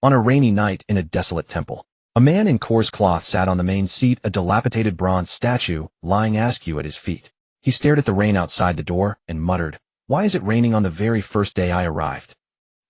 On a rainy night in a desolate temple, a man in coarse cloth sat on the main seat, a dilapidated bronze statue lying askew at his feet. He stared at the rain outside the door and muttered, "Why is it raining on the very first day I arrived?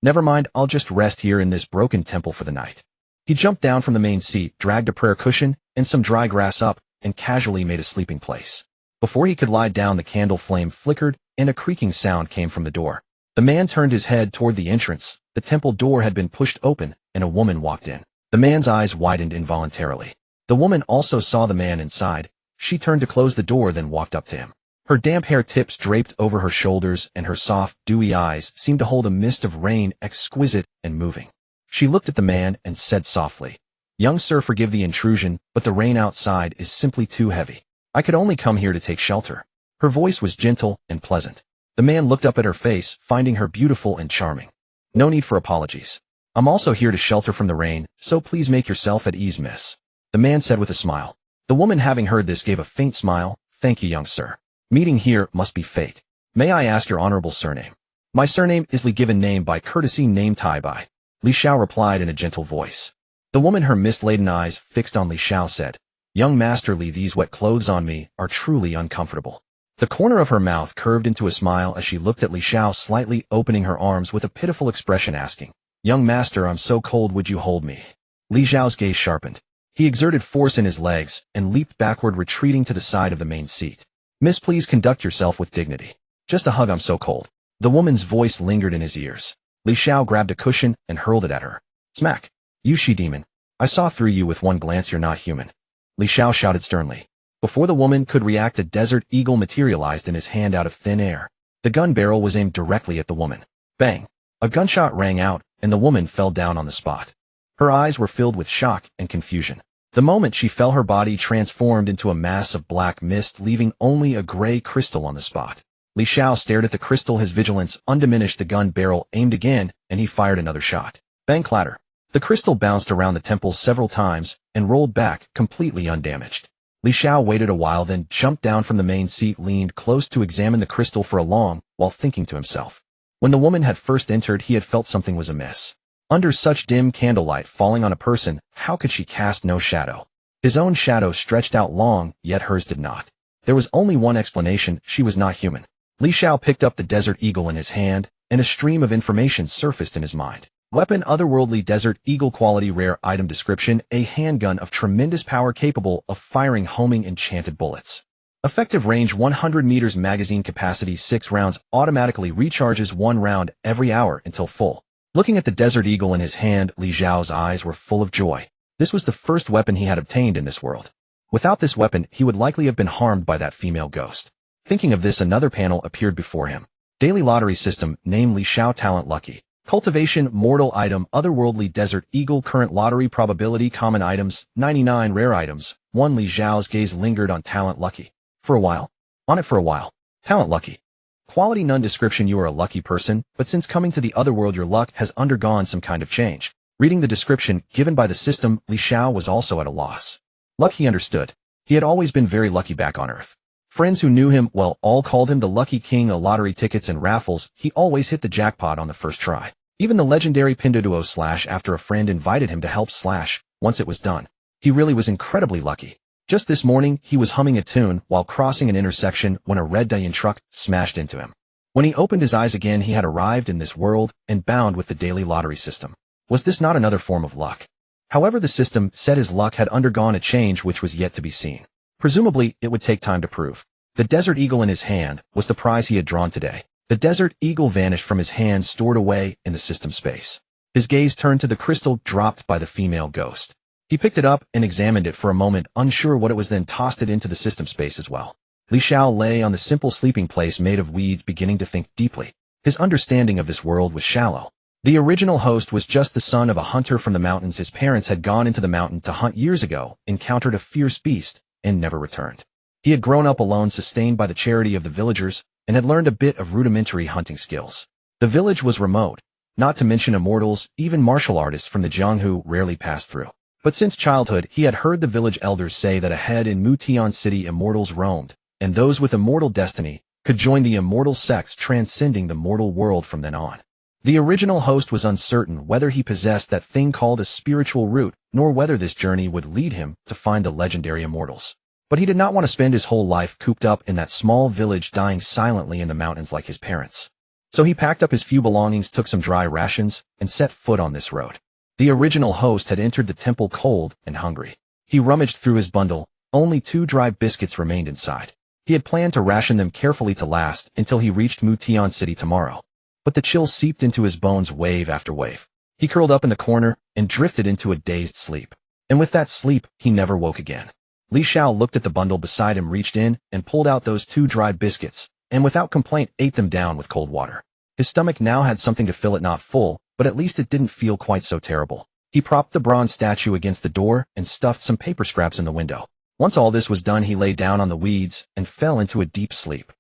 Never mind, I'll just rest here in this broken temple for the night." He jumped down from the main seat, dragged a prayer cushion and some dry grass up, and casually made a sleeping place. Before he could lie down, the candle flame flickered and a creaking sound came from the door. The man turned his head toward the entrance. The temple door had been pushed open and a woman walked in. The man's eyes widened involuntarily. The woman also saw the man inside. She turned to close the door, then walked up to him. Her damp hair tips draped over her shoulders and her soft, dewy eyes seemed to hold a mist of rain, exquisite and moving. She looked at the man and said softly, "Young sir, forgive the intrusion, but the rain outside is simply too heavy. I could only come here to take shelter." Her voice was gentle and pleasant. The man looked up at her face, finding her beautiful and charming. "No need for apologies. I'm also here to shelter from the rain, so please make yourself at ease, miss," the man said with a smile. The woman, having heard this, gave a faint smile. "Thank you, young sir. Meeting here must be fate. May I ask your honorable surname?" "My surname is Li, given name by courtesy, name Tai Bai," Li Xiao replied in a gentle voice. The woman, her mist-laden eyes fixed on Li Xiao, said, "Young Master Li, these wet clothes on me are truly uncomfortable." The corner of her mouth curved into a smile as she looked at Li Xiao, slightly opening her arms with a pitiful expression, asking, "Young master, I'm so cold, would you hold me?" Li Xiao's gaze sharpened. He exerted force in his legs and leaped backward, retreating to the side of the main seat. "Miss, please conduct yourself with dignity. Just a hug, I'm so cold." The woman's voice lingered in his ears. Li Xiao grabbed a cushion and hurled it at her. Smack! "You she-demon. I saw through you with one glance, you're not human," Li Xiao shouted sternly. Before the woman could react, a desert eagle materialized in his hand out of thin air. The gun barrel was aimed directly at the woman. Bang! A gunshot rang out, and the woman fell down on the spot. Her eyes were filled with shock and confusion. The moment she fell, her body transformed into a mass of black mist, leaving only a gray crystal on the spot. Li Xiao stared at the crystal, his vigilance undiminished. The gun barrel aimed again, and he fired another shot. Bang, clatter! The crystal bounced around the temple several times and rolled back, completely undamaged. Li Xiao waited a while, then jumped down from the main seat, leaned close to examine the crystal for a long while, thinking to himself. When the woman had first entered, he had felt something was amiss. Under such dim candlelight falling on a person, how could she cast no shadow? His own shadow stretched out long, yet hers did not. There was only one explanation: she was not human. Li Xiao picked up the desert eagle in his hand, and a stream of information surfaced in his mind. Weapon: otherworldly desert eagle. Quality: rare. Item description: a handgun of tremendous power capable of firing homing enchanted bullets. Effective range 100 meters. Magazine capacity 6 rounds. Automatically recharges 1 round every hour until full. Looking at the desert eagle in his hand, Li Xiao's eyes were full of joy. This was the first weapon he had obtained in this world. Without this weapon, he would likely have been harmed by that female ghost. Thinking of this, another panel appeared before him. Daily lottery system. Name: Li Xiao. Talent: lucky. Cultivation: mortal. Item: otherworldly desert eagle. Current lottery probability: common items 99, rare items 1. Li Xiao's gaze lingered on talent: lucky. For a while. On it for a while. Talent: lucky. Quality: none. Description: you are a lucky person, but since coming to the otherworld your luck has undergone some kind of change. Reading the description given by the system, Li Xiao was also at a loss. Luck, he understood. He had always been very lucky back on Earth. Friends who knew him well all called him the Lucky King. Of lottery tickets and raffles, he always hit the jackpot on the first try. Even the legendary Pinduoduo slash after a friend invited him to help slash. Once it was done, he really was incredibly lucky. Just this morning, he was humming a tune while crossing an intersection when a red Diane truck smashed into him. When he opened his eyes again, he had arrived in this world and bound with the daily lottery system. Was this not another form of luck? However, the system said his luck had undergone a change which was yet to be seen. Presumably, it would take time to prove. The desert eagle in his hand was the prize he had drawn today. The desert eagle vanished from his hand, stored away in the system space. His gaze turned to the crystal dropped by the female ghost. He picked it up and examined it for a moment, unsure what it was, then tossed it into the system space as well. Li Xiao lay on the simple sleeping place made of weeds, beginning to think deeply. His understanding of this world was shallow. The original host was just the son of a hunter from the mountains. His parents had gone into the mountain to hunt years ago, encountered a fierce beast, and never returned. He had grown up alone, sustained by the charity of the villagers, and had learned a bit of rudimentary hunting skills. The village was remote, not to mention immortals, even martial artists from the Jianghu rarely passed through. But since childhood, he had heard the village elders say that ahead in Mutian City immortals roamed, and those with immortal destiny could join the immortal sects, transcending the mortal world from then on. The original host was uncertain whether he possessed that thing called a spiritual root, nor whether this journey would lead him to find the legendary immortals. But he did not want to spend his whole life cooped up in that small village dying silently in the mountains like his parents. So he packed up his few belongings, took some dry rations, and set foot on this road. The original host had entered the temple cold and hungry. He rummaged through his bundle. Only 2 dry biscuits remained inside. He had planned to ration them carefully to last until he reached Mutian City tomorrow. But the chill seeped into his bones wave after wave. He curled up in the corner and drifted into a dazed sleep. And with that sleep, he never woke again. Li Xiao looked at the bundle beside him, reached in, and pulled out those 2 dry biscuits, and without complaint ate them down with cold water. His stomach now had something to fill it, not full, but at least it didn't feel quite so terrible. He propped the bronze statue against the door and stuffed some paper scraps in the window. Once all this was done, he lay down on the weeds and fell into a deep sleep.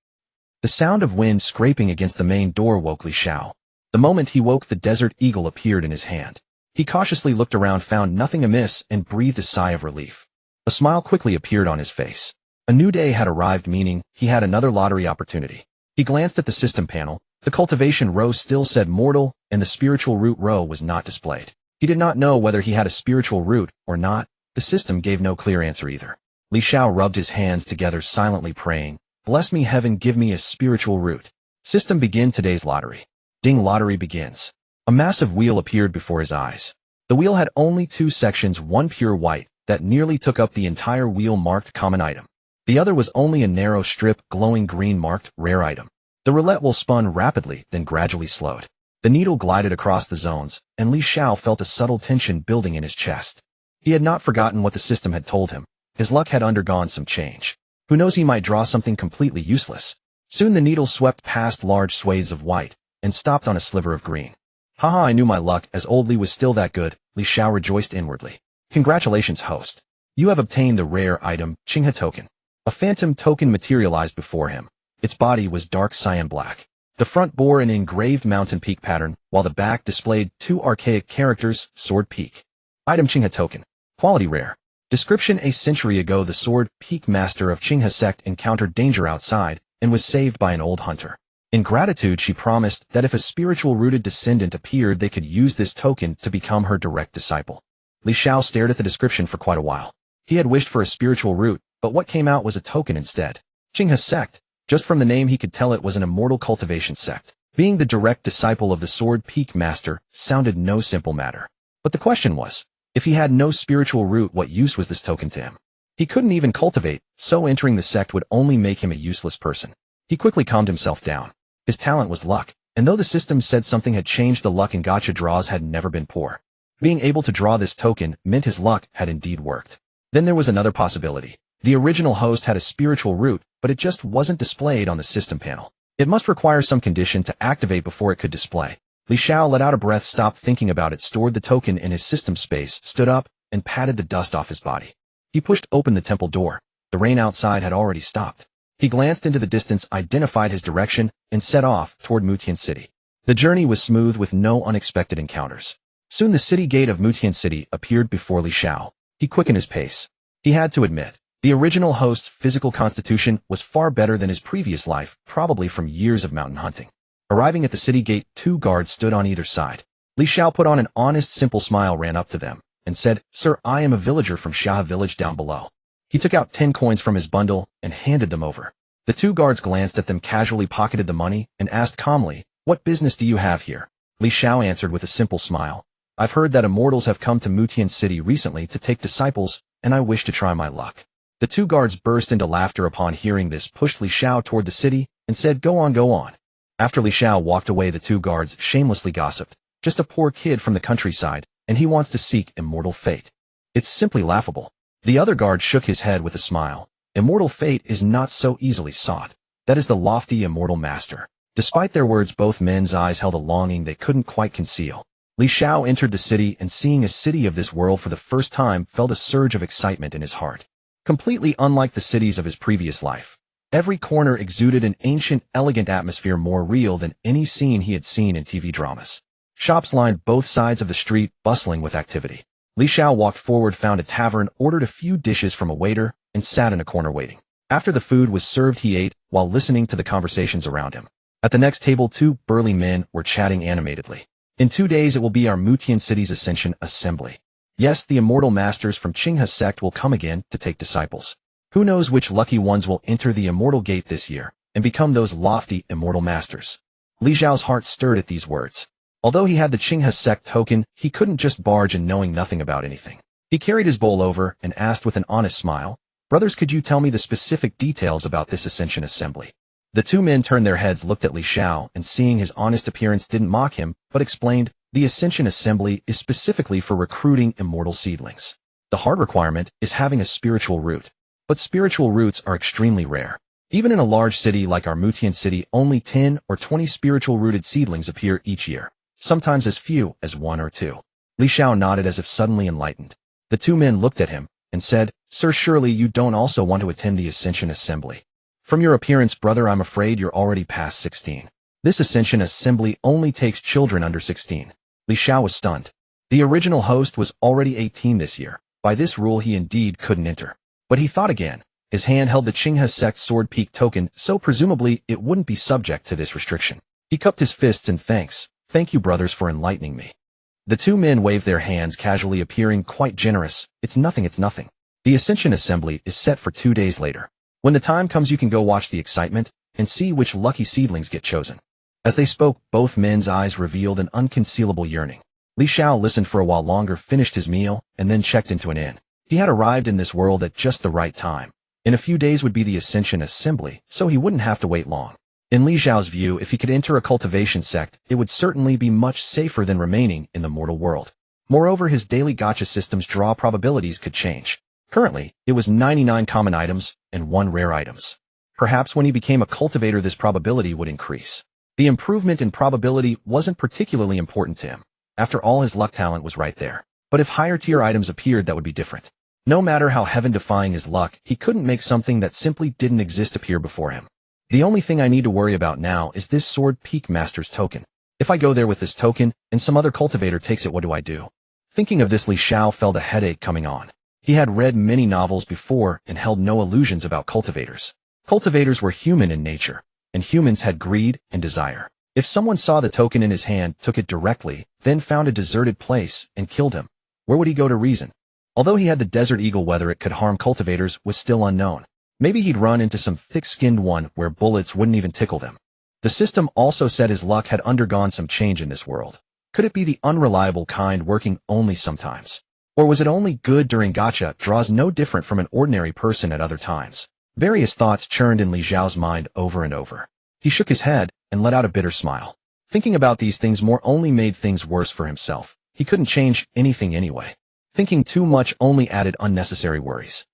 The sound of wind scraping against the main door woke Li Xiao. The moment he woke, the desert eagle appeared in his hand. He cautiously looked around, found nothing amiss, and breathed a sigh of relief. A smile quickly appeared on his face. A new day had arrived, meaning he had another lottery opportunity. He glanced at the system panel. The cultivation row still said mortal, and the spiritual root row was not displayed. He did not know whether he had a spiritual root or not. The system gave no clear answer either. Li Xiao rubbed his hands together, silently praying, "Bless me, heaven, give me a spiritual root." System, begin today's lottery. Ding, lottery begins. A massive wheel appeared before his eyes. The wheel had only 2 sections, one pure white, that nearly took up the entire wheel, marked common item. The other was only a narrow strip, glowing green, marked rare item. The roulette wheel spun rapidly, then gradually slowed. The needle glided across the zones, and Li Xiao felt a subtle tension building in his chest. He had not forgotten what the system had told him. His luck had undergone some change. Who knows, he might draw something completely useless. Soon the needle swept past large swathes of white, and stopped on a sliver of green. Haha, I knew my luck, as old Li was still that good. Li Xiao rejoiced inwardly. Congratulations, host. You have obtained the rare item, Qinghe token. A phantom token materialized before him. Its body was dark cyan black. The front bore an engraved mountain peak pattern, while the back displayed 2 archaic characters, Sword Peak. Item, Qinghe token. Quality rare. Description: a century ago, the Sword Peak master of Qinghe sect encountered danger outside and was saved by an old hunter. In gratitude, she promised that if a spiritual-rooted descendant appeared, they could use this token to become her direct disciple. Li Xiao stared at the description for quite a while. He had wished for a spiritual root, but what came out was a token instead. Qinghe sect. Just from the name he could tell it was an immortal cultivation sect. Being the direct disciple of the Sword Peak master sounded no simple matter. But the question was, if he had no spiritual root, what use was this token to him? He couldn't even cultivate, so entering the sect would only make him a useless person. He quickly calmed himself down. His talent was luck, and though the system said something had changed, the luck in gacha draws had never been poor. Being able to draw this token meant his luck had indeed worked. Then there was another possibility. The original host had a spiritual root, but it just wasn't displayed on the system panel. It must require some condition to activate before it could display. Li Xiao let out a breath, stopped thinking about it, stored the token in his system space, stood up, and patted the dust off his body. He pushed open the temple door. The rain outside had already stopped. He glanced into the distance, identified his direction, and set off toward Mutian City. The journey was smooth with no unexpected encounters. Soon the city gate of Mutian City appeared before Li Xiao. He quickened his pace. He had to admit, the original host's physical constitution was far better than his previous life, probably from years of mountain hunting. Arriving at the city gate, 2 guards stood on either side. Li Xiao put on an honest, simple smile, ran up to them, and said, "Sir, I am a villager from Xiao village down below." He took out 10 coins from his bundle and handed them over. The 2 guards glanced at them, casually pocketed the money, and asked calmly, "What business do you have here?" Li Xiao answered with a simple smile, "I've heard that immortals have come to Mutian City recently to take disciples, and I wish to try my luck." The 2 guards burst into laughter upon hearing this, pushed Li Xiao toward the city, and said, "Go on, go on." After Li Xiao walked away, the 2 guards shamelessly gossiped, "Just a poor kid from the countryside, and he wants to seek immortal fate. It's simply laughable." The other guard shook his head with a smile. "Immortal fate is not so easily sought. That is the lofty immortal master." Despite their words, both men's eyes held a longing they couldn't quite conceal. Li Xiao entered the city, and seeing a city of this world for the first time, felt a surge of excitement in his heart. Completely unlike the cities of his previous life, every corner exuded an ancient, elegant atmosphere, more real than any scene he had seen in TV dramas. Shops lined both sides of the street, bustling with activity. Li Xiao walked forward, found a tavern, ordered a few dishes from a waiter, and sat in a corner waiting. After the food was served, he ate, while listening to the conversations around him. At the next table, two burly men were chatting animatedly. In 2 days it will be our Mutian City's Ascension Assembly. Yes, the immortal masters from Qinghe's sect will come again to take disciples. Who knows which lucky ones will enter the immortal gate this year and become those lofty immortal masters. Li Xiao's heart stirred at these words. Although he had the Qinghe sect token, he couldn't just barge in knowing nothing about anything. He carried his bowl over and asked with an honest smile, "Brothers, could you tell me the specific details about this Ascension Assembly?" The two men turned their heads, looked at Li Xiao, and seeing his honest appearance didn't mock him, but explained, "The Ascension Assembly is specifically for recruiting immortal seedlings. The hard requirement is having a spiritual root. But spiritual roots are extremely rare. Even in a large city like our Mutian City, only 10 or 20 spiritual-rooted seedlings appear each year, sometimes as few as 1 or 2. Li Xiao nodded as if suddenly enlightened. The two men looked at him and said, "Sir, surely you don't also want to attend the Ascension Assembly? From your appearance, brother, I'm afraid you're already past 16. This Ascension Assembly only takes children under 16. Li Xiao was stunned. The original host was already 18 this year. By this rule he indeed couldn't enter. But he thought again. His hand held the Qinghe sect sword peak token, so presumably it wouldn't be subject to this restriction. He cupped his fists in thanks. "Thank you, brothers, for enlightening me." The two men waved their hands casually, appearing quite generous. It's nothing. The Ascension Assembly is set for 2 days later. When the time comes, you can go watch the excitement and see which lucky seedlings get chosen. As they spoke, both men's eyes revealed an unconcealable yearning. Li Xiao listened for a while longer, finished his meal, and then checked into an inn. He had arrived in this world at just the right time. In a few days would be the Ascension Assembly, so he wouldn't have to wait long. In Li Xiao's view, if he could enter a cultivation sect, it would certainly be much safer than remaining in the mortal world. Moreover, his daily gacha system's draw probabilities could change. Currently, it was 99 common items and 1 rare items. Perhaps when he became a cultivator, this probability would increase. The improvement in probability wasn't particularly important to him. After all, his luck talent was right there. But if higher tier items appeared, that would be different. No matter how heaven-defying his luck, he couldn't make something that simply didn't exist appear before him. The only thing I need to worry about now is this Sword Peak Master's token. If I go there with this token, and some other cultivator takes it, what do I do? Thinking of this, Li Xiao felt a headache coming on. He had read many novels before and held no illusions about cultivators. Cultivators were human in nature, and humans had greed and desire. If someone saw the token in his hand, took it directly, then found a deserted place and killed him, where would he go to reason? Although he had the Desert Eagle, whether it could harm cultivators was still unknown. Maybe he'd run into some thick-skinned one where bullets wouldn't even tickle them. The system also said his luck had undergone some change in this world. Could it be the unreliable kind, working only sometimes? Or was it only good during gacha draws, no different from an ordinary person at other times? Various thoughts churned in Li Xiao's mind over and over. He shook his head and let out a bitter smile. Thinking about these things more only made things worse for himself. He couldn't change anything anyway. Thinking too much only added unnecessary worries.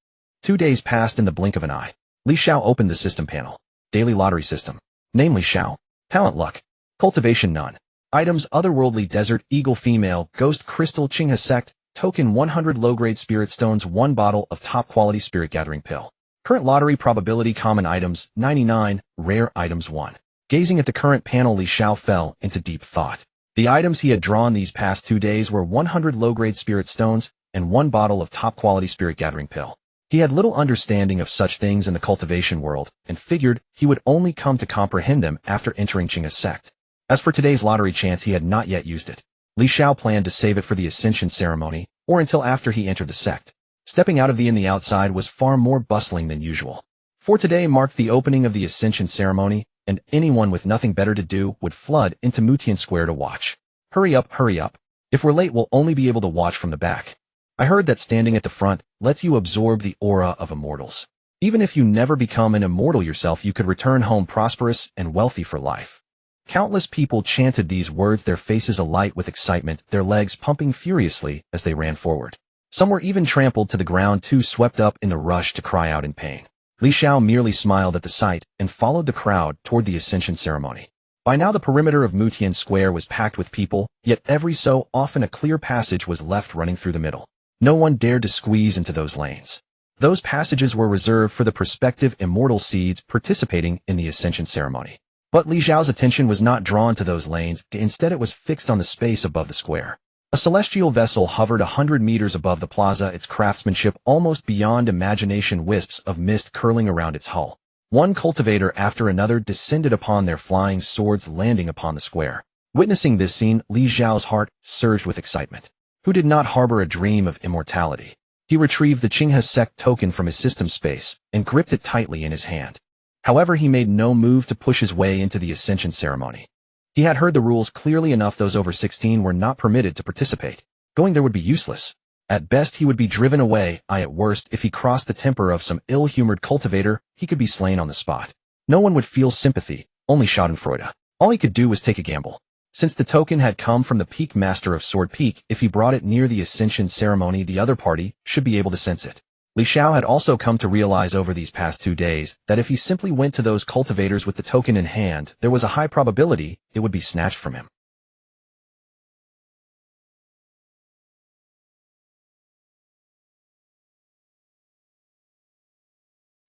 2 days passed in the blink of an eye. Li Xiao opened the system panel. Daily lottery system. Namely Xiao. Talent luck. Cultivation none. Items otherworldly desert eagle female ghost crystal Qinghe sect. Token 100 low-grade spirit stones 1 bottle of top-quality spirit gathering pill. Current lottery probability common items 99, rare items 1. Gazing at the current panel, Li Xiao fell into deep thought. The items he had drawn these past 2 days were 100 low-grade spirit stones and 1 bottle of top-quality spirit gathering pill. He had little understanding of such things in the cultivation world and figured he would only come to comprehend them after entering Qinghe's sect. As for today's lottery chance, he had not yet used it. Li Xiao planned to save it for the Ascension ceremony or until after he entered the sect. Stepping out of the inn, the outside was far more bustling than usual. For today marked the opening of the Ascension ceremony, and anyone with nothing better to do would flood into Mutian Square to watch. Hurry up. If we're late, we'll only be able to watch from the back. I heard that standing at the front lets you absorb the aura of immortals. Even if you never become an immortal yourself, you could return home prosperous and wealthy for life. Countless people chanted these words, their faces alight with excitement, their legs pumping furiously as they ran forward. Some were even trampled to the ground, too swept up in the rush to cry out in pain. Li Xiao merely smiled at the sight and followed the crowd toward the Ascension ceremony. By now the perimeter of Mutian Square was packed with people, yet every so often a clear passage was left running through the middle. No one dared to squeeze into those lanes. Those passages were reserved for the prospective immortal seeds participating in the Ascension ceremony. But Li Xiao's attention was not drawn to those lanes, instead it was fixed on the space above the square. A celestial vessel hovered 100 meters above the plaza, its craftsmanship almost beyond imagination, wisps of mist curling around its hull. One cultivator after another descended upon their flying swords, landing upon the square. Witnessing this scene, Li Xiao's heart surged with excitement. Who did not harbor a dream of immortality? He retrieved the Qinghe sect token from his system space and gripped it tightly in his hand. However, he made no move to push his way into the ascension ceremony. He had heard the rules clearly enough. Those over 16 were not permitted to participate. Going there would be useless. At best, he would be driven away. At worst, if he crossed the temper of some ill-humored cultivator, he could be slain on the spot. No one would feel sympathy, only schadenfreude. All he could do was take a gamble. Since the token had come from the Peak Master of Sword Peak, if he brought it near the ascension ceremony, the other party should be able to sense it. Li Xiao had also come to realize over these past 2 days that if he simply went to those cultivators with the token in hand, there was a high probability it would be snatched from him.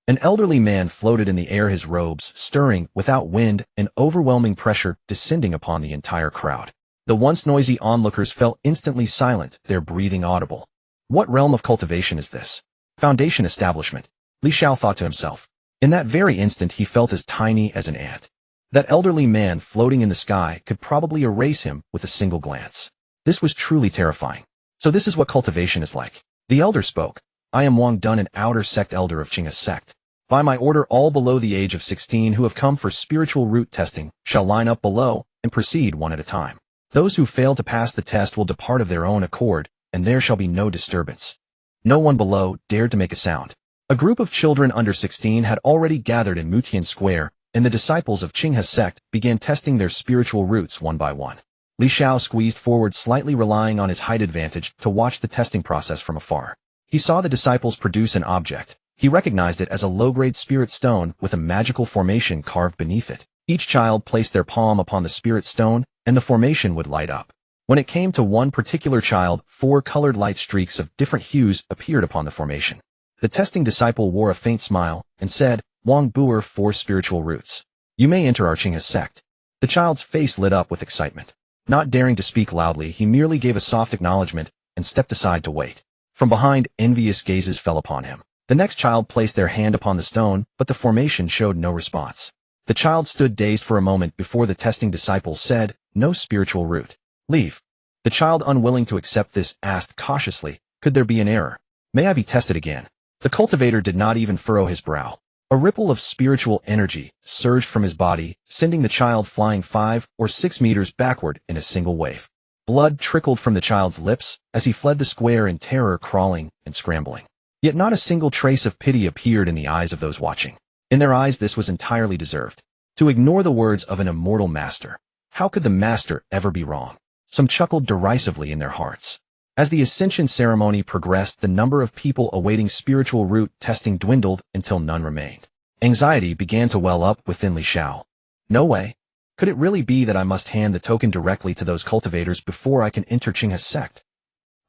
An elderly man floated in the air, his robes stirring without wind, an overwhelming pressure descending upon the entire crowd. The once noisy onlookers fell instantly silent, their breathing audible. What realm of cultivation is this? Foundation establishment, Li Xiao thought to himself. In that very instant he felt as tiny as an ant. That elderly man floating in the sky could probably erase him with a single glance. This was truly terrifying. So this is what cultivation is like. The elder spoke. I am Wang Dun, an outer sect elder of Qinghe sect. By my order, all below the age of 16 who have come for spiritual root testing shall line up below and proceed one at a time. Those who fail to pass the test will depart of their own accord, and there shall be no disturbance. No one below dared to make a sound. A group of children under 16 had already gathered in Mutian Square, and the disciples of Qinghe sect began testing their spiritual roots one by one. Li Xiao squeezed forward slightly, relying on his height advantage to watch the testing process from afar. He saw the disciples produce an object. He recognized it as a low-grade spirit stone with a magical formation carved beneath it. Each child placed their palm upon the spirit stone, and the formation would light up. When it came to one particular child, 4 colored light streaks of different hues appeared upon the formation. The testing disciple wore a faint smile and said, Wang Buer, 4 spiritual roots. You may enter our Qinghe sect. The child's face lit up with excitement. Not daring to speak loudly, he merely gave a soft acknowledgement and stepped aside to wait. From behind, envious gazes fell upon him. The next child placed their hand upon the stone, but the formation showed no response. The child stood dazed for a moment before the testing disciple said, No spiritual root. Leave. The child, unwilling to accept this, asked cautiously, Could there be an error? May I be tested again? The cultivator did not even furrow his brow. A ripple of spiritual energy surged from his body, sending the child flying 5 or 6 meters backward in a single wave. Blood trickled from the child's lips as he fled the square in terror, crawling and scrambling. Yet not a single trace of pity appeared in the eyes of those watching. In their eyes, this was entirely deserved. To ignore the words of an immortal master. How could the master ever be wrong? Some chuckled derisively in their hearts. As the ascension ceremony progressed, the number of people awaiting spiritual root testing dwindled until none remained. Anxiety began to well up within Li Xiao. No way. Could it really be that I must hand the token directly to those cultivators before I can enter Qinghe sect?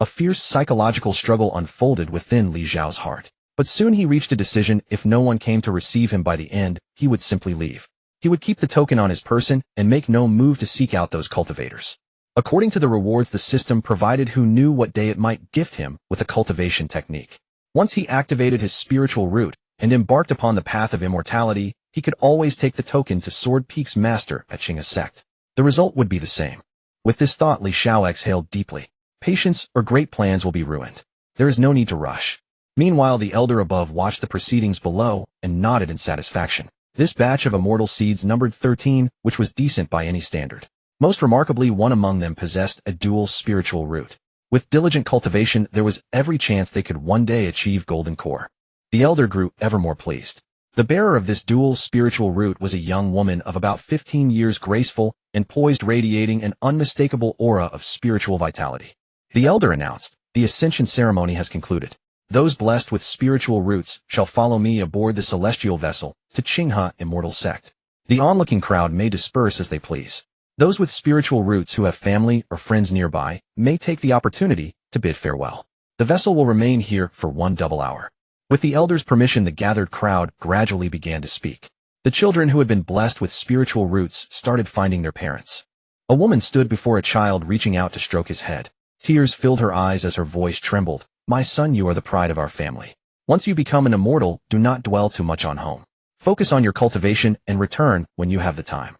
A fierce psychological struggle unfolded within Li Xiao's heart. But soon he reached a decision. If no one came to receive him by the end, he would simply leave. He would keep the token on his person and make no move to seek out those cultivators. According to the rewards the system provided, who knew what day it might gift him with a cultivation technique. Once he activated his spiritual root and embarked upon the path of immortality, he could always take the token to Sword Peak's master at Qinghe sect. The result would be the same. With this thought, Li Xiao exhaled deeply. Patience or great plans will be ruined. There is no need to rush. Meanwhile, the elder above watched the proceedings below and nodded in satisfaction. This batch of immortal seeds numbered 13, which was decent by any standard. Most remarkably, one among them possessed a dual spiritual root. With diligent cultivation, there was every chance they could one day achieve golden core. The elder grew ever more pleased. The bearer of this dual spiritual root was a young woman of about 15 years, graceful and poised, radiating an unmistakable aura of spiritual vitality. The elder announced, The ascension ceremony has concluded. Those blessed with spiritual roots shall follow me aboard the celestial vessel to Qinghe Immortal Sect. The onlooking crowd may disperse as they please. Those with spiritual roots who have family or friends nearby may take the opportunity to bid farewell. The vessel will remain here for 1 double hour. With the elder's permission, the gathered crowd gradually began to speak. The children who had been blessed with spiritual roots started finding their parents. A woman stood before a child, reaching out to stroke his head. Tears filled her eyes as her voice trembled. My son, you are the pride of our family. Once you become an immortal, do not dwell too much on home. Focus on your cultivation and return when you have the time.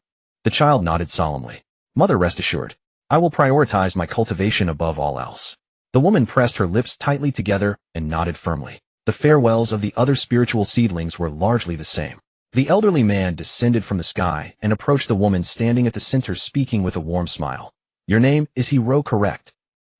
The child nodded solemnly. Mother, rest assured. I will prioritize my cultivation above all else. The woman pressed her lips tightly together and nodded firmly. The farewells of the other spiritual seedlings were largely the same. The elderly man descended from the sky and approached the woman standing at the center, speaking with a warm smile. Your name is Hero, correct?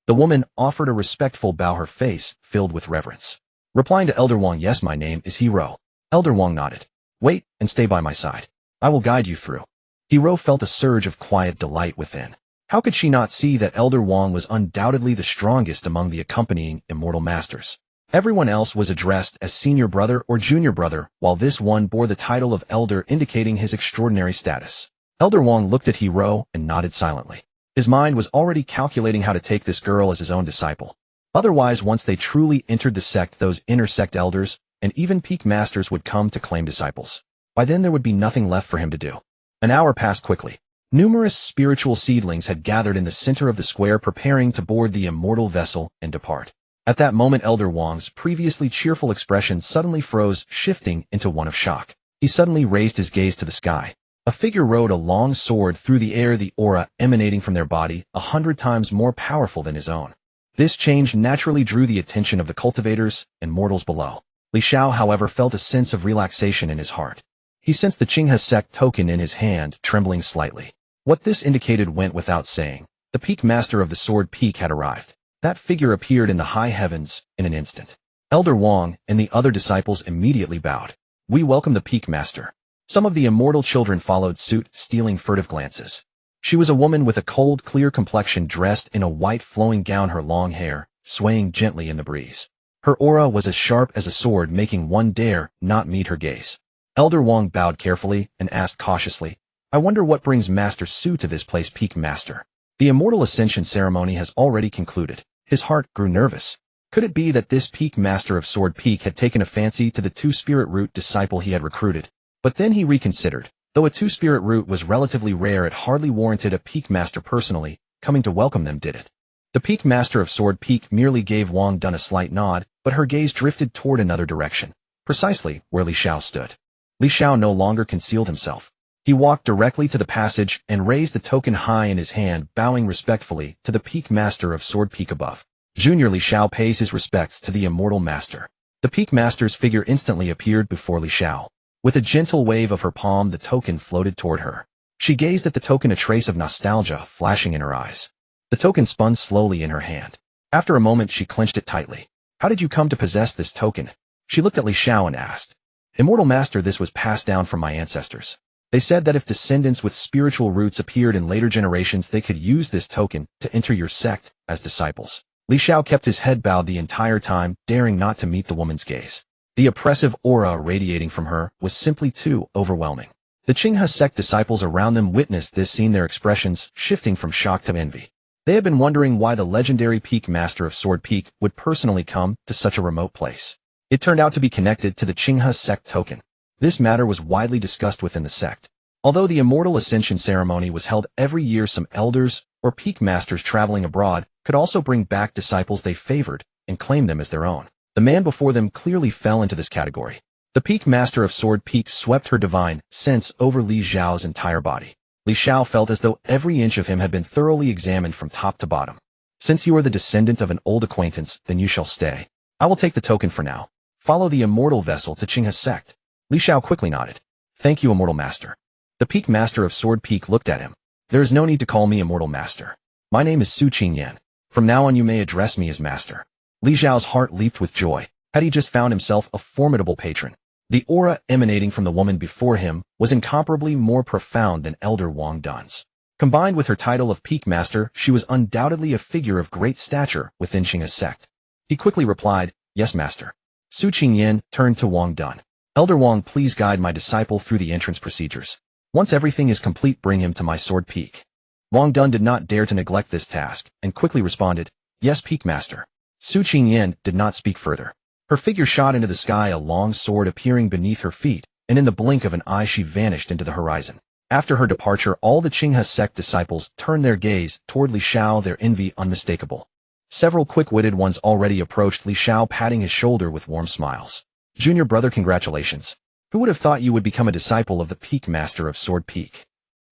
The woman offered a respectful bow, her face filled with reverence. Replying to Elder Wang, yes, my name is Hero. Elder Wang nodded. Wait and stay by my side. I will guide you through. Hero felt a surge of quiet delight within. How could she not see that Elder Wang was undoubtedly the strongest among the accompanying immortal masters? Everyone else was addressed as senior brother or junior brother, while this one bore the title of elder, indicating his extraordinary status. Elder Wang looked at Hero and nodded silently. His mind was already calculating how to take this girl as his own disciple. Otherwise, once they truly entered the sect, those inner sect elders and even peak masters would come to claim disciples. By then there would be nothing left for him to do. An hour passed quickly. Numerous spiritual seedlings had gathered in the center of the square, preparing to board the immortal vessel and depart. At that moment, Elder Wang's previously cheerful expression suddenly froze, shifting into one of shock. He suddenly raised his gaze to the sky. A figure rode a long sword through the air, the aura emanating from their body 100 times more powerful than his own. This change naturally drew the attention of the cultivators and mortals below. Xiao, however, felt a sense of relaxation in his heart. He sensed the Qinghe sect token in his hand, trembling slightly. What this indicated went without saying. The peak master of the sword peak had arrived. That figure appeared in the high heavens in an instant. Elder Wang and the other disciples immediately bowed. We welcome the peak master. Some of the immortal children followed suit, stealing furtive glances. She was a woman with a cold, clear complexion, dressed in a white flowing gown, her long hair swaying gently in the breeze. Her aura was as sharp as a sword, making one dare not meet her gaze. Elder Wang bowed carefully and asked cautiously, I wonder what brings Master Su to this place, Peak Master. The Immortal Ascension ceremony has already concluded. His heart grew nervous. Could it be that this Peak Master of Sword Peak had taken a fancy to the two-spirit root disciple he had recruited? But then he reconsidered. Though a two-spirit root was relatively rare, it hardly warranted a Peak Master personally coming to welcome them, did it? The Peak Master of Sword Peak merely gave Wang Dun a slight nod, but her gaze drifted toward another direction, precisely where Li Xiao stood. Li Xiao no longer concealed himself. He walked directly to the passage and raised the token high in his hand, bowing respectfully to the Peak Master of Sword Peak above. Junior Li Xiao pays his respects to the Immortal Master. The Peak Master's figure instantly appeared before Li Xiao. With a gentle wave of her palm, the token floated toward her. She gazed at the token, a trace of nostalgia flashing in her eyes. The token spun slowly in her hand. After a moment, she clenched it tightly. How did you come to possess this token? She looked at Li Xiao and asked. Immortal Master, this was passed down from my ancestors. They said that if descendants with spiritual roots appeared in later generations, they could use this token to enter your sect as disciples. Li Xiao kept his head bowed the entire time, daring not to meet the woman's gaze. The oppressive aura radiating from her was simply too overwhelming. The Qinghe sect disciples around them witnessed this scene, their expressions shifting from shock to envy. They had been wondering why the legendary Peak Master of Sword Peak would personally come to such a remote place. It turned out to be connected to the Qinghe sect token. This matter was widely discussed within the sect. Although the Immortal Ascension ceremony was held every year, some elders or peak masters traveling abroad could also bring back disciples they favored and claim them as their own. The man before them clearly fell into this category. The Peak Master of Sword Peak swept her divine sense over Li Xiao's entire body. Li Xiao felt as though every inch of him had been thoroughly examined from top to bottom. Since you are the descendant of an old acquaintance, then you shall stay. I will take the token for now. Follow the immortal vessel to Qinghe sect. Li Xiao quickly nodded. Thank you, Immortal Master. The Peak Master of Sword Peak looked at him. There is no need to call me Immortal Master. My name is Su Qingyan. From now on you may address me as Master. Li Xiao's heart leaped with joy. Had he just found himself a formidable patron? The aura emanating from the woman before him was incomparably more profound than Elder Wang Dun's. Combined with her title of Peak Master, she was undoubtedly a figure of great stature within Qinghe's sect. He quickly replied, Yes, Master. Su Qingyan turned to Wang Dun. Elder Wang, please guide my disciple through the entrance procedures. Once everything is complete, bring him to my Sword Peak. Wang Dun did not dare to neglect this task, and quickly responded, Yes, Peak Master. Su Qingyan did not speak further. Her figure shot into the sky, a long sword appearing beneath her feet, and in the blink of an eye she vanished into the horizon. After her departure, all the Qinghe sect disciples turned their gaze toward Li Xiao, their envy unmistakable. Several quick-witted ones already approached Li Xiao, patting his shoulder with warm smiles. Junior brother, congratulations. Who would have thought you would become a disciple of the Peak Master of Sword Peak?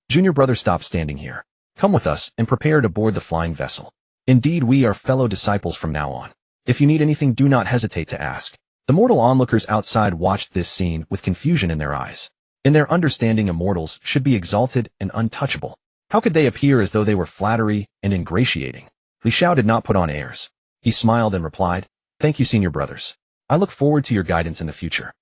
Junior brother, stop standing here. Come with us and prepare to board the flying vessel. Indeed, we are fellow disciples from now on. If you need anything, do not hesitate to ask. The mortal onlookers outside watched this scene with confusion in their eyes. In their understanding, immortals should be exalted and untouchable. How could they appear as though they were flattery and ingratiating? Xiao did not put on airs. He smiled and replied, "Thank you, senior brothers. I look forward to your guidance in the future."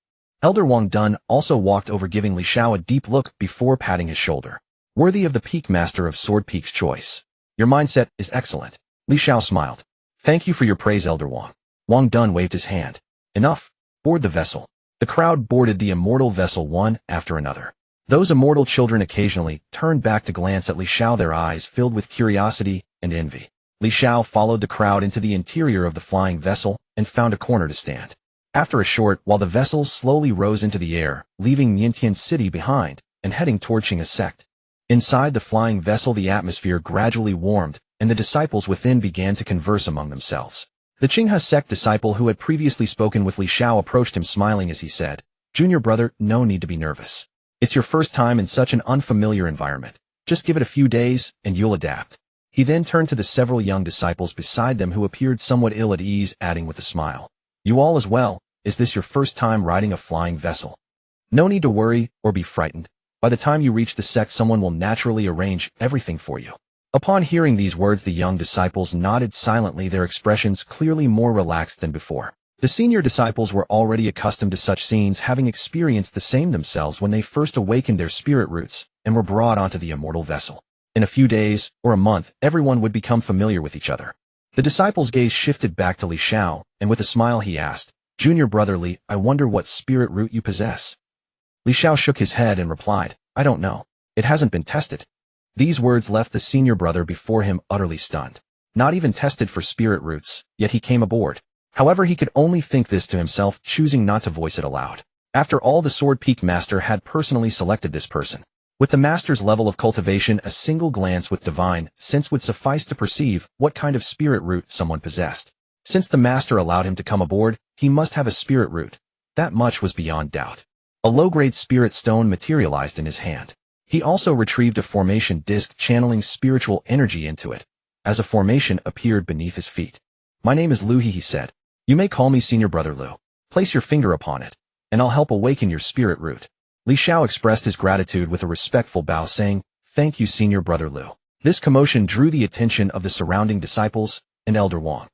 Elder Wang Dun also walked over, giving Xiao a deep look before patting his shoulder. "Worthy of the Peak Master of Sword Peak's choice. Your mindset is excellent." Xiao smiled. "Thank you for your praise, Elder Wang." Wang Dun waved his hand. "Enough. Board the vessel." The crowd boarded the immortal vessel one after another. Those immortal children occasionally turned back to glance at Xiao, their eyes filled with curiosity and envy. Xiao followed the crowd into the interior of the flying vessel and found a corner to stand. After a short while, the vessel slowly rose into the air, leaving Niantian City behind and heading toward Qinghe sect. Inside the flying vessel, the atmosphere gradually warmed, and the disciples within began to converse among themselves. The Qinghe sect disciple who had previously spoken with Xiao approached him, smiling as he said, "Junior brother, no need to be nervous. It's your first time in such an unfamiliar environment. Just give it a few days, and you'll adapt." He then turned to the several young disciples beside them who appeared somewhat ill at ease, adding with a smile, "You all as well? Is this your first time riding a flying vessel? No need to worry or be frightened. By the time you reach the sect, someone will naturally arrange everything for you." Upon hearing these words, the young disciples nodded silently, their expressions clearly more relaxed than before. The senior disciples were already accustomed to such scenes, having experienced the same themselves when they first awakened their spirit roots and were brought onto the immortal vessel. In a few days or a month, everyone would become familiar with each other. The disciple's gaze shifted back to Xiao, and with a smile he asked, "Junior brother Li, I wonder what spirit root you possess?" Xiao shook his head and replied, "I don't know. It hasn't been tested." These words left the senior brother before him utterly stunned. Not even tested for spirit roots, yet he came aboard. However, he could only think this to himself, choosing not to voice it aloud. After all, the Sword Peak Master had personally selected this person. With the Master's level of cultivation, a single glance with divine sense would suffice to perceive what kind of spirit root someone possessed. Since the Master allowed him to come aboard, he must have a spirit root. That much was beyond doubt. A low-grade spirit stone materialized in his hand. He also retrieved a formation disc, channeling spiritual energy into it, as a formation appeared beneath his feet. "My name is Lu, he said. You may call me Senior Brother Lu. Place your finger upon it, and I'll help awaken your spirit root." Xiao expressed his gratitude with a respectful bow, saying, "Thank you, Senior Brother Lu." This commotion drew the attention of the surrounding disciples and Elder Wang.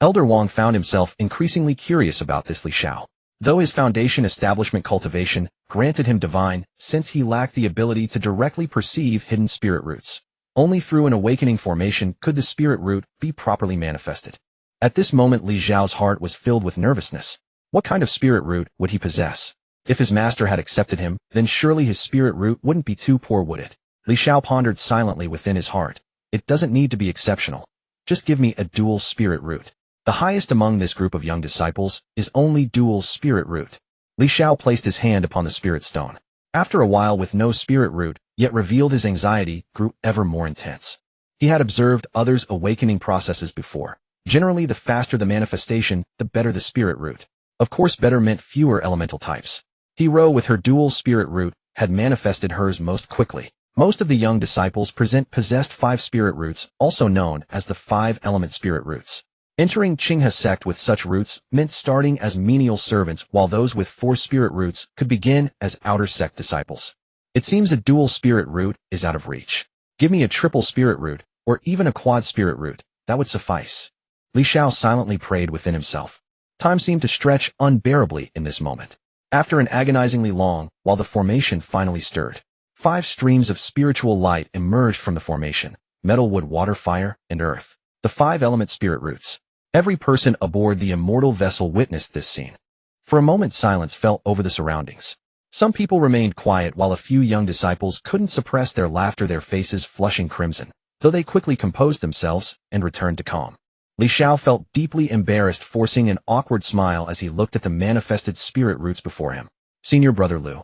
Elder Wang found himself increasingly curious about this Xiao. Though his foundation establishment cultivation granted him divine sense, he lacked the ability to directly perceive hidden spirit roots. Only through an awakening formation could the spirit root be properly manifested. At this moment, Xiao's heart was filled with nervousness. What kind of spirit root would he possess? If his master had accepted him, then surely his spirit root wouldn't be too poor, would it? Xiao pondered silently within his heart. It doesn't need to be exceptional. Just give me a dual spirit root. The highest among this group of young disciples is only dual spirit root. Xiao placed his hand upon the spirit stone. After a while, with no spirit root, yet revealed, his anxiety grew ever more intense. He had observed others' awakening processes before. Generally, the faster the manifestation, the better the spirit root. Of course, better meant fewer elemental types. Hero, with her dual spirit root, had manifested hers most quickly. Most of the young disciples possessed 5 spirit roots, also known as the 5-element spirit roots. Entering Qinghe sect with such roots meant starting as menial servants, while those with 4 spirit roots could begin as outer sect disciples. It seems a dual spirit root is out of reach. Give me a triple spirit root, or even a quad spirit root, that would suffice. Xiao silently prayed within himself. Time seemed to stretch unbearably in this moment. After an agonizingly long while, the formation finally stirred. 5 streams of spiritual light emerged from the formation: metal, wood, water, fire, and earth. The 5-element spirit roots. Every person aboard the immortal vessel witnessed this scene. For a moment, silence fell over the surroundings. Some people remained quiet, while a few young disciples couldn't suppress their laughter, their faces flushing crimson, though they quickly composed themselves and returned to calm. Xiao felt deeply embarrassed, forcing an awkward smile as he looked at the manifested spirit roots before him. Senior Brother Lu.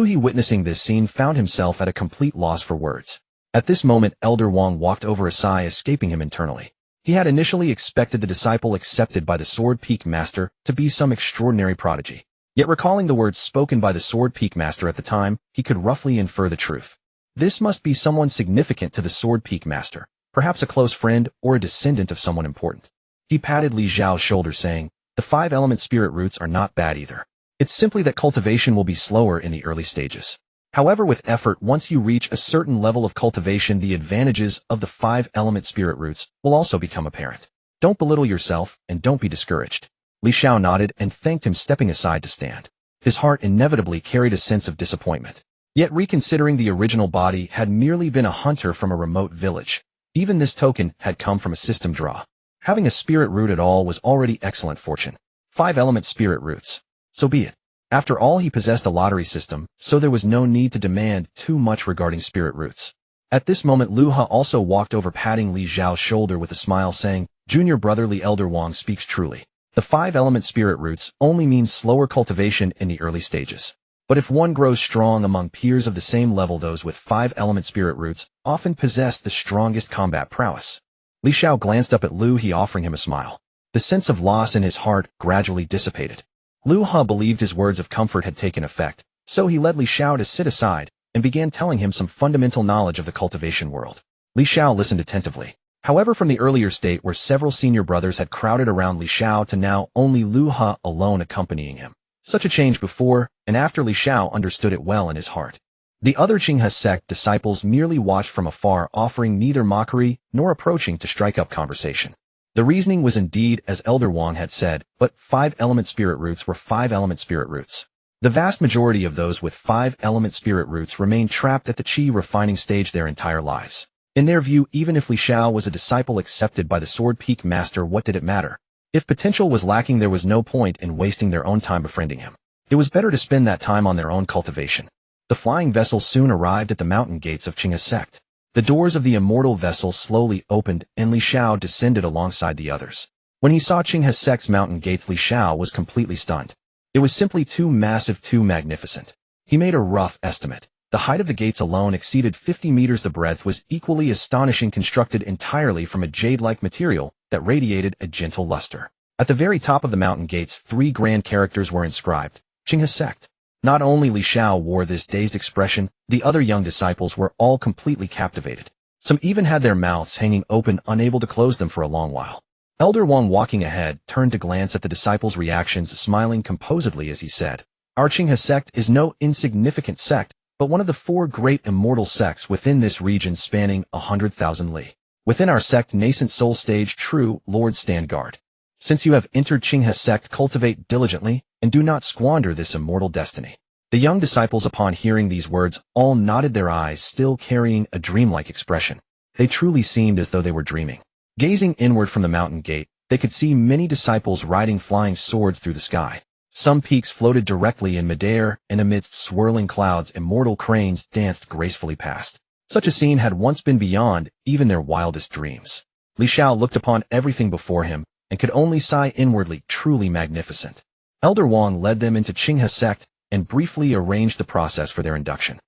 He, witnessing this scene, found himself at a complete loss for words. At this moment, Elder Wang walked over, a sigh escaping him internally. He had initially expected the disciple accepted by the Sword Peak Master to be some extraordinary prodigy. Yet recalling the words spoken by the Sword Peak Master at the time, he could roughly infer the truth. This must be someone significant to the Sword Peak Master, perhaps a close friend or a descendant of someone important. He patted Li Xiao's shoulder saying, "The 5-element spirit roots are not bad either. It's simply that cultivation will be slower in the early stages. However, with effort, once you reach a certain level of cultivation, the advantages of the 5-element spirit roots will also become apparent. Don't belittle yourself and don't be discouraged." Li Xiao nodded and thanked him, stepping aside to stand. His heart inevitably carried a sense of disappointment. Yet reconsidering the original body had merely been a hunter from a remote village. Even this token had come from a system draw. Having a spirit root at all was already excellent fortune. 5-element spirit roots. So be it. After all, he possessed a lottery system, so there was no need to demand too much regarding spirit roots. At this moment, Lu Ha also walked over, patting Li Xiao's shoulder with a smile, saying, "Junior brother Li, Elder Wang speaks truly. The 5-element spirit roots only means slower cultivation in the early stages. But if one grows strong among peers of the same level, those with 5-element spirit roots often possess the strongest combat prowess." Li Xiao glanced up at Lu He, offering him a smile. The sense of loss in his heart gradually dissipated. Lu Ha believed his words of comfort had taken effect, so he led Li Xiao to sit aside and began telling him some fundamental knowledge of the cultivation world. Li Xiao listened attentively. However, from the earlier state where several senior brothers had crowded around Li Xiao to now only Lu Ha alone accompanying him. Such a change before and after Li Xiao understood it well in his heart. The other Qinghe sect disciples merely watched from afar, offering neither mockery nor approaching to strike up conversation. The reasoning was indeed as Elder Wang had said, but 5-element spirit roots were 5-element spirit roots. The vast majority of those with 5-element spirit roots remained trapped at the qi refining stage their entire lives. In their view, even if Li Xiao was a disciple accepted by the Sword Peak Master, what did it matter? If potential was lacking, there was no point in wasting their own time befriending him. It was better to spend that time on their own cultivation. The flying vessel soon arrived at the mountain gates of Qinghe sect. The doors of the immortal vessel slowly opened, and Li Xiao descended alongside the others. When he saw Qinghe sect's mountain gates, Li Xiao was completely stunned. It was simply too massive, too magnificent. He made a rough estimate. The height of the gates alone exceeded 50 meters. The breadth was equally astonishing, constructed entirely from a jade-like material that radiated a gentle luster. At the very top of the mountain gates, 3 grand characters were inscribed: Qinghe sect. Not only Li Xiao wore this dazed expression, the other young disciples were all completely captivated. Some even had their mouths hanging open, unable to close them for a long while. Elder Wang, walking ahead, turned to glance at the disciples' reactions, smiling composedly as he said, "Our Qinghe sect is no insignificant sect, but one of the 4 great immortal sects within this region, spanning 100,000 li. Within our sect, nascent soul stage true lords stand guard. Since you have entered Qinghe sect, cultivate diligently and do not squander this immortal destiny." The young disciples, upon hearing these words, all nodded, their eyes still carrying a dreamlike expression. They truly seemed as though they were dreaming. Gazing inward from the mountain gate, they could see many disciples riding flying swords through the sky. Some peaks floated directly in midair, and amidst swirling clouds, immortal cranes danced gracefully past. Such a scene had once been beyond even their wildest dreams. Li Xiao looked upon everything before him and could only sigh inwardly, truly magnificent. Elder Wang led them into Qinghe sect and briefly arranged the process for their induction.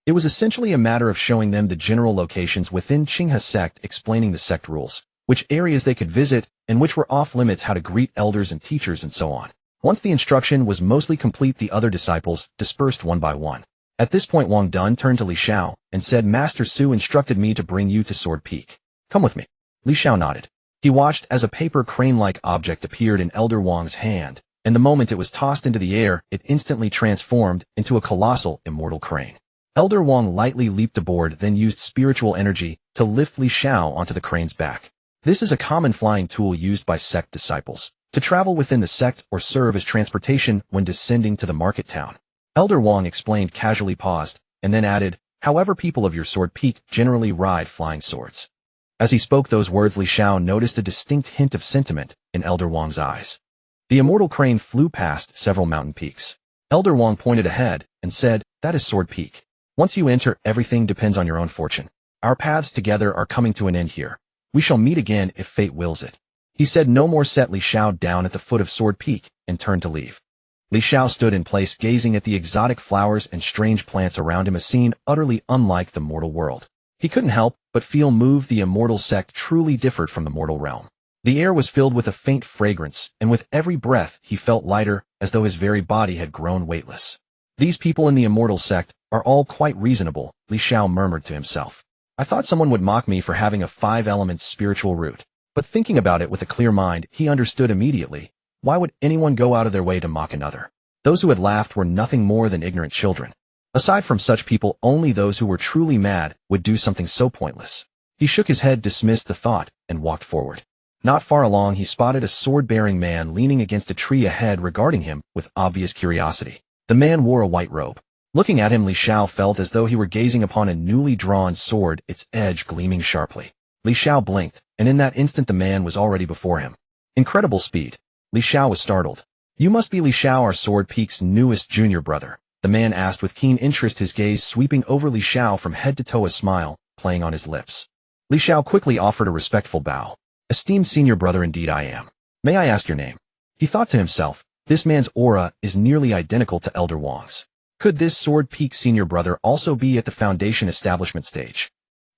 It was essentially a matter of showing them the general locations within Qinghe sect, explaining the sect rules, which areas they could visit and which were off limits, how to greet elders and teachers, and so on. Once the instruction was mostly complete, the other disciples dispersed one by one. At this point, Wang Dun turned to Li Xiao and said, "Master Su instructed me to bring you to Sword Peak. Come with me." Li Xiao nodded. He watched as a paper crane-like object appeared in Elder Wang's hand, and the moment it was tossed into the air, it instantly transformed into a colossal immortal crane. Elder Wang lightly leaped aboard, then used spiritual energy to lift Li Xiao onto the crane's back. This is a common flying tool used by sect disciples to travel within the sect or serve as transportation when descending to the market town. Elder Wang explained, casually paused, and then added, "However, people of your Sword Peak generally ride flying swords." As he spoke those words, Li Xiao noticed a distinct hint of sentiment in Elder Wang's eyes. The immortal crane flew past several mountain peaks. Elder Wang pointed ahead and said, "That is Sword Peak. Once you enter, everything depends on your own fortune. Our paths together are coming to an end here. We shall meet again if fate wills it." He said no more, set Li Xiao down at the foot of Sword Peak, and turned to leave. Li Xiao stood in place, gazing at the exotic flowers and strange plants around him, a scene utterly unlike the mortal world. He couldn't help but feel moved. The immortal sect truly differed from the mortal realm. The air was filled with a faint fragrance, and with every breath he felt lighter, as though his very body had grown weightless. These people in the immortal sect are all quite reasonable, Li Xiao murmured to himself. I thought someone would mock me for having a 5-element spiritual root. But thinking about it with a clear mind, he understood immediately. Why would anyone go out of their way to mock another? Those who had laughed were nothing more than ignorant children. Aside from such people, only those who were truly mad would do something so pointless. He shook his head, dismissed the thought, and walked forward. Not far along, he spotted a sword-bearing man leaning against a tree ahead, regarding him with obvious curiosity. The man wore a white robe. Looking at him, Li Xiao felt as though he were gazing upon a newly drawn sword, its edge gleaming sharply. Li Xiao blinked, and in that instant the man was already before him. Incredible speed. Li Xiao was startled. You must be Li Xiao, our Sword Peak's newest junior brother, the man asked with keen interest, his gaze sweeping over Li Xiao from head to toe, a smile playing on his lips. Li Xiao quickly offered a respectful bow. Esteemed senior brother, indeed I am. May I ask your name? He thought to himself, this man's aura is nearly identical to Elder Wang's. Could this Sword Peak senior brother also be at the Foundation establishment stage?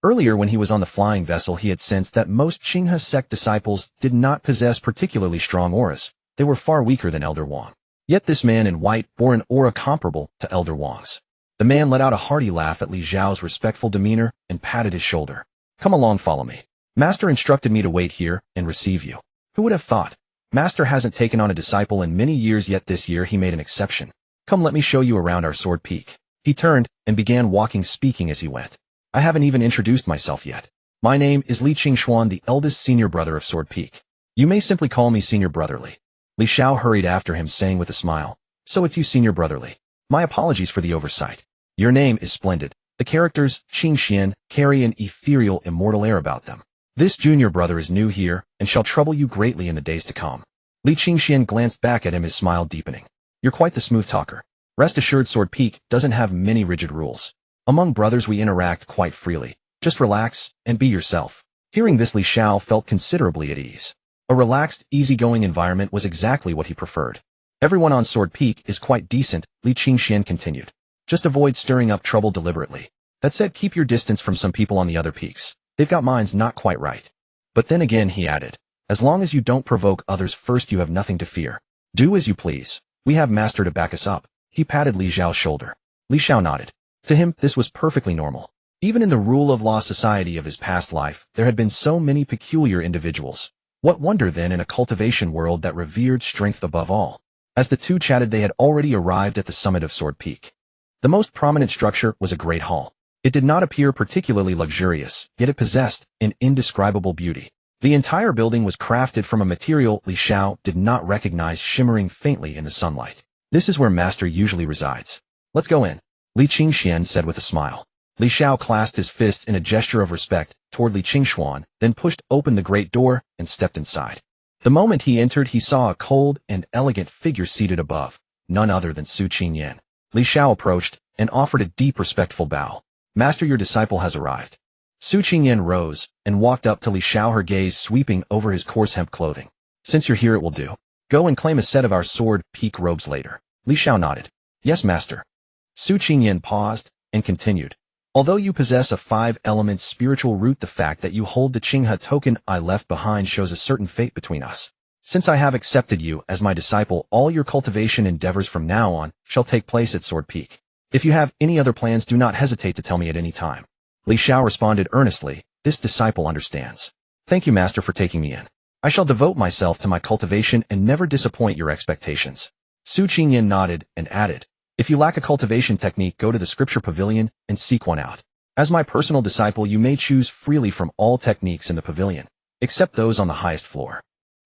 Earlier, when he was on the flying vessel, he had sensed that most Qinghe sect disciples did not possess particularly strong auras. They were far weaker than Elder Wang. Yet this man in white bore an aura comparable to Elder Wang's. The man let out a hearty laugh at Li Xiao's respectful demeanor and patted his shoulder. Come along, follow me. Master instructed me to wait here and receive you. Who would have thought? Master hasn't taken on a disciple in many years, yet this year he made an exception. Come, let me show you around our Sword Peak. He turned and began walking, speaking as he went. I haven't even introduced myself yet. My name is Li Qingshuan, the eldest senior brother of Sword Peak. You may simply call me Senior Brotherly. Li Xiao hurried after him, saying with a smile, so it's you, Senior Brotherly. My apologies for the oversight. Your name is splendid. The characters, Qingxian, carry an ethereal, immortal air about them. This junior brother is new here, and shall trouble you greatly in the days to come. Li Qingxian glanced back at him, his smile deepening. You're quite the smooth talker. Rest assured, Sword Peak doesn't have many rigid rules. Among brothers we interact quite freely. Just relax and be yourself. Hearing this, Li Xiao felt considerably at ease. A relaxed, easygoing environment was exactly what he preferred. Everyone on Sword Peak is quite decent, Li Qingxian continued. Just avoid stirring up trouble deliberately. That said, keep your distance from some people on the other peaks. They've got minds not quite right. But then again, he added, as long as you don't provoke others first, you have nothing to fear. Do as you please. We have Master to back us up. He patted Li Xiao's shoulder. Li Xiao nodded. To him, this was perfectly normal. Even in the rule of law society of his past life, there had been so many peculiar individuals. What wonder then in a cultivation world that revered strength above all? As the two chatted, they had already arrived at the summit of Sword Peak. The most prominent structure was a great hall. It did not appear particularly luxurious, yet it possessed an indescribable beauty. The entire building was crafted from a material Li Xiao did not recognize, shimmering faintly in the sunlight. This is where Master usually resides. Let's go in, Li Qingxian said with a smile. Li Xiao clasped his fists in a gesture of respect toward Li Qingshuan, then pushed open the great door and stepped inside. The moment he entered, he saw a cold and elegant figure seated above, none other than Su Qingyan. Li Xiao approached and offered a deep, respectful bow. Master, your disciple has arrived. Su Qingyan rose and walked up to Li Xiao, her gaze sweeping over his coarse hemp clothing. Since you're here, it will do. Go and claim a set of our Sword Peak robes later. Li Xiao nodded. Yes, Master. Su Qingyan paused and continued. Although you possess a 5-element spiritual root, the fact that you hold the Qinghe token I left behind shows a certain fate between us. Since I have accepted you as my disciple, all your cultivation endeavors from now on shall take place at Sword Peak. If you have any other plans, do not hesitate to tell me at any time. Li Xiao responded earnestly. This disciple understands. Thank you, Master, for taking me in. I shall devote myself to my cultivation and never disappoint your expectations. Su Qingyan nodded and added, if you lack a cultivation technique, go to the scripture pavilion and seek one out. As my personal disciple, you may choose freely from all techniques in the pavilion, except those on the highest floor.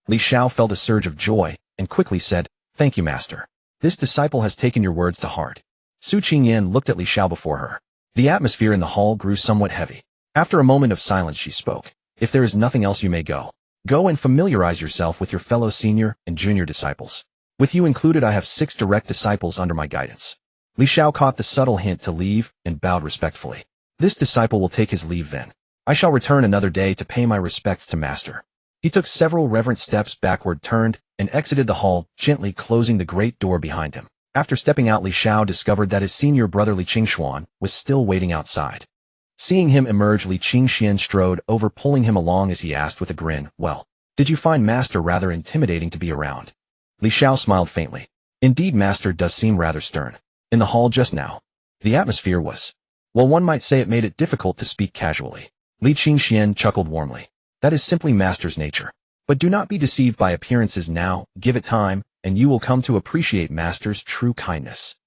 Li Xiao felt a surge of joy and quickly said, thank you, Master. This disciple has taken your words to heart. Su Qingyan looked at Li Xiao before her. The atmosphere in the hall grew somewhat heavy. After a moment of silence, she spoke. If there is nothing else, you may go. Go and familiarize yourself with your fellow senior and junior disciples. With you included, I have 6 direct disciples under my guidance. Li Xiao caught the subtle hint to leave and bowed respectfully. This disciple will take his leave then. I shall return another day to pay my respects to Master. He took several reverent steps backward, turned, and exited the hall, gently closing the great door behind him. After stepping out, Li Xiao discovered that his senior brother Li Qingshuan was still waiting outside. Seeing him emerge, Li Qingxian strode over, pulling him along as he asked with a grin, well, Did you find Master rather intimidating to be around? Li Xiao smiled faintly. Indeed, Master does seem rather stern. In the hall just now, the atmosphere was, well, one might say it made it difficult to speak casually. Li Qingxian chuckled warmly. That is simply Master's nature. But do not be deceived by appearances now, give it time, and you will come to appreciate Master's true kindness.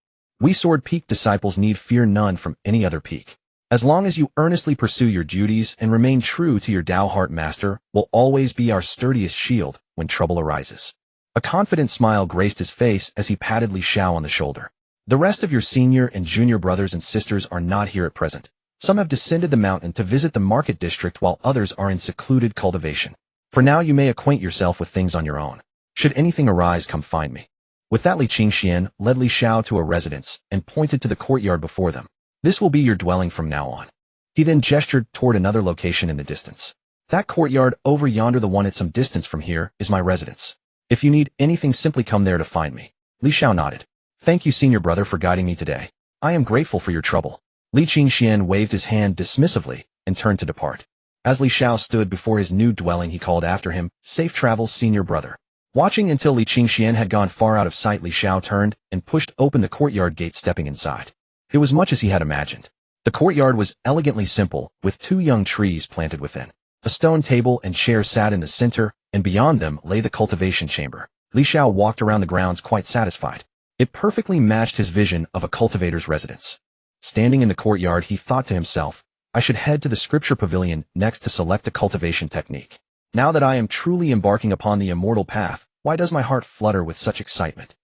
We Sword Peak disciples need fear none from any other peak. As long as you earnestly pursue your duties and remain true to your Tao Heart, Master will always be our sturdiest shield when trouble arises. A confident smile graced his face as he patted Li Xiao on the shoulder. The rest of your senior and junior brothers and sisters are not here at present. Some have descended the mountain to visit the market district while others are in secluded cultivation. For now you may acquaint yourself with things on your own. Should anything arise, come find me. With that, Li Qingxian led Li Xiao to a residence and pointed to the courtyard before them. This will be your dwelling from now on. He then gestured toward another location in the distance. That courtyard over yonder, the one at some distance from here, is my residence. If you need anything, simply come there to find me. Li Xiao nodded. Thank you, senior brother, for guiding me today. I am grateful for your trouble. Li Qingxian waved his hand dismissively and turned to depart. As Li Xiao stood before his new dwelling, he called after him, "Safe travels, senior brother." Watching until Li Qingxian had gone far out of sight, Li Xiao turned and pushed open the courtyard gate, stepping inside. It was much as he had imagined. The courtyard was elegantly simple, with 2 young trees planted within. A stone table and chair sat in the center, and beyond them lay the cultivation chamber. Li Xiao walked around the grounds quite satisfied. It perfectly matched his vision of a cultivator's residence. Standing in the courtyard, he thought to himself, I should head to the scripture pavilion next to select a cultivation technique. Now that I am truly embarking upon the immortal path, why does my heart flutter with such excitement?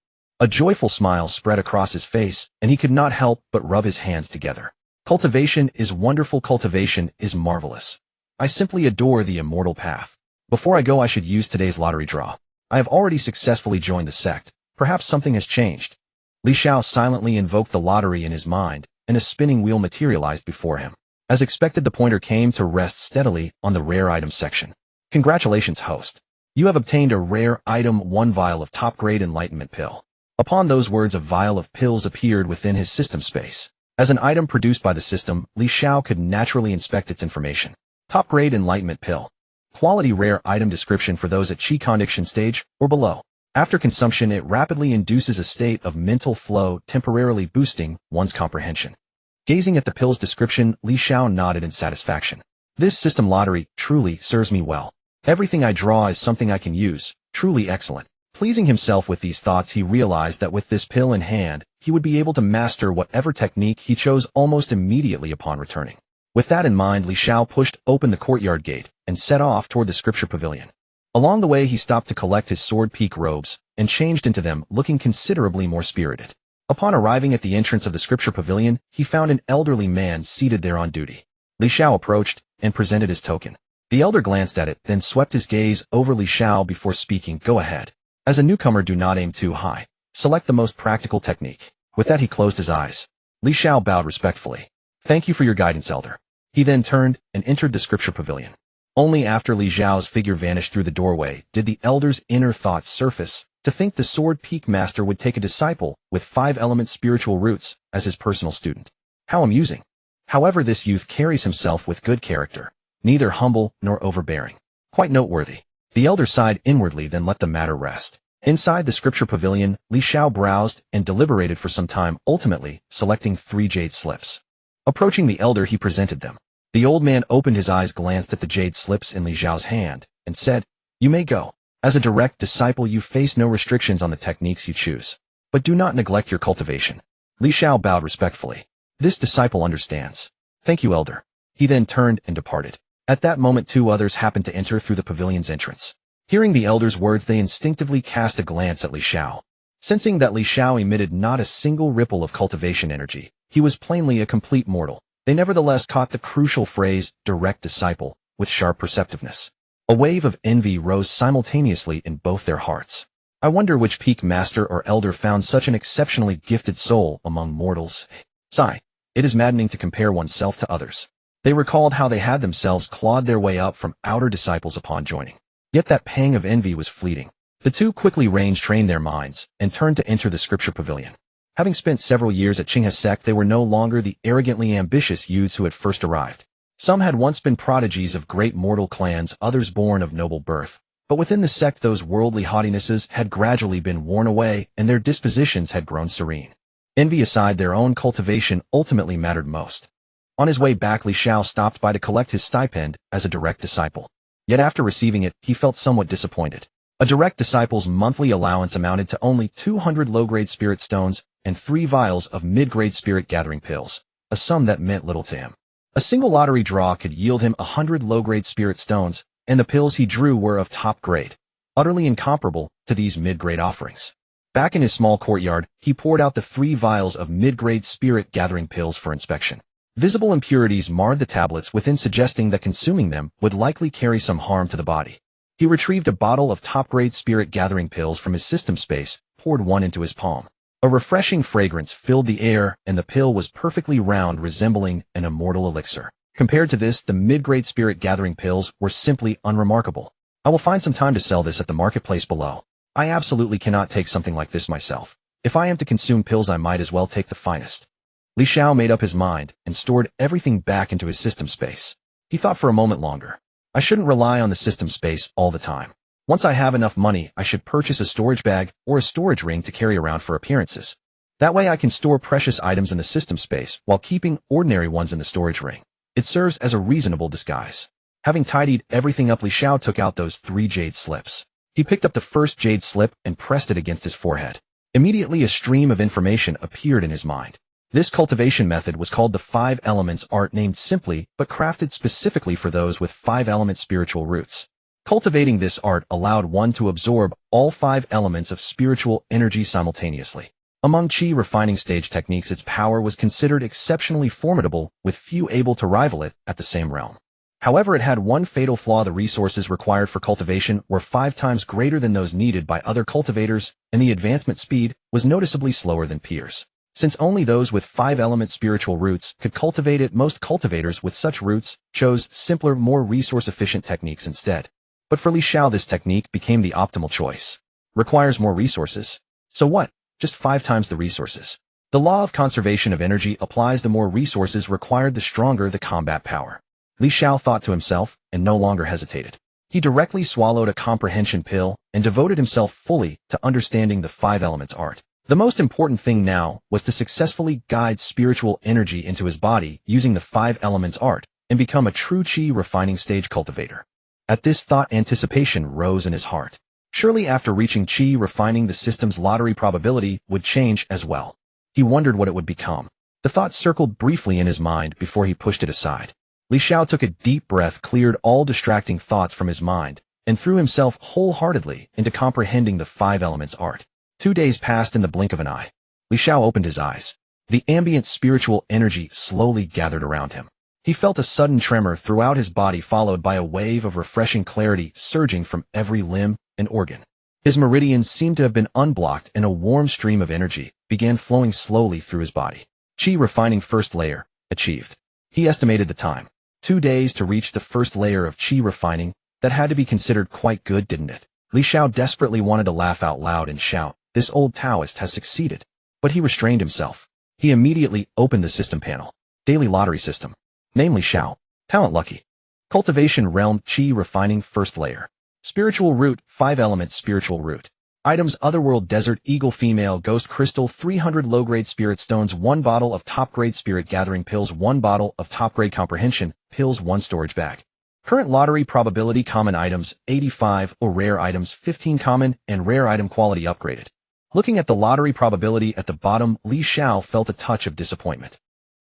A joyful smile spread across his face, and he could not help but rub his hands together. Cultivation is wonderful. Cultivation is marvelous. I simply adore the immortal path. Before I go, I should use today's lottery draw. I have already successfully joined the sect. Perhaps something has changed. Li Xiao silently invoked the lottery in his mind, and a spinning wheel materialized before him. As expected, the pointer came to rest steadily on the rare item section. Congratulations, host. You have obtained a rare item, 1 vial of top-grade enlightenment pill. Upon those words, a vial of pills appeared within his system space. As an item produced by the system, Li Xiao could naturally inspect its information. Top-grade enlightenment pill. Quality rare item description for those at Qi condition stage or below. After consumption, it rapidly induces a state of mental flow, temporarily boosting one's comprehension. Gazing at the pill's description, Li Xiao nodded in satisfaction. This system lottery truly serves me well. Everything I draw is something I can use. Truly excellent. Pleasing himself with these thoughts, he realized that with this pill in hand, he would be able to master whatever technique he chose almost immediately upon returning. With that in mind, Li Xiao pushed open the courtyard gate and set off toward the scripture pavilion. Along the way, he stopped to collect his Sword Peak robes and changed into them, looking considerably more spirited. Upon arriving at the entrance of the scripture pavilion, he found an elderly man seated there on duty. Li Xiao approached and presented his token. The elder glanced at it, then swept his gaze over Li Xiao before speaking. Go ahead. As a newcomer, do not aim too high. Select the most practical technique. With that, he closed his eyes. Li Xiao bowed respectfully. Thank you for your guidance, elder. He then turned and entered the scripture pavilion. Only after Li Xiao's figure vanished through the doorway did the elder's inner thoughts surface. To think the Sword Peak Master would take a disciple with 5-element spiritual roots as his personal student. How amusing. However, this youth carries himself with good character, neither humble nor overbearing. Quite noteworthy. The elder sighed inwardly, then let the matter rest. Inside the scripture pavilion, Li Xiao browsed and deliberated for some time, ultimately selecting 3 jade slips. Approaching the elder, he presented them. The old man opened his eyes, glanced at the jade slips in Li Xiao's hand, and said, You may go. As a direct disciple, you face no restrictions on the techniques you choose. But do not neglect your cultivation. Li Xiao bowed respectfully. This disciple understands. Thank you, elder. He then turned and departed. At that moment, 2 others happened to enter through the pavilion's entrance. Hearing the elder's words, they instinctively cast a glance at Li Xiao. Sensing that Li Xiao emitted not a single ripple of cultivation energy, he was plainly a complete mortal. They nevertheless caught the crucial phrase, direct disciple, with sharp perceptiveness. A wave of envy rose simultaneously in both their hearts. I wonder which peak master or elder found such an exceptionally gifted soul among mortals. Sigh. It is maddening to compare oneself to others. They recalled how they had themselves clawed their way up from outer disciples upon joining. Yet that pang of envy was fleeting. The 2 quickly trained their minds and turned to enter the scripture pavilion. Having spent several years at Qinghe sect, they were no longer the arrogantly ambitious youths who had first arrived. Some had once been prodigies of great mortal clans, others born of noble birth. But within the sect those worldly haughtinesses had gradually been worn away and their dispositions had grown serene. Envy aside, their own cultivation ultimately mattered most. On his way back, Xiao stopped by to collect his stipend as a direct disciple. Yet after receiving it, he felt somewhat disappointed. A direct disciple's monthly allowance amounted to only 200 low-grade spirit stones and 3 vials of mid-grade spirit gathering pills, a sum that meant little to him. A single lottery draw could yield him 100 low-grade spirit stones, and the pills he drew were of top grade, utterly incomparable to these mid-grade offerings. Back in his small courtyard, he poured out the 3 vials of mid-grade spirit gathering pills for inspection. Visible impurities marred the tablets within, suggesting that consuming them would likely carry some harm to the body. He retrieved a bottle of top-grade spirit gathering pills from his system space, poured one into his palm. A refreshing fragrance filled the air, and the pill was perfectly round, resembling an immortal elixir. Compared to this, the mid-grade spirit gathering pills were simply unremarkable. I will find some time to sell this at the marketplace below. I absolutely cannot take something like this myself. If I am to consume pills, I might as well take the finest. Xiao made up his mind and stored everything back into his system space. He thought for a moment longer. I shouldn't rely on the system space all the time. Once I have enough money, I should purchase a storage bag or a storage ring to carry around for appearances. That way I can store precious items in the system space while keeping ordinary ones in the storage ring. It serves as a reasonable disguise. Having tidied everything up, Xiao took out those 3 jade slips. He picked up the first jade slip and pressed it against his forehead. Immediately a stream of information appeared in his mind. This cultivation method was called the 5 Elements art, named simply but crafted specifically for those with 5-element spiritual roots. Cultivating this art allowed one to absorb all 5 elements of spiritual energy simultaneously. Among chi refining stage techniques, its power was considered exceptionally formidable, with few able to rival it at the same realm. However, it had one fatal flaw: the resources required for cultivation were 5 times greater than those needed by other cultivators, and the advancement speed was noticeably slower than peers. Since only those with 5-element spiritual roots could cultivate it, most cultivators with such roots chose simpler, more resource-efficient techniques instead. But for Xiao, this technique became the optimal choice. Requires more resources. So what? Just 5 times the resources. The law of conservation of energy applies: the more resources required, the stronger the combat power. Xiao thought to himself, and no longer hesitated. He directly swallowed a comprehension pill and devoted himself fully to understanding the 5 Elements art. The most important thing now was to successfully guide spiritual energy into his body using the 5 Elements art and become a true chi refining stage cultivator. At this thought, anticipation rose in his heart. Surely after reaching chi refining, the system's lottery probability would change as well. He wondered what it would become. The thought circled briefly in his mind before he pushed it aside. Xiao took a deep breath, cleared all distracting thoughts from his mind, and threw himself wholeheartedly into comprehending the 5 Elements art. 2 days passed in the blink of an eye. Xiao opened his eyes. The ambient spiritual energy slowly gathered around him. He felt a sudden tremor throughout his body, followed by a wave of refreshing clarity surging from every limb and organ. His meridians seemed to have been unblocked, and a warm stream of energy began flowing slowly through his body. Chi refining first layer achieved. He estimated the time. 2 days to reach the first layer of chi refining. That had to be considered quite good, didn't it? Xiao desperately wanted to laugh out loud and shout, "This old Taoist has succeeded." But he restrained himself. He immediately opened the system panel. Daily lottery system. Namely Xiao. Talent lucky. Cultivation realm chi refining first layer. Spiritual root 5 elements spiritual root. Items: Otherworld Desert Eagle Female Ghost Crystal 300 low-grade spirit stones 1 bottle of top-grade spirit gathering pills 1 bottle of top-grade comprehension pills 1 storage bag. Current lottery probability: common items 85 or rare items 15 common and rare item quality upgraded. Looking at the lottery probability at the bottom, Xiao felt a touch of disappointment.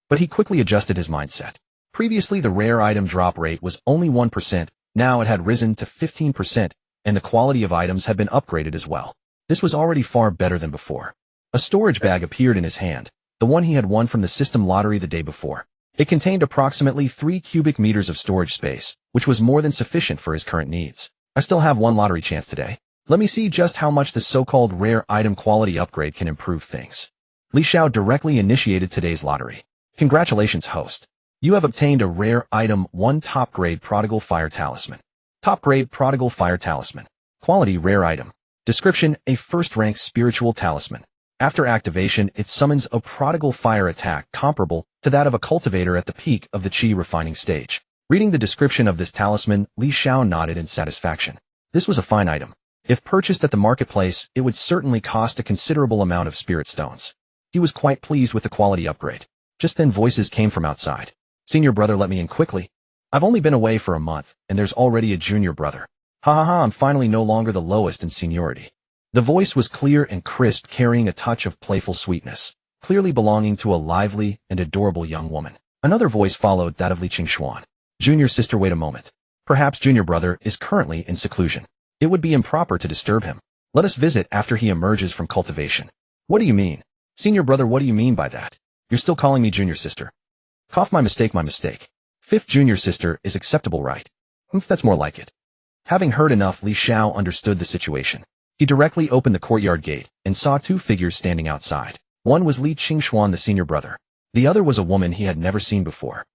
But he quickly adjusted his mindset. Previously the rare item drop rate was only 1%, now it had risen to 15%, and the quality of items had been upgraded as well. This was already far better than before. A storage bag appeared in his hand, the one he had won from the system lottery the day before. It contained approximately 3 cubic meters of storage space, which was more than sufficient for his current needs. I still have 1 lottery chance today. Let me see just how much the so-called rare item quality upgrade can improve things. Xiao directly initiated today's lottery. Congratulations, host. You have obtained a rare item 1 top-grade Prodigal Fire Talisman. Top-grade Prodigal Fire Talisman. Quality: rare item. Description: a first-rank spiritual talisman. After activation, it summons a prodigal fire attack comparable to that of a cultivator at the peak of the chi refining stage. Reading the description of this talisman, Xiao nodded in satisfaction. This was a fine item. If purchased at the marketplace, it would certainly cost a considerable amount of spirit stones. He was quite pleased with the quality upgrade. Just then voices came from outside. Senior brother, let me in quickly. I've only been away for a month, and there's already a junior brother. Ha ha ha, I'm finally no longer the lowest in seniority. The voice was clear and crisp, carrying a touch of playful sweetness, clearly belonging to a lively and adorable young woman. Another voice followed, that of Li Qingxuan. Junior sister, wait a moment. Perhaps junior brother is currently in seclusion. It would be improper to disturb him. Let us visit after he emerges from cultivation. What do you mean? Senior brother, what do you mean by that? You're still calling me junior sister. Cough, my mistake, my mistake. Fifth junior sister is acceptable, right? That's more like it. Having heard enough, Li Xiao understood the situation. He directly opened the courtyard gate and saw two figures standing outside. One was Li Qingxuan, the senior brother. The other was a woman he had never seen before.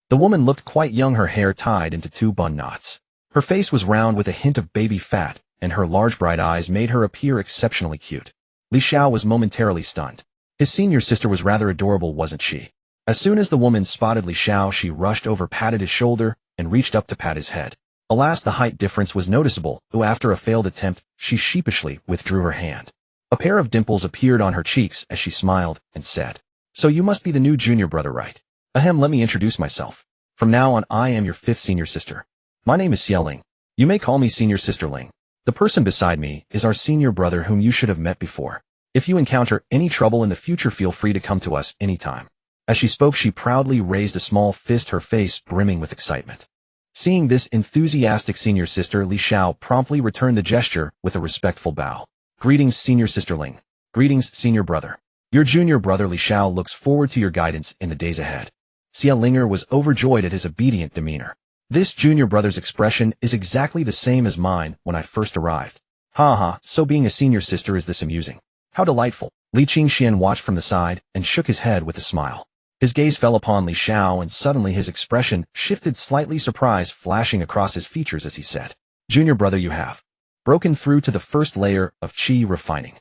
The woman looked quite young, her hair tied into two bun knots. Her face was round with a hint of baby fat, and her large bright eyes made her appear exceptionally cute. Li Xiao was momentarily stunned. His senior sister was rather adorable, wasn't she? As soon as the woman spotted Li Xiao, she rushed over, patted his shoulder, and reached up to pat his head. Alas, the height difference was noticeable, though after a failed attempt, she sheepishly withdrew her hand. A pair of dimples appeared on her cheeks as she smiled and said, "So you must be the new junior brother, right? Ahem, let me introduce myself. From now on, I am your fifth senior sister. My name is Xiao Ling. You may call me senior sister Ling. The person beside me is our senior brother whom you should have met before. If you encounter any trouble in the future, feel free to come to us anytime." As she spoke, she proudly raised a small fist, her face brimming with excitement. Seeing this enthusiastic senior sister, Li Xiao promptly returned the gesture with a respectful bow. "Greetings, senior sister Ling. Greetings, senior brother. Your junior brother Li Xiao looks forward to your guidance in the days ahead." Xiao Linger was overjoyed at his obedient demeanor. This junior brother's expression is exactly the same as mine when I first arrived. Ha ha, so being a senior sister is this amusing. How delightful. Li Qingxian watched from the side and shook his head with a smile. His gaze fell upon Li Xiao, and suddenly his expression shifted, slightly surprise flashing across his features as he said, "Junior brother, you have broken through to the first layer of qi refining."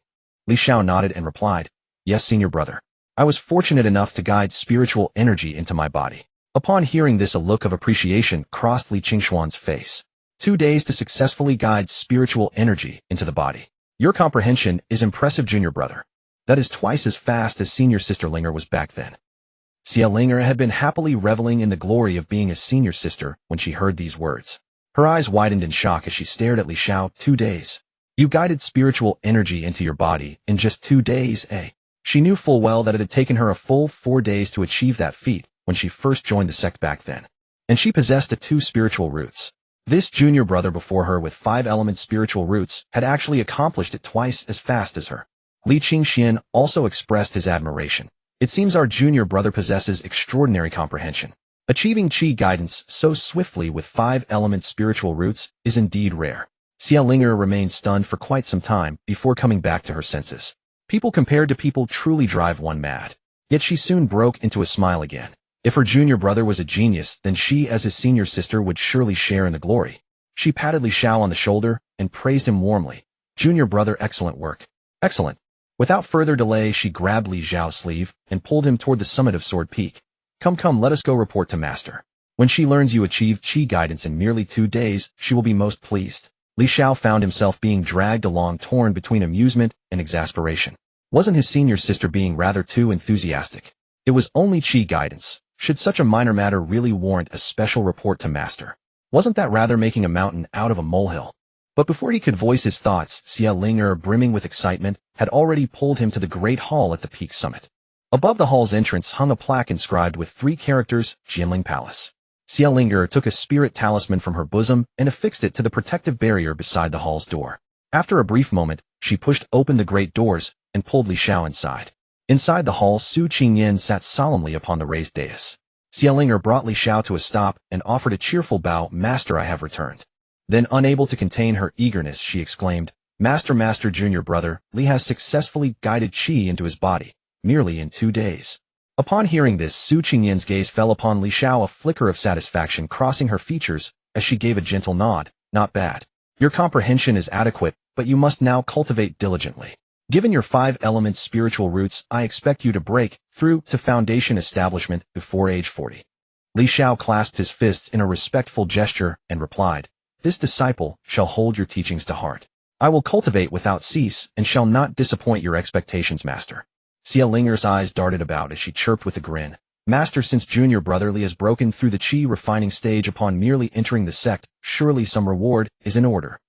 Li Xiao nodded and replied, "Yes, senior brother. I was fortunate enough to guide spiritual energy into my body." Upon hearing this, a look of appreciation crossed Li Qingxuan's face. 2 days to successfully guide spiritual energy into the body. Your comprehension is impressive, junior brother. That is twice as fast as senior sister Linger was back then. Xiao Linger had been happily reveling in the glory of being a senior sister when she heard these words. Her eyes widened in shock as she stared at Li Xiao. 2 days. You guided spiritual energy into your body in just 2 days, eh? She knew full well that it had taken her a full 4 days to achieve that feat when she first joined the sect back then. And she possessed the 2 spiritual roots. This junior brother before her with 5-element spiritual roots had actually accomplished it twice as fast as her. Li Qingxian also expressed his admiration. It seems our junior brother possesses extraordinary comprehension. Achieving qi guidance so swiftly with 5-element spiritual roots is indeed rare. Xiao Linger remained stunned for quite some time before coming back to her senses. People compared to people truly drive one mad. Yet she soon broke into a smile again. If her junior brother was a genius, then she as his senior sister would surely share in the glory. She patted Li Xiao on the shoulder and praised him warmly. "Junior brother, excellent work. Excellent." Without further delay, she grabbed Li Xiao's sleeve and pulled him toward the summit of Sword Peak. Come, let us go report to Master. When she learns you achieved qi guidance in merely 2 days, she will be most pleased." Li Xiao found himself being dragged along, torn between amusement and exasperation. Wasn't his senior sister being rather too enthusiastic? It was only qi guidance. Should such a minor matter really warrant a special report to Master? Wasn't that rather making a mountain out of a molehill? But before he could voice his thoughts, Xiao Linger, brimming with excitement, had already pulled him to the great hall at the peak summit. Above the hall's entrance hung a plaque inscribed with 3 characters, Jianling Palace. Xiao Linger took a spirit talisman from her bosom and affixed it to the protective barrier beside the hall's door. After a brief moment, she pushed open the great doors and pulled Li Xiao inside. Inside the hall, Su Qingyan sat solemnly upon the raised dais. Xiao Linger brought Li Xiao to a stop and offered a cheerful bow. "Master, I have returned." Then, unable to contain her eagerness, she exclaimed, Master, junior brother, Li has successfully guided qi into his body, merely in 2 days." Upon hearing this, Su Qingyan's gaze fell upon Li Xiao, a flicker of satisfaction crossing her features as she gave a gentle nod. "Not bad. Your comprehension is adequate, but you must now cultivate diligently. Given your 5-element spiritual roots, I expect you to break through to foundation establishment before age 40. Li Xiao clasped his fists in a respectful gesture and replied, This disciple shall hold your teachings to heart. I will cultivate without cease and shall not disappoint your expectations, Master. Xiaolinger's eyes darted about as she chirped with a grin. Master, since junior brother Li has broken through the qi refining stage upon merely entering the sect, surely some reward is in order.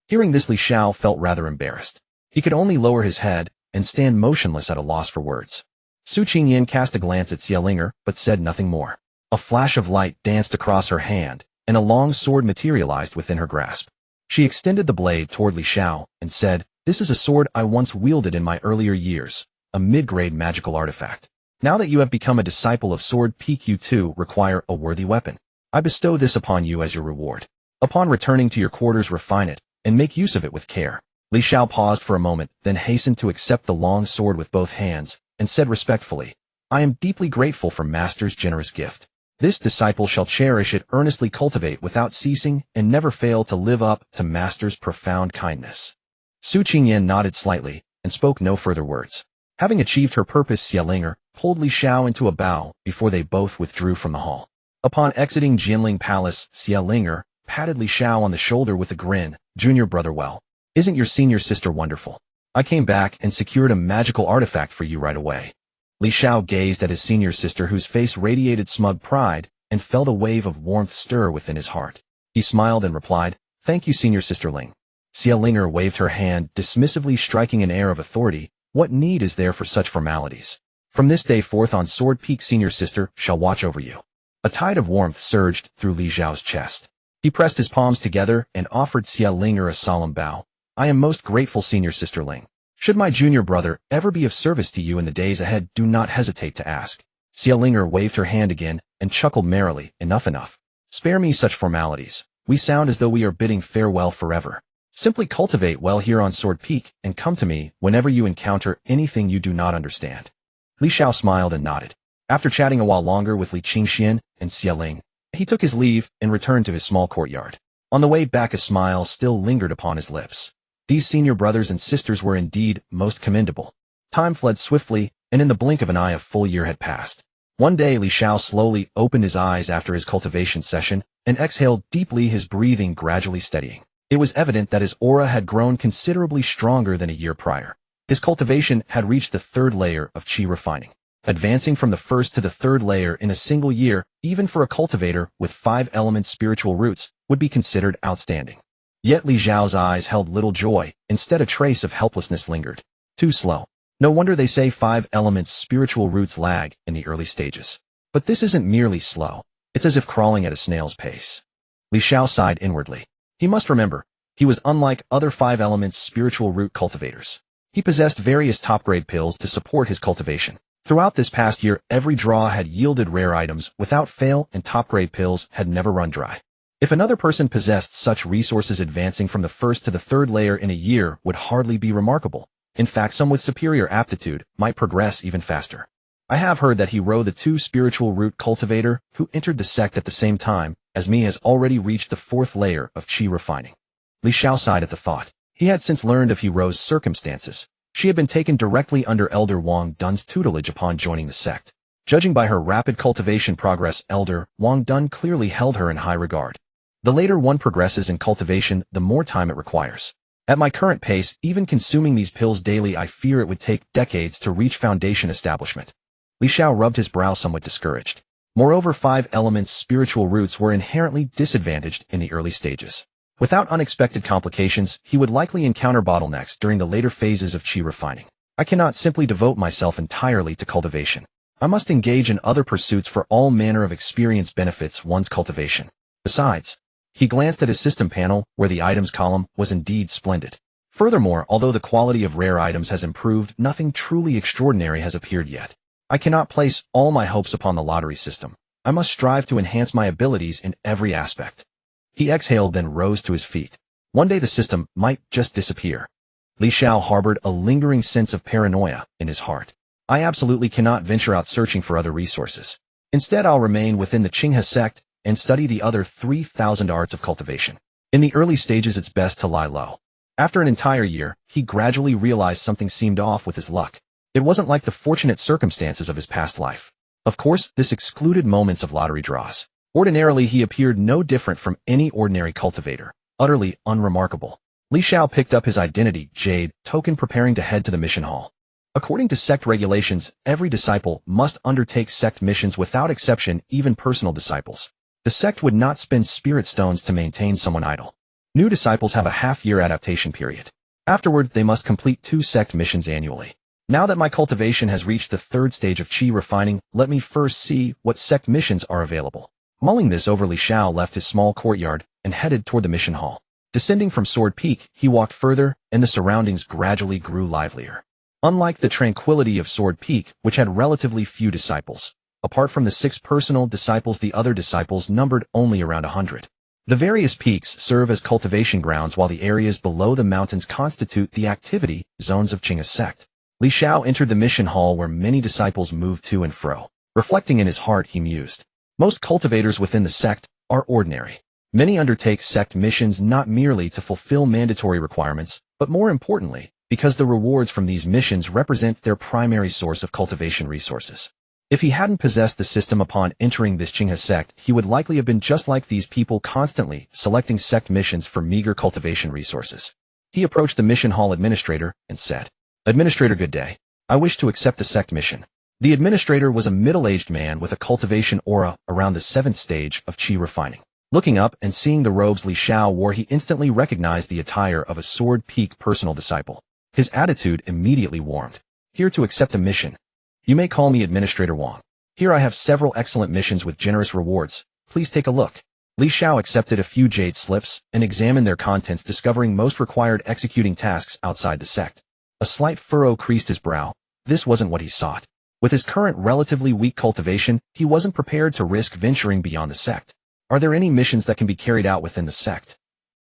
Hearing this, Li Xiao felt rather embarrassed. He could only lower his head and stand motionless at a loss for words. Su Qingyan cast a glance at Xiaolinger, but said nothing more. A flash of light danced across her hand, and a long sword materialized within her grasp. She extended the blade toward Li Xiao and said, "This is a sword I once wielded in my earlier years, a mid-grade magical artifact. Now that you have become a disciple of Sword Peak, you too require a worthy weapon. I bestow this upon you as your reward. Upon returning to your quarters, refine it, and make use of it with care." Li Xiao paused for a moment, then hastened to accept the long sword with both hands, and said respectfully, "I am deeply grateful for Master's generous gift. This disciple shall cherish it, earnestly cultivate without ceasing, and never fail to live up to Master's profound kindness." Su Qingyan nodded slightly, and spoke no further words. Having achieved her purpose, Xiaolinger pulled Li Xiao into a bow before they both withdrew from the hall. Upon exiting Jianling Palace, Xiaolinger patted Li Xiao on the shoulder with a grin. "Junior brother, well, isn't your senior sister wonderful? I came back and secured a magical artifact for you right away." Li Xiao gazed at his senior sister, whose face radiated smug pride, and felt a wave of warmth stir within his heart. He smiled and replied, "Thank you, senior sister Ling." Xiaolinger waved her hand, dismissively striking an air of authority. "What need is there for such formalities? From this day forth on Sword Peak, senior sister shall watch over you." A tide of warmth surged through Li Xiao's chest. He pressed his palms together and offered Xiaolinger a solemn bow. "I am most grateful, senior sister Ling. Should my junior brother ever be of service to you in the days ahead, do not hesitate to ask." Xiaolinger waved her hand again and chuckled merrily. Enough. Spare me such formalities. We sound as though we are bidding farewell forever. Simply cultivate well here on Sword Peak, and come to me whenever you encounter anything you do not understand." Li Xiao smiled and nodded. After chatting a while longer with Li Qingxian and Xiaoling, he took his leave and returned to his small courtyard. On the way back, a smile still lingered upon his lips. These senior brothers and sisters were indeed most commendable. Time fled swiftly, and in the blink of an eye a full year had passed. One day, Li Xiao slowly opened his eyes after his cultivation session and exhaled deeply, his breathing gradually steadying. It was evident that his aura had grown considerably stronger than a year prior. His cultivation had reached the third layer of qi refining. Advancing from the first to the third layer in a single year, even for a cultivator with 5-element spiritual roots, would be considered outstanding. Yet Li Xiao's eyes held little joy. Instead, a trace of helplessness lingered. Too slow. No wonder they say 5-element spiritual roots lag in the early stages. But this isn't merely slow. It's as if crawling at a snail's pace. Li Xiao sighed inwardly. He must remember, he was unlike other 5-element spiritual root cultivators. He possessed various top-grade pills to support his cultivation. Throughout this past year, every draw had yielded rare items without fail, and top-grade pills had never run dry. If another person possessed such resources, advancing from the first to the third layer in a year would hardly be remarkable. In fact, some with superior aptitude might progress even faster. I have heard that Hiro, the 2 spiritual root cultivator who entered the sect at the same time as me, has already reached the 4th layer of qi refining. Li Xiao sighed at the thought. He had since learned of Hiro's circumstances. She had been taken directly under Elder Wang Dun's tutelage upon joining the sect. Judging by her rapid cultivation progress, Elder Wang Dun clearly held her in high regard. The later one progresses in cultivation, the more time it requires. At my current pace, even consuming these pills daily, I fear it would take decades to reach foundation establishment. Li Xiao rubbed his brow, somewhat discouraged. Moreover, 5-element spiritual roots were inherently disadvantaged in the early stages. Without unexpected complications, he would likely encounter bottlenecks during the later phases of qi refining. I cannot simply devote myself entirely to cultivation. I must engage in other pursuits for all manner of experience benefits one's cultivation. Besides, he glanced at his system panel, where the items column was indeed splendid. Furthermore, although the quality of rare items has improved, nothing truly extraordinary has appeared yet. I cannot place all my hopes upon the lottery system. I must strive to enhance my abilities in every aspect. He exhaled, then rose to his feet. One day the system might just disappear. Li Xiao harbored a lingering sense of paranoia in his heart. I absolutely cannot venture out searching for other resources. Instead, I'll remain within the Qinghe sect and study the other 3,000 arts of cultivation. In the early stages, it's best to lie low. After an entire year, he gradually realized something seemed off with his luck. It wasn't like the fortunate circumstances of his past life. Of course, this excluded moments of lottery draws. Ordinarily, he appeared no different from any ordinary cultivator. utterly unremarkable. Li Xiao picked up his identity, Jade, token preparing to head to the mission hall. According to sect regulations, every disciple must undertake sect missions without exception, even personal disciples. The sect would not spend spirit stones to maintain someone idle. New disciples have a half-year adaptation period. Afterward, they must complete 2 sect missions annually. Now that my cultivation has reached the 3rd stage of chi refining, let me first see what sect missions are available. Mulling this over, Li Xiao left his small courtyard and headed toward the mission hall. Descending from Sword Peak, he walked further, and the surroundings gradually grew livelier. Unlike the tranquility of Sword Peak, which had relatively few disciples, apart from the 6 personal disciples, the other disciples numbered only around 100. The various peaks serve as cultivation grounds, while the areas below the mountains constitute the activity zones of Qing's sect. Li Xiao entered the mission hall where many disciples moved to and fro. Reflecting in his heart, he mused. Most cultivators within the sect are ordinary. Many undertake sect missions not merely to fulfill mandatory requirements, but more importantly, because the rewards from these missions represent their primary source of cultivation resources. If he hadn't possessed the system upon entering this Qing's sect, he would likely have been just like these people, constantly selecting sect missions for meager cultivation resources. He approached the mission hall administrator and said, "Administrator, good day. I wish to accept the sect mission." The administrator was a middle-aged man with a cultivation aura around the 7th stage of chi refining. Looking up and seeing the robes Li Xiao wore, he instantly recognized the attire of a Sword Peak personal disciple. His attitude immediately warmed. "Here to accept a mission. You may call me Administrator Wang. Here I have several excellent missions with generous rewards. Please take a look." Li Xiao accepted a few jade slips and examined their contents, discovering most required executing tasks outside the sect. A slight furrow creased his brow. This wasn't what he sought. With his current relatively weak cultivation, he wasn't prepared to risk venturing beyond the sect. "Are there any missions that can be carried out within the sect?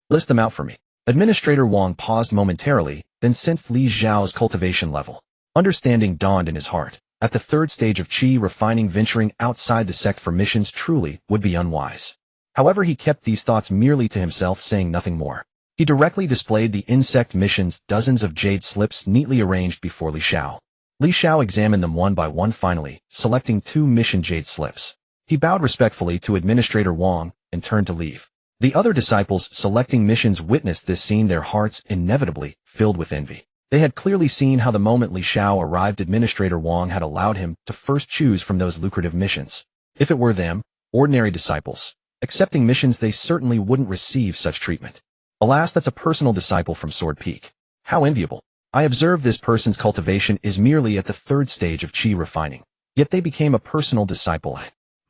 List them out for me." Administrator Wang paused momentarily, then sensed Li Xiao's cultivation level. Understanding dawned in his heart. At the 3rd stage of chi refining, venturing outside the sect for missions truly would be unwise. However, he kept these thoughts merely to himself, saying nothing more. He directly displayed the insect missions, dozens of jade slips neatly arranged before Li Xiao. Li Xiao examined them one by one, finally selecting 2 mission jade slips. He bowed respectfully to Administrator Wang and turned to leave. The other disciples selecting missions witnessed this scene, their hearts inevitably filled with envy. They had clearly seen how the moment Li Xiao arrived, Administrator Wang had allowed him to first choose from those lucrative missions. If it were them, ordinary disciples, accepting missions, they certainly wouldn't receive such treatment. Alas, that's a personal disciple from Sword Peak. How enviable. I observe this person's cultivation is merely at the 3rd stage of chi refining. Yet they became a personal disciple.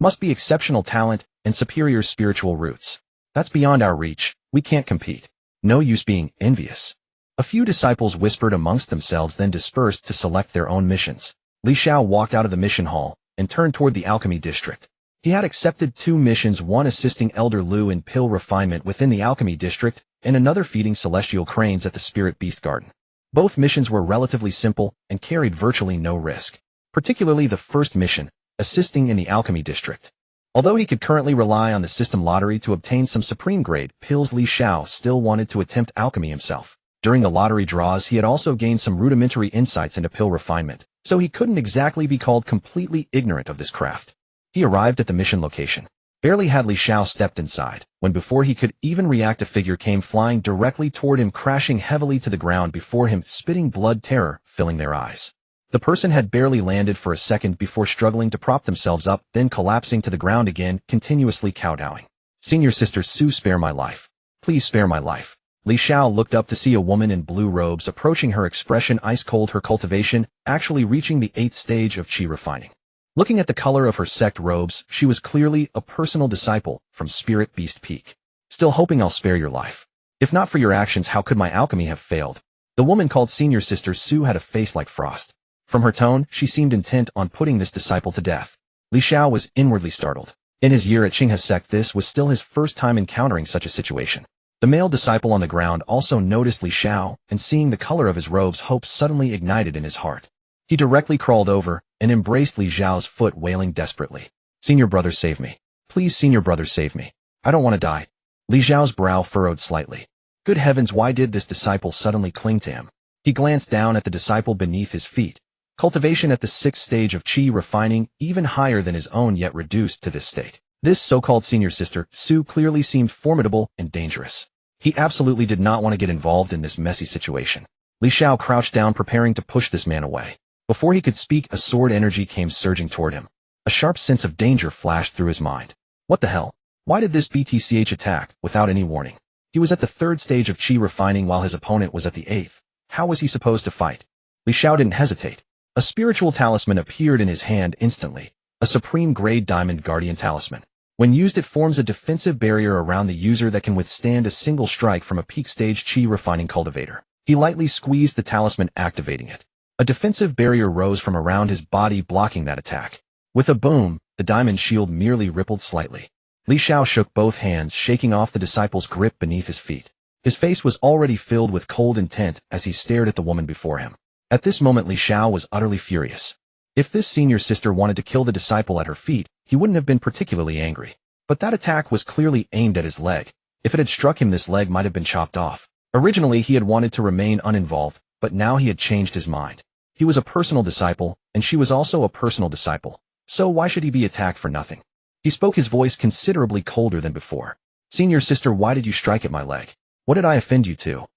Must be exceptional talent and superior spiritual roots. That's beyond our reach. We can't compete. No use being envious. A few disciples whispered amongst themselves, then dispersed to select their own missions. Li Xiao walked out of the mission hall and turned toward the alchemy district. He had accepted 2 missions, one assisting Elder Lu in pill refinement within the alchemy district, and another feeding celestial cranes at the Spirit Beast Garden. Both missions were relatively simple and carried virtually no risk, particularly the first mission, assisting in the alchemy district. Although he could currently rely on the system lottery to obtain some supreme grade pills, Li Xiao still wanted to attempt alchemy himself. During the lottery draws, he had also gained some rudimentary insights into pill refinement, so he couldn't exactly be called completely ignorant of this craft. He arrived at the mission location. Barely had Li Xiao stepped inside, when before he could even react, a figure came flying directly toward him, crashing heavily to the ground before him, spitting blood, terror filling their eyes. The person had barely landed for a second before struggling to prop themselves up, then collapsing to the ground again, continuously kowtowing. "Senior Sister Su, spare my life. Please spare my life." Li Xiao looked up to see a woman in blue robes approaching her, expression ice cold, her cultivation actually reaching the 8th stage of chi refining. Looking at the color of her sect robes, she was clearly a personal disciple from Spirit Beast Peak. "Still hoping I'll spare your life. If not for your actions, how could my alchemy have failed?" The woman called Senior Sister Su had a face like frost. From her tone, she seemed intent on putting this disciple to death. Li Xiao was inwardly startled. In his year at Qing's sect, this was still his first time encountering such a situation. The male disciple on the ground also noticed Li Xiao, and seeing the color of his robes, hope suddenly ignited in his heart. He directly crawled over and embraced Li Xiao's foot, wailing desperately. "Senior brother, save me. Please, senior brother, save me. I don't want to die." Li Xiao's brow furrowed slightly. Good heavens, why did this disciple suddenly cling to him? He glanced down at the disciple beneath his feet. Cultivation at the 6th stage of chi refining, even higher than his own, yet reduced to this state. This so-called Senior Sister Su clearly seemed formidable and dangerous. He absolutely did not want to get involved in this messy situation. Li Xiao crouched down preparing to push this man away. Before he could speak, a sword energy came surging toward him. A sharp sense of danger flashed through his mind. What the hell? Why did this BTCH attack, without any warning? He was at the 3rd stage of chi refining while his opponent was at the 8th. How was he supposed to fight? Li Xiao didn't hesitate. A spiritual talisman appeared in his hand instantly. A supreme grade diamond guardian talisman. When used, it forms a defensive barrier around the user that can withstand a single strike from a peak stage chi refining cultivator. He lightly squeezed the talisman, activating it. A defensive barrier rose from around his body, blocking that attack. With a boom, the diamond shield merely rippled slightly. Li Xiao shook both hands, shaking off the disciple's grip beneath his feet. His face was already filled with cold intent as he stared at the woman before him. At this moment, Li Xiao was utterly furious. If this senior sister wanted to kill the disciple at her feet, he wouldn't have been particularly angry. But that attack was clearly aimed at his leg. If it had struck him, this leg might have been chopped off. Originally, he had wanted to remain uninvolved, but now he had changed his mind. He was a personal disciple, and she was also a personal disciple. So why should he be attacked for nothing? He spoke, his voice considerably colder than before. Senior sister, why did you strike at my leg? What did I offend you to?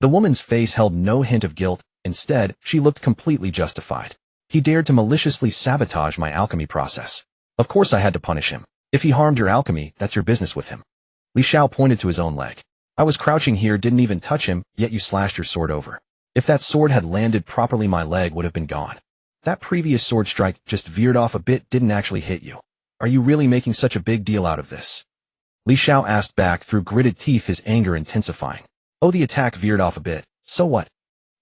The woman's face held no hint of guilt. Instead, she looked completely justified. He dared to maliciously sabotage my alchemy process. Of course I had to punish him. If he harmed your alchemy, that's your business with him. Li Xiao pointed to his own leg. I was crouching here, didn't even touch him, yet you slashed your sword over. If that sword had landed properly, my leg would have been gone. That previous sword strike just veered off a bit, didn't actually hit you. Are you really making such a big deal out of this? Li Xiao asked back through gritted teeth, his anger intensifying. Oh, the attack veered off a bit. So what?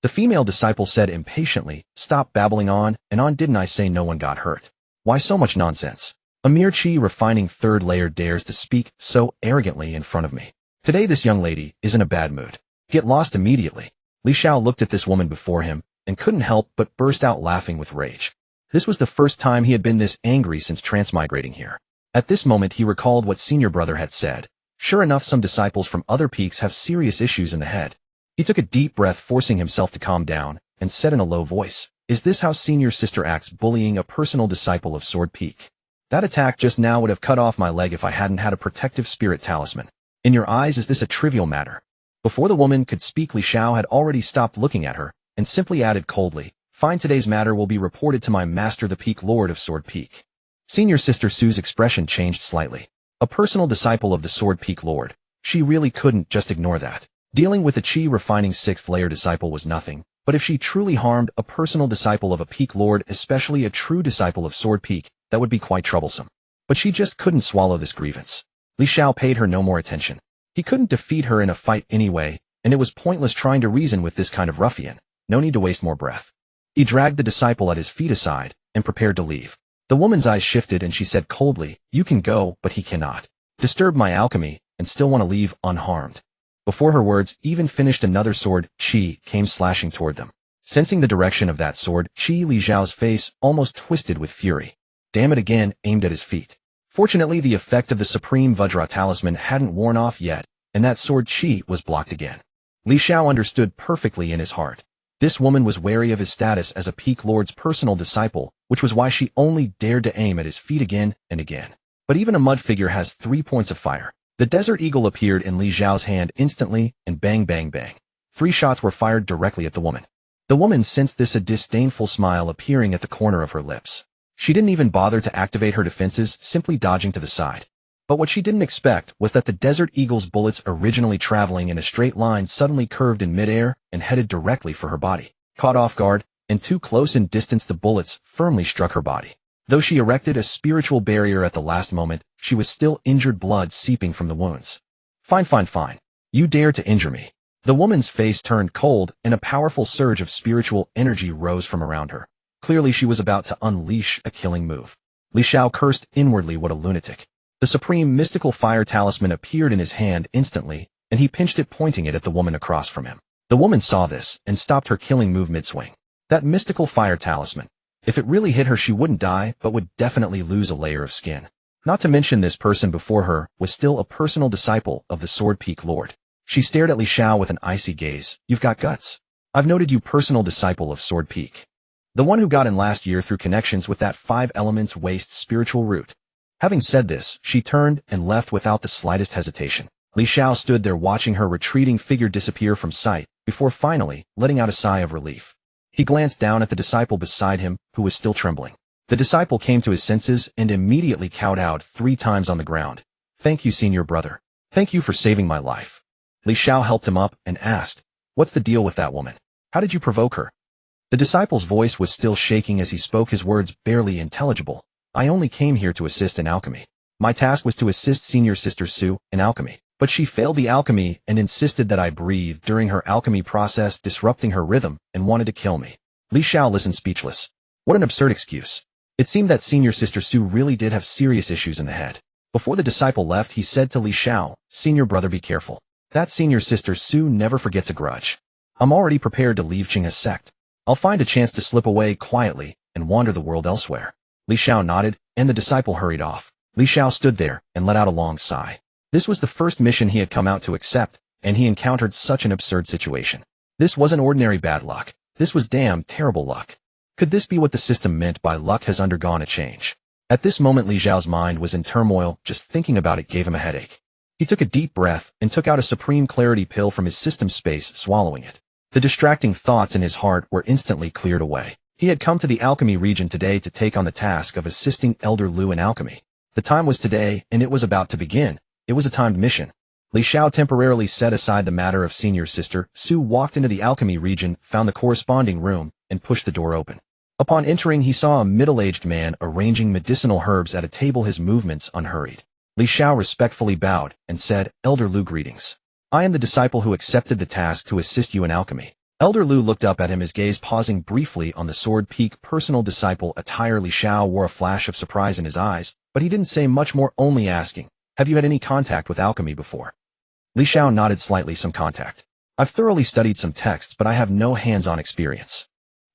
The female disciple said impatiently, stop babbling on, didn't I say no one got hurt? Why so much nonsense? A mere chi refining 3rd layer dares to speak so arrogantly in front of me. Today this young lady is in a bad mood. Get lost immediately. Li Xiao looked at this woman before him and couldn't help but burst out laughing with rage. This was the first time he had been this angry since transmigrating here. At this moment he recalled what senior brother had said. Sure enough, some disciples from other peaks have serious issues in the head. He took a deep breath, forcing himself to calm down, and said in a low voice, is this how senior sister acts, bullying a personal disciple of Sword Peak? That attack just now would have cut off my leg if I hadn't had a protective spirit talisman. In your eyes, is this a trivial matter? Before the woman could speak, Li Xiao had already stopped looking at her, and simply added coldly, fine, today's matter will be reported to my master, the Peak Lord of Sword Peak. Senior sister Sue's expression changed slightly. A personal disciple of the Sword Peak Lord. She really couldn't just ignore that. Dealing with a chi-refining 6th layer disciple was nothing, but if she truly harmed a personal disciple of a Peak Lord, especially a true disciple of Sword Peak, that would be quite troublesome. But she just couldn't swallow this grievance. Li Xiao paid her no more attention. He couldn't defeat her in a fight anyway, and it was pointless trying to reason with this kind of ruffian. No need to waste more breath. He dragged the disciple at his feet aside and prepared to leave. The woman's eyes shifted and she said coldly, you can go, but he cannot disturb my alchemy and still want to leave unharmed. Before her words even finished, another sword, chi, came slashing toward them. Sensing the direction of that sword, Li Xiao's face almost twisted with fury. Damn it, again, aimed at his feet. Fortunately, the effect of the Supreme Vajra Talisman hadn't worn off yet, and that sword chi was blocked again. Li Xiao understood perfectly in his heart. This woman was wary of his status as a Peak Lord's personal disciple, which was why she only dared to aim at his feet again and again. But even a mud figure has 3 points of fire. The Desert Eagle appeared in Li Xiao's hand instantly, and bang bang bang. 3 shots were fired directly at the woman. The woman sensed this, a disdainful smile appearing at the corner of her lips. She didn't even bother to activate her defenses, simply dodging to the side. But what she didn't expect was that the Desert Eagle's bullets, originally traveling in a straight line, suddenly curved in midair and headed directly for her body. Caught off guard, and too close in distance, the bullets firmly struck her body. Though she erected a spiritual barrier at the last moment, she was still injured, blood seeping from the wounds. Fine, fine, fine. You dare to injure me. The woman's face turned cold, and a powerful surge of spiritual energy rose from around her. Clearly she was about to unleash a killing move. Li Xiao cursed inwardly, what a lunatic. The Supreme Mystical Fire Talisman appeared in his hand instantly, and he pinched it, pointing it at the woman across from him. The woman saw this and stopped her killing move mid-swing. That Mystical Fire Talisman. If it really hit her, she wouldn't die, but would definitely lose a layer of skin. Not to mention, this person before her was still a personal disciple of the Sword Peak Lord. She stared at Li Xiao with an icy gaze. You've got guts. I've noted you, personal disciple of Sword Peak. The one who got in last year through connections with that 5 elements waste spiritual root. Having said this, she turned and left without the slightest hesitation. Li Xiao stood there watching her retreating figure disappear from sight, before finally letting out a sigh of relief. He glanced down at the disciple beside him, who was still trembling. The disciple came to his senses and immediately kowed out 3 times on the ground. "Thank you, senior brother. Thank you for saving my life." Li Xiao helped him up and asked, "What's the deal with that woman? How did you provoke her?" The disciple's voice was still shaking as he spoke, his words barely intelligible. "I only came here to assist in alchemy. My task was to assist senior sister Su in alchemy, but she failed the alchemy and insisted that I breathe during her alchemy process, disrupting her rhythm, and wanted to kill me." Li Xiao listened speechless. What an absurd excuse. It seemed that senior sister Su really did have serious issues in the head. Before the disciple left, he said to Li Xiao, "Senior brother, be careful. That senior sister Su never forgets a grudge. I'm already prepared to leave Qinghe's sect. I'll find a chance to slip away quietly and wander the world elsewhere." Li Xiao nodded, and the disciple hurried off. Li Xiao stood there and let out a long sigh. This was the first mission he had come out to accept, and he encountered such an absurd situation. This wasn't ordinary bad luck. This was damn terrible luck. Could this be what the system meant by luck has undergone a change? At this moment, Li Xiao's mind was in turmoil. Just thinking about it gave him a headache. He took a deep breath and took out a supreme clarity pill from his system space, swallowing it. The distracting thoughts in his heart were instantly cleared away. He had come to the alchemy region today to take on the task of assisting Elder Lu in alchemy. The time was today, and it was about to begin. It was a timed mission. Li Xiao temporarily set aside the matter of senior sister Su, walked into the alchemy region, found the corresponding room, and pushed the door open. Upon entering, he saw a middle-aged man arranging medicinal herbs at a table, his movements unhurried. Li Xiao respectfully bowed and said, "Elder Lu, greetings. I am the disciple who accepted the task to assist you in alchemy." Elder Lu looked up at him, his gaze pausing briefly on the sword peak personal disciple attire. Li Xiao wore a flash of surprise in his eyes, but he didn't say much more, only asking, "Have you had any contact with alchemy before?" Li Xiao nodded slightly. "Some contact. I've thoroughly studied some texts, but I have no hands-on experience."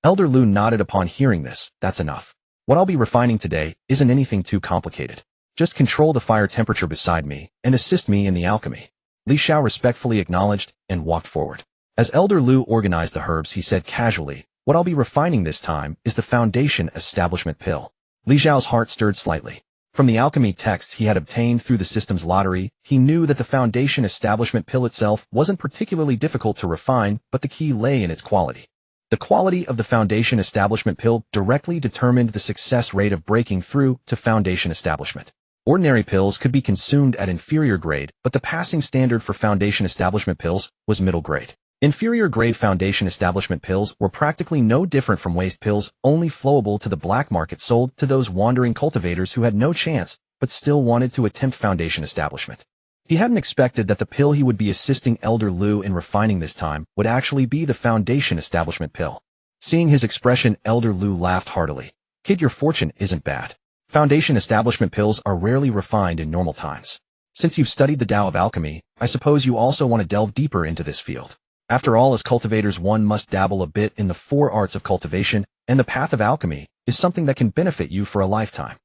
Elder Lu nodded upon hearing this. "That's enough. What I'll be refining today isn't anything too complicated. Just control the fire temperature beside me and assist me in the alchemy." Li Xiao respectfully acknowledged and walked forward. As Elder Lu organized the herbs, he said casually, "What I'll be refining this time is the Foundation Establishment Pill." Li Xiao's heart stirred slightly. From the alchemy texts he had obtained through the system's lottery, he knew that the Foundation Establishment Pill itself wasn't particularly difficult to refine, but the key lay in its quality. The quality of the Foundation Establishment Pill directly determined the success rate of breaking through to Foundation Establishment. Ordinary pills could be consumed at inferior grade, but the passing standard for Foundation Establishment pills was middle grade. Inferior grade Foundation Establishment pills were practically no different from waste pills, only flowable to the black market, sold to those wandering cultivators who had no chance but still wanted to attempt Foundation Establishment. He hadn't expected that the pill he would be assisting Elder Lu in refining this time would actually be the Foundation Establishment Pill. Seeing his expression, Elder Lu laughed heartily. "Kid, your fortune isn't bad. Foundation Establishment pills are rarely refined in normal times. Since you've studied the Tao of alchemy, I suppose you also want to delve deeper into this field. After all, as cultivators, one must dabble a bit in the 4 arts of cultivation, and the path of alchemy is something that can benefit you for a lifetime."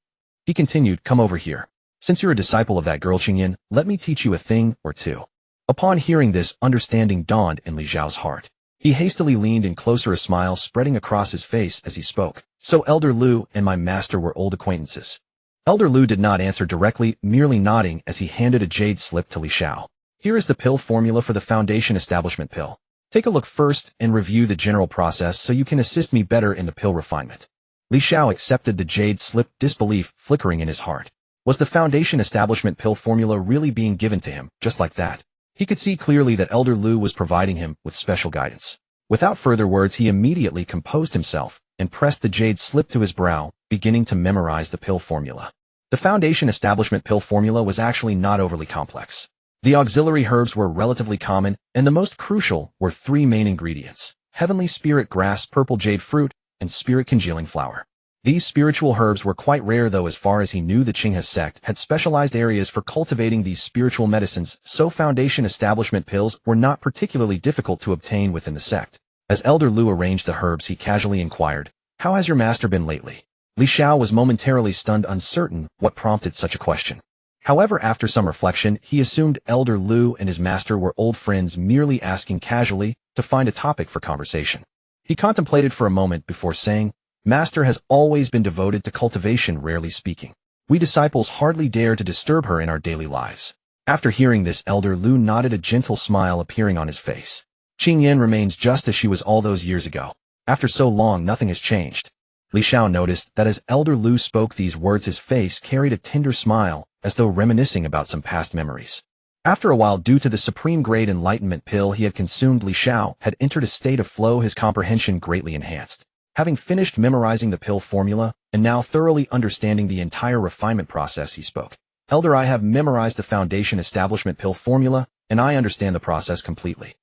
He continued, "Come over here. Since you're a disciple of that girl Qingyan, let me teach you a thing or two." Upon hearing this, understanding dawned in Li Xiao's heart. He hastily leaned in closer, a smile spreading across his face as he spoke. "So Elder Lu and my master were old acquaintances?" Elder Lu did not answer directly, merely nodding as he handed a jade slip to Li Xiao. "Here is the pill formula for the Foundation Establishment Pill. Take a look first and review the general process so you can assist me better in the pill refinement." Li Xiao accepted the jade slip, disbelief flickering in his heart. Was the Foundation Establishment Pill formula really being given to him, just like that? He could see clearly that Elder Lu was providing him with special guidance. Without further words, he immediately composed himself and pressed the jade slip to his brow, beginning to memorize the pill formula. The Foundation Establishment Pill formula was actually not overly complex. The auxiliary herbs were relatively common, and the most crucial were 3 main ingredients: heavenly spirit grass, purple jade fruit, and spirit congealing flower. These spiritual herbs were quite rare, though. As far as he knew, the Qinghe sect had specialized areas for cultivating these spiritual medicines, so Foundation Establishment pills were not particularly difficult to obtain within the sect. As Elder Lu arranged the herbs, he casually inquired, "How has your master been lately?" Li Xiao was momentarily stunned, uncertain what prompted such a question. However, after some reflection, he assumed Elder Lu and his master were old friends, merely asking casually to find a topic for conversation. He contemplated for a moment before saying, "Master has always been devoted to cultivation, rarely speaking. We disciples hardly dare to disturb her in our daily lives." After hearing this, Elder Lu nodded, a gentle smile appearing on his face. Qing Yin remains just as she was all those years ago. After so long, nothing has changed. Li Xiao noticed that as Elder Lu spoke these words, his face carried a tender smile, as though reminiscing about some past memories. After a while, due to the supreme grade enlightenment pill he had consumed, Li Xiao had entered a state of flow, his comprehension greatly enhanced. Having finished memorizing the pill formula, and now thoroughly understanding the entire refinement process, he spoke. Elder, I have memorized the foundation establishment pill formula, and I understand the process completely.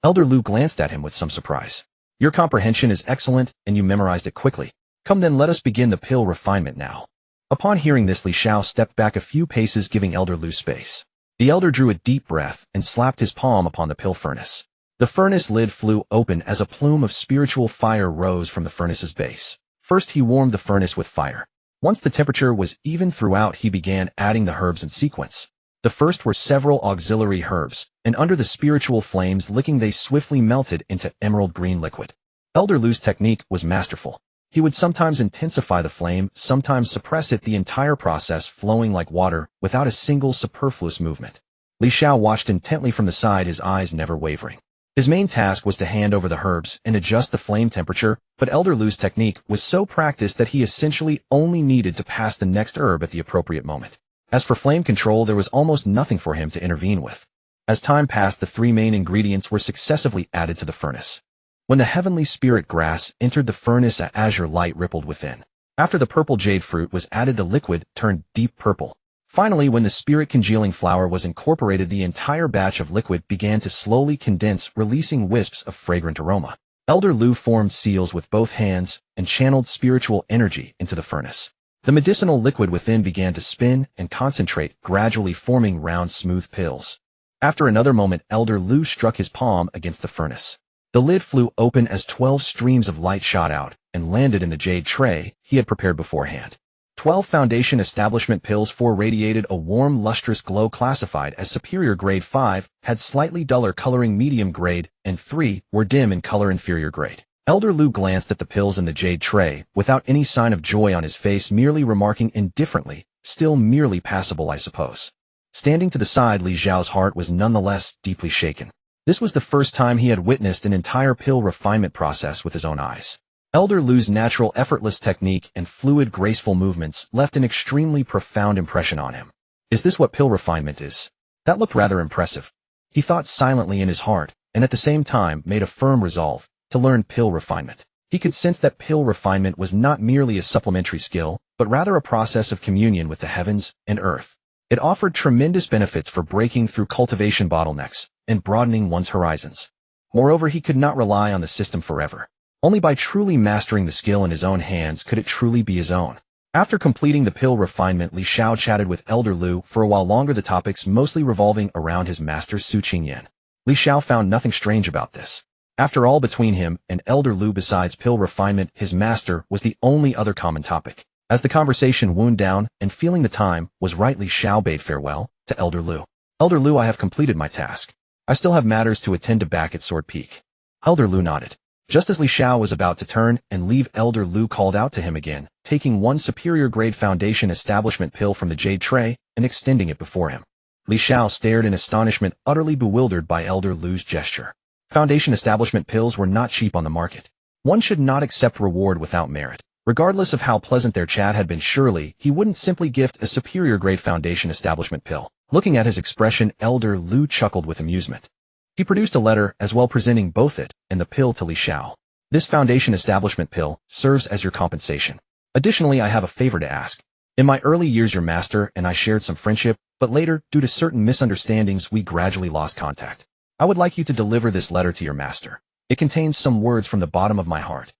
Elder Lu glanced at him with some surprise. Your comprehension is excellent, and you memorized it quickly. Come then, let us begin the pill refinement now. Upon hearing this, Li Xiao stepped back a few paces, giving Elder Lu space. The elder drew a deep breath and slapped his palm upon the pill furnace. The furnace lid flew open as a plume of spiritual fire rose from the furnace's base. First, he warmed the furnace with fire. Once the temperature was even throughout, he began adding the herbs in sequence. The first were several auxiliary herbs, and under the spiritual flames licking, they swiftly melted into emerald green liquid. Elder Lu's technique was masterful. He would sometimes intensify the flame, sometimes suppress it, the entire process flowing like water, without a single superfluous movement. Li Xiao watched intently from the side, his eyes never wavering. His main task was to hand over the herbs and adjust the flame temperature, but Elder Lu's technique was so practiced that he essentially only needed to pass the next herb at the appropriate moment. As for flame control, there was almost nothing for him to intervene with. As time passed, the three main ingredients were successively added to the furnace. When the heavenly spirit grass entered the furnace, a azure light rippled within. After the purple jade fruit was added, the liquid turned deep purple. Finally, when the spirit congealing flower was incorporated, the entire batch of liquid began to slowly condense, releasing wisps of fragrant aroma. Elder Lu formed seals with both hands and channeled spiritual energy into the furnace. The medicinal liquid within began to spin and concentrate, gradually forming round, smooth pills. After another moment, Elder Lu struck his palm against the furnace. The lid flew open as 12 streams of light shot out and landed in the jade tray he had prepared beforehand. 12 foundation establishment pills, 4 radiated a warm, lustrous glow, classified as superior grade, 5 had slightly duller coloring, medium grade, and 3 were dim in color, inferior grade. Elder Lu glanced at the pills in the jade tray, without any sign of joy on his face, merely remarking indifferently, still merely passable, I suppose. Standing to the side, Li Xiao's heart was nonetheless deeply shaken. This was the first time he had witnessed an entire pill refinement process with his own eyes. Elder Lu's natural, effortless technique and fluid, graceful movements left an extremely profound impression on him. Is this what pill refinement is? That looked rather impressive. He thought silently in his heart, and at the same time made a firm resolve to learn pill refinement. He could sense that pill refinement was not merely a supplementary skill, but rather a process of communion with the heavens and earth. It offered tremendous benefits for breaking through cultivation bottlenecks and broadening one's horizons. Moreover, he could not rely on the system forever. Only by truly mastering the skill in his own hands could it truly be his own. After completing the pill refinement, Li Xiao chatted with Elder Lu for a while longer, the topics mostly revolving around his master Su Qingyan. Li Xiao found nothing strange about this. After all, between him and Elder Lu, besides pill refinement, his master was the only other common topic. As the conversation wound down, and feeling the time was right, Li Xiao bade farewell to Elder Lu. Elder Lu, I have completed my task. I still have matters to attend to back at Sword Peak. Elder Lu nodded. Just as Li Xiao was about to turn and leave, Elder Lu called out to him again, taking one superior grade foundation establishment pill from the jade tray and extending it before him. Li Xiao stared in astonishment, utterly bewildered by Elder Lu's gesture. Foundation establishment pills were not cheap on the market. One should not accept reward without merit. Regardless of how pleasant their chat had been, surely he wouldn't simply gift a superior grade foundation establishment pill. Looking at his expression, Elder Lu chuckled with amusement. He produced a letter as well, presenting both it and the pill to Li Xiao. This foundation establishment pill serves as your compensation. Additionally, I have a favor to ask. In my early years, your master and I shared some friendship, but later, due to certain misunderstandings, we gradually lost contact. I would like you to deliver this letter to your master. It contains some words from the bottom of my heart.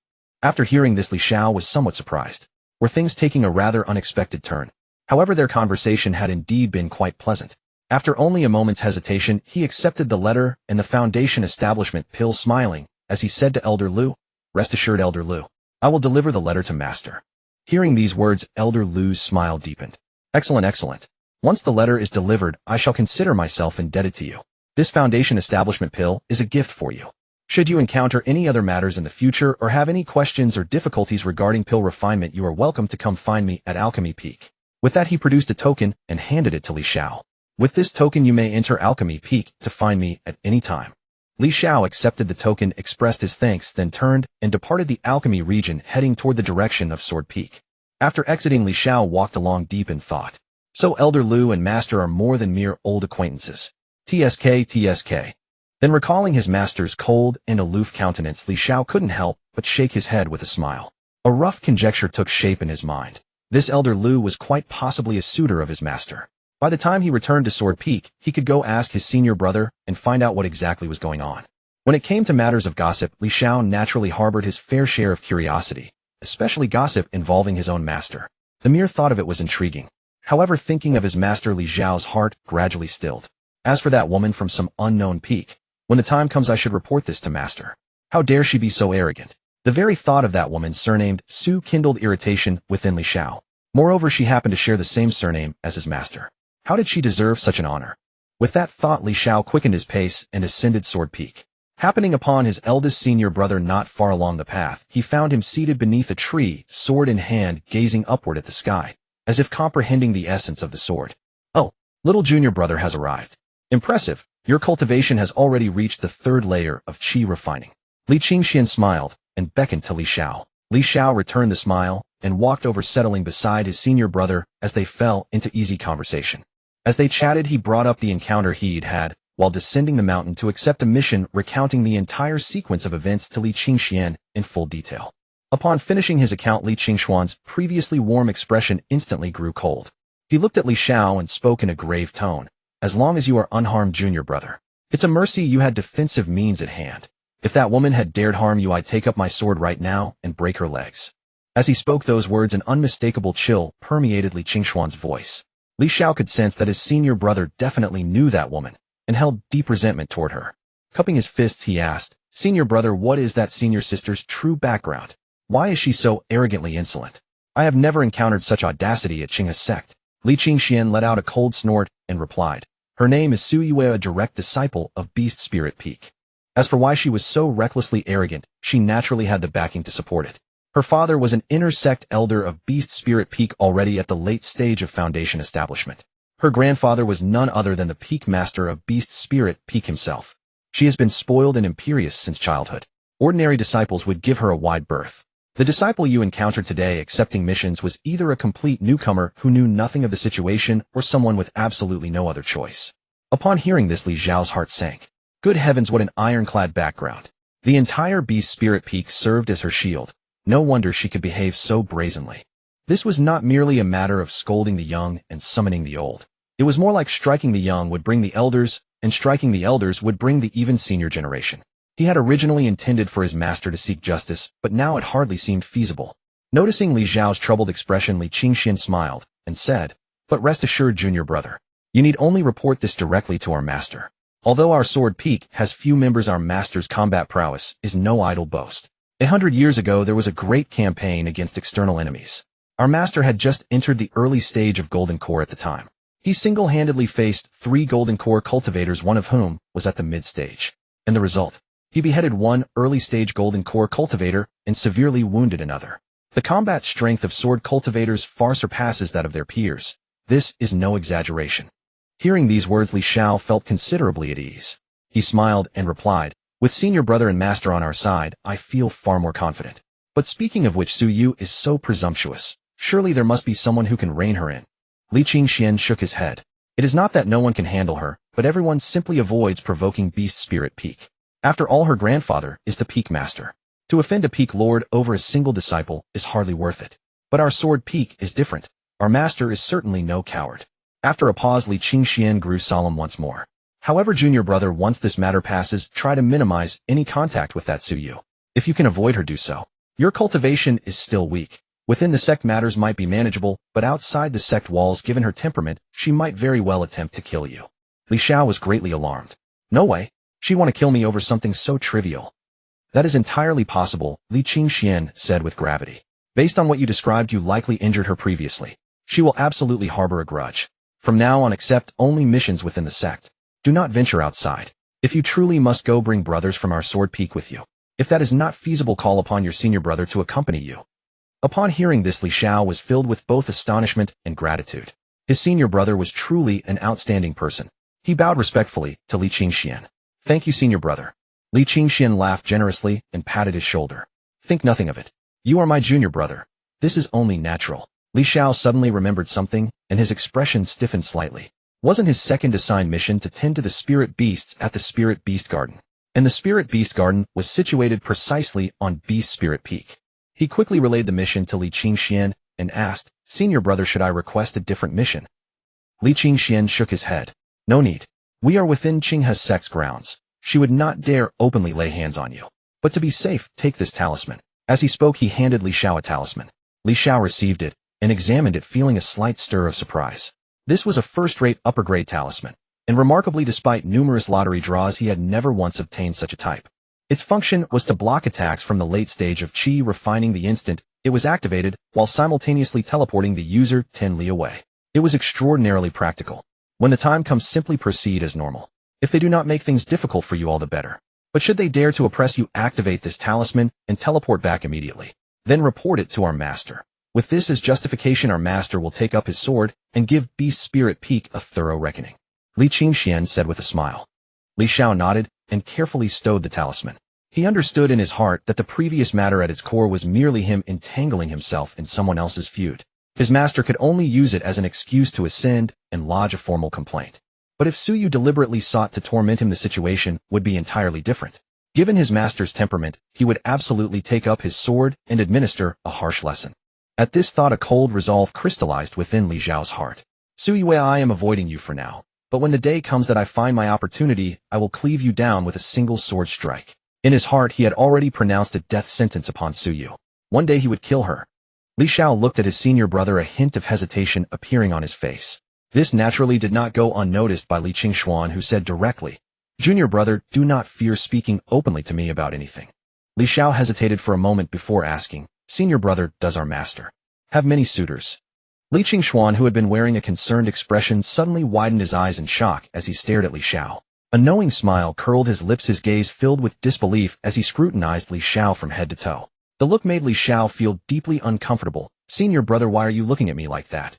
After hearing this, Li Xiao was somewhat surprised. Were things taking a rather unexpected turn? However, their conversation had indeed been quite pleasant. After only a moment's hesitation, he accepted the letter and the foundation establishment pill, smiling, as he said to Elder Lu, "Rest assured, Elder Lu, I will deliver the letter to master." Hearing these words, Elder Lu's smile deepened. Excellent, excellent. Once the letter is delivered, I shall consider myself indebted to you. This foundation establishment pill is a gift for you. Should you encounter any other matters in the future or have any questions or difficulties regarding pill refinement, you are welcome to come find me at Alchemy Peak. With that, he produced a token and handed it to Li Xiao. With this token you may enter Alchemy Peak to find me at any time. Li Xiao accepted the token, expressed his thanks, then turned and departed the Alchemy region, heading toward the direction of Sword Peak. After exiting, Li Xiao walked along deep in thought. So Elder Lu and Master are more than mere old acquaintances. TSK. Then recalling his master's cold and aloof countenance, Li Xiao couldn't help but shake his head with a smile. A rough conjecture took shape in his mind. This Elder Lu was quite possibly a suitor of his master. By the time he returned to Sword Peak, he could go ask his senior brother and find out what exactly was going on. When it came to matters of gossip, Li Xiao naturally harbored his fair share of curiosity, especially gossip involving his own master. The mere thought of it was intriguing. However, thinking of his master, Li Xiao's heart gradually stilled. As for that woman from some unknown peak, when the time comes I should report this to master. How dare she be so arrogant? The very thought of that woman surnamed Su kindled irritation within Li Xiao. Moreover, she happened to share the same surname as his master. How did she deserve such an honor? With that thought, Li Xiao quickened his pace and ascended Sword Peak. Happening upon his eldest senior brother not far along the path, he found him seated beneath a tree, sword in hand, gazing upward at the sky, as if comprehending the essence of the sword. Oh, little junior brother has arrived. Impressive. Your cultivation has already reached the 3rd layer of qi refining. Li Qingxian smiled and beckoned to Li Xiao. Li Xiao returned the smile and walked over, settling beside his senior brother as they fell into easy conversation. As they chatted, he brought up the encounter he'd had while descending the mountain to accept a mission, recounting the entire sequence of events to Li Qingxian in full detail. Upon finishing his account, Li Qingxuan's previously warm expression instantly grew cold. He looked at Li Xiao and spoke in a grave tone. As long as you are unharmed, junior brother, it's a mercy you had defensive means at hand. If that woman had dared harm you, I'd take up my sword right now and break her legs. As he spoke those words, an unmistakable chill permeated Li Qingxuan's voice. Li Xiao could sense that his senior brother definitely knew that woman and held deep resentment toward her. Cupping his fists, he asked, "Senior brother, what is that senior sister's true background? Why is she so arrogantly insolent? I have never encountered such audacity at Qing's sect." Li Qingxian let out a cold snort and replied, "Her name is Su Yue, a direct disciple of Beast Spirit Peak. As for why she was so recklessly arrogant, she naturally had the backing to support it. Her father was an inner sect elder of Beast Spirit Peak already at the late stage of Foundation establishment. Her grandfather was none other than the Peak Master of Beast Spirit Peak himself. She has been spoiled and imperious since childhood. Ordinary disciples would give her a wide berth. The disciple you encountered today accepting missions was either a complete newcomer who knew nothing of the situation or someone with absolutely no other choice." Upon hearing this, Li Xiao's heart sank. Good heavens, what an ironclad background. The entire Beast Spirit Peak served as her shield. No wonder she could behave so brazenly. This was not merely a matter of scolding the young and summoning the old. It was more like striking the young would bring the elders, and striking the elders would bring the even senior generation. He had originally intended for his master to seek justice, but now it hardly seemed feasible. Noticing Li Xiao's troubled expression, Li Qingxian smiled and said, "But rest assured, junior brother, you need only report this directly to our master. Although our Sword Peak has few members, our master's combat prowess is no idle boast. 100 years ago, there was a great campaign against external enemies. Our master had just entered the early stage of Golden Core at the time. He single-handedly faced 3 Golden Core cultivators, one of whom was at the mid-stage. And the result? He beheaded one early-stage Golden Core cultivator and severely wounded another. The combat strength of sword cultivators far surpasses that of their peers. This is no exaggeration." Hearing these words, Li Xiao felt considerably at ease. He smiled and replied, "With senior brother and master on our side, I feel far more confident. But speaking of which, Su Yu is so presumptuous. Surely there must be someone who can rein her in." Li Qingxian shook his head. "It is not that no one can handle her, but everyone simply avoids provoking Beast Spirit Peak. After all, her grandfather is the Peak Master. To offend a Peak Lord over a single disciple is hardly worth it. But our Sword Peak is different. Our master is certainly no coward." After a pause, Li Qingxian grew solemn once more. "However, junior brother, once this matter passes, try to minimize any contact with that Su Yu. If you can avoid her, do so. Your cultivation is still weak. Within the sect matters might be manageable, but outside the sect walls, given her temperament, she might very well attempt to kill you." Li Xiao was greatly alarmed. "No way. She'd want to kill me over something so trivial." "That is entirely possible," Li Qingxian said with gravity. "Based on what you described, you likely injured her previously. She will absolutely harbor a grudge. From now on, accept only missions within the sect. Do not venture outside. If you truly must go, bring brothers from our Sword Peak with you. If that is not feasible, call upon your senior brother to accompany you." Upon hearing this, Li Xiao was filled with both astonishment and gratitude. His senior brother was truly an outstanding person. He bowed respectfully to Li Qingxian. Thank you, senior brother. Li Qingxian laughed generously and patted his shoulder. Think nothing of it. You are my junior brother. This is only natural. Li Xiao suddenly remembered something, and his expression stiffened slightly. Wasn't his second assigned mission to tend to the spirit beasts at the Spirit Beast Garden? And the Spirit Beast Garden was situated precisely on Beast Spirit Peak. He quickly relayed the mission to Li Qingxian and asked, Senior brother, should I request a different mission? Li Qingxian shook his head. No need. We are within Qinghe's sect's grounds. She would not dare openly lay hands on you. But to be safe, take this talisman. As he spoke, he handed Li Xiao a talisman. Li Xiao received it and examined it, feeling a slight stir of surprise. This was a first-rate upper-grade talisman, and remarkably, despite numerous lottery draws, he had never once obtained such a type. Its function was to block attacks from the late stage of Qi refining the instant it was activated, while simultaneously teleporting the user 10 li away. It was extraordinarily practical. When the time comes, simply proceed as normal. If they do not make things difficult for you, all the better. But should they dare to oppress you, activate this talisman and teleport back immediately. Then report it to our master. With this as justification, our master will take up his sword and give Beast Spirit Peak a thorough reckoning. Li Qingxian said with a smile. Li Xiao nodded and carefully stowed the talisman. He understood in his heart that the previous matter at its core was merely him entangling himself in someone else's feud. His master could only use it as an excuse to ascend and lodge a formal complaint. But if Suyu deliberately sought to torment him, the situation would be entirely different. Given his master's temperament, he would absolutely take up his sword and administer a harsh lesson. At this thought, a cold resolve crystallized within Li Xiao's heart. Suyu, I am avoiding you for now, but when the day comes that I find my opportunity, I will cleave you down with a single sword strike. In his heart, he had already pronounced a death sentence upon Suyu. One day he would kill her. Li Xiao looked at his senior brother, a hint of hesitation appearing on his face. This naturally did not go unnoticed by Li Qingxuan, who said directly, Junior brother, do not fear speaking openly to me about anything. Li Xiao hesitated for a moment before asking, Senior brother, does our master have many suitors? Li Qingxuan, who had been wearing a concerned expression, suddenly widened his eyes in shock as he stared at Li Xiao. A knowing smile curled his lips, his gaze filled with disbelief as he scrutinized Li Xiao from head to toe. The look made Li Xiao feel deeply uncomfortable. Senior brother, why are you looking at me like that?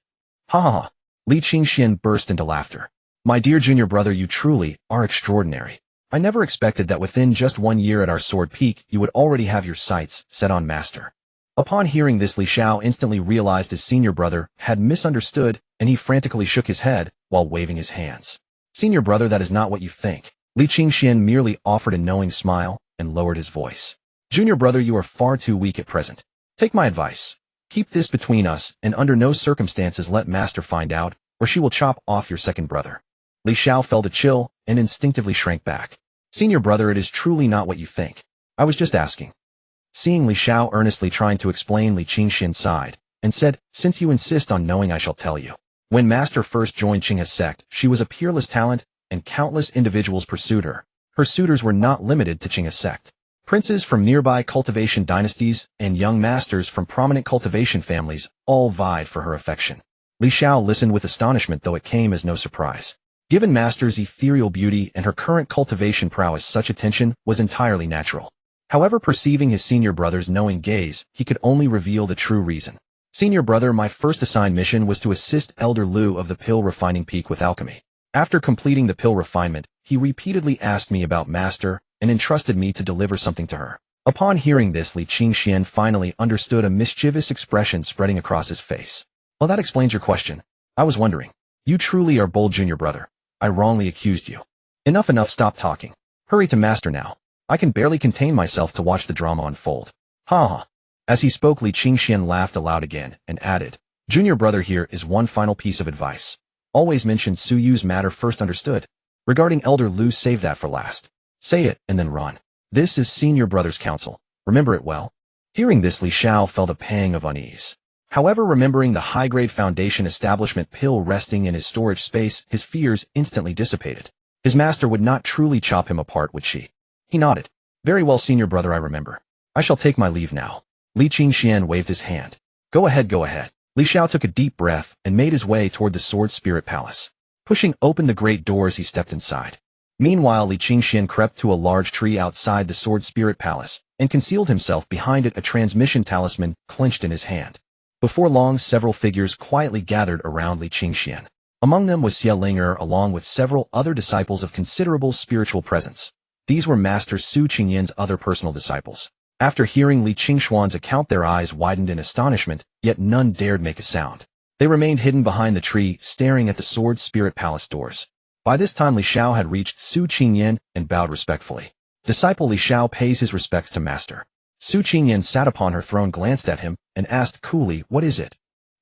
Ha ha ha. Li Qingxian burst into laughter. My dear junior brother, you truly are extraordinary. I never expected that within just 1 year at our sword peak, you would already have your sights set on master. Upon hearing this, Li Xiao instantly realized his senior brother had misunderstood, and he frantically shook his head while waving his hands. Senior brother, that is not what you think. Li Qingxian merely offered a knowing smile and lowered his voice. Junior brother, you are far too weak at present. Take my advice. Keep this between us, and under no circumstances let master find out, or she will chop off your second brother. Li Xiao felt a chill and instinctively shrank back. Senior brother, it is truly not what you think. I was just asking. Seeing Li Xiao earnestly trying to explain, Li Qingxian sighed and said, Since you insist on knowing, I shall tell you. When master first joined Qinghe's sect, she was a peerless talent, and countless individuals pursued her. Her suitors were not limited to Qinghe's sect. Princes from nearby cultivation dynasties and young masters from prominent cultivation families all vied for her affection. Li Xiao listened with astonishment, though it came as no surprise. Given master's ethereal beauty and her current cultivation prowess, such attention was entirely natural. However, perceiving his senior brother's knowing gaze, he could only reveal the true reason. Senior brother, my first assigned mission was to assist Elder Lu of the Pill Refining Peak with alchemy. After completing the pill refinement, he repeatedly asked me about master and entrusted me to deliver something to her. Upon hearing this, Li Qingxian finally understood, a mischievous expression spreading across his face. Well, that explains your question. I was wondering. You truly are bold, junior brother. I wrongly accused you. Enough, stop talking. Hurry to master now. I can barely contain myself to watch the drama unfold. Ha ha. As he spoke, Li Qingxian laughed aloud again and added, Junior brother, here is one final piece of advice. Always mention Suyu's matter first, understood? Regarding Elder Lu, save that for last. Say it and then run. This is senior brother's counsel. Remember it well. Hearing this, Li Xiao felt a pang of unease. However, remembering the high-grade Foundation establishment pill resting in his storage space, his fears instantly dissipated. His master would not truly chop him apart, would she? He nodded. Very well, senior brother, I remember. I shall take my leave now. Li Qingxian waved his hand. Go ahead. Li Xiao took a deep breath and made his way toward the Sword Spirit Palace. Pushing open the great doors, he stepped inside. Meanwhile, Li Qingxian crept to a large tree outside the Sword Spirit Palace and concealed himself behind it, a transmission talisman clenched in his hand. Before long, several figures quietly gathered around Li Qingxian. Among them was Xiao along with several other disciples of considerable spiritual presence. These were Master Su Qingyan's other personal disciples. After hearing Li Qingxuan's account, their eyes widened in astonishment, yet none dared make a sound. They remained hidden behind the tree, staring at the Sword Spirit Palace doors. By this time Li Xiao had reached Su Qingyan and bowed respectfully. Disciple Li Xiao pays his respects to Master. Su Qingyan sat upon her throne, glanced at him, and asked coolly, "What is it?"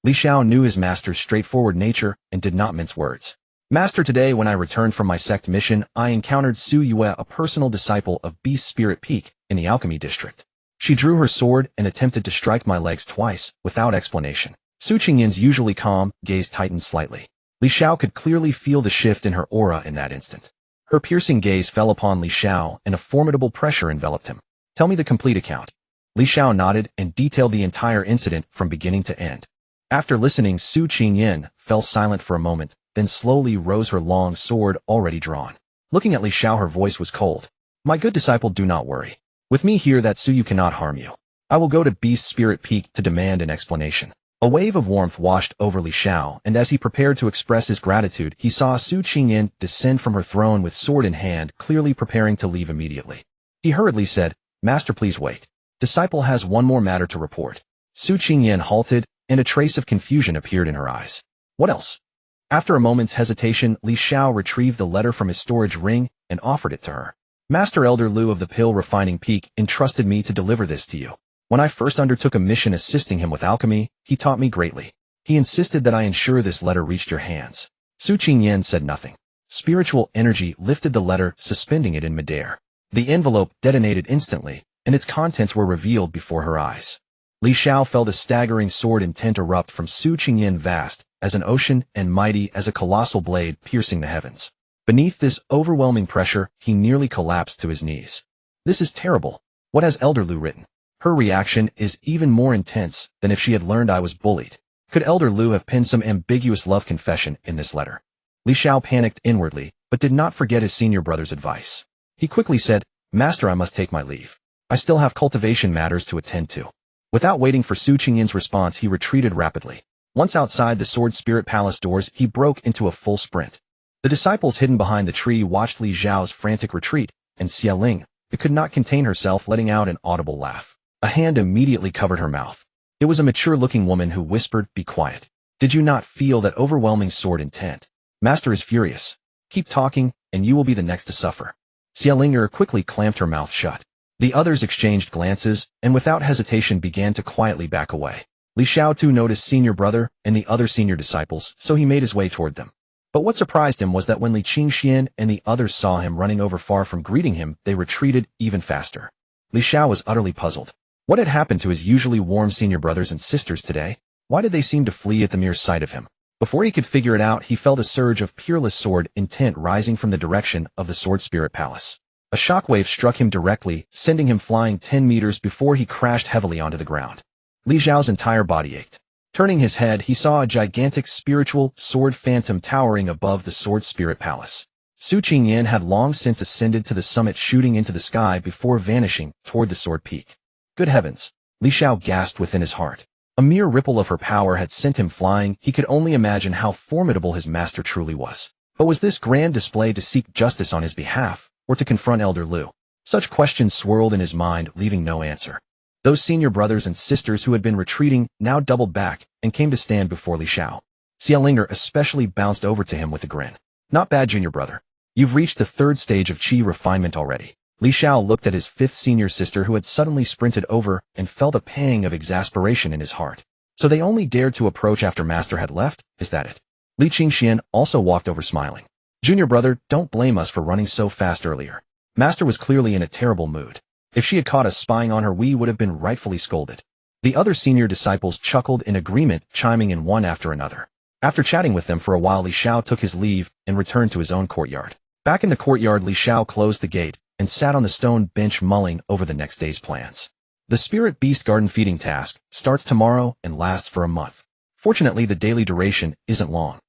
Li Xiao knew his master's straightforward nature and did not mince words. "Master, today when I returned from my sect mission, I encountered Su Yue, a personal disciple of Beast Spirit Peak in the Alchemy District. She drew her sword and attempted to strike my legs twice, without explanation." Su Qingyan's usually calm gaze tightened slightly. Li Xiao could clearly feel the shift in her aura in that instant. Her piercing gaze fell upon Li Xiao, and a formidable pressure enveloped him. "Tell me the complete account." Li Xiao nodded and detailed the entire incident from beginning to end. After listening, Su Qingyan fell silent for a moment, then slowly rose, her long sword already drawn. Looking at Li Xiao, her voice was cold. "My good disciple, do not worry. With me here, that Su Yu cannot harm you. I will go to Beast Spirit Peak to demand an explanation." A wave of warmth washed over Li Xiao, and as he prepared to express his gratitude, he saw Su Qingyan descend from her throne with sword in hand, clearly preparing to leave immediately. He hurriedly said, "Master, please wait. Disciple has one more matter to report." Su Qingyan halted, and a trace of confusion appeared in her eyes. "What else?" After a moment's hesitation, Li Xiao retrieved the letter from his storage ring and offered it to her. "Master Elder Lu of the Pill Refining Peak entrusted me to deliver this to you. When I first undertook a mission assisting him with alchemy, he taught me greatly. He insisted that I ensure this letter reached your hands." Su Qingyan said nothing. Spiritual energy lifted the letter, suspending it in midair. The envelope detonated instantly, and its contents were revealed before her eyes. Li Xiao felt a staggering sword intent erupt from Su Qingyan, vast as an ocean and mighty as a colossal blade piercing the heavens. Beneath this overwhelming pressure, he nearly collapsed to his knees. "This is terrible. What has Elder Lu written?" Her reaction is even more intense than if she had learned I was bullied. Could Elder Lu have penned some ambiguous love confession in this letter? Li Xiao panicked inwardly, but did not forget his senior brother's advice. He quickly said, "Master, I must take my leave. I still have cultivation matters to attend to." Without waiting for Su Qingyan's response, he retreated rapidly. Once outside the Sword Spirit Palace doors, he broke into a full sprint. The disciples hidden behind the tree watched Li Xiao's frantic retreat, and Xiao could not contain herself, letting out an audible laugh. A hand immediately covered her mouth. It was a mature-looking woman who whispered, "Be quiet. Did you not feel that overwhelming sword intent? Master is furious. Keep talking, and you will be the next to suffer." Xiao quickly clamped her mouth shut. The others exchanged glances, and without hesitation began to quietly back away. Li Xiao too noticed senior brother and the other senior disciples, so he made his way toward them. But what surprised him was that when Li Qingxian and the others saw him running over far from greeting him, they retreated even faster. Li Xiao was utterly puzzled. What had happened to his usually warm senior brothers and sisters today? Why did they seem to flee at the mere sight of him? Before he could figure it out, he felt a surge of peerless sword intent rising from the direction of the Sword Spirit Palace. A shockwave struck him directly, sending him flying 10 meters before he crashed heavily onto the ground. Li Xiao's entire body ached. Turning his head, he saw a gigantic spiritual sword phantom towering above the Sword Spirit Palace. Su Qingyan had long since ascended to the summit, shooting into the sky before vanishing toward the Sword Peak. Good heavens! Li Xiao gasped within his heart. A mere ripple of her power had sent him flying. He could only imagine how formidable his master truly was. But was this grand display to seek justice on his behalf, or to confront Elder Lu? Such questions swirled in his mind, leaving no answer. Those senior brothers and sisters who had been retreating now doubled back and came to stand before Li Xiao. Xiao especially bounced over to him with a grin. "Not bad, junior brother. You've reached the third stage of chi refinement already." Li Xiao looked at his fifth senior sister, who had suddenly sprinted over, and felt a pang of exasperation in his heart. So they only dared to approach after Master had left? Is that it? Li Qingxian also walked over, smiling. "Junior brother, don't blame us for running so fast earlier. Master was clearly in a terrible mood. If she had caught us spying on her, we would have been rightfully scolded." The other senior disciples chuckled in agreement, chiming in one after another. After chatting with them for a while, Li Xiao took his leave and returned to his own courtyard. Back in the courtyard, Li Xiao closed the gate and sat on the stone bench, mulling over the next day's plans. The Spirit Beast Garden feeding task starts tomorrow and lasts for a month. Fortunately, the daily duration isn't long.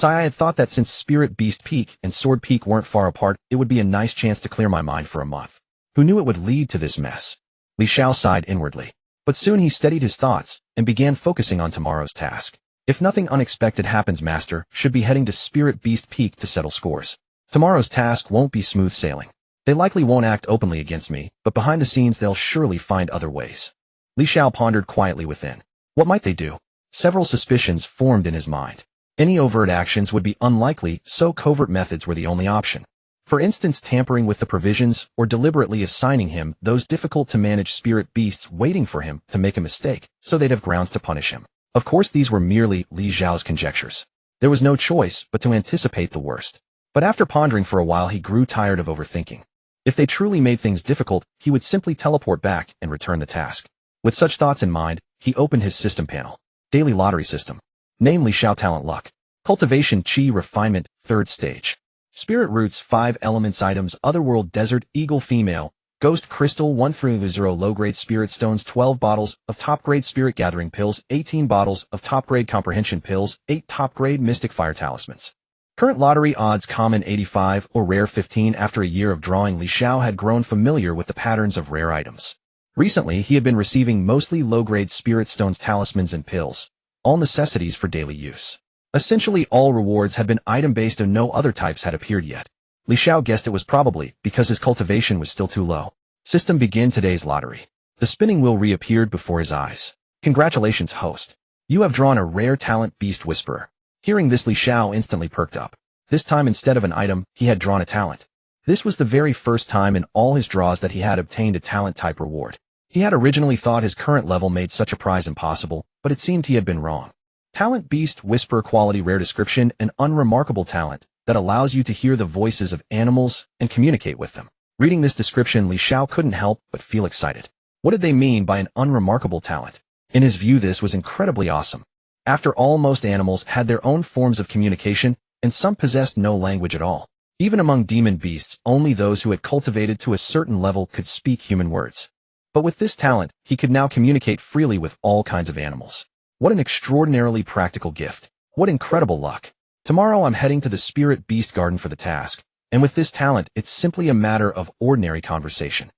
I had thought that since Spirit Beast Peak and Sword Peak weren't far apart, it would be a nice chance to clear my mind for a month. Who knew it would lead to this mess? Li Xiao sighed inwardly. But soon he steadied his thoughts and began focusing on tomorrow's task. If nothing unexpected happens, Master should be heading to Spirit Beast Peak to settle scores. Tomorrow's task won't be smooth sailing. They likely won't act openly against me, but behind the scenes they'll surely find other ways. Li Xiao pondered quietly within. What might they do? Several suspicions formed in his mind. Any overt actions would be unlikely, so covert methods were the only option. For instance, tampering with the provisions or deliberately assigning him those difficult-to-manage spirit beasts waiting for him to make a mistake, so they'd have grounds to punish him. Of course, these were merely Li Xiao's conjectures. There was no choice but to anticipate the worst. But after pondering for a while, he grew tired of overthinking. If they truly made things difficult, he would simply teleport back and return the task. With such thoughts in mind, he opened his system panel. Daily lottery system. Name Li Xiao Talent Luck. Cultivation Qi Refinement, 3rd stage. Spirit Roots 5 Elements Items Otherworld Desert Eagle Female Ghost Crystal 1/0 Low-Grade Spirit Stones 12 bottles of Top-Grade Spirit Gathering Pills 18 bottles of Top-Grade Comprehension Pills 8 Top-Grade Mystic Fire Talismans. Current lottery odds common 85 or rare 15. After a year of drawing, Li Xiao had grown familiar with the patterns of rare items. Recently, he had been receiving mostly low-grade spirit stones, talismans, and pills, all necessities for daily use. Essentially all rewards had been item-based and no other types had appeared yet. Li Xiao guessed it was probably because his cultivation was still too low. System begin today's lottery. The spinning wheel reappeared before his eyes. Congratulations, host. You have drawn a rare talent, Beast Whisperer. Hearing this, Li Xiao instantly perked up. This time, instead of an item, he had drawn a talent. This was the very first time in all his draws that he had obtained a talent-type reward. He had originally thought his current level made such a prize impossible, but it seemed he had been wrong. Talent Beast Whisperer quality rare description, an unremarkable talent that allows you to hear the voices of animals and communicate with them. Reading this description, Li Xiao couldn't help but feel excited. What did they mean by an unremarkable talent? In his view, this was incredibly awesome. After all, most animals had their own forms of communication, and some possessed no language at all. Even among demon beasts, only those who had cultivated to a certain level could speak human words. But with this talent, he could now communicate freely with all kinds of animals. What an extraordinarily practical gift. What incredible luck. Tomorrow I'm heading to the Spirit Beast Garden for the task, and with this talent, it's simply a matter of ordinary conversation.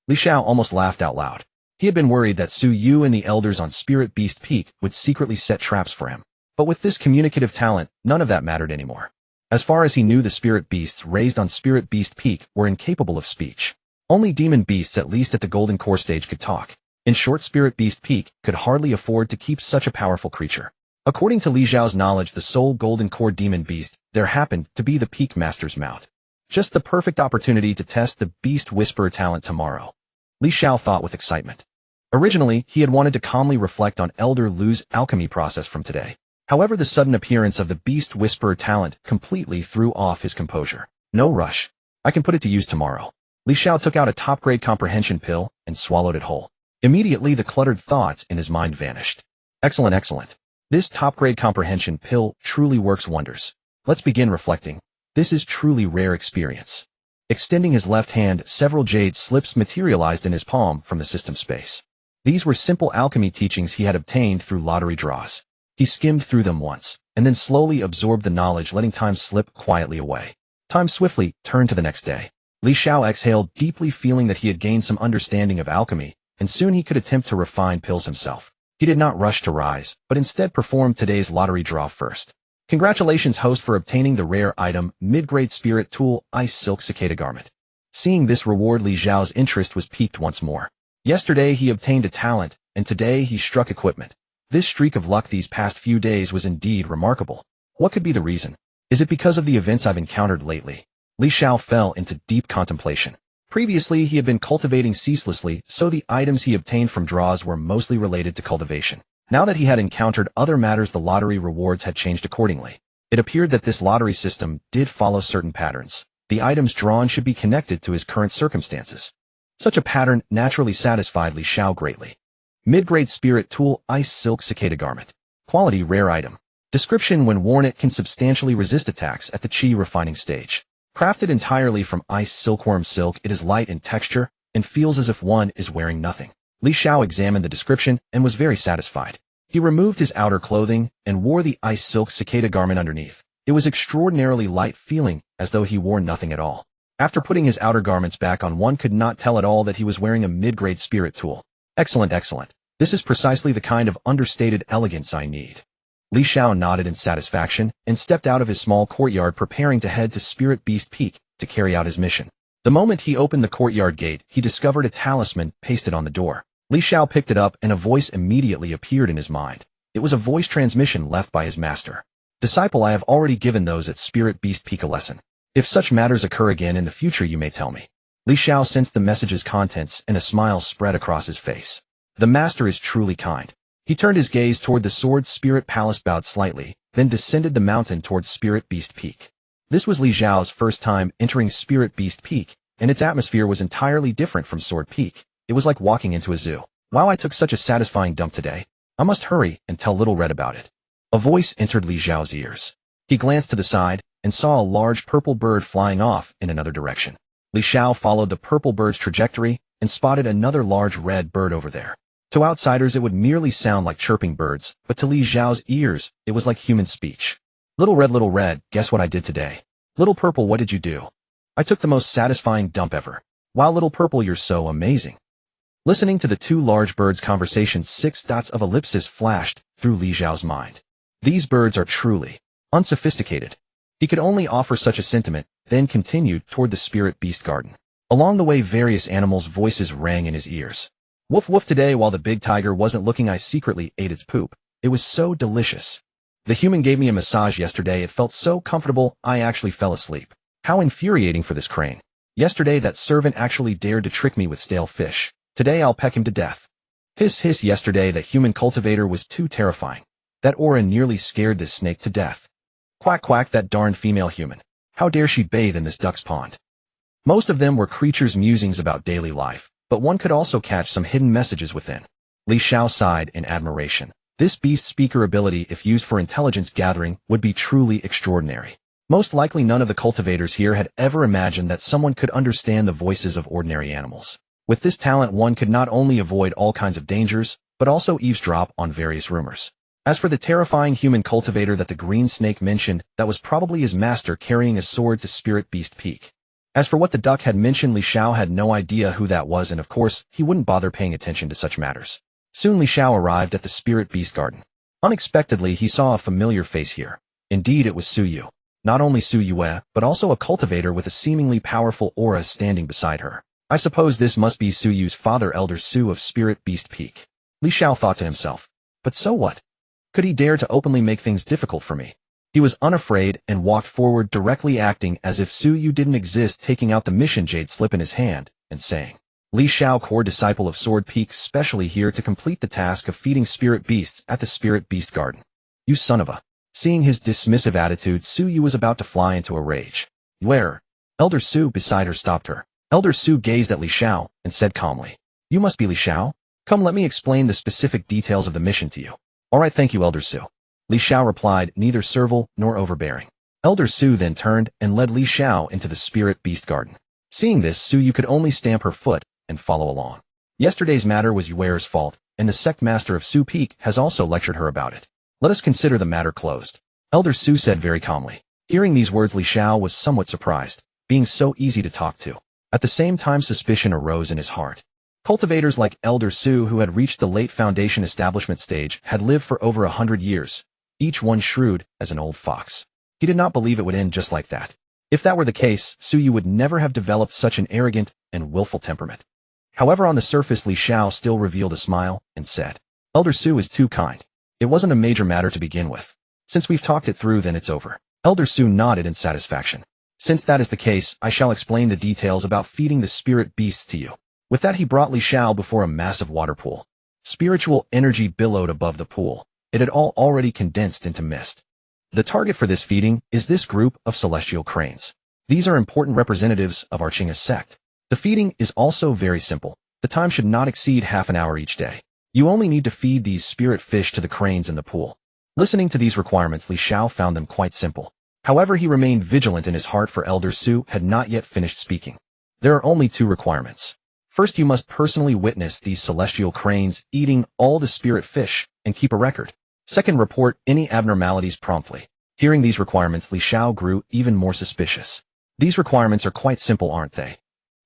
Li Xiao almost laughed out loud. He had been worried that Su Yu and the elders on Spirit Beast Peak would secretly set traps for him. But with this communicative talent, none of that mattered anymore. As far as he knew, the spirit beasts raised on Spirit Beast Peak were incapable of speech. Only demon beasts, at least at the Golden Core stage, could talk. In short, Spirit Beast Peak could hardly afford to keep such a powerful creature. According to Li Xiao's knowledge, the sole Golden Core demon beast there happened to be the Peak Master's mount. Just the perfect opportunity to test the Beast Whisperer talent tomorrow. Li Xiao thought with excitement. Originally, he had wanted to calmly reflect on Elder Lu's alchemy process from today. However, the sudden appearance of the Beast Whisperer talent completely threw off his composure. No rush. I can put it to use tomorrow. Li Xiao took out a top-grade comprehension pill and swallowed it whole. Immediately, the cluttered thoughts in his mind vanished. Excellent, excellent. This top-grade comprehension pill truly works wonders. Let's begin reflecting. This is truly rare experience. Extending his left hand, several jade slips materialized in his palm from the system space. These were simple alchemy teachings he had obtained through lottery draws. He skimmed through them once, and then slowly absorbed the knowledge, letting time slip quietly away. Time swiftly turned to the next day. Li Xiao exhaled deeply, feeling that he had gained some understanding of alchemy, and soon he could attempt to refine pills himself. He did not rush to rise, but instead performed today's lottery draw first. Congratulations, host, for obtaining the rare item, Mid-Grade Spirit Tool, Ice Silk Cicada Garment. Seeing this reward, Li Xiao's interest was piqued once more. Yesterday he obtained a talent, and today he struck equipment. This streak of luck these past few days was indeed remarkable. What could be the reason? Is it because of the events I've encountered lately? Li Xiao fell into deep contemplation. Previously, he had been cultivating ceaselessly, so the items he obtained from draws were mostly related to cultivation. Now that he had encountered other matters, the lottery rewards had changed accordingly. It appeared that this lottery system did follow certain patterns. The items drawn should be connected to his current circumstances. Such a pattern naturally satisfied Li Xiao greatly. Mid-grade Spirit Tool, Ice Silk Cicada Garment. Quality rare item. Description: when worn, it can substantially resist attacks at the Qi refining stage. Crafted entirely from ice silkworm silk, it is light in texture and feels as if one is wearing nothing. Li Xiao examined the description and was very satisfied. He removed his outer clothing and wore the ice silk cicada garment underneath. It was extraordinarily light, feeling as though he wore nothing at all. After putting his outer garments back on, one could not tell at all that he was wearing a mid-grade spirit tool. Excellent, excellent. This is precisely the kind of understated elegance I need. Li Xiao nodded in satisfaction and stepped out of his small courtyard preparing to head to Spirit Beast Peak to carry out his mission. The moment he opened the courtyard gate, he discovered a talisman pasted on the door. Li Xiao picked it up and a voice immediately appeared in his mind. It was a voice transmission left by his master. Disciple, I have already given those at Spirit Beast Peak a lesson. If such matters occur again in the future, you may tell me. Li Xiao sensed the message's contents and a smile spread across his face. The master is truly kind. He turned his gaze toward the Sword Spirit Palace, bowed slightly, then descended the mountain towards Spirit Beast Peak. This was Li Xiao's first time entering Spirit Beast Peak, and its atmosphere was entirely different from Sword Peak. It was like walking into a zoo. Wow, I took such a satisfying dump today. I must hurry and tell Little Red about it. A voice entered Li Xiao's ears. He glanced to the side and saw a large purple bird flying off in another direction. Li Xiao followed the purple bird's trajectory and spotted another large red bird over there. To outsiders, it would merely sound like chirping birds, but to Li Xiao's ears, it was like human speech. Little Red, guess what I did today? Little Purple, what did you do? I took the most satisfying dump ever. Wow, Little Purple, you're so amazing. Listening to the two large birds' conversations, 6 dots of ellipsis flashed through Li Xiao's mind. These birds are truly unsophisticated. He could only offer such a sentiment, then continued toward the Spirit Beast Garden. Along the way, various animals' voices rang in his ears. Woof woof, today while the big tiger wasn't looking, I secretly ate its poop. It was so delicious. The human gave me a massage yesterday. It felt so comfortable, I actually fell asleep. How infuriating for this crane. Yesterday that servant actually dared to trick me with stale fish. Today I'll peck him to death. Hiss hiss, yesterday that human cultivator was too terrifying. That aura nearly scared this snake to death. Quack quack, that darn female human. How dare she bathe in this duck's pond? Most of them were creatures' musings about daily life, but one could also catch some hidden messages within. Li Xiao sighed in admiration. This beast speaker ability, if used for intelligence gathering, would be truly extraordinary. Most likely none of the cultivators here had ever imagined that someone could understand the voices of ordinary animals. With this talent, one could not only avoid all kinds of dangers, but also eavesdrop on various rumors. As for the terrifying human cultivator that the green snake mentioned, that was probably his master carrying a sword to Spirit Beast Peak. As for what the duck had mentioned, Li Xiao had no idea who that was, and of course, he wouldn't bother paying attention to such matters. Soon Li Xiao arrived at the Spirit Beast Garden. Unexpectedly, he saw a familiar face here. Indeed, it was Su Yu. Not only Su Yue, but also a cultivator with a seemingly powerful aura standing beside her. I suppose this must be Su Yu's father, Elder Su of Spirit Beast Peak. Li Xiao thought to himself. But so what? Could he dare to openly make things difficult for me? He was unafraid and walked forward directly, acting as if Su Yu didn't exist, taking out the mission jade slip in his hand and saying, Li Xiao, core disciple of Sword Peak, specially here to complete the task of feeding spirit beasts at the Spirit Beast Garden. You son of a... Seeing his dismissive attitude, Su Yu was about to fly into a rage. Where? Elder Su beside her stopped her. Elder Su gazed at Li Xiao and said calmly, You must be Li Xiao? Come, let me explain the specific details of the mission to you. All right, thank you, Elder Su. Li Xiao replied, neither servile nor overbearing. Elder Su then turned and led Li Xiao into the Spirit Beast Garden. Seeing this, Su Yu could only stamp her foot and follow along. Yesterday's matter was Yue's fault, and the sect master of Su Peak has also lectured her about it. Let us consider the matter closed. Elder Su said very calmly. Hearing these words, Li Xiao was somewhat surprised, being so easy to talk to. At the same time, suspicion arose in his heart. Cultivators like Elder Su, who had reached the late foundation establishment stage, had lived for over 100 years, each one shrewd as an old fox. He did not believe it would end just like that. If that were the case, Su Yu would never have developed such an arrogant and willful temperament. However, on the surface, Li Xiao still revealed a smile and said, Elder Su is too kind. It wasn't a major matter to begin with. Since we've talked it through, then it's over. Elder Su nodded in satisfaction. Since that is the case, I shall explain the details about feeding the spirit beasts to you. With that, he brought Li Xiao before a massive water pool. Spiritual energy billowed above the pool. It had all already condensed into mist. The target for this feeding is this group of celestial cranes. These are important representatives of our Qing's sect. The feeding is also very simple. The time should not exceed half an hour each day. You only need to feed these spirit fish to the cranes in the pool. Listening to these requirements, Li Xiao found them quite simple. However, he remained vigilant in his heart, for Elder Su had not yet finished speaking. There are only 2 requirements. First, you must personally witness these celestial cranes eating all the spirit fish and keep a record. Second, report any abnormalities promptly. Hearing these requirements, Li Xiao grew even more suspicious. These requirements are quite simple, aren't they?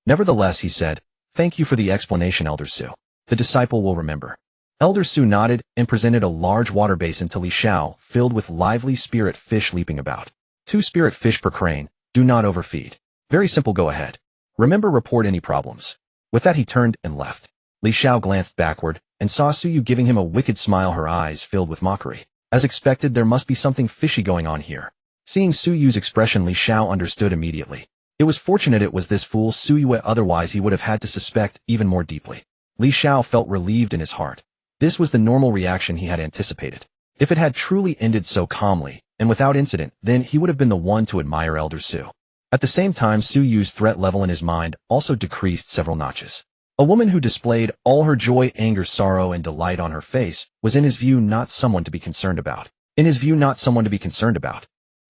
Nevertheless, he said, Thank you for the explanation, Elder Su. The disciple will remember. Elder Su nodded and presented a large water basin to Li Xiao, filled with lively spirit fish leaping about. 2 spirit fish per crane, do not overfeed. Very simple, go ahead. Remember, report any problems. With that he turned and left. Li Xiao glanced backward and saw Suyu giving him a wicked smile, her eyes filled with mockery. As expected, there must be something fishy going on here. Seeing Suyu's expression, Li Xiao understood immediately. It was fortunate it was this fool Suyu, otherwise he would have had to suspect even more deeply. Li Xiao felt relieved in his heart. This was the normal reaction he had anticipated. If it had truly ended so calmly and without incident, then he would have been the one to admire Elder Su. At the same time, Suyu's threat level in his mind also decreased several notches. A woman who displayed all her joy, anger, sorrow, and delight on her face was in his view not someone to be concerned about.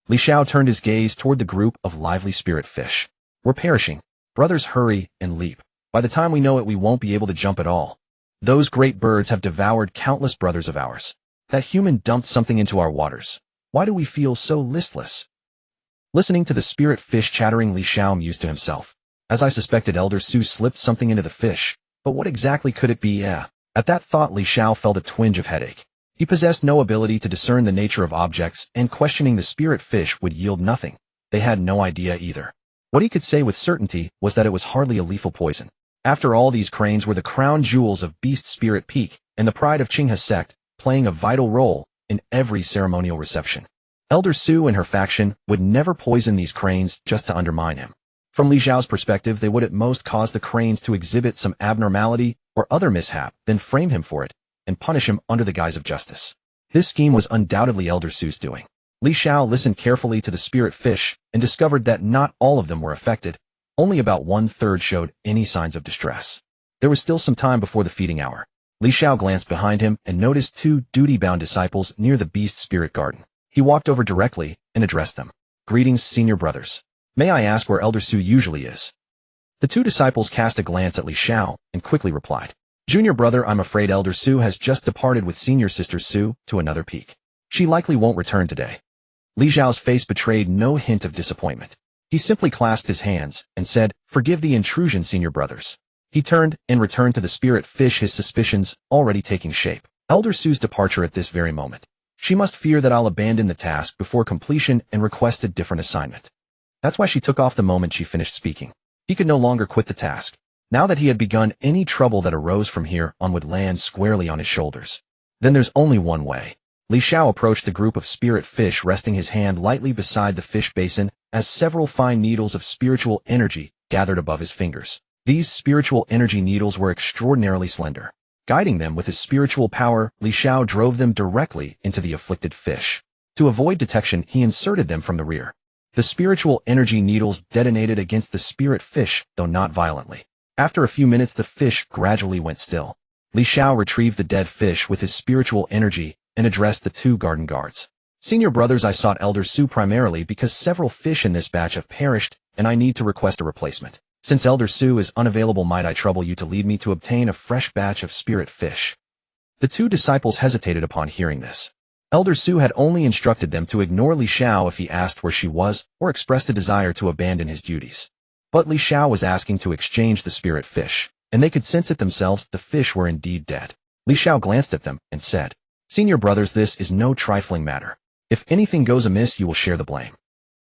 Li Xiao turned his gaze toward the group of lively spirit fish. We're perishing. Brothers, hurry and leap. By the time we know it, we won't be able to jump at all. Those great birds have devoured countless brothers of ours. That human dumped something into our waters. Why do we feel so listless? Listening to the spirit fish chattering, Li Xiao mused to himself. As I suspected, Elder Su slipped something into the fish, but what exactly could it be? At that thought, Li Xiao felt a twinge of headache. He possessed no ability to discern the nature of objects, and questioning the spirit fish would yield nothing. They had no idea either. What he could say with certainty was that it was hardly a lethal poison. After all, these cranes were the crown jewels of Beast Spirit Peak, and the pride of Qinghe's sect, playing a vital role in every ceremonial reception. Elder Su and her faction would never poison these cranes just to undermine him. From Li Xiao's perspective, they would at most cause the cranes to exhibit some abnormality or other mishap, then frame him for it and punish him under the guise of justice. This scheme was undoubtedly Elder Su's doing. Li Xiao listened carefully to the spirit fish and discovered that not all of them were affected. Only about 1/3 showed any signs of distress. There was still some time before the feeding hour. Li Xiao glanced behind him and noticed 2 duty-bound disciples near the Beast Spirit Garden. He walked over directly and addressed them. Greetings, senior brothers. May I ask where Elder Su usually is? The 2 disciples cast a glance at Li Xiao and quickly replied. Junior brother, I'm afraid Elder Su has just departed with senior sister Su to another peak. She likely won't return today. Li Xiao's face betrayed no hint of disappointment. He simply clasped his hands and said, Forgive the intrusion, senior brothers. He turned and returned to the spirit fish, his suspicions already taking shape. Elder Su's departure at this very moment. She must fear that I'll abandon the task before completion and request a different assignment. That's why she took off the moment she finished speaking. He could no longer quit the task. Now that he had begun, any trouble that arose from here on would land squarely on his shoulders. Then there's only one way. Li Xiao approached the group of spirit fish, resting his hand lightly beside the fish basin as several fine needles of spiritual energy gathered above his fingers. These spiritual energy needles were extraordinarily slender. Guiding them with his spiritual power, Li Xiao drove them directly into the afflicted fish. To avoid detection, he inserted them from the rear. The spiritual energy needles detonated against the spirit fish, though not violently. After a few minutes, the fish gradually went still. Li Xiao retrieved the dead fish with his spiritual energy and addressed the 2 garden guards. Senior brothers, I sought Elder Su primarily because several fish in this batch have perished, and I need to request a replacement. Since Elder Su is unavailable, might I trouble you to lead me to obtain a fresh batch of spirit fish? The 2 disciples hesitated upon hearing this. Elder Su had only instructed them to ignore Li Xiao if he asked where she was or expressed a desire to abandon his duties. But Li Xiao was asking to exchange the spirit fish, and they could sense it themselves, the fish were indeed dead. Li Xiao glanced at them and said, Senior brothers, this is no trifling matter. If anything goes amiss, you will share the blame.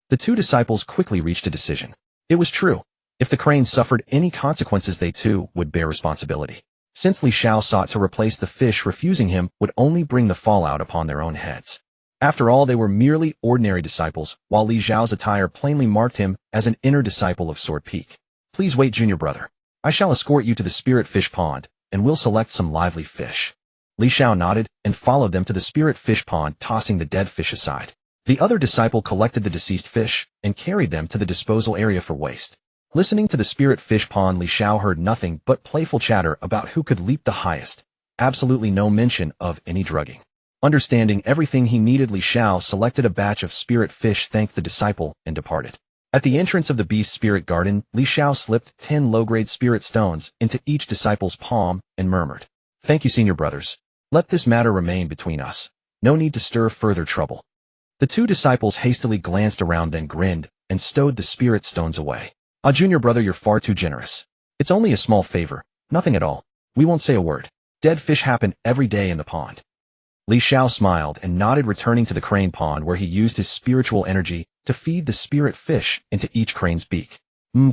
The 2 disciples quickly reached a decision. It was true. If the cranes suffered any consequences, they too would bear responsibility. Since Li Xiao sought to replace the fish, refusing him would only bring the fallout upon their own heads. After all, they were merely ordinary disciples, while Li Xiao's attire plainly marked him as an inner disciple of Sword Peak. Please wait, junior brother. I shall escort you to the spirit fish pond, and we'll select some lively fish. Li Xiao nodded and followed them to the spirit fish pond, tossing the dead fish aside. The other disciple collected the deceased fish and carried them to the disposal area for waste. Listening to the spirit fish pond, Li Xiao heard nothing but playful chatter about who could leap the highest. Absolutely no mention of any drugging. Understanding everything he needed, Li Xiao selected a batch of spirit fish, thanked the disciple, and departed. At the entrance of the Beast Spirit Garden, Li Xiao slipped 10 low-grade spirit stones into each disciple's palm and murmured, Thank you, senior brothers. Let this matter remain between us. No need to stir further trouble. The 2 disciples hastily glanced around, then grinned and stowed the spirit stones away. Junior brother, you're far too generous. It's only a small favor, nothing at all. We won't say a word. Dead fish happen every day in the pond. Li Xiao smiled and nodded, returning to the crane pond where he used his spiritual energy to feed the spirit fish into each crane's beak.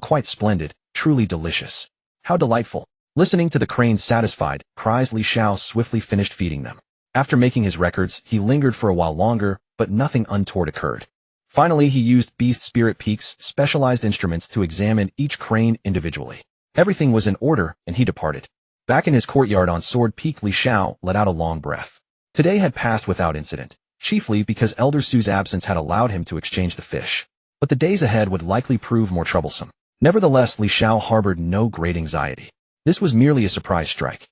Quite splendid, truly delicious. How delightful. Listening to the cranes' satisfied cries, Li Xiao swiftly finished feeding them. After making his records, he lingered for a while longer, but nothing untoward occurred. Finally, he used Beast Spirit Peak's specialized instruments to examine each crane individually. Everything was in order, and he departed. Back in his courtyard on Sword Peak, Li Xiao let out a long breath. Today had passed without incident, chiefly because Elder Su's absence had allowed him to exchange the fish. But the days ahead would likely prove more troublesome. Nevertheless, Li Xiao harbored no great anxiety. This was merely a surprise strike.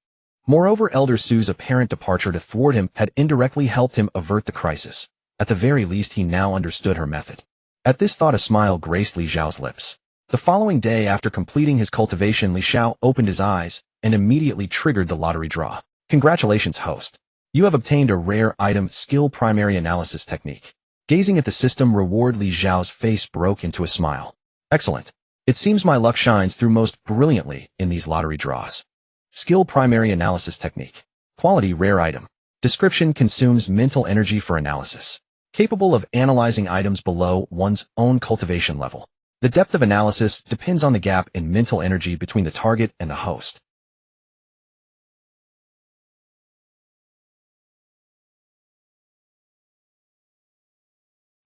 Moreover, Elder Su's apparent departure to thwart him had indirectly helped him avert the crisis. At the very least, he now understood her method. At this thought, a smile graced Li Xiao's lips. The following day, after completing his cultivation, Li Xiao opened his eyes and immediately triggered the lottery draw. Congratulations, host. You have obtained a rare item, Skill Primary Analysis Technique. Gazing at the system reward, Li Xiao's face broke into a smile. Excellent. It seems my luck shines through most brilliantly in these lottery draws. Skill Primary Analysis Technique. Quality Rare Item. Description: consumes mental energy for analysis. Capable of analyzing items below one's own cultivation level. The depth of analysis depends on the gap in mental energy between the target and the host.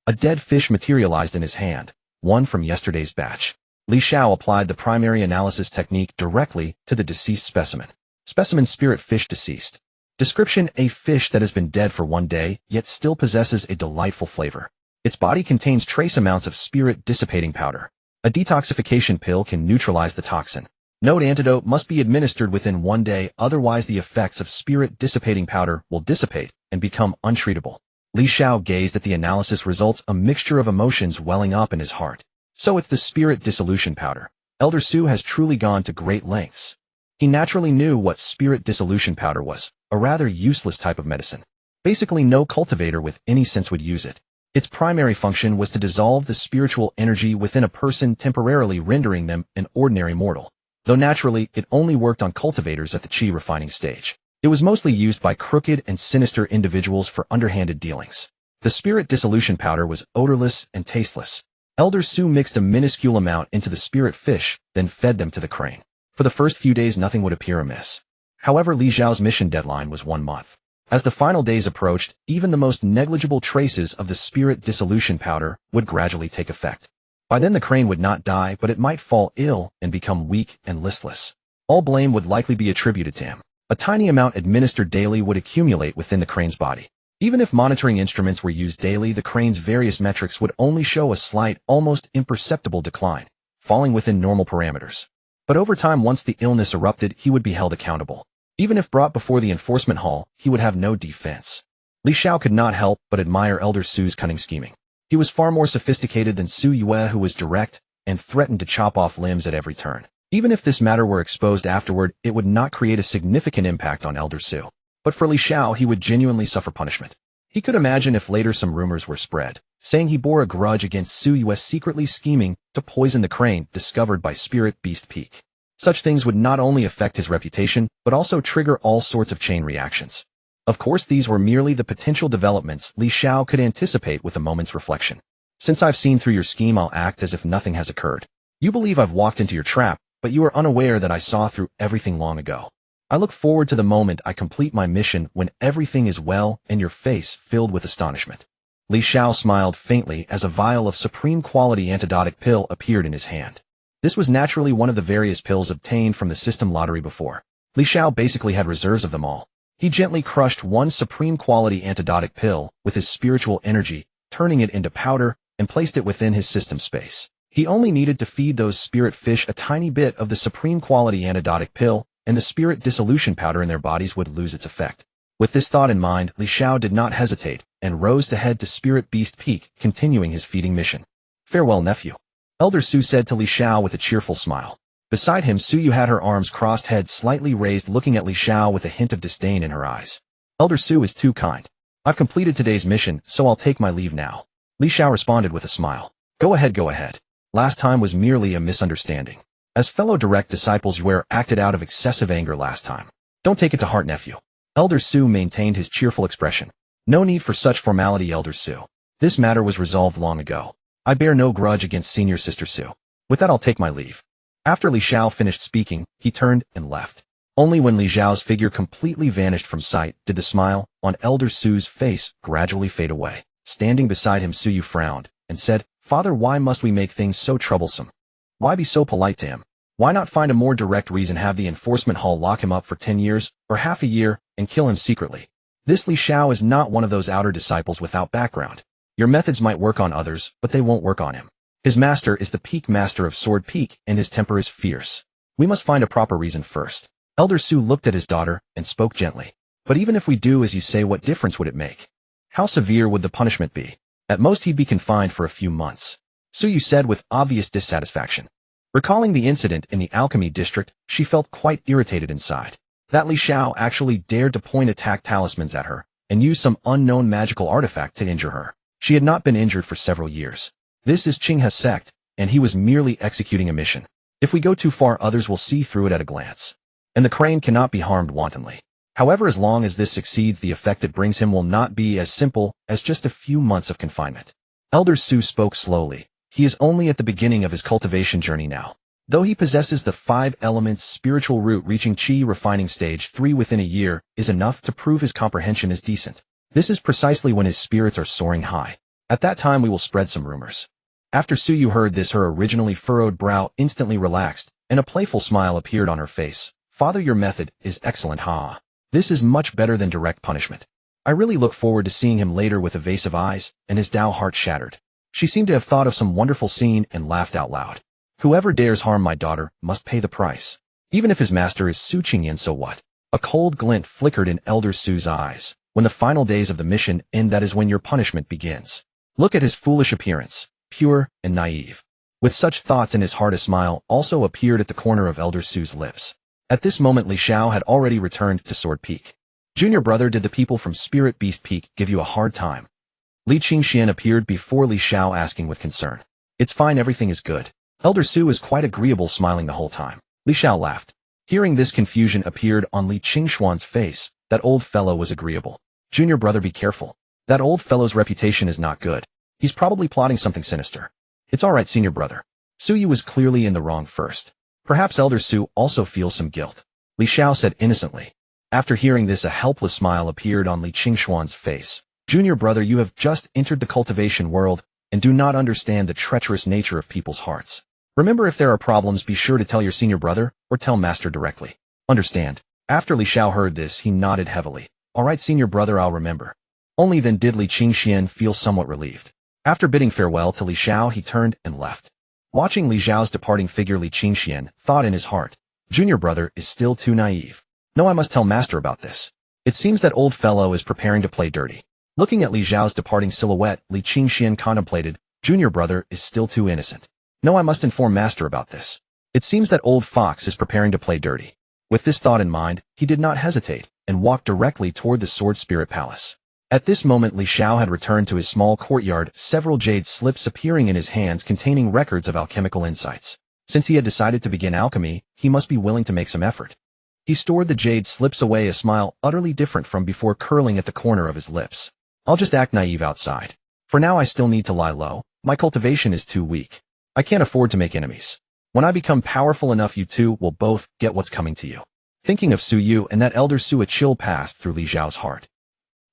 A dead fish materialized in his hand, one from yesterday's batch. Li Xiao applied the primary analysis technique directly to the deceased specimen. Specimen: spirit fish deceased. Description: a fish that has been dead for 1 day, yet still possesses a delightful flavor. Its body contains trace amounts of spirit dissipating powder. A detoxification pill can neutralize the toxin. Note: antidote must be administered within 1 day, otherwise the effects of spirit dissipating powder will dissipate and become untreatable. Li Xiao gazed at the analysis results, a mixture of emotions welling up in his heart. So it's the spirit dissolution powder. Elder Su has truly gone to great lengths. He naturally knew what spirit dissolution powder was, a rather useless type of medicine. Basically, no cultivator with any sense would use it. Its primary function was to dissolve the spiritual energy within a person, temporarily rendering them an ordinary mortal. Though naturally, it only worked on cultivators at the chi refining stage. It was mostly used by crooked and sinister individuals for underhanded dealings. The spirit dissolution powder was odorless and tasteless. Elder Su mixed a minuscule amount into the spirit fish, then fed them to the crane. For the first few days, nothing would appear amiss. However, Li Xiao's mission deadline was 1 month. As the final days approached, even the most negligible traces of the spirit dissolution powder would gradually take effect. By then, the crane would not die, but it might fall ill and become weak and listless. All blame would likely be attributed to him. A tiny amount administered daily would accumulate within the crane's body. Even if monitoring instruments were used daily, the crane's various metrics would only show a slight, almost imperceptible decline, falling within normal parameters. But over time, once the illness erupted, he would be held accountable. Even if brought before the enforcement hall, he would have no defense. Li Xiao could not help but admire Elder Su's cunning scheming. He was far more sophisticated than Su Yue, who was direct and threatened to chop off limbs at every turn. Even if this matter were exposed afterward, it would not create a significant impact on Elder Su. But for Li Xiao, he would genuinely suffer punishment. He could imagine if later some rumors were spread, saying he bore a grudge against Su Yue secretly scheming to poison the crane discovered by Spirit Beast Peak. Such things would not only affect his reputation, but also trigger all sorts of chain reactions. Of course, these were merely the potential developments Li Xiao could anticipate with a moment's reflection. Since I've seen through your scheme, I'll act as if nothing has occurred. You believe I've walked into your trap, but you are unaware that I saw through everything long ago. I look forward to the moment I complete my mission, when everything is well and your face filled with astonishment. Li Xiao smiled faintly as a vial of supreme quality antidotic pill appeared in his hand. This was naturally one of the various pills obtained from the system lottery before. Li Xiao basically had reserves of them all. He gently crushed one supreme quality antidotic pill with his spiritual energy, turning it into powder, and placed it within his system space. He only needed to feed those spirit fish a tiny bit of the supreme quality antidotic pill, and the spirit dissolution powder in their bodies would lose its effect. With this thought in mind, Li Xiao did not hesitate, and rose to head to Spirit Beast Peak, continuing his feeding mission. Farewell, nephew. Elder Su said to Li Xiao with a cheerful smile. Beside him, Su Yu had her arms crossed, head slightly raised, looking at Li Xiao with a hint of disdain in her eyes. Elder Su is too kind. I've completed today's mission, so I'll take my leave now. Li Xiao responded with a smile. Go ahead, go ahead. Last time was merely a misunderstanding. As fellow direct disciples, you acted out of excessive anger last time. Don't take it to heart, nephew. Elder Su maintained his cheerful expression. No need for such formality, Elder Su. This matter was resolved long ago. I bear no grudge against Senior Sister Su. With that, I'll take my leave. After Li Xiao finished speaking, he turned and left. Only when Li Xiao's figure completely vanished from sight did the smile on Elder Su's face gradually fade away. Standing beside him, Su Yu frowned and said, Father, why must we make things so troublesome? Why be so polite to him? Why not find a more direct reason, have the enforcement hall lock him up for 10 years or half a year and kill him secretly? This Li Xiao is not one of those outer disciples without background. Your methods might work on others, but they won't work on him. His master is the peak master of Sword Peak, and his temper is fierce. We must find a proper reason first. Elder Su looked at his daughter and spoke gently. But even if we do as you say, what difference would it make? How severe would the punishment be? At most he'd be confined for a few months. Su Yu said with obvious dissatisfaction. Recalling the incident in the alchemy district, she felt quite irritated inside. That Li Xiao actually dared to point attack talismans at her and use some unknown magical artifact to injure her. She had not been injured for several years. This is Qinghe's sect, and he was merely executing a mission. If we go too far, others will see through it at a glance. And the crane cannot be harmed wantonly. However, as long as this succeeds, the effect it brings him will not be as simple as just a few months of confinement. Elder Su spoke slowly. He is only at the beginning of his cultivation journey now. Though he possesses the 5 elements spiritual root, reaching Qi refining stage 3 within a year is enough to prove his comprehension is decent. This is precisely when his spirits are soaring high. At that time we will spread some rumors. After Su Yu heard this, her originally furrowed brow instantly relaxed, and a playful smile appeared on her face. Father, your method is excellent, ha. This is much better than direct punishment. I really look forward to seeing him later with evasive eyes, and his Dao heart shattered. She seemed to have thought of some wonderful scene and laughed out loud. Whoever dares harm my daughter must pay the price. Even if his master is Su Qingyan, so what? A cold glint flickered in Elder Su's eyes. When the final days of the mission end, that is when your punishment begins. Look at his foolish appearance, pure and naive. With such thoughts in his heart, a smile also appeared at the corner of Elder Su's lips. At this moment, Li Xiao had already returned to Sword Peak. Junior brother, did the people from Spirit Beast Peak give you a hard time? Li Qingxian appeared before Li Xiao, asking with concern. It's fine, everything is good. Elder Su is quite agreeable, smiling the whole time. Li Xiao laughed. Hearing this, confusion appeared on Li Qingxuan's face. That old fellow was agreeable. Junior brother, be careful. That old fellow's reputation is not good. He's probably plotting something sinister. It's all right, senior brother. Su Yu was clearly in the wrong first. Perhaps Elder Su also feels some guilt. Li Xiao said innocently. After hearing this, a helpless smile appeared on Li Qingxuan's face. Junior brother, you have just entered the cultivation world and do not understand the treacherous nature of people's hearts. Remember, if there are problems, be sure to tell your senior brother or tell master directly. Understand? After Li Xiao heard this, he nodded heavily. All right, senior brother, I'll remember. Only then did Li Qingxian feel somewhat relieved. After bidding farewell to Li Xiao, he turned and left. Watching Li Xiao's departing figure, Li Qingxian thought in his heart, Junior brother is still too naive. No, I must tell master about this. It seems that old fellow is preparing to play dirty. Looking at Li Xiao's departing silhouette, Li Qingxian contemplated, Junior brother is still too innocent. No, I must inform master about this. It seems that old fox is preparing to play dirty. With this thought in mind, he did not hesitate and walked directly toward the Sword Spirit Palace. At this moment, Li Xiao had returned to his small courtyard, several jade slips appearing in his hands containing records of alchemical insights. Since he had decided to begin alchemy, he must be willing to make some effort. He stored the jade slips away, a smile utterly different from before curling at the corner of his lips. I'll just act naive outside. For now I still need to lie low. My cultivation is too weak. I can't afford to make enemies. When I become powerful enough, you two will both get what's coming to you. Thinking of Su Yu and that Elder Su, a chill passed through Li Xiao's heart.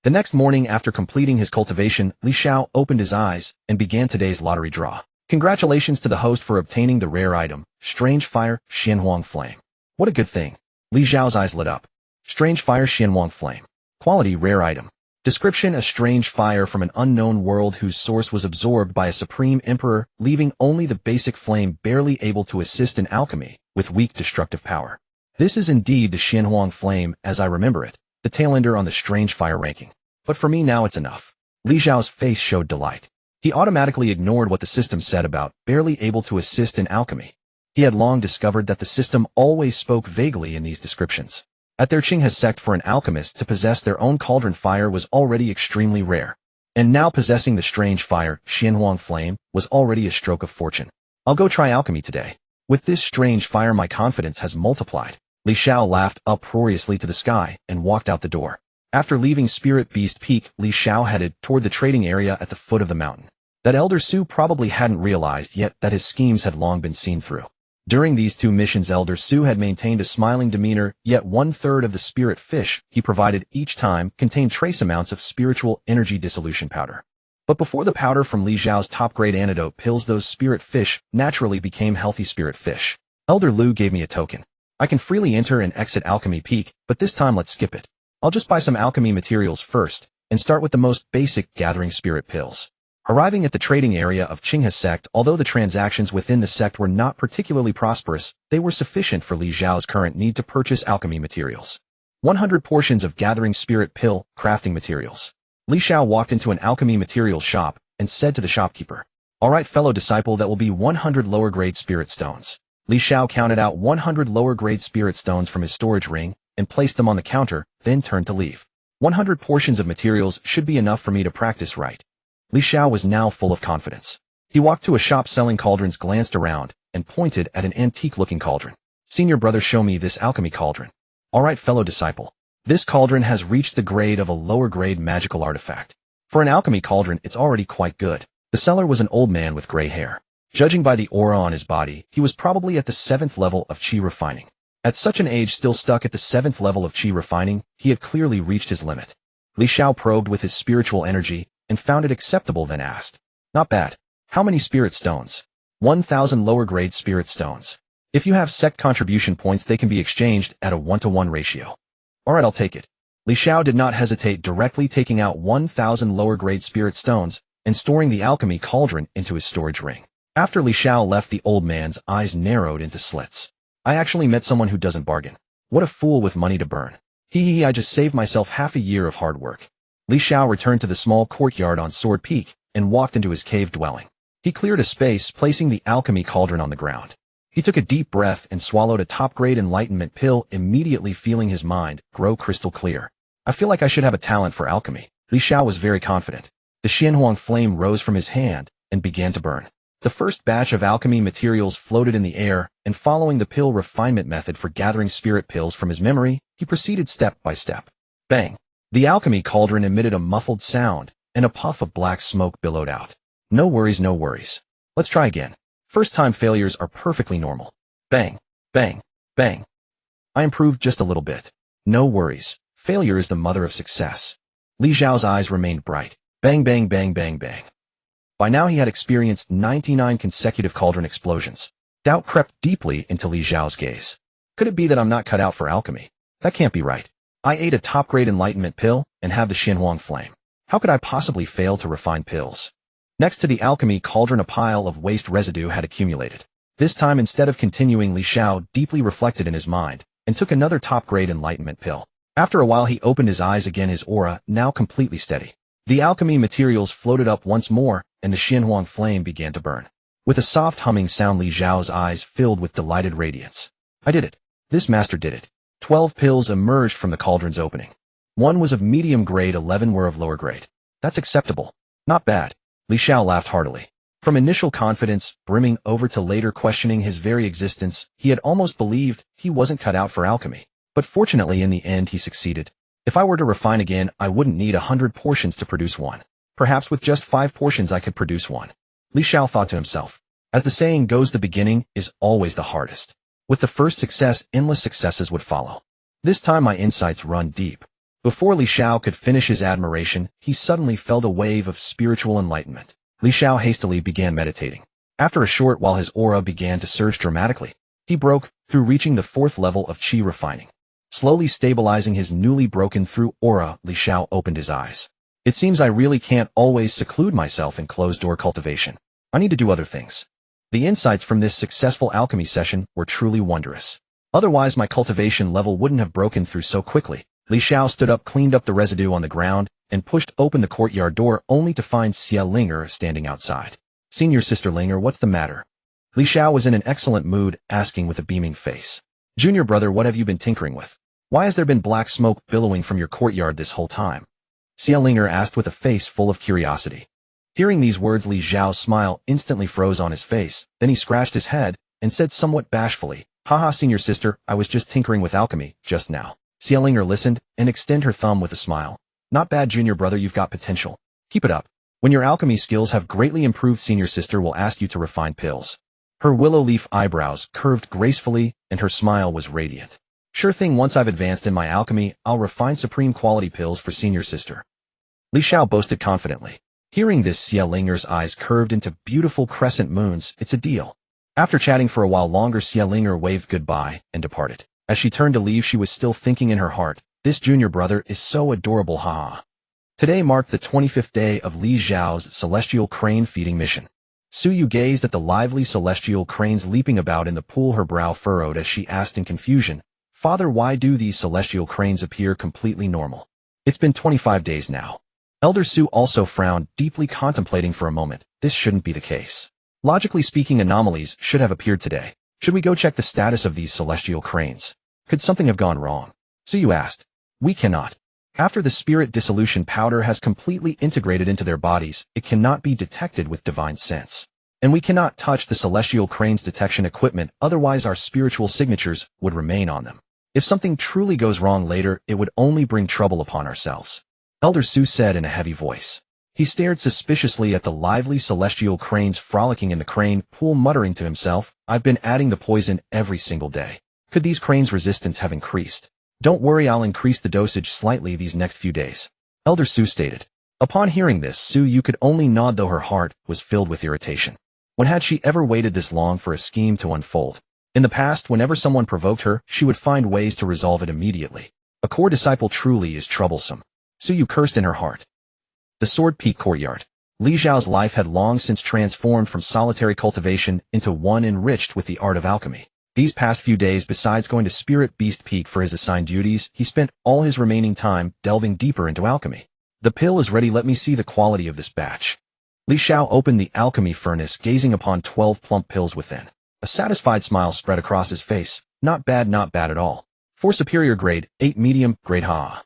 The next morning, after completing his cultivation, Li Xiao opened his eyes and began today's lottery draw. Congratulations to the host for obtaining the rare item, Strange Fire Xianhuang Flame. What a good thing. Li Xiao's eyes lit up. Strange Fire Xianhuang Flame. Quality: rare item. Description: a strange fire from an unknown world whose source was absorbed by a supreme emperor, leaving only the basic flame barely able to assist in alchemy, with weak destructive power. This is indeed the Xianhuang Flame as I remember it, the tailender on the strange fire ranking. But for me now it's enough. Li Xiao's face showed delight. He automatically ignored what the system said about barely able to assist in alchemy. He had long discovered that the system always spoke vaguely in these descriptions. At their Qinghe sect, for an alchemist to possess their own cauldron fire was already extremely rare. And now possessing the strange fire, Xianhuang Flame, was already a stroke of fortune. I'll go try alchemy today. With this strange fire my confidence has multiplied. Li Xiao laughed uproariously to the sky and walked out the door. After leaving Spirit Beast Peak, Li Xiao headed toward the trading area at the foot of the mountain. That Elder Su probably hadn't realized yet that his schemes had long been seen through. During these 2 missions, Elder Su had maintained a smiling demeanor, yet 1/3 of the spirit fish he provided each time contained trace amounts of spiritual energy dissolution powder. But before the powder from Li Xiao's top-grade antidote pills, those spirit fish naturally became healthy spirit fish. Elder Lu gave me a token. I can freely enter and exit Alchemy Peak, but this time let's skip it. I'll just buy some alchemy materials first, and start with the most basic gathering spirit pills. Arriving at the trading area of Qinghe sect, although the transactions within the sect were not particularly prosperous, they were sufficient for Li Xiao's current need to purchase alchemy materials. 100 portions of gathering spirit pill crafting materials. Li Xiao walked into an alchemy materials shop and said to the shopkeeper, "All right, fellow disciple, that will be 100 lower-grade spirit stones." Li Xiao counted out 100 lower-grade spirit stones from his storage ring and placed them on the counter, then turned to leave. 100 portions of materials should be enough for me to practice right. Li Xiao was now full of confidence. He walked to a shop selling cauldrons, glanced around, and pointed at an antique-looking cauldron. "Senior brother, show me this alchemy cauldron." "All right, fellow disciple. This cauldron has reached the grade of a lower-grade magical artifact. For an alchemy cauldron, it's already quite good." The seller was an old man with gray hair. Judging by the aura on his body, he was probably at the 7th level of qi refining. At such an age, still stuck at the 7th level of qi refining, he had clearly reached his limit. Li Xiao probed with his spiritual energy and found it acceptable, then asked, "Not bad. How many spirit stones?" 1,000 lower-grade spirit stones. If you have sect contribution points, they can be exchanged at a 1-to-1 ratio. "All right, I'll take it." Li Xiao did not hesitate, directly taking out 1,000 lower-grade spirit stones and storing the alchemy cauldron into his storage ring. After Li Xiao left, the old man's eyes narrowed into slits. "I actually met someone who doesn't bargain. What a fool with money to burn. I just saved myself half a year of hard work." Li Xiao returned to the small courtyard on Sword Peak and walked into his cave dwelling. He cleared a space, placing the alchemy cauldron on the ground. He took a deep breath and swallowed a top-grade enlightenment pill, immediately feeling his mind grow crystal clear. "I feel like I should have a talent for alchemy." Li Xiao was very confident. The Xianhuang flame rose from his hand and began to burn. The first batch of alchemy materials floated in the air, and following the pill refinement method for gathering spirit pills from his memory, he proceeded step by step. Bang! The alchemy cauldron emitted a muffled sound, and a puff of black smoke billowed out. No worries, no worries. Let's try again. First-time failures are perfectly normal. Bang! Bang! Bang! I improved just a little bit. No worries. Failure is the mother of success. Li Xiao's eyes remained bright. Bang, bang, bang, bang, bang. By now he had experienced 99 consecutive cauldron explosions. Doubt crept deeply into Li Xiao's gaze. Could it be that I'm not cut out for alchemy? That can't be right. I ate a top-grade enlightenment pill and have the Xianhuang flame. How could I possibly fail to refine pills? Next to the alchemy cauldron, a pile of waste residue had accumulated. This time, instead of continuing, Li Xiao deeply reflected in his mind and took another top-grade enlightenment pill. After a while, he opened his eyes again, his aura now completely steady. The alchemy materials floated up once more, and the Xianhuang flame began to burn. With a soft humming sound, Li Xiao's eyes filled with delighted radiance. I did it. This master did it. 12 pills emerged from the cauldron's opening. 1 was of medium grade, 11 were of lower grade. That's acceptable. Not bad. Li Xiao laughed heartily. From initial confidence brimming over to later questioning his very existence, he had almost believed he wasn't cut out for alchemy. But fortunately, in the end, he succeeded. If I were to refine again, I wouldn't need 100 portions to produce 1. Perhaps with just 5 portions I could produce 1. Li Xiao thought to himself. As the saying goes, the beginning is always the hardest. With the first success, endless successes would follow. This time my insights run deep. Before Li Xiao could finish his admiration, he suddenly felt a wave of spiritual enlightenment. Li Xiao hastily began meditating. After a short while, his aura began to surge dramatically. He broke through, reaching the 4th level of qi refining. Slowly stabilizing his newly broken through aura, Li Xiao opened his eyes. It seems I really can't always seclude myself in closed-door cultivation. I need to do other things. The insights from this successful alchemy session were truly wondrous. Otherwise, my cultivation level wouldn't have broken through so quickly. Li Xiao stood up, cleaned up the residue on the ground, and pushed open the courtyard door, only to find Xia Linger standing outside. Senior Sister Linger, what's the matter? Li Xiao was in an excellent mood, asking with a beaming face. Junior brother, what have you been tinkering with? Why has there been black smoke billowing from your courtyard this whole time? Xia Linger asked with a face full of curiosity. Hearing these words, Li Xiao's smile instantly froze on his face, then he scratched his head and said somewhat bashfully, Haha, senior sister, I was just tinkering with alchemy, just now. Xiao Linger listened, and extended her thumb with a smile. Not bad, junior brother, you've got potential. Keep it up. When your alchemy skills have greatly improved, senior sister will ask you to refine pills. Her willow leaf eyebrows curved gracefully, and her smile was radiant. Sure thing, once I've advanced in my alchemy, I'll refine supreme quality pills for senior sister. Li Xiao boasted confidently. Hearing this, Xiao Linger's eyes curved into beautiful crescent moons. It's a deal. After chatting for a while longer, Xiao Linger waved goodbye and departed. As she turned to leave, she was still thinking in her heart, this junior brother is so adorable, haha. Today marked the 25th day of Li Xiao's celestial crane feeding mission. Su Yu gazed at the lively celestial cranes leaping about in the pool, her brow furrowed as she asked in confusion, Father, why do these celestial cranes appear completely normal? It's been 25 days now. Elder Su also frowned, deeply contemplating for a moment. This shouldn't be the case. Logically speaking, anomalies should have appeared today. Should we go check the status of these celestial cranes? Could something have gone wrong? Su Yu asked. We cannot. After the spirit dissolution powder has completely integrated into their bodies, it cannot be detected with divine sense. And we cannot touch the celestial cranes detection equipment, otherwise our spiritual signatures would remain on them. If something truly goes wrong later, it would only bring trouble upon ourselves. Elder Su said in a heavy voice. He stared suspiciously at the lively celestial cranes frolicking in the crane pool, muttering to himself, I've been adding the poison every single day. Could these cranes' resistance have increased? Don't worry, I'll increase the dosage slightly these next few days. Elder Su stated. Upon hearing this, Su Yu could only nod, though her heart was filled with irritation. When had she ever waited this long for a scheme to unfold? In the past, whenever someone provoked her, she would find ways to resolve it immediately. A core disciple truly is troublesome. Su Yu cursed in her heart. The Sword Peak Courtyard. Li Xiao's life had long since transformed from solitary cultivation into one enriched with the art of alchemy. These past few days, besides going to Spirit Beast Peak for his assigned duties, he spent all his remaining time delving deeper into alchemy. The pill is ready, let me see the quality of this batch. Li Xiao opened the alchemy furnace, gazing upon 12 plump pills within. A satisfied smile spread across his face. Not bad at all. 4 superior grade, 8 medium grade, ha.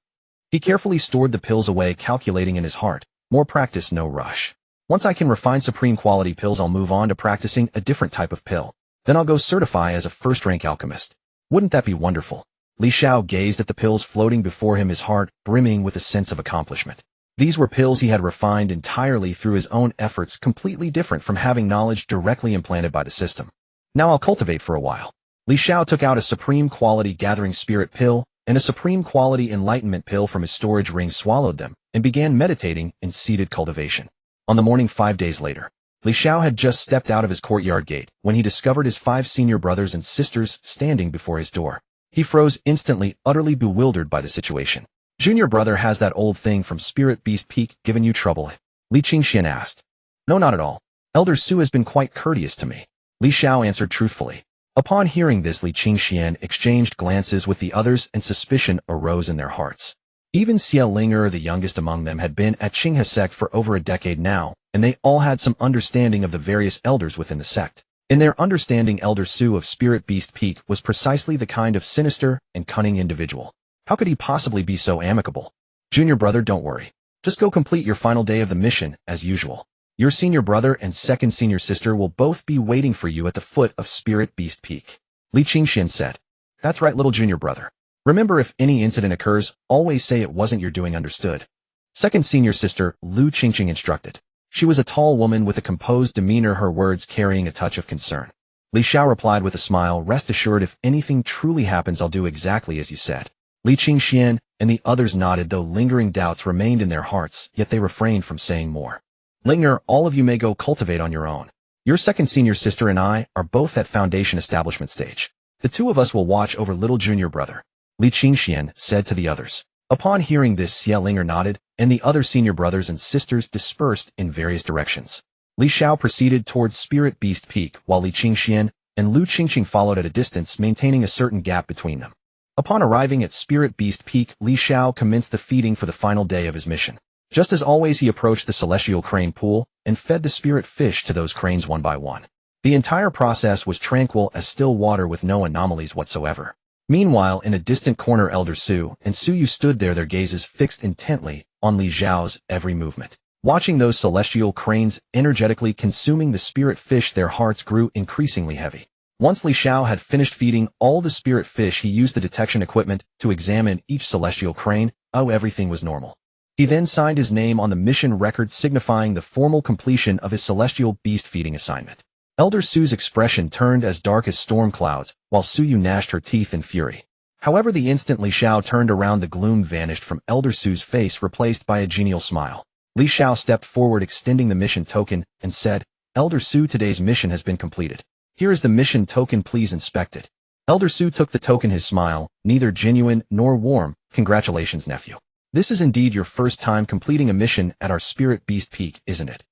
He carefully stored the pills away, calculating in his heart, more practice, no rush. Once I can refine supreme quality pills, I'll move on to practicing a different type of pill. Then I'll go certify as a first-rank alchemist. Wouldn't that be wonderful? Li Xiao gazed at the pills floating before him, his heart brimming with a sense of accomplishment. These were pills he had refined entirely through his own efforts, completely different from having knowledge directly implanted by the system. Now I'll cultivate for a while. Li Xiao took out a supreme quality gathering spirit pill and a supreme quality enlightenment pill from his storage ring, swallowed them, and began meditating in seated cultivation. On the morning 5 days later, Li Xiao had just stepped out of his courtyard gate when he discovered his 5 senior brothers and sisters standing before his door. He froze instantly, utterly bewildered by the situation. Junior brother, has that old thing from Spirit Beast Peak given you trouble? Li Qingxian asked. No, not at all. Elder Su has been quite courteous to me. Li Xiao answered truthfully. Upon hearing this, Li Qingxian exchanged glances with the others, and suspicion arose in their hearts. Even Xiao Linger, the youngest among them, had been at Qinghe sect for over a decade now, and they all had some understanding of the various elders within the sect. In their understanding, Elder Su of Spirit Beast Peak was precisely the kind of sinister and cunning individual. How could he possibly be so amicable? Junior brother, don't worry. Just go complete your final day of the mission, as usual. Your senior brother and second senior sister will both be waiting for you at the foot of Spirit Beast Peak. Li Qingxian said. That's right, little junior brother. Remember, if any incident occurs, always say it wasn't your doing, understood? Second senior sister, Lu Qingqing instructed. She was a tall woman with a composed demeanor, her words carrying a touch of concern. Li Xiao replied with a smile, rest assured, if anything truly happens, I'll do exactly as you said. Li Qingxian and the others nodded, though lingering doubts remained in their hearts, yet they refrained from saying more. Linger, all of you may go cultivate on your own. Your second senior sister and I are both at foundation establishment stage. The 2 of us will watch over little junior brother. Li Qingxian said to the others. Upon hearing this, Xiao Linger nodded, and the other senior brothers and sisters dispersed in various directions. Li Xiao proceeded towards Spirit Beast Peak, while Li Qingxian and Lu Qingqing followed at a distance, maintaining a certain gap between them. Upon arriving at Spirit Beast Peak, Li Xiao commenced the feeding for the final day of his mission. Just as always, he approached the celestial crane pool and fed the spirit fish to those cranes one by one. The entire process was tranquil as still water with no anomalies whatsoever. Meanwhile, in a distant corner, Elder Su and Su Yu stood there, their gazes fixed intently on Li Xiao's every movement. Watching those celestial cranes energetically consuming the spirit fish, their hearts grew increasingly heavy. Once Li Xiao had finished feeding all the spirit fish, he used the detection equipment to examine each celestial crane. Oh, everything was normal. He then signed his name on the mission record, signifying the formal completion of his celestial beast feeding assignment. Elder Su's expression turned as dark as storm clouds, while Suyu gnashed her teeth in fury. However, the instant Li Xiao turned around, the gloom vanished from Elder Su's face, replaced by a genial smile. Li Xiao stepped forward, extending the mission token, and said, "Elder Su, today's mission has been completed. Here is the mission token, please inspect it." Elder Su took the token, his smile, neither genuine nor warm. "Congratulations, nephew. This is indeed your first time completing a mission at our Spirit Beast Peak, isn't it?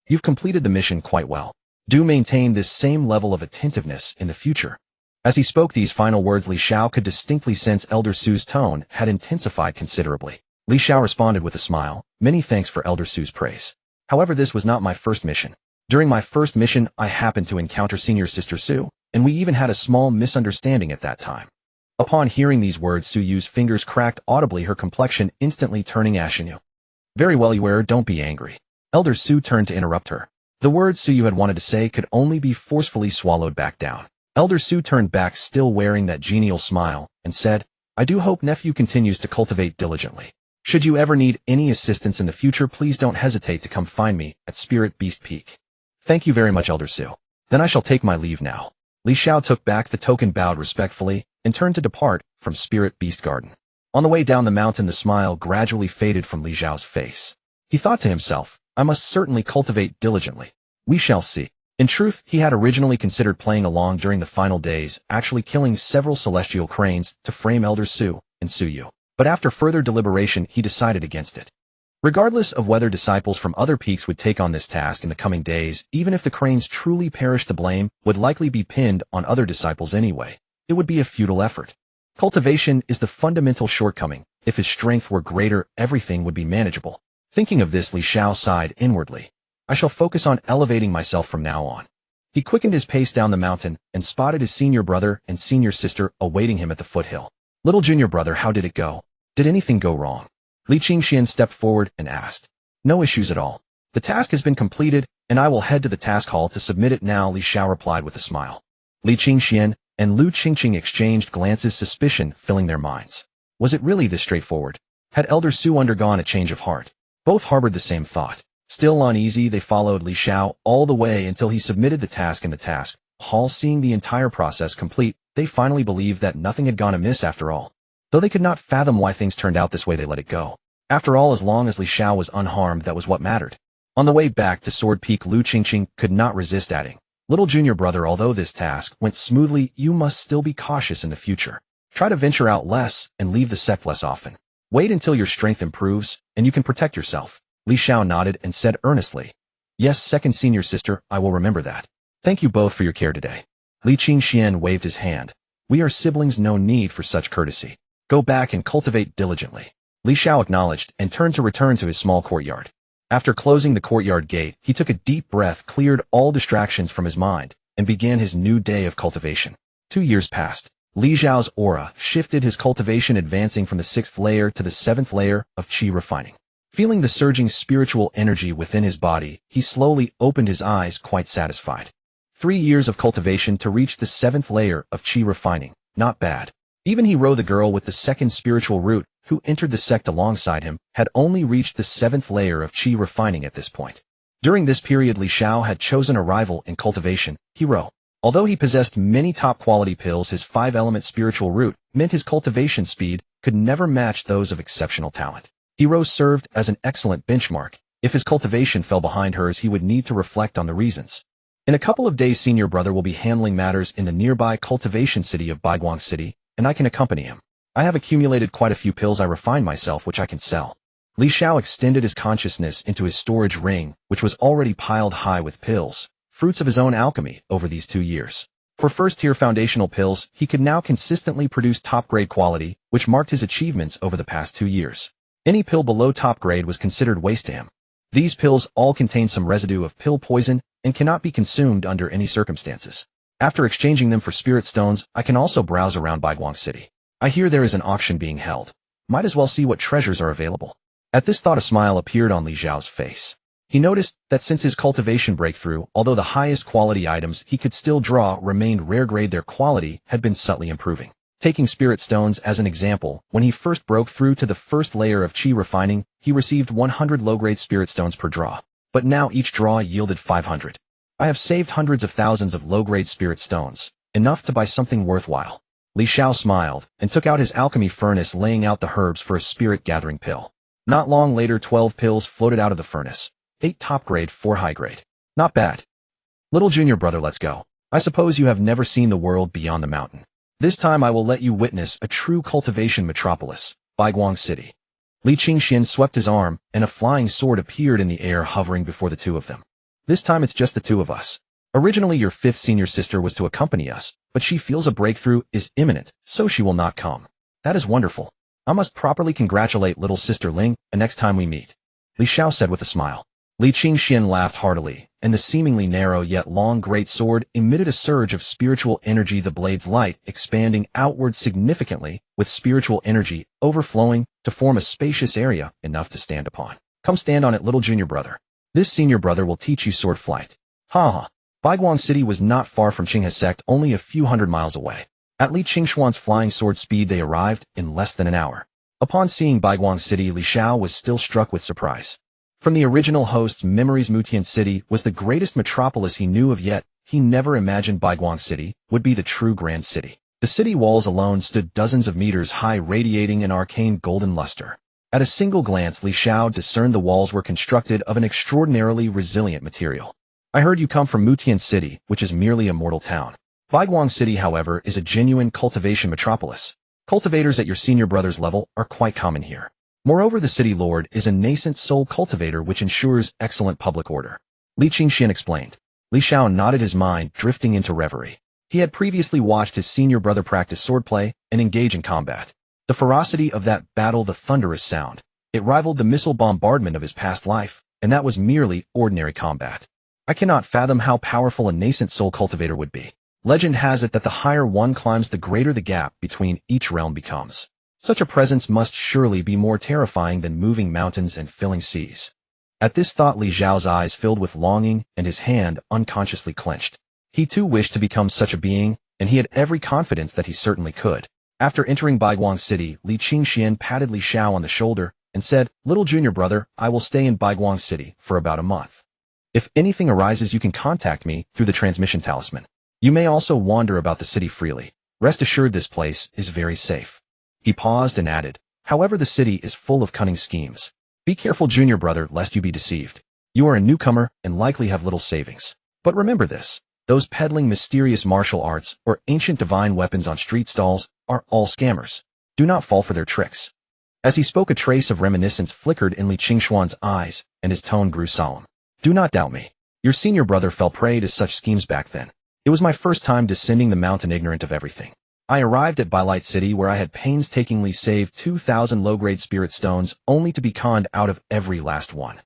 You've completed the mission quite well. Do maintain this same level of attentiveness in the future." As he spoke these final words, Li Xiao could distinctly sense Elder Su's tone had intensified considerably. Li Xiao responded with a smile, "Many thanks for Elder Su's praise. However, this was not my first mission. During my first mission, I happened to encounter Senior Sister Su, and we even had a small misunderstanding at that time." Upon hearing these words, Su Yu's fingers cracked audibly, her complexion instantly turning ashen. "Very well, you err, don't be angry." Elder Su turned to interrupt her. The words Su Yu had wanted to say could only be forcefully swallowed back down. Elder Su turned back, still wearing that genial smile, and said, "I do hope nephew continues to cultivate diligently. Should you ever need any assistance in the future, please don't hesitate to come find me at Spirit Beast Peak." "Thank you very much, Elder Su. Then I shall take my leave now." Li Xiao took back the token, bowed respectfully, and turned to depart from Spirit Beast Garden. On the way down the mountain, the smile gradually faded from Li Xiao's face. He thought to himself, "I must certainly cultivate diligently. We shall see." In truth, he had originally considered playing along during the final days, actually killing several celestial cranes to frame Elder Su and Su Yu. But after further deliberation, he decided against it. Regardless of whether disciples from other peaks would take on this task in the coming days, even if the cranes truly perished, the blame would likely be pinned on other disciples anyway. It would be a futile effort. Cultivation is the fundamental shortcoming. If his strength were greater, everything would be manageable. Thinking of this, Li Xiao sighed inwardly. "I shall focus on elevating myself from now on." He quickened his pace down the mountain and spotted his senior brother and senior sister awaiting him at the foothill. "Little junior brother, how did it go? Did anything go wrong?" Li Qingxian stepped forward and asked. "No issues at all. The task has been completed, and I will head to the task hall to submit it now," Li Xiao replied with a smile. Li Qingxian and Lu Qingqing exchanged glances, suspicion filling their minds. Was it really this straightforward? Had Elder Su undergone a change of heart? Both harbored the same thought. Still uneasy, they followed Li Xiao all the way until he submitted the task in the task hall. Seeing the entire process complete, they finally believed that nothing had gone amiss after all. Though they could not fathom why things turned out this way, they let it go. After all, as long as Li Xiao was unharmed, that was what mattered. On the way back to Sword Peak, Lu Qingqing could not resist adding, "Little junior brother, although this task went smoothly, you must still be cautious in the future. Try to venture out less and leave the sect less often. Wait until your strength improves, and you can protect yourself." Li Xiao nodded and said earnestly, "Yes, second senior sister, I will remember that. Thank you both for your care today." Li Qingxian waved his hand. "We are siblings, no need for such courtesy. Go back and cultivate diligently." Li Xiao acknowledged and turned to return to his small courtyard. After closing the courtyard gate, he took a deep breath, cleared all distractions from his mind, and began his new day of cultivation. 2 years passed. Li Xiao's aura shifted, his cultivation advancing from the 6th layer to the 7th layer of qi refining. Feeling the surging spiritual energy within his body, he slowly opened his eyes, quite satisfied. 3 years of cultivation to reach the 7th layer of qi refining. Not bad. Even Hero, the girl with the 2nd spiritual root, who entered the sect alongside him, had only reached the 7th layer of qi refining at this point. During this period, Li Xiao had chosen a rival in cultivation, Hero. Although he possessed many top-quality pills, his 5-element spiritual root meant his cultivation speed could never match those of exceptional talent. Hero served as an excellent benchmark. If his cultivation fell behind hers, he would need to reflect on the reasons. In a couple of days, senior brother will be handling matters in the nearby cultivation city of Baiguang City, and I can accompany him. I have accumulated quite a few pills I refined myself, which I can sell. Li Xiao extended his consciousness into his storage ring, which was already piled high with pills, fruits of his own alchemy over these 2 years. For first-tier foundational pills, he could now consistently produce top-grade quality, which marked his achievements over the past 2 years. Any pill below top grade was considered waste to him. These pills all contain some residue of pill poison and cannot be consumed under any circumstances. After exchanging them for spirit stones, I can also browse around Baiguang City. I hear there is an auction being held. Might as well see what treasures are available. At this thought, a smile appeared on Li Xiao's face. He noticed that since his cultivation breakthrough, although the highest quality items he could still draw remained rare grade, their quality had been subtly improving. Taking spirit stones as an example, when he first broke through to the first layer of chi refining, he received 100 low-grade spirit stones per draw. But now each draw yielded 500. I have saved hundreds of thousands of low-grade spirit stones, enough to buy something worthwhile. Li Xiao smiled and took out his alchemy furnace, laying out the herbs for a spirit-gathering pill. Not long later, 12 pills floated out of the furnace. 8 top-grade, 4 high-grade. Not bad. Little junior brother, let's go. I suppose you have never seen the world beyond the mountain. This time I will let you witness a true cultivation metropolis, Baiguang City. Li Qingxian swept his arm, and a flying sword appeared in the air, hovering before the two of them. This time it's just the two of us. Originally your 5th senior sister was to accompany us, but she feels a breakthrough is imminent, so she will not come. That is wonderful. I must properly congratulate little sister Ling the next time we meet. Li Xiao said with a smile. Li Qingxian laughed heartily, and the seemingly narrow yet long great sword emitted a surge of spiritual energy, the blade's light expanding outward significantly, with spiritual energy overflowing to form a spacious area enough to stand upon. Come stand on it, little junior brother. This senior brother will teach you sword flight. Ha ha. Baiguang City was not far from Qinghe's sect, only a few hundred miles away. At Li Qingxuan's flying sword speed they arrived in less than an hour. Upon seeing Baiguang City, Li Xiao was still struck with surprise. From the original host's memories, Mutian City was the greatest metropolis he knew of, yet he never imagined Baiguang City would be the true grand city. The city walls alone stood dozens of meters high, radiating an arcane golden luster. At a single glance, Li Xiao discerned the walls were constructed of an extraordinarily resilient material. I heard you come from Mutian City, which is merely a mortal town. Baiguang City, however, is a genuine cultivation metropolis. Cultivators at your senior brother's level are quite common here. Moreover, the city lord is a nascent soul cultivator, which ensures excellent public order. Li Qingxian explained. Li Xiao nodded, his mind drifting into reverie. He had previously watched his senior brother practice swordplay and engage in combat. The ferocity of that battle, the thunderous sound, it rivaled the missile bombardment of his past life, and that was merely ordinary combat. I cannot fathom how powerful a nascent soul cultivator would be. Legend has it that the higher one climbs, the greater the gap between each realm becomes. Such a presence must surely be more terrifying than moving mountains and filling seas. At this thought, Li Xiao's eyes filled with longing and his hand unconsciously clenched. He too wished to become such a being, and he had every confidence that he certainly could. After entering Baiguang City, Li Qingxian patted Li Xiao on the shoulder and said, "Little junior brother, I will stay in Baiguang City for about a month. If anything arises, you can contact me through the transmission talisman. You may also wander about the city freely. Rest assured this place is very safe." He paused and added, "However, the city is full of cunning schemes. Be careful, junior brother, lest you be deceived. You are a newcomer and likely have little savings. But remember this, those peddling mysterious martial arts or ancient divine weapons on street stalls are all scammers. Do not fall for their tricks." As he spoke, a trace of reminiscence flickered in Li Qingxuan's eyes, and his tone grew solemn. "Do not doubt me. Your senior brother fell prey to such schemes back then. It was my first time descending the mountain, ignorant of everything. I arrived at Bailight City, where I had painstakingly saved 2,000 low-grade spirit stones, only to be conned out of every last one.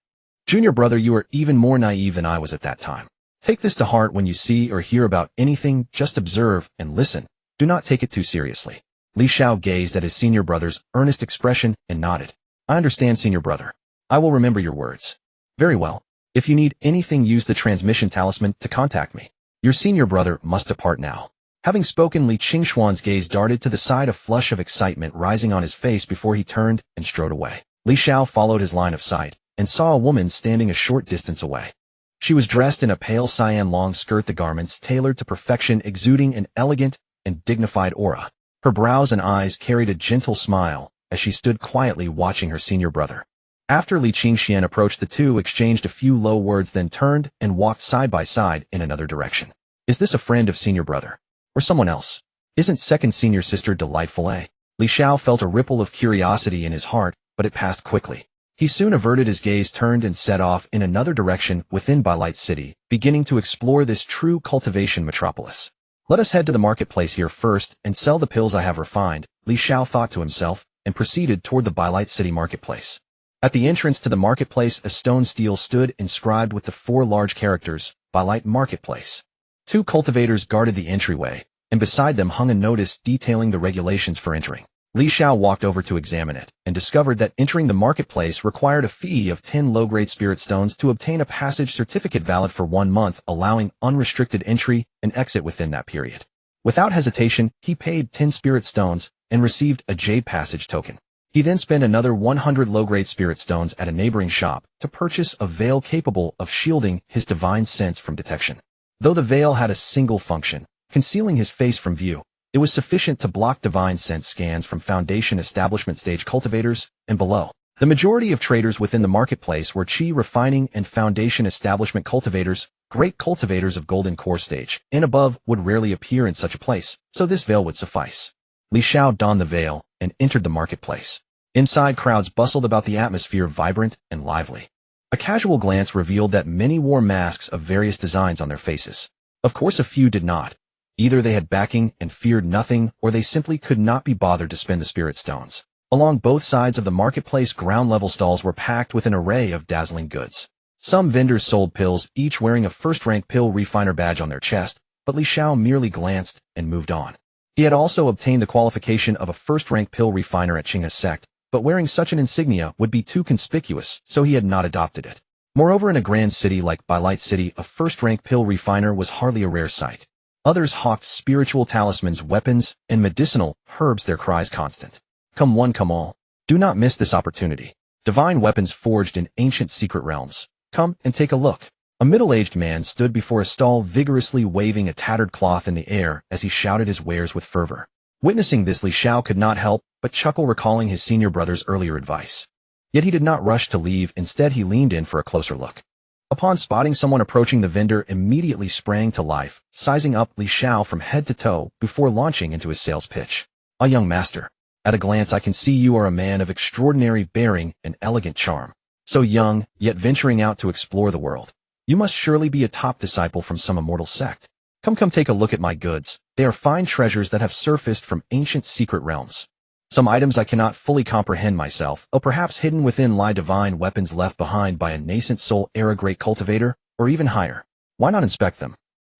Junior brother, you are even more naive than I was at that time. Take this to heart when you see or hear about anything. Just observe and listen. Do not take it too seriously." Li Xiao gazed at his senior brother's earnest expression and nodded. "I understand, senior brother. I will remember your words." "Very well. If you need anything, use the transmission talisman to contact me. Your senior brother must depart now." Having spoken, Li Qingxuan's gaze darted to the side, a flush of excitement rising on his face before he turned and strode away. Li Xiao followed his line of sight and saw a woman standing a short distance away. She was dressed in a pale cyan long skirt, the garments tailored to perfection, exuding an elegant and dignified aura. Her brows and eyes carried a gentle smile as she stood quietly watching her senior brother. After Li Qingxian approached, the two exchanged a few low words, then turned and walked side by side in another direction. "Is this a friend of senior brother? Or someone else? Isn't second senior sister delightful, eh?" Li Xiao felt a ripple of curiosity in his heart, but it passed quickly. He soon averted his gaze, turned and set off in another direction within Bailight City, beginning to explore this true cultivation metropolis. "Let us head to the marketplace here first and sell the pills I have refined," Li Xiao thought to himself, and proceeded toward the Bailight City marketplace. At the entrance to the marketplace, a stone stele stood inscribed with the 4 large characters, Bailight Marketplace. 2 cultivators guarded the entryway, and beside them hung a notice detailing the regulations for entering. Li Xiao walked over to examine it, and discovered that entering the marketplace required a fee of 10 low-grade spirit stones to obtain a passage certificate valid for 1 month, allowing unrestricted entry and exit within that period. Without hesitation, he paid 10 spirit stones and received a jade passage token. He then spent another 100 low-grade spirit stones at a neighboring shop to purchase a veil capable of shielding his divine sense from detection. Though the veil had a single function, concealing his face from view, it was sufficient to block divine sense scans from Foundation Establishment stage cultivators and below. The majority of traders within the marketplace were Qi refining and Foundation Establishment cultivators. Great cultivators of Golden Core stage and above would rarely appear in such a place, so this veil would suffice. Li Xiao donned the veil and entered the marketplace. Inside, crowds bustled about, the atmosphere vibrant and lively. A casual glance revealed that many wore masks of various designs on their faces. Of course, a few did not. Either they had backing and feared nothing, or they simply could not be bothered to spend the spirit stones. Along both sides of the marketplace, ground-level stalls were packed with an array of dazzling goods. Some vendors sold pills, each wearing a first-rank pill refiner badge on their chest, but Li Xiao merely glanced and moved on. He had also obtained the qualification of a first-rank pill refiner at Qinghe's sect, but wearing such an insignia would be too conspicuous, so he had not adopted it. Moreover, in a grand city like Bylight City, a first-rank pill refiner was hardly a rare sight. Others hawked spiritual talismans, weapons, and medicinal herbs, their cries constant. Come one, come all. Do not miss this opportunity. Divine weapons forged in ancient secret realms. Come and take a look. A middle-aged man stood before a stall, vigorously waving a tattered cloth in the air as he shouted his wares with fervor. Witnessing this, Li Xiao could not help but chuckle, recalling his senior brother's earlier advice. Yet he did not rush to leave. Instead, he leaned in for a closer look. Upon spotting someone approaching, the vendor immediately sprang to life, sizing up Li Xiao from head to toe before launching into his sales pitch. "A young master. At a glance, I can see you are a man of extraordinary bearing and elegant charm. So young, yet venturing out to explore the world. You must surely be a top disciple from some immortal sect. Come take a look at my goods. They are fine treasures that have surfaced from ancient secret realms. Some items I cannot fully comprehend myself, or perhaps hidden within lie divine weapons left behind by a nascent soul era great cultivator, or even higher. Why not inspect them?"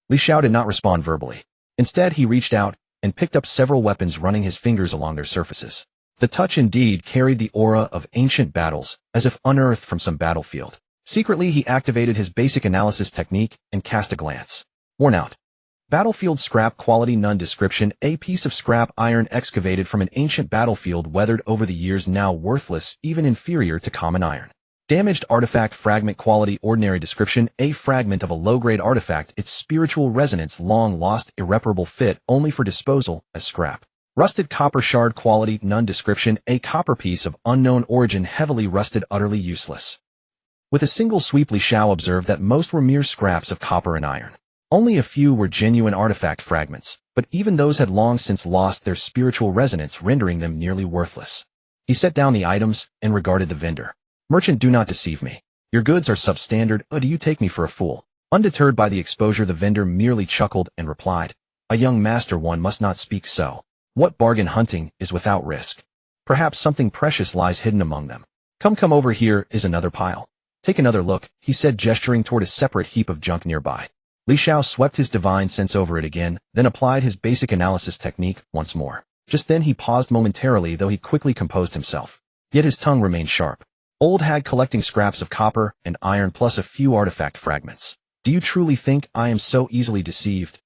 Li Xiao did not respond verbally. Instead, he reached out and picked up several weapons, running his fingers along their surfaces. The touch indeed carried the aura of ancient battles, as if unearthed from some battlefield. Secretly, he activated his basic analysis technique and cast a glance. Worn out. Battlefield scrap, quality none, description: a piece of scrap iron excavated from an ancient battlefield, weathered over the years, now worthless, even inferior to common iron. Damaged artifact, fragment, quality ordinary, description: a fragment of a low-grade artifact, its spiritual resonance long lost, irreparable, fit only for disposal as scrap. Rusted copper shard, quality none, description: a copper piece of unknown origin, heavily rusted, utterly useless. With a single sweep, Li Xiao observed that most were mere scraps of copper and iron. Only a few were genuine artifact fragments, but even those had long since lost their spiritual resonance, rendering them nearly worthless. He set down the items and regarded the vendor. "Merchant, do not deceive me. Your goods are substandard, or do you take me for a fool?" Undeterred by the exposure, the vendor merely chuckled and replied, "A young master, one must not speak so. What bargain hunting is without risk? Perhaps something precious lies hidden among them. Come over, here is another pile. Take another look," he said, gesturing toward a separate heap of junk nearby. Li Xiao swept his divine sense over it again, then applied his basic analysis technique once more. Just then he paused momentarily, though he quickly composed himself. Yet his tongue remained sharp. "Old hag collecting scraps of copper and iron plus a few artifact fragments. Do you truly think I am so easily deceived?"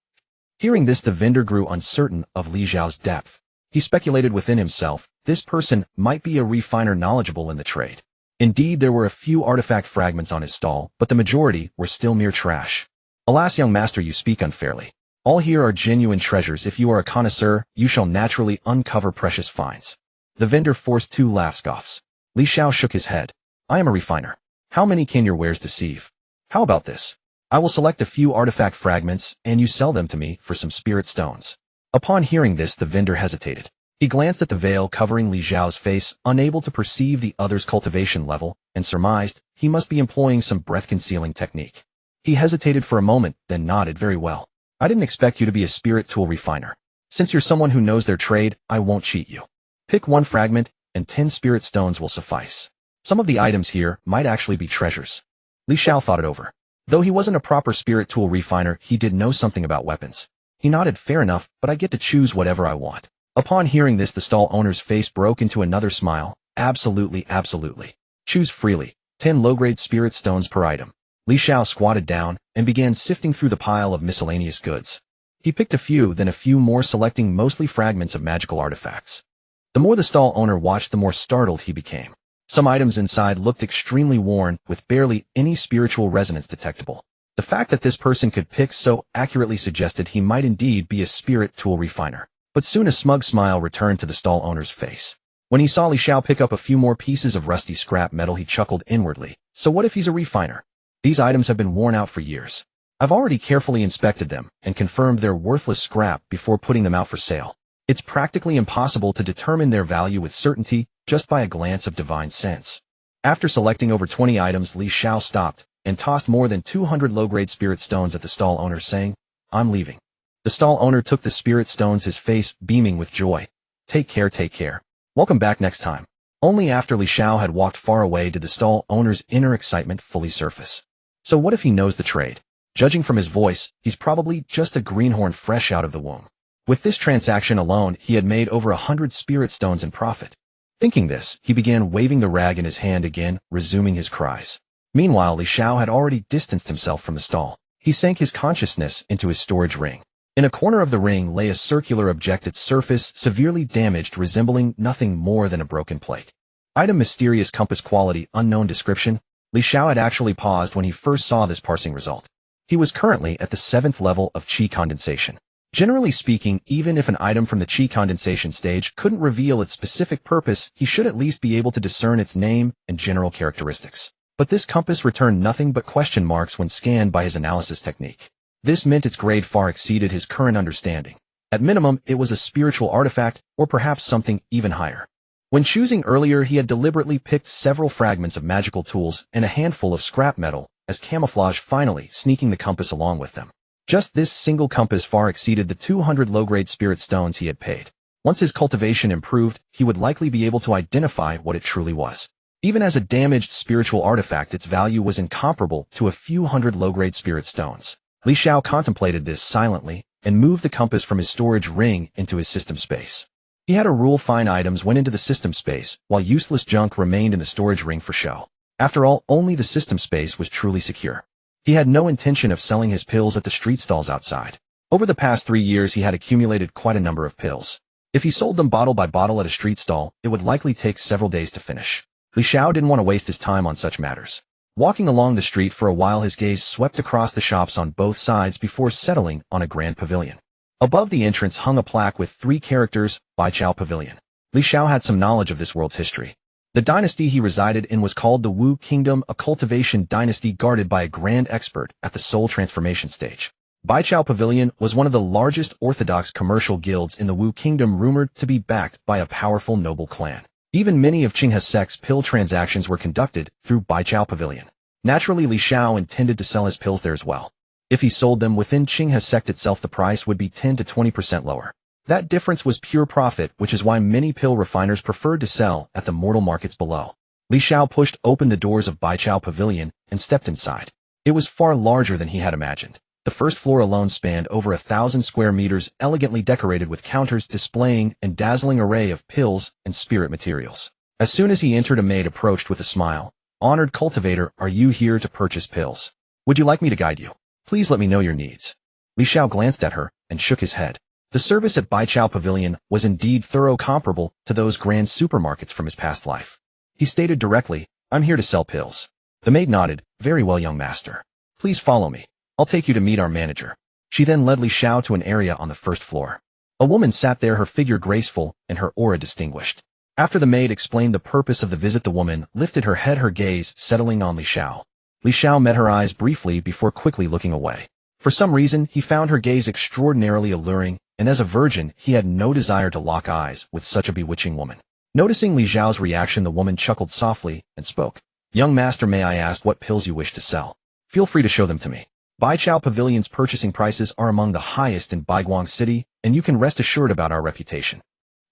Hearing this, the vendor grew uncertain of Li Xiao's depth. He speculated within himself, this person might be a refiner knowledgeable in the trade. Indeed, there were a few artifact fragments on his stall, but the majority were still mere trash. "Alas, young master, you speak unfairly. All here are genuine treasures. If you are a connoisseur, you shall naturally uncover precious finds." The vendor forced 2 laugh scoffs. Li Xiao shook his head. "I am a refiner. How many can your wares deceive? How about this? I will select a few artifact fragments, and you sell them to me for some spirit stones." Upon hearing this, the vendor hesitated. He glanced at the veil covering Li Xiao's face, unable to perceive the other's cultivation level, and surmised he must be employing some breath-concealing technique. He hesitated for a moment, then nodded. "Very well. I didn't expect you to be a spirit tool refiner. Since you're someone who knows their trade, I won't cheat you. Pick 1 fragment, and 10 spirit stones will suffice. Some of the items here might actually be treasures." Li Xiao thought it over. Though he wasn't a proper spirit tool refiner, he did know something about weapons. He nodded. "Fair enough, but I get to choose whatever I want." Upon hearing this, the stall owner's face broke into another smile. Absolutely, absolutely. Choose freely. 10 low-grade spirit stones per item. Li Xiao squatted down and began sifting through the pile of miscellaneous goods. He picked a few, then a few more, selecting mostly fragments of magical artifacts. The more the stall owner watched, the more startled he became. Some items inside looked extremely worn, with barely any spiritual resonance detectable. The fact that this person could pick so accurately suggested he might indeed be a spirit tool refiner. But soon a smug smile returned to the stall owner's face. When he saw Li Xiao pick up a few more pieces of rusty scrap metal, he chuckled inwardly. So what if he's a refiner? These items have been worn out for years. I've already carefully inspected them and confirmed they're worthless scrap before putting them out for sale. It's practically impossible to determine their value with certainty just by a glance of divine sense. After selecting over 20 items, Li Xiao stopped and tossed more than 200 low-grade spirit stones at the stall owner, saying, "I'm leaving." The stall owner took the spirit stones, his face beaming with joy. Take care, take care. Welcome back next time." Only after Li Xiao had walked far away did the stall owner's inner excitement fully surface. So what if he knows the trade? Judging from his voice, he's probably just a greenhorn fresh out of the womb. With this transaction alone, he had made over 100 spirit stones in profit. Thinking this, he began waving the rag in his hand again, resuming his cries. Meanwhile, Li Xiao had already distanced himself from the stall. He sank his consciousness into his storage ring. In a corner of the ring lay a circular object, its surface severely damaged, resembling nothing more than a broken plate. Item: mysterious compass, quality unknown, description. Li Xiao had actually paused when he first saw this parsing result. He was currently at the 7th level of Qi condensation. Generally speaking, even if an item from the Qi condensation stage couldn't reveal its specific purpose, he should at least be able to discern its name and general characteristics. But this compass returned nothing but question marks when scanned by his analysis technique. This meant its grade far exceeded his current understanding. At minimum, it was a spiritual artifact, or perhaps something even higher. When choosing earlier, he had deliberately picked several fragments of magical tools and a handful of scrap metal as camouflage, finally sneaking the compass along with them. Just this single compass far exceeded the 200 low-grade spirit stones he had paid. Once his cultivation improved, he would likely be able to identify what it truly was. Even as a damaged spiritual artifact, its value was incomparable to a few hundred low-grade spirit stones. Li Xiao contemplated this silently and moved the compass from his storage ring into his system space. He had a rule: fine items went into the system space, while useless junk remained in the storage ring for show. After all, only the system space was truly secure. He had no intention of selling his pills at the street stalls outside. Over the past 3 years, he had accumulated quite a number of pills. If he sold them bottle by bottle at a street stall, it would likely take several days to finish. Li Xiao didn't want to waste his time on such matters. Walking along the street for a while, his gaze swept across the shops on both sides before settling on a grand pavilion. Above the entrance hung a plaque with 3 characters, Baiqiao Pavilion. Li Xiao had some knowledge of this world's history. The dynasty he resided in was called the Wu Kingdom, a cultivation dynasty guarded by a grand expert at the soul transformation stage. Baiqiao Pavilion was one of the largest orthodox commercial guilds in the Wu Kingdom, rumored to be backed by a powerful noble clan. Even many of Qinghe sect's pill transactions were conducted through Baiqiao Pavilion. Naturally, Li Xiao intended to sell his pills there as well. If he sold them within Qinghe sect itself, the price would be 10 to 20% lower. That difference was pure profit, which is why many pill refiners preferred to sell at the mortal markets below. Li Xiao pushed open the doors of Baiqiao Pavilion and stepped inside. It was far larger than he had imagined. The first floor alone spanned over 1,000 square meters, elegantly decorated with counters displaying a dazzling array of pills and spirit materials. As soon as he entered, a maid approached with a smile. "Honored cultivator, are you here to purchase pills? Would you like me to guide you? Please let me know your needs." Li Xiao glanced at her and shook his head. The service at Baiqiao Pavilion was indeed thorough, comparable to those grand supermarkets from his past life. He stated directly, "I'm here to sell pills." The maid nodded. "Very well, young master. Please follow me. I'll take you to meet our manager." She then led Li Xiao to an area on the first floor. A woman sat there, her figure graceful and her aura distinguished. After the maid explained the purpose of the visit, the woman lifted her head, her gaze settling on Li Xiao. Li Xiao met her eyes briefly before quickly looking away. For some reason, he found her gaze extraordinarily alluring, and as a virgin, he had no desire to lock eyes with such a bewitching woman. Noticing Li Xiao's reaction, the woman chuckled softly and spoke. "Young master, may I ask what pills you wish to sell? Feel free to show them to me. Baiqiao Pavilion's purchasing prices are among the highest in Baiguang City, and you can rest assured about our reputation."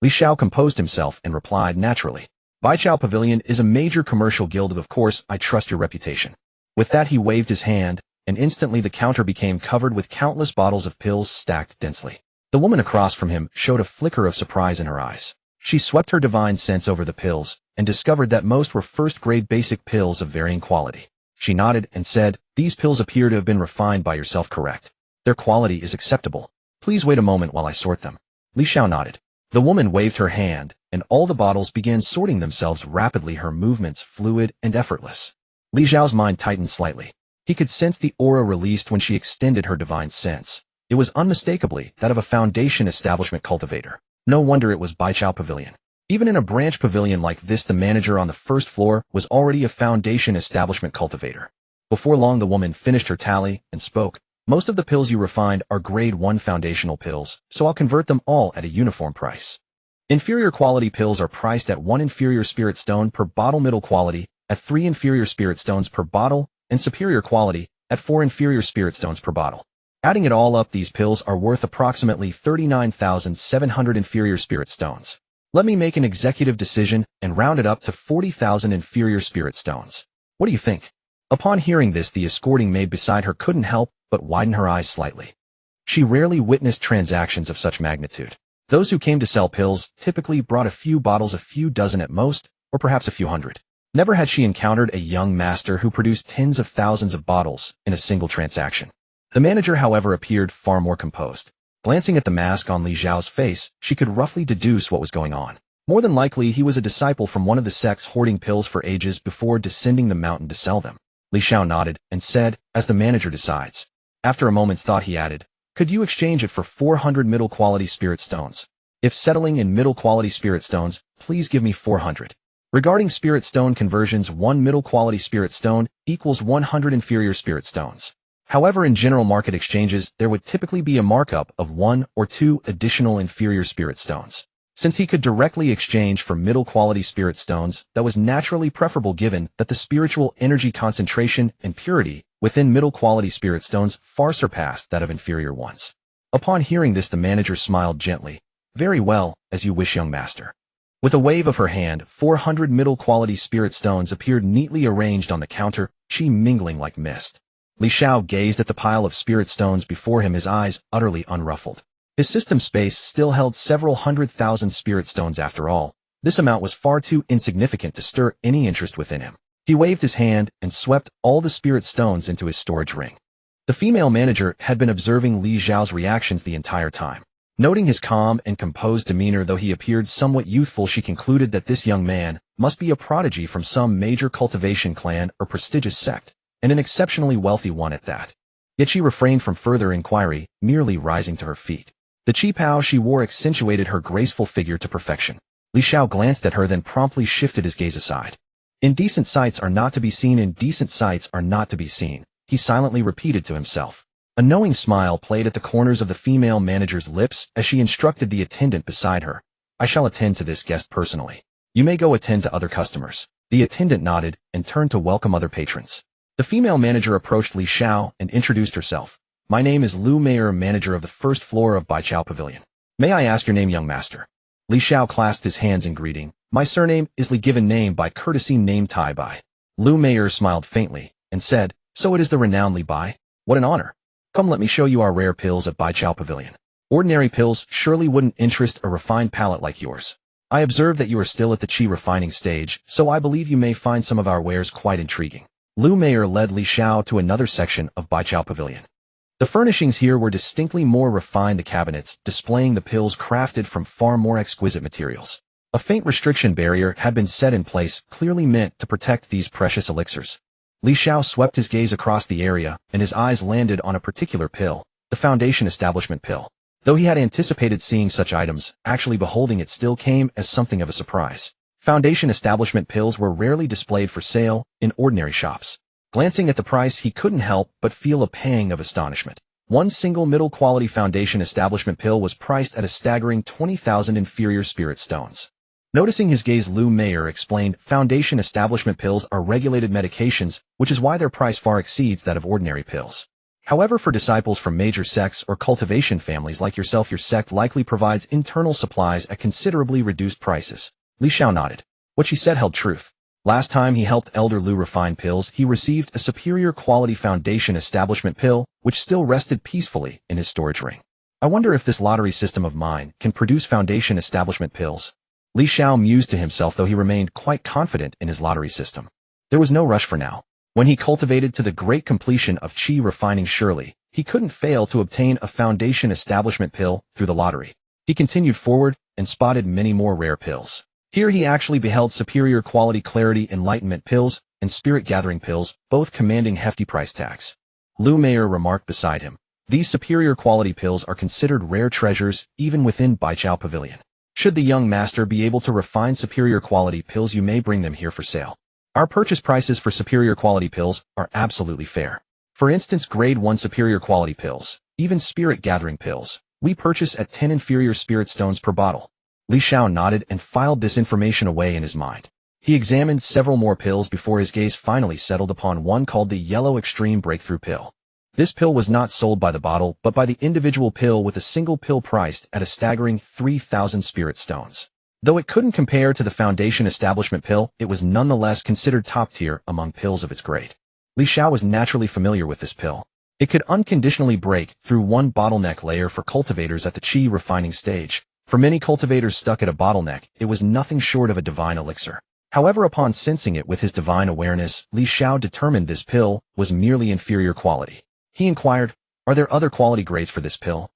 Li Xiao composed himself and replied naturally. "Baiqiao Pavilion is a major commercial guild. Of course, I trust your reputation." With that, he waved his hand, and instantly the counter became covered with countless bottles of pills stacked densely. The woman across from him showed a flicker of surprise in her eyes. She swept her divine sense over the pills and discovered that most were first-grade basic pills of varying quality. She nodded and said, "These pills appear to have been refined by yourself, correct? Their quality is acceptable. Please wait a moment while I sort them." Xiao nodded. The woman waved her hand, and all the bottles began sorting themselves rapidly, her movements fluid and effortless. Xiao's mind tightened slightly. He could sense the aura released when she extended her divine sense. It was unmistakably that of a foundation establishment cultivator. No wonder it was Baichao Pavilion. Even in a branch pavilion like this, the manager on the first floor was already a foundation establishment cultivator. Before long, the woman finished her tally and spoke. "Most of the pills you refined are grade 1 foundational pills, so I'll convert them all at a uniform price. Inferior quality pills are priced at 1 inferior spirit stone per bottle, middle quality at 3 inferior spirit stones per bottle, and superior quality at 4 inferior spirit stones per bottle. Adding it all up, these pills are worth approximately 39,700 inferior spirit stones. Let me make an executive decision and round it up to 40,000 inferior spirit stones. What do you think?" Upon hearing this, the escorting maid beside her couldn't help but widen her eyes slightly. She rarely witnessed transactions of such magnitude. Those who came to sell pills typically brought a few bottles, a few dozen at most, or perhaps a few hundred. Never had she encountered a young master who produced tens of thousands of bottles in a single transaction. The manager, however, appeared far more composed. Glancing at the mask on Li Xiao's face, she could roughly deduce what was going on. More than likely, he was a disciple from one of the sects hoarding pills for ages before descending the mountain to sell them. Li Xiao nodded and said, "As the manager decides." After a moment's thought, he added, "Could you exchange it for 400 middle-quality spirit stones? If settling in middle-quality spirit stones, please give me 400. Regarding spirit stone conversions, 1 middle-quality spirit stone equals 100 inferior spirit stones. However, in general market exchanges, there would typically be a markup of 1 or 2 additional inferior spirit stones. Since he could directly exchange for middle-quality spirit stones, that was naturally preferable given that the spiritual energy concentration and purity within middle-quality spirit stones far surpassed that of inferior ones. Upon hearing this, the manager smiled gently. "Very well, as you wish, young master." With a wave of her hand, 400 middle-quality spirit stones appeared neatly arranged on the counter, chi mingling like mist. Li Xiao gazed at the pile of spirit stones before him, his eyes utterly unruffled. His system space still held several 100,000 spirit stones after all. This amount was far too insignificant to stir any interest within him. He waved his hand and swept all the spirit stones into his storage ring. The female manager had been observing Li Xiao's reactions the entire time. Noting his calm and composed demeanor, though he appeared somewhat youthful, she concluded that this young man must be a prodigy from some major cultivation clan or prestigious sect, and an exceptionally wealthy one at that. Yet she refrained from further inquiry, merely rising to her feet. The qipao she wore accentuated her graceful figure to perfection. Li Xiao glanced at her, then promptly shifted his gaze aside. "Indecent sights are not to be seen, indecent sights are not to be seen," he silently repeated to himself. A knowing smile played at the corners of the female manager's lips as she instructed the attendant beside her. "I shall attend to this guest personally. You may go attend to other customers." The attendant nodded and turned to welcome other patrons. The female manager approached Li Xiao and introduced herself. "My name is Lu Mayer, manager of the first floor of Baichao Pavilion. May I ask your name, young master?" Li Xiao clasped his hands in greeting. "My surname is Li, given name by courtesy, name Tai Bai." Lu Mayer smiled faintly and said, "So it is the renowned Li Bai? What an honor. Come, let me show you our rare pills at Baichao Pavilion. Ordinary pills surely wouldn't interest a refined palate like yours. I observe that you are still at the chi refining stage, so I believe you may find some of our wares quite intriguing." Lu Mayer led Li Xiao to another section of Baichao Pavilion. The furnishings here were distinctly more refined, the cabinets displaying the pills crafted from far more exquisite materials. A faint restriction barrier had been set in place, clearly meant to protect these precious elixirs. Li Xiao swept his gaze across the area, and his eyes landed on a particular pill, the Foundation Establishment pill. Though he had anticipated seeing such items, actually beholding it still came as something of a surprise. Foundation Establishment pills were rarely displayed for sale in ordinary shops. Glancing at the price, he couldn't help but feel a pang of astonishment. One single middle-quality Foundation Establishment pill was priced at a staggering 20,000 inferior spirit stones. Noticing his gaze, Lu Mayer explained, "Foundation Establishment pills are regulated medications, which is why their price far exceeds that of ordinary pills. However, for disciples from major sects or cultivation families like yourself, your sect likely provides internal supplies at considerably reduced prices." Li Xiao nodded. What she said held truth. Last time he helped Elder Lu refine pills, he received a superior quality Foundation Establishment pill, which still rested peacefully in his storage ring. I wonder if this lottery system of mine can produce foundation establishment pills. Li Xiao mused to himself, though he remained quite confident in his lottery system. There was no rush for now. When he cultivated to the great completion of qi refining, surely he couldn't fail to obtain a foundation establishment pill through the lottery. He continued forward and spotted many more rare pills. Here he actually beheld superior quality clarity enlightenment pills and spirit gathering pills, both commanding hefty price tags. Lu Mayer remarked beside him, "These superior quality pills are considered rare treasures even within Baichao Pavilion. Should the young master be able to refine superior quality pills, you may bring them here for sale. Our purchase prices for superior quality pills are absolutely fair. For instance, grade 1 superior quality pills, even spirit gathering pills, we purchase at 10 inferior spirit stones per bottle." Li Xiao nodded and filed this information away in his mind. He examined several more pills before his gaze finally settled upon one called the Yellow Extreme Breakthrough Pill. This pill was not sold by the bottle, but by the individual pill, with a single pill priced at a staggering 3,000 spirit stones. Though it couldn't compare to the Foundation Establishment pill, it was nonetheless considered top tier among pills of its grade. Li Xiao was naturally familiar with this pill. It could unconditionally break through one bottleneck layer for cultivators at the qi refining stage. For many cultivators stuck at a bottleneck, it was nothing short of a divine elixir. However, upon sensing it with his divine awareness, Li Xiao determined this pill was merely inferior quality. He inquired, "Are there other quality grades for this pill?"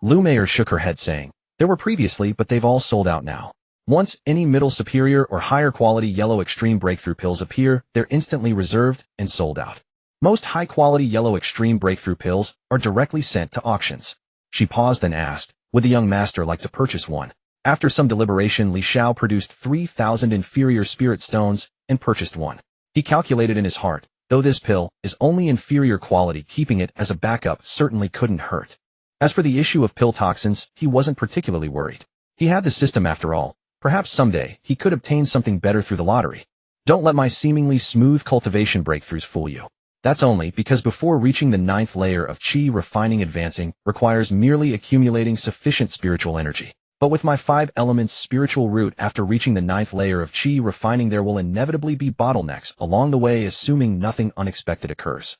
Lu Mayer shook her head, saying, "There were previously, but they've all sold out now. Once any middle superior or higher quality Yellow Extreme Breakthrough pills appear, they're instantly reserved and sold out. Most high-quality Yellow Extreme Breakthrough pills are directly sent to auctions." She paused and asked, "Would the young master like to purchase one?" After some deliberation, Li Xiao produced 3,000 inferior spirit stones and purchased one. He calculated in his heart, though this pill is only inferior quality, keeping it as a backup certainly couldn't hurt. As for the issue of pill toxins, he wasn't particularly worried. He had the system after all. Perhaps someday he could obtain something better through the lottery. Don't let my seemingly smooth cultivation breakthroughs fool you. That's only because before reaching the 9th layer of qi refining, advancing requires merely accumulating sufficient spiritual energy. But with my 5 elements spiritual root, after reaching the 9th layer of qi refining, there will inevitably be bottlenecks along the way, assuming nothing unexpected occurs.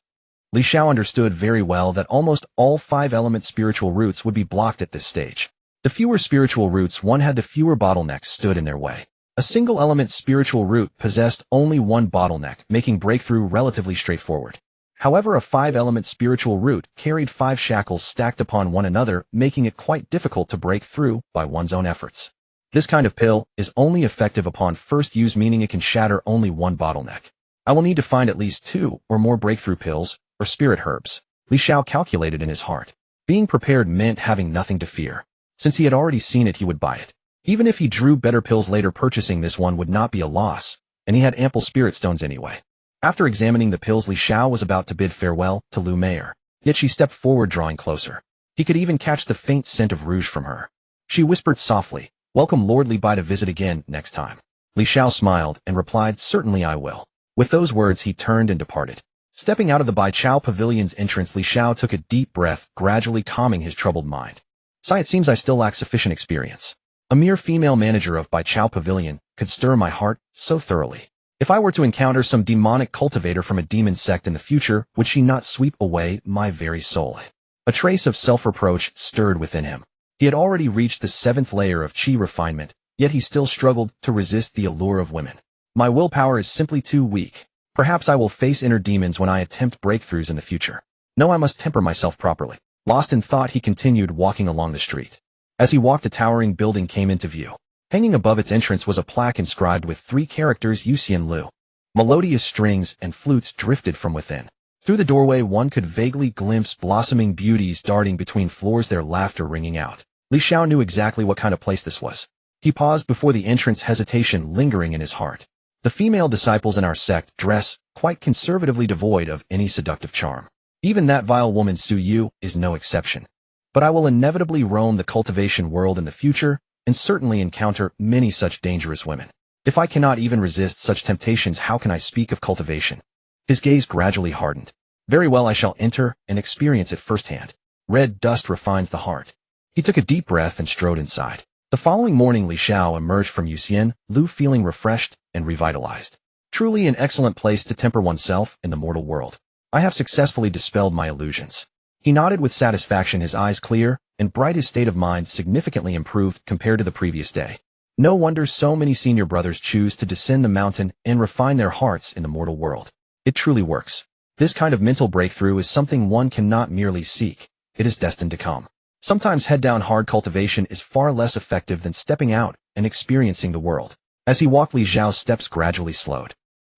Li Xiao understood very well that almost all 5 element spiritual roots would be blocked at this stage. The fewer spiritual roots one had, the fewer bottlenecks stood in their way. A single element spiritual root possessed only one bottleneck, making breakthrough relatively straightforward. However, a 5-element spiritual root carried 5 shackles stacked upon one another, making it quite difficult to break through by one's own efforts. This kind of pill is only effective upon first use, meaning it can shatter only one bottleneck. I will need to find at least 2 or more breakthrough pills or spirit herbs, Li Xiao calculated in his heart. Being prepared meant having nothing to fear. Since he had already seen it, he would buy it. Even if he drew better pills later, purchasing this one would not be a loss, and he had ample spirit stones anyway. After examining the pills, Li Xiao was about to bid farewell to Lu Mayer, yet she stepped forward, drawing closer. He could even catch the faint scent of rouge from her. She whispered softly, "Welcome Lord Li Bai to visit again next time." Li Xiao smiled and replied, "Certainly I will." With those words, he turned and departed. Stepping out of the Baichao Pavilion's entrance, Li Xiao took a deep breath, gradually calming his troubled mind. "Sai, it seems I still lack sufficient experience. A mere female manager of Baichao Pavilion could stir my heart so thoroughly. If I were to encounter some demonic cultivator from a demon sect in the future, would she not sweep away my very soul?" A trace of self-reproach stirred within him. He had already reached the 7th layer of qi refinement, yet he still struggled to resist the allure of women. "My willpower is simply too weak. Perhaps I will face inner demons when I attempt breakthroughs in the future. No, I must temper myself properly." Lost in thought, he continued walking along the street. As he walked, a towering building came into view. Hanging above its entrance was a plaque inscribed with 3 characters, Yuxian Lu. Melodious strings and flutes drifted from within. Through the doorway one could vaguely glimpse blossoming beauties darting between floors, their laughter ringing out. Li Xiao knew exactly what kind of place this was. He paused before the entrance, hesitation lingering in his heart. The female disciples in our sect dress quite conservatively, devoid of any seductive charm. Even that vile woman Su Yu is no exception. But I will inevitably roam the cultivation world in the future, and certainly encounter many such dangerous women. If I cannot even resist such temptations, how can I speak of cultivation? His gaze gradually hardened. Very well, I shall enter and experience it firsthand. Red dust refines the heart. He took a deep breath and strode inside. The following morning, Li Xiao emerged from Yuxian Lu feeling refreshed and revitalized. Truly an excellent place to temper oneself in the mortal world. I have successfully dispelled my illusions. He nodded with satisfaction, his eyes clear and bright his state of mind significantly improved compared to the previous day. No wonder so many senior brothers choose to descend the mountain and refine their hearts in the mortal world. It truly works. This kind of mental breakthrough is something one cannot merely seek. It is destined to come. Sometimes head-down hard cultivation is far less effective than stepping out and experiencing the world. As he walked, Li Xiao's steps gradually slowed.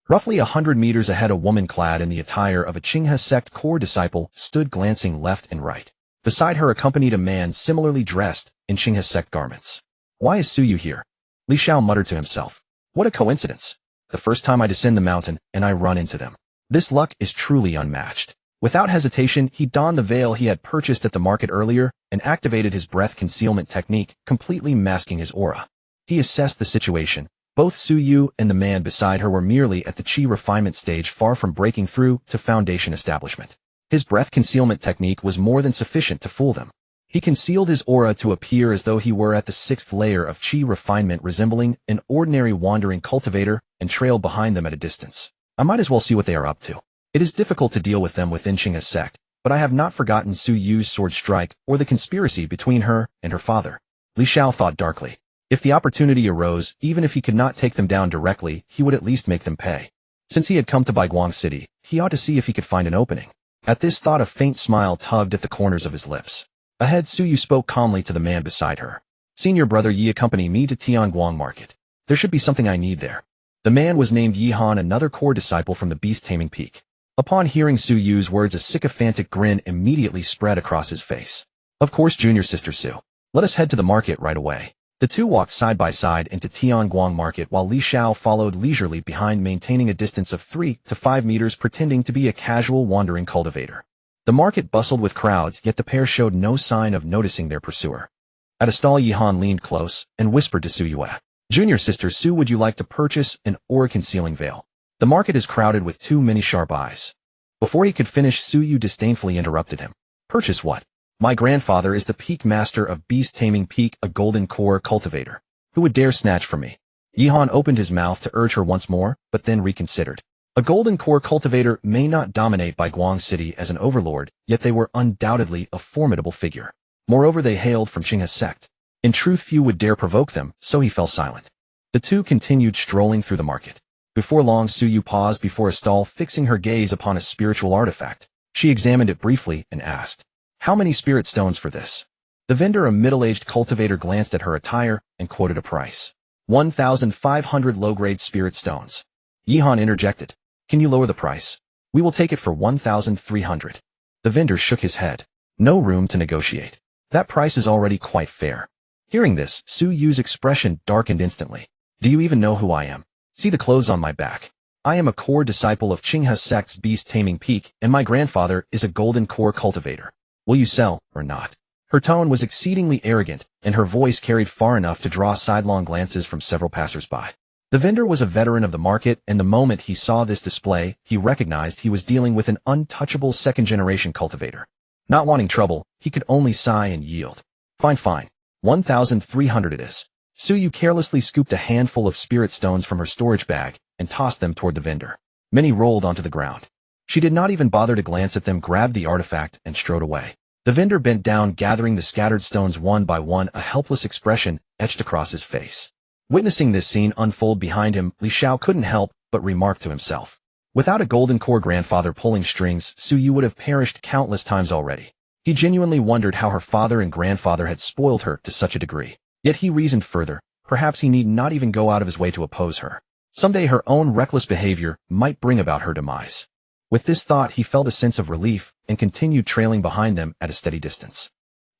Roughly 100 meters ahead, a woman clad in the attire of a Qinghe sect core disciple stood glancing left and right. Beside her accompanied a man similarly dressed in Qinghe sect garments. Why is Suyu here? Li Xiao muttered to himself. What a coincidence. The first time I descend the mountain and I run into them. This luck is truly unmatched. Without hesitation, he donned the veil he had purchased at the market earlier and activated his breath concealment technique, completely masking his aura. He assessed the situation. Both Suyu and the man beside her were merely at the chi refinement stage, far from breaking through to foundation establishment. His breath concealment technique was more than sufficient to fool them. He concealed his aura to appear as though he were at the 6th layer of chi refinement, resembling an ordinary wandering cultivator, and trailed behind them at a distance. I might as well see what they are up to. It is difficult to deal with them within Qinghe sect, but I have not forgotten Suyu's sword strike or the conspiracy between her and her father. Li Xiao thought darkly. If the opportunity arose, even if he could not take them down directly, he would at least make them pay. Since he had come to Baiguang City, he ought to see if he could find an opening. At this thought, a faint smile tugged at the corners of his lips. Ahead, Suyu spoke calmly to the man beside her. Senior brother Yi, accompany me to Tianguang Market. There should be something I need there. The man was named Yi Han, another core disciple from the beast-taming peak. Upon hearing Suyu's words, a sycophantic grin immediately spread across his face. Of course, junior sister Su. Let us head to the market right away. The two walked side by side into Tianguang Market while Li Xiao followed leisurely behind, maintaining a distance of 3 to 5 meters, pretending to be a casual wandering cultivator. The market bustled with crowds, yet the pair showed no sign of noticing their pursuer. At a stall, Yi Han leaned close and whispered to Suyue. Junior sister Su, would you like to purchase an aura-concealing veil? The market is crowded with too many sharp eyes. Before he could finish, Suyu disdainfully interrupted him. Purchase what? My grandfather is the peak master of beast-taming peak, a golden core cultivator. Who would dare snatch from me? Yi Han opened his mouth to urge her once more, but then reconsidered. A golden core cultivator may not dominate Baiguang City as an overlord, yet they were undoubtedly a formidable figure. Moreover, they hailed from Qinghe sect. In truth, few would dare provoke them, so he fell silent. The two continued strolling through the market. Before long, Suyu paused before a stall, fixing her gaze upon a spiritual artifact. She examined it briefly and asked, How many spirit stones for this? The vendor, a middle-aged cultivator, glanced at her attire and quoted a price. 1,500 low-grade spirit stones. Yi Han interjected, Can you lower the price? We will take it for 1,300. The vendor shook his head. No room to negotiate. That price is already quite fair. Hearing this, Suyu's expression darkened instantly. Do you even know who I am? See the clothes on my back. I am a core disciple of Qinghe sect's beast-taming peak, and my grandfather is a golden core cultivator. Will you sell, or not? Her tone was exceedingly arrogant, and her voice carried far enough to draw sidelong glances from several passers-by. The vendor was a veteran of the market, and the moment he saw this display, he recognized he was dealing with an untouchable second-generation cultivator. Not wanting trouble, he could only sigh and yield. Fine. 1,300 it is. Suyu carelessly scooped a handful of spirit stones from her storage bag and tossed them toward the vendor. Many rolled onto the ground. She did not even bother to glance at them, grabbed the artifact, and strode away. The vendor bent down, gathering the scattered stones one by one, a helpless expression etched across his face. Witnessing this scene unfold behind him, Li Xiao couldn't help but remark to himself. Without a golden core grandfather pulling strings, Suyu would have perished countless times already. He genuinely wondered how her father and grandfather had spoiled her to such a degree. Yet he reasoned further, perhaps he need not even go out of his way to oppose her. Someday her own reckless behavior might bring about her demise. With this thought, he felt a sense of relief and continued trailing behind them at a steady distance.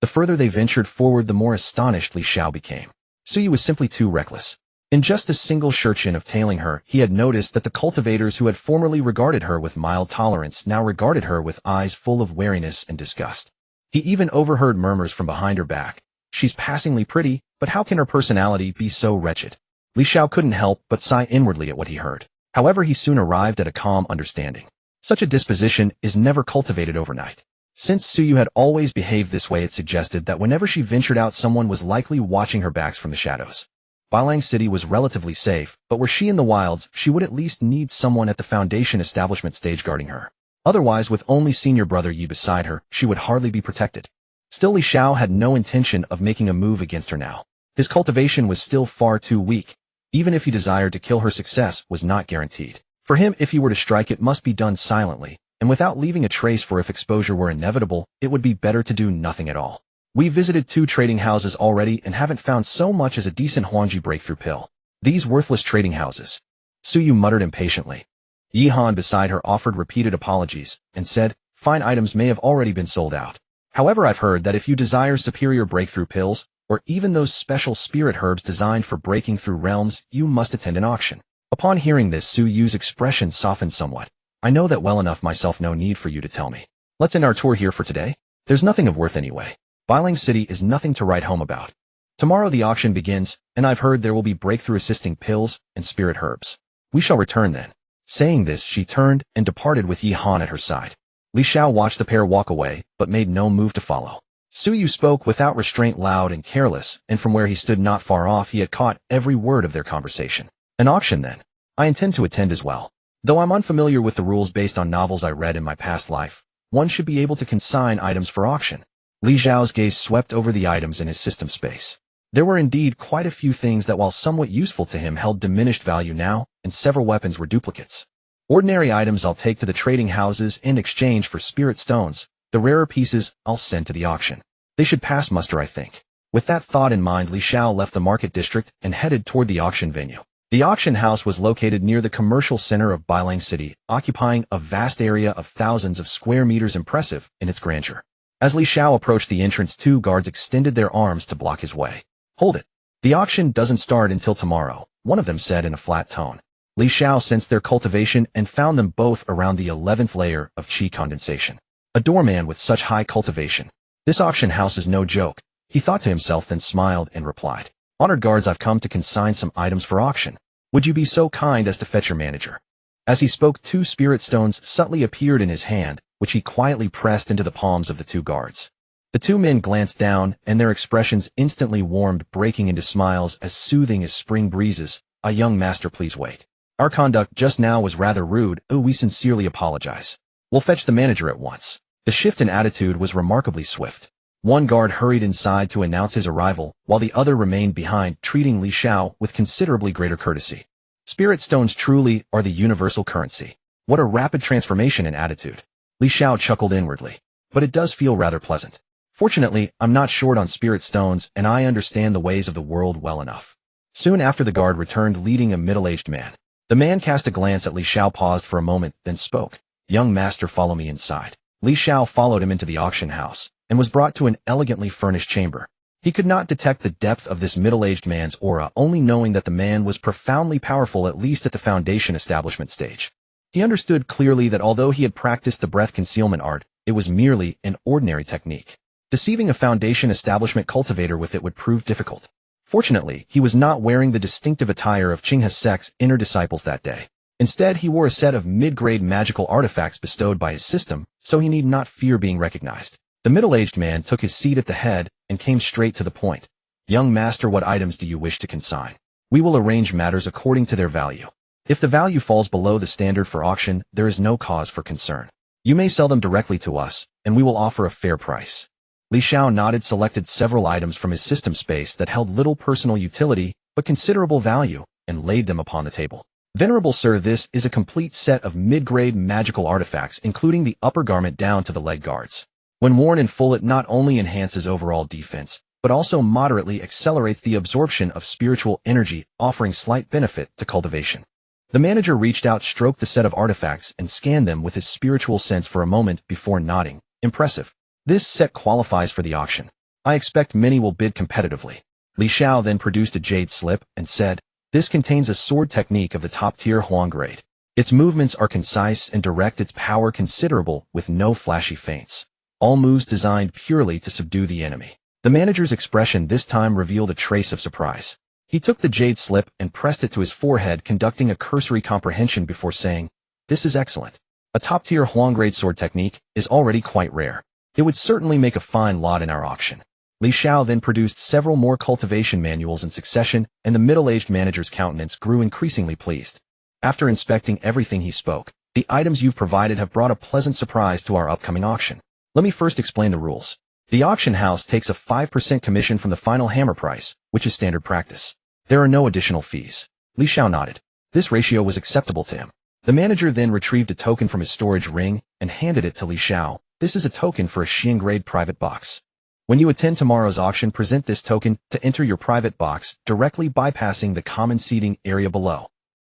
The further they ventured forward, the more astonished Li Xiao became. Suyu was simply too reckless. In just a single shurchin of tailing her, he had noticed that the cultivators who had formerly regarded her with mild tolerance now regarded her with eyes full of wariness and disgust. He even overheard murmurs from behind her back. She's passingly pretty, but how can her personality be so wretched? Li Xiao couldn't help but sigh inwardly at what he heard. However, he soon arrived at a calm understanding. Such a disposition is never cultivated overnight. Since Suyu had always behaved this way, it suggested that whenever she ventured out, someone was likely watching her backs from the shadows. Baiguang City was relatively safe, but were she in the wilds, she would at least need someone at the foundation establishment stage guarding her. Otherwise, with only senior brother Yi beside her, she would hardly be protected. Still, Li Xiao had no intention of making a move against her now. His cultivation was still far too weak. Even if he desired to kill her, success was not guaranteed. For him, if he were to strike, it must be done silently, and without leaving a trace, for if exposure were inevitable, it would be better to do nothing at all. We visited 2 trading houses already and haven't found so much as a decent Huangji breakthrough pill. These worthless trading houses. Suyu muttered impatiently. Yi Han beside her offered repeated apologies and said, fine items may have already been sold out. However, I've heard that if you desire superior breakthrough pills, or even those special spirit herbs designed for breaking through realms, you must attend an auction. Upon hearing this, Suyu's expression softened somewhat. I know that well enough myself, no need for you to tell me. Let's end our tour here for today. There's nothing of worth anyway. Bailing City is nothing to write home about. Tomorrow the auction begins, and I've heard there will be breakthrough assisting pills and spirit herbs. We shall return then. Saying this, she turned and departed with Yi Han at her side. Li Xiao watched the pair walk away, but made no move to follow. Suyu spoke without restraint, loud and careless, and from where he stood not far off he had caught every word of their conversation. An auction then. I intend to attend as well. Though I'm unfamiliar with the rules based on novels I read in my past life, one should be able to consign items for auction. Li Xiao's gaze swept over the items in his system space. There were indeed quite a few things that, while somewhat useful to him, held diminished value now, and several weapons were duplicates. Ordinary items I'll take to the trading houses in exchange for spirit stones. The rarer pieces I'll send to the auction. They should pass muster, I think. With that thought in mind, Li Xiao left the market district and headed toward the auction venue. The auction house was located near the commercial center of Bailing City, occupying a vast area of thousands of square meters, impressive in its grandeur. As Li Xiao approached the entrance, 2 guards extended their arms to block his way. Hold it. The auction doesn't start until tomorrow, one of them said in a flat tone. Li Xiao sensed their cultivation and found them both around the 11th layer of qi condensation. A doorman with such high cultivation. This auction house is no joke, he thought to himself, then smiled and replied. Honored guards, I've come to consign some items for auction. Would you be so kind as to fetch your manager? As he spoke, 2 spirit stones subtly appeared in his hand, which he quietly pressed into the palms of the 2 guards. The 2 men glanced down, and their expressions instantly warmed, breaking into smiles as soothing as spring breezes. A young master, please wait. Our conduct just now was rather rude. Oh, we sincerely apologize. We'll fetch the manager at once. The shift in attitude was remarkably swift. 1 guard hurried inside to announce his arrival, while the other remained behind, treating Li Xiao with considerably greater courtesy. Spirit stones truly are the universal currency. What a rapid transformation in attitude. Li Xiao chuckled inwardly. But it does feel rather pleasant. Fortunately, I'm not short on spirit stones, and I understand the ways of the world well enough. Soon after, the guard returned leading a middle-aged man. The man cast a glance at Li Xiao, paused for a moment, then spoke. Young master, follow me inside. Li Xiao followed him into the auction house, and was brought to an elegantly furnished chamber. He could not detect the depth of this middle-aged man's aura, only knowing that the man was profoundly powerful, at least at the foundation establishment stage. He understood clearly that although he had practiced the breath concealment art, it was merely an ordinary technique. Deceiving a foundation establishment cultivator with it would prove difficult. Fortunately, he was not wearing the distinctive attire of Qinghe's sect's inner disciples that day. Instead, he wore a set of mid-grade magical artifacts bestowed by his system, so he need not fear being recognized. The middle-aged man took his seat at the head and came straight to the point. Young master, what items do you wish to consign? We will arrange matters according to their value. If the value falls below the standard for auction, there is no cause for concern. You may sell them directly to us, and we will offer a fair price. Li Xiao nodded, selected several items from his system space that held little personal utility, but considerable value, and laid them upon the table. Venerable sir, this is a complete set of mid-grade magical artifacts, including the upper garment down to the leg guards. When worn in full, it not only enhances overall defense, but also moderately accelerates the absorption of spiritual energy, offering slight benefit to cultivation. The manager reached out, stroked the set of artifacts, and scanned them with his spiritual sense for a moment before nodding. Impressive. This set qualifies for the auction. I expect many will bid competitively. Li Xiao then produced a jade slip and said, this contains a sword technique of the top-tier Huang grade. Its movements are concise and direct, its power considerable, with no flashy feints. All moves designed purely to subdue the enemy. The manager's expression this time revealed a trace of surprise. He took the jade slip and pressed it to his forehead, conducting a cursory comprehension before saying, this is excellent. A top-tier Huang grade sword technique is already quite rare. It would certainly make a fine lot in our auction. Li Xiao then produced several more cultivation manuals in succession, and the middle-aged manager's countenance grew increasingly pleased. After inspecting everything, he spoke. The items you've provided have brought a pleasant surprise to our upcoming auction. Let me first explain the rules. The auction house takes a 5% commission from the final hammer price, which is standard practice. There are no additional fees. Li Xiao nodded. This ratio was acceptable to him. The manager then retrieved a token from his storage ring and handed it to Li Xiao. This is a token for a Xian-grade private box. When you attend tomorrow's auction, present this token to enter your private box, directly bypassing the common seating area below.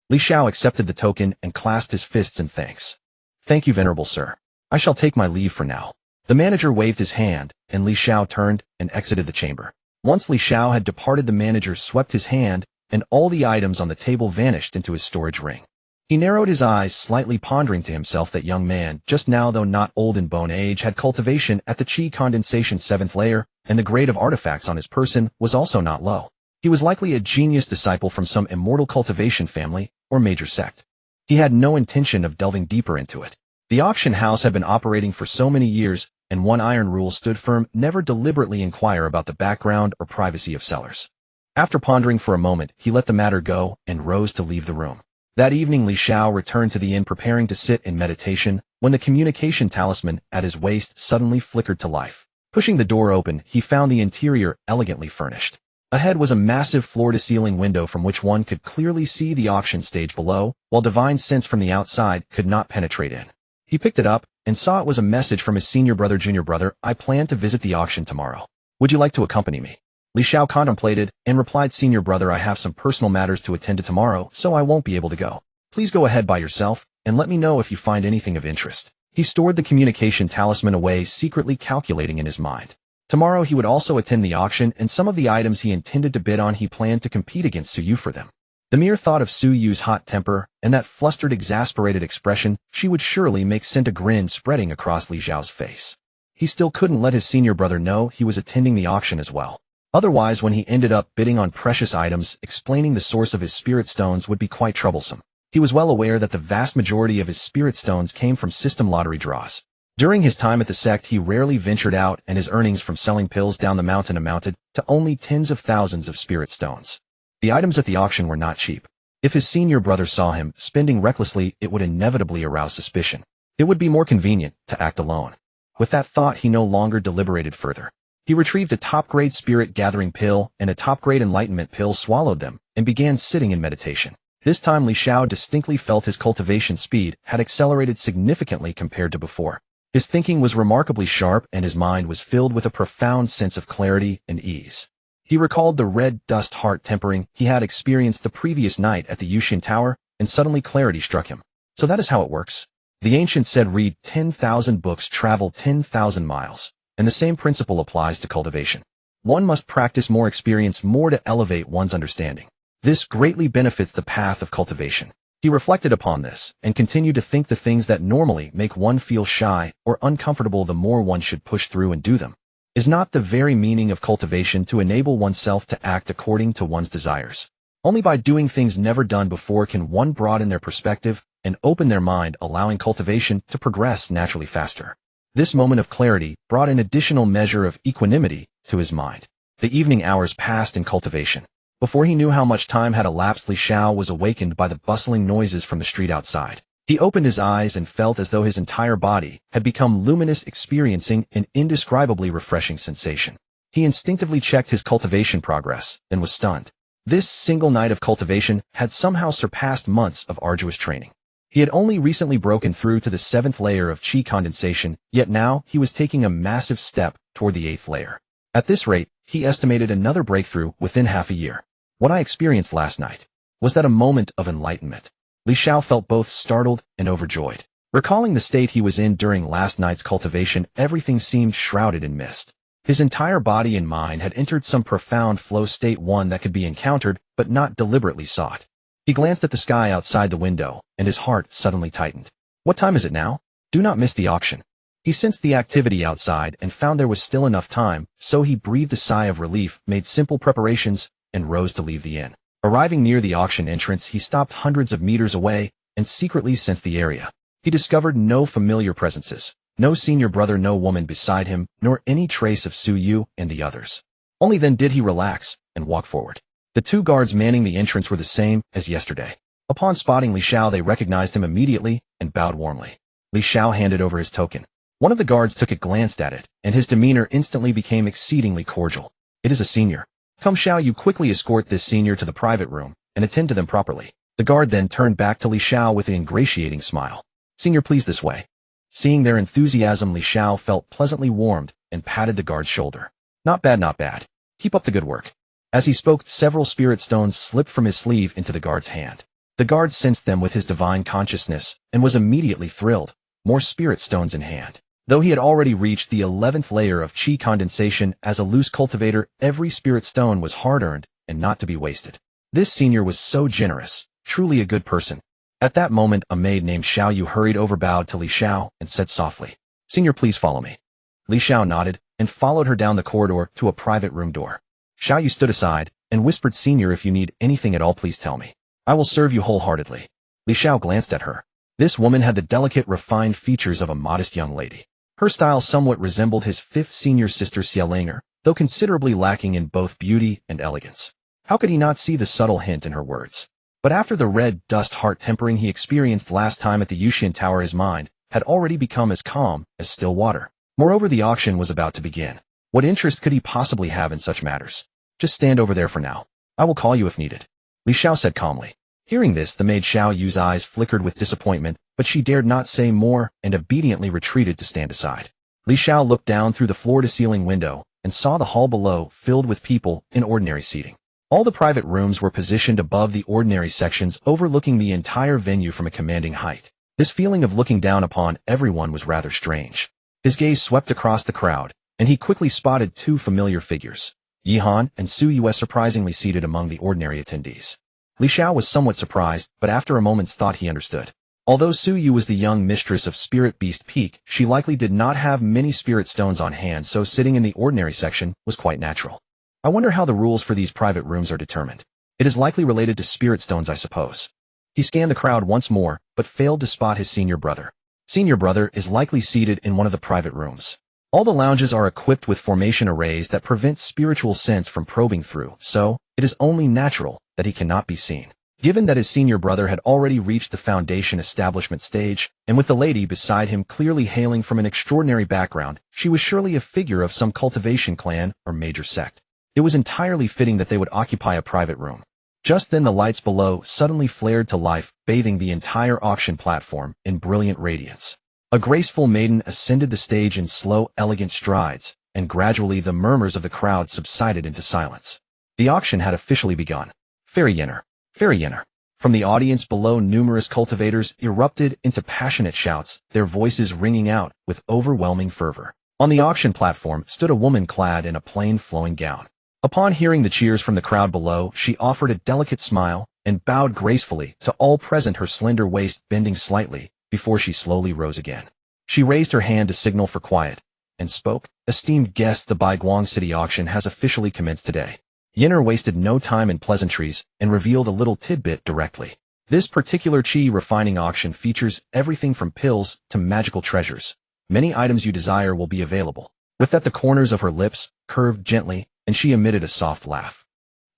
Li Xiao accepted the token and clasped his fists in thanks. Thank you, venerable sir. I shall take my leave for now. The manager waved his hand, and Li Xiao turned and exited the chamber. Once Li Xiao had departed, the manager swept his hand, and all the items on the table vanished into his storage ring. He narrowed his eyes slightly, pondering to himself that young man, just now though not old in bone age, had cultivation at the Qi condensation 7th layer, and the grade of artifacts on his person was also not low. He was likely a genius disciple from some immortal cultivation family or major sect. He had no intention of delving deeper into it. The auction house had been operating for so many years, and one iron rule stood firm: never deliberately inquire about the background or privacy of sellers. After pondering for a moment, he let the matter go and rose to leave the room. That evening, Li Xiao returned to the inn, preparing to sit in meditation, when the communication talisman at his waist suddenly flickered to life. Pushing the door open, he found the interior elegantly furnished. Ahead was a massive floor-to-ceiling window from which one could clearly see the auction stage below, while divine sense from the outside could not penetrate in. He picked it up and saw it was a message from his senior brother. Junior brother, I plan to visit the auction tomorrow. Would you like to accompany me? Li Xiao contemplated and replied, Senior brother, I have some personal matters to attend to tomorrow, so I won't be able to go. Please go ahead by yourself, and let me know if you find anything of interest. He stored the communication talisman away, secretly calculating in his mind. Tomorrow he would also attend the auction, and some of the items he intended to bid on, he planned to compete against Su Yu for them. The mere thought of Su Yu's hot temper and that flustered, exasperated expression she would surely make sent a grin spreading across Li Xiao's face. He still couldn't let his senior brother know he was attending the auction as well. Otherwise, when he ended up bidding on precious items, explaining the source of his spirit stones would be quite troublesome. He was well aware that the vast majority of his spirit stones came from system lottery draws. During his time at the sect, he rarely ventured out, and his earnings from selling pills down the mountain amounted to only tens of thousands of spirit stones. The items at the auction were not cheap. If his senior brother saw him spending recklessly, it would inevitably arouse suspicion. It would be more convenient to act alone. With that thought, he no longer deliberated further. He retrieved a top-grade spirit-gathering pill and a top-grade enlightenment pill, swallowed them, and began sitting in meditation. This time Li Xiao distinctly felt his cultivation speed had accelerated significantly compared to before. His thinking was remarkably sharp, and his mind was filled with a profound sense of clarity and ease. He recalled the red dust heart tempering he had experienced the previous night at the Yushin Tower, and suddenly clarity struck him. So that is how it works. The ancient said, read 10,000 books, travel 10,000 miles. And the same principle applies to cultivation. One must practice more, experience more to elevate one's understanding. This greatly benefits the path of cultivation. He reflected upon this and continued to think the things that normally make one feel shy or uncomfortable, the more one should push through and do them. Is not the very meaning of cultivation to enable oneself to act according to one's desires? Only by doing things never done before can one broaden their perspective and open their mind, allowing cultivation to progress naturally faster. This moment of clarity brought an additional measure of equanimity to his mind. The evening hours passed in cultivation. Before he knew how much time had elapsed, Li Xiao was awakened by the bustling noises from the street outside. He opened his eyes and felt as though his entire body had become luminous, experiencing an indescribably refreshing sensation. He instinctively checked his cultivation progress, then was stunned. This single night of cultivation had somehow surpassed months of arduous training. He had only recently broken through to the 7th layer of Qi condensation, yet now he was taking a massive step toward the 8th layer. At this rate, he estimated another breakthrough within half a year. What I experienced last night, was that a moment of enlightenment? Li Xiao felt both startled and overjoyed. Recalling the state he was in during last night's cultivation, everything seemed shrouded in mist. His entire body and mind had entered some profound flow state, one that could be encountered but not deliberately sought. He glanced at the sky outside the window, and his heart suddenly tightened. What time is it now? Do not miss the auction. He sensed the activity outside and found there was still enough time, so he breathed a sigh of relief, made simple preparations, and rose to leave the inn. Arriving near the auction entrance, he stopped hundreds of meters away and secretly sensed the area. He discovered no familiar presences, no senior brother, no woman beside him, nor any trace of Su Yu and the others. Only then did he relax and walk forward. The two guards manning the entrance were the same as yesterday. Upon spotting Li Xiao, they recognized him immediately and bowed warmly. Li Xiao handed over his token. One of the guards took it, glanced at it, and his demeanor instantly became exceedingly cordial. It is a senior. Come, Xiao, you quickly escort this senior to the private room and attend to them properly. The guard then turned back to Li Xiao with an ingratiating smile. Senior, please, this way. Seeing their enthusiasm, Li Xiao felt pleasantly warmed and patted the guard's shoulder. Not bad, not bad. Keep up the good work. As he spoke, several spirit stones slipped from his sleeve into the guard's hand. The guard sensed them with his divine consciousness and was immediately thrilled. More spirit stones in hand. Though he had already reached the 11th layer of chi condensation as a loose cultivator, every spirit stone was hard-earned and not to be wasted. This senior was so generous, truly a good person. At that moment, a maid named Xiao Yu hurried over, bowed to Li Xiao, and said softly, Senior, please follow me. Li Xiao nodded and followed her down the corridor to a private room door. Xiao Yu stood aside and whispered, Senior, if you need anything at all, please tell me. I will serve you wholeheartedly. Li Xiao glanced at her. This woman had the delicate, refined features of a modest young lady. Her style somewhat resembled his fifth senior sister Xiao, though considerably lacking in both beauty and elegance. How could he not see the subtle hint in her words? But after the red dust heart tempering he experienced last time at the Yuxian Tower, his mind had already become as calm as still water. Moreover, the auction was about to begin. What interest could he possibly have in such matters? Just stand over there for now. I will call you if needed. Li Xiao said calmly. Hearing this, the maid Xiao Yu's eyes flickered with disappointment, but she dared not say more and obediently retreated to stand aside. Li Xiao looked down through the floor-to-ceiling window and saw the hall below filled with people in ordinary seating. All the private rooms were positioned above the ordinary sections, overlooking the entire venue from a commanding height. This feeling of looking down upon everyone was rather strange. His gaze swept across the crowd, and he quickly spotted two familiar figures. Yihan and Su Yu surprisingly seated among the ordinary attendees. Li Xiao was somewhat surprised, but after a moment's thought he understood. Although Su Yu was the young mistress of Spirit Beast Peak, she likely did not have many spirit stones on hand, so sitting in the ordinary section was quite natural. I wonder how the rules for these private rooms are determined. It is likely related to spirit stones, I suppose. He scanned the crowd once more, but failed to spot his senior brother. Senior brother is likely seated in one of the private rooms. All the lounges are equipped with formation arrays that prevent spiritual sense from probing through, so it is only natural that he cannot be seen. Given that his senior brother had already reached the foundation establishment stage, and with the lady beside him clearly hailing from an extraordinary background, she was surely a figure of some cultivation clan or major sect. It was entirely fitting that they would occupy a private room. Just then the lights below suddenly flared to life, bathing the entire auction platform in brilliant radiance. A graceful maiden ascended the stage in slow, elegant strides, and gradually the murmurs of the crowd subsided into silence. The auction had officially begun. Fairy Yenner. Fairy Yenner. From the audience below, numerous cultivators erupted into passionate shouts, their voices ringing out with overwhelming fervor. On the auction platform stood a woman clad in a plain flowing gown. Upon hearing the cheers from the crowd below, she offered a delicate smile and bowed gracefully to all present, her slender waist bending slightly before she slowly rose again. She raised her hand to signal for quiet and spoke, Esteemed guests, the Baiguang City auction has officially commenced today. Yenner wasted no time in pleasantries and revealed a little tidbit directly. This particular chi refining auction features everything from pills to magical treasures. Many items you desire will be available. With that, the corners of her lips curved gently, and she emitted a soft laugh.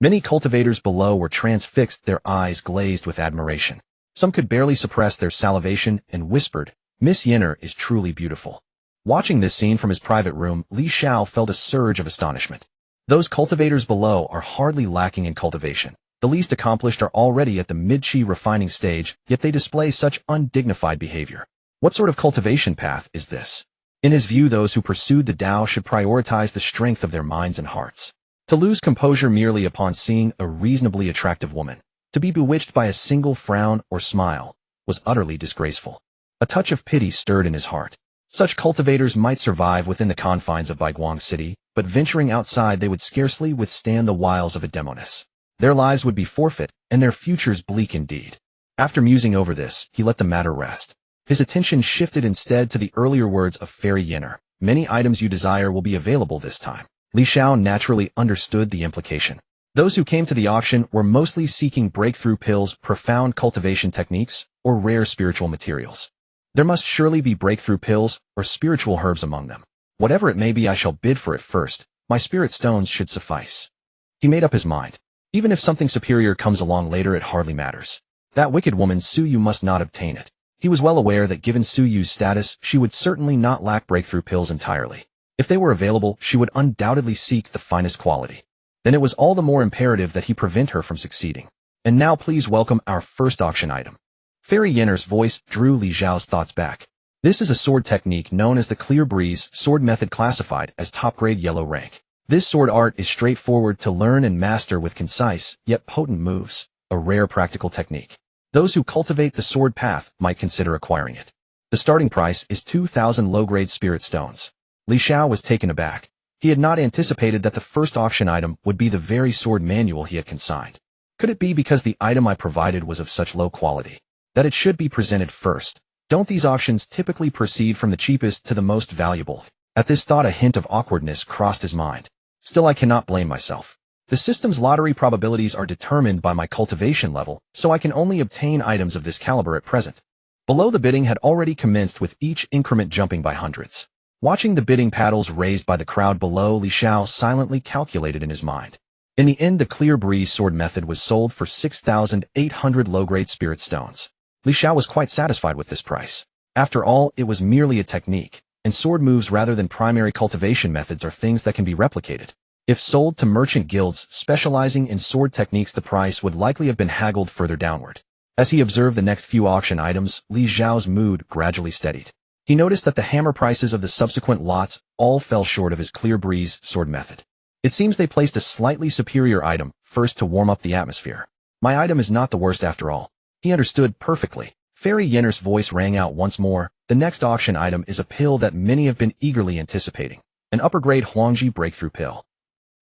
Many cultivators below were transfixed, their eyes glazed with admiration. Some could barely suppress their salivation and whispered, Miss Yenner is truly beautiful. Watching this scene from his private room, Li Xiao felt a surge of astonishment. Those cultivators below are hardly lacking in cultivation. The least accomplished are already at the mid-chi refining stage, yet they display such undignified behavior. What sort of cultivation path is this? In his view, those who pursued the Tao should prioritize the strength of their minds and hearts. To lose composure merely upon seeing a reasonably attractive woman, to be bewitched by a single frown or smile, was utterly disgraceful. A touch of pity stirred in his heart. Such cultivators might survive within the confines of Baiguang City, but venturing outside they would scarcely withstand the wiles of a demoness. Their lives would be forfeit, and their futures bleak indeed. After musing over this, he let the matter rest. His attention shifted instead to the earlier words of Fairy Yenner. Many items you desire will be available this time. Li Xiao naturally understood the implication. Those who came to the auction were mostly seeking breakthrough pills, profound cultivation techniques, or rare spiritual materials. There must surely be breakthrough pills or spiritual herbs among them. Whatever it may be, I shall bid for it first. My spirit stones should suffice. He made up his mind. Even if something superior comes along later, it hardly matters. That wicked woman Su Yu must not obtain it. He was well aware that given Suyu's status, she would certainly not lack breakthrough pills entirely. If they were available, she would undoubtedly seek the finest quality. Then it was all the more imperative that he prevent her from succeeding. And now please welcome our first auction item. Fairy Yenner's voice drew Li Xiao's thoughts back. This is a sword technique known as the Clear Breeze sword method, classified as top-grade yellow rank. This sword art is straightforward to learn and master with concise, yet potent moves, a rare practical technique. Those who cultivate the sword path might consider acquiring it. The starting price is 2,000 low-grade spirit stones. Li Xiao was taken aback. He had not anticipated that the first auction item would be the very sword manual he had consigned. Could it be because the item I provided was of such low quality that it should be presented first? Don't these auctions typically proceed from the cheapest to the most valuable? At this thought, a hint of awkwardness crossed his mind. Still, I cannot blame myself. The system's lottery probabilities are determined by my cultivation level, so I can only obtain items of this caliber at present. Below, the bidding had already commenced, with each increment jumping by hundreds. Watching the bidding paddles raised by the crowd below, Li Xiao silently calculated in his mind. In the end, the Clear Breeze sword method was sold for 6,800 low-grade spirit stones. Li Xiao was quite satisfied with this price. After all, it was merely a technique, and sword moves rather than primary cultivation methods are things that can be replicated. If sold to merchant guilds specializing in sword techniques, the price would likely have been haggled further downward. As he observed the next few auction items, Li Xiao's mood gradually steadied. He noticed that the hammer prices of the subsequent lots all fell short of his Clear Breeze sword method. It seems they placed a slightly superior item first to warm up the atmosphere. My item is not the worst after all. He understood perfectly. Fairy Yenner's voice rang out once more. The next auction item is a pill that many have been eagerly anticipating. An upper-grade Huangji breakthrough pill.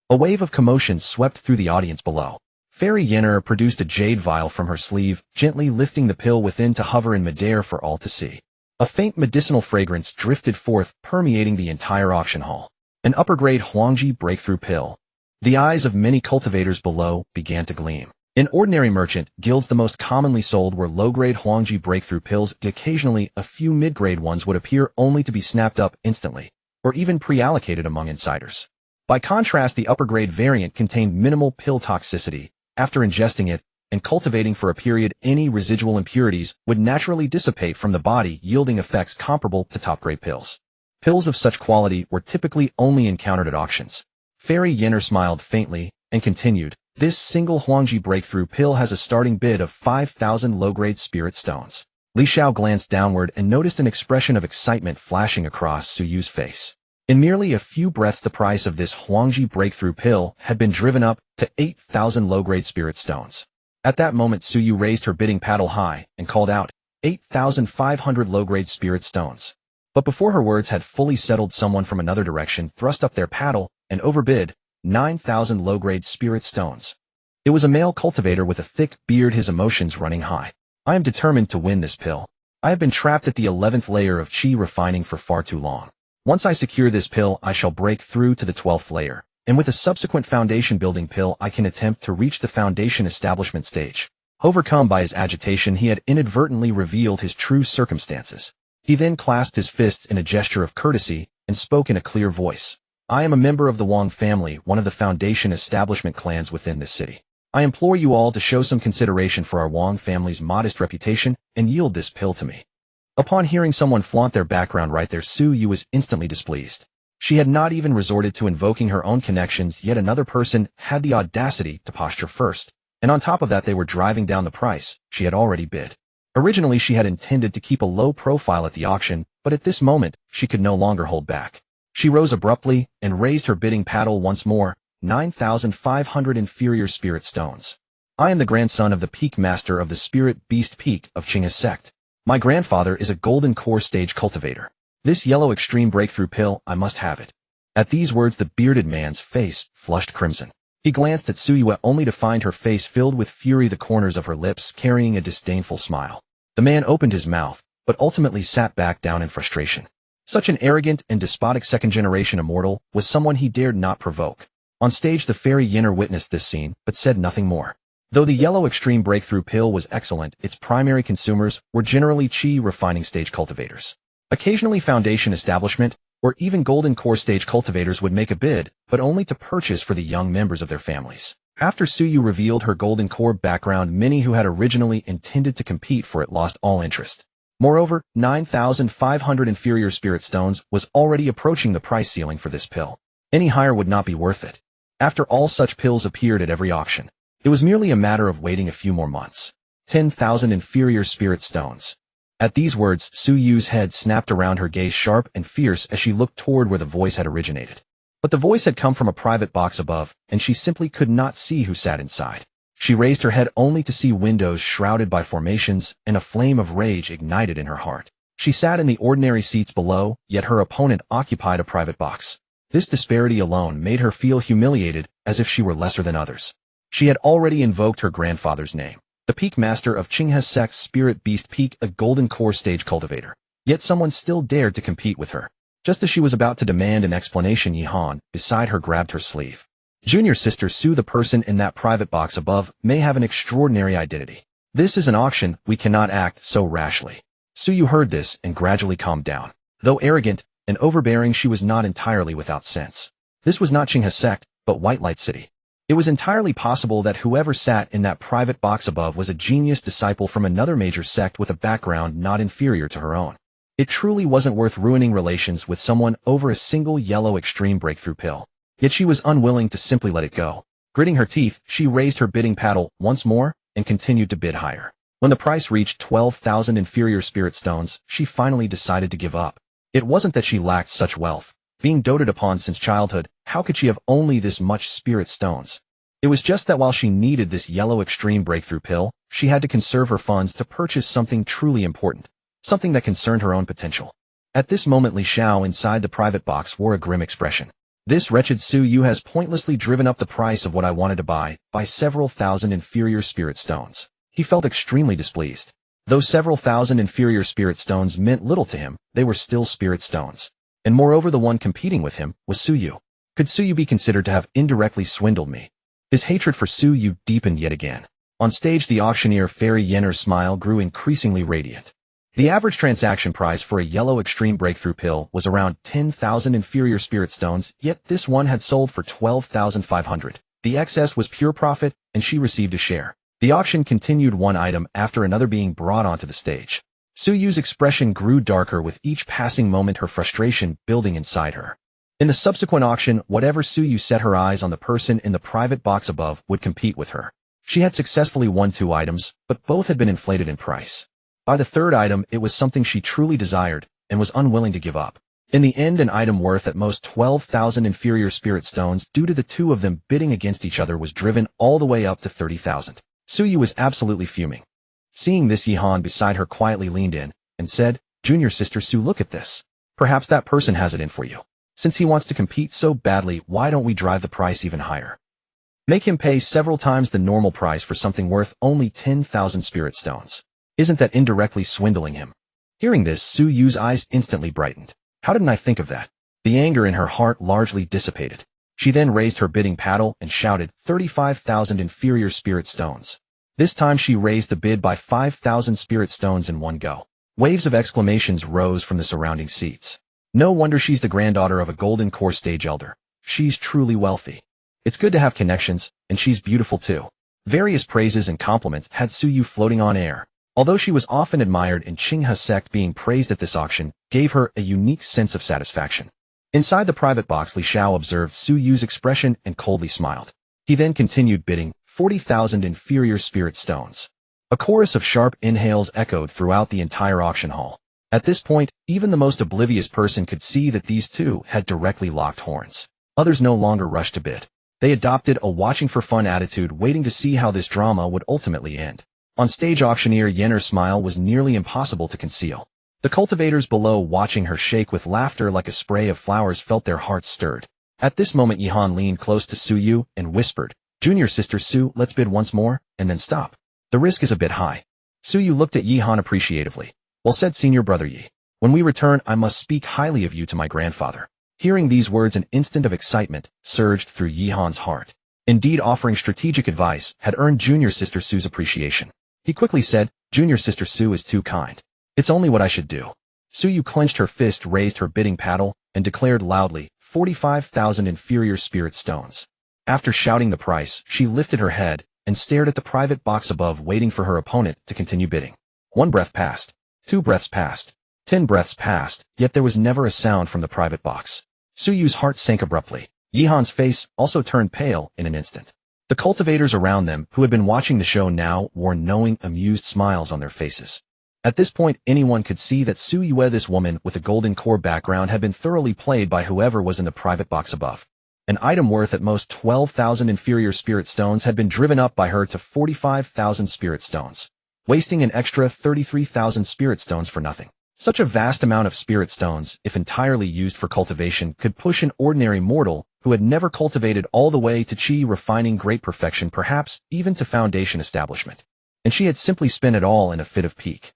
A wave of commotion swept through the audience below. Fairy Yenner produced a jade vial from her sleeve, gently lifting the pill within to hover in midair for all to see. A faint medicinal fragrance drifted forth, permeating the entire auction hall. An upper-grade Huangji breakthrough pill. The eyes of many cultivators below began to gleam. In ordinary merchant guilds, the most commonly sold were low-grade Huangji breakthrough pills. Occasionally, a few mid-grade ones would appear, only to be snapped up instantly, or even pre-allocated among insiders. By contrast, the upper-grade variant contained minimal pill toxicity. After ingesting it and cultivating for a period, any residual impurities would naturally dissipate from the body, yielding effects comparable to top-grade pills. Pills of such quality were typically only encountered at auctions. Fairy Yenner smiled faintly and continued, "This single Huangji breakthrough pill has a starting bid of 5,000 low-grade spirit stones." Li Xiao glanced downward and noticed an expression of excitement flashing across Suyu's face. In merely a few breaths, the price of this Huangji breakthrough pill had been driven up to 8,000 low-grade spirit stones. At that moment, Suyu raised her bidding paddle high and called out, 8,500 low-grade spirit stones. But before her words had fully settled, someone from another direction thrust up their paddle and overbid 9,000 low-grade spirit stones. It was a male cultivator with a thick beard, his emotions running high. "I am determined to win this pill. I have been trapped at the 11th layer of chi refining for far too long. Once I secure this pill, I shall break through to the 12th layer, and with a subsequent foundation building pill, I can attempt to reach the foundation establishment stage." Overcome by his agitation, he had inadvertently revealed his true circumstances. He then clasped his fists in a gesture of courtesy and spoke in a clear voice. "I am a member of the Wang family, one of the foundation establishment clans within this city. I implore you all to show some consideration for our Wang family's modest reputation and yield this pill to me." Upon hearing someone flaunt their background right there, Suyu was instantly displeased. She had not even resorted to invoking her own connections, yet another person had the audacity to posture first. And on top of that, they were driving down the price she had already bid. Originally, she had intended to keep a low profile at the auction, but at this moment, she could no longer hold back. She rose abruptly and raised her bidding paddle once more, 9,500 inferior spirit stones. "I am the grandson of the peak master of the spirit beast peak of Qing's sect. My grandfather is a golden core stage cultivator. This yellow extreme breakthrough pill, I must have it." At these words, the bearded man's face flushed crimson. He glanced at Suyue only to find her face filled with fury, the corners of her lips carrying a disdainful smile. The man opened his mouth, but ultimately sat back down in frustration. Such an arrogant and despotic second-generation immortal was someone he dared not provoke. On stage, the Fairy Yenner witnessed this scene, but said nothing more. Though the yellow extreme breakthrough pill was excellent, its primary consumers were generally chi refining stage cultivators. Occasionally, foundation establishment or even golden core stage cultivators would make a bid, but only to purchase for the young members of their families. After Suyu revealed her golden core background, many who had originally intended to compete for it lost all interest. Moreover, 9,500 inferior spirit stones was already approaching the price ceiling for this pill. Any higher would not be worth it. After all, such pills appeared at every auction. It was merely a matter of waiting a few more months. 10,000 inferior spirit stones. At these words, Su Yu's head snapped around, her gaze sharp and fierce as she looked toward where the voice had originated. But the voice had come from a private box above, and she simply could not see who sat inside. She raised her head only to see windows shrouded by formations, and a flame of rage ignited in her heart. She sat in the ordinary seats below, yet her opponent occupied a private box. This disparity alone made her feel humiliated, as if she were lesser than others. She had already invoked her grandfather's name, the peak master of Qinghe's sect's spirit beast peak, a golden core stage cultivator. Yet someone still dared to compete with her. Just as she was about to demand an explanation, Yihan, beside her, grabbed her sleeve. Junior sister Su, the person in that private box above, may have an extraordinary identity. This is an auction, we cannot act so rashly. Su Yu heard this and gradually calmed down. Though arrogant and overbearing, she was not entirely without sense. This was not Qinghe's sect, but White Light City. It was entirely possible that whoever sat in that private box above was a genius disciple from another major sect with a background not inferior to her own. It truly wasn't worth ruining relations with someone over a single yellow extreme breakthrough pill. Yet she was unwilling to simply let it go. Gritting her teeth, she raised her bidding paddle once more and continued to bid higher. When the price reached 12,000 inferior spirit stones, she finally decided to give up. It wasn't that she lacked such wealth. Being doted upon since childhood, how could she have only this much spirit stones? It was just that while she needed this yellow extreme breakthrough pill, she had to conserve her funds to purchase something truly important, something that concerned her own potential. At this moment, Xiao inside the private box wore a grim expression. This wretched Su Yu has pointlessly driven up the price of what I wanted to buy by several thousand inferior spirit stones. He felt extremely displeased. Though several thousand inferior spirit stones meant little to him, they were still spirit stones. And moreover, the one competing with him was Su Yu. Could Su Yu be considered to have indirectly swindled me? His hatred for Su Yu deepened yet again. On stage, the auctioneer Fairy Yenner's smile grew increasingly radiant. The average transaction price for a yellow extreme breakthrough pill was around 10,000 inferior spirit stones, yet this one had sold for 12,500. The excess was pure profit, and she received a share. The auction continued, one item after another being brought onto the stage. Su Yu's expression grew darker with each passing moment, her frustration building inside her. In the subsequent auction, whatever Su Yu set her eyes on, the person in the private box above would compete with her. She had successfully won 2 items, but both had been inflated in price. By the 3rd item, it was something she truly desired and was unwilling to give up. In the end, an item worth at most 12,000 inferior spirit stones, due to the 2 of them bidding against each other, was driven all the way up to 30,000. Su Yu was absolutely fuming. Seeing this, Yihan beside her quietly leaned in and said, "Junior sister Su, look at this. Perhaps that person has it in for you. Since he wants to compete so badly, why don't we drive the price even higher? Make him pay several times the normal price for something worth only 10,000 spirit stones. Isn't that indirectly swindling him?" Hearing this, Su Yu's eyes instantly brightened. How didn't I think of that? The anger in her heart largely dissipated. She then raised her bidding paddle and shouted, 35,000 inferior spirit stones. This time she raised the bid by 5,000 spirit stones in one go. Waves of exclamations rose from the surrounding seats. No wonder she's the granddaughter of a golden core stage elder. She's truly wealthy. It's good to have connections, and she's beautiful too. Various praises and compliments had Su Yu floating on air. Although she was often admired in Qinghe's sect, being praised at this auction gave her a unique sense of satisfaction. Inside the private box, Li Xiao observed Su Yu's expression and coldly smiled. He then continued bidding, 40,000 inferior spirit stones. A chorus of sharp inhales echoed throughout the entire auction hall. At this point, even the most oblivious person could see that these two had directly locked horns. Others no longer rushed to bid. They adopted a watching-for-fun attitude, waiting to see how this drama would ultimately end. On stage, auctioneer Yenner's smile was nearly impossible to conceal. The cultivators below, watching her shake with laughter like a spray of flowers, felt their hearts stirred. At this moment, Yihan leaned close to Su Yu and whispered, "Junior sister Su, let's bid once more, and then stop. The risk is a bit high." Su Yu looked at Yihan appreciatively. "Well said, senior brother Yi. When we return, I must speak highly of you to my grandfather." Hearing these words, an instant of excitement surged through Yihan's heart. Indeed, offering strategic advice had earned junior sister Su's appreciation. He quickly said, "Junior sister Su is too kind. It's only what I should do." Su Yu clenched her fist, raised her bidding paddle, and declared loudly, 45,000 inferior spirit stones. After shouting the price, she lifted her head and stared at the private box above, waiting for her opponent to continue bidding. One breath passed. 2 breaths passed. 10 breaths passed, yet there was never a sound from the private box. Suyu's heart sank abruptly. Yihan's face also turned pale in an instant. The cultivators around them, who had been watching the show now, wore knowing, amused smiles on their faces. At this point, anyone could see that Suyue, this woman with a golden core background, had been thoroughly played by whoever was in the private box above. An item worth at most 12,000 inferior spirit stones had been driven up by her to 45,000 spirit stones, wasting an extra 33,000 spirit stones for nothing. Such a vast amount of spirit stones, if entirely used for cultivation, could push an ordinary mortal who had never cultivated all the way to chi refining great perfection, perhaps even to foundation establishment. And she had simply spent it all in a fit of pique.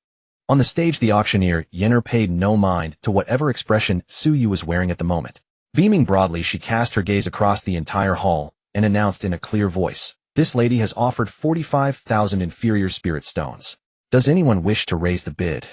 On the stage, the auctioneer, Yenner, paid no mind to whatever expression Suyu was wearing at the moment. Beaming broadly, she cast her gaze across the entire hall and announced in a clear voice, "This lady has offered 45,000 inferior spirit stones. Does anyone wish to raise the bid?"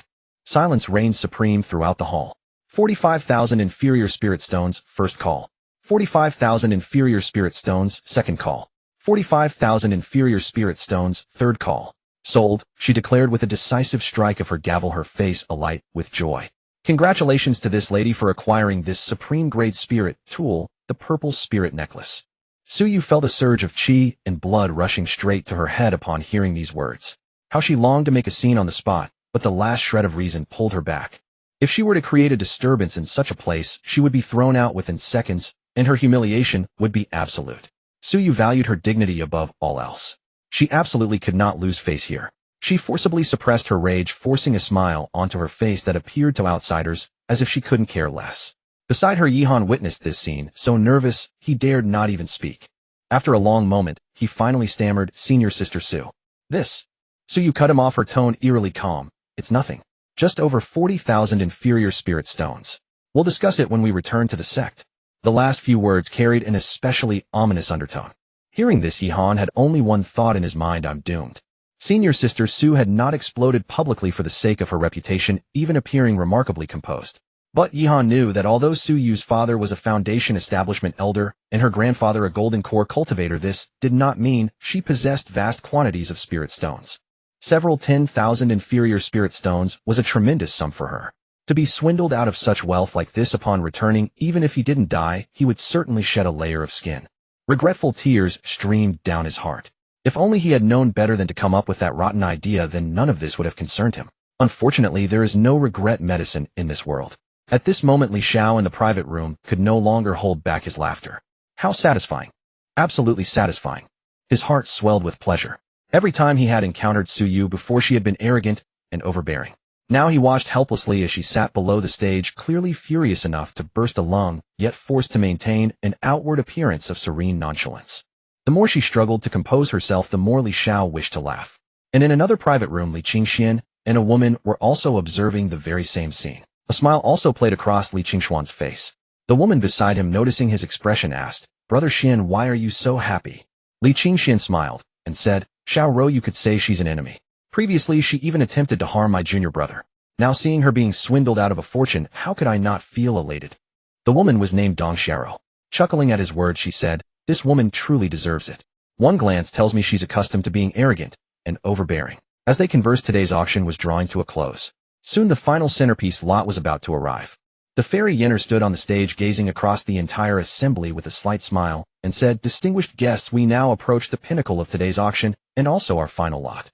Silence reigned supreme throughout the hall. 45,000 inferior spirit stones, first call. 45,000 inferior spirit stones, second call. 45,000 inferior spirit stones, third call. Sold, she declared with a decisive strike of her gavel, her face alight with joy. Congratulations to this lady for acquiring this supreme-grade spirit tool, the purple spirit necklace. Suyu felt a surge of chi and blood rushing straight to her head upon hearing these words. How she longed to make a scene on the spot, but the last shred of reason pulled her back. If she were to create a disturbance in such a place, she would be thrown out within seconds, and her humiliation would be absolute. Suyu valued her dignity above all else. She absolutely could not lose face here. She forcibly suppressed her rage, forcing a smile onto her face that appeared to outsiders as if she couldn't care less. Beside her, Yihan witnessed this scene, so nervous he dared not even speak. After a long moment, he finally stammered, "Senior Sister Su." "This." Suyu cut him off, her tone eerily calm. "It's nothing. Just over 40,000 inferior spirit stones. We'll discuss it when we return to the sect." The last few words carried an especially ominous undertone. Hearing this, Yihan had only one thought in his mind: I'm doomed. Senior Sister Su had not exploded publicly for the sake of her reputation, even appearing remarkably composed. But Yihan knew that although Suyu's father was a foundation establishment elder and her grandfather a golden core cultivator, this did not mean she possessed vast quantities of spirit stones. Several 10,000 inferior spirit stones was a tremendous sum for her. To be swindled out of such wealth like this upon returning, even if he didn't die, he would certainly shed a layer of skin. Regretful tears streamed down his heart. If only he had known better than to come up with that rotten idea, then none of this would have concerned him. Unfortunately, there is no regret medicine in this world. At this moment, Li Xiao in the private room could no longer hold back his laughter. How satisfying. Absolutely satisfying. His heart swelled with pleasure. Every time he had encountered Suyu before, she had been arrogant and overbearing. Now he watched helplessly as she sat below the stage, clearly furious enough to burst a lung, yet forced to maintain an outward appearance of serene nonchalance. The more she struggled to compose herself, the more Li Xiao wished to laugh. And in another private room, Li Qingxian and a woman were also observing the very same scene. A smile also played across Li Qingshuan's face. The woman beside him, noticing his expression, asked, "Brother Xian, why are you so happy?" Li Qingxian smiled and said, "Xiao Rou, you could say she's an enemy. Previously, she even attempted to harm my junior brother. Now seeing her being swindled out of a fortune, how could I not feel elated?" The woman was named Dong Xiao. Chuckling at his words, she said, "This woman truly deserves it. One glance tells me she's accustomed to being arrogant and overbearing." As they conversed, today's auction was drawing to a close. Soon the final centerpiece lot was about to arrive. The fairy Yenner stood on the stage, gazing across the entire assembly with a slight smile, and said, "Distinguished guests, we now approach the pinnacle of today's auction, and also our final lot."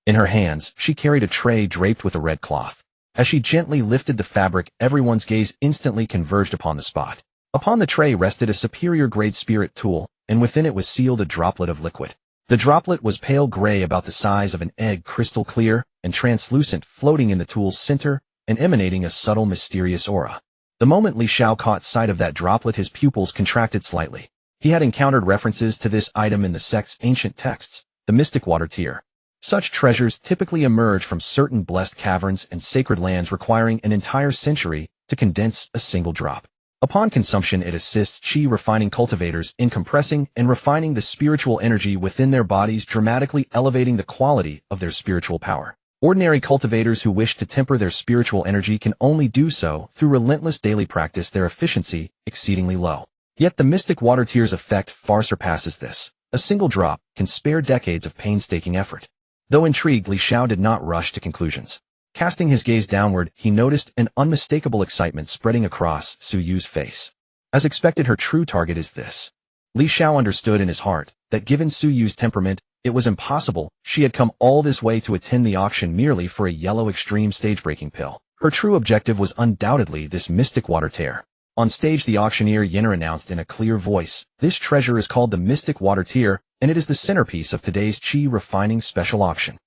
In her hands, she carried a tray draped with a red cloth. As she gently lifted the fabric, everyone's gaze instantly converged upon the spot. Upon the tray rested a superior-grade spirit tool, and within it was sealed a droplet of liquid. The droplet was pale gray, about the size of an egg, crystal clear and translucent, floating in the tool's center and emanating a subtle, mysterious aura. The moment Li Xiao caught sight of that droplet, his pupils contracted slightly. He had encountered references to this item in the sect's ancient texts, the mystic water tier. Such treasures typically emerge from certain blessed caverns and sacred lands, requiring an entire century to condense a single drop. Upon consumption, it assists chi-refining cultivators in compressing and refining the spiritual energy within their bodies, dramatically elevating the quality of their spiritual power. Ordinary cultivators who wish to temper their spiritual energy can only do so through relentless daily practice, their efficiency exceedingly low. Yet the mystic water tier's effect far surpasses this. A single drop can spare decades of painstaking effort. Though intrigued, Li Xiao did not rush to conclusions. Casting his gaze downward, he noticed an unmistakable excitement spreading across Su Yu's face. As expected, her true target is this. Li Xiao understood in his heart that given Su Yu's temperament, it was impossible she had come all this way to attend the auction merely for a yellow extreme stage-breaking pill. Her true objective was undoubtedly this mystic water tear. On stage, the auctioneer Yenner announced in a clear voice, "This treasure is called the Mystic Water Tear, and it is the centerpiece of today's Qi Refining Special Auction.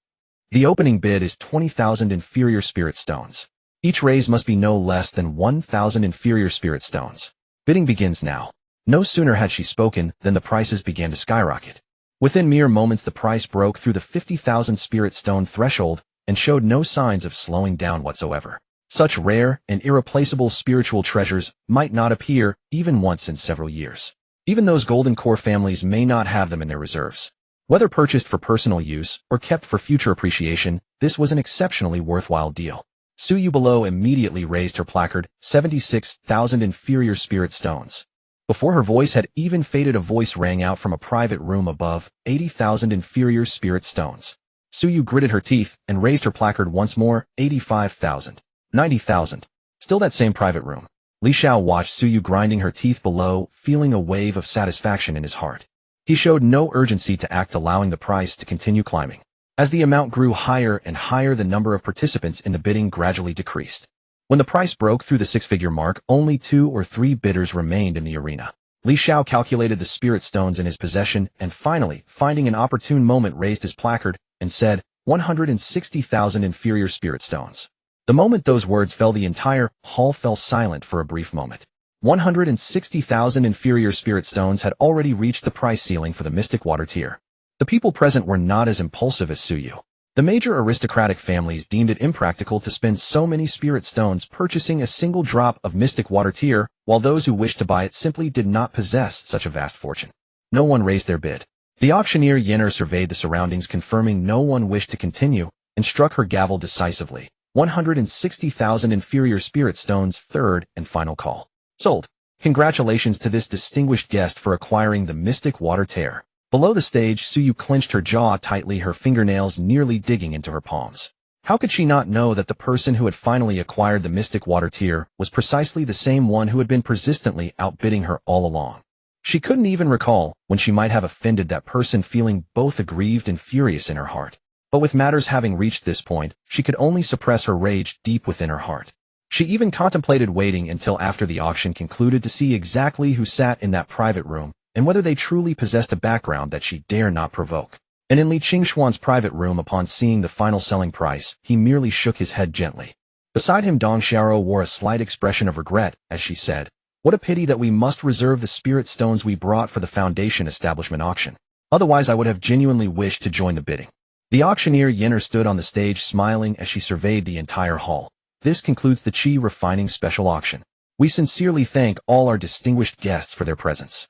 The opening bid is 20,000 inferior spirit stones. Each raise must be no less than 1,000 inferior spirit stones. Bidding begins now." No sooner had she spoken than the prices began to skyrocket. Within mere moments, the price broke through the 50,000 spirit stone threshold and showed no signs of slowing down whatsoever. Such rare and irreplaceable spiritual treasures might not appear even once in several years. Even those golden core families may not have them in their reserves. Whether purchased for personal use or kept for future appreciation, this was an exceptionally worthwhile deal. Su Yu below immediately raised her placard, 76,000 inferior spirit stones. Before her voice had even faded, a voice rang out from a private room above, 80,000 inferior spirit stones. Su Yu gritted her teeth and raised her placard once more, 85,000. 90,000. Still that same private room. Li Xiao watched Su Yu grinding her teeth below, feeling a wave of satisfaction in his heart. He showed no urgency to act, allowing the price to continue climbing. As the amount grew higher and higher, the number of participants in the bidding gradually decreased. When the price broke through the six-figure mark, only 2 or 3 bidders remained in the arena. Li Xiao calculated the spirit stones in his possession and finally, finding an opportune moment, raised his placard and said, 160,000 inferior spirit stones. The moment those words fell, the entire hall fell silent for a brief moment. 160,000 inferior spirit stones had already reached the price ceiling for the mystic water tier. The people present were not as impulsive as Su Yu. The major aristocratic families deemed it impractical to spend so many spirit stones purchasing a single drop of mystic water tier, while those who wished to buy it simply did not possess such a vast fortune. No one raised their bid. The auctioneer Yenner surveyed the surroundings, confirming no one wished to continue, and struck her gavel decisively. 160,000 inferior spirit stones, third and final call. Sold. Congratulations to this distinguished guest for acquiring the mystic water tear. Below the stage, Su Yu clenched her jaw tightly, her fingernails nearly digging into her palms. How could she not know that the person who had finally acquired the mystic water tear was precisely the same one who had been persistently outbidding her all along? She couldn't even recall when she might have offended that person, feeling both aggrieved and furious in her heart. But with matters having reached this point, she could only suppress her rage deep within her heart. She even contemplated waiting until after the auction concluded to see exactly who sat in that private room, and whether they truly possessed a background that she dare not provoke. And in Li Qingxuan's private room, upon seeing the final selling price, he merely shook his head gently. Beside him, Dong Xiao wore a slight expression of regret as she said, "What a pity that we must reserve the spirit stones we brought for the Foundation Establishment auction. Otherwise I would have genuinely wished to join the bidding." The auctioneer Yenner stood on the stage smiling as she surveyed the entire hall. "This concludes the Qi Refining Special Auction. We sincerely thank all our distinguished guests for their presence."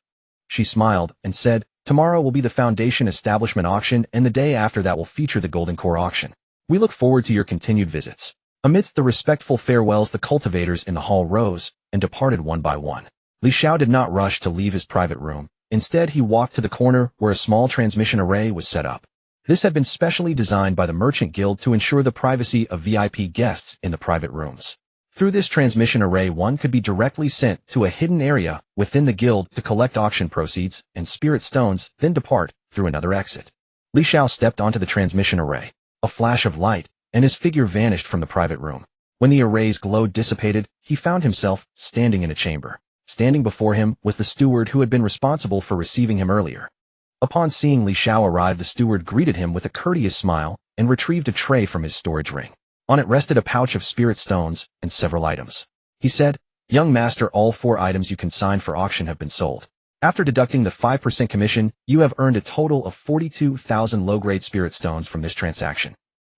She smiled and said, "Tomorrow will be the Foundation Establishment auction, and the day after that will feature the Golden Core auction. We look forward to your continued visits." Amidst the respectful farewells, the cultivators in the hall rose and departed one by one. Li Xiao did not rush to leave his private room. Instead, he walked to the corner where a small transmission array was set up. This had been specially designed by the Merchant Guild to ensure the privacy of VIP guests in the private rooms. Through this transmission array, one could be directly sent to a hidden area within the guild to collect auction proceeds and spirit stones, then depart through another exit. Li Xiao stepped onto the transmission array. A flash of light, and his figure vanished from the private room. When the array's glow dissipated, he found himself standing in a chamber. Standing before him was the steward who had been responsible for receiving him earlier. Upon seeing Li Xiao arrive, the steward greeted him with a courteous smile and retrieved a tray from his storage ring. On it rested a pouch of spirit stones and several items. He said, "Young master, all 4 items you consigned for auction have been sold. After deducting the 5% commission, you have earned a total of 42,000 low-grade spirit stones from this transaction.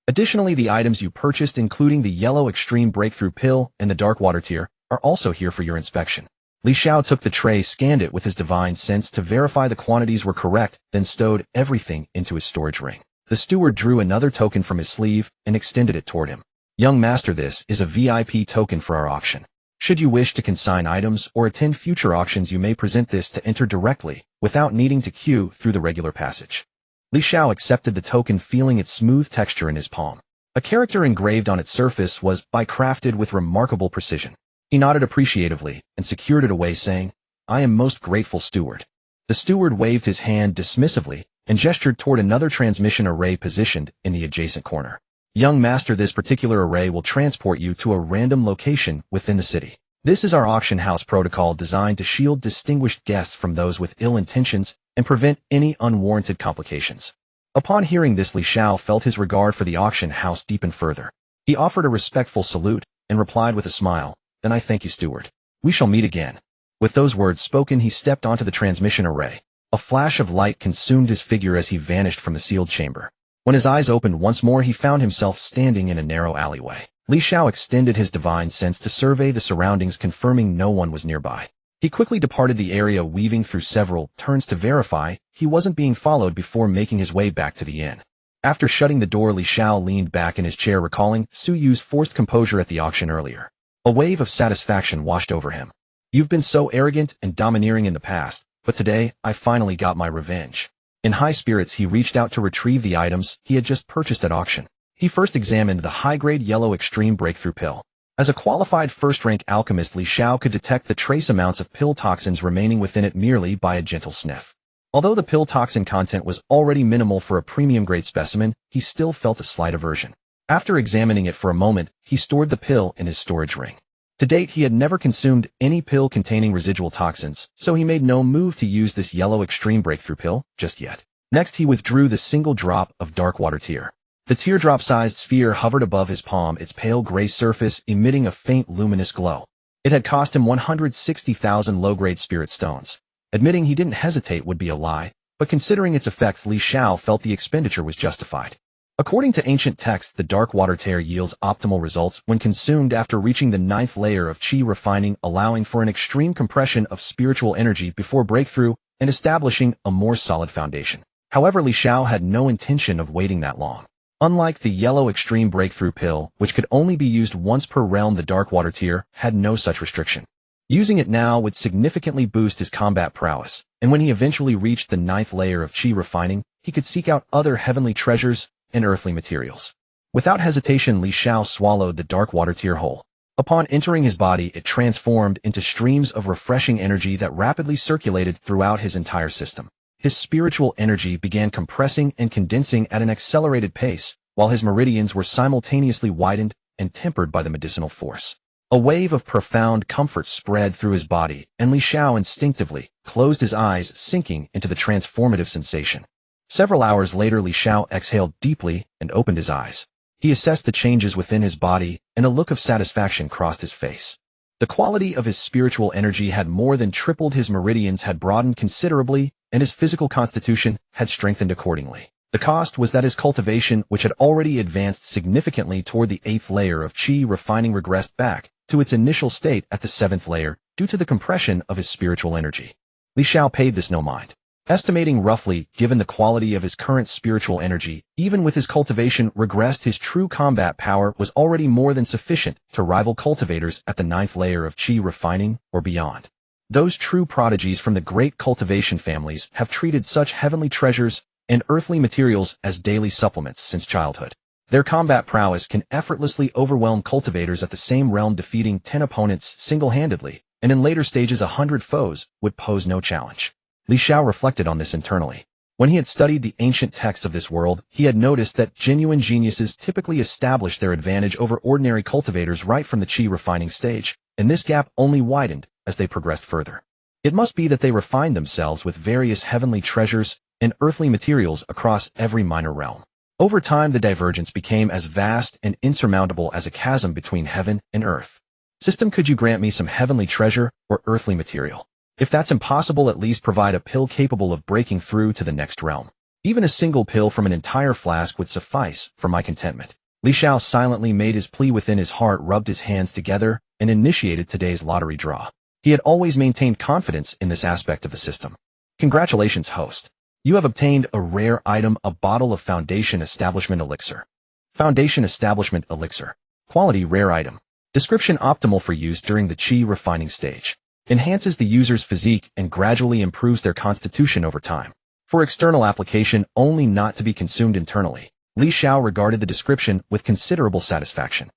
Additionally, the items you purchased, including the yellow extreme breakthrough pill and the dark water tier, are also here for your inspection." Li Xiao took the tray, scanned it with his divine sense to verify the quantities were correct, then stowed everything into his storage ring. The steward drew another token from his sleeve and extended it toward him. "Young master, this is a VIP token for our auction. Should you wish to consign items or attend future auctions, you may present this to enter directly, without needing to queue through the regular passage." Li Xiao accepted the token, feeling its smooth texture in his palm. A character engraved on its surface was crafted with remarkable precision. He nodded appreciatively and secured it away, saying, "I am most grateful, steward." The steward waved his hand dismissively and gestured toward another transmission array positioned in the adjacent corner. "Young master, this particular array will transport you to a random location within the city. This is our auction house protocol designed to shield distinguished guests from those with ill intentions and prevent any unwarranted complications." Upon hearing this, Li Xiao felt his regard for the auction house deepen further. He offered a respectful salute and replied with a smile, "Then I thank you, steward. We shall meet again." With those words spoken, he stepped onto the transmission array. A flash of light consumed his figure as he vanished from the sealed chamber. When his eyes opened once more, he found himself standing in a narrow alleyway. Li Xiao extended his divine sense to survey the surroundings, confirming no one was nearby. He quickly departed the area, weaving through several turns to verify he wasn't being followed before making his way back to the inn. After shutting the door, Li Xiao leaned back in his chair, recalling Su Yu's forced composure at the auction earlier. A wave of satisfaction washed over him. "You've been so arrogant and domineering in the past, but today I finally got my revenge." In high spirits, he reached out to retrieve the items he had just purchased at auction. He first examined the high-grade yellow extreme breakthrough pill. As a qualified first-rank alchemist, Li Xiao could detect the trace amounts of pill toxins remaining within it merely by a gentle sniff. Although the pill toxin content was already minimal for a premium-grade specimen, he still felt a slight aversion. After examining it for a moment, he stored the pill in his storage ring. To date, he had never consumed any pill containing residual toxins, so he made no move to use this yellow extreme breakthrough pill just yet. Next, he withdrew the single drop of dark water tear. The teardrop-sized sphere hovered above his palm, its pale gray surface emitting a faint luminous glow. It had cost him 160,000 low-grade spirit stones. Admitting he didn't hesitate would be a lie, but considering its effects, Li Xiao felt the expenditure was justified. According to ancient texts, the dark water tear yields optimal results when consumed after reaching the 9th layer of qi refining, allowing for an extreme compression of spiritual energy before breakthrough and establishing a more solid foundation. However, Li Xiao had no intention of waiting that long. Unlike the yellow extreme breakthrough pill, which could only be used once per realm, the dark water tear had no such restriction. Using it now would significantly boost his combat prowess, and when he eventually reached the 9th layer of qi refining, he could seek out other heavenly treasures and earthly materials. Without hesitation, Li Xiao swallowed the dark water tear whole. Upon entering his body, it transformed into streams of refreshing energy that rapidly circulated throughout his entire system. His spiritual energy began compressing and condensing at an accelerated pace, while his meridians were simultaneously widened and tempered by the medicinal force. A wave of profound comfort spread through his body, and Li Xiao instinctively closed his eyes, sinking into the transformative sensation. Several hours later, Li Xiao exhaled deeply and opened his eyes. He assessed the changes within his body, and a look of satisfaction crossed his face. The quality of his spiritual energy had more than tripled, his meridians had broadened considerably, and his physical constitution had strengthened accordingly. The cost was that his cultivation, which had already advanced significantly toward the 8th layer of qi refining, regressed back to its initial state at the 7th layer due to the compression of his spiritual energy. Li Xiao paid this no mind. Estimating roughly, given the quality of his current spiritual energy, even with his cultivation regressed, his true combat power was already more than sufficient to rival cultivators at the 9th layer of qi refining or beyond. Those true prodigies from the great cultivation families have treated such heavenly treasures and earthly materials as daily supplements since childhood. Their combat prowess can effortlessly overwhelm cultivators at the same realm, defeating 10 opponents single-handedly, and in later stages 100 foes would pose no challenge. Li Xiao reflected on this internally. When he had studied the ancient texts of this world, he had noticed that genuine geniuses typically establish their advantage over ordinary cultivators right from the qi refining stage, and this gap only widened as they progressed further. It must be that they refined themselves with various heavenly treasures and earthly materials across every minor realm. Over time, the divergence became as vast and insurmountable as a chasm between heaven and earth. System, could you grant me some heavenly treasure or earthly material? If that's impossible, at least provide a pill capable of breaking through to the next realm. Even a single pill from an entire flask would suffice for my contentment. Li Xiao silently made his plea within his heart, rubbed his hands together, and initiated today's lottery draw. He had always maintained confidence in this aspect of the system. Congratulations, host. You have obtained a rare item, a bottle of Foundation Establishment Elixir. Foundation Establishment Elixir. Quality: rare item. Description: optimal for use during the qi refining stage. Enhances the user's physique and gradually improves their constitution over time. For external application only, not to be consumed internally. Li Xiao regarded the description with considerable satisfaction.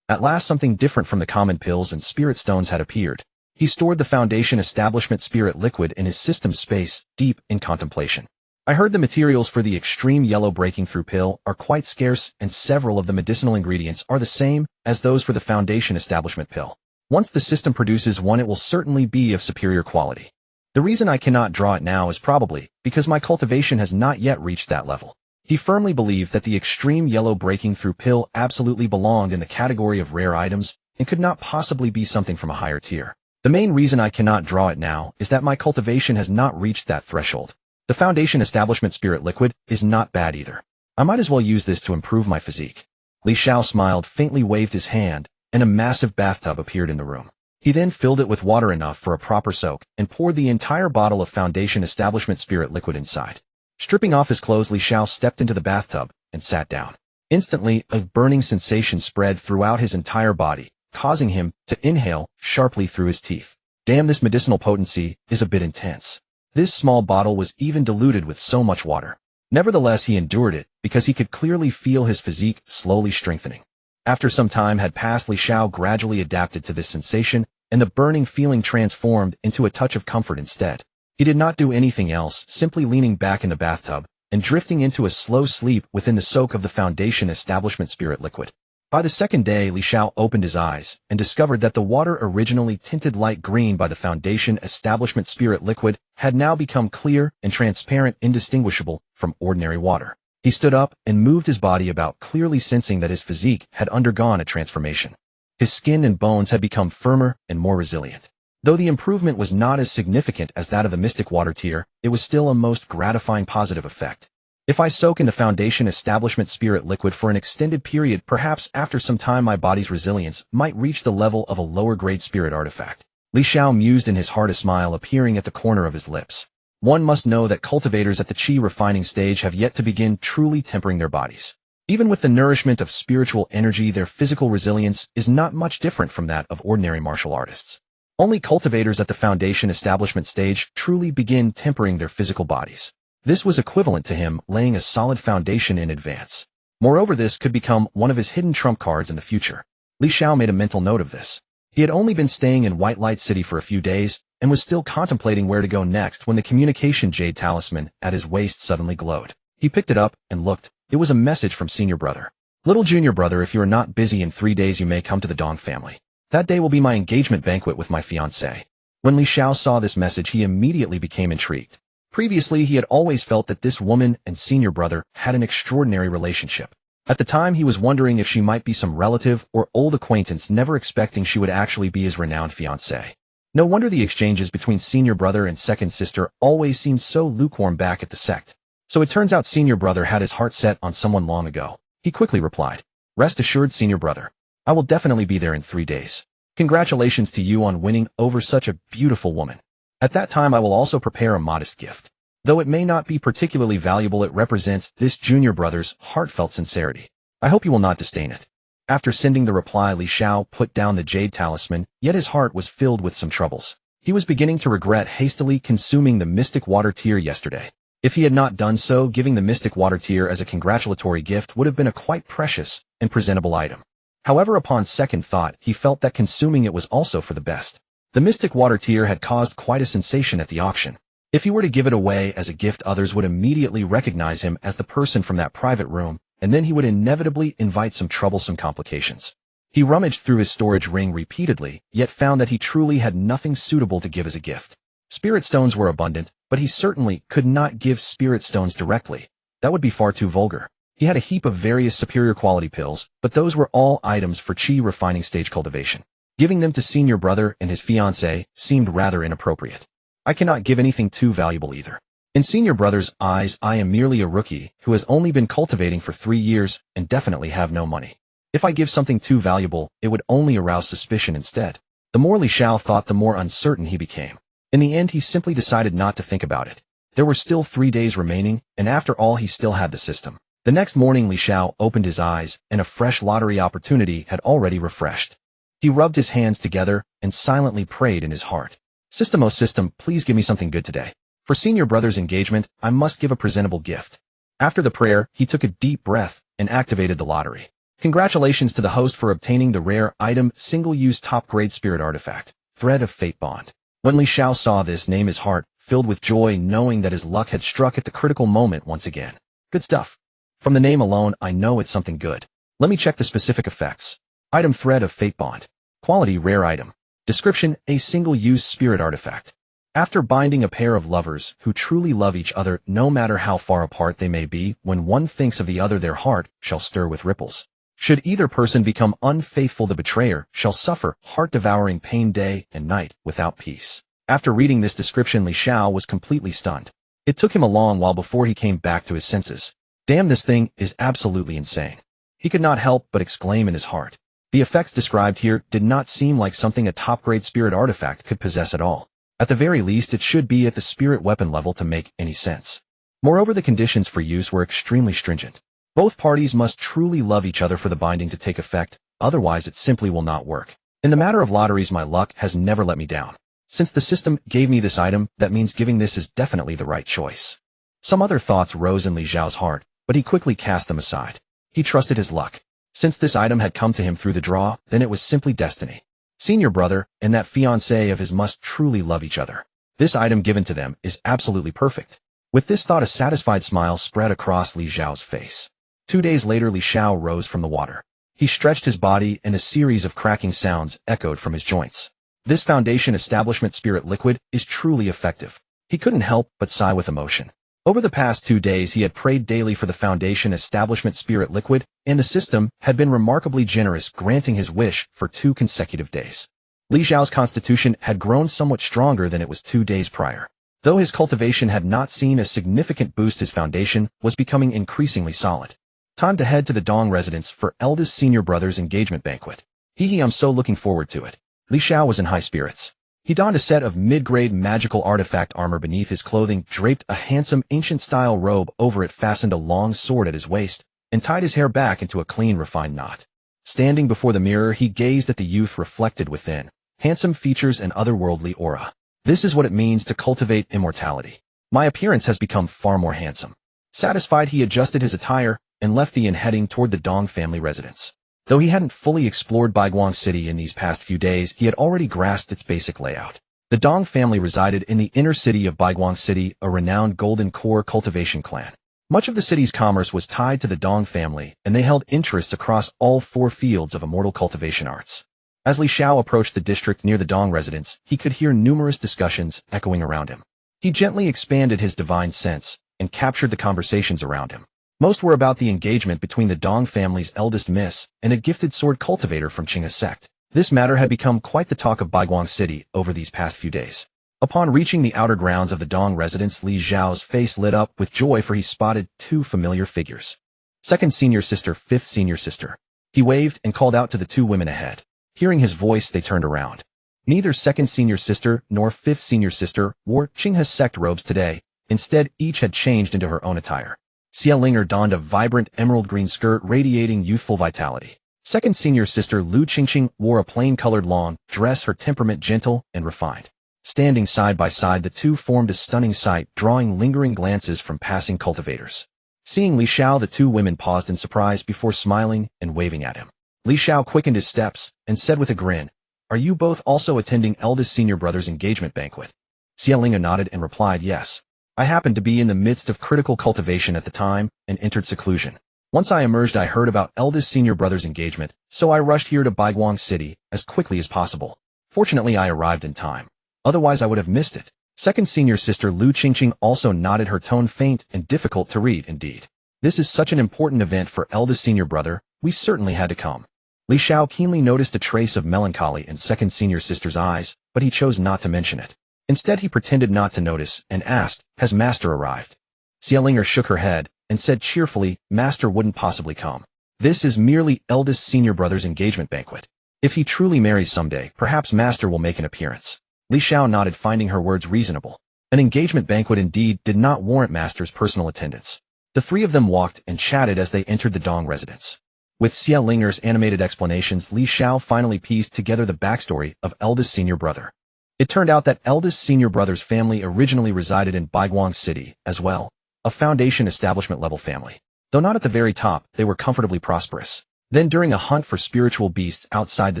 At last something different from the common pills and spirit stones had appeared. He stored the Foundation Establishment Spirit Liquid in his system space, deep in contemplation. I heard the materials for the extreme yellow breaking through pill are quite scarce and several of the medicinal ingredients are the same as those for the Foundation Establishment pill. Once the system produces one, it will certainly be of superior quality. The reason I cannot draw it now is probably because my cultivation has not yet reached that level. He firmly believed that the extreme yellow breaking through pill absolutely belonged in the category of rare items and could not possibly be something from a higher tier. The main reason I cannot draw it now is that my cultivation has not reached that threshold. The Foundation Establishment Spirit Liquid is not bad either. I might as well use this to improve my physique. Li Xiao smiled, faintly waved his hand, and a massive bathtub appeared in the room. He then filled it with water enough for a proper soak and poured the entire bottle of Foundation Establishment Spirit Liquid inside. Stripping off his clothes, Li Xiao stepped into the bathtub and sat down. Instantly, a burning sensation spread throughout his entire body, causing him to inhale sharply through his teeth. Damn, this medicinal potency is a bit intense. This small bottle was even diluted with so much water. Nevertheless, he endured it because he could clearly feel his physique slowly strengthening. After some time had passed, Li Xiao gradually adapted to this sensation, and the burning feeling transformed into a touch of comfort instead. He did not do anything else, simply leaning back in the bathtub and drifting into a slow sleep within the soak of the Foundation Establishment Spirit Liquid. By the second day, Li Xiao opened his eyes and discovered that the water originally tinted light green by the Foundation Establishment Spirit Liquid had now become clear and transparent, indistinguishable from ordinary water. He stood up and moved his body about, clearly sensing that his physique had undergone a transformation. His skin and bones had become firmer and more resilient. Though the improvement was not as significant as that of the Mystic Water tier, it was still a most gratifying positive effect. If I soak in the Foundation Establishment Spirit Liquid for an extended period, perhaps after some time my body's resilience might reach the level of a lower-grade spirit artifact. Li Xiao mused, in his heart a smile appearing at the corner of his lips. One must know that cultivators at the Qi refining stage have yet to begin truly tempering their bodies. Even with the nourishment of spiritual energy, their physical resilience is not much different from that of ordinary martial artists. Only cultivators at the Foundation Establishment stage truly begin tempering their physical bodies. This was equivalent to him laying a solid foundation in advance. Moreover, this could become one of his hidden trump cards in the future. Li Xiao made a mental note of this. He had only been staying in White Light City for a few days and was still contemplating where to go next when the communication jade talisman at his waist suddenly glowed. He picked it up and looked. It was a message from Senior Brother. Little Junior Brother, if you are not busy in 3 days, you may come to the Dong family. That day will be my engagement banquet with my fiancée. When Li Xiao saw this message, he immediately became intrigued. Previously, he had always felt that this woman and Senior Brother had an extraordinary relationship. At the time, he was wondering if she might be some relative or old acquaintance, never expecting she would actually be his renowned fiancée. No wonder the exchanges between Senior Brother and Second Sister always seemed so lukewarm back at the sect. So it turns out Senior Brother had his heart set on someone long ago. He quickly replied, "Rest assured, Senior Brother. I will definitely be there in 3 days. Congratulations to you on winning over such a beautiful woman. At that time, I will also prepare a modest gift. Though it may not be particularly valuable, it represents this Junior Brother's heartfelt sincerity. I hope you will not disdain it." After sending the reply, Li Xiao put down the jade talisman, yet his heart was filled with some troubles. He was beginning to regret hastily consuming the Mystic Water tier yesterday. If he had not done so, giving the Mystic Water tier as a congratulatory gift would have been a quite precious and presentable item. However, upon second thought, he felt that consuming it was also for the best. The Mystic Water tier had caused quite a sensation at the auction. If he were to give it away as a gift, others would immediately recognize him as the person from that private room, and then he would inevitably invite some troublesome complications. He rummaged through his storage ring repeatedly, yet found that he truly had nothing suitable to give as a gift. Spirit stones were abundant, but he certainly could not give spirit stones directly. That would be far too vulgar. He had a heap of various superior quality pills, but those were all items for Qi refining stage cultivation. Giving them to Senior Brother and his fiancée seemed rather inappropriate. I cannot give anything too valuable either. In Senior Brother's eyes, I am merely a rookie who has only been cultivating for 3 years and definitely have no money. If I give something too valuable, it would only arouse suspicion instead. The more Li Xiao thought, the more uncertain he became. In the end, he simply decided not to think about it. There were still 3 days remaining, and after all, he still had the system. The next morning, Li Xiao opened his eyes, and a fresh lottery opportunity had already refreshed. He rubbed his hands together and silently prayed in his heart. "System, oh system, please give me something good today. For Senior Brother's engagement, I must give a presentable gift." After the prayer, he took a deep breath and activated the lottery. Congratulations to the host for obtaining the rare item single-use top-grade spirit artifact, Thread of Fate Bond. When Li Xiao saw this name, his heart filled with joy, knowing that his luck had struck at the critical moment once again. Good stuff. From the name alone, I know it's something good. Let me check the specific effects. Item Thread of Fate Bond. Quality rare item. Description: a single-use spirit artifact. After binding a pair of lovers who truly love each other, no matter how far apart they may be, when one thinks of the other, their heart shall stir with ripples. Should either person become unfaithful, the betrayer shall suffer heart-devouring pain day and night without peace. After reading this description, Li Xiao was completely stunned. It took him a long while before he came back to his senses. Damn, this thing is absolutely insane. He could not help but exclaim in his heart. The effects described here did not seem like something a top-grade spirit artifact could possess at all. At the very least, it should be at the spirit weapon level to make any sense. Moreover, the conditions for use were extremely stringent. Both parties must truly love each other for the binding to take effect, otherwise it simply will not work. In the matter of lotteries, my luck has never let me down. Since the system gave me this item, that means giving this is definitely the right choice. Some other thoughts rose in Li Xiao's heart, but he quickly cast them aside. He trusted his luck. Since this item had come to him through the draw, then it was simply destiny. Senior brother and that fiancée of his must truly love each other. This item given to them is absolutely perfect. With this thought, a satisfied smile spread across Li Xiao's face. 2 days later, Li Xiao rose from the water. He stretched his body and a series of cracking sounds echoed from his joints. This foundation establishment spirit liquid is truly effective. He couldn't help but sigh with emotion. Over the past 2 days, he had prayed daily for the foundation establishment spirit liquid, and the system had been remarkably generous, granting his wish for 2 consecutive days. Li Xiao's constitution had grown somewhat stronger than it was 2 days prior. Though his cultivation had not seen a significant boost, his foundation was becoming increasingly solid. Time to head to the Dong residence for eldest senior brother's engagement banquet. I'm so looking forward to it. Li Xiao was in high spirits. He donned a set of mid-grade magical artifact armor beneath his clothing, draped a handsome ancient-style robe over it, fastened a long sword at his waist, and tied his hair back into a clean, refined knot. Standing before the mirror, he gazed at the youth reflected within, handsome features and otherworldly aura. This is what it means to cultivate immortality. My appearance has become far more handsome. Satisfied, he adjusted his attire and left the inn, heading toward the Dong family residence. Though he hadn't fully explored Baiguang City in these past few days, he had already grasped its basic layout. The Dong family resided in the inner city of Baiguang City, a renowned golden core cultivation clan. Much of the city's commerce was tied to the Dong family, and they held interests across all 4 fields of immortal cultivation arts. As Li Xiao approached the district near the Dong residence, he could hear numerous discussions echoing around him. He gently expanded his divine sense and captured the conversations around him. Most were about the engagement between the Dong family's eldest miss and a gifted sword cultivator from Qing's sect. This matter had become quite the talk of Baiguang City over these past few days. Upon reaching the outer grounds of the Dong residence, Li Xiao's face lit up with joy, for he spotted 2 familiar figures. Second senior sister, fifth senior sister. He waved and called out to the 2 women ahead. Hearing his voice, they turned around. Neither second senior sister nor fifth senior sister wore Qing's sect robes today. Instead, each had changed into her own attire. Xiao donned a vibrant emerald green skirt radiating youthful vitality. Second senior sister Lu Qingqing wore a plain-colored long dress, her temperament gentle and refined. Standing side by side, the 2 formed a stunning sight, drawing lingering glances from passing cultivators. Seeing Li Xiao, the 2 women paused in surprise before smiling and waving at him. Li Xiao quickened his steps and said with a grin, "Are you both also attending eldest senior brother's engagement banquet?" Xiao nodded and replied, "Yes. I happened to be in the midst of critical cultivation at the time and entered seclusion. Once I emerged, I heard about eldest senior brother's engagement, so I rushed here to Baiguang City as quickly as possible. Fortunately, I arrived in time. Otherwise, I would have missed it." Second senior sister Lu Qingqing also nodded, her tone faint and difficult to read. "Indeed. This is such an important event for eldest senior brother, we certainly had to come." Li Xiao keenly noticed a trace of melancholy in second senior sister's eyes, but he chose not to mention it. Instead, he pretended not to notice and asked, "Has Master arrived?" Xiao shook her head and said cheerfully, "Master wouldn't possibly come. This is merely eldest senior brother's engagement banquet. If he truly marries someday, perhaps Master will make an appearance." Li Xiao nodded, finding her words reasonable. An engagement banquet indeed did not warrant Master's personal attendance. The 3 of them walked and chatted as they entered the Dong residence. With Xiao animated explanations, Li Xiao finally pieced together the backstory of eldest senior brother. It turned out that eldest senior brother's family originally resided in Baiguang City as well, a foundation establishment level family. Though not at the very top, they were comfortably prosperous. Then during a hunt for spiritual beasts outside the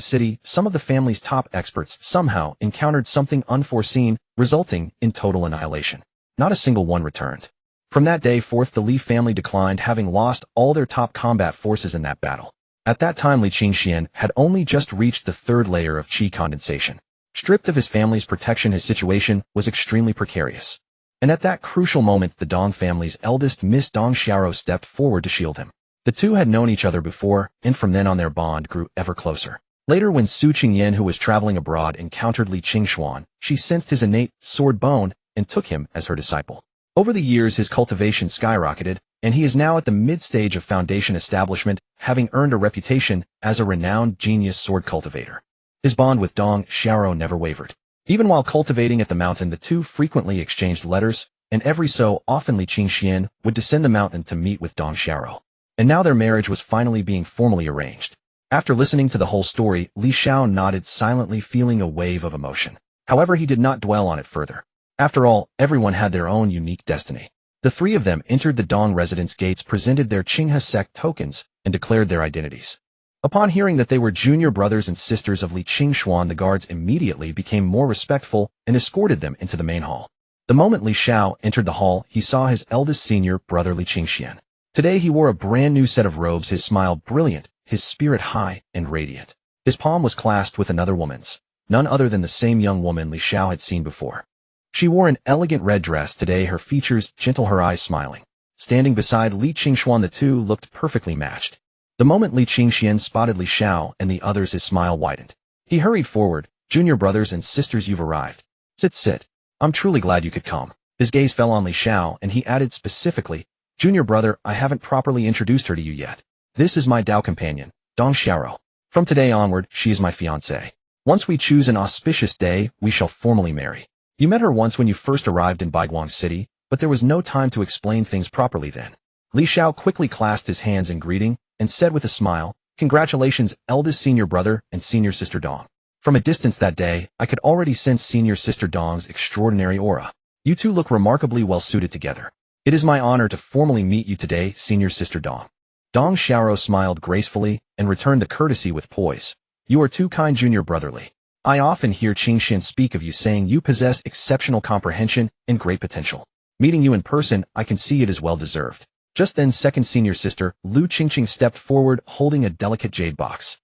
city, some of the family's top experts somehow encountered something unforeseen, resulting in total annihilation. Not a single one returned. From that day forth, the Li family declined, having lost all their top combat forces in that battle. At that time, Li Qingxian had only just reached the third layer of qi condensation. Stripped of his family's protection, his situation was extremely precarious. And at that crucial moment, the Dong family's eldest Miss Dong Xiao stepped forward to shield him. The two had known each other before, and from then on their bond grew ever closer. Later, when Su Qingyan, who was traveling abroad, encountered Li Qingxuan, she sensed his innate sword bone and took him as her disciple. Over the years, his cultivation skyrocketed, and he is now at the mid-stage of foundation establishment, having earned a reputation as a renowned genius sword cultivator. His bond with Dong Xiao never wavered. Even while cultivating at the mountain, the two frequently exchanged letters, and every so often Li Qingxian would descend the mountain to meet with Dong Xiao. And now their marriage was finally being formally arranged. After listening to the whole story, Li Xiao nodded silently, feeling a wave of emotion. However, he did not dwell on it further. After all, everyone had their own unique destiny. The three of them entered the Dong residence gates, presented their Qinghe sect tokens, and declared their identities. Upon hearing that they were junior brothers and sisters of Li Qingxuan, the guards immediately became more respectful and escorted them into the main hall. The moment Li Xiao entered the hall, he saw his eldest senior brother Li Qingxian. Today he wore a brand new set of robes, his smile brilliant, his spirit high and radiant. His palm was clasped with another woman's, none other than the same young woman Li Xiao had seen before. She wore an elegant red dress today, her features gentle, her eyes smiling. Standing beside Li Qingxuan, the two looked perfectly matched. The moment Li Qingxian spotted Li Xiao and the others, his smile widened. He hurried forward. "Junior brothers and sisters, you've arrived. Sit. I'm truly glad you could come." His gaze fell on Li Xiao, and he added specifically, "Junior brother, I haven't properly introduced her to you yet. This is my Dao companion, Dong Xiao. From today onward, she is my fiancée. Once we choose an auspicious day, we shall formally marry. You met her once when you first arrived in Baiguang City, but there was no time to explain things properly then." Li Xiao quickly clasped his hands in greeting and said with a smile, "Congratulations, eldest senior brother and senior sister Dong." From a distance that day, I could already sense senior sister Dong's extraordinary aura. You two look remarkably well suited together. It is my honor to formally meet you today, senior sister Dong. Dong Xiao smiled gracefully and returned the courtesy with poise. "You are too kind, junior brotherly. I often hear Qingxian speak of you, saying you possess exceptional comprehension and great potential. Meeting you in person, I can see it is well deserved." Just then, second senior sister, Lu Qingqing, stepped forward holding a delicate jade box.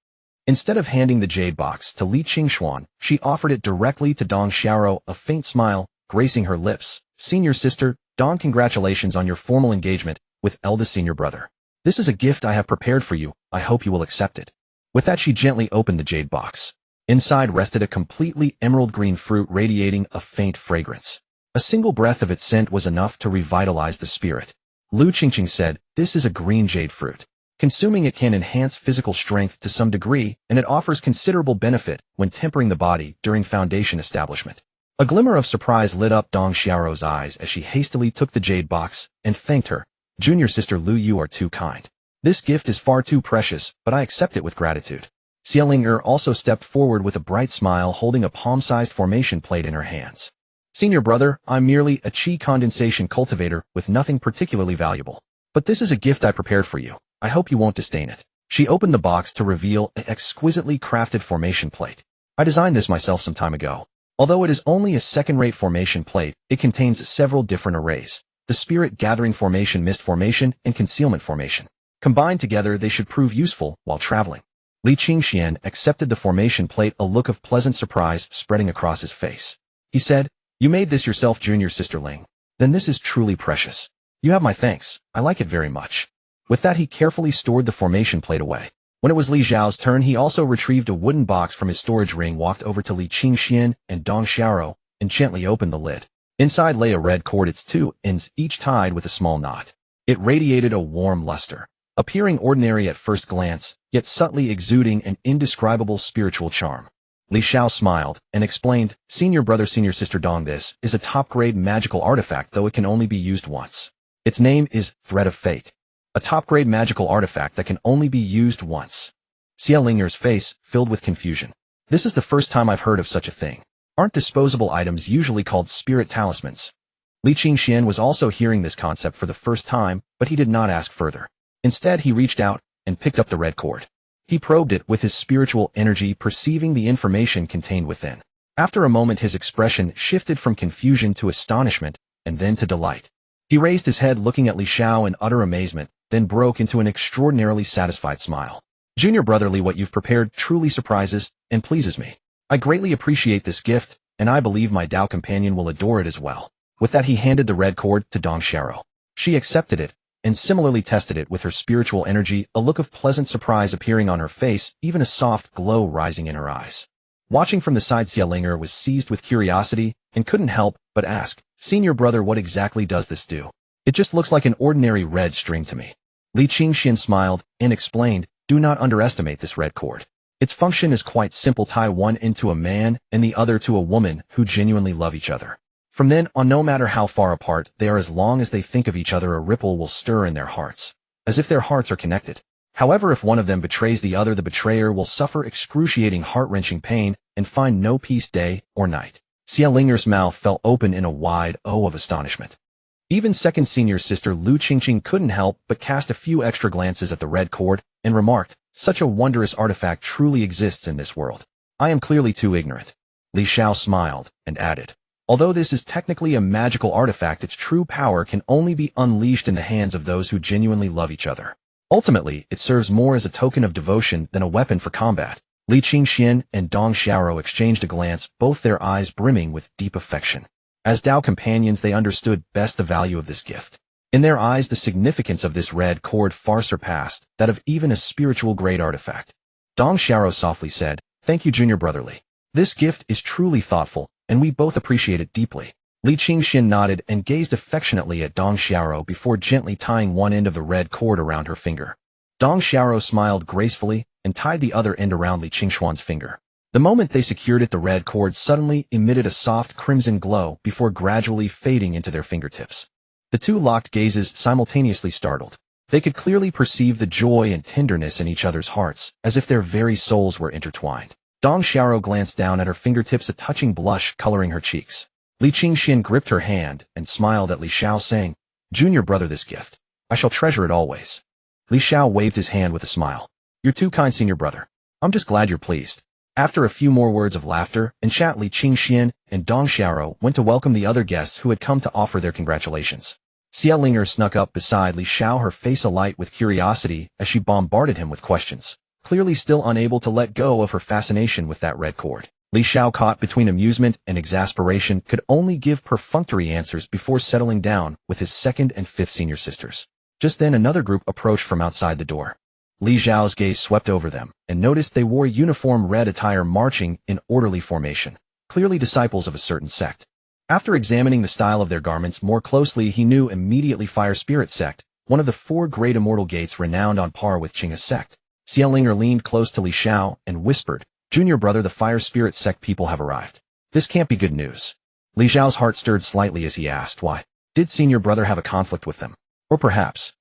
Instead of handing the jade box to Li Qingxuan, she offered it directly to Dong Xiao, a faint smile gracing her lips. "Senior sister, Dong, congratulations on your formal engagement with eldest senior brother. This is a gift I have prepared for you. I hope you will accept it." With that, she gently opened the jade box. Inside rested a completely emerald green fruit radiating a faint fragrance. A single breath of its scent was enough to revitalize the spirit. Lu Qingqing said, "This is a green jade fruit. Consuming it can enhance physical strength to some degree, and it offers considerable benefit when tempering the body during foundation establishment." A glimmer of surprise lit up Dong Xiao's eyes as she hastily took the jade box and thanked her. "Junior sister Lu, you are too kind. This gift is far too precious, but I accept it with gratitude." Xiao also stepped forward with a bright smile, holding a palm-sized formation plate in her hands. "Senior brother, I'm merely a qi condensation cultivator with nothing particularly valuable. But this is a gift I prepared for you. I hope you won't disdain it." She opened the box to reveal an exquisitely crafted formation plate. "I designed this myself some time ago. Although it is only a second-rate formation plate, it contains several different arrays: the Spirit Gathering Formation, Mist Formation, and Concealment Formation. Combined together, they should prove useful while traveling." Li Qingxian accepted the formation plate, a look of pleasant surprise spreading across his face. He said, "You made this yourself, junior sister Ling. Then this is truly precious. You have my thanks. I like it very much." With that, he carefully stored the formation plate away. When it was Li Xiao's turn, he also retrieved a wooden box from his storage ring, walked over to Li Qingxian and Dong Xiao, and gently opened the lid. Inside lay a red cord, its two ends each tied with a small knot. It radiated a warm luster, appearing ordinary at first glance, yet subtly exuding an indescribable spiritual charm. Li Xiao smiled and explained, "Senior brother, senior sister Dong, this is a top-grade magical artifact, though it can only be used once. Its name is Thread of Fate. A top-grade magical artifact that can only be used once." Xiao face filled with confusion. "This is the first time I've heard of such a thing. Aren't disposable items usually called spirit talismans?" Li Qingxian was also hearing this concept for the first time, but he did not ask further. Instead, he reached out and picked up the red cord. He probed it with his spiritual energy, perceiving the information contained within. After a moment, his expression shifted from confusion to astonishment, and then to delight. He raised his head, looking at Li Xiao in utter amazement, then broke into an extraordinarily satisfied smile. Junior brotherly, what you've prepared truly surprises and pleases me. I greatly appreciate this gift, and I believe my Dao companion will adore it as well. With that, he handed the red cord to Dong Xiao. She accepted it, and similarly tested it with her spiritual energy, a look of pleasant surprise appearing on her face, even a soft glow rising in her eyes. Watching from the side, Xiao was seized with curiosity and couldn't help but ask, "Senior brother, what exactly does this do? It just looks like an ordinary red string to me." Li Qingxian smiled and explained, "Do not underestimate this red cord. Its function is quite simple: tie one into a man and the other to a woman who genuinely love each other. From then on, no matter how far apart they are, as long as they think of each other, a ripple will stir in their hearts, as if their hearts are connected. However, if one of them betrays the other, the betrayer will suffer excruciating heart-wrenching pain and find no peace day or night." Xiao mouth fell open in a wide O of astonishment. Even second senior sister Lu Qingqing couldn't help but cast a few extra glances at the red cord and remarked, "Such a wondrous artifact truly exists in this world. I am clearly too ignorant." Li Xiao smiled and added, "Although this is technically a magical artifact, its true power can only be unleashed in the hands of those who genuinely love each other. Ultimately, it serves more as a token of devotion than a weapon for combat." Li Qingxian and Dong Xiao exchanged a glance, both their eyes brimming with deep affection. As Dao companions, they understood best the value of this gift. In their eyes, the significance of this red cord far surpassed that of even a spiritual-grade artifact. Dong Xiao softly said, "Thank you, Junior brotherly. This gift is truly thoughtful, and we both appreciate it deeply." Li Qingxian nodded and gazed affectionately at Dong Xiao before gently tying one end of the red cord around her finger. Dong Xiao smiled gracefully and tied the other end around Li Qingxuan's finger. The moment they secured it, the red cord suddenly emitted a soft crimson glow before gradually fading into their fingertips. The two locked gazes, simultaneously startled. They could clearly perceive the joy and tenderness in each other's hearts, as if their very souls were intertwined. Dong Xiao glanced down at her fingertips, a touching blush coloring her cheeks. Li Qingxian gripped her hand and smiled at Li Xiao, saying, "Junior brother, this gift. I shall treasure it always." Li Xiao waved his hand with a smile. "You're too kind, senior brother. I'm just glad you're pleased." After a few more words of laughter and chat, Li Qingxian and Dong Xiao went to welcome the other guests who had come to offer their congratulations. Xiao snuck up beside Li Xiao, her face alight with curiosity as she bombarded him with questions, clearly still unable to let go of her fascination with that red cord. Li Xiao, caught between amusement and exasperation, could only give perfunctory answers before settling down with his second and fifth senior sisters. Just then, another group approached from outside the door. Li Xiao's gaze swept over them and noticed they wore uniform red attire, marching in orderly formation, clearly disciples of a certain sect. After examining the style of their garments more closely, he knew immediately Fire Spirit Sect, one of the four great immortal gates renowned on par with Qing's sect. Xiao leaned close to Li Xiao and whispered, "Junior brother, the Fire Spirit Sect people have arrived. This can't be good news." Li Xiao's heart stirred slightly as he asked, "Why? Did senior brother have a conflict with them? Or perhaps?"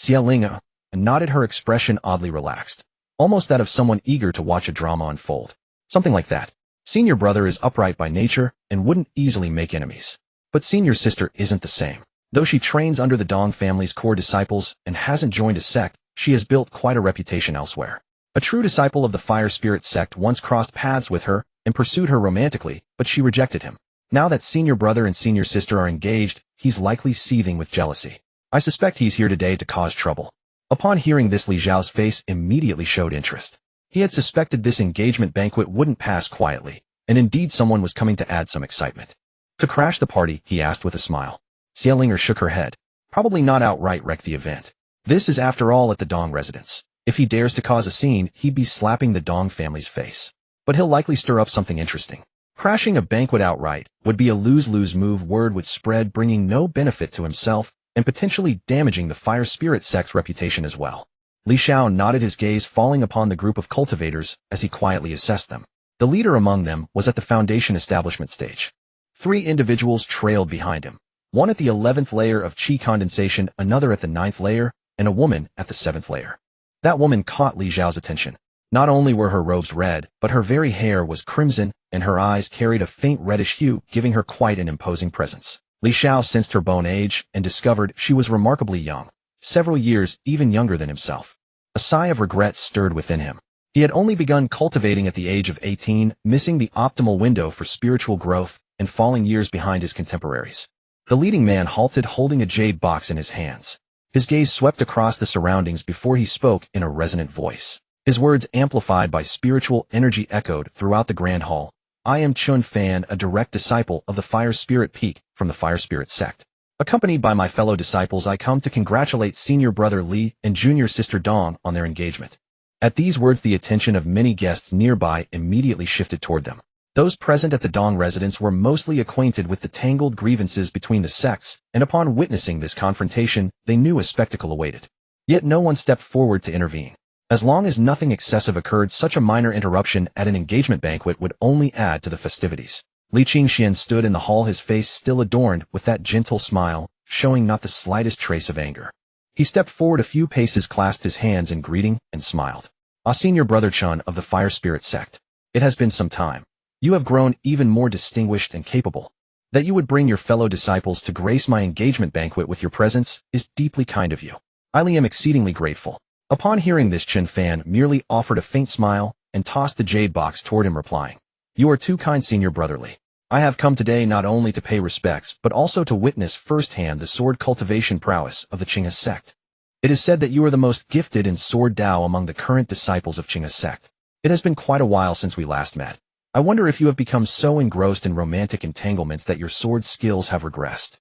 Xiao nodded, her expression oddly relaxed, almost that of someone eager to watch a drama unfold. "Something like that. Senior brother is upright by nature and wouldn't easily make enemies. But senior sister isn't the same. Though she trains under the Dong family's core disciples and hasn't joined a sect, she has built quite a reputation elsewhere. A true disciple of the Fire Spirit Sect once crossed paths with her and pursued her romantically, but she rejected him. Now that senior brother and senior sister are engaged, he's likely seething with jealousy. I suspect he's here today to cause trouble." Upon hearing this, Li Xiao's face immediately showed interest. He had suspected this engagement banquet wouldn't pass quietly, and indeed someone was coming to add some excitement. "To crash the party?" he asked with a smile. Xiao shook her head. "Probably not outright wreck the event. This is after all at the Dong residence. If he dares to cause a scene, he'd be slapping the Dong family's face. But he'll likely stir up something interesting. Crashing a banquet outright would be a lose-lose move. Word would spread, bringing no benefit to himself and potentially damaging the Fire Spirit Sect's reputation as well." Li Xiao nodded, his gaze falling upon the group of cultivators as he quietly assessed them. The leader among them was at the foundation establishment stage. 3 individuals trailed behind him, one at the 11th layer of Qi condensation, another at the 9th layer, and a woman at the 7th layer. That woman caught Li Xiao's attention. Not only were her robes red, but her very hair was crimson, and her eyes carried a faint reddish hue, giving her quite an imposing presence. Li Xiao sensed her bone age and discovered she was remarkably young, several years even younger than himself. A sigh of regret stirred within him. He had only begun cultivating at the age of 18, missing the optimal window for spiritual growth and falling years behind his contemporaries. The leading man halted, holding a jade box in his hands. His gaze swept across the surroundings before he spoke in a resonant voice. His words, amplified by spiritual energy, echoed throughout the grand hall. I am Chun Fan, a direct disciple of the Fire Spirit Peak from the Fire Spirit sect. Accompanied by my fellow disciples, I come to congratulate senior brother Li and junior sister Dong on their engagement. At these words, the attention of many guests nearby immediately shifted toward them. Those present at the Dong residence were mostly acquainted with the tangled grievances between the sects, and upon witnessing this confrontation, they knew a spectacle awaited. Yet no one stepped forward to intervene. As long as nothing excessive occurred, such a minor interruption at an engagement banquet would only add to the festivities. Li Qingxian stood in the hall, his face still adorned with that gentle smile, showing not the slightest trace of anger. He stepped forward a few paces, clasped his hands in greeting, and smiled. Senior brother Chun of the Fire Spirit sect. It has been some time. You have grown even more distinguished and capable. That you would bring your fellow disciples to grace my engagement banquet with your presence is deeply kind of you. I am exceedingly grateful. Upon hearing this, Chun Fan merely offered a faint smile and tossed the jade box toward him, replying, You are too kind, senior brother Li. I have come today not only to pay respects, but also to witness firsthand the sword cultivation prowess of the Qinghe sect. It is said that you are the most gifted in sword Dao among the current disciples of Qinghe sect. It has been quite a while since we last met. I wonder if you have become so engrossed in romantic entanglements that your sword skills have regressed.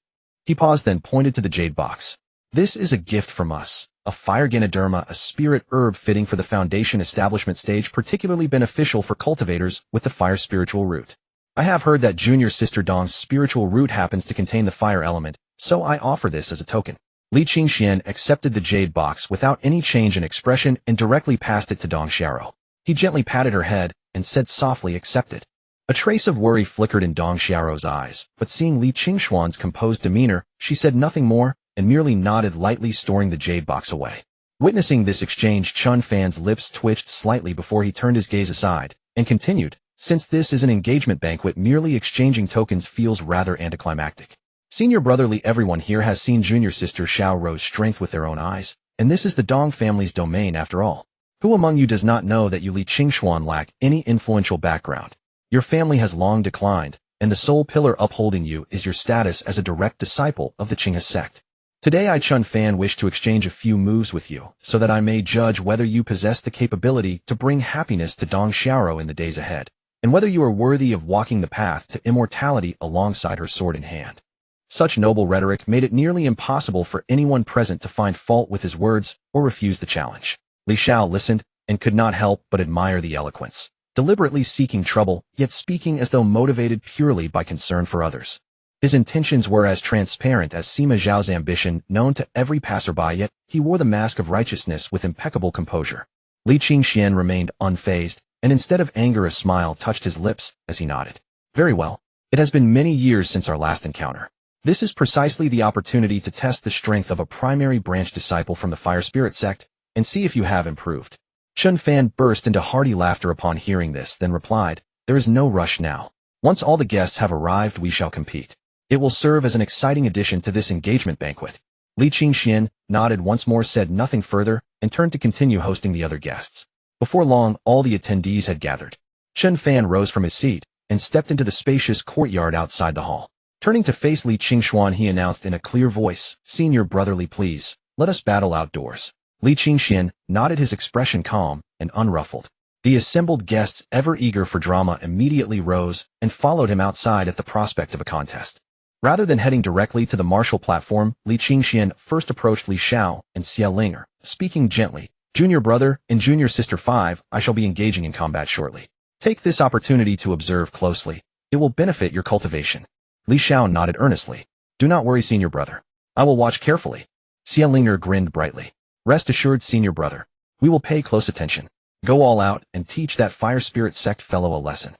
He paused, then pointed to the jade box. This is a gift from us, a fire Ganoderma, a spirit herb fitting for the foundation establishment stage, particularly beneficial for cultivators with the fire spiritual root. I have heard that junior sister Dong's spiritual root happens to contain the fire element, so I offer this as a token. Li Qingxian accepted the jade box without any change in expression and directly passed it to Dong Xiao. He gently patted her head and said softly, Accepted. A trace of worry flickered in Dong Xiao's eyes, but seeing Li Qingxuan's composed demeanor, she said nothing more and merely nodded lightly, storing the jade box away. Witnessing this exchange, Chun Fan's lips twitched slightly before he turned his gaze aside and continued, Since this is an engagement banquet, merely exchanging tokens feels rather anticlimactic. Senior brother Li, everyone here has seen junior sister Xiao Ro's strength with their own eyes, and this is the Dong family's domain after all. Who among you does not know that you Li Qingxuan lack any influential background? Your family has long declined, and the sole pillar upholding you is your status as a direct disciple of the Qinghe sect. Today I, Chun Fan, wish to exchange a few moves with you, so that I may judge whether you possess the capability to bring happiness to Dong Xiao in the days ahead, and whether you are worthy of walking the path to immortality alongside her sword in hand. Such noble rhetoric made it nearly impossible for anyone present to find fault with his words or refuse the challenge. Li Xiao listened and could not help but admire the eloquence, deliberately seeking trouble, yet speaking as though motivated purely by concern for others. His intentions were as transparent as Sima Zhao's ambition, known to every passerby, yet he wore the mask of righteousness with impeccable composure. Li Qingxian remained unfazed, and instead of anger a smile touched his lips as he nodded. Very well. It has been many years since our last encounter. This is precisely the opportunity to test the strength of a primary branch disciple from the Fire Spirit sect, and see if you have improved. Chun Fan burst into hearty laughter upon hearing this, then replied, There is no rush now. Once all the guests have arrived, we shall compete. It will serve as an exciting addition to this engagement banquet. Li Qingxian nodded once more, said nothing further, and turned to continue hosting the other guests. Before long, all the attendees had gathered. Chun Fan rose from his seat and stepped into the spacious courtyard outside the hall. Turning to face Li Qingxuan, he announced in a clear voice, Senior brother Li, please, let us battle outdoors. Li Qingxian nodded, his expression calm and unruffled. The assembled guests, ever eager for drama, immediately rose and followed him outside at the prospect of a contest. Rather than heading directly to the martial platform, Li Qingxian first approached Li Xiao and Xiao, speaking gently, Junior brother and junior sister 5, I shall be engaging in combat shortly. Take this opportunity to observe closely. It will benefit your cultivation. Li Xiao nodded earnestly. Do not worry, senior brother. I will watch carefully. Xiao grinned brightly. Rest assured, senior brother. We will pay close attention. Go all out and teach that Fire Spirit sect fellow a lesson.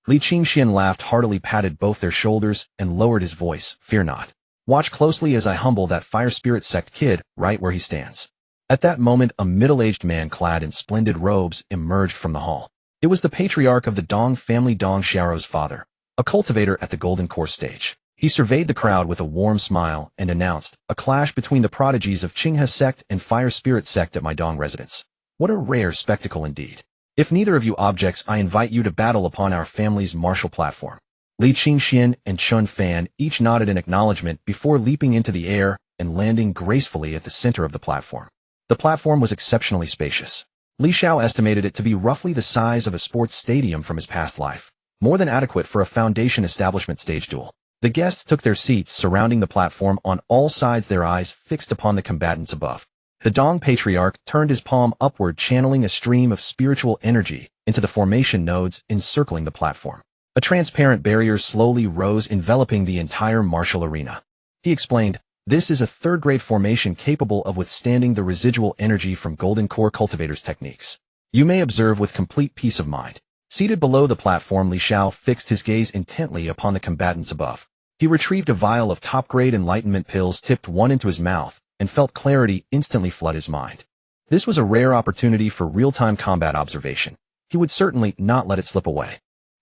Li Qingxian laughed heartily, patted both their shoulders, and lowered his voice, Fear not. Watch closely as I humble that Fire Spirit sect kid right where he stands. At that moment, a middle-aged man clad in splendid robes emerged from the hall. It was the patriarch of the Dong family, Dong Xiao's father, a cultivator at the Golden Course stage. He surveyed the crowd with a warm smile and announced, "A clash between the prodigies of Qinghe sect and Fire Spirit sect at my Dong residence. What a rare spectacle indeed. If neither of you objects, I invite you to battle upon our family's martial platform." Li Qingxian and Chun Fan each nodded in acknowledgement before leaping into the air and landing gracefully at the center of the platform. The platform was exceptionally spacious. Li Xiao estimated it to be roughly the size of a sports stadium from his past life, more than adequate for a Foundation establishment stage duel. The guests took their seats surrounding the platform, on all sides, their eyes fixed upon the combatants above. The Dong Patriarch turned his palm upward, channeling a stream of spiritual energy into the formation nodes encircling the platform. A transparent barrier slowly rose, enveloping the entire martial arena. He explained, "This is a third-grade formation capable of withstanding the residual energy from Golden Core Cultivator's techniques. You may observe with complete peace of mind." Seated below the platform, Li Xiao fixed his gaze intently upon the combatants above. He retrieved a vial of top-grade enlightenment pills, tipped one into his mouth, and felt clarity instantly flood his mind. This was a rare opportunity for real-time combat observation. He would certainly not let it slip away.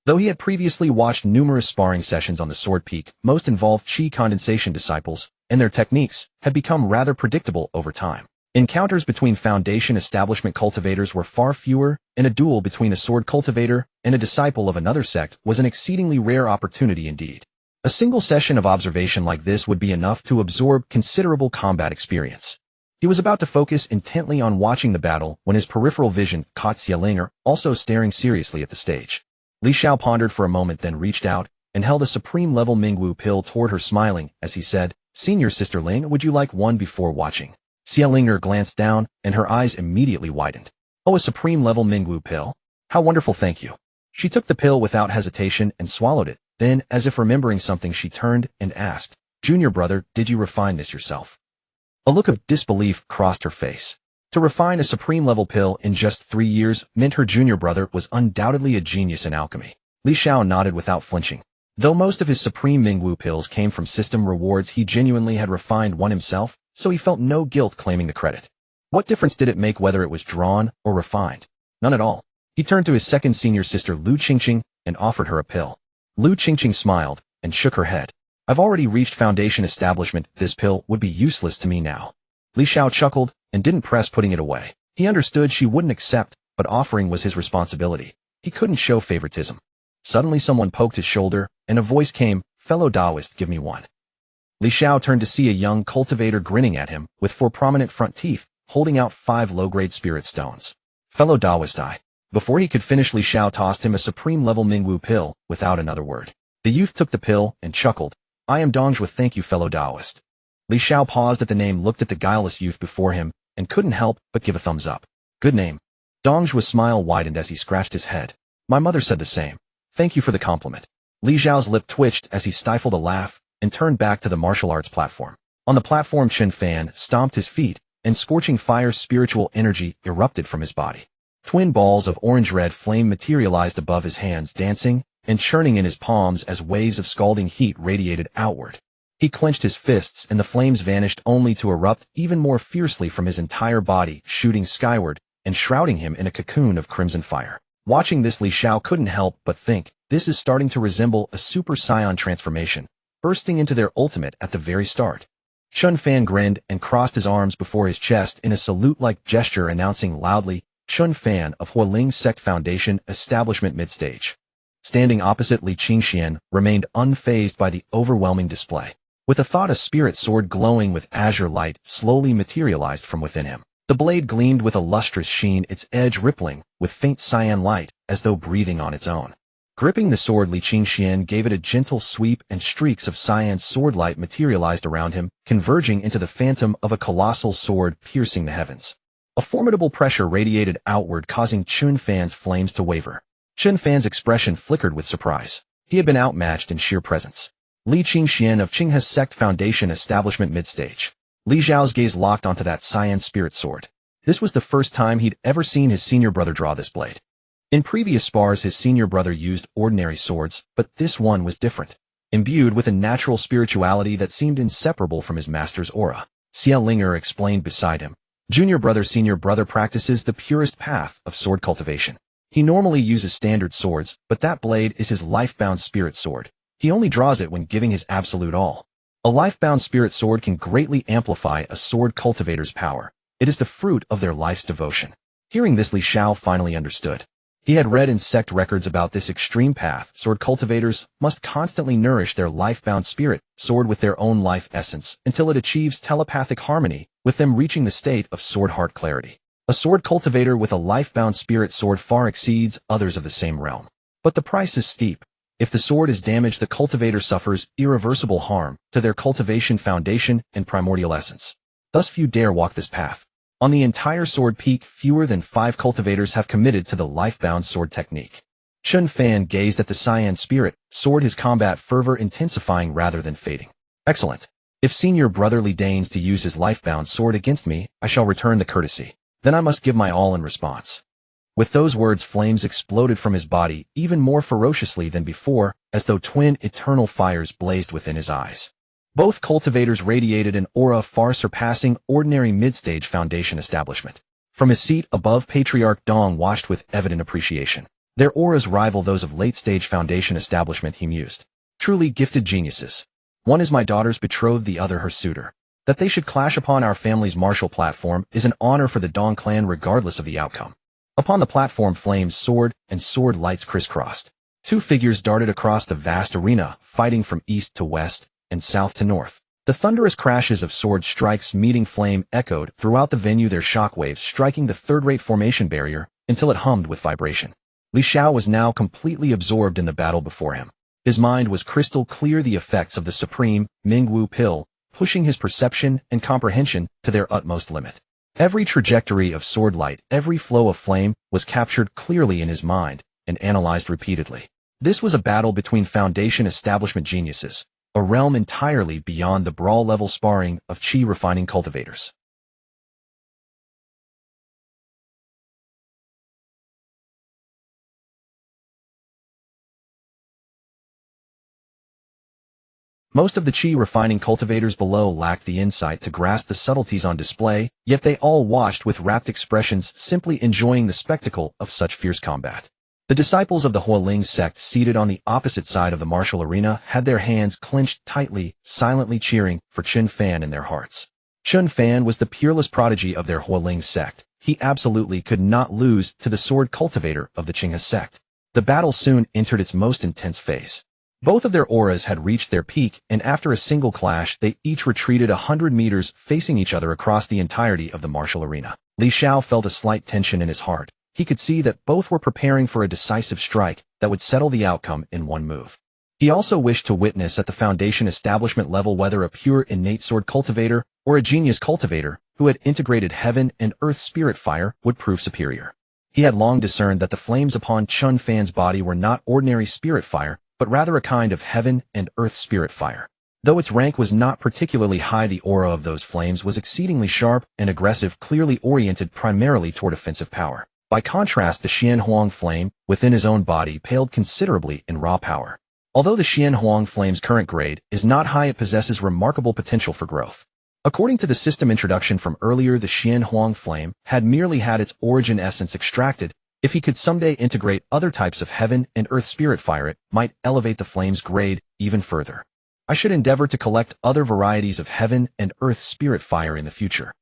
Though he had previously watched numerous sparring sessions on the Sword Peak, most involved Qi condensation disciples, and their techniques had become rather predictable over time. Encounters between Foundation establishment cultivators were far fewer, and a duel between a sword cultivator and a disciple of another sect was an exceedingly rare opportunity indeed. A single session of observation like this would be enough to absorb considerable combat experience. He was about to focus intently on watching the battle when his peripheral vision caught Xiao also staring seriously at the stage. Li Xiao pondered for a moment, then reached out and held a supreme-level Mingwu pill toward her, smiling as he said, "Senior Sister Ling, would you like one before watching?" Xiao glanced down, and her eyes immediately widened. "Oh, a supreme-level Mingwu pill? How wonderful, thank you." She took the pill without hesitation and swallowed it. Then, as if remembering something, she turned and asked, "Junior brother, did you refine this yourself?" A look of disbelief crossed her face. To refine a supreme-level pill in just 3 years meant her junior brother was undoubtedly a genius in alchemy. Li Xiao nodded without flinching. Though most of his supreme Mingwu pills came from system rewards, he genuinely had refined one himself, so he felt no guilt claiming the credit. What difference did it make whether it was drawn or refined? None at all. He turned to his second senior sister Lu Qingqing and offered her a pill. Lu Qingqing smiled and shook her head. "I've already reached Foundation establishment. This pill would be useless to me now." Li Xiao chuckled and didn't press putting it away. He understood she wouldn't accept, but offering was his responsibility. He couldn't show favoritism. Suddenly someone poked his shoulder, and a voice came, "Fellow Taoist, give me one." Li Xiao turned to see a young cultivator grinning at him, with 4 prominent front teeth, holding out 5 low-grade spirit stones. "Fellow Taoist, I." Before he could finish, Li Xiao tossed him a supreme-level Mingwu pill, without another word. The youth took the pill and chuckled. "I am Dongjue, thank you, fellow Taoist." Li Xiao paused at the name, looked at the guileless youth before him, and couldn't help but give a thumbs up. "Good name." Dongjue's smile widened as he scratched his head. "My mother said the same. Thank you for the compliment." Li Xiao's lip twitched as he stifled a laugh and turned back to the martial arts platform. On the platform, Chen Fan stomped his feet, and scorching fire spiritual energy erupted from his body. Twin balls of orange-red flame materialized above his hands, dancing and churning in his palms as waves of scalding heat radiated outward. He clenched his fists, and the flames vanished, only to erupt even more fiercely from his entire body, shooting skyward and shrouding him in a cocoon of crimson fire. Watching this, Li Xiao couldn't help but think, this is starting to resemble a Super Saiyan transformation, bursting into their ultimate at the very start. Chun Fan grinned and crossed his arms before his chest in a salute-like gesture, announcing loudly, "Chun Fan of Hualing Sect Foundation Establishment Midstage." Standing opposite, Li Qingxian remained unfazed by the overwhelming display. With a thought, a spirit sword glowing with azure light slowly materialized from within him. The blade gleamed with a lustrous sheen, its edge rippling with faint cyan light as though breathing on its own. Gripping the sword, Li Qingxian gave it a gentle sweep, and streaks of cyan sword light materialized around him, converging into the phantom of a colossal sword piercing the heavens. A formidable pressure radiated outward, causing Chun Fan's flames to waver. Chun Fan's expression flickered with surprise. He had been outmatched in sheer presence. Li Qingxian of Qinghe Sect Foundation Establishment Midstage. Li Xiao's gaze locked onto that cyan spirit sword. This was the first time he'd ever seen his senior brother draw this blade. In previous spars, his senior brother used ordinary swords, but this one was different, imbued with a natural spirituality that seemed inseparable from his master's aura. Xiao explained beside him. Junior brother, senior brother practices the purest path of sword cultivation. He normally uses standard swords, but that blade is his life-bound spirit sword. He only draws it when giving his absolute all. A life-bound spirit sword can greatly amplify a sword cultivator's power. It is the fruit of their life's devotion. Hearing this, Xiao finally understood. He had read in sect records about this extreme path. Sword cultivators must constantly nourish their life-bound spirit sword with their own life essence until it achieves telepathic harmony, with them reaching the state of sword heart clarity. A sword cultivator with a life-bound spirit sword far exceeds others of the same realm. But the price is steep. If the sword is damaged, the cultivator suffers irreversible harm to their cultivation foundation and primordial essence. Thus few dare walk this path. On the entire sword peak, fewer than 5 cultivators have committed to the life-bound sword technique. Chun Fan gazed at the cyan spirit sword, his combat fervor intensifying rather than fading. Excellent. If Senior Brotherly deigns to use his life-bound sword against me, I shall return the courtesy. Then I must give my all in response. With those words, flames exploded from his body even more ferociously than before, as though twin eternal fires blazed within his eyes. Both cultivators radiated an aura far surpassing ordinary mid-stage foundation establishment. From his seat above, Patriarch Dong watched with evident appreciation. Their auras rival those of late-stage foundation establishment, he mused. Truly gifted geniuses. One is my daughter's betrothed, the other her suitor. That they should clash upon our family's martial platform is an honor for the Dong clan regardless of the outcome. Upon the platform, flames soared and sword lights crisscrossed. 2 figures darted across the vast arena, fighting from east to west and south to north. The thunderous crashes of sword strikes meeting flame echoed throughout the venue, their shockwaves striking the third-rate formation barrier until it hummed with vibration. Xiao was now completely absorbed in the battle before him. His mind was crystal clear, the effects of the supreme Mingwu pill pushing his perception and comprehension to their utmost limit. Every trajectory of sword light, every flow of flame was captured clearly in his mind and analyzed repeatedly. This was a battle between foundation establishment geniuses, a realm entirely beyond the brawl-level sparring of chi refining cultivators. Most of the chi refining cultivators below lacked the insight to grasp the subtleties on display, yet they all watched with rapt expressions, simply enjoying the spectacle of such fierce combat. The disciples of the Hualing sect seated on the opposite side of the martial arena had their hands clenched tightly, silently cheering for Chun Fan in their hearts. Chun Fan was the peerless prodigy of their Hualing sect. He absolutely could not lose to the sword cultivator of the Qinghe sect. The battle soon entered its most intense phase. Both of their auras had reached their peak, and after a single clash, they each retreated 100 meters, facing each other across the entirety of the martial arena. Xiao felt a slight tension in his heart. He could see that both were preparing for a decisive strike that would settle the outcome in one move. He also wished to witness at the foundation establishment level whether a pure innate sword cultivator or a genius cultivator who had integrated heaven and earth spirit fire would prove superior. He had long discerned that the flames upon Chun Fan's body were not ordinary spirit fire, but rather a kind of heaven and earth spirit fire. Though its rank was not particularly high, the aura of those flames was exceedingly sharp and aggressive, clearly oriented primarily toward offensive power. By contrast, the Xian Huang flame within his own body paled considerably in raw power. Although the Xian Huang flame's current grade is not high, it possesses remarkable potential for growth. According to the system introduction from earlier, the Xian Huang flame had merely had its origin essence extracted. If he could someday integrate other types of heaven and earth spirit fire, it might elevate the flame's grade even further. I should endeavor to collect other varieties of heaven and earth spirit fire in the future.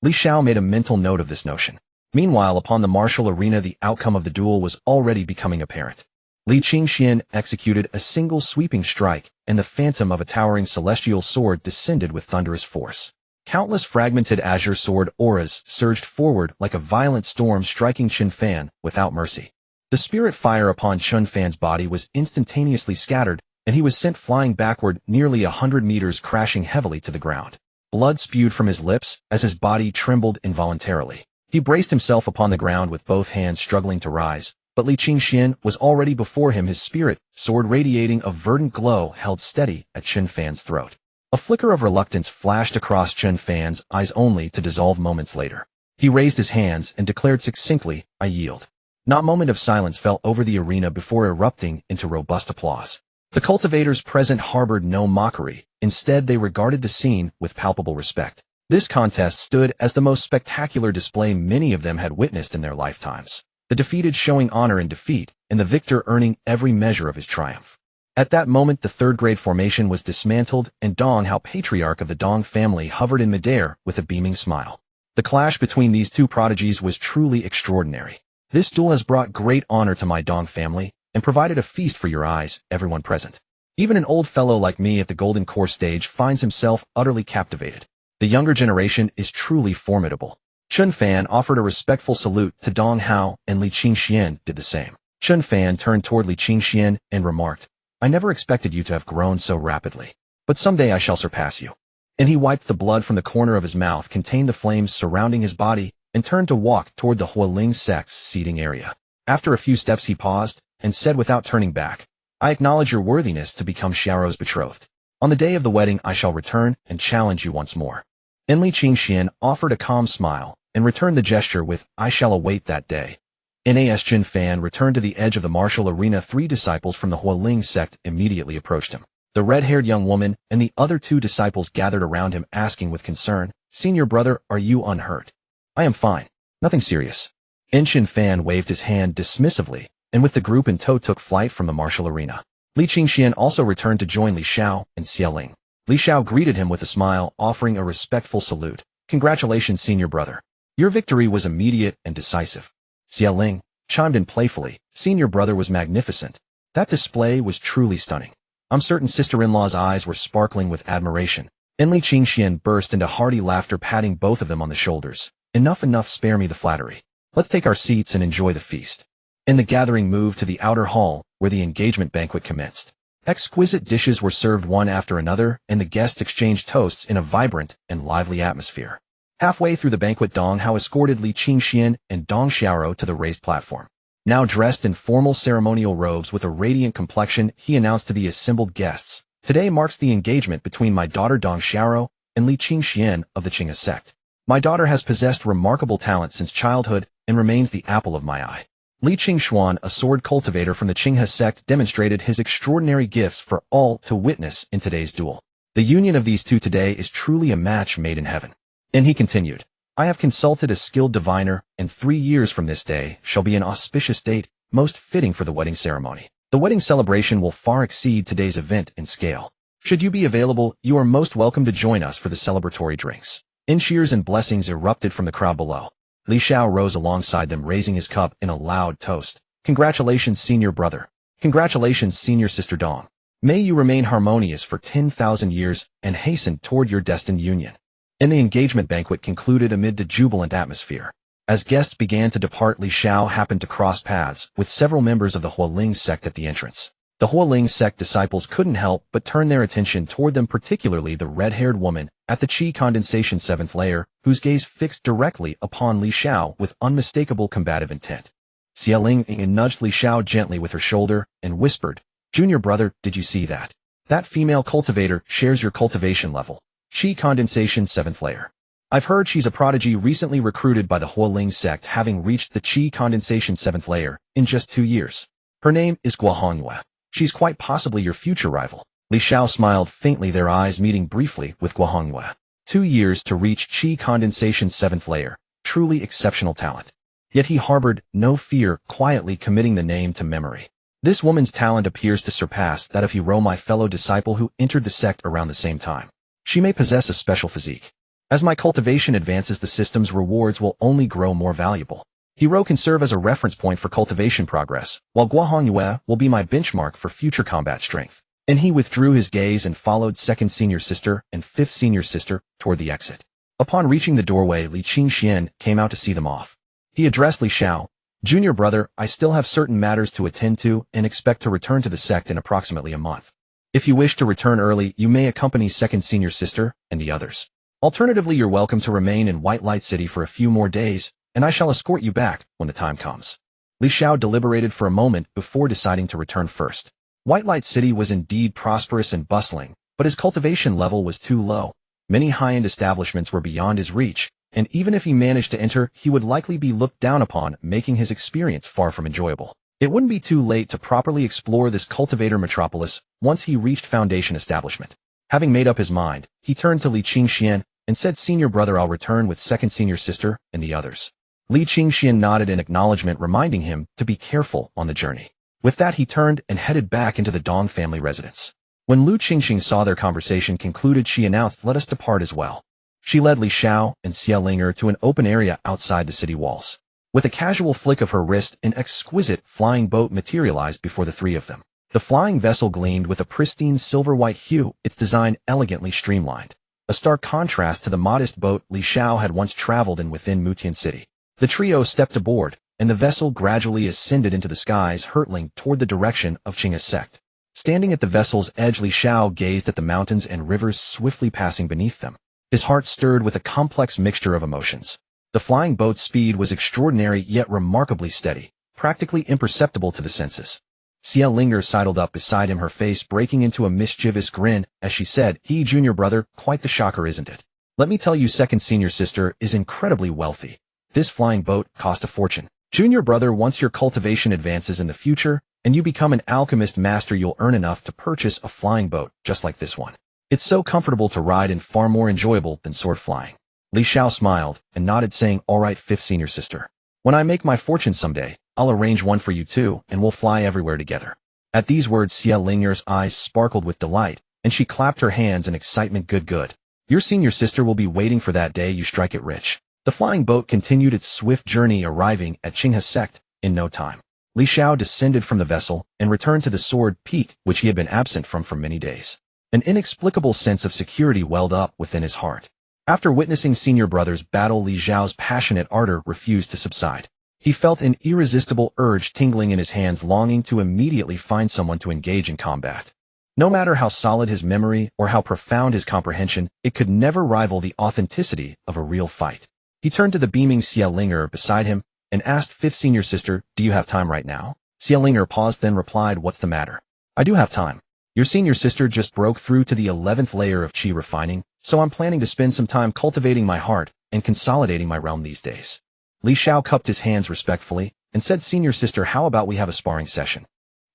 Xiao made a mental note of this notion. Meanwhile, upon the martial arena, the outcome of the duel was already becoming apparent. Li Qingxian executed a single sweeping strike, and the phantom of a towering celestial sword descended with thunderous force. Countless fragmented azure sword auras surged forward like a violent storm, striking Chun Fan without mercy. The spirit fire upon Chun Fan's body was instantaneously scattered, and he was sent flying backward nearly 100 meters, crashing heavily to the ground. Blood spewed from his lips as his body trembled involuntarily. He braced himself upon the ground with both hands struggling to rise, but Li Qingxian was already before him, his spirit sword radiating a verdant glow held steady at Chun Fan's throat. A flicker of reluctance flashed across Chun Fan's eyes, only to dissolve moments later. He raised his hands and declared succinctly, "I yield." Not a moment of silence fell over the arena before erupting into robust applause. The cultivators present harbored no mockery. Instead, they regarded the scene with palpable respect. This contest stood as the most spectacular display many of them had witnessed in their lifetimes. The defeated showing honor in defeat, and the victor earning every measure of his triumph. At that moment, the third-grade formation was dismantled, and Dong Hao, patriarch of the Dong family, hovered in midair with a beaming smile. The clash between these two prodigies was truly extraordinary. This duel has brought great honor to my Dong family, and provided a feast for your eyes, everyone present. Even an old fellow like me at the Golden Core stage finds himself utterly captivated. The younger generation is truly formidable. Chun Fan offered a respectful salute to Dong Hao, and Li Qingxian did the same. Chun Fan turned toward Li Qingxian and remarked, "I never expected you to have grown so rapidly. But someday I shall surpass you." And he wiped the blood from the corner of his mouth, contained the flames surrounding his body, and turned to walk toward the Hualing sect's seating area. After a few steps he paused, and said without turning back, "I acknowledge your worthiness to become Xiao's betrothed. On the day of the wedding I shall return and challenge you once more." And Li Qingxian offered a calm smile, and returned the gesture with, "I shall await that day." Nas Chun Fan returned to the edge of the martial arena. 3 disciples from the Hualing sect immediately approached him. The red-haired young woman and the other 2 disciples gathered around him, asking with concern, "Senior brother, are you unhurt?" "I am fine. Nothing serious." Chun Fan waved his hand dismissively, and with the group in tow took flight from the martial arena. Li Qingxian also returned to join Li Xiao and Xiao. Li Xiao greeted him with a smile, offering a respectful salute. "Congratulations, senior brother. Your victory was immediate and decisive." Xiao chimed in playfully, "Senior brother was magnificent. That display was truly stunning." I'm certain sister-in-law's eyes were sparkling with admiration. And Li Qingxian burst into hearty laughter, patting both of them on the shoulders. Enough, spare me the flattery. Let's take our seats and enjoy the feast." And the gathering moved to the outer hall, where the engagement banquet commenced. Exquisite dishes were served one after another, and the guests exchanged toasts in a vibrant and lively atmosphere. Halfway through the banquet, Dong Hao escorted Li Qingxian and Dong Xiao to the raised platform. Now dressed in formal ceremonial robes with a radiant complexion, he announced to the assembled guests, "Today marks the engagement between my daughter Dong Xiao and Li Qingxian of the Qinghe sect. My daughter has possessed remarkable talent since childhood and remains the apple of my eye." Li Qingxuan, a sword cultivator from the Qinghe sect, demonstrated his extraordinary gifts for all to witness in today's duel. The union of these two today is truly a match made in heaven. And he continued, "I have consulted a skilled diviner, and 3 years from this day shall be an auspicious date, most fitting for the wedding ceremony. The wedding celebration will far exceed today's event in scale. Should you be available, you are most welcome to join us for the celebratory drinks." And cheers and blessings erupted from the crowd below. Li Xiao rose alongside them, raising his cup in a loud toast. "Congratulations, senior brother. Congratulations, senior sister Dong. May you remain harmonious for 10,000 years and hasten toward your destined union." And the engagement banquet concluded amid the jubilant atmosphere. As guests began to depart, Li Xiao happened to cross paths with several members of the Hualing sect at the entrance. The Hualing sect disciples couldn't help but turn their attention toward them, particularly the red-haired woman at the Qi condensation 7th layer, whose gaze fixed directly upon Li Xiao with unmistakable combative intent. Xiao nudged Li Xiao gently with her shoulder and whispered, "Junior brother, did you see that? That female cultivator shares your cultivation level. Qi condensation 7th layer. I've heard she's a prodigy recently recruited by the Hualing sect, having reached the Qi condensation 7th layer in just 2 years. Her name is Guohongyue. She's quite possibly your future rival." Li Xiao smiled faintly, their eyes meeting briefly with Guohongyue. 2 years to reach Qi condensation 7th layer. Truly exceptional talent. Yet he harbored no fear, quietly committing the name to memory. This woman's talent appears to surpass that of Hiro, my fellow disciple who entered the sect around the same time. She may possess a special physique. As my cultivation advances, the system's rewards will only grow more valuable. Hiro can serve as a reference point for cultivation progress, while Guohongyue will be my benchmark for future combat strength. And he withdrew his gaze and followed second senior sister and fifth senior sister toward the exit. Upon reaching the doorway, Li Qingxian came out to see them off. He addressed Li Xiao, "Junior brother, I still have certain matters to attend to and expect to return to the sect in approximately a month. If you wish to return early, you may accompany second senior sister and the others. Alternatively, you're welcome to remain in White Light City for a few more days, and I shall escort you back when the time comes." Li Xiao deliberated for a moment before deciding to return first. White Light City was indeed prosperous and bustling, but his cultivation level was too low. Many high-end establishments were beyond his reach, and even if he managed to enter, he would likely be looked down upon, making his experience far from enjoyable. It wouldn't be too late to properly explore this cultivator metropolis once he reached Foundation establishment. Having made up his mind, he turned to Li Qingxian and said, "Senior brother, I'll return with second senior sister and the others." Li Qingxian nodded in acknowledgement, reminding him to be careful on the journey. With that, he turned and headed back into the Dong family residence. When Lu Qingxing saw their conversation concluded, she announced, "Let us depart as well." She led Li Xiao and Xia Linger to an open area outside the city walls. With a casual flick of her wrist, an exquisite flying boat materialized before the three of them. The flying vessel gleamed with a pristine silver-white hue, its design elegantly streamlined. A stark contrast to the modest boat Li Xiao had once traveled in within Mutian City. The trio stepped aboard, and the vessel gradually ascended into the skies, hurtling toward the direction of Qing's sect. Standing at the vessel's edge, Li Xiao gazed at the mountains and rivers swiftly passing beneath them. His heart stirred with a complex mixture of emotions. The flying boat's speed was extraordinary yet remarkably steady, practically imperceptible to the senses. Xia Linger sidled up beside him, her face breaking into a mischievous grin as she said, "He, junior brother, quite the shocker, isn't it? Let me tell you, second senior sister is incredibly wealthy. This flying boat cost a fortune. Junior brother, once your cultivation advances in the future, and you become an alchemist master, you'll earn enough to purchase a flying boat just like this one. It's so comfortable to ride and far more enjoyable than sword flying." Li Xiao smiled and nodded, saying, "All right, fifth senior sister. When I make my fortune someday, I'll arrange one for you too, and we'll fly everywhere together." At these words, Xia Linger's eyes sparkled with delight, and she clapped her hands in excitement. Good. Your senior sister will be waiting for that day you strike it rich." The flying boat continued its swift journey, arriving at Qing's sect in no time. Li Xiao descended from the vessel and returned to the sword peak, which he had been absent from for many days. An inexplicable sense of security welled up within his heart. After witnessing senior brother's battle, Li Xiao's passionate ardor refused to subside. He felt an irresistible urge tingling in his hands, longing to immediately find someone to engage in combat. No matter how solid his memory or how profound his comprehension, it could never rival the authenticity of a real fight. He turned to the beaming Xia Linger beside him and asked, "Fifth senior sister, do you have time right now?" Xia Linger paused, then replied, "What's the matter?" "I do have time. Your senior sister just broke through to the 11th layer of qi refining, so I'm planning to spend some time cultivating my heart and consolidating my realm these days." Li Xiao cupped his hands respectfully and said, "Senior sister, how about we have a sparring session?"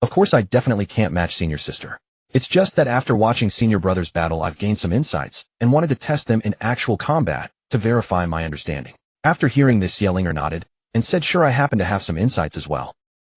"Of course, I definitely can't match senior sister. It's just that after watching senior brother's battle, I've gained some insights and wanted to test them in actual combat to verify my understanding." After hearing this, Xia Linger nodded and said, "Sure, I happen to have some insights as well.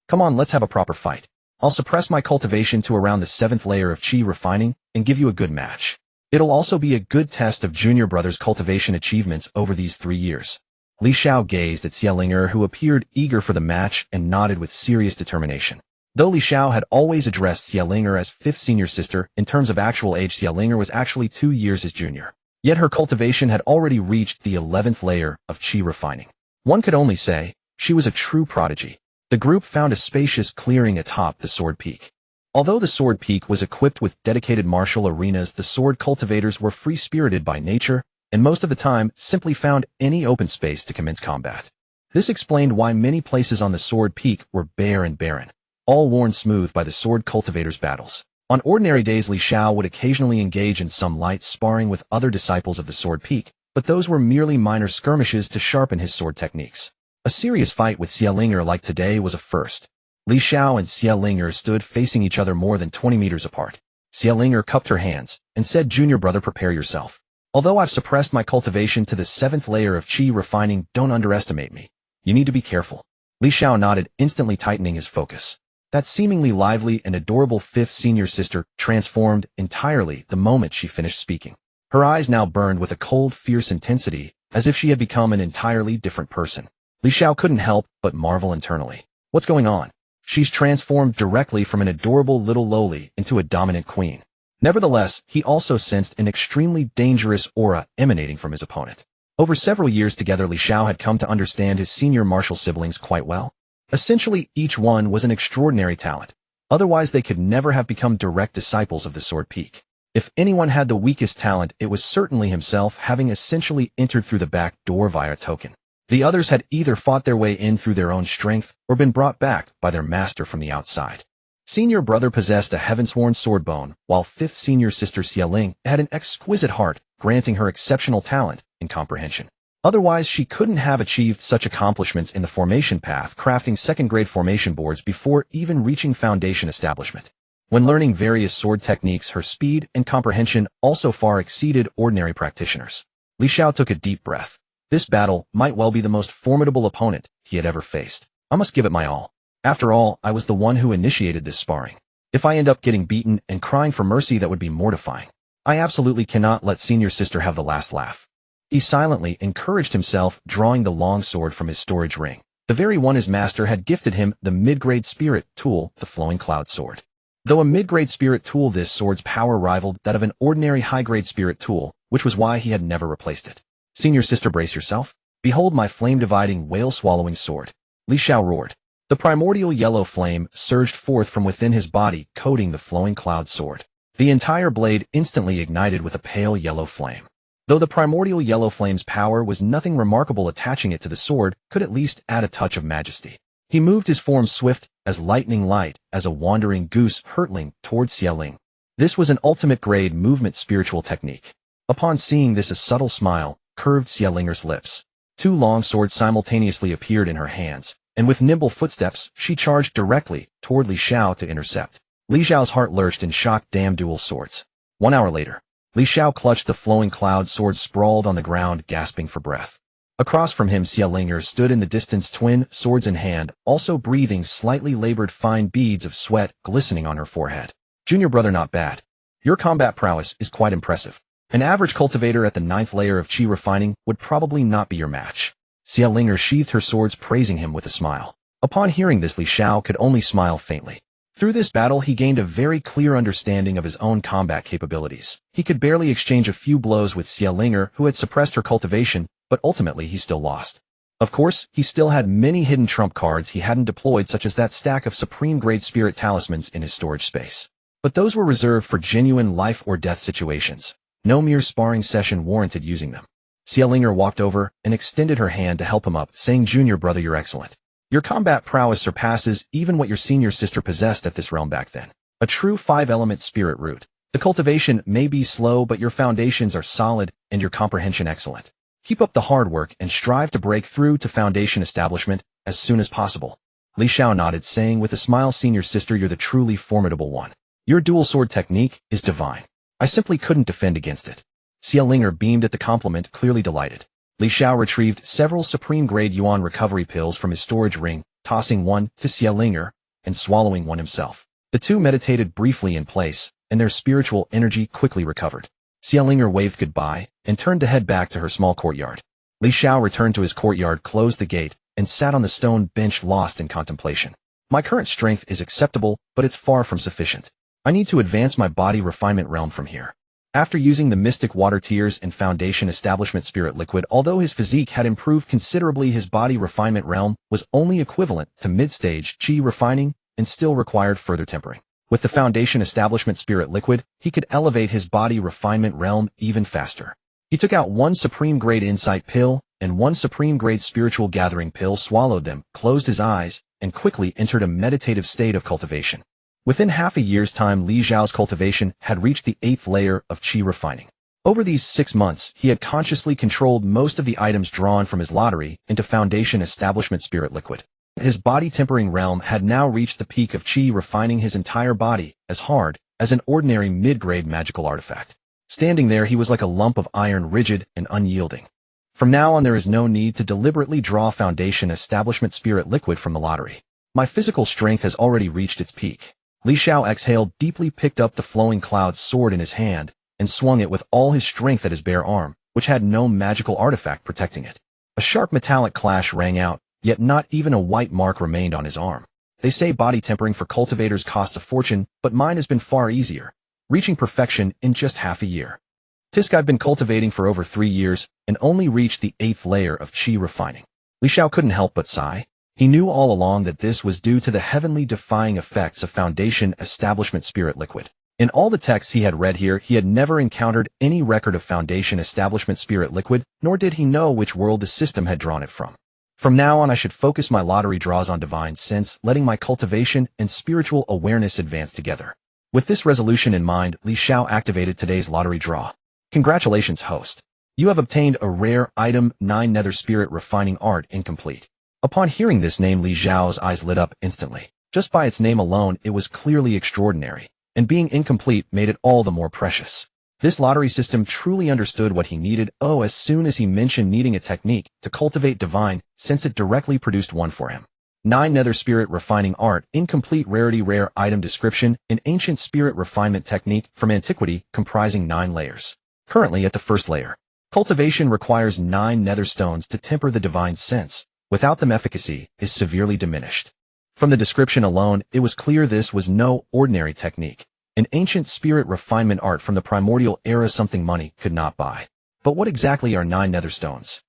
Come on, let's have a proper fight. I'll suppress my cultivation to around the 7th layer of qi refining and give you a good match. It'll also be a good test of junior brother's cultivation achievements over these 3 years." Li Xiao gazed at Xia Linger, who appeared eager for the match, and nodded with serious determination. Though Li Xiao had always addressed Xia Linger as fifth senior sister, in terms of actual age Xia Linger was actually 2 years his junior. Yet her cultivation had already reached the 11th layer of qi refining. One could only say she was a true prodigy. The group found a spacious clearing atop the Sword Peak. Although the Sword Peak was equipped with dedicated martial arenas, the sword cultivators were free-spirited by nature, and most of the time simply found any open space to commence combat. This explained why many places on the Sword Peak were bare and barren, all worn smooth by the sword cultivators' battles. On ordinary days, Li Xiao would occasionally engage in some light sparring with other disciples of the Sword Peak, but those were merely minor skirmishes to sharpen his sword techniques. A serious fight with Xia Linger like today was a first. Li Xiao and Xia Linger stood facing each other more than 20 meters apart. Xia Linger cupped her hands and said, "Junior brother, prepare yourself. Although I've suppressed my cultivation to the 7th layer of qi refining, don't underestimate me. You need to be careful." Li Xiao nodded, instantly tightening his focus. That seemingly lively and adorable fifth senior sister transformed entirely the moment she finished speaking. Her eyes now burned with a cold, fierce intensity, as if she had become an entirely different person. Li Xiao couldn't help but marvel internally. What's going on? She's transformed directly from an adorable little lowly into a dominant queen. Nevertheless, he also sensed an extremely dangerous aura emanating from his opponent. Over several years together, Li Xiao had come to understand his senior martial siblings quite well. Essentially, each one was an extraordinary talent. Otherwise, they could never have become direct disciples of the Sword Peak. If anyone had the weakest talent, it was certainly himself, having essentially entered through the back door via token. The others had either fought their way in through their own strength or been brought back by their master from the outside. Senior brother possessed a heaven-sworn sword bone, while fifth senior sister Xia Ling had an exquisite heart, granting her exceptional talent and comprehension. Otherwise, she couldn't have achieved such accomplishments in the formation path, crafting second-grade formation boards before even reaching foundation establishment. When learning various sword techniques, her speed and comprehension also far exceeded ordinary practitioners. Li Xiao took a deep breath. This battle might well be the most formidable opponent he had ever faced. I must give it my all. After all, I was the one who initiated this sparring. If I end up getting beaten and crying for mercy, that would be mortifying. I absolutely cannot let senior sister have the last laugh. He silently encouraged himself, drawing the long sword from his storage ring, the very one his master had gifted him, the mid-grade spirit tool, the flowing cloud sword. Though a mid-grade spirit tool, this sword's power rivaled that of an ordinary high-grade spirit tool, which was why he had never replaced it. Senior sister, brace yourself. Behold my flame-dividing, whale-swallowing sword. Li Xiao roared. The primordial yellow flame surged forth from within his body, coating the flowing cloud sword. The entire blade instantly ignited with a pale yellow flame. Though the primordial yellow flame's power was nothing remarkable, attaching it to the sword could at least add a touch of majesty. He moved his form swift as lightning light, as a wandering goose hurtling towards Xiao. This was an ultimate grade movement spiritual technique. Upon seeing this, a subtle smile curved Xiao's lips. Two long swords simultaneously appeared in her hands, and with nimble footsteps, she charged directly toward Li Xiao to intercept. Li Xiao's heart lurched in shock. Damn dual swords. 1 hour later, Li Xiao clutched the flowing cloud sword, sprawled on the ground, gasping for breath. Across from him, Xiao stood in the distance, twin swords in hand, also breathing slightly labored, fine beads of sweat glistening on her forehead. Junior brother, not bad. Your combat prowess is quite impressive. An average cultivator at the 9th layer of chi refining would probably not be your match. Xiao sheathed her swords, praising him with a smile. Upon hearing this, Li Xiao could only smile faintly. Through this battle, he gained a very clear understanding of his own combat capabilities. He could barely exchange a few blows with Xiao, who had suppressed her cultivation, but ultimately he still lost. Of course, he still had many hidden trump cards he hadn't deployed, such as that stack of supreme-grade spirit talismans in his storage space. But those were reserved for genuine life-or-death situations. No mere sparring session warranted using them. Xiao walked over and extended her hand to help him up, saying, Junior brother, you're excellent. Your combat prowess surpasses even what your senior sister possessed at this realm back then. A true 5-element spirit root. The cultivation may be slow, but your foundations are solid and your comprehension excellent. Keep up the hard work and strive to break through to foundation establishment as soon as possible. Li Xiao nodded, saying with a smile, Senior sister, you're the truly formidable one. Your dual sword technique is divine. I simply couldn't defend against it. Xiao beamed at the compliment, clearly delighted. Li Xiao retrieved several supreme-grade yuan recovery pills from his storage ring, tossing one to Xiao and swallowing one himself. The two meditated briefly in place, and their spiritual energy quickly recovered. Xiao waved goodbye and turned to head back to her small courtyard. Li Xiao returned to his courtyard, closed the gate, and sat on the stone bench, lost in contemplation. My current strength is acceptable, but it's far from sufficient. I need to advance my body refinement realm from here. After using the mystic water tears and foundation establishment spirit liquid, although his physique had improved considerably, his body refinement realm was only equivalent to mid-stage chi refining and still required further tempering. With the foundation establishment spirit liquid, he could elevate his body refinement realm even faster. He took out one supreme-grade insight pill and one supreme-grade spiritual gathering pill, swallowed them, closed his eyes, and quickly entered a meditative state of cultivation. Within half a year's time, Li Xiao's cultivation had reached the 8th layer of chi refining. Over these 6 months, he had consciously controlled most of the items drawn from his lottery into foundation establishment spirit liquid. His body tempering realm had now reached the peak of chi, refining his entire body as hard as an ordinary mid-grade magical artifact. Standing there, he was like a lump of iron, rigid and unyielding. From now on, there is no need to deliberately draw foundation establishment spirit liquid from the lottery. My physical strength has already reached its peak. Li Xiao exhaled deeply, picked up the flowing cloud sword in his hand, and swung it with all his strength at his bare arm, which had no magical artifact protecting it. A sharp metallic clash rang out, yet not even a white mark remained on his arm. They say body tempering for cultivators costs a fortune, but mine has been far easier, reaching perfection in just half a year. Tisk, I've been cultivating for over 3 years, and only reached the 8th layer of chi refining. Li Xiao couldn't help but sigh. He knew all along that this was due to the heavenly defying effects of foundation establishment spirit liquid. In all the texts he had read here, he had never encountered any record of foundation establishment spirit liquid, nor did he know which world the system had drawn it from. From now on, I should focus my lottery draws on divine sense, letting my cultivation and spiritual awareness advance together. With this resolution in mind, Li Xiao activated today's lottery draw. Congratulations, host. You have obtained a rare item, 9 Nether Spirit Refining Art, incomplete. Upon hearing this name, Li Xiao's eyes lit up instantly. Just by its name alone, it was clearly extraordinary, and being incomplete made it all the more precious. This lottery system truly understood what he needed. Oh, as soon as he mentioned needing a technique to cultivate divine, since it directly produced one for him. 9 Nether Spirit Refining Art, Incomplete Rarity Rare Item Description, an ancient spirit refinement technique from antiquity comprising 9 layers. Currently at the first layer. Cultivation requires 9 nether stones to temper the divine sense. Without them, efficacy is severely diminished. From the description alone, it was clear this was no ordinary technique. An ancient spirit refinement art from the primordial era, something money could not buy. But what exactly are 9 nether stones?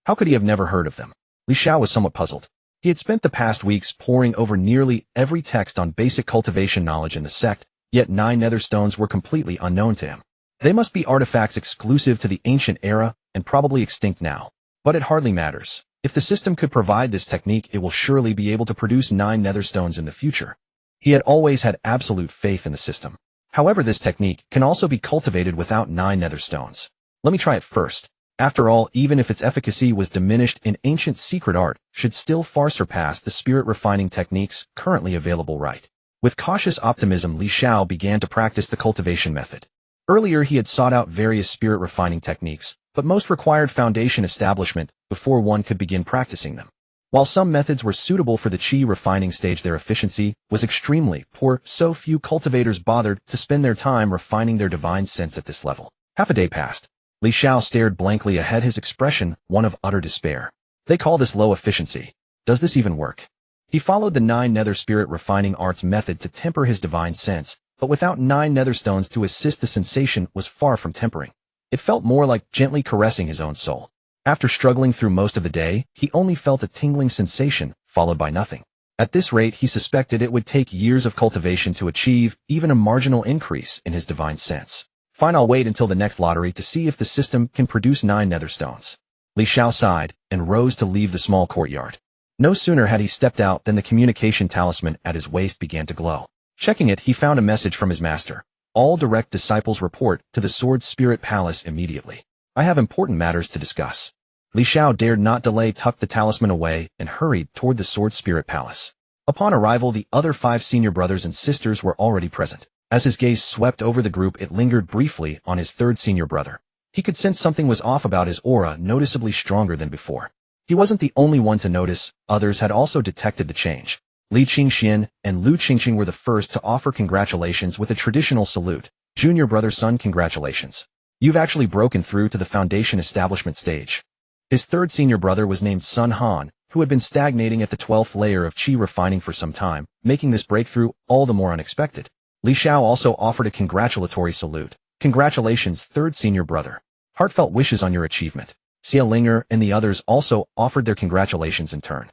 How could he have never heard of them? Xiao was somewhat puzzled. He had spent the past weeks poring over nearly every text on basic cultivation knowledge in the sect, yet 9 nether stones were completely unknown to him. They must be artifacts exclusive to the ancient era and probably extinct now. But it hardly matters. If the system could provide this technique, it will surely be able to produce 9 nether stones in the future. He had always had absolute faith in the system. However, this technique can also be cultivated without 9 nether stones. Let me try it first. After all, even if its efficacy was diminished, an ancient secret art should still far surpass the spirit refining techniques currently available, right? With cautious optimism, Xiao began to practice the cultivation method. Earlier, he had sought out various spirit refining techniques, but most required foundation establishment before one could begin practicing them. While some methods were suitable for the qi refining stage, their efficiency was extremely poor, so few cultivators bothered to spend their time refining their divine sense at this level. Half a day passed. Xiao stared blankly ahead, his expression one of utter despair. They call this low efficiency. Does this even work? He followed the 9 nether spirit refining arts method to temper his divine sense, but without 9 nether stones to assist, the sensation was far from tempering. It felt more like gently caressing his own soul. After struggling through most of the day, he only felt a tingling sensation, followed by nothing. At this rate, he suspected it would take years of cultivation to achieve even a marginal increase in his divine sense. Fine, I'll wait until the next lottery to see if the system can produce 9 nether stones. Xiao sighed and rose to leave the small courtyard. No sooner had he stepped out than the communication talisman at his waist began to glow. Checking it, he found a message from his master. All direct disciples report to the Sword Spirit Palace immediately. I have important matters to discuss. Xiao dared not delay, tucked the talisman away, and hurried toward the Sword Spirit Palace. Upon arrival, the other 5 senior brothers and sisters were already present. As his gaze swept over the group, it lingered briefly on his 3rd senior brother. He could sense something was off about his aura, noticeably stronger than before. He wasn't the only one to notice. Others had also detected the change. Li Qingxian and Lu Qingqing were the first to offer congratulations with a traditional salute. Junior brother, son, congratulations. You've actually broken through to the foundation establishment stage. His 3rd senior brother was named Sun Han, who had been stagnating at the 12th layer of qi refining for some time, making this breakthrough all the more unexpected. Xiao also offered a congratulatory salute. Congratulations, 3rd senior brother. Heartfelt wishes on your achievement. Xiao and the others also offered their congratulations in turn.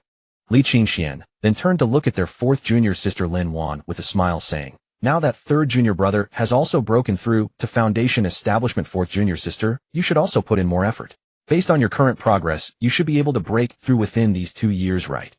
Li Qingxian then turned to look at their 4th junior sister Lin Wan with a smile, saying, now that 3rd junior brother has also broken through to foundation establishment, 4th junior sister, you should also put in more effort. Based on your current progress, you should be able to break through within these 2 years, right?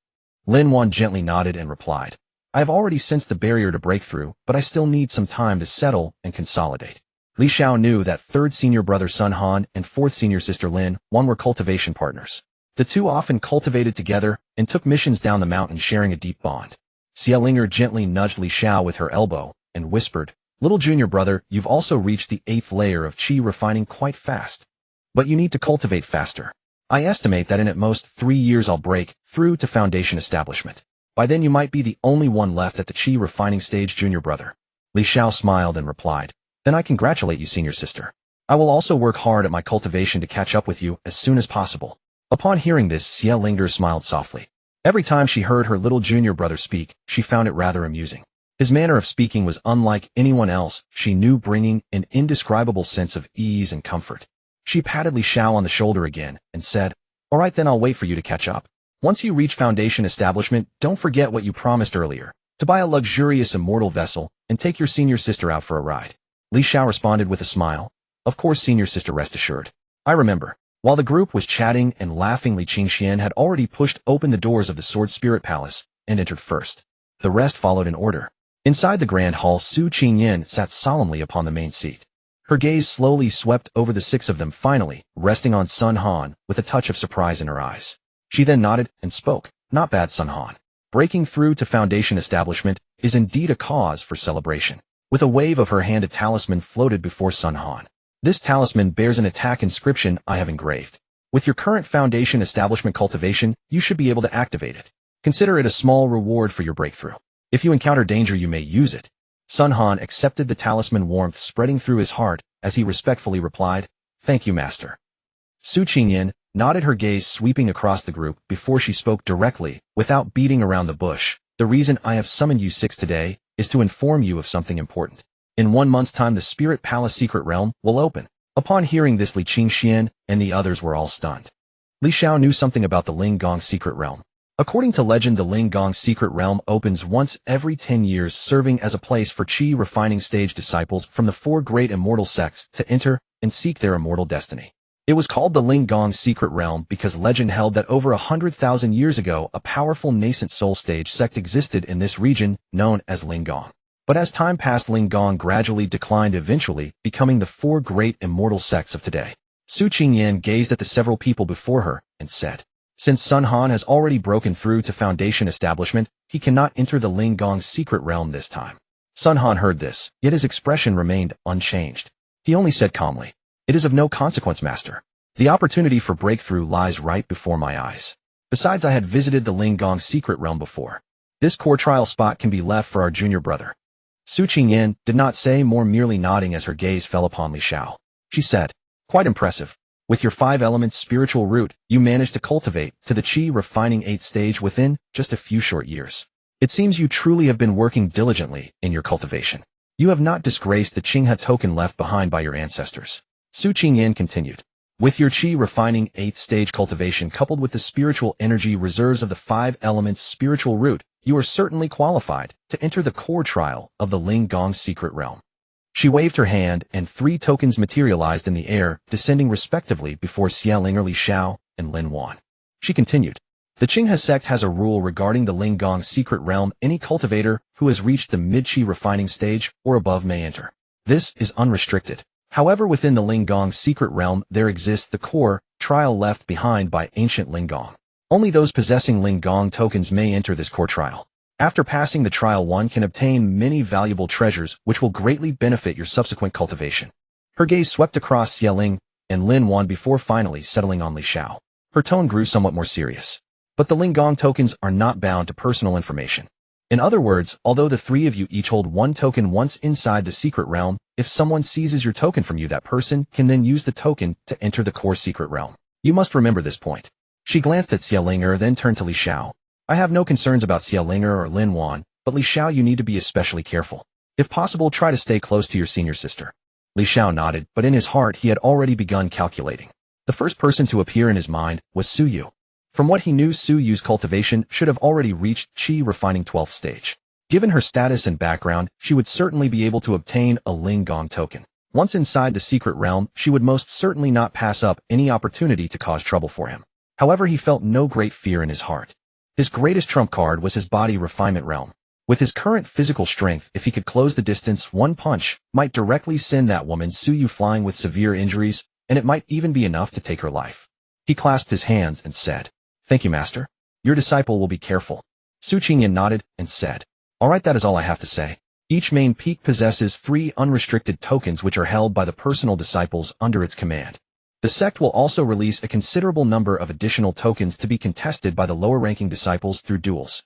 Lin Wan gently nodded and replied, I have already sensed the barrier to breakthrough, but I still need some time to settle and consolidate. Xiao knew that 3rd senior brother Sun Han and 4th senior sister Lin Wan were cultivation partners. The two often cultivated together and took missions down the mountain, sharing a deep bond. Xiao gently nudged Xiao with her elbow and whispered, little junior brother, you've also reached the 8th layer of qi refining quite fast. But you need to cultivate faster. I estimate that in at most 3 years I'll break through to foundation establishment. By then you might be the only one left at the qi refining stage, junior brother. Xiao smiled and replied, then I congratulate you, senior sister. I will also work hard at my cultivation to catch up with you as soon as possible. Upon hearing this, Xiao smiled softly. Every time she heard her little junior brother speak, she found it rather amusing. His manner of speaking was unlike anyone else she knew, bringing an indescribable sense of ease and comfort. She patted Xiao on the shoulder again and said, all right, then I'll wait for you to catch up. Once you reach foundation establishment, don't forget what you promised earlier, to buy a luxurious immortal vessel and take your senior sister out for a ride. Xiao responded with a smile. Of course, senior sister, rest assured. I remember. While the group was chatting and laughing, Li Qingxian had already pushed open the doors of the Sword Spirit Palace and entered first. The rest followed in order. Inside the grand hall, Su Qingyan sat solemnly upon the main seat. Her gaze slowly swept over the 6 of them, finally resting on Sun Han with a touch of surprise in her eyes. She then nodded and spoke. Not bad, Sun Han. Breaking through to foundation establishment is indeed a cause for celebration. With a wave of her hand, a talisman floated before Sun Han. This talisman bears an attack inscription I have engraved. With your current foundation establishment cultivation, you should be able to activate it. Consider it a small reward for your breakthrough. If you encounter danger, you may use it. Sun Han accepted the talisman, warmth spreading through his heart as he respectfully replied, "Thank you, Master." Su Qingyan nodded, her gaze sweeping across the group before she spoke directly, without beating around the bush. "The reason I have summoned you six today is to inform you of something important. In 1 month's time, the Spirit Palace Secret Realm will open." Upon hearing this, Li Qingxian and the others were all stunned. Li Xiao knew something about the Linggong Secret Realm. According to legend, the Linggong Secret Realm opens once every 10 years, serving as a place for Qi refining stage disciples from the 4 great immortal sects to enter and seek their immortal destiny. It was called the Linggong Secret Realm because legend held that over 100,000 years ago, a powerful nascent soul stage sect existed in this region, known as Linggong. But as time passed, Linggong gradually declined, eventually becoming the 4 great immortal sects of today. Su Qingyan gazed at the several people before her and said, "Since Sun Han has already broken through to Foundation establishment, he cannot enter the Linggong Secret Realm this time." Sun Han heard this, yet his expression remained unchanged. He only said calmly, "It is of no consequence, Master. The opportunity for breakthrough lies right before my eyes. Besides, I had visited the Linggong Secret Realm before. This core trial spot can be left for our junior brother." Su Qingyan did not say more, merely nodding as her gaze fell upon Li Xiao. She said, "Quite impressive. With your 5 elements spiritual root, you managed to cultivate to the Qi refining 8th stage within just a few short years. It seems you truly have been working diligently in your cultivation. You have not disgraced the Qinghe token left behind by your ancestors." Su Qingyan continued, "With your Qi refining 8th stage cultivation coupled with the spiritual energy reserves of the 5 elements spiritual root, you are certainly qualified to enter the core trial of the Linggong Secret Realm." She waved her hand, and 3 tokens materialized in the air, descending respectively before Xiao, Li Xiao, and Lin Wan. She continued, "The Qinghe sect has a rule regarding the Linggong Secret Realm. Any cultivator who has reached the mid-Qi refining stage or above may enter. This is unrestricted. However, within the Linggong Secret Realm, there exists the core trial left behind by ancient Linggong. Only those possessing Linggong tokens may enter this core trial. After passing the trial, one can obtain many valuable treasures which will greatly benefit your subsequent cultivation." Her gaze swept across Xiao and Lin Wan before finally settling on Li Xiao. Her tone grew somewhat more serious. "But the Linggong tokens are not bound to personal information. In other words, although the 3 of you each hold 1 token once inside the secret realm, if someone seizes your token from you, that person can then use the token to enter the core secret realm. You must remember this point." She glanced at Xiao, then turned to Li Xiao. "I have no concerns about Xiao or Lin Wan, but Li Xiao, you need to be especially careful. If possible, try to stay close to your senior sister." Li Xiao nodded, but in his heart he had already begun calculating. The first person to appear in his mind was Su Yu. From what he knew, Su Yu's cultivation should have already reached Qi refining 12th stage. Given her status and background, she would certainly be able to obtain a Linggong token. Once inside the secret realm, she would most certainly not pass up any opportunity to cause trouble for him. However, he felt no great fear in his heart. His greatest trump card was his body refinement realm. With his current physical strength, if he could close the distance, 1 punch might directly send that woman Su Yu flying with severe injuries, and it might even be enough to take her life. He clasped his hands and said, "Thank you, Master. Your disciple will be careful." Su Qingyan nodded and said, "All right, that is all I have to say." Each main peak possesses 3 unrestricted tokens which are held by the personal disciples under its command. The sect will also release a considerable number of additional tokens to be contested by the lower-ranking disciples through duels.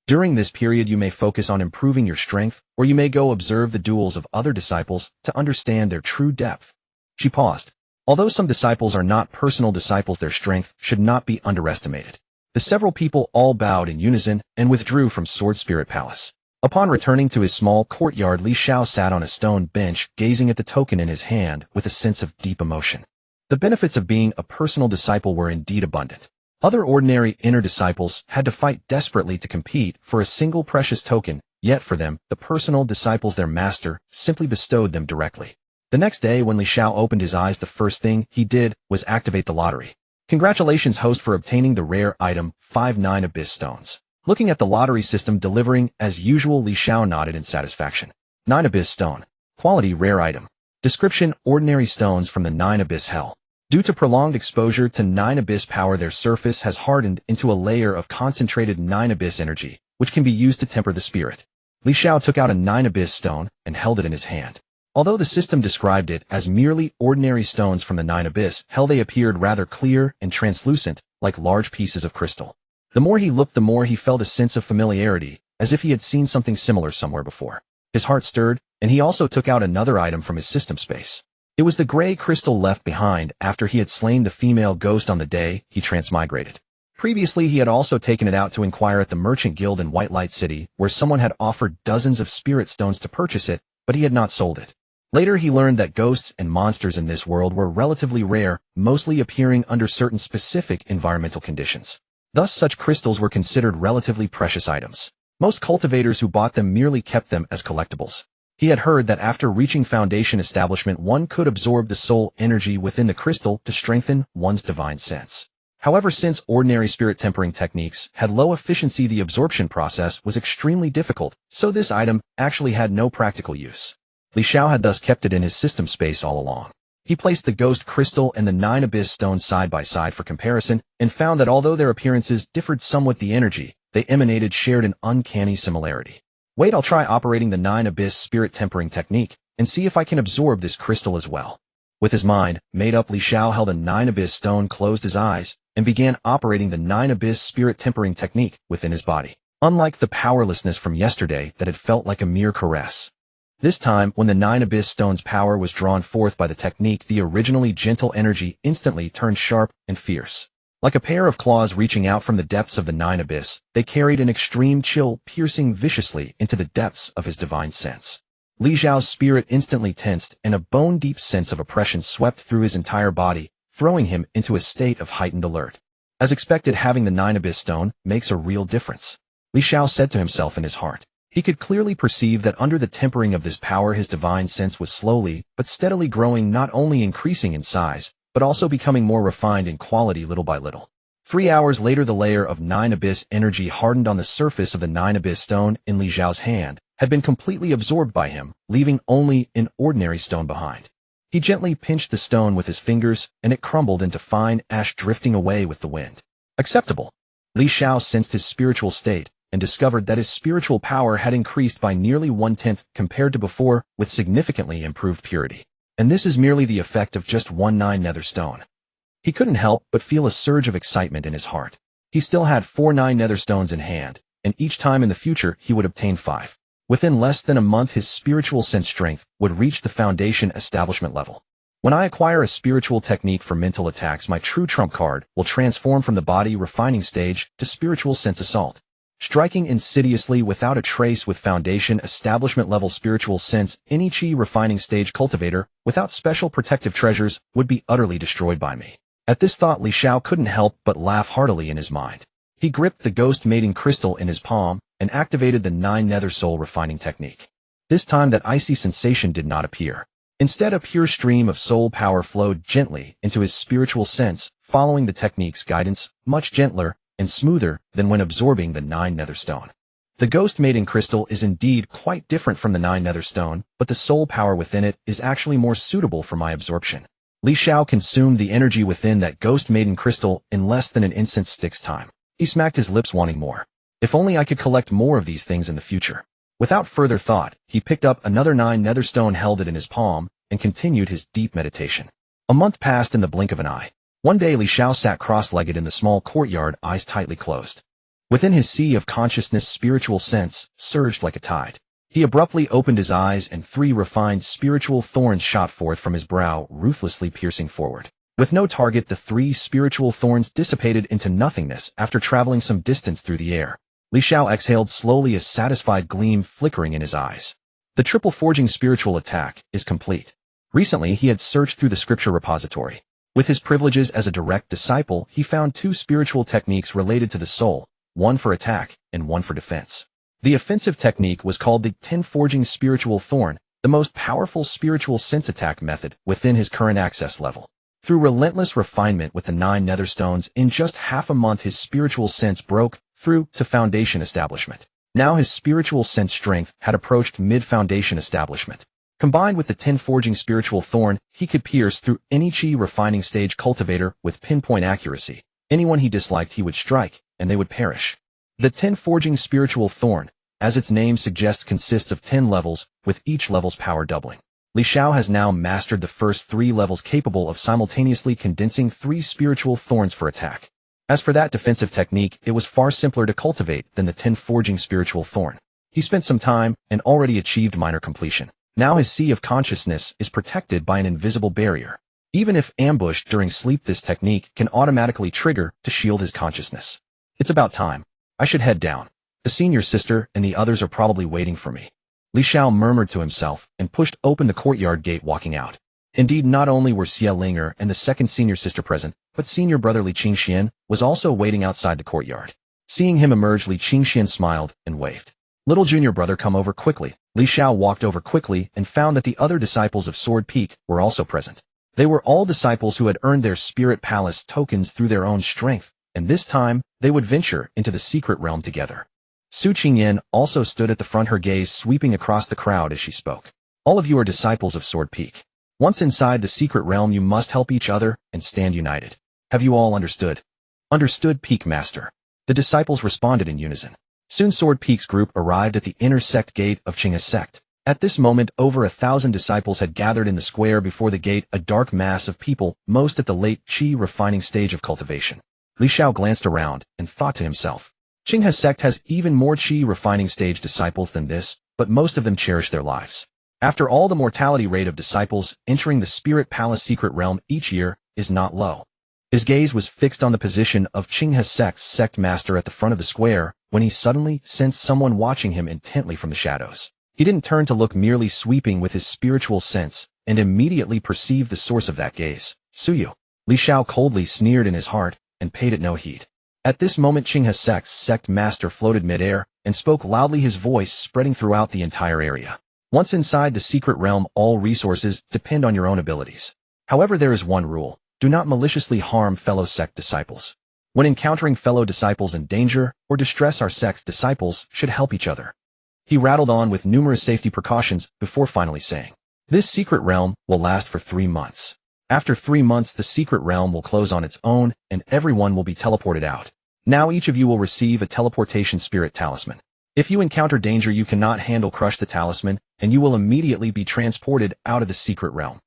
During this period, you may focus on improving your strength, or you may go observe the duels of other disciples to understand their true depth. She paused. Although some disciples are not personal disciples, their strength should not be underestimated. The several people all bowed in unison and withdrew from Sword Spirit Palace. Upon returning to his small courtyard, Li Xiao sat on a stone bench, gazing at the token in his hand with a sense of deep emotion. The benefits of being a personal disciple were indeed abundant. Other ordinary inner disciples had to fight desperately to compete for a single precious token, yet for them, the personal disciples, their master, simply bestowed them directly. The next day, when Li Xiao opened his eyes, the first thing he did was activate the lottery. "Congratulations, host, for obtaining the rare item, 5 9 Abyss Stones." Looking at the lottery system delivering, as usual, Li Xiao nodded in satisfaction. 9 Abyss Stone. Quality rare item. Description: ordinary stones from the 9 Abyss Hell. Due to prolonged exposure to 9 Abyss power, their surface has hardened into a layer of concentrated 9 Abyss energy, which can be used to temper the spirit. Li Xiao took out a 9 Abyss stone and held it in his hand. Although the system described it as merely ordinary stones from the 9 Abyss Hell, they appeared rather clear and translucent, like large pieces of crystal. The more he looked, the more he felt a sense of familiarity, as if he had seen something similar somewhere before. His heart stirred, and he also took out another item from his system space. It was the gray crystal left behind after he had slain the female ghost on the day he transmigrated. Previously, he had also taken it out to inquire at the Merchant Guild in White Light City, where someone had offered dozens of spirit stones to purchase it, but he had not sold it. Later, he learned that ghosts and monsters in this world were relatively rare, mostly appearing under certain specific environmental conditions. Thus, such crystals were considered relatively precious items. Most cultivators who bought them merely kept them as collectibles. He had heard that after reaching Foundation Establishment, one could absorb the soul energy within the crystal to strengthen one's divine sense. However, since ordinary spirit tempering techniques had low efficiency, the absorption process was extremely difficult, so this item actually had no practical use. Xiao had thus kept it in his system space all along. He placed the ghost crystal and the 9 abyss stones side by side for comparison, and found that although their appearances differed somewhat, the energy they emanated shared an uncanny similarity. Wait, I'll try operating the 9 abyss spirit tempering technique, and see if I can absorb this crystal as well. With his mind made up, Xiao held a 9 abyss stone, closed his eyes, and began operating the 9 abyss spirit tempering technique within his body. Unlike the powerlessness from yesterday that had felt like a mere caress. This time, when the 9 abyss stone's power was drawn forth by the technique, the originally gentle energy instantly turned sharp and fierce. Like a pair of claws reaching out from the depths of the 9 abyss, they carried an extreme chill, piercing viciously into the depths of his divine sense. Li Xiao's spirit instantly tensed, and a bone-deep sense of oppression swept through his entire body, throwing him into a state of heightened alert. As expected, having the 9 abyss stone makes a real difference, Li Xiao said to himself in his heart. He could clearly perceive that under the tempering of this power, his divine sense was slowly but steadily growing, not only increasing in size, but also becoming more refined in quality little by little. 3 hours later, the layer of 9 abyss energy hardened on the surface of the 9 abyss stone in Li Xiao's hand had been completely absorbed by him, leaving only an ordinary stone behind. He gently pinched the stone with his fingers, and it crumbled into fine ash, drifting away with the wind. Acceptable. Li Xiao sensed his spiritual state, and discovered that his spiritual power had increased by nearly 1/10 compared to before, with significantly improved purity. And this is merely the effect of just 1 9 nether stone. He couldn't help but feel a surge of excitement in his heart. He still had 4 9 nether stones in hand, and each time in the future he would obtain 5. Within less than a month, his spiritual sense strength would reach the Foundation Establishment level. When I acquire a spiritual technique for mental attacks, my true trump card will transform from the body refining stage to spiritual sense assault. Striking insidiously without a trace with Foundation Establishment level spiritual sense, any chi refining stage cultivator, without special protective treasures, would be utterly destroyed by me. At this thought, Li Xiao couldn't help but laugh heartily in his mind. He gripped the ghost mating crystal in his palm, and activated the 9 nether soul refining technique. This time that icy sensation did not appear. Instead, a pure stream of soul power flowed gently into his spiritual sense, following the technique's guidance, much gentler and smoother than when absorbing the 9 nether stone. The ghost mating crystal is indeed quite different from the 9 nether stone, but the soul power within it is actually more suitable for my absorption. Li Xiao consumed the energy within that ghost mating crystal in less than an instant's time. He smacked his lips, wanting more. If only I could collect more of these things in the future. Without further thought, he picked up another 9 nether stone, held it in his palm, and continued his deep meditation. A month passed in the blink of an eye. One day, Li Xiao sat cross-legged in the small courtyard, eyes tightly closed. Within his sea of consciousness, spiritual sense surged like a tide. He abruptly opened his eyes, and 3 refined spiritual thorns shot forth from his brow, ruthlessly piercing forward. With no target, the 3 spiritual thorns dissipated into nothingness after traveling some distance through the air. Li Xiao exhaled slowly, a satisfied gleam flickering in his eyes. The triple forging spiritual attack is complete. Recently, he had searched through the scripture repository. With his privileges as a direct disciple, he found 2 spiritual techniques related to the soul, one for attack and one for defense. The offensive technique was called the 10 Forging Spiritual Thorn, the most powerful spiritual sense attack method within his current access level. Through relentless refinement with the 9 nether stones, in just half a month his spiritual sense broke through to Foundation Establishment. Now his spiritual sense strength had approached mid-Foundation Establishment. Combined with the 10 Forging Spiritual Thorn, he could pierce through any chi refining stage cultivator with pinpoint accuracy. Anyone he disliked he would strike, and they would perish. The 10 Forging Spiritual Thorn, as its name suggests, consists of 10 levels, with each level's power doubling. Li Xiao has now mastered the first 3 levels, capable of simultaneously condensing 3 spiritual thorns for attack. As for that defensive technique, it was far simpler to cultivate than the tin forging spiritual thorn. He spent some time and already achieved minor completion. Now his sea of consciousness is protected by an invisible barrier. Even if ambushed during sleep, this technique can automatically trigger to shield his consciousness. It's about time. I should head down. The senior sister and the others are probably waiting for me. Xiao murmured to himself and pushed open the courtyard gate, walking out. Indeed, not only were Xia and the second senior sister present, but senior brother Li Qingxian was also waiting outside the courtyard. Seeing him emerge, Li Qingxian smiled and waved. Little junior brother, come over quickly. Xiao walked over quickly and found that the other disciples of Sword Peak were also present. They were all disciples who had earned their Spirit Palace tokens through their own strength, and this time they would venture into the secret realm together. Su Qingyan also stood at the front, her gaze sweeping across the crowd as she spoke. All of you are disciples of Sword Peak. Once inside the secret realm, you must help each other and stand united. Have you all understood? Understood, Peak Master. The disciples responded in unison. Soon Sword Peak's group arrived at the inner sect gate of Qingha's sect. At this moment, over 1,000 disciples had gathered in the square before the gate, a dark mass of people, most at the late Qi refining stage of cultivation. Xiao glanced around and thought to himself, Qingha's sect has even more Qi refining stage disciples than this, but most of them cherish their lives. After all, the mortality rate of disciples entering the Spirit Palace secret realm each year is not low. His gaze was fixed on the position of Qingha's sect's sect master at the front of the square, when he suddenly sensed someone watching him intently from the shadows. He didn't turn to look, merely sweeping with his spiritual sense, and immediately perceived the source of that gaze. Suyu. Xiao coldly sneered in his heart, and paid it no heed. At this moment, Qingha's sect's sect master floated mid-air, and spoke loudly, his voice spreading throughout the entire area. Once inside the secret realm, all resources depend on your own abilities. However, there is one rule. Do not maliciously harm fellow sect disciples. When encountering fellow disciples in danger or distress, our sect's disciples should help each other. He rattled on with numerous safety precautions before finally saying, this secret realm will last for 3 months. After 3 months, the secret realm will close on its own, and everyone will be teleported out. Now each of you will receive a teleportation spirit talisman. If you encounter danger you cannot handle, crush the talisman, and you will immediately be transported out of the secret realm.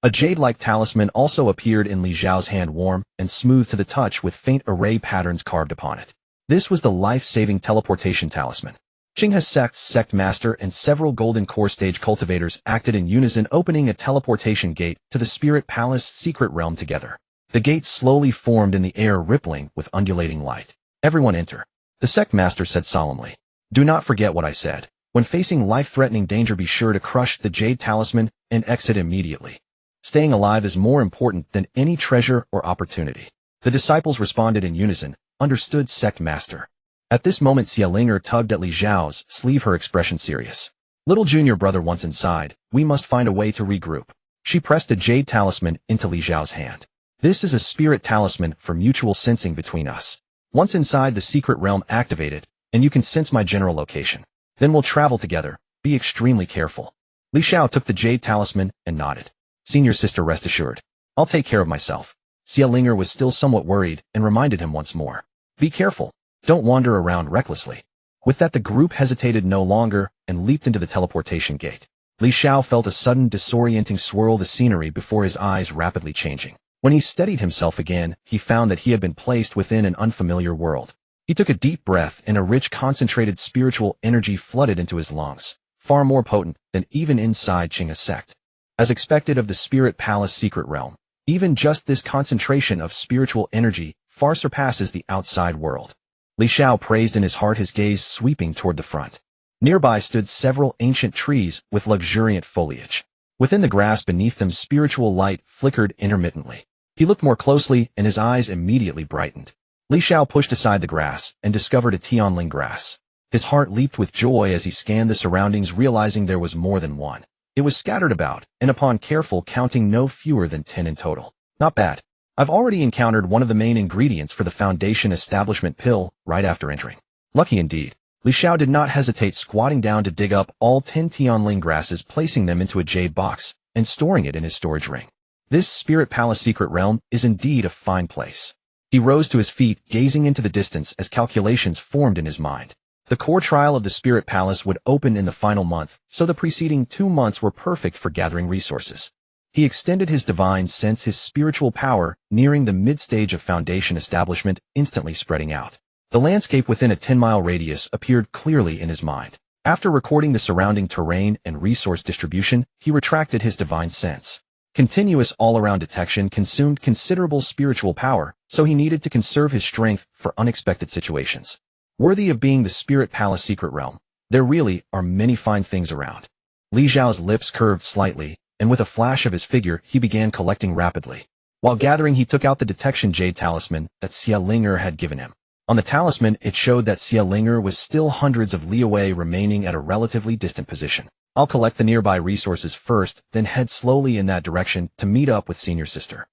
A jade-like talisman also appeared in Li Zhao's hand, warm and smooth to the touch with faint array patterns carved upon it. This was the life-saving teleportation talisman. Qingha's sect's sect master and several golden core stage cultivators acted in unison, opening a teleportation gate to the Spirit Palace secret realm together. The gate slowly formed in the air, rippling with undulating light. Everyone enter. The sect master said solemnly. Do not forget what I said. When facing life-threatening danger, be sure to crush the jade talisman and exit immediately. Staying alive is more important than any treasure or opportunity. The disciples responded in unison. Understood, sect master. At this moment, Xia tugged at Li Zhao's sleeve, her expression serious. Little junior brother, once inside, we must find a way to regroup. She pressed a jade talisman into Li Zhao's hand. This is a spirit talisman for mutual sensing between us. Once inside, the secret realm activated, and you can sense my general location. Then we'll travel together. Be extremely careful. Li Xiao took the jade talisman and nodded. Senior sister, rest assured. I'll take care of myself. Xia was still somewhat worried and reminded him once more. Be careful. Don't wander around recklessly. With that, the group hesitated no longer and leaped into the teleportation gate. Li Xiao felt a sudden disorienting swirl the scenery before his eyes, rapidly changing. When he steadied himself again, he found that he had been placed within an unfamiliar world. He took a deep breath, and a rich, concentrated spiritual energy flooded into his lungs, far more potent than even inside Qingha's sect. As expected of the Spirit Palace secret realm, even just this concentration of spiritual energy far surpasses the outside world. Li Xiao praised in his heart, his gaze sweeping toward the front. Nearby stood several ancient trees with luxuriant foliage. Within the grass beneath them, spiritual light flickered intermittently. He looked more closely, and his eyes immediately brightened. Li Xiao pushed aside the grass and discovered a Tianling grass. His heart leaped with joy as he scanned the surroundings, realizing there was more than one. It was scattered about, and upon careful counting, no fewer than 10 in total. Not bad. I've already encountered one of the main ingredients for the Foundation Establishment pill right after entering. Lucky indeed. Li Xiao did not hesitate, squatting down to dig up all 10 Tianling grasses, placing them into a jade box, and storing it in his storage ring. This Spirit Palace secret realm is indeed a fine place. He rose to his feet, gazing into the distance as calculations formed in his mind. The core trial of the Spirit Palace would open in the final month, so the preceding 2 months were perfect for gathering resources. He extended his divine sense, his spiritual power, nearing the mid-stage of Foundation establishment, instantly spreading out. The landscape within a 10-mile radius appeared clearly in his mind. After recording the surrounding terrain and resource distribution, he retracted his divine sense. Continuous all-around detection consumed considerable spiritual power, so he needed to conserve his strength for unexpected situations. Worthy of being the Spirit Palace secret realm, there really are many fine things around. Li Xiao's lips curved slightly, and with a flash of his figure, he began collecting rapidly. While gathering, he took out the detection jade talisman that Xia Linger had given him. On the talisman, it showed that Xia Linger was still hundreds of li away, remaining at a relatively distant position. I'll collect the nearby resources first, then head slowly in that direction to meet up with Senior Sister.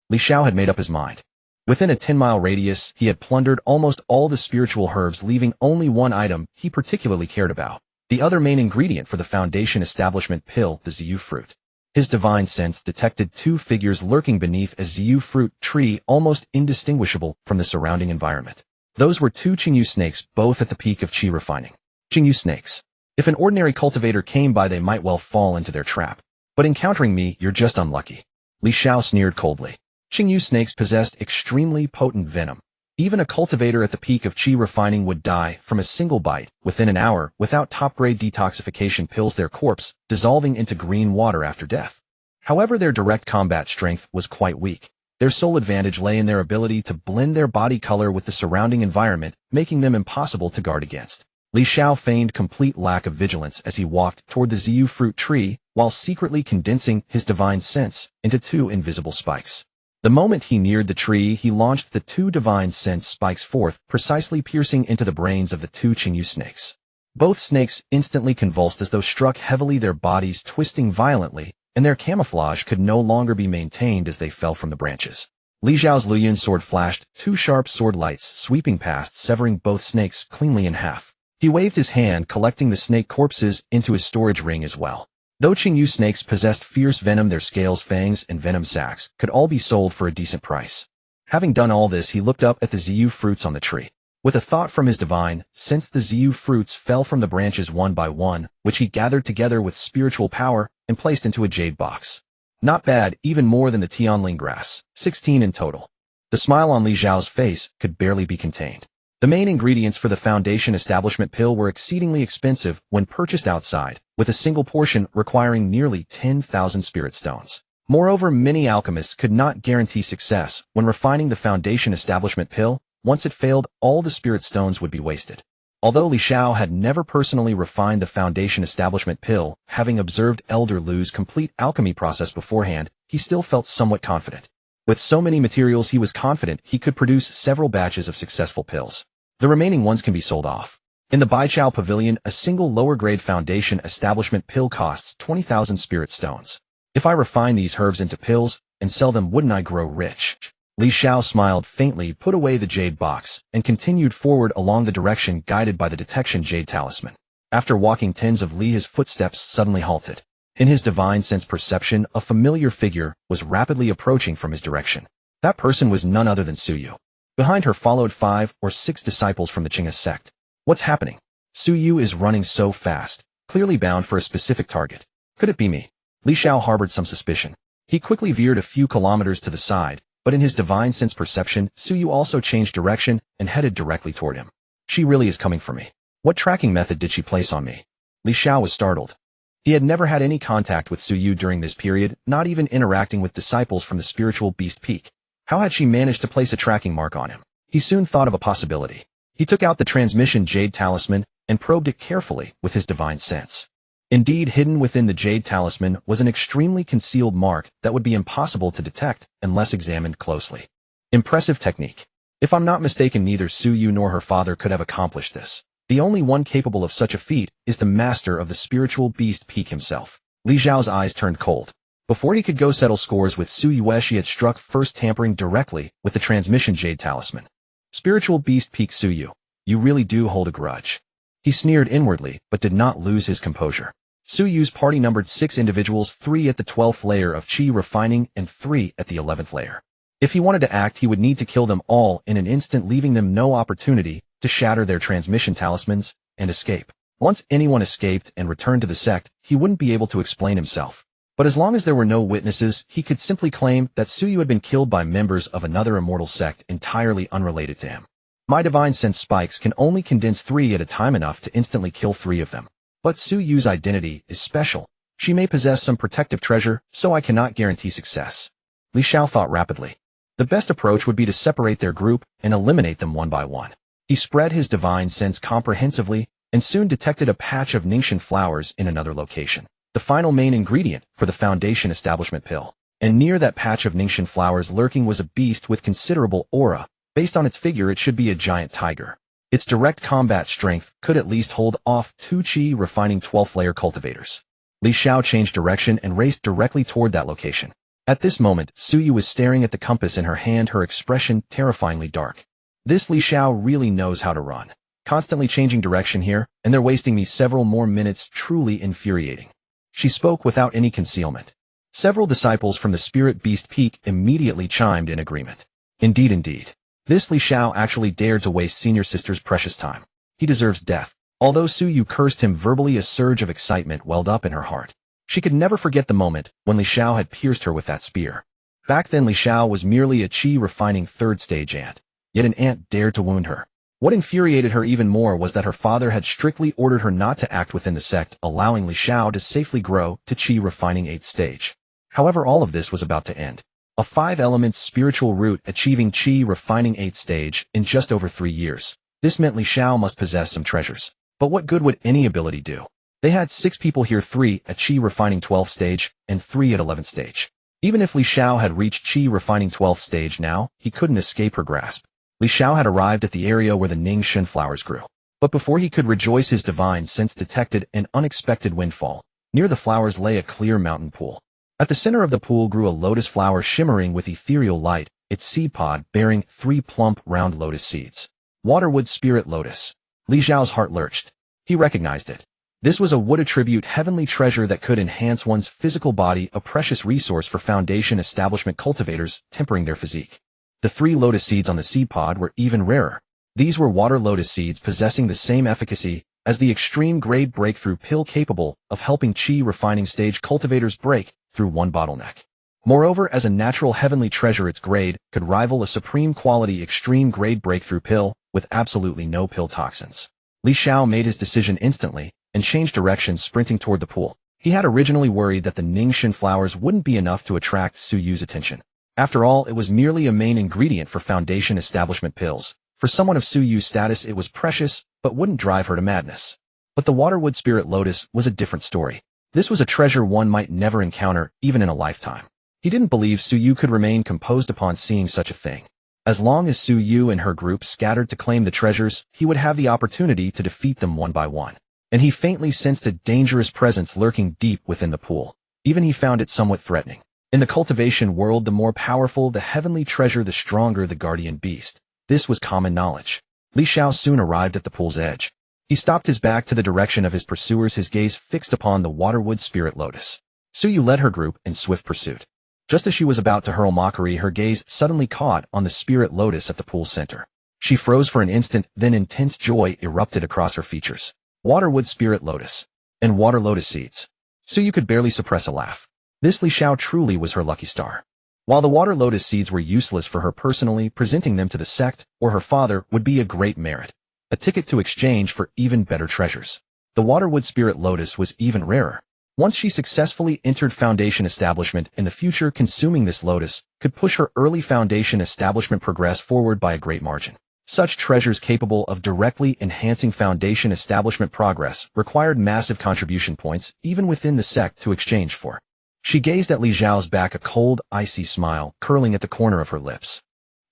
Li Xiao had made up his mind. Within a 10-mile radius, he had plundered almost all the spiritual herbs, leaving only one item he particularly cared about. The other main ingredient for the Foundation establishment pill, the Xiu fruit. His divine sense detected two figures lurking beneath a Xiu fruit tree, almost indistinguishable from the surrounding environment. Those were two Qingyu snakes, both at the peak of qi refining. Qingyu snakes. If an ordinary cultivator came by, they might well fall into their trap. But encountering me, you're just unlucky. Li Xiao sneered coldly. Qingyu snakes possessed extremely potent venom. Even a cultivator at the peak of qi refining would die from a single bite within an hour without top-grade detoxification pills, their corpse dissolving into green water after death. However, their direct combat strength was quite weak. Their sole advantage lay in their ability to blend their body color with the surrounding environment, making them impossible to guard against. Li Xiao feigned complete lack of vigilance as he walked toward the Xiu fruit tree, while secretly condensing his divine sense into two invisible spikes. The moment he neared the tree, he launched the two divine sense spikes forth, precisely piercing into the brains of the two Qingyu snakes. Both snakes instantly convulsed as though struck heavily, their bodies twisting violently, and their camouflage could no longer be maintained as they fell from the branches. Li Xiao's Luyun sword flashed, two sharp sword lights sweeping past, severing both snakes cleanly in half. He waved his hand, collecting the snake corpses into his storage ring as well. Though Qingyu snakes possessed fierce venom, their scales, fangs, and venom sacs could all be sold for a decent price. Having done all this, he looked up at the Xiu fruits on the tree. With a thought from his divine sense, the Xiu fruits fell from the branches one by one, which he gathered together with spiritual power and placed into a jade box. Not bad, even more than the Tianling grass, 16 in total. The smile on Li Xiao's face could barely be contained. The main ingredients for the Foundation establishment pill were exceedingly expensive when purchased outside, with a single portion requiring nearly 10,000 spirit stones. Moreover, many alchemists could not guarantee success when refining the Foundation establishment pill. Once it failed, all the spirit stones would be wasted. Although Li Xiao had never personally refined the Foundation establishment pill, having observed Elder Lu's complete alchemy process beforehand, he still felt somewhat confident. With so many materials, he was confident he could produce several batches of successful pills. The remaining ones can be sold off. In the Baichao Pavilion, a single lower-grade Foundation establishment pill costs 20,000 spirit stones. If I refine these herbs into pills and sell them, wouldn't I grow rich? Li Xiao smiled faintly, put away the jade box, and continued forward along the direction guided by the detection jade talisman. After walking tens of li, his footsteps suddenly halted. In his divine sense perception, a familiar figure was rapidly approaching from his direction. That person was none other than Suyu. Behind her followed 5 or 6 disciples from the Qingya sect. What's happening? Suyu is running so fast, clearly bound for a specific target. Could it be me? Li Xiao harbored some suspicion. He quickly veered a few kilometers to the side, but in his divine sense perception, Suyu also changed direction and headed directly toward him. She really is coming for me. What tracking method did she place on me? Li Xiao was startled. He had never had any contact with Suyu during this period, not even interacting with disciples from the spiritual beast peak. How had she managed to place a tracking mark on him? He soon thought of a possibility. He took out the transmission jade talisman and probed it carefully with his divine sense. Indeed, hidden within the jade talisman was an extremely concealed mark that would be impossible to detect unless examined closely. Impressive technique. If I'm not mistaken, neither Suyu nor her father could have accomplished this. The only one capable of such a feat is the master of the spiritual beast peak himself. Li Xiao's eyes turned cold. Before he could go settle scores with Suyu, she had struck first, tampering directly with the transmission jade talisman. Spiritual beast peak Suyu, you really do hold a grudge. He sneered inwardly, but did not lose his composure. Suyu's party numbered 6 individuals, 3 at the 12th layer of qi refining and 3 at the 11th layer. If he wanted to act, he would need to kill them all in an instant, leaving them no opportunity to shatter their transmission talismans and escape. Once anyone escaped and returned to the sect, he wouldn't be able to explain himself. But as long as there were no witnesses, he could simply claim that Suyu had been killed by members of another immortal sect entirely unrelated to him. My divine sense spikes can only condense 3 at a time, enough to instantly kill 3 of them. But Suyu's identity is special. She may possess some protective treasure, so I cannot guarantee success. Li Xiao thought rapidly. The best approach would be to separate their group and eliminate them one by one. He spread his divine sense comprehensively and soon detected a patch of Ningxian flowers in another location, the final main ingredient for the Foundation Establishment pill. And near that patch of Ningxian flowers lurking was a beast with considerable aura. Based on its figure, it should be a giant tiger. Its direct combat strength could at least hold off 2 Qi refining 12th layer cultivators. Li Xiao changed direction and raced directly toward that location. At this moment, Suyu was staring at the compass in her hand, her expression terrifyingly dark. This Li Xiao really knows how to run. Constantly changing direction here, and they're wasting me several more minutes, truly infuriating. She spoke without any concealment. Several disciples from the Spirit Beast Peak immediately chimed in agreement. Indeed. This Li Xiao actually dared to waste Senior Sister's precious time. He deserves death. Although Suyu cursed him verbally, a surge of excitement welled up in her heart. She could never forget the moment when Li Xiao had pierced her with that spear. Back then Li Xiao was merely a Qi refining 3rd stage ant. Yet an ant dared to wound her. What infuriated her even more was that her father had strictly ordered her not to act within the sect, allowing Li Xiao to safely grow to Qi refining 8th stage. However, all of this was about to end. A 5-elements spiritual route achieving Qi refining 8th stage in just over 3 years. This meant Li Xiao must possess some treasures. But what good would any ability do? They had 6 people here, 3 at Qi refining 12th stage and 3 at 11th stage. Even if Li Xiao had reached Qi refining 12th stage now, he couldn't escape her grasp. Li Xiao had arrived at the area where the Ningxian flowers grew. But before he could rejoice, his divine sense detected an unexpected windfall. Near the flowers lay a clear mountain pool. At the center of the pool grew a lotus flower shimmering with ethereal light, its seed pod bearing 3 plump, round lotus seeds. Waterwood Spirit Lotus. Li Xiao's heart lurched. He recognized it. This was a wood attribute heavenly treasure that could enhance one's physical body, a precious resource for Foundation Establishment cultivators, tempering their physique. The 3 lotus seeds on the seed pod were even rarer. These were water lotus seeds possessing the same efficacy as the extreme grade breakthrough pill, capable of helping Qi refining stage cultivators break through one bottleneck. Moreover, as a natural heavenly treasure, its grade could rival a supreme quality extreme grade breakthrough pill with absolutely no pill toxins. Li Xiao made his decision instantly and changed direction, sprinting toward the pool. He had originally worried that the Ningxian flowers wouldn't be enough to attract Suyu's attention. After all, it was merely a main ingredient for Foundation Establishment pills. For someone of Suyu's status, it was precious, but wouldn't drive her to madness. But the Waterwood Spirit Lotus was a different story. This was a treasure one might never encounter, even in a lifetime. He didn't believe Suyu could remain composed upon seeing such a thing. As long as Suyu and her group scattered to claim the treasures, he would have the opportunity to defeat them one by one. And he faintly sensed a dangerous presence lurking deep within the pool. Even he found it somewhat threatening. In the cultivation world, the more powerful the heavenly treasure, the stronger the guardian beast. This was common knowledge. Li Xiao soon arrived at the pool's edge. He stopped his back to the direction of his pursuers, his gaze fixed upon the Waterwood Spirit Lotus. Suyu led her group in swift pursuit. Just as she was about to hurl mockery, her gaze suddenly caught on the Spirit Lotus at the pool's center. She froze for an instant, then intense joy erupted across her features. Waterwood Spirit Lotus. And water lotus seeds. Suyu could barely suppress a laugh. This Li Xiao truly was her lucky star. While the water lotus seeds were useless for her personally, presenting them to the sect or her father would be a great merit. A ticket to exchange for even better treasures. The Waterwood Spirit Lotus was even rarer. Once she successfully entered Foundation Establishment, in the future consuming this lotus could push her early Foundation Establishment progress forward by a great margin. Such treasures capable of directly enhancing Foundation Establishment progress required massive contribution points even within the sect to exchange for. She gazed at Li Xiao's back, a cold, icy smile curling at the corner of her lips.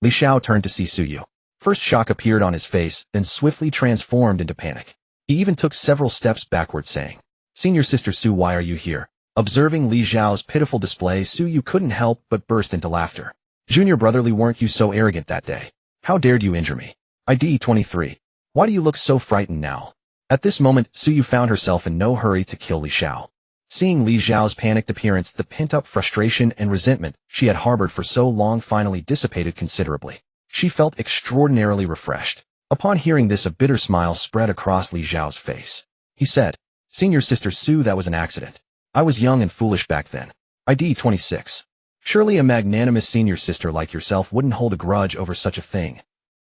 Li Xiao turned to see Suyu. First shock appeared on his face, then swiftly transformed into panic. He even took several steps backward, saying, "Senior Sister Su, why are you here?" Observing Li Xiao's pitiful display, Suyu couldn't help but burst into laughter. "Junior brotherly, weren't you so arrogant that day? How dared you injure me? ID 23. Why do you look so frightened now?" At this moment, Suyu found herself in no hurry to kill Li Xiao. Seeing Li Xiao's panicked appearance, the pent-up frustration and resentment she had harbored for so long finally dissipated considerably. She felt extraordinarily refreshed. Upon hearing this, a bitter smile spread across Li Xiao's face. He said, "Senior Sister Su, that was an accident. I was young and foolish back then. ID 26. Surely a magnanimous senior sister like yourself wouldn't hold a grudge over such a thing.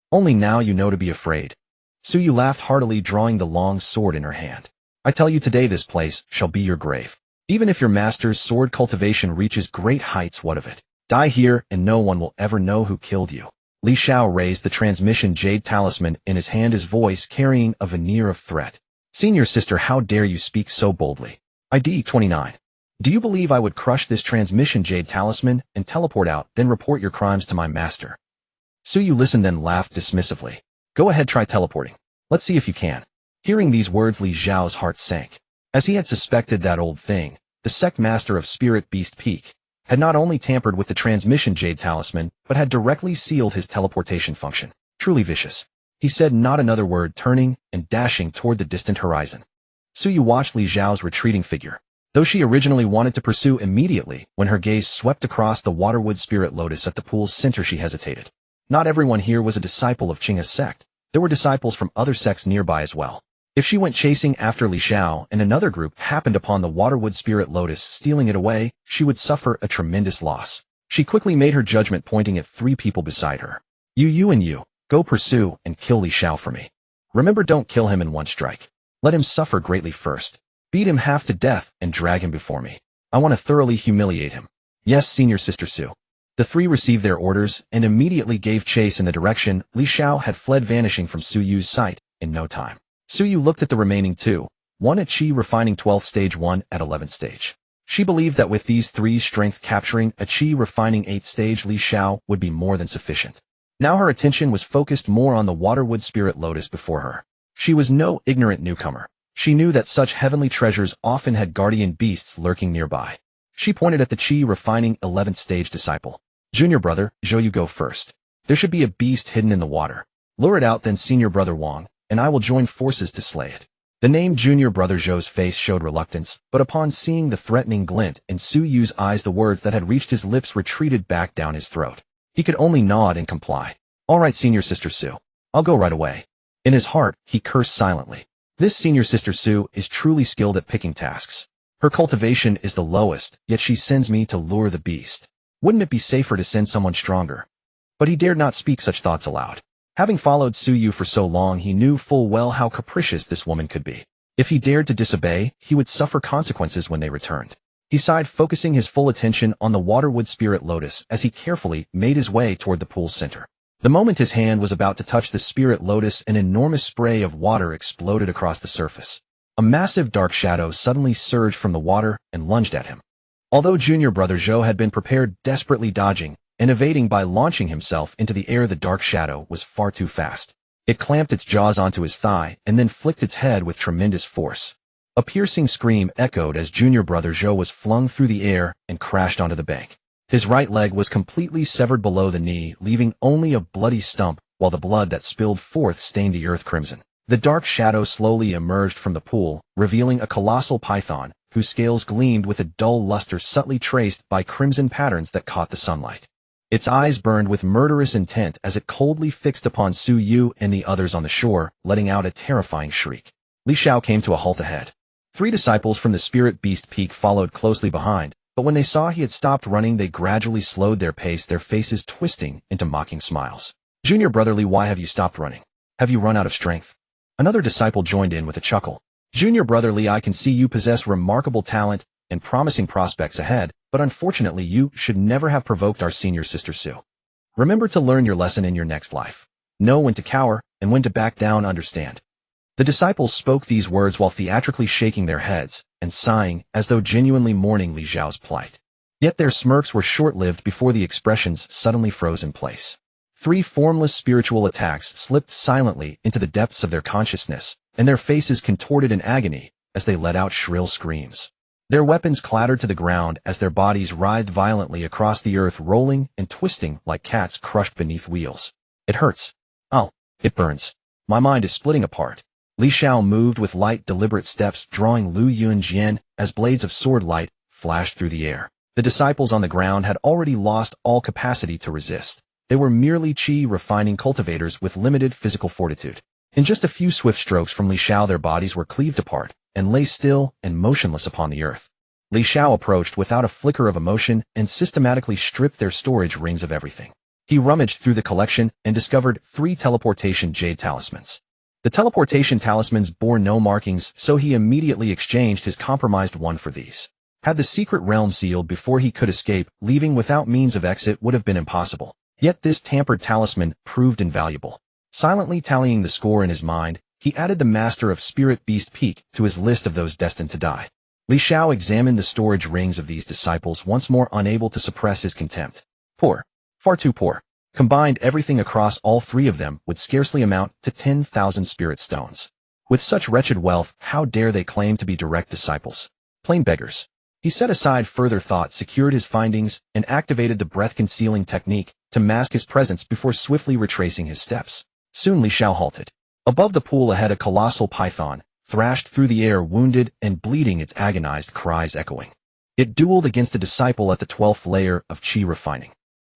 Only now you know to be afraid. Suyu laughed heartily, drawing the long sword in her hand. I tell you today this place shall be your grave. Even if your master's sword cultivation reaches great heights, what of it? Die here and no one will ever know who killed you. Li Xiao raised the transmission jade talisman in his hand, his voice carrying a veneer of threat. Senior sister, how dare you speak so boldly? ID 29. Do you believe I would crush this transmission jade talisman and teleport out, then report your crimes to my master? Suyu listened, then laughed dismissively. Go ahead, try teleporting. Let's see if you can. Hearing these words, Li Xiao's heart sank. As he had suspected, that old thing, the sect master of Spirit Beast Peak, had not only tampered with the transmission jade talisman, but had directly sealed his teleportation function. Truly vicious. He said not another word, turning and dashing toward the distant horizon. Suyu watched Li Xiao's retreating figure. Though she originally wanted to pursue immediately, when her gaze swept across the waterwood spirit lotus at the pool's center, she hesitated. Not everyone here was a disciple of Qing's sect. There were disciples from other sects nearby as well. If she went chasing after Li Xiao and another group happened upon the waterwood spirit lotus, stealing it away, she would suffer a tremendous loss. She quickly made her judgment, pointing at 3 people beside her. You and you, go pursue and kill Li Xiao for me. Remember, don't kill him in one strike. Let him suffer greatly first. Beat him half to death and drag him before me. I want to thoroughly humiliate him. Yes, Senior Sister Su. The 3 received their orders and immediately gave chase in the direction Li Xiao had fled, vanishing from Suyu's sight in no time. Suyu looked at the remaining 2, one at Qi refining 12th stage, one at 11th stage. She believed that with these 3 strength capturing a Qi refining 8th stage Li Xiao would be more than sufficient. Now her attention was focused more on the waterwood spirit lotus before her. She was no ignorant newcomer. She knew that such heavenly treasures often had guardian beasts lurking nearby. She pointed at the Qi refining 11th stage disciple. Junior brother, Zhou, you go first. There should be a beast hidden in the water. Lure it out, then senior brother Wang, and I will join forces to slay it. The name Junior Brother Zhou's face showed reluctance, but upon seeing the threatening glint in Suyu's eyes, the words that had reached his lips retreated back down his throat. He could only nod and comply. All right, Senior Sister Su. I'll go right away. In his heart, he cursed silently. This Senior Sister Su is truly skilled at picking tasks. Her cultivation is the lowest, yet she sends me to lure the beast. Wouldn't it be safer to send someone stronger? But he dared not speak such thoughts aloud. Having followed Suyu for so long, he knew full well how capricious this woman could be. If he dared to disobey, he would suffer consequences when they returned. He sighed, focusing his full attention on the waterwood spirit lotus as he carefully made his way toward the pool's center. The moment his hand was about to touch the spirit lotus, an enormous spray of water exploded across the surface. A massive dark shadow suddenly surged from the water and lunged at him. Although Junior Brother Zhou had been prepared, desperately dodging and evading by launching himself into the air, the dark shadow was far too fast. It clamped its jaws onto his thigh and then flicked its head with tremendous force. A piercing scream echoed as Junior Brother Zhou was flung through the air and crashed onto the bank. His right leg was completely severed below the knee, leaving only a bloody stump, while the blood that spilled forth stained the earth crimson. The dark shadow slowly emerged from the pool, revealing a colossal python, whose scales gleamed with a dull luster subtly traced by crimson patterns that caught the sunlight. Its eyes burned with murderous intent as it coldly fixed upon Su Yu and the others on the shore, letting out a terrifying shriek. Li Xiao came to a halt ahead. 3 disciples from the Spirit Beast Peak followed closely behind, but when they saw he had stopped running, they gradually slowed their pace, their faces twisting into mocking smiles. Junior Brother Li, why have you stopped running? Have you run out of strength? Another disciple joined in with a chuckle. Junior Brother Li, I can see you possess remarkable talent and promising prospects ahead, but unfortunately you should never have provoked our Senior Sister Su. Remember to learn your lesson in your next life. Know when to cower and when to back down, understand. The disciples spoke these words while theatrically shaking their heads and sighing as though genuinely mourning Li Xiao's plight. Yet their smirks were short-lived before the expressions suddenly froze in place. 3 formless spiritual attacks slipped silently into the depths of their consciousness, and their faces contorted in agony as they let out shrill screams. Their weapons clattered to the ground as their bodies writhed violently across the earth, rolling and twisting like cats crushed beneath wheels. It hurts. Oh, it burns. My mind is splitting apart. Li Xiao moved with light, deliberate steps, drawing Lu Yunjian as blades of sword light flashed through the air. The disciples on the ground had already lost all capacity to resist. They were merely qi refining cultivators with limited physical fortitude. In just a few swift strokes from Li Xiao, their bodies were cleaved apart and lay still and motionless upon the earth. Li Xiao approached without a flicker of emotion and systematically stripped their storage rings of everything. He rummaged through the collection and discovered 3 teleportation jade talismans. The teleportation talismans bore no markings, so he immediately exchanged his compromised one for these. Had the secret realm sealed before he could escape, leaving without means of exit would have been impossible. Yet this tampered talisman proved invaluable. Silently tallying the score in his mind, he added the Master of Spirit Beast Peak to his list of those destined to die. Li Xiao examined the storage rings of these disciples, once more unable to suppress his contempt. Poor. Far too poor. Combined, everything across all 3 of them would scarcely amount to 10,000 spirit stones. With such wretched wealth, how dare they claim to be direct disciples? Plain beggars. He set aside further thought, secured his findings, and activated the breath-concealing technique to mask his presence before swiftly retracing his steps. Soon Li Xiao halted. Above the pool ahead, a colossal python thrashed through the air, wounded and bleeding, its agonized cries echoing. It dueled against a disciple at the 12th layer of Qi refining.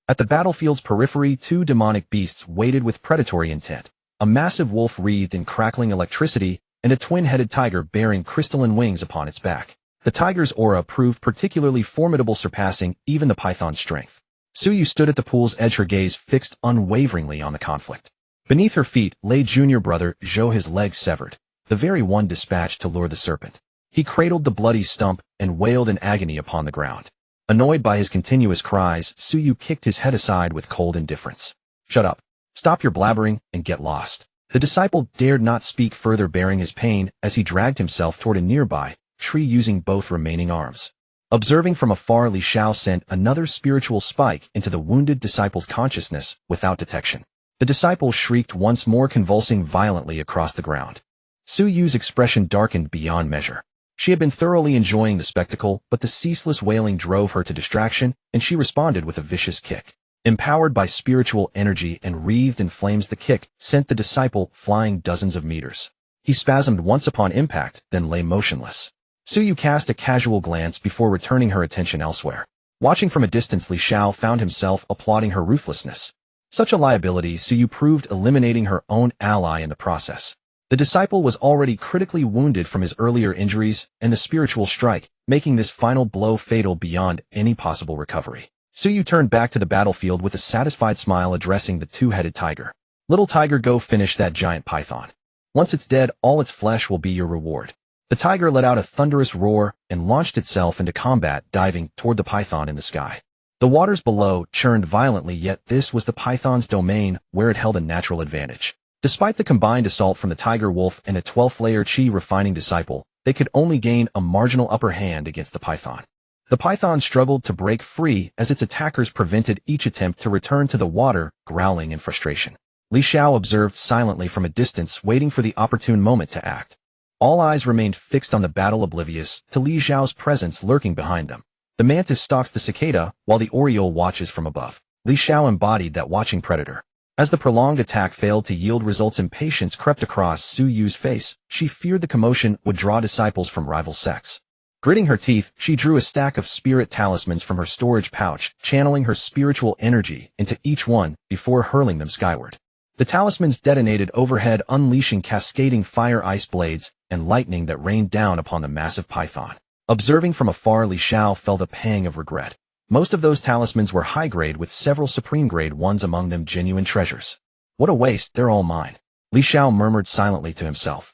At the battlefield's periphery, 2 demonic beasts waited with predatory intent, a massive wolf wreathed in crackling electricity and a twin-headed tiger bearing crystalline wings upon its back. The tiger's aura proved particularly formidable, surpassing even the python's strength. Suyu stood at the pool's edge, her gaze fixed unwaveringly on the conflict. Beneath her feet lay junior brother Xiao, his legs severed, the very one dispatched to lure the serpent. He cradled the bloody stump and wailed in agony upon the ground. Annoyed by his continuous cries, Suyu kicked his head aside with cold indifference. Shut up. Stop your blabbering and get lost. The disciple dared not speak further, bearing his pain as he dragged himself toward a nearby tree using both remaining arms. Observing from afar, Li Xiao sent another spiritual spike into the wounded disciple's consciousness without detection. The disciple shrieked once more, convulsing violently across the ground. Suyu's expression darkened beyond measure. She had been thoroughly enjoying the spectacle, but the ceaseless wailing drove her to distraction, and she responded with a vicious kick. Empowered by spiritual energy and wreathed in flames, the kick sent the disciple flying dozens of meters. He spasmed once upon impact, then lay motionless. Suyu cast a casual glance before returning her attention elsewhere. Watching from a distance, Li Xiao found himself applauding her ruthlessness. Such a liability, Suyu proved, eliminating her own ally in the process. The disciple was already critically wounded from his earlier injuries and the spiritual strike, making this final blow fatal beyond any possible recovery. Suyu turned back to the battlefield with a satisfied smile, addressing the 2-headed tiger. Little tiger, go finish that giant python. Once it's dead, all its flesh will be your reward. The tiger let out a thunderous roar and launched itself into combat, diving toward the python in the sky. The waters below churned violently, yet this was the python's domain, where it held a natural advantage. Despite the combined assault from the tiger wolf and a 12th layer Qi refining disciple, they could only gain a marginal upper hand against the python. The python struggled to break free as its attackers prevented each attempt to return to the water, growling in frustration. Li Xiao observed silently from a distance, waiting for the opportune moment to act. All eyes remained fixed on the battle, oblivious to Li Xiao's presence lurking behind them. The mantis stalks the cicada, while the oriole watches from above. Li Xiao embodied that watching predator. As the prolonged attack failed to yield results, impatience crept across Suyu's face. She feared the commotion would draw disciples from rival sects. Gritting her teeth, she drew a stack of spirit talismans from her storage pouch, channeling her spiritual energy into each one before hurling them skyward. The talismans detonated overhead, unleashing cascading fire ice blades and lightning that rained down upon the massive python. Observing from afar, Li Xiao felt a pang of regret. Most of those talismans were high-grade, with several supreme-grade ones among them genuine treasures. What a waste, they're all mine. Li Xiao murmured silently to himself.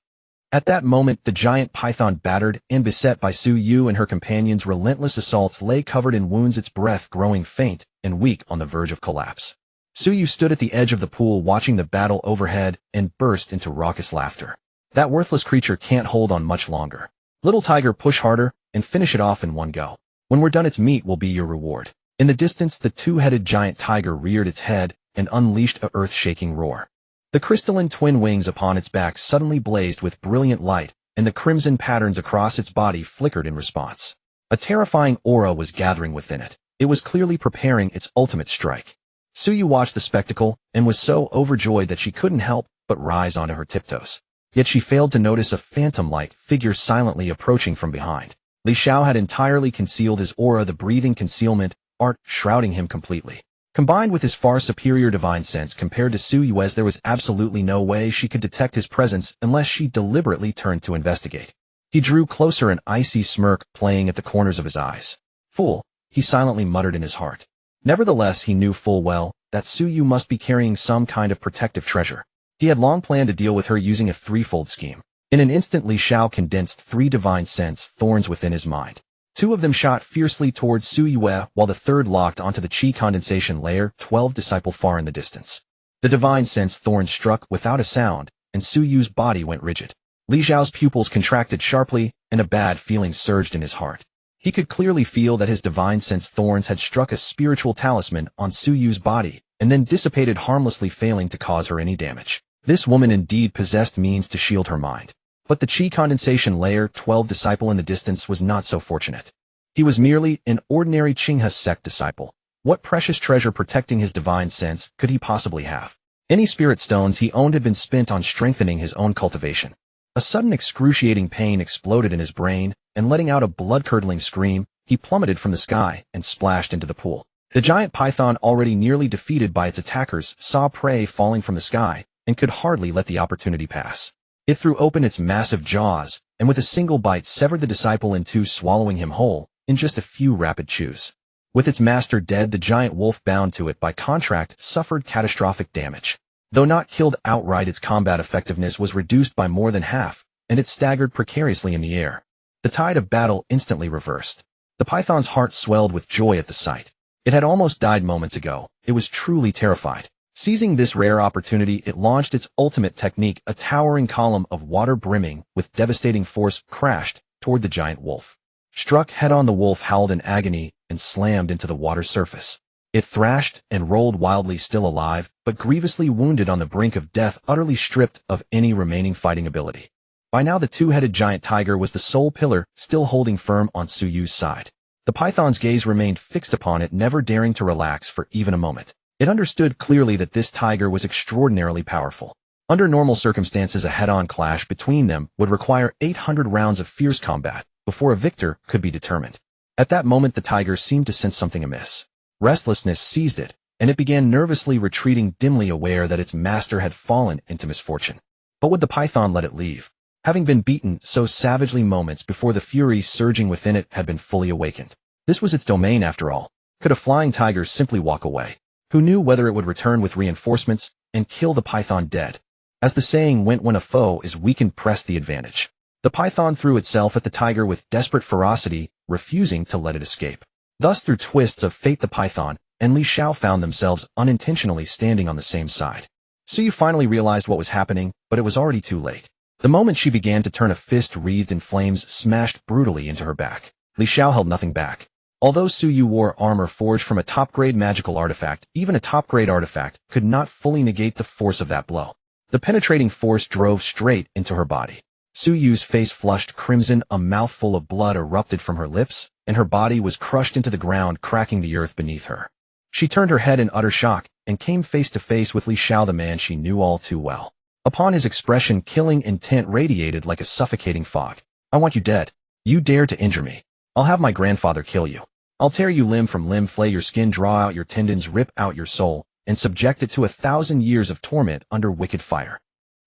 At that moment, the giant python, battered and beset by Suyu and her companions' relentless assaults, lay covered in wounds, its breath growing faint and weak on the verge of collapse. Suyu stood at the edge of the pool, watching the battle overhead, and burst into raucous laughter. That worthless creature can't hold on much longer. Little tiger, push harder and finish it off in one go. When we're done, its meat will be your reward. In the distance, the 2-headed giant tiger reared its head and unleashed a earth-shaking roar. The crystalline twin wings upon its back suddenly blazed with brilliant light, and the crimson patterns across its body flickered in response. A terrifying aura was gathering within it. It was clearly preparing its ultimate strike. Suyu watched the spectacle and was so overjoyed that she couldn't help but rise onto her tiptoes. Yet she failed to notice a phantom-like figure silently approaching from behind. Li Xiao had entirely concealed his aura, the breathing concealment art shrouding him completely. Combined with his far superior divine sense compared to Suyu's, there was absolutely no way she could detect his presence unless she deliberately turned to investigate. He drew closer, an icy smirk playing at the corners of his eyes. Fool, he silently muttered in his heart. Nevertheless, he knew full well that Suyu must be carrying some kind of protective treasure. He had long planned to deal with her using a threefold scheme. In an instant, Xiao condensed 3 divine sense thorns within his mind. 2 of them shot fiercely towards Suyu, while the third locked onto the Qi condensation layer 12 disciple far in the distance. The divine sense thorns struck without a sound, and Suyu's body went rigid. Xiao's pupils contracted sharply, and a bad feeling surged in his heart. He could clearly feel that his divine sense thorns had struck a spiritual talisman on Suyu's body, and then dissipated harmlessly, failing to cause her any damage. This woman indeed possessed means to shield her mind. But the Qi condensation layer 12 disciple in the distance was not so fortunate. He was merely an ordinary Qinghe sect disciple. What precious treasure protecting his divine sense could he possibly have? Any spirit stones he owned had been spent on strengthening his own cultivation. A sudden excruciating pain exploded in his brain, and letting out a blood-curdling scream, he plummeted from the sky and splashed into the pool. The giant python, already nearly defeated by its attackers, saw prey falling from the sky, and could hardly let the opportunity pass. It threw open its massive jaws, and with a single bite severed the disciple in 2, swallowing him whole, in just a few rapid chews. With its master dead, the giant wolf bound to it by contract suffered catastrophic damage. Though not killed outright, its combat effectiveness was reduced by more than half, and it staggered precariously in the air. The tide of battle instantly reversed. The python's heart swelled with joy at the sight. It had almost died moments ago. It was truly terrified. Seizing this rare opportunity, it launched its ultimate technique. A towering column of water brimming with devastating force crashed toward the giant wolf. Struck head-on, the wolf howled in agony and slammed into the water surface. It thrashed and rolled wildly, still alive, but grievously wounded, on the brink of death, utterly stripped of any remaining fighting ability. By now, the 2-headed giant tiger was the sole pillar, still holding firm on Suyu's side. The python's gaze remained fixed upon it, never daring to relax for even a moment. It understood clearly that this tiger was extraordinarily powerful. Under normal circumstances, a head-on clash between them would require 800 rounds of fierce combat before a victor could be determined. At that moment, the tiger seemed to sense something amiss. Restlessness seized it, and it began nervously retreating, dimly aware that its master had fallen into misfortune. But would the python let it leave? Having been beaten so savagely moments before, the fury surging within it had been fully awakened. This was its domain after all. Could a flying tiger simply walk away? Who knew whether it would return with reinforcements and kill the python dead? As the saying went, when a foe is weakened, press the advantage. The python threw itself at the tiger with desperate ferocity, refusing to let it escape. Thus, through twists of fate, the python and Xiao found themselves unintentionally standing on the same side. Suyu finally realized what was happening, but it was already too late. The moment she began to turn, a fist wreathed in flames smashed brutally into her back. Xiao held nothing back. Although Suyu wore armor forged from a top-grade magical artifact, even a top-grade artifact could not fully negate the force of that blow. The penetrating force drove straight into her body. Suyu's face flushed crimson, a mouthful of blood erupted from her lips, and her body was crushed into the ground, cracking the earth beneath her. She turned her head in utter shock, and came face to face with Xiao, the man she knew all too well. Upon his expression, killing intent radiated like a suffocating fog. "I want you dead. You dare to injure me. I'll have my grandfather kill you. I'll tear you limb from limb, flay your skin, draw out your tendons, rip out your soul, and subject it to 1,000 years of torment under wicked fire."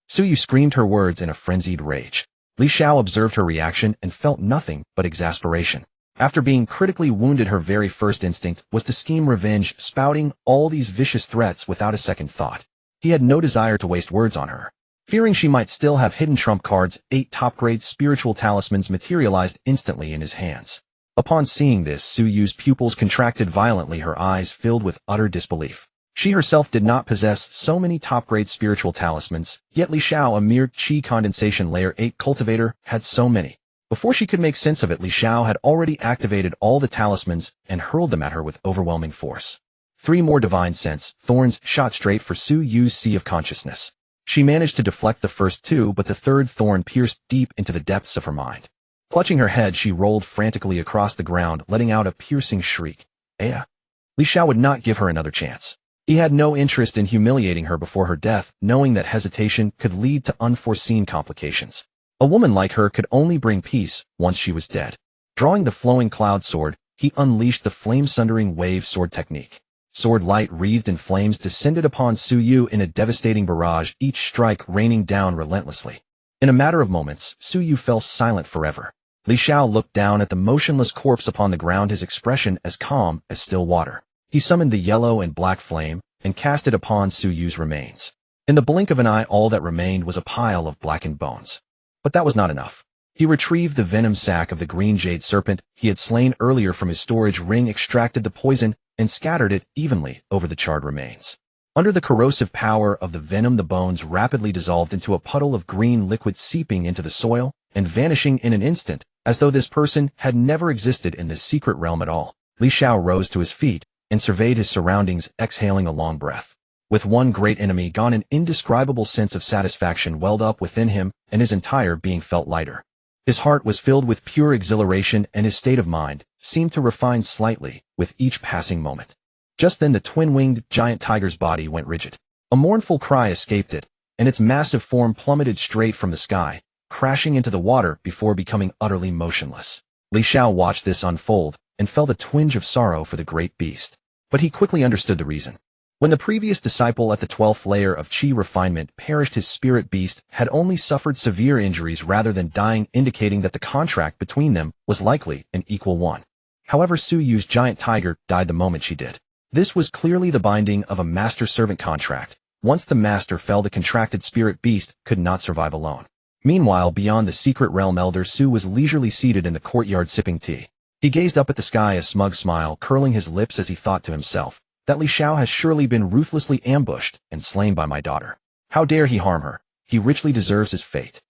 Suyu screamed her words in a frenzied rage. Xiao observed her reaction and felt nothing but exasperation. After being critically wounded, her very first instinct was to scheme revenge, spouting all these vicious threats without a second thought. He had no desire to waste words on her. Fearing she might still have hidden trump cards, 8 top-grade spiritual talismans materialized instantly in his hands. Upon seeing this, Suyu's pupils contracted violently, her eyes filled with utter disbelief. She herself did not possess so many top-grade spiritual talismans, yet Xiao, a mere Qi condensation layer 8 cultivator, had so many. Before she could make sense of it, Xiao had already activated all the talismans and hurled them at her with overwhelming force. 3 more divine sense thorns shot straight for Suyu's sea of consciousness. She managed to deflect the first 2, but the third thorn pierced deep into the depths of her mind. Clutching her head, she rolled frantically across the ground, letting out a piercing shriek. Xiao would not give her another chance. He had no interest in humiliating her before her death, knowing that hesitation could lead to unforeseen complications. A woman like her could only bring peace once she was dead. Drawing the flowing cloud sword, he unleashed the flame-sundering wave sword technique. Sword light wreathed in flames descended upon Suyu in a devastating barrage, each strike raining down relentlessly. In a matter of moments, Su Yu fell silent forever. Li Xiao looked down at the motionless corpse upon the ground, his expression as calm as still water. He summoned the yellow and black flame and cast it upon Su Yu's remains. In the blink of an eye, all that remained was a pile of blackened bones. But that was not enough. He retrieved the venom sac of the green jade serpent he had slain earlier from his storage ring, extracted the poison, and scattered it evenly over the charred remains. Under the corrosive power of the venom, the bones rapidly dissolved into a puddle of green liquid, seeping into the soil and vanishing in an instant, as though this person had never existed in this secret realm at all. Li Xiao rose to his feet and surveyed his surroundings, exhaling a long breath. With one great enemy gone, an indescribable sense of satisfaction welled up within him, and his entire being felt lighter. His heart was filled with pure exhilaration, and his state of mind seemed to refine slightly with each passing moment. Just then the twin-winged giant tiger's body went rigid. A mournful cry escaped it, and its massive form plummeted straight from the sky, crashing into the water before becoming utterly motionless. Li Xiao watched this unfold and felt a twinge of sorrow for the great beast. But he quickly understood the reason. When the previous disciple at the 12th layer of Qi refinement perished, his spirit beast had only suffered severe injuries rather than dying, indicating that the contract between them was likely an equal one. However, Su Yu's giant tiger died the moment she did. This was clearly the binding of a master-servant contract. Once the master fell, the contracted spirit beast could not survive alone. Meanwhile, beyond the secret realm, Elder Su was leisurely seated in the courtyard sipping tea. He gazed up at the sky, a smug smile curling his lips as he thought to himself, that Li Xiao has surely been ruthlessly ambushed and slain by my daughter. How dare he harm her? He richly deserves his fate.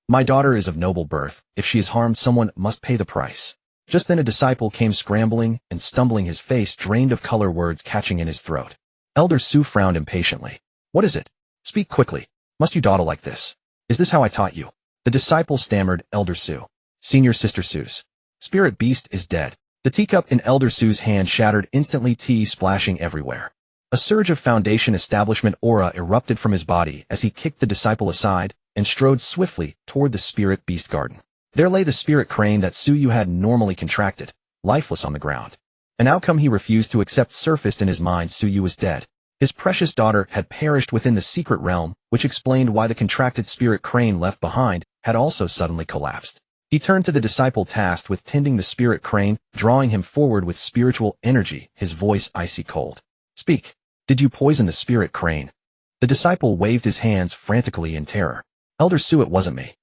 My daughter is of noble birth. If she is harmed, someone must pay the price. Just then a disciple came scrambling and stumbling, his face drained of color, words catching in his throat. Elder Su frowned impatiently. What is it? Speak quickly. Must you dawdle like this? Is this how I taught you? The disciple stammered. Elder Su. Senior Sister Su's spirit beast is dead. The teacup in Elder Su's hand shattered instantly, tea splashing everywhere. A surge of Foundation establishment aura erupted from his body as he kicked the disciple aside and strode swiftly toward the spirit beast garden. There lay the spirit crane that Su Yu had normally contracted, lifeless on the ground. An outcome he refused to accept surfaced in his mind. Su Yu was dead. His precious daughter had perished within the secret realm, which explained why the contracted spirit crane left behind had also suddenly collapsed. He turned to the disciple tasked with tending the spirit crane, drawing him forward with spiritual energy, his voice icy cold. Speak. Did you poison the spirit crane? The disciple waved his hands frantically in terror. Elder Su, it wasn't me.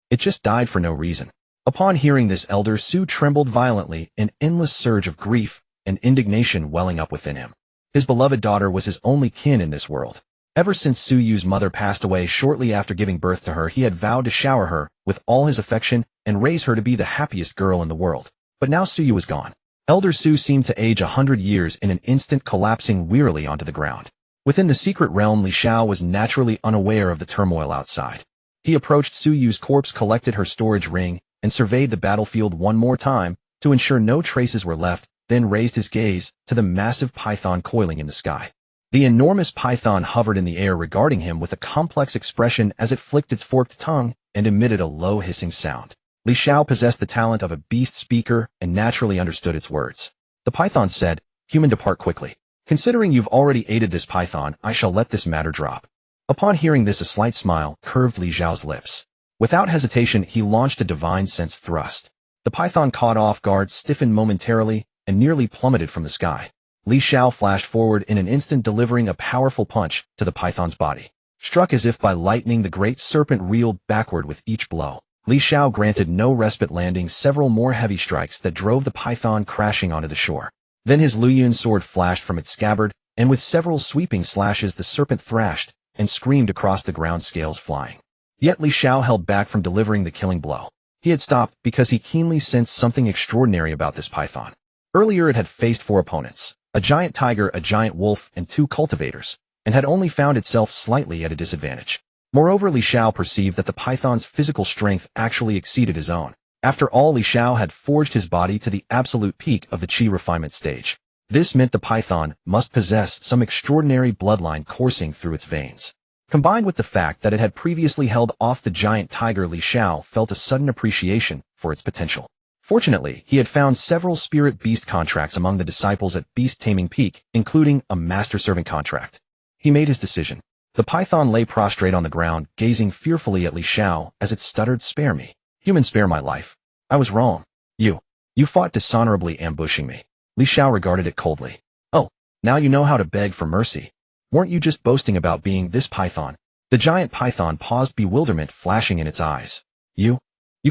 It just died for no reason. Upon hearing this, Elder Su trembled violently, an endless surge of grief and indignation welling up within him. His beloved daughter was his only kin in this world. Ever since Su Yu's mother passed away shortly after giving birth to her, he had vowed to shower her with all his affection and raise her to be the happiest girl in the world. But now Su Yu was gone. Elder Su seemed to age 100 years in an instant, collapsing wearily onto the ground. Within the secret realm, Li Xiao was naturally unaware of the turmoil outside. He approached Su Yu's corpse, collected her storage ring, and surveyed the battlefield one more time to ensure no traces were left, then raised his gaze to the massive python coiling in the sky. The enormous python hovered in the air, regarding him with a complex expression as it flicked its forked tongue and emitted a low hissing sound. Li Xiao possessed the talent of a beast speaker and naturally understood its words. The python said, "Human, depart quickly. Considering you've already aided this python, I shall let this matter drop." Upon hearing this, a slight smile curved Li Xiao's lips. Without hesitation, he launched a divine sense thrust. The python, caught off guard, stiffened momentarily and nearly plummeted from the sky. Li Xiao flashed forward in an instant, delivering a powerful punch to the python's body. Struck as if by lightning, the great serpent reeled backward with each blow. Li Xiao granted no respite, landing several more heavy strikes that drove the python crashing onto the shore. Then his Luyun sword flashed from its scabbard, and with several sweeping slashes the serpent thrashed and screamed across the ground, scales flying. Yet Li Xiao held back from delivering the killing blow. He had stopped because he keenly sensed something extraordinary about this python. Earlier it had faced 4 opponents, a giant tiger, a giant wolf, and 2 cultivators, and had only found itself slightly at a disadvantage. Moreover, Li Xiao perceived that the python's physical strength actually exceeded his own. After all, Li Xiao had forged his body to the absolute peak of the Qi refinement stage. This meant the python must possess some extraordinary bloodline coursing through its veins. Combined with the fact that it had previously held off the giant tiger, Li Xiao felt a sudden appreciation for its potential. Fortunately, he had found several spirit beast contracts among the disciples at Beast Taming Peak, including a master servant contract. He made his decision. The python lay prostrate on the ground, gazing fearfully at Li Xiao as it stuttered, "Spare me. Human, spare my life. I was wrong. You fought dishonorably, ambushing me." Li Xiao regarded it coldly. "Oh, now you know how to beg for mercy. Weren't you just boasting about being this python?" The giant python paused, bewilderment flashing in its eyes. You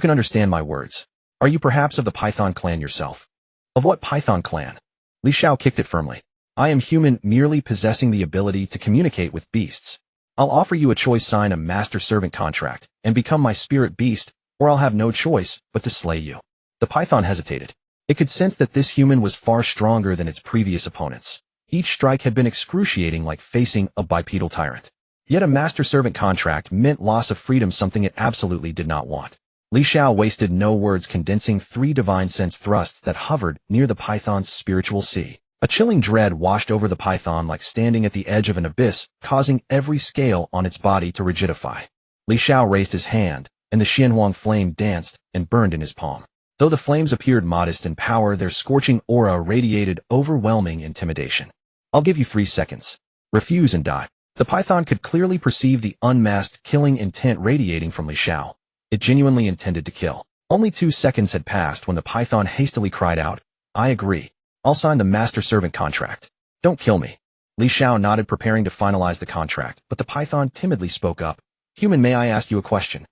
can understand my words. Are you perhaps of the python clan yourself?" "Of what python clan?" Li Xiao kicked it firmly. "I am human, merely possessing the ability to communicate with beasts. I'll offer you a choice: sign a master-servant contract and become my spirit beast, or I'll have no choice but to slay you." The python hesitated. It could sense that this human was far stronger than its previous opponents. Each strike had been excruciating, like facing a bipedal tyrant. Yet a master-servant contract meant loss of freedom, something it absolutely did not want. Li Xiao wasted no words, condensing 3 divine sense thrusts that hovered near the python's spiritual sea. A chilling dread washed over the python, like standing at the edge of an abyss, causing every scale on its body to rigidify. Li Xiao raised his hand, and the Xianhuang flame danced and burned in his palm. Though the flames appeared modest in power, their scorching aura radiated overwhelming intimidation. "I'll give you 3 seconds. Refuse and die." The python could clearly perceive the unmasked killing intent radiating from Li Xiao. It genuinely intended to kill. Only 2 seconds had passed when the python hastily cried out, "I agree. I'll sign the master-servant contract. Don't kill me." Li Xiao nodded, preparing to finalize the contract, but the python timidly spoke up. "Human, may I ask you a question?"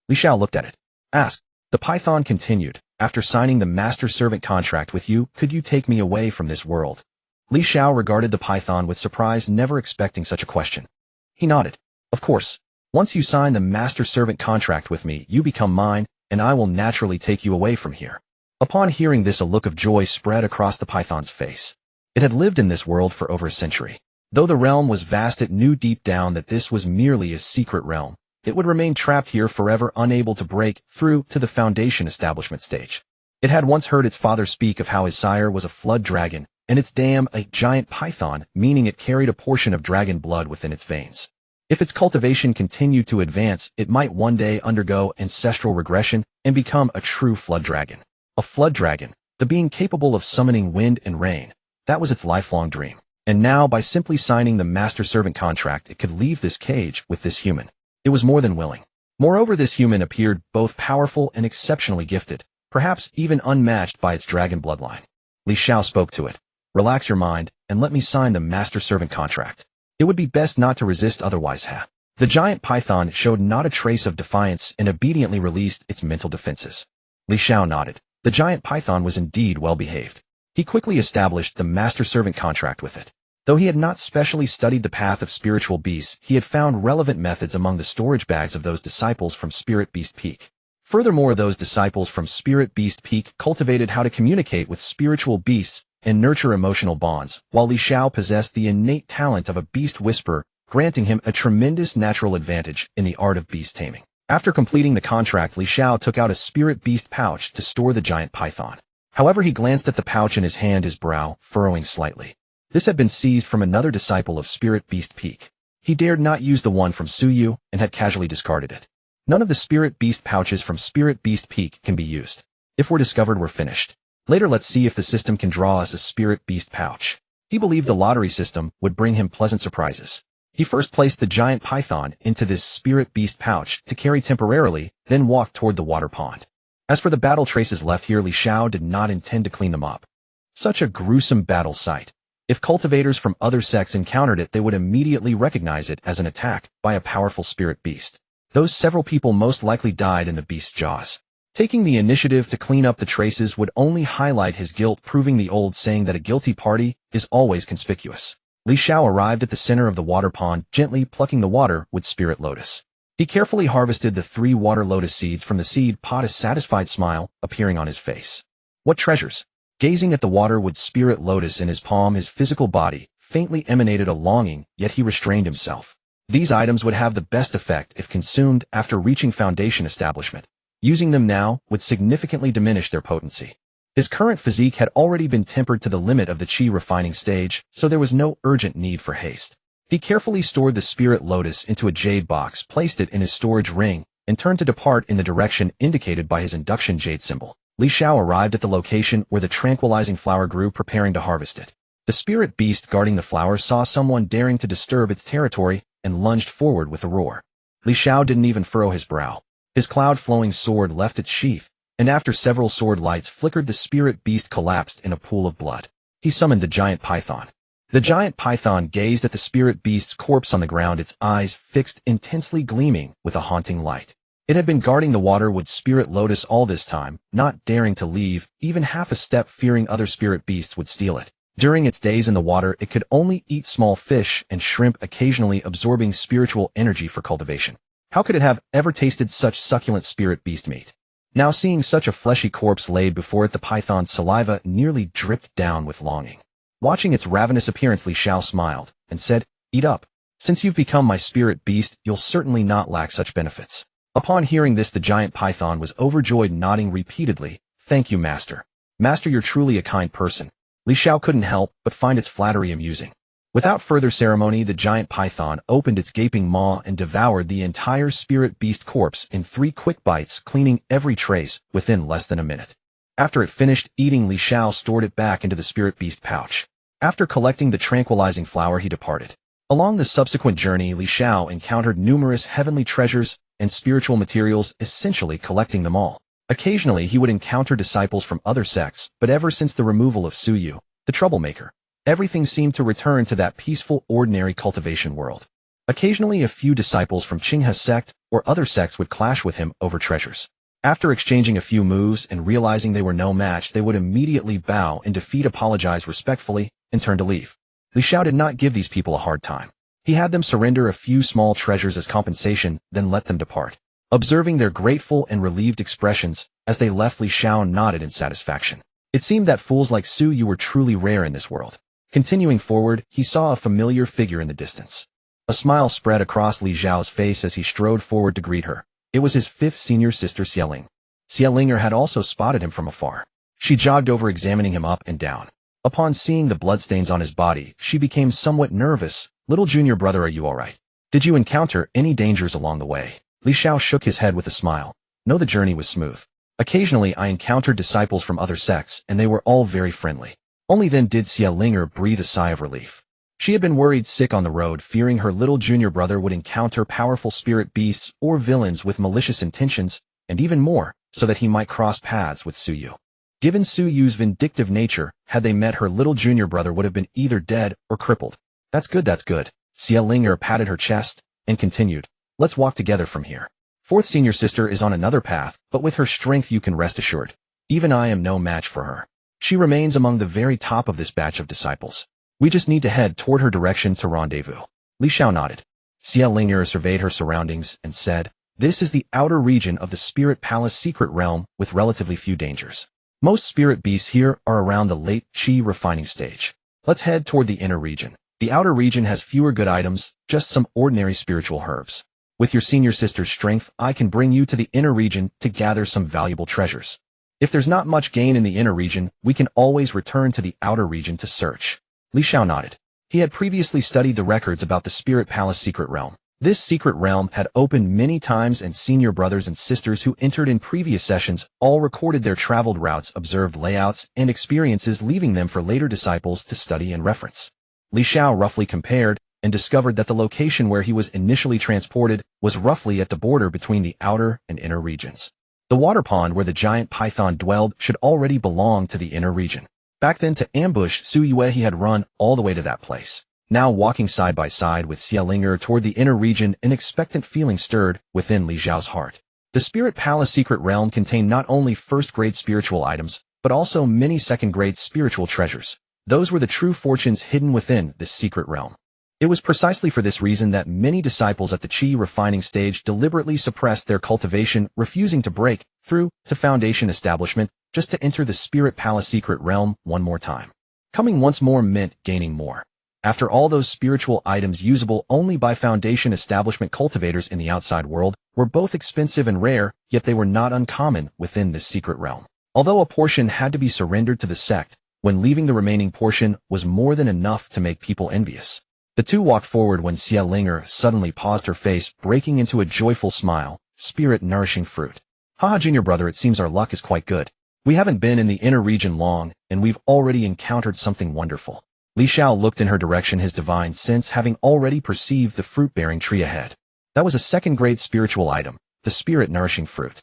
Li Xiao looked at it. "Ask." The python continued, "After signing the master-servant contract with you, could you take me away from this world?" Li Xiao regarded the python with surprise, never expecting such a question. He nodded. "Of course. Once you sign the master-servant contract with me, you become mine, and I will naturally take you away from here." Upon hearing this, a look of joy spread across the python's face. It had lived in this world for over a century. Though the realm was vast, it knew deep down that this was merely a secret realm. It would remain trapped here forever, unable to break through to the foundation establishment stage. It had once heard its father speak of how his sire was a flood dragon, and its dam a giant python, meaning it carried a portion of dragon blood within its veins. If its cultivation continued to advance, it might one day undergo ancestral regression and become a true flood dragon. A flood dragon, the being capable of summoning wind and rain. That was its lifelong dream. And now, by simply signing the master-servant contract, it could leave this cage with this human. It was more than willing. Moreover, this human appeared both powerful and exceptionally gifted, perhaps even unmatched by its dragon bloodline. Li Xiao spoke to it. "Relax your mind, and let me sign the master-servant contract. It would be best not to resist otherwise." The giant python showed not a trace of defiance and obediently released its mental defenses. Li Xiao nodded. The giant python was indeed well behaved. He quickly established the master-servant contract with it. Though he had not specially studied the path of spiritual beasts, he had found relevant methods among the storage bags of those disciples from Spirit Beast Peak. Furthermore, those disciples from Spirit Beast Peak cultivated how to communicate with spiritual beasts and nurture emotional bonds, while Li Xiao possessed the innate talent of a beast whisperer, granting him a tremendous natural advantage in the art of beast taming. After completing the contract, Li Xiao took out a spirit beast pouch to store the giant python. However, he glanced at the pouch in his hand, his brow furrowing slightly. This had been seized from another disciple of Spirit Beast Peak. He dared not use the one from Suyu and had casually discarded it. None of the Spirit Beast pouches from Spirit Beast Peak can be used. If we're discovered, we're finished. Later, let's see if the system can draw us a Spirit Beast pouch. He believed the lottery system would bring him pleasant surprises. He first placed the giant python into this Spirit Beast pouch to carry temporarily, then walked toward the water pond. As for the battle traces left here, Li Xiao did not intend to clean them up. Such a gruesome battle site. If cultivators from other sects encountered it, they would immediately recognize it as an attack by a powerful spirit beast. Those several people most likely died in the beast's jaws. Taking the initiative to clean up the traces would only highlight his guilt, proving the old saying that a guilty party is always conspicuous. Li Xiao arrived at the center of the water pond, gently plucking the water with Spirit Lotus. He carefully harvested the 3 water lotus seeds from the seed pot, a satisfied smile appearing on his face. What treasures! Gazing at the water with Spirit Lotus in his palm, his physical body faintly emanated a longing, yet he restrained himself. These items would have the best effect if consumed after reaching foundation establishment. Using them now would significantly diminish their potency. His current physique had already been tempered to the limit of the chi refining stage, so there was no urgent need for haste. He carefully stored the Spirit Lotus into a jade box, placed it in his storage ring, and turned to depart in the direction indicated by his induction jade symbol. Li Xiao arrived at the location where the tranquilizing flower grew, preparing to harvest it. The spirit beast guarding the flower saw someone daring to disturb its territory and lunged forward with a roar. Li Xiao didn't even furrow his brow. His cloud-flowing sword left its sheath, and after several sword lights flickered, the spirit beast collapsed in a pool of blood. He summoned the giant python. The giant python gazed at the spirit beast's corpse on the ground, its eyes fixed, intensely gleaming with a haunting light. It had been guarding the waterwood spirit lotus all this time, not daring to leave, even half a step, fearing other spirit beasts would steal it. During its days in the water, it could only eat small fish and shrimp, occasionally absorbing spiritual energy for cultivation. How could it have ever tasted such succulent spirit beast meat? Now, seeing such a fleshy corpse laid before it, the python's saliva nearly dripped down with longing. Watching its ravenous appearance, Li Xiao smiled and said, "Eat up. Since you've become my spirit beast, you'll certainly not lack such benefits." Upon hearing this, the giant python was overjoyed, nodding repeatedly. "Thank you, Master. Master, you're truly a kind person." Li Xiao couldn't help but find its flattery amusing. Without further ceremony, the giant python opened its gaping maw and devoured the entire spirit beast corpse in 3 quick bites, cleaning every trace within less than a minute. After it finished eating, Li Xiao stored it back into the spirit beast pouch. After collecting the tranquilizing flower, he departed. Along the subsequent journey, Li Xiao encountered numerous heavenly treasures and spiritual materials, essentially collecting them all. Occasionally, he would encounter disciples from other sects, but ever since the removal of Su Yu, the troublemaker, everything seemed to return to that peaceful, ordinary cultivation world. Occasionally, a few disciples from Qinghe's sect or other sects would clash with him over treasures. After exchanging a few moves and realizing they were no match, they would immediately bow in defeat, apologize respectfully, and turn to leave. Li Xiao did not give these people a hard time. He had them surrender a few small treasures as compensation, then let them depart. Observing their grateful and relieved expressions as they left, Li Xiao nodded in satisfaction. It seemed that fools like Su Yu were truly rare in this world. Continuing forward, he saw a familiar figure in the distance. A smile spread across Li Xiao's face as he strode forward to greet her. It was his 5th senior sister, Xiaoling. Xiaolinger had also spotted him from afar. She jogged over, examining him up and down. Upon seeing the bloodstains on his body, she became somewhat nervous. "Little junior brother, are you all right? Did you encounter any dangers along the way?" Li Xiao shook his head with a smile. "No, the journey was smooth. Occasionally, I encountered disciples from other sects, and they were all very friendly." Only then did Xiaolinger breathe a sigh of relief. She had been worried sick on the road, fearing her little junior brother would encounter powerful spirit beasts or villains with malicious intentions, and even more, so that he might cross paths with Su Yu. Given Su Yu's vindictive nature, had they met, her little junior brother would have been either dead or crippled. That's good, that's good." Xiaolinger patted her chest and continued, "Let's walk together from here. 4th senior sister is on another path, but with her strength you can rest assured. Even I am no match for her. She remains among the very top of this batch of disciples. We just need to head toward her direction to rendezvous." Li Xiao nodded. Xiaolinger surveyed her surroundings and said, "This is the outer region of the Spirit Palace secret realm with relatively few dangers. Most spirit beasts here are around the late Qi refining stage. Let's head toward the inner region. The outer region has fewer good items, just some ordinary spiritual herbs. With your senior sister's strength, I can bring you to the inner region to gather some valuable treasures. If there's not much gain in the inner region, we can always return to the outer region to search." Li Xiao nodded. He had previously studied the records about the Spirit Palace secret realm. This secret realm had opened many times, and senior brothers and sisters who entered in previous sessions all recorded their traveled routes, observed layouts, and experiences, leaving them for later disciples to study and reference. Li Xiao roughly compared and discovered that the location where he was initially transported was roughly at the border between the outer and inner regions. The water pond where the giant python dwelled should already belong to the inner region. Back then, to ambush Su Yue, he had run all the way to that place. Now, walking side by side with Xiaolinger toward the inner region, an expectant feeling stirred within Li Xiao's heart. The Spirit Palace secret realm contained not only first-grade spiritual items, but also many second-grade spiritual treasures. Those were the true fortunes hidden within this secret realm. It was precisely for this reason that many disciples at the Qi refining stage deliberately suppressed their cultivation, refusing to break through to foundation establishment just to enter the Spirit Palace secret realm one more time. Coming once more meant gaining more. After all, those spiritual items usable only by foundation establishment cultivators in the outside world were both expensive and rare, yet they were not uncommon within this secret realm. Although a portion had to be surrendered to the sect, when leaving the remaining portion was more than enough to make people envious. The two walked forward when Xiaolinger suddenly paused, her face breaking into a joyful smile. "Spirit-nourishing fruit. Haha, junior brother, it seems our luck is quite good. We haven't been in the inner region long, and we've already encountered something wonderful." Li Xiao looked in her direction, his divine sense having already perceived the fruit-bearing tree ahead. That was a second-grade spiritual item, the spirit-nourishing fruit.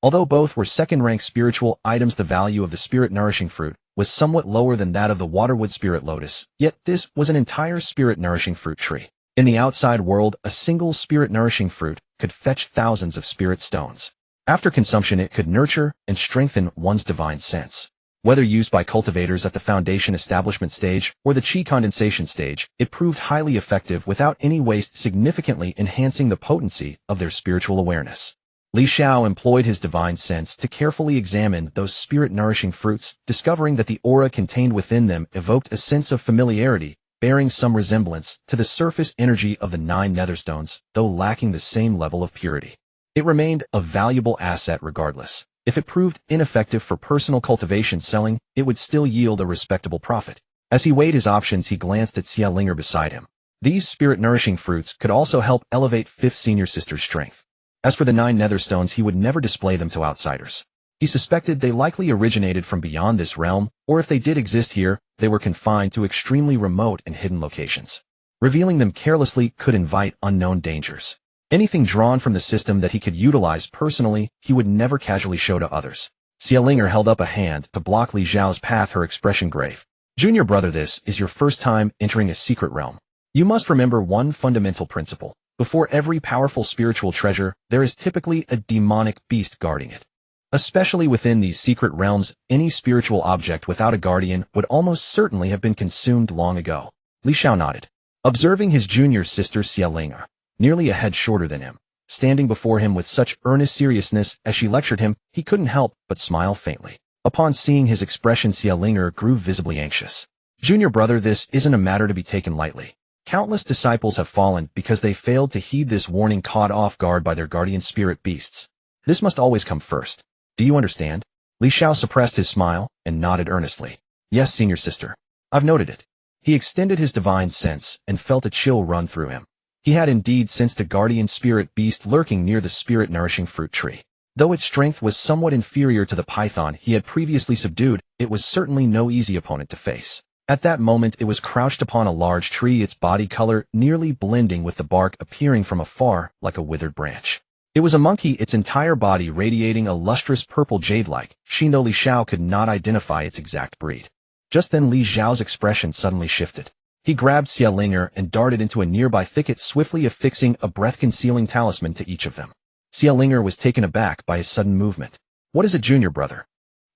Although both were second-rank spiritual items, the value of the spirit-nourishing fruit was somewhat lower than that of the waterwood spirit lotus, yet this was an entire spirit-nourishing fruit tree. In the outside world, a single spirit-nourishing fruit could fetch thousands of spirit stones. After consumption, it could nurture and strengthen one's divine sense. Whether used by cultivators at the foundation establishment stage or the chi condensation stage, it proved highly effective without any waste, significantly enhancing the potency of their spiritual awareness. Li Xiao employed his divine sense to carefully examine those spirit-nourishing fruits, discovering that the aura contained within them evoked a sense of familiarity, bearing some resemblance to the surface energy of the 9 netherstones, though lacking the same level of purity. It remained a valuable asset regardless. If it proved ineffective for personal cultivation selling, it would still yield a respectable profit. As he weighed his options, he glanced at Xia Linger beside him. These spirit-nourishing fruits could also help elevate 5th Senior Sister's strength. As for the 9 netherstones, he would never display them to outsiders. He suspected they likely originated from beyond this realm, or if they did exist here, they were confined to extremely remote and hidden locations. Revealing them carelessly could invite unknown dangers. Anything drawn from the system that he could utilize personally, he would never casually show to others. Xia Linger held up a hand to block Li Xiao's path, her expression grave. Junior brother, this is your first time entering a secret realm. You must remember one fundamental principle. Before every powerful spiritual treasure, there is typically a demonic beast guarding it. Especially within these secret realms, any spiritual object without a guardian would almost certainly have been consumed long ago. Li Xiao nodded, observing his junior sister Xia Linger, nearly a head shorter than him, standing before him with such earnest seriousness as she lectured him. He couldn't help but smile faintly. Upon seeing his expression, Xia Linger grew visibly anxious. Junior brother, this isn't a matter to be taken lightly. Countless disciples have fallen because they failed to heed this warning, caught off guard by their guardian spirit beasts. This must always come first. Do you understand? Li Xiao suppressed his smile and nodded earnestly. Yes, senior sister. I've noted it. He extended his divine sense and felt a chill run through him. He had indeed sensed a guardian spirit beast lurking near the spirit-nourishing fruit tree. Though its strength was somewhat inferior to the python he had previously subdued, it was certainly no easy opponent to face. At that moment, it was crouched upon a large tree, its body color nearly blending with the bark, appearing from afar like a withered branch. It was a monkey, its entire body radiating a lustrous purple jade-like sheen, though Li Xiao could not identify its exact breed. Just then Li Xiao's expression suddenly shifted. He grabbed Xia Linger and darted into a nearby thicket, swiftly affixing a breath-concealing talisman to each of them. Xia Linger was taken aback by his sudden movement. What is it, junior brother?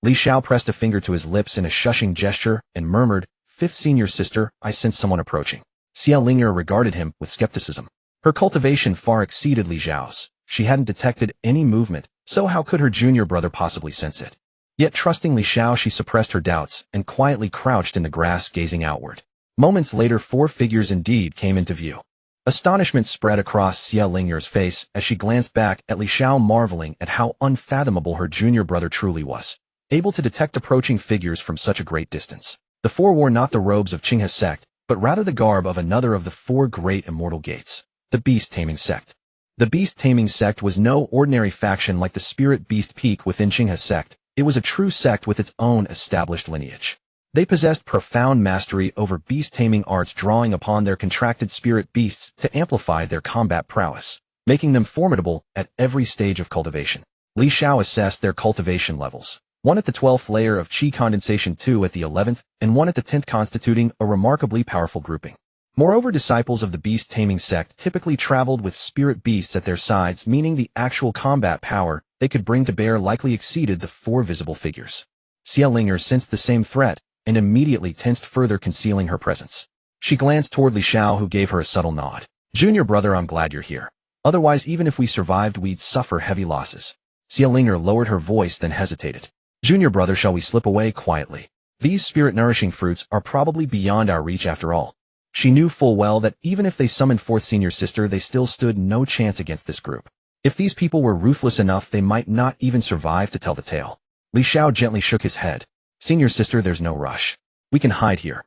Li Xiao pressed a finger to his lips in a shushing gesture and murmured, 5th Senior Sister, I sense someone approaching. Xia Linger regarded him with skepticism. Her cultivation far exceeded Li Xiao's. She hadn't detected any movement, so how could her junior brother possibly sense it? Yet trusting Li Xiao, she suppressed her doubts and quietly crouched in the grass, gazing outward. Moments later, 4 figures indeed came into view. Astonishment spread across Xia Linger's face as she glanced back at Li Xiao, marveling at how unfathomable her junior brother truly was, able to detect approaching figures from such a great distance. The 4 wore not the robes of Qinghe's sect, but rather the garb of another of the 4 great immortal gates, the beast-taming sect. The beast-taming sect was no ordinary faction like the spirit beast peak within Qinghe's sect. It was a true sect with its own established lineage. They possessed profound mastery over beast-taming arts, drawing upon their contracted spirit beasts to amplify their combat prowess, making them formidable at every stage of cultivation. Li Xiao assessed their cultivation levels. 1 at the 12th layer of chi condensation, 2 at the 11th, and 1 at the 10th, constituting a remarkably powerful grouping. Moreover, disciples of the beast-taming sect typically traveled with spirit beasts at their sides, meaning the actual combat power they could bring to bear likely exceeded the 4 visible figures. Xia Linger sensed the same threat and immediately tensed, further concealing her presence. She glanced toward Li Xiao, who gave her a subtle nod. Junior brother, I'm glad you're here. Otherwise, even if we survived, we'd suffer heavy losses. Xia Linger lowered her voice, then hesitated. Junior brother, shall we slip away quietly? These spirit-nourishing fruits are probably beyond our reach after all. She knew full well that even if they summoned 4th Senior Sister, they still stood no chance against this group. If these people were ruthless enough, they might not even survive to tell the tale. Li Xiao gently shook his head. Senior Sister, there's no rush. We can hide here.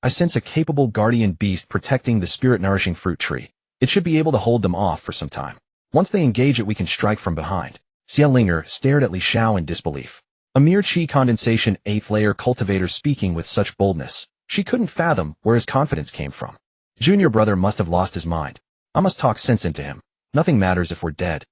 I sense a capable guardian beast protecting the spirit-nourishing fruit tree. It should be able to hold them off for some time. Once they engage it, we can strike from behind. Xia Linger stared at Li Xiao in disbelief. A mere chi condensation 8th layer cultivator speaking with such boldness. She couldn't fathom where his confidence came from. Junior brother must have lost his mind. I must talk sense into him. Nothing matters if we're dead.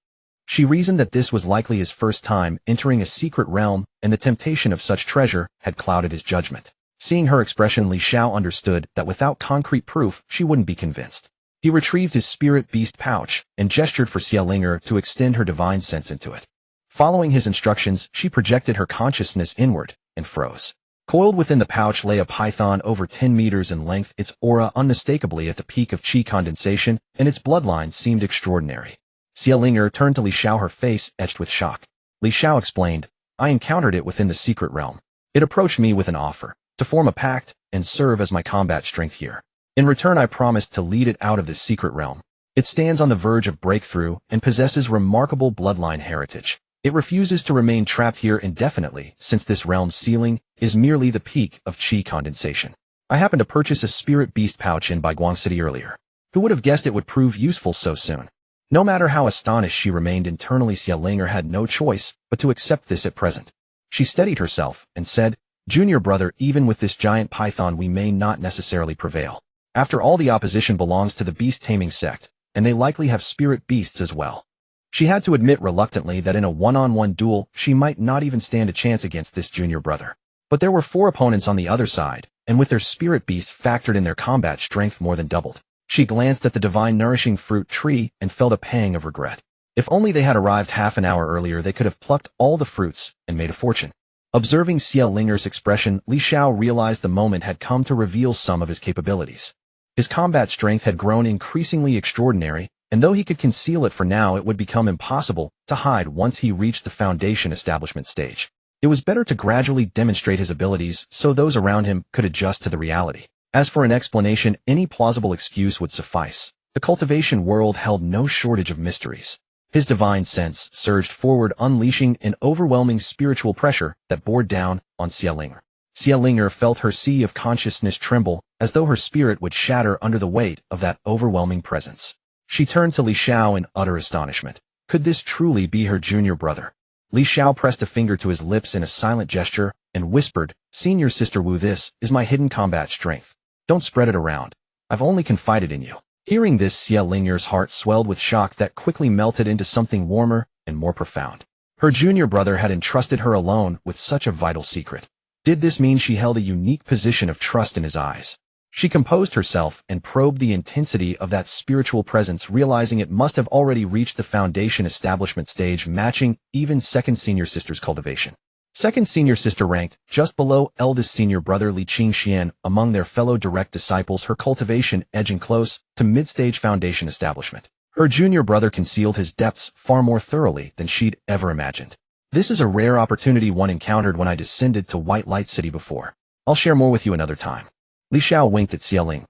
She reasoned that this was likely his first time entering a secret realm, and the temptation of such treasure had clouded his judgment. Seeing her expression, Li Xiao understood that without concrete proof, she wouldn't be convinced. He retrieved his spirit beast pouch and gestured for Xiao to extend her divine sense into it. Following his instructions, she projected her consciousness inward and froze. Coiled within the pouch lay a python over 10 meters in length, its aura unmistakably at the peak of qi condensation, and its bloodline seemed extraordinary. Xiao turned to Li Xiao, her face etched with shock. Li Xiao explained, I encountered it within the secret realm. It approached me with an offer to form a pact and serve as my combat strength here. In return, I promised to lead it out of this secret realm. It stands on the verge of breakthrough and possesses remarkable bloodline heritage. It refuses to remain trapped here indefinitely, since this realm's ceiling is merely the peak of qi condensation. I happened to purchase a spirit beast pouch in Baiguang City earlier. Who would have guessed it would prove useful so soon? No matter how astonished she remained internally, Xiao had no choice but to accept this at present. She steadied herself and said, Junior brother, even with this giant python we may not necessarily prevail. After all, the opposition belongs to the beast-taming sect, and they likely have spirit beasts as well. She had to admit reluctantly that in a one-on-one duel, she might not even stand a chance against this junior brother. But there were 4 opponents on the other side, and with their spirit beasts factored in, their combat strength more than doubled. She glanced at the divine nourishing fruit tree and felt a pang of regret. If only they had arrived half an hour earlier, they could have plucked all the fruits and made a fortune. Observing Xiao expression, Li Xiao realized the moment had come to reveal some of his capabilities. His combat strength had grown increasingly extraordinary, and though he could conceal it for now, it would become impossible to hide once he reached the foundation establishment stage. It was better to gradually demonstrate his abilities so those around him could adjust to the reality. As for an explanation, any plausible excuse would suffice. The cultivation world held no shortage of mysteries. His divine sense surged forward, unleashing an overwhelming spiritual pressure that bore down on Xiao. Xiao felt her sea of consciousness tremble, as though her spirit would shatter under the weight of that overwhelming presence. She turned to Li Xiao in utter astonishment. Could this truly be her junior brother? Li Xiao pressed a finger to his lips in a silent gesture and whispered, Senior Sister Wu, this is my hidden combat strength. Don't spread it around. I've only confided in you. Hearing this, Xiao heart swelled with shock that quickly melted into something warmer and more profound. Her junior brother had entrusted her alone with such a vital secret. Did this mean she held a unique position of trust in his eyes? She composed herself and probed the intensity of that spiritual presence, realizing it must have already reached the foundation establishment stage, matching even second senior sister's cultivation. Second senior sister ranked just below eldest senior brother Li Qingxian among their fellow direct disciples, her cultivation edging close to mid-stage foundation establishment. Her junior brother concealed his depths far more thoroughly than she'd ever imagined. This is a rare opportunity one encountered when I descended to White Light City before. I'll share more with you another time. Li Xiao winked at Xiao.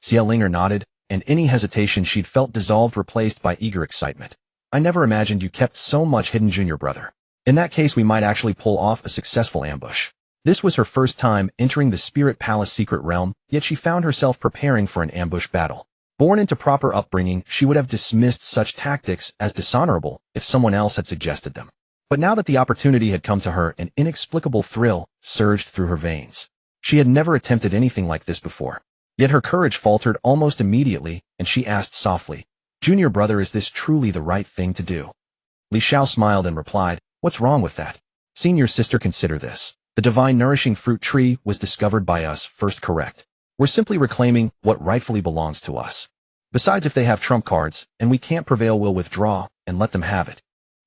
Xiao nodded, and any hesitation she'd felt dissolved, replaced by eager excitement. I never imagined you kept so much hidden, junior brother. In that case, we might actually pull off a successful ambush. This was her first time entering the Spirit Palace secret realm, yet she found herself preparing for an ambush battle. Born into proper upbringing, she would have dismissed such tactics as dishonorable if someone else had suggested them. But now that the opportunity had come to her, an inexplicable thrill surged through her veins. She had never attempted anything like this before. Yet her courage faltered almost immediately, and she asked softly, Junior brother, is this truly the right thing to do? Li Xiao smiled and replied, What's wrong with that? Senior sister, consider this. The divine nourishing fruit tree was discovered by us first, correct? We're simply reclaiming what rightfully belongs to us. Besides, if they have trump cards, and we can't prevail, we'll withdraw and let them have it.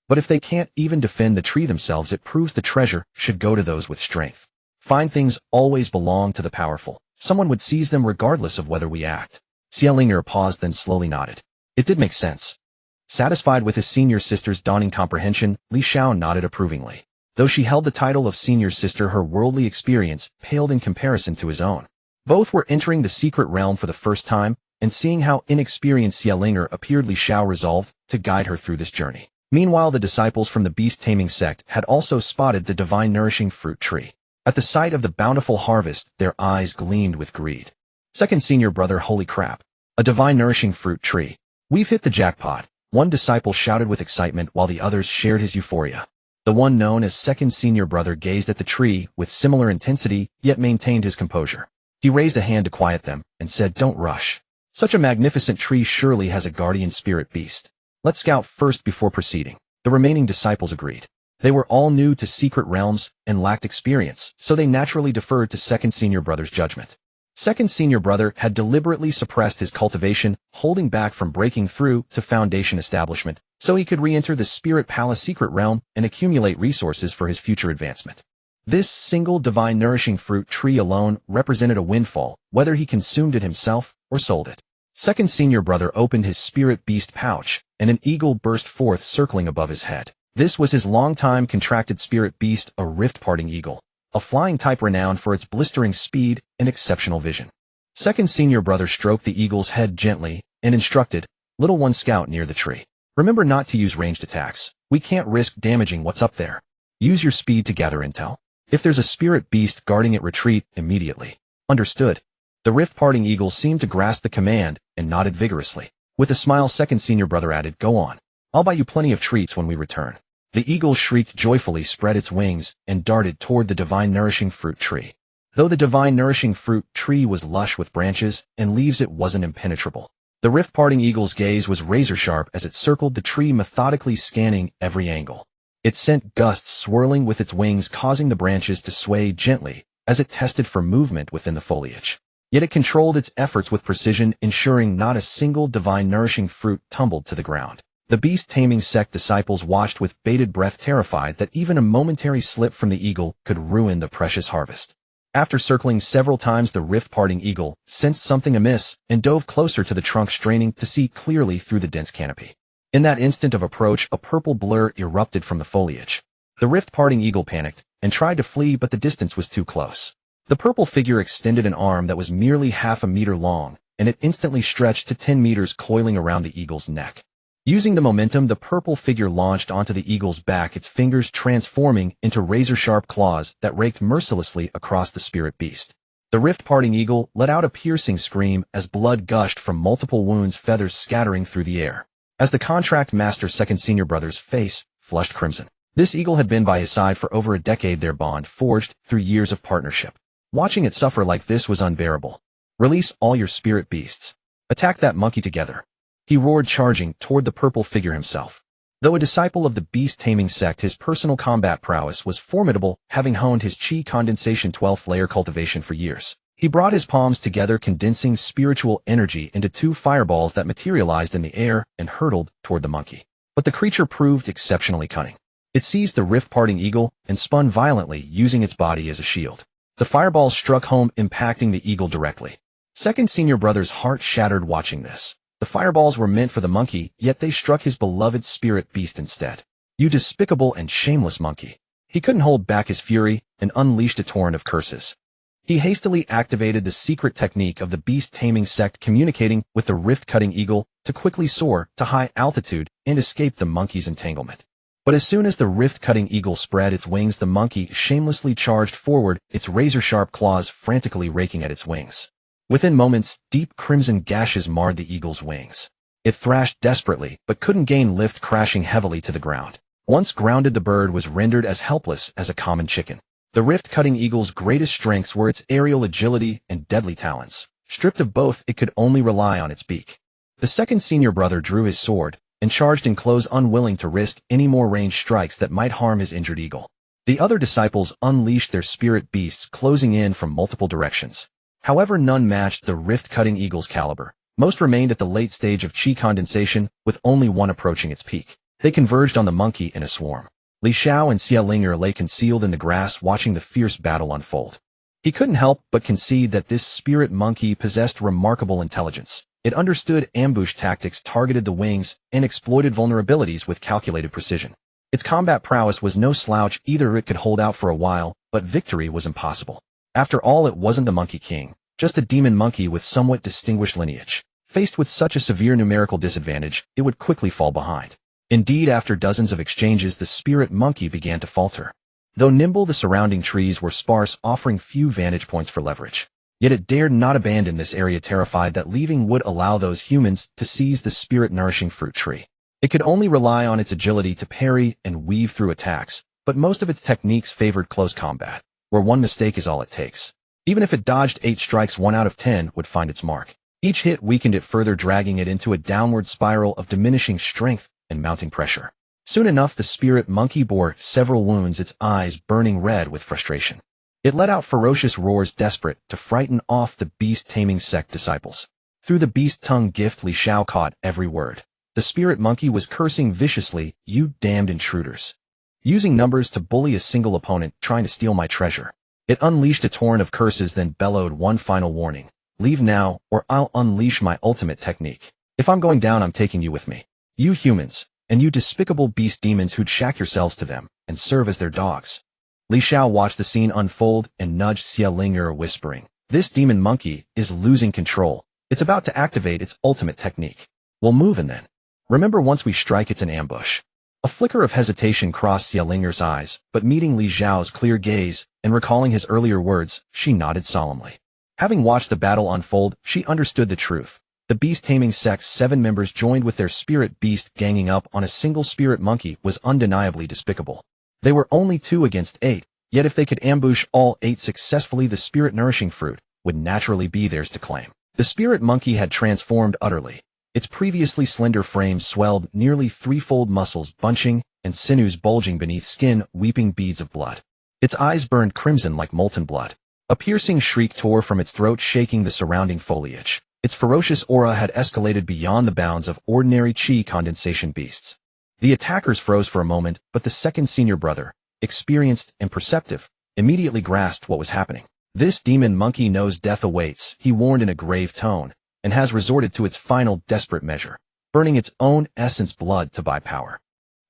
But if they can't even defend the tree themselves, it proves the treasure should go to those with strength. Fine things always belong to the powerful. Someone would seize them regardless of whether we act. Xiao paused, then slowly nodded. It did make sense. Satisfied with his senior sister's dawning comprehension, Li Xiao nodded approvingly. Though she held the title of senior sister, her worldly experience paled in comparison to his own. Both were entering the secret realm for the first time, and seeing how inexperienced Xiao appeared, Li Xiao resolved to guide her through this journey. Meanwhile, the disciples from the beast-taming sect had also spotted the divine nourishing fruit tree. At the sight of the bountiful harvest, their eyes gleamed with greed. Second senior brother, holy crap. A divine nourishing fruit tree. We've hit the jackpot, one disciple shouted with excitement while the others shared his euphoria. The one known as second senior brother gazed at the tree with similar intensity, yet maintained his composure. He raised a hand to quiet them and said, "Don't rush. Such a magnificent tree surely has a guardian spirit beast. Let's scout first before proceeding." The remaining disciples agreed. They were all new to secret realms and lacked experience, so they naturally deferred to Second Senior Brother's judgment. Second Senior Brother had deliberately suppressed his cultivation, holding back from breaking through to Foundation establishment, so he could re-enter the Spirit Palace secret realm and accumulate resources for his future advancement. This single divine nourishing fruit tree alone represented a windfall, whether he consumed it himself or sold it. Second Senior Brother opened his spirit beast pouch, and an eagle burst forth circling above his head. This was his long-time contracted spirit beast, a rift-parting eagle, a flying type renowned for its blistering speed and exceptional vision. Second Senior Brother stroked the eagle's head gently and instructed, "Little one, scout near the tree. Remember not to use ranged attacks. We can't risk damaging what's up there. Use your speed to gather intel. If there's a spirit beast guarding it, retreat immediately." Understood. The rift-parting eagle seemed to grasp the command and nodded vigorously. With a smile, Second Senior Brother added, "Go on. I'll buy you plenty of treats when we return." The eagle shrieked joyfully, spread its wings, and darted toward the divine nourishing fruit tree. Though the divine nourishing fruit tree was lush with branches and leaves, it wasn't impenetrable. The rift-parting eagle's gaze was razor-sharp as it circled the tree, methodically scanning every angle. It sent gusts swirling with its wings, causing the branches to sway gently as it tested for movement within the foliage. Yet it controlled its efforts with precision, ensuring not a single divine nourishing fruit tumbled to the ground. The beast-taming sect disciples watched with bated breath, terrified that even a momentary slip from the eagle could ruin the precious harvest. After circling several times, the rift-parting eagle sensed something amiss and dove closer to the trunk, straining to see clearly through the dense canopy. In that instant of approach, a purple blur erupted from the foliage. The rift-parting eagle panicked and tried to flee, but the distance was too close. The purple figure extended an arm that was merely half a meter long, and it instantly stretched to 10 meters, coiling around the eagle's neck. Using the momentum, the purple figure launched onto the eagle's back, its fingers transforming into razor-sharp claws that raked mercilessly across the spirit beast. The rift-parting eagle let out a piercing scream as blood gushed from multiple wounds, feathers scattering through the air. As the contract master, Second Senior Brother's face flushed crimson. This eagle had been by his side for over a decade, their bond forged through years of partnership. Watching it suffer like this was unbearable. "Release all your spirit beasts. Attack that monkey together," he roared, charging toward the purple figure himself. Though a disciple of the beast-taming sect, his personal combat prowess was formidable, having honed his chi condensation 12th layer cultivation for years. He brought his palms together, condensing spiritual energy into 2 fireballs that materialized in the air and hurtled toward the monkey. But the creature proved exceptionally cunning. It seized the rift-parting eagle and spun violently, using its body as a shield. The fireballs struck home, impacting the eagle directly. Second Senior Brother's heart shattered watching this. The fireballs were meant for the monkey, yet they struck his beloved spirit beast instead. "You despicable and shameless monkey." He couldn't hold back his fury and unleashed a torrent of curses. He hastily activated the secret technique of the beast-taming sect, communicating with the rift-cutting eagle to quickly soar to high altitude and escape the monkey's entanglement. But as soon as the rift-cutting eagle spread its wings, the monkey shamelessly charged forward, its razor-sharp claws frantically raking at its wings. Within moments, deep crimson gashes marred the eagle's wings. It thrashed desperately, but couldn't gain lift, crashing heavily to the ground. Once grounded, the bird was rendered as helpless as a common chicken. The rift-cutting eagle's greatest strengths were its aerial agility and deadly talents. Stripped of both, it could only rely on its beak. The Second Senior Brother drew his sword and charged in close, unwilling to risk any more ranged strikes that might harm his injured eagle. The other disciples unleashed their spirit beasts, closing in from multiple directions. However, none matched the rift-cutting eagle's caliber. Most remained at the late stage of chi condensation, with only one approaching its peak. They converged on the monkey in a swarm. Xiao and Xiao lay concealed in the grass, watching the fierce battle unfold. He couldn't help but concede that this spirit monkey possessed remarkable intelligence. It understood ambush tactics, targeted the wings, and exploited vulnerabilities with calculated precision. Its combat prowess was no slouch either. It could hold out for a while, but victory was impossible. After all, it wasn't the Monkey King, just a demon monkey with somewhat distinguished lineage. Faced with such a severe numerical disadvantage, it would quickly fall behind. Indeed, after dozens of exchanges, the spirit monkey began to falter. Though nimble, the surrounding trees were sparse, offering few vantage points for leverage. Yet it dared not abandon this area, terrified that leaving would allow those humans to seize the spirit-nourishing fruit tree. It could only rely on its agility to parry and weave through attacks, but most of its techniques favored close combat, where one mistake is all it takes. Even if it dodged 8 strikes, 1 out of 10 would find its mark. Each hit weakened it further, dragging it into a downward spiral of diminishing strength and mounting pressure. Soon enough, the spirit monkey bore several wounds, its eyes burning red with frustration. It let out ferocious roars, desperate to frighten off the beast-taming sect disciples. Through the beast tongue gift, Xiao caught every word. The spirit monkey was cursing viciously, "You damned intruders. Using numbers to bully a single opponent, trying to steal my treasure." It unleashed a torrent of curses, then bellowed one final warning. "Leave now, or I'll unleash my ultimate technique. If I'm going down, I'm taking you with me. You humans, and you despicable beast demons who'd shack yourselves to them and serve as their dogs." Xiao watched the scene unfold and nudged Xiao, whispering, "This demon monkey is losing control. It's about to activate its ultimate technique. We'll move and then. Remember, once we strike, it's an ambush." A flicker of hesitation crossed Xiao's eyes, but meeting Xiao's clear gaze and recalling his earlier words, she nodded solemnly. Having watched the battle unfold, she understood the truth. The beast-taming sect's 7 members joined with their spirit beast, ganging up on a single spirit monkey was undeniably despicable. They were only 2 against 8, yet if they could ambush all 8 successfully, the spirit-nourishing fruit would naturally be theirs to claim. The spirit monkey had transformed utterly. Its previously slender frame swelled, nearly 3-fold, muscles bunching and sinews bulging beneath skin, weeping beads of blood. Its eyes burned crimson like molten blood. A piercing shriek tore from its throat, shaking the surrounding foliage. Its ferocious aura had escalated beyond the bounds of ordinary chi condensation beasts. The attackers froze for a moment, but the second senior brother, experienced and perceptive, immediately grasped what was happening. "This demon monkey knows death awaits," he warned in a grave tone, "and has resorted to its final desperate measure, burning its own essence blood to buy power.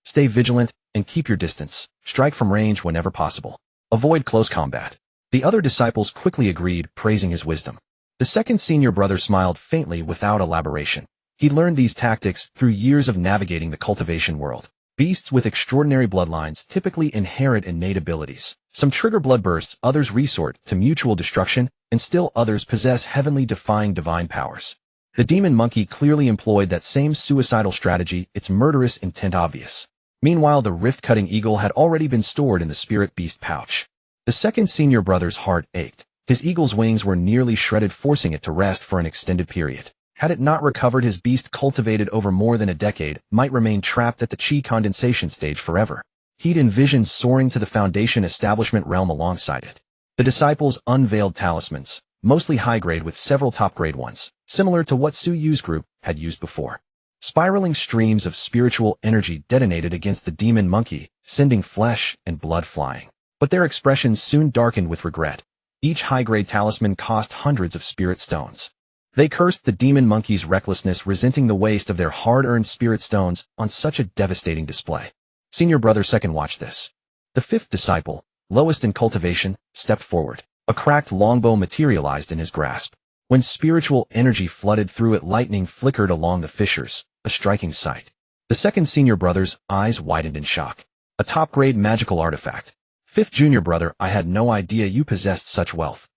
Stay vigilant and keep your distance. Strike from range whenever possible. Avoid close combat." The other disciples quickly agreed, praising his wisdom. The second senior brother smiled faintly without elaboration. He'd learned these tactics through years of navigating the cultivation world. Beasts with extraordinary bloodlines typically inherit innate abilities. Some trigger bloodbursts, others resort to mutual destruction, and still others possess heavenly defying divine powers. The demon monkey clearly employed that same suicidal strategy, its murderous intent obvious. Meanwhile, the rift-cutting eagle had already been stored in the spirit beast pouch. The second senior brother's heart ached. His eagle's wings were nearly shredded, forcing it to rest for an extended period. Had it not recovered, his beast, cultivated over more than a decade, might remain trapped at the chi condensation stage forever. He'd envisioned soaring to the Foundation establishment realm alongside it. The disciples unveiled talismans, mostly high-grade with several top-grade ones, similar to what Su Yu's group had used before. Spiraling streams of spiritual energy detonated against the demon monkey, sending flesh and blood flying. But their expressions soon darkened with regret. Each high-grade talisman cost hundreds of spirit stones. They cursed the demon monkey's recklessness, resenting the waste of their hard-earned spirit stones on such a devastating display. Senior brother second watched this. The 5th disciple, lowest in cultivation, stepped forward. A cracked longbow materialized in his grasp. When spiritual energy flooded through it, lightning flickered along the fissures, a striking sight. The second senior brother's eyes widened in shock. A top-grade magical artifact. 5th junior brother, I had no idea you possessed such wealth.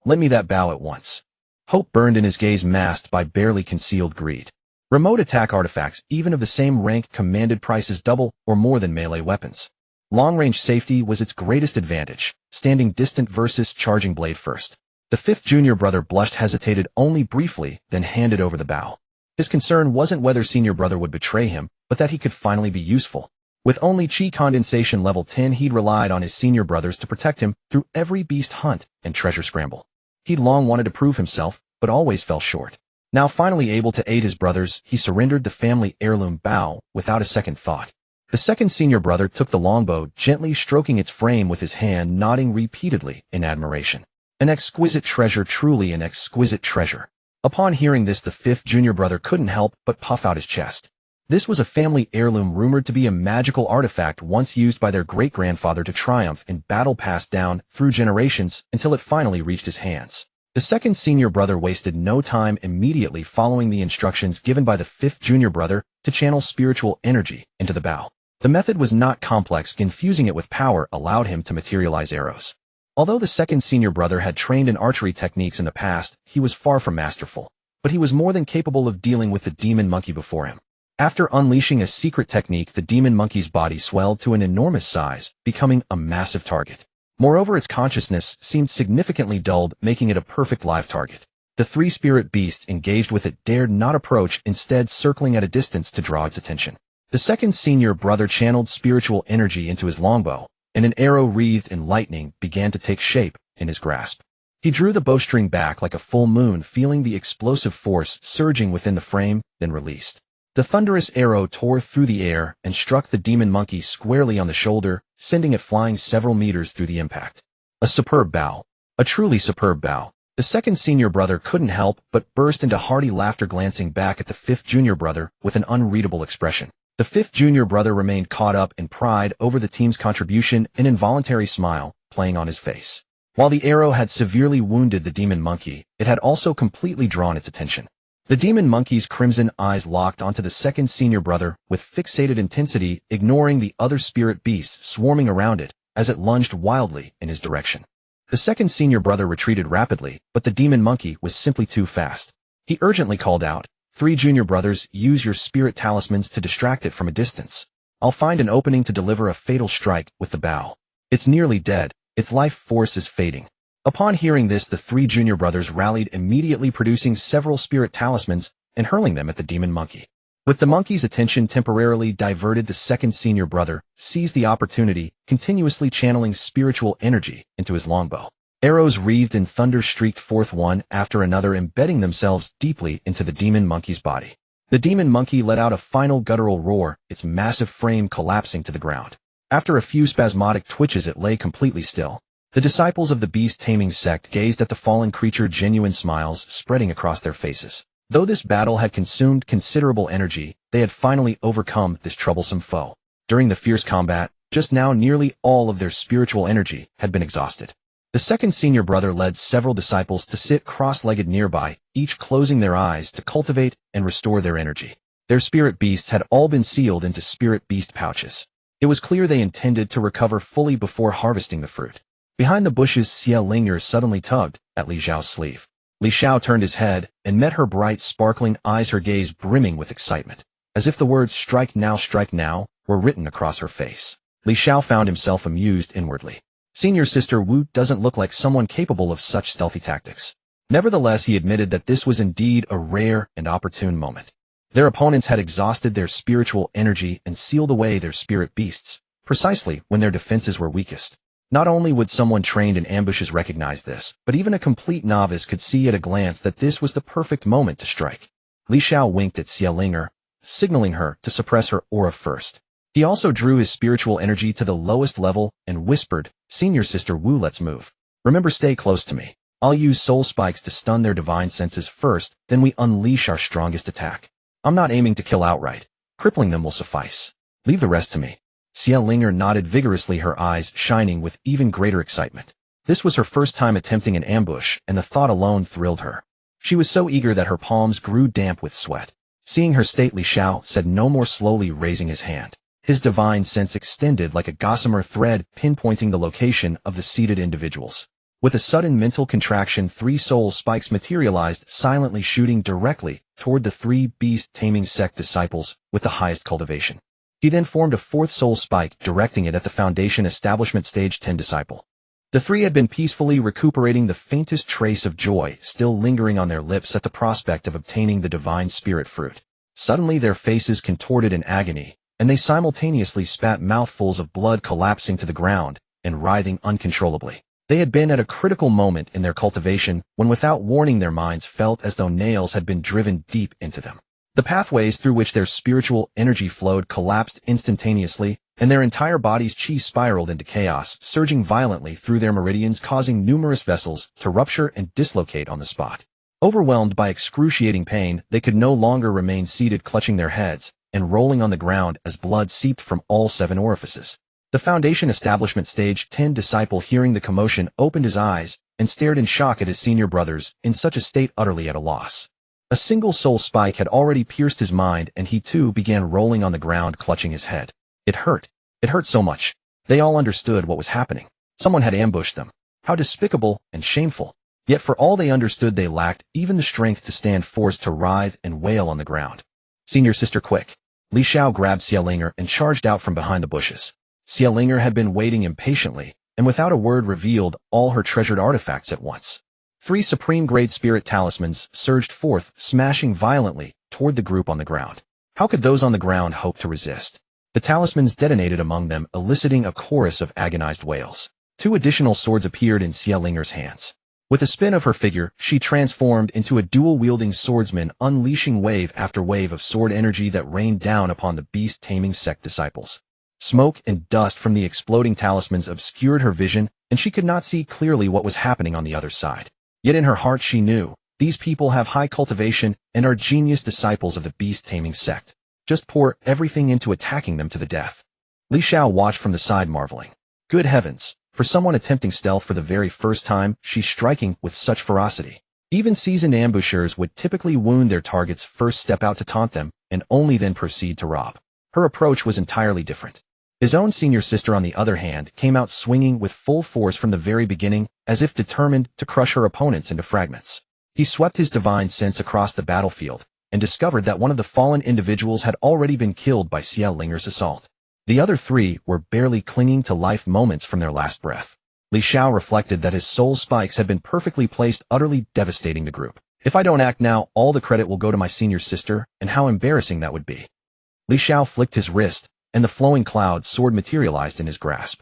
Lend me that bow at once. Hope burned in his gaze, masked by barely concealed greed. Remote attack artifacts, even of the same rank, commanded prices double or more than melee weapons. Long-range safety was its greatest advantage, standing distant versus charging blade first. The 5th junior brother blushed, hesitated only briefly, then handed over the bow. His concern wasn't whether senior brother would betray him, but that he could finally be useful. With only chi condensation level 10, he'd relied on his senior brothers to protect him through every beast hunt and treasure scramble. He'd long wanted to prove himself, but always fell short. Now finally able to aid his brothers, he surrendered the family heirloom bow without a second thought. The second senior brother took the longbow, gently stroking its frame with his hand, nodding repeatedly in admiration. An exquisite treasure, truly an exquisite treasure. Upon hearing this, the 5th junior brother couldn't help but puff out his chest. This was a family heirloom rumored to be a magical artifact once used by their great-grandfather to triumph in battle, passed down through generations until it finally reached his hands. The second senior brother wasted no time, immediately following the instructions given by the 5th junior brother to channel spiritual energy into the bow. The method was not complex. Infusing it with power allowed him to materialize arrows. Although the second senior brother had trained in archery techniques in the past, he was far from masterful. But he was more than capable of dealing with the demon monkey before him. After unleashing a secret technique, the demon monkey's body swelled to an enormous size, becoming a massive target. Moreover, its consciousness seemed significantly dulled, making it a perfect live target. The three spirit beasts engaged with it dared not approach, instead circling at a distance to draw its attention. The second senior brother channeled spiritual energy into his longbow, and an arrow wreathed in lightning began to take shape in his grasp. He drew the bowstring back like a full moon, feeling the explosive force surging within the frame, then released. The thunderous arrow tore through the air and struck the demon monkey squarely on the shoulder, sending it flying several meters through the impact. A superb bow. A truly superb bow. The second senior brother couldn't help but burst into hearty laughter, glancing back at the fifth junior brother with an unreadable expression. The fifth junior brother remained caught up in pride over the team's contribution, an involuntary smile playing on his face. While the arrow had severely wounded the demon monkey, it had also completely drawn its attention. The demon monkey's crimson eyes locked onto the second senior brother with fixated intensity, ignoring the other spirit beasts swarming around it as it lunged wildly in his direction. The second senior brother retreated rapidly, but the demon monkey was simply too fast. He urgently called out, "Three junior brothers, use your spirit talismans to distract it from a distance. I'll find an opening to deliver a fatal strike with the bow. It's nearly dead. Its life force is fading." Upon hearing this, the three junior brothers rallied immediately, producing several spirit talismans and hurling them at the demon monkey. With the monkey's attention temporarily diverted, the second senior brother seized the opportunity, continuously channeling spiritual energy into his longbow. Arrows wreathed in thunder streaked forth one after another, embedding themselves deeply into the demon monkey's body. The demon monkey let out a final guttural roar, its massive frame collapsing to the ground. After a few spasmodic twitches, it lay completely still. The disciples of the beast-taming sect gazed at the fallen creature, genuine smiles spreading across their faces. Though this battle had consumed considerable energy, they had finally overcome this troublesome foe. During the fierce combat, just now nearly all of their spiritual energy had been exhausted. The second senior brother led several disciples to sit cross-legged nearby, each closing their eyes to cultivate and restore their energy. Their spirit beasts had all been sealed into spirit beast pouches. It was clear they intended to recover fully before harvesting the fruit. Behind the bushes, Xiao suddenly tugged at Li Xiao's sleeve. Li Xiao turned his head and met her bright, sparkling eyes, her gaze brimming with excitement, as if the words strike now, were written across her face. Li Xiao found himself amused inwardly. Senior Sister Wu doesn't look like someone capable of such stealthy tactics. Nevertheless, he admitted that this was indeed a rare and opportune moment. Their opponents had exhausted their spiritual energy and sealed away their spirit beasts, precisely when their defenses were weakest. Not only would someone trained in ambushes recognize this, but even a complete novice could see at a glance that this was the perfect moment to strike. Li Xiao winked at Xiao, signaling her to suppress her aura first. He also drew his spiritual energy to the lowest level and whispered, "Senior Sister Wu, let's move. Remember, stay close to me. I'll use soul spikes to stun their divine senses first, then we unleash our strongest attack. I'm not aiming to kill outright. Crippling them will suffice. Leave the rest to me." Xiao nodded vigorously, her eyes shining with even greater excitement. This was her first time attempting an ambush, and the thought alone thrilled her. She was so eager that her palms grew damp with sweat. Seeing her stately, Xiao said no more, slowly raising his hand. His divine sense extended like a gossamer thread, pinpointing the location of the seated individuals. With a sudden mental contraction, 3 soul spikes materialized, silently shooting directly toward the 3 beast-taming sect disciples with the highest cultivation. He then formed a 4th soul spike, directing it at the Foundation Establishment Stage 10 disciple. The 3 had been peacefully recuperating, the faintest trace of joy still lingering on their lips at the prospect of obtaining the divine spirit fruit. Suddenly their faces contorted in agony, and they simultaneously spat mouthfuls of blood, collapsing to the ground and writhing uncontrollably. They had been at a critical moment in their cultivation when, without warning, their minds felt as though nails had been driven deep into them. The pathways through which their spiritual energy flowed collapsed instantaneously, and their entire bodies chi spiraled into chaos, surging violently through their meridians, causing numerous vessels to rupture and dislocate on the spot. Overwhelmed by excruciating pain, they could no longer remain seated, clutching their heads and rolling on the ground as blood seeped from all 7 orifices. The Foundation Establishment Stage 10 disciple, hearing the commotion, opened his eyes and stared in shock at his senior brothers, in such a state utterly at a loss. A single soul spike had already pierced his mind, and he too began rolling on the ground, clutching his head. It hurt. It hurt so much. They all understood what was happening. Someone had ambushed them. How despicable and shameful. Yet for all they understood, they lacked even the strength to stand, forced to writhe and wail on the ground. "Senior Sister, quick." Li Xiao grabbed Xiao and charged out from behind the bushes. Xiao had been waiting impatiently, and without a word revealed all her treasured artifacts at once. 3 supreme-grade spirit talismans surged forth, smashing violently toward the group on the ground. How could those on the ground hope to resist? The talismans detonated among them, eliciting a chorus of agonized wails. 2 additional swords appeared in Xiao Linger's hands. With a spin of her figure, she transformed into a dual-wielding swordsman, unleashing wave after wave of sword energy that rained down upon the beast-taming sect disciples. Smoke and dust from the exploding talismans obscured her vision, and she could not see clearly what was happening on the other side. Yet in her heart she knew, these people have high cultivation and are genius disciples of the beast-taming sect. Just pour everything into attacking them to the death. Li Xiao watched from the side, marveling. Good heavens! For someone attempting stealth for the very first time, she's striking with such ferocity. Even seasoned ambushers would typically wound their targets, first step out to taunt them, and only then proceed to rob. Her approach was entirely different. His own senior sister, on the other hand, came out swinging with full force from the very beginning, as if determined to crush her opponents into fragments. He swept his divine sense across the battlefield, and discovered that one of the fallen individuals had already been killed by Xiao Linger's assault. The other 3 were barely clinging to life moments from their last breath. Li Xiao reflected that his soul spikes had been perfectly placed, utterly devastating the group. If I don't act now, all the credit will go to my senior sister, and how embarrassing that would be. Li Xiao flicked his wrist, and the flowing cloud sword materialized in his grasp.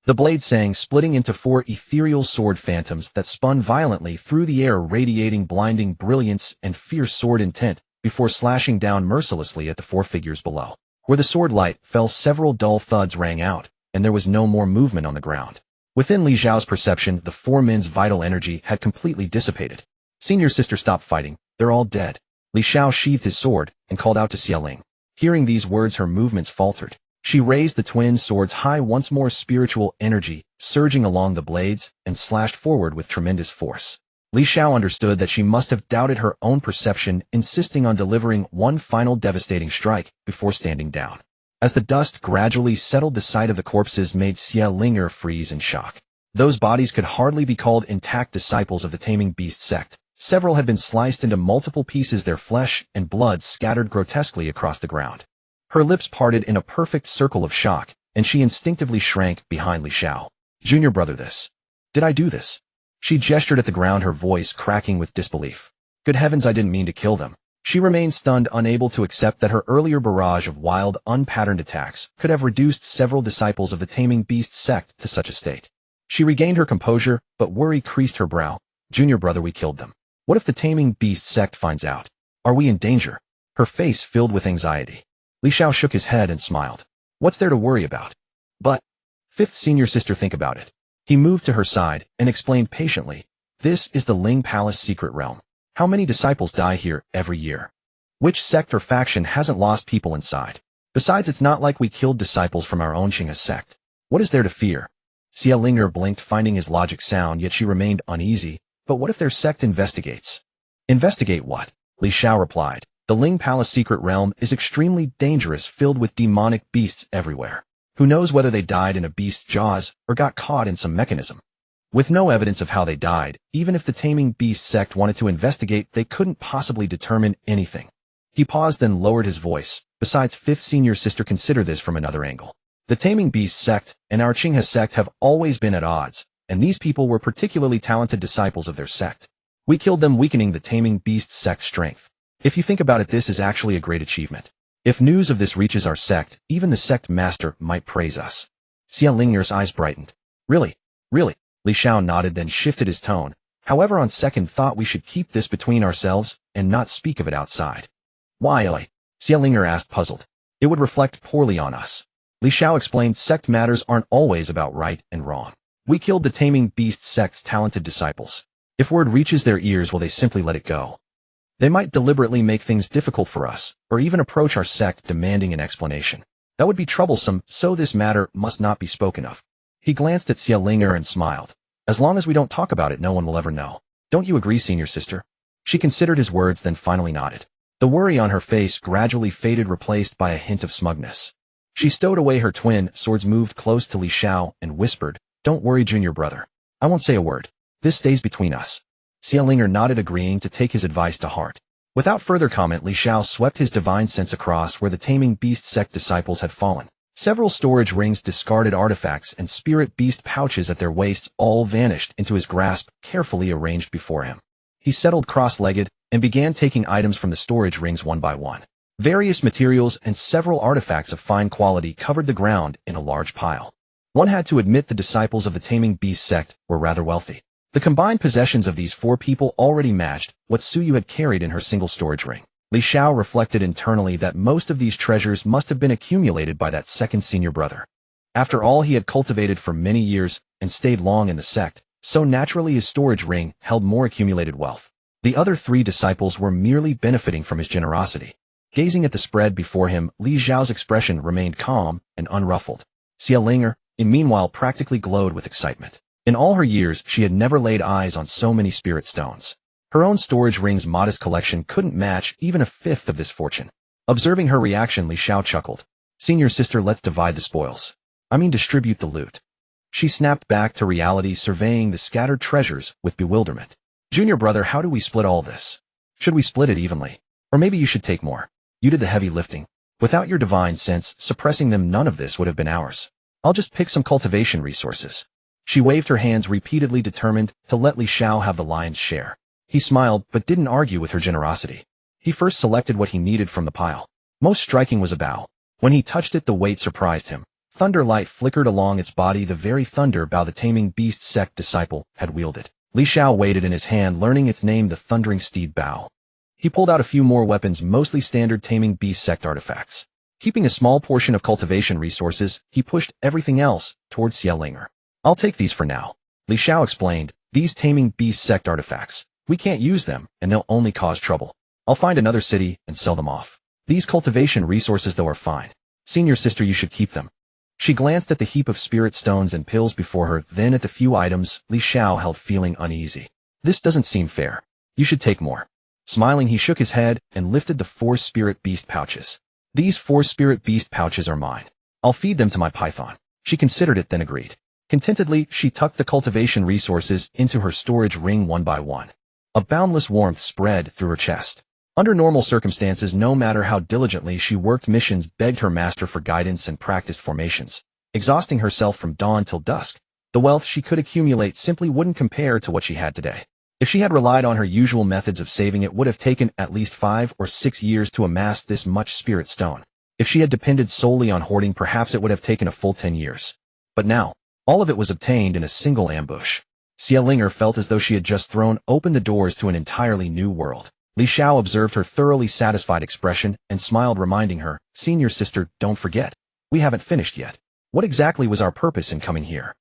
The blade sang, splitting into 4 ethereal sword phantoms that spun violently through the air, radiating blinding brilliance and fierce sword intent, before slashing down mercilessly at the 4 figures below. Where the sword light fell, several dull thuds rang out, and there was no more movement on the ground. Within Li Xiao's perception, the 4 men's vital energy had completely dissipated. Senior sister, stop fighting. They're all dead. Li Xiao sheathed his sword and called out to Xiao Ling. Hearing these words, her movements faltered. She raised the twin swords high, once more spiritual energy surging along the blades, and slashed forward with tremendous force. Li Xiao understood that she must have doubted her own perception, insisting on delivering one final devastating strike before standing down. As the dust gradually settled, the sight of the corpses made Xiao Linger freeze in shock. Those bodies could hardly be called intact disciples of the taming beast sect. Several had been sliced into multiple pieces, their flesh and blood scattered grotesquely across the ground. Her lips parted in a perfect circle of shock, and she instinctively shrank behind Li Xiao. Junior brother, this. Did I do this? She gestured at the ground, her voice cracking with disbelief. Good heavens, I didn't mean to kill them. She remained stunned, unable to accept that her earlier barrage of wild, unpatterned attacks could have reduced several disciples of the taming beast sect to such a state. She regained her composure, but worry creased her brow. Junior brother, we killed them. What if the taming beast sect finds out? Are we in danger? Her face filled with anxiety. Li Xiao shook his head and smiled. What's there to worry about? But, 5th senior sister, think about it. He moved to her side and explained patiently. This is the Ling Palace secret realm. How many disciples die here every year? Which sect or faction hasn't lost people inside? Besides, it's not like we killed disciples from our own Qinghe sect. What is there to fear? Xiao Linger blinked, finding his logic sound, yet she remained uneasy. But what if their sect investigates? Investigate what? Li Xiao replied. The Ling Palace secret realm is extremely dangerous, filled with demonic beasts everywhere. Who knows whether they died in a beast's jaws or got caught in some mechanism. With no evidence of how they died, even if the taming beast sect wanted to investigate, they couldn't possibly determine anything. He paused, then lowered his voice. Besides, 5th senior sister, consider this from another angle. The taming beast sect and our Qinghe sect have always been at odds, and these people were particularly talented disciples of their sect. We killed them, weakening the taming beast sect's strength. If you think about it, this is actually a great achievement. If news of this reaches our sect, even the sect master might praise us. Xiao Linger's eyes brightened. Really? Really? Li Xiao nodded, then shifted his tone. However, on second thought, we should keep this between ourselves and not speak of it outside. Why? Xiao Linger asked, puzzled. It would reflect poorly on us. Li Xiao explained, sect matters aren't always about right and wrong. We killed the taming beast sect's talented disciples. If word reaches their ears, will they simply let it go? They might deliberately make things difficult for us, or even approach our sect demanding an explanation. That would be troublesome, so this matter must not be spoken of. He glanced at Xiao Linger and smiled. As long as we don't talk about it, no one will ever know. Don't you agree, senior sister? She considered his words, then finally nodded. The worry on her face gradually faded, replaced by a hint of smugness. She stowed away her twin swords, moved close to Li Xiao, and whispered, Don't worry, junior brother. I won't say a word. This stays between us. Xiao Linger nodded, agreeing to take his advice to heart. Without further comment, Li Xiao swept his divine sense across where the taming beast sect disciples had fallen. Several storage rings, discarded artifacts, and spirit beast pouches at their waists all vanished into his grasp, carefully arranged before him. He settled cross-legged and began taking items from the storage rings one by one. Various materials and several artifacts of fine quality covered the ground in a large pile. One had to admit the disciples of the Taming Beast sect were rather wealthy. The combined possessions of these four people already matched what Suyu had carried in her single storage ring. Li Xiao reflected internally that most of these treasures must have been accumulated by that second senior brother. After all, he had cultivated for many years and stayed long in the sect, so naturally his storage ring held more accumulated wealth. The other three disciples were merely benefiting from his generosity. Gazing at the spread before him, Li Xiao's expression remained calm and unruffled. Xiao, meanwhile, practically glowed with excitement. In all her years, she had never laid eyes on so many spirit stones. Her own storage ring's modest collection couldn't match even a fifth of this fortune. Observing her reaction, Li Xiao chuckled. "Senior sister, let's divide the spoils. I mean distribute the loot." She snapped back to reality, surveying the scattered treasures with bewilderment. "Junior brother, how do we split all this? Should we split it evenly? Or maybe you should take more. You did the heavy lifting. Without your divine sense suppressing them, none of this would have been ours. I'll just pick some cultivation resources." She waved her hands repeatedly, determined to let Li Xiao have the lion's share. He smiled, but didn't argue with her generosity. He first selected what he needed from the pile. Most striking was a bow. When he touched it, the weight surprised him. Thunder light flickered along its body, the very thunder bow the Taming Beast sect disciple had wielded. Li Xiao weighed it in his hand, learning its name, the Thundering Steed Bow. He pulled out a few more weapons, mostly standard Taming Beast sect artifacts. Keeping a small portion of cultivation resources, he pushed everything else towards Xiao. "I'll take these for now," Li Xiao explained. "These Taming Beast sect artifacts. We can't use them, and they'll only cause trouble. I'll find another city and sell them off. These cultivation resources, though, are fine. Senior sister, you should keep them." She glanced at the heap of spirit stones and pills before her, then at the few items Li Xiao held, feeling uneasy. "This doesn't seem fair. You should take more." Smiling, he shook his head and lifted the 4 spirit beast pouches. "These 4 spirit beast pouches are mine. I'll feed them to my python." She considered it, then agreed. Contentedly, she tucked the cultivation resources into her storage ring one by one. A boundless warmth spread through her chest. Under normal circumstances, no matter how diligently she worked missions, begged her master for guidance, and practiced formations, exhausting herself from dawn till dusk, the wealth she could accumulate simply wouldn't compare to what she had today. If she had relied on her usual methods of saving, it would have taken at least 5 or 6 years to amass this much spirit stone. If she had depended solely on hoarding, perhaps it would have taken a full 10 years. But now, all of it was obtained in a single ambush. Xiao felt as though she had just thrown open the doors to an entirely new world. Li Xiao observed her thoroughly satisfied expression and smiled, reminding her, "Senior sister, don't forget. We haven't finished yet. What exactly was our purpose in coming here?"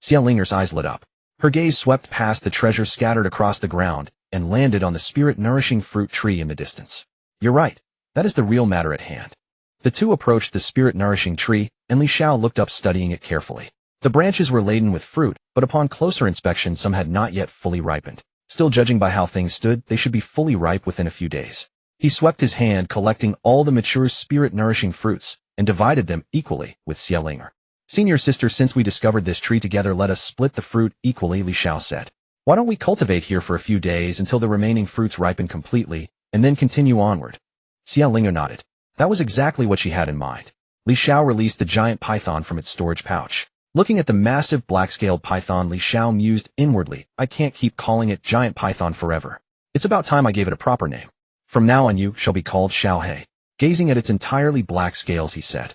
Xiao eyes lit up. Her gaze swept past the treasure scattered across the ground and landed on the spirit-nourishing fruit tree in the distance. "You're right. That is the real matter at hand." The two approached the spirit-nourishing tree, and Li Xiao looked up, studying it carefully. The branches were laden with fruit, but upon closer inspection some had not yet fully ripened. Still, judging by how things stood, they should be fully ripe within a few days. He swept his hand, collecting all the mature spirit-nourishing fruits, and divided them equally with Xiao. "Senior sister, since we discovered this tree together, let us split the fruit equally," Li Xiao said. "Why don't we cultivate here for a few days until the remaining fruits ripen completely, and then continue onward?" Xiao nodded. That was exactly what she had in mind. Li Xiao released the giant python from its storage pouch. Looking at the massive black-scaled python, Li Xiao mused inwardly, "I can't keep calling it giant python forever. It's about time I gave it a proper name. From now on you shall be called Xiao." Gazing at its entirely black scales, he said.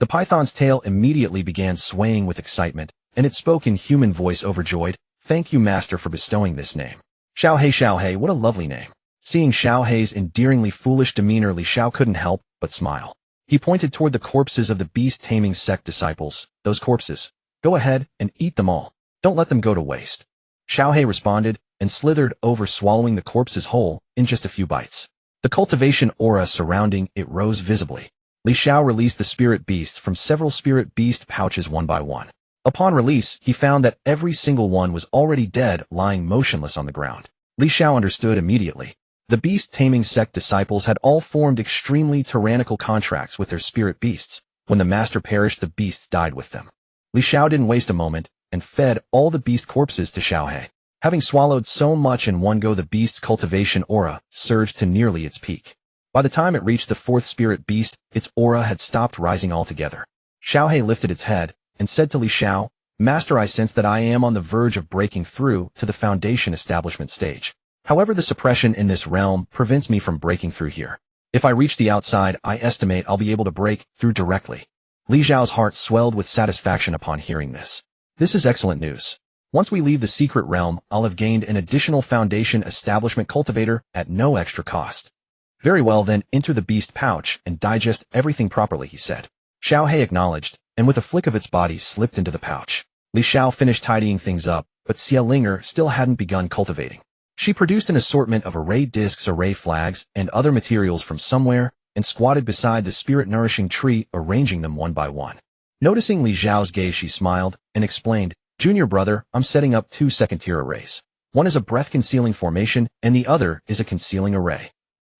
The python's tail immediately began swaying with excitement, and it spoke in human voice, overjoyed, "Thank you, master, for bestowing this name. Xiao, what a lovely name." Seeing Xiao's endearingly foolish demeanor, Li Xiao couldn't help but smile. He pointed toward the corpses of the beast-taming sect disciples. "Those corpses. Go ahead and eat them all. Don't let them go to waste." Xiao responded and slithered over, swallowing the corpses whole in just a few bites. The cultivation aura surrounding it rose visibly. Li Xiao released the spirit beasts from several spirit beast pouches one by one. Upon release, he found that every single one was already dead, lying motionless on the ground. Li Xiao understood immediately. The beast-taming sect disciples had all formed extremely tyrannical contracts with their spirit beasts. When the master perished, the beasts died with them. Li Xiao didn't waste a moment and fed all the beast corpses to Xiao. Having swallowed so much in one go, the beast's cultivation aura surged to nearly its peak. By the time it reached the 4th spirit beast, its aura had stopped rising altogether. Xiao lifted its head and said to Li Xiao, Master, I sense that I am on the verge of breaking through to the foundation establishment stage. However, the suppression in this realm prevents me from breaking through here. If I reach the outside, I estimate I'll be able to break through directly. Li Xiao's heart swelled with satisfaction upon hearing this. This is excellent news. Once we leave the secret realm, I'll have gained an additional foundation establishment cultivator at no extra cost. Very well, then enter the beast pouch and digest everything properly, he said. Xiao acknowledged, and with a flick of its body slipped into the pouch. Li Xiao finished tidying things up, but Xiao still hadn't begun cultivating. She produced an assortment of array discs, array flags, and other materials from somewhere, and squatted beside the spirit-nourishing tree, arranging them one by one. Noticing Li Xiao's gaze, she smiled and explained, Junior brother, I'm setting up 2 second-tier arrays. One is a breath-concealing formation, and the other is a concealing array.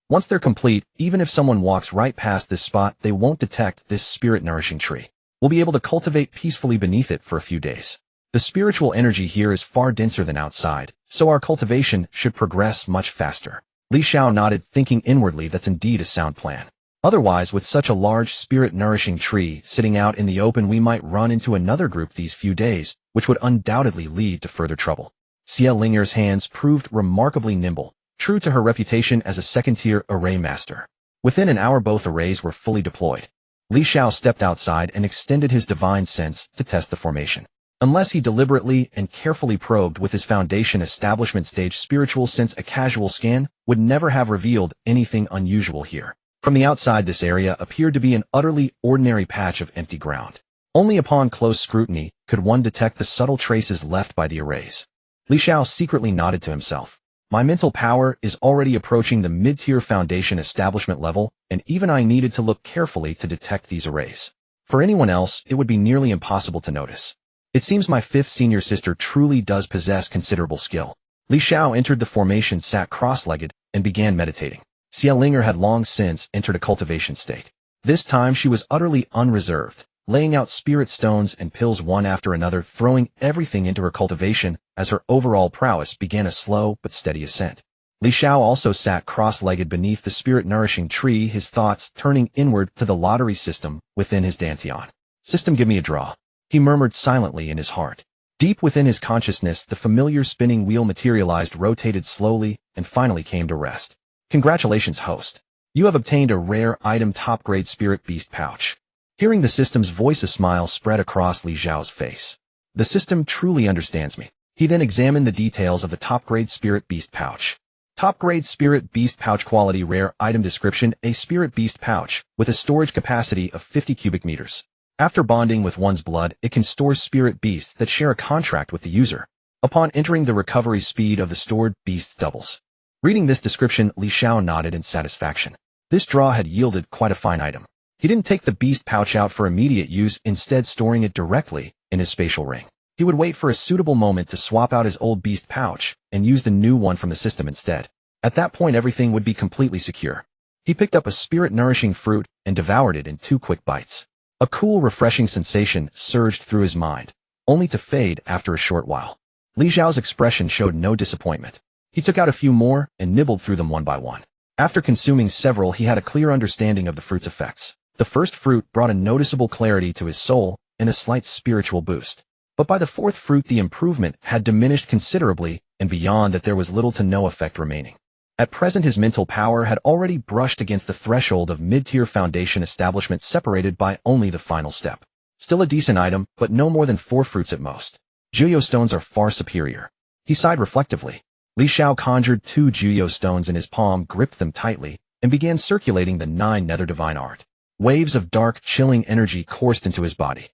Once they're complete, even if someone walks right past this spot, they won't detect this spirit-nourishing tree. We'll be able to cultivate peacefully beneath it for a few days. The spiritual energy here is far denser than outside, so our cultivation should progress much faster. Li Xiao nodded, thinking inwardly that's indeed a sound plan. Otherwise, with such a large spirit-nourishing tree sitting out in the open, we might run into another group these few days, which would undoubtedly lead to further trouble. Xiao hands proved remarkably nimble, true to her reputation as a second-tier array master. Within an hour, both arrays were fully deployed. Li Xiao stepped outside and extended his divine sense to test the formation. Unless he deliberately and carefully probed with his foundation establishment stage spiritual sense, a casual scan would never have revealed anything unusual here. From the outside, this area appeared to be an utterly ordinary patch of empty ground. Only upon close scrutiny could one detect the subtle traces left by the arrays. Li Xiao secretly nodded to himself. My mental power is already approaching the mid-tier foundation establishment level, and even I needed to look carefully to detect these arrays. For anyone else, it would be nearly impossible to notice. It seems my 5th senior sister truly does possess considerable skill. Li Xiao entered the formation, sat cross-legged, and began meditating. Xiao had long since entered a cultivation state. This time she was utterly unreserved, laying out spirit stones and pills one after another, throwing everything into her cultivation as her overall prowess began a slow but steady ascent. Li Xiao also sat cross-legged beneath the spirit-nourishing tree, his thoughts turning inward to the lottery system within his dantian. System, give me a draw, he murmured silently in his heart. Deep within his consciousness, the familiar spinning wheel materialized, rotated slowly, and finally came to rest. Congratulations, host. You have obtained a rare item, top-grade spirit beast pouch. Hearing the system's voice, a smile spread across Li Xiao's face. The system truly understands me. He then examined the details of the top-grade spirit beast pouch. Top-grade spirit beast pouch quality, rare item description, a spirit beast pouch with a storage capacity of 50 cubic meters. After bonding with one's blood, it can store spirit beasts that share a contract with the user. Upon entering, the recovery speed of the stored beasts doubles. Reading this description, Li Xiao nodded in satisfaction. This draw had yielded quite a fine item. He didn't take the beast pouch out for immediate use, instead storing it directly in his spatial ring. He would wait for a suitable moment to swap out his old beast pouch and use the new one from the system instead. At that point, everything would be completely secure. He picked up a spirit-nourishing fruit and devoured it in 2 quick bites. A cool, refreshing sensation surged through his mind, only to fade after a short while. Li Xiao's expression showed no disappointment. He took out a few more and nibbled through them one by one. After consuming several, he had a clear understanding of the fruit's effects. The first fruit brought a noticeable clarity to his soul and a slight spiritual boost. But by the 4th fruit, the improvement had diminished considerably, and beyond that there was little to no effect remaining. At present, his mental power had already brushed against the threshold of mid-tier foundation establishment, separated by only the final step. Still a decent item, but no more than 4 fruits at most. Juyo stones are far superior. He sighed reflectively. Li Xiao conjured 2 Juyo stones in his palm, gripped them tightly, and began circulating the 9 nether divine art. Waves of dark, chilling energy coursed into his body.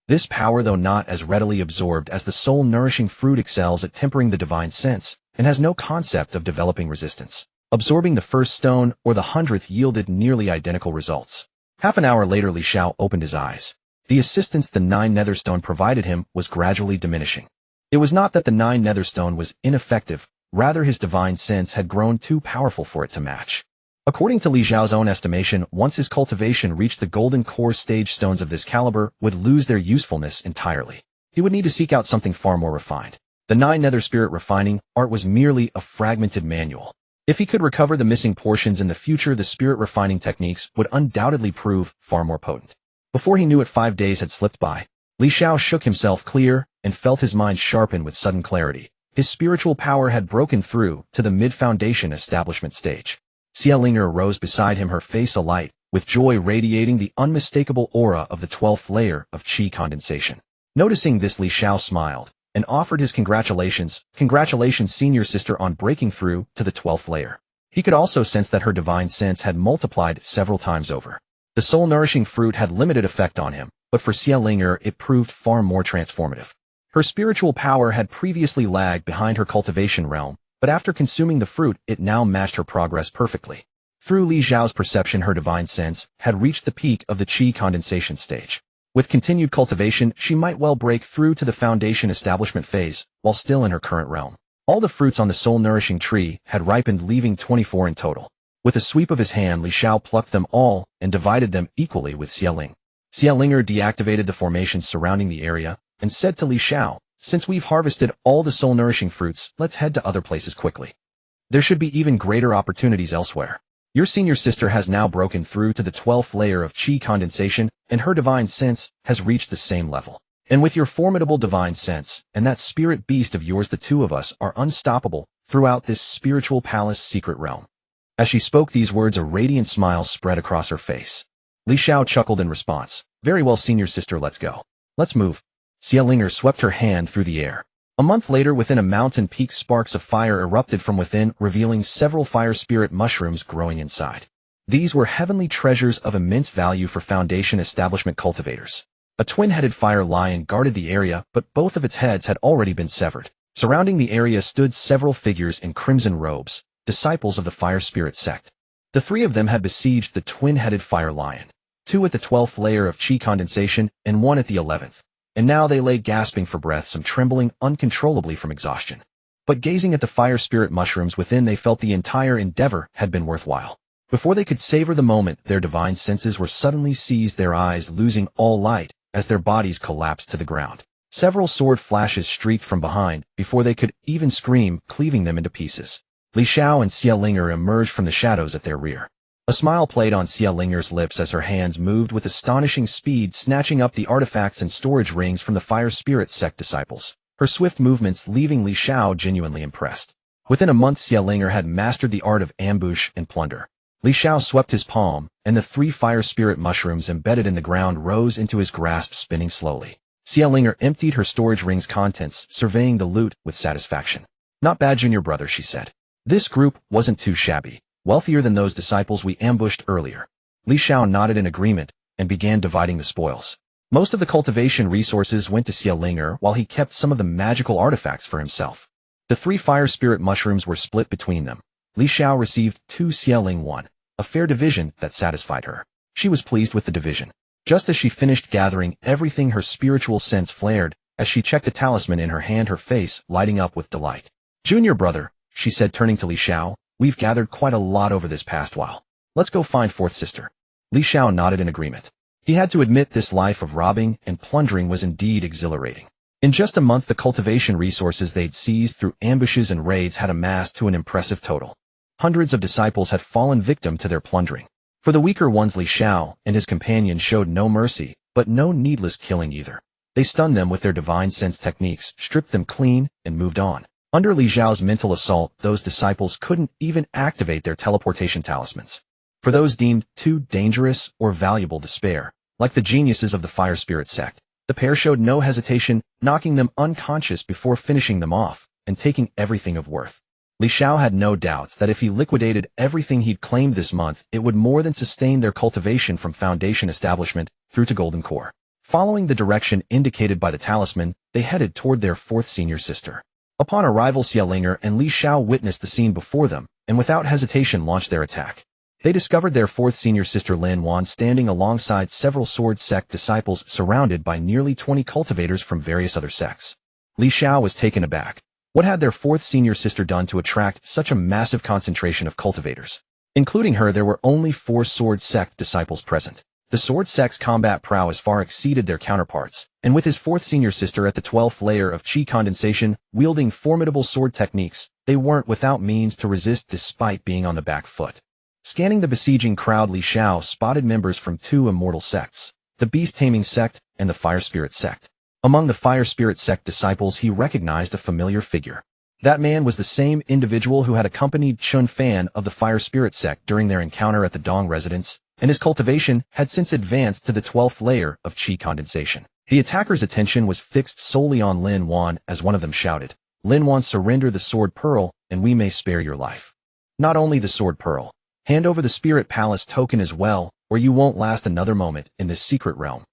This power, though not as readily absorbed as the soul-nourishing fruit, excels at tempering the divine sense, and has no concept of developing resistance. Absorbing the first stone or the 100th yielded nearly identical results. Half an hour later, Li Xiao opened his eyes. The assistance the 9 netherstone provided him was gradually diminishing. It was not that the 9 netherstone was ineffective, rather his divine sense had grown too powerful for it to match. According to Li Xiao's own estimation, once his cultivation reached the golden core stage, stones of this caliber would lose their usefulness entirely. He would need to seek out something far more refined. The 9 nether spirit refining art was merely a fragmented manual. If he could recover the missing portions in the future, the spirit refining techniques would undoubtedly prove far more potent. Before he knew it, 5 days had slipped by. Li Xiao shook himself clear and felt his mind sharpen with sudden clarity. His spiritual power had broken through to the mid-foundation establishment stage. Xiao rose beside him, her face alight, with joy radiating the unmistakable aura of the 12th layer of qi condensation. Noticing this, Li Xiao smiled and offered his congratulations. Congratulations, senior sister, on breaking through to the 12th layer. He could also sense that her divine sense had multiplied several times over. The soul-nourishing fruit had limited effect on him, but for Xiao it proved far more transformative. Her spiritual power had previously lagged behind her cultivation realm, but after consuming the fruit, it now matched her progress perfectly. Through Li Xiao's perception, her divine sense had reached the peak of the qi condensation stage. With continued cultivation, she might well break through to the foundation establishment phase, while still in her current realm. All the fruits on the soul-nourishing tree had ripened, leaving 24 in total. With a sweep of his hand, Li Xiao plucked them all and divided them equally with Xiao. Xiao deactivated the formations surrounding the area and said to Li Xiao, "Since we've harvested all the soul-nourishing fruits, let's head to other places quickly. There should be even greater opportunities elsewhere. Your senior sister has now broken through to the 12th layer of qi condensation, and her divine sense has reached the same level. And with your formidable divine sense and that spirit beast of yours, the two of us are unstoppable throughout this spiritual palace secret realm." As she spoke these words, a radiant smile spread across her face. Li Xiao chuckled in response. "Very well, senior sister, let's go. Let's move." Xiao swept her hand through the air. A month later, within a mountain peak, sparks of fire erupted from within, revealing several fire spirit mushrooms growing inside. These were heavenly treasures of immense value for foundation establishment cultivators. A twin-headed fire lion guarded the area, but both of its heads had already been severed. Surrounding the area stood several figures in crimson robes, disciples of the fire spirit sect. The three of them had besieged the twin-headed fire lion, 2 at the 12th layer of qi condensation and 1 at the 11th. And now they lay gasping for breath, some trembling uncontrollably from exhaustion. But gazing at the fire spirit mushrooms within, they felt the entire endeavor had been worthwhile. Before they could savor the moment, their divine senses were suddenly seized, their eyes losing all light as their bodies collapsed to the ground. Several sword flashes streaked from behind before they could even scream, cleaving them into pieces. Li Xiao and Xiao emerged from the shadows at their rear. A smile played on Xiao lips as her hands moved with astonishing speed, snatching up the artifacts and storage rings from the fire spirit sect disciples. Her swift movements leaving Li Xiao genuinely impressed. Within a month, Xiao had mastered the art of ambush and plunder. Li Xiao swept his palm, and the 3 fire spirit mushrooms embedded in the ground rose into his grasp, spinning slowly. Xiao emptied her storage ring's contents, surveying the loot with satisfaction. "Not bad, junior brother," she said. "This group wasn't too shabby. Wealthier than those disciples we ambushed earlier." Li Xiao nodded in agreement and began dividing the spoils. Most of the cultivation resources went to Xiao while he kept some of the magical artifacts for himself. The 3 fire spirit mushrooms were split between them. Li Xiao received 2, Xiao 1, a fair division that satisfied her. She was pleased with the division. Just as she finished gathering everything, her spiritual sense flared as she checked a talisman in her hand, her face lighting up with delight. "Junior brother," she said, turning to Li Xiao, "we've gathered quite a lot over this past while. Let's go find 4th sister." Li Xiao nodded in agreement. He had to admit this life of robbing and plundering was indeed exhilarating. In just a month, the cultivation resources they'd seized through ambushes and raids had amassed to an impressive total. Hundreds of disciples had fallen victim to their plundering. For the weaker ones, Li Xiao and his companion showed no mercy, but no needless killing either. They stunned them with their divine sense techniques, stripped them clean, and moved on. Under Li Xiao's mental assault, those disciples couldn't even activate their teleportation talismans. For those deemed too dangerous or valuable to spare, like the geniuses of the fire spirit sect, the pair showed no hesitation, knocking them unconscious before finishing them off and taking everything of worth. Li Xiao had no doubts that if he liquidated everything he'd claimed this month, it would more than sustain their cultivation from foundation establishment through to golden core. Following the direction indicated by the talisman, they headed toward their 4th senior sister. Upon arrival, Xiao and Li Xiao witnessed the scene before them, and without hesitation launched their attack. They discovered their 4th senior sister Lin Wan standing alongside several sword sect disciples, surrounded by nearly 20 cultivators from various other sects. Li Xiao was taken aback. What had their 4th senior sister done to attract such a massive concentration of cultivators? Including her, there were only 4 sword sect disciples present. The sword sect's combat prowess far exceeded their counterparts, and with his 4th senior sister at the 12th layer of qi condensation, wielding formidable sword techniques, they weren't without means to resist despite being on the back foot. Scanning the besieging crowd, Li Xiao spotted members from 2 immortal sects. the beast-taming sect, and the fire spirit sect. Among the fire spirit sect disciples he recognized a familiar figure. That man was the same individual who had accompanied Chun Fan of the fire spirit sect during their encounter at the Dong residence, and his cultivation had since advanced to the 12th layer of qi condensation. The attacker's attention was fixed solely on Lin Wan as one of them shouted, "Lin Wan, surrender the sword pearl, and we may spare your life." Not only the sword pearl, hand over the spirit palace token as well, or you won't last another moment in this secret realm.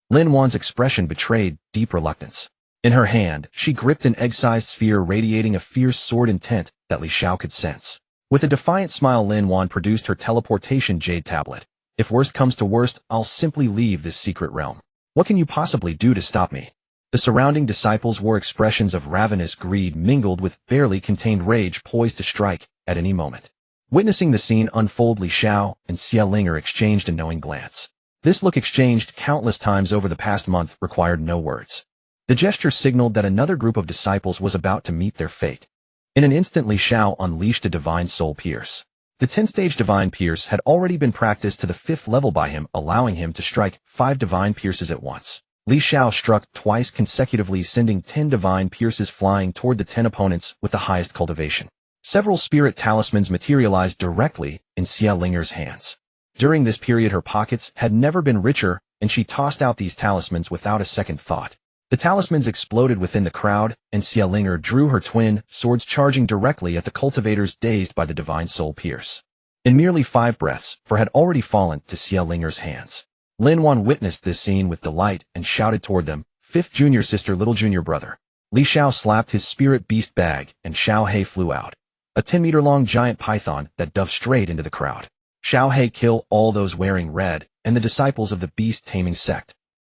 Lin Wan's expression betrayed deep reluctance. In her hand, she gripped an egg-sized sphere radiating a fierce sword intent that Li Xiao could sense. With a defiant smile, Lin Wan produced her teleportation jade tablet. "If worst comes to worst, I'll simply leave this secret realm. What can you possibly do to stop me?" The surrounding disciples wore expressions of ravenous greed mingled with barely contained rage, poised to strike at any moment. Witnessing the scene unfold, Li Xiao and Xia Linger exchanged a knowing glance. This look, exchanged countless times over the past month, required no words. The gesture signaled that another group of disciples was about to meet their fate. In an instant, Li Xiao unleashed a divine soul pierce. The 10-stage divine pierce had already been practiced to the 5th level by him, allowing him to strike 5 divine pierces at once. Li Xiao struck twice consecutively, sending 10 divine pierces flying toward the 10 opponents with the highest cultivation. Several spirit talismans materialized directly in Xia Linger's hands. During this period, her pockets had never been richer, and she tossed out these talismans without a second thought. The talismans exploded within the crowd, and Xia Linger drew her twin swords, charging directly at the cultivators dazed by the divine soul pierce. In merely 5 breaths, 4 had already fallen to Xia Linger's hands. Lin Wan witnessed this scene with delight and shouted toward them, "Fifth junior sister, little junior brother." Li Xiao slapped his spirit beast bag, and Xiao He flew out. A 10-meter-long giant python that dove straight into the crowd. Xiao He, kill all those wearing red, and the disciples of the beast-taming sect.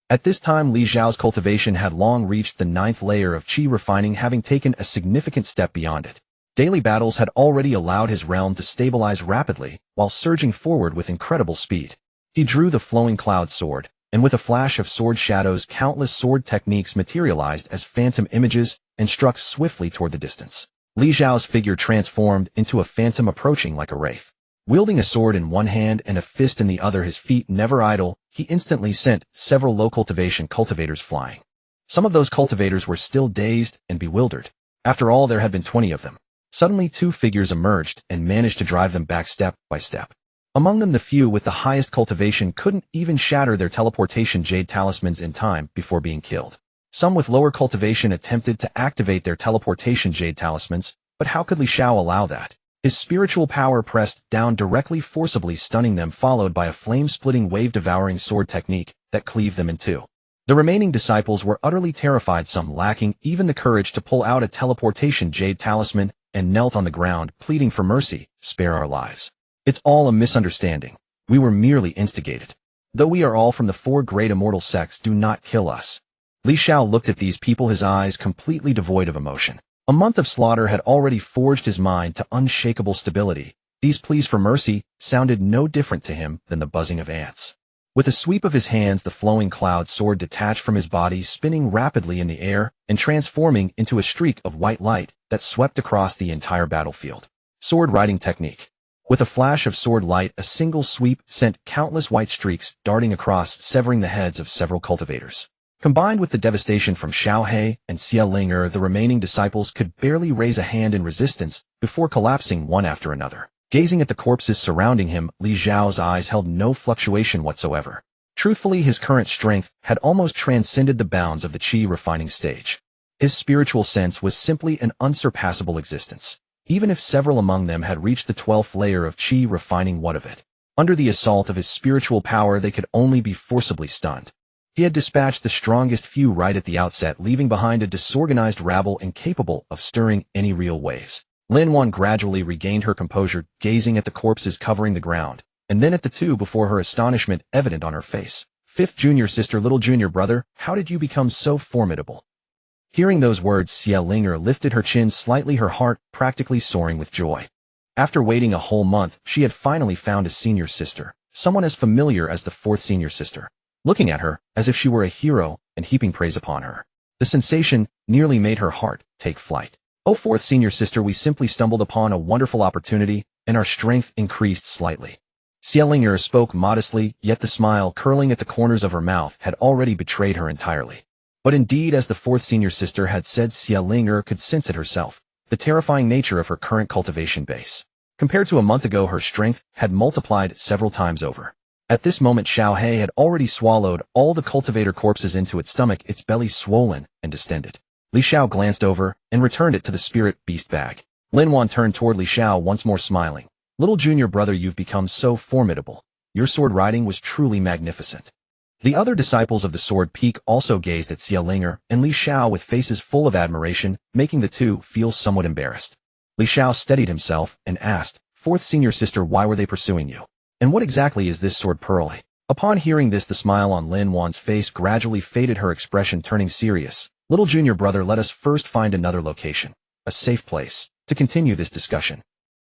At this time, Li Xiao's cultivation had long reached the 9th layer of qi refining, having taken a significant step beyond it. Daily battles had already allowed his realm to stabilize rapidly, while surging forward with incredible speed. He drew the flowing cloud sword, and with a flash of sword shadows, countless sword techniques materialized as phantom images and struck swiftly toward the distance. Li Xiao's figure transformed into a phantom, approaching like a wraith. Wielding a sword in one hand and a fist in the other, his feet never idle, he instantly sent several low cultivation cultivators flying. Some of those cultivators were still dazed and bewildered. After all, there had been 20 of them. Suddenly 2 figures emerged and managed to drive them back step by step. Among them, the few with the highest cultivation couldn't even shatter their teleportation jade talismans in time before being killed. Some with lower cultivation attempted to activate their teleportation jade talismans, but how could Li Xiao allow that? His spiritual power pressed down directly, forcibly stunning them, followed by a flame-splitting, wave-devouring sword technique that cleaved them in 2. The remaining disciples were utterly terrified, some lacking even the courage to pull out a teleportation jade talisman, and knelt on the ground, pleading for mercy, "Spare our lives. It's all a misunderstanding. We were merely instigated. Though we are all from the 4 great immortal sects, do not kill us." Li Xiao looked at these people, his eyes completely devoid of emotion. A month of slaughter had already forged his mind to unshakable stability. These pleas for mercy sounded no different to him than the buzzing of ants. With a sweep of his hands, the flowing cloud sword detached from his body, spinning rapidly in the air and transforming into a streak of white light that swept across the entire battlefield. Sword riding technique. With a flash of sword light, a single sweep sent countless white streaks darting across, severing the heads of several cultivators. Combined with the devastation from Xiao He and Xia Linger, the remaining disciples could barely raise a hand in resistance before collapsing one after another. Gazing at the corpses surrounding him, Li Xiao's eyes held no fluctuation whatsoever. Truthfully, his current strength had almost transcended the bounds of the qi refining stage. His spiritual sense was simply an unsurpassable existence. Even if several among them had reached the 12th layer of qi refining, what of it? Under the assault of his spiritual power, they could only be forcibly stunned. He had dispatched the strongest few right at the outset, leaving behind a disorganized rabble incapable of stirring any real waves. Lin Wan gradually regained her composure, gazing at the corpses covering the ground, and then at the 2 before her, astonishment evident on her face. "Fifth junior sister, little junior brother, how did you become so formidable?" Hearing those words, Xia Linger lifted her chin slightly, her heart practically soaring with joy. After waiting a whole month, she had finally found a senior sister, someone as familiar as the 4th senior sister, looking at her as if she were a hero and heaping praise upon her. The sensation nearly made her heart take flight. "Oh, 4th senior sister, we simply stumbled upon a wonderful opportunity, and our strength increased slightly." Xiao spoke modestly, yet the smile curling at the corners of her mouth had already betrayed her entirely. But indeed, as the fourth senior sister had said, Xiao could sense it herself, the terrifying nature of her current cultivation base. Compared to a month ago, her strength had multiplied several times over. At this moment, Xiao He had already swallowed all the cultivator corpses into its stomach, its belly swollen and distended. Li Xiao glanced over and returned it to the spirit beast bag. Lin Wan turned toward Li Xiao once more, smiling. Little junior brother, you've become so formidable. Your sword riding was truly magnificent. The other disciples of the Sword Peak also gazed at Xiao and Li Xiao with faces full of admiration, making the two feel somewhat embarrassed. Li Xiao steadied himself and asked, "Fourth senior sister, why were they pursuing you? And what exactly is this sword pearl?" Upon hearing this, the smile on Lin Wan's face gradually faded, her expression turning serious. "Little junior brother, let us first find another location, a safe place, to continue this discussion."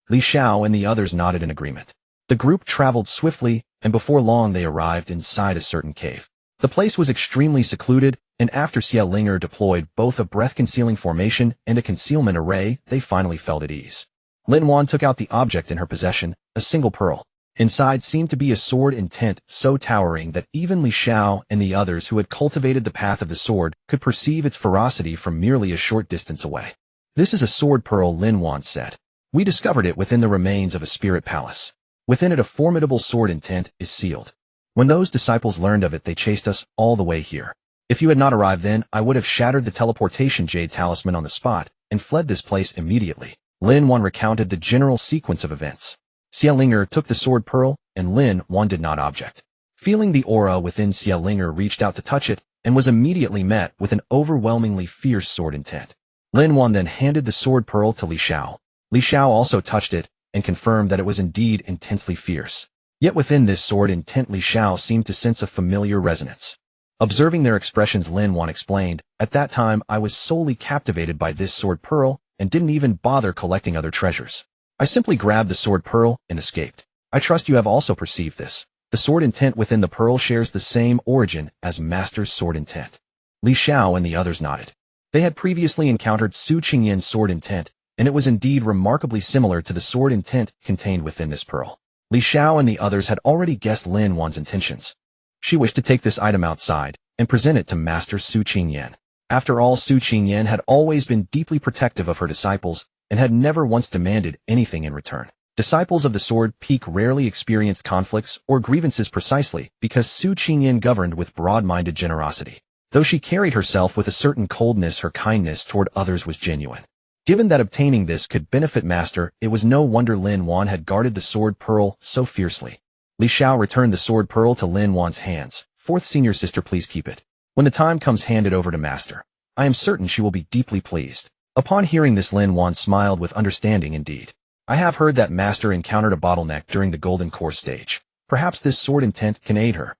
Li Xiao and the others nodded in agreement. The group traveled swiftly, and before long they arrived inside a certain cave. The place was extremely secluded, and after Xiao deployed both a breath-concealing formation and a concealment array, they finally felt at ease. Lin Wan took out the object in her possession, a single pearl. Inside seemed to be a sword intent so towering that even Li Xiao and the others who had cultivated the path of the sword could perceive its ferocity from merely a short distance away. "This is a sword pearl," Lin Wan said. "We discovered it within the remains of a spirit palace. Within it a formidable sword intent is sealed. When those disciples learned of it, they chased us all the way here. If you had not arrived then, I would have shattered the teleportation jade talisman on the spot and fled this place immediately." Lin Wan recounted the general sequence of events. Xiao took the sword pearl, and Lin Wan did not object. Feeling the aura within, Xiao reached out to touch it and was immediately met with an overwhelmingly fierce sword intent. Lin Wan then handed the sword pearl to Li Xiao. Li Xiao also touched it and confirmed that it was indeed intensely fierce. Yet within this sword intent, Li Xiao seemed to sense a familiar resonance. Observing their expressions, Lin Wan explained, "At that time I was solely captivated by this sword pearl and didn't even bother collecting other treasures. I simply grabbed the sword pearl and escaped. I trust you have also perceived this. The sword intent within the pearl shares the same origin as Master's sword intent." Li Xiao and the others nodded. They had previously encountered Su Qingyan's sword intent, and it was indeed remarkably similar to the sword intent contained within this pearl. Li Xiao and the others had already guessed Lin Wan's intentions. She wished to take this item outside and present it to Master Su Qingyan. After all, Su Qingyan had always been deeply protective of her disciples and had never once demanded anything in return. Disciples of the Sword Peak rarely experienced conflicts or grievances precisely because Su Qingyan governed with broad-minded generosity. Though she carried herself with a certain coldness, her kindness toward others was genuine. Given that obtaining this could benefit Master, it was no wonder Lin Wan had guarded the sword pearl so fiercely. Li Xiao returned the sword pearl to Lin Wan's hands. "Fourth senior sister, please keep it. When the time comes, hand it over to Master. I am certain she will be deeply pleased." Upon hearing this, Lin Wan smiled with understanding indeed. "I have heard that Master encountered a bottleneck during the Golden Course stage. Perhaps this sword intent can aid her."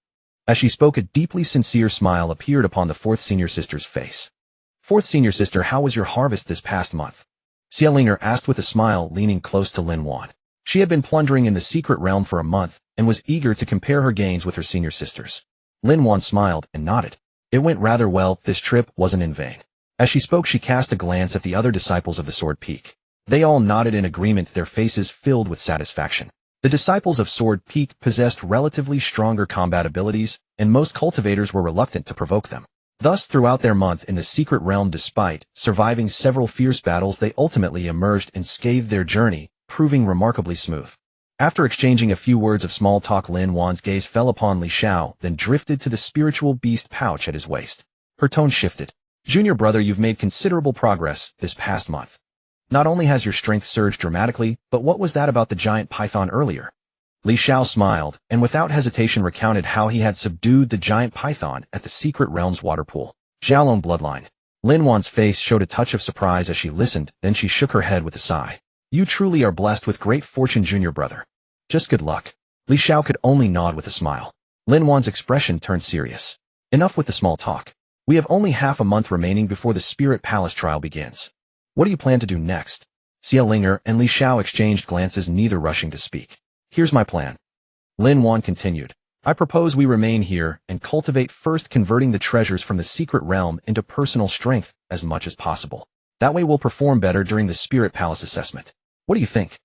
As she spoke, a deeply sincere smile appeared upon the fourth senior sister's face. "Fourth senior sister, how was your harvest this past month?" Xiao asked with a smile, leaning close to Lin Wan. She had been plundering in the secret realm for a month and was eager to compare her gains with her senior sisters. Lin Wan smiled and nodded. "It went rather well. This trip wasn't in vain." As she spoke, she cast a glance at the other disciples of the Sword Peak. They all nodded in agreement, their faces filled with satisfaction. The disciples of Sword Peak possessed relatively stronger combat abilities, and most cultivators were reluctant to provoke them. Thus, throughout their month in the secret realm, despite surviving several fierce battles, they ultimately emerged unscathed, their journey proving remarkably smooth. After exchanging a few words of small talk, Lin Wan's gaze fell upon Li Xiao, then drifted to the spiritual beast pouch at his waist. Her tone shifted. "Junior brother, you've made considerable progress this past month. Not only has your strength surged dramatically, but what was that about the giant python earlier?" Li Xiao smiled, and without hesitation recounted how he had subdued the giant python at the secret realm's water pool. Xiaolong bloodline. Lin Wan's face showed a touch of surprise as she listened, then she shook her head with a sigh. "You truly are blessed with great fortune, junior brother. Just good luck." Li Xiao could only nod with a smile. Lin Wan's expression turned serious. "Enough with the small talk. We have only half a month remaining before the Spirit Palace trial begins. What do you plan to do next?" Xiao and Li Xiao exchanged glances, neither rushing to speak. "Here's my plan." Lin Wan continued. "I propose we remain here and cultivate, first converting the treasures from the secret realm into personal strength as much as possible. That way we'll perform better during the Spirit Palace assessment. What do you think?"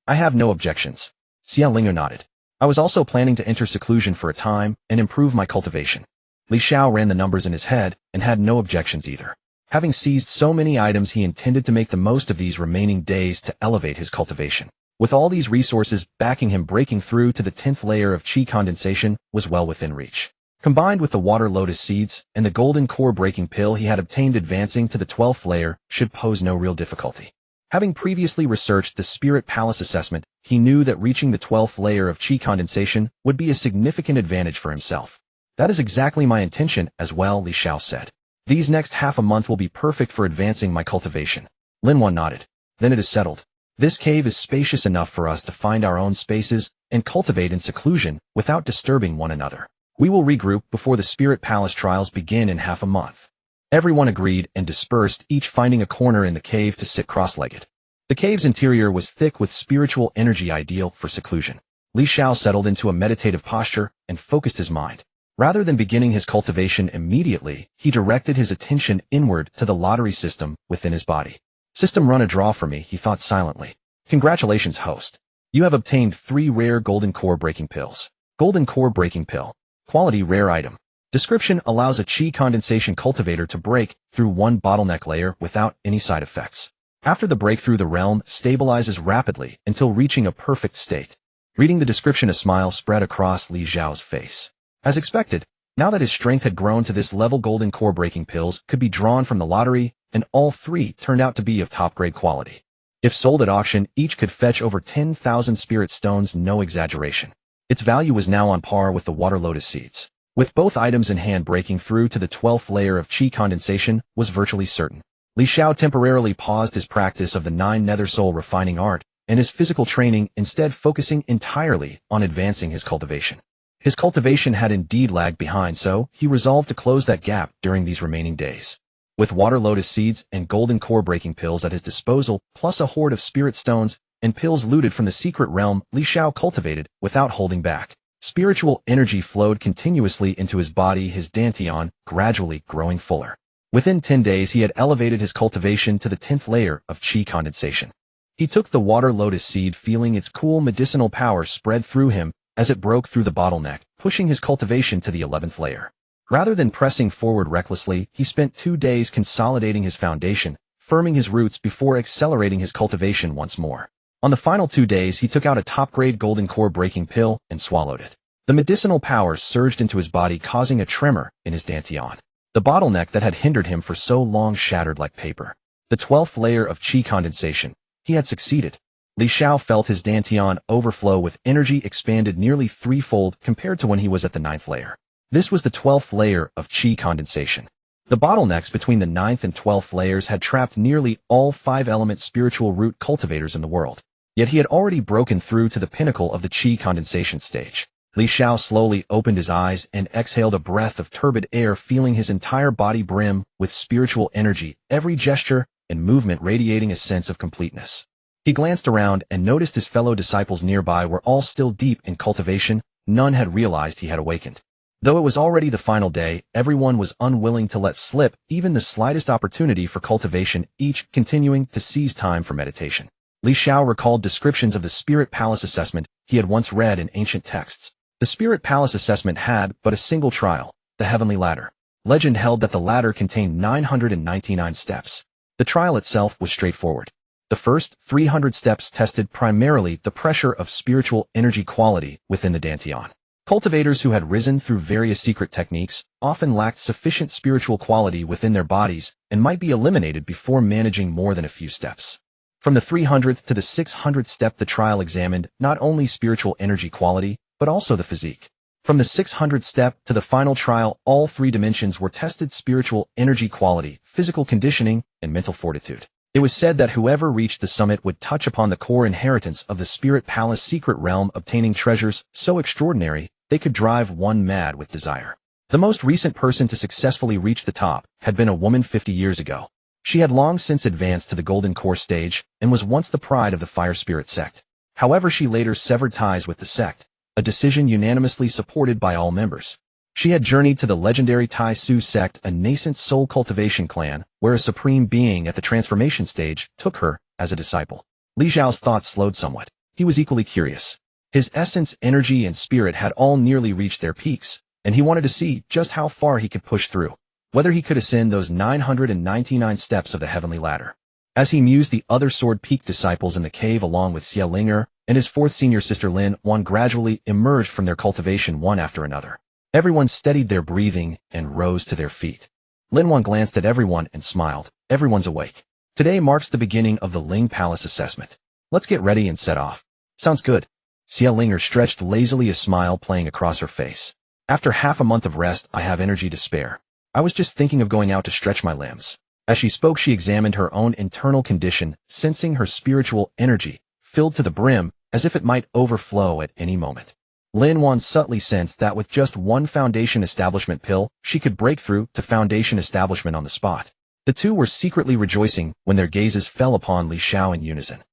"I have no objections." Xiao nodded. I was also planning to enter seclusion for a time and improve my cultivation. Li Xiao ran the numbers in his head and had no objections either. Having seized so many items, he intended to make the most of these remaining days to elevate his cultivation. With all these resources backing him, breaking through to the 10th layer of chi condensation was well within reach. Combined with the water lotus seeds and the golden core breaking pill he had obtained, advancing to the 12th layer should pose no real difficulty. Having previously researched the Spirit Palace assessment, he knew that reaching the 12th layer of chi condensation would be a significant advantage for himself. That is exactly my intention as well, Li Xiao said. These next half a month will be perfect for advancing my cultivation. Lin Wan nodded. Then it is settled. This cave is spacious enough for us to find our own spaces and cultivate in seclusion without disturbing one another. We will regroup before the Spirit Palace trials begin in half a month. Everyone agreed and dispersed, each finding a corner in the cave to sit cross-legged. The cave's interior was thick with spiritual energy ideal for seclusion. Li Xiao settled into a meditative posture and focused his mind. Rather than beginning his cultivation immediately, he directed his attention inward to the lottery system within his body. System, run a draw for me, he thought silently. Congratulations, host. You have obtained 3 rare golden core breaking pills. Golden core breaking pill. Quality rare item. Description: allows a chi condensation cultivator to break through one bottleneck layer without any side effects. After the breakthrough, the realm stabilizes rapidly until reaching a perfect state. Reading the description, a smile spread across Li Xiao's face. As expected, now that his strength had grown to this level, golden core breaking pills could be drawn from the lottery, and all 3 turned out to be of top-grade quality. If sold at auction, each could fetch over 10,000 spirit stones, no exaggeration. Its value was now on par with the water lotus seeds. With both items in hand, breaking through to the 12th layer of chi condensation was virtually certain. Li Xiao temporarily paused his practice of the 9 nether soul refining art and his physical training, instead focusing entirely on advancing his cultivation. His cultivation had indeed lagged behind, so he resolved to close that gap during these remaining days. With water lotus seeds and golden core breaking pills at his disposal, plus a hoard of spirit stones and pills looted from the secret realm, Li Xiao cultivated without holding back. Spiritual energy flowed continuously into his body, his dantian gradually growing fuller. Within 10 days, he had elevated his cultivation to the 10th layer of chi condensation. He took the water lotus seed, feeling its cool medicinal power spread through him as it broke through the bottleneck, pushing his cultivation to the 11th layer. Rather than pressing forward recklessly, he spent 2 days consolidating his foundation, firming his roots before accelerating his cultivation once more. On the final 2 days, he took out a top-grade golden core breaking pill and swallowed it. The medicinal power surged into his body, causing a tremor in his dantian. The bottleneck that had hindered him for so long shattered like paper. The 12th layer of chi condensation. He had succeeded. Li Xiao felt his dantian overflow with energy, expanded nearly 3-fold compared to when he was at the 9th layer. This was the 12th layer of chi condensation. The bottlenecks between the 9th and 12th layers had trapped nearly all 5-element spiritual root cultivators in the world. Yet he had already broken through to the pinnacle of the chi condensation stage. Li Xiao slowly opened his eyes and exhaled a breath of turbid air, feeling his entire body brim with spiritual energy, every gesture and movement radiating a sense of completeness. He glanced around and noticed his fellow disciples nearby were all still deep in cultivation. None had realized he had awakened. Though it was already the final day, everyone was unwilling to let slip even the slightest opportunity for cultivation, each continuing to seize time for meditation. Li Xiao recalled descriptions of the Spirit Palace assessment he had once read in ancient texts. The Spirit Palace assessment had but a single trial, the Heavenly Ladder. Legend held that the ladder contained 999 steps. The trial itself was straightforward. The first 300 steps tested primarily the pressure of spiritual energy quality within the dantian. Cultivators who had risen through various secret techniques often lacked sufficient spiritual quality within their bodies and might be eliminated before managing more than a few steps. From the 300th to the 600th step, the trial examined not only spiritual energy quality, but also the physique. From the 600th step to the final trial, all 3 dimensions were tested: spiritual energy quality, physical conditioning, and mental fortitude. It was said that whoever reached the summit would touch upon the core inheritance of the Spirit Palace secret realm, obtaining treasures so extraordinary they could drive one mad with desire. The most recent person to successfully reach the top had been a woman 50 years ago. She had long since advanced to the golden core stage and was once the pride of the fire spirit sect. However, she later severed ties with the sect, a decision unanimously supported by all members. She had journeyed to the legendary Tai Su sect, a nascent soul cultivation clan, where a supreme being at the transformation stage took her as a disciple. Li Xiao's thoughts slowed somewhat. He was equally curious. His essence, energy, and spirit had all nearly reached their peaks, and he wanted to see just how far he could push through, whether he could ascend those 999 steps of the heavenly ladder. As he mused, the other Sword Peak disciples in the cave along with Xiao and his fourth senior sister Lin Wan gradually emerged from their cultivation one after another. Everyone steadied their breathing and rose to their feet. Lin Wan glanced at everyone and smiled. Everyone's awake. Today marks the beginning of the Ling Palace assessment. Let's get ready and set off. Sounds good. Xiao stretched lazily, a smile playing across her face. After half a month of rest, I have energy to spare. I was just thinking of going out to stretch my limbs. As she spoke, she examined her own internal condition, sensing her spiritual energy filled to the brim, as if it might overflow at any moment. Lin Wan subtly sensed that with just one foundation establishment pill, she could break through to foundation establishment on the spot. The two were secretly rejoicing when their gazes fell upon Li Xiao in unison.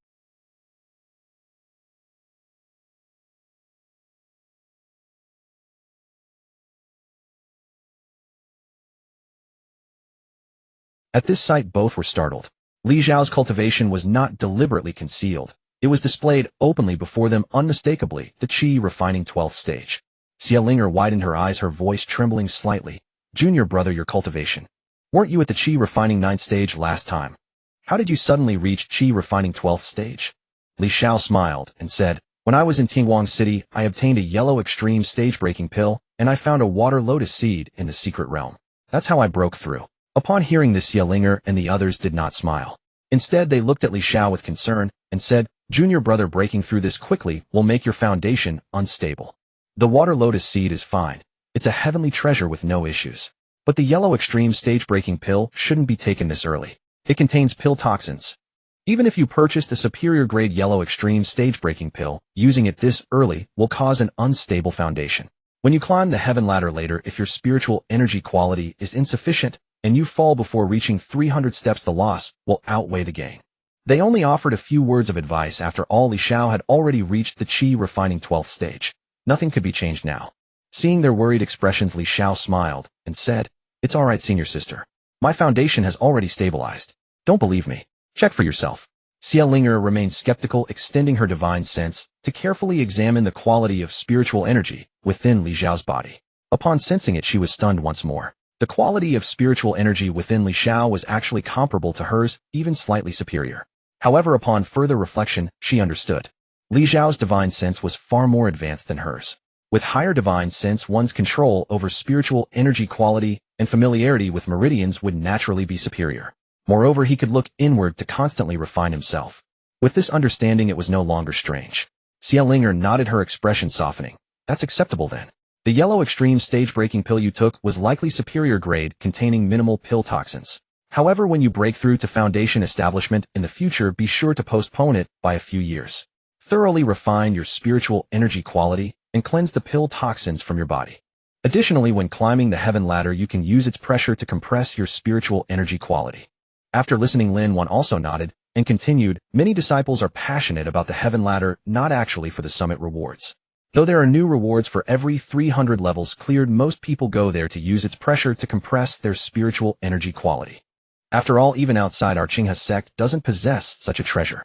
At this sight, both were startled. Li Xiao's cultivation was not deliberately concealed. It was displayed openly before them, unmistakably, the Qi refining 12th stage. Xiao widened her eyes, her voice trembling slightly. Junior brother, your cultivation. Weren't you at the Qi refining 9th stage last time? How did you suddenly reach Qi refining 12th stage? Li Xiao smiled and said, when I was in Tingguang City, I obtained a yellow extreme stage-breaking pill, and I found a water lotus seed in the secret realm. That's how I broke through. Upon hearing this, Xiao and the others did not smile. Instead, they looked at Li Xiao with concern and said, Junior brother, breaking through this quickly will make your foundation unstable. The water lotus seed is fine. It's a heavenly treasure with no issues. But the yellow extreme stage-breaking pill shouldn't be taken this early. It contains pill toxins. Even if you purchased a superior grade yellow extreme stage-breaking pill, using it this early will cause an unstable foundation. When you climb the heaven ladder later, if your spiritual energy quality is insufficient, and you fall before reaching 300 steps, the loss will outweigh the gain. They only offered a few words of advice. After all, Li Xiao had already reached the Qi refining 12th stage. Nothing could be changed now. Seeing their worried expressions, Li Xiao smiled and said, it's all right, senior sister. My foundation has already stabilized. Don't believe me? Check for yourself. Xiao remained skeptical, extending her divine sense to carefully examine the quality of spiritual energy within Li Xiao's body. Upon sensing it, she was stunned once more. The quality of spiritual energy within Li Xiao was actually comparable to hers, even slightly superior. However, upon further reflection, she understood. Li Xiao's divine sense was far more advanced than hers. With higher divine sense, one's control over spiritual energy quality and familiarity with meridians would naturally be superior. Moreover, he could look inward to constantly refine himself. With this understanding, it was no longer strange. Xiao nodded, her expression softening. That's acceptable then. The yellow extreme stage-breaking pill you took was likely superior grade, containing minimal pill toxins. However, when you break through to foundation establishment in the future, be sure to postpone it by a few years. Thoroughly refine your spiritual energy quality and cleanse the pill toxins from your body. Additionally, when climbing the heaven ladder, you can use its pressure to compress your spiritual energy quality. After listening, Lin Wan also nodded and continued, many disciples are passionate about the heaven ladder, not actually for the summit rewards. Though there are new rewards for every 300 levels cleared, most people go there to use its pressure to compress their spiritual energy quality. After all, even outside our Qinghe sect doesn't possess such a treasure.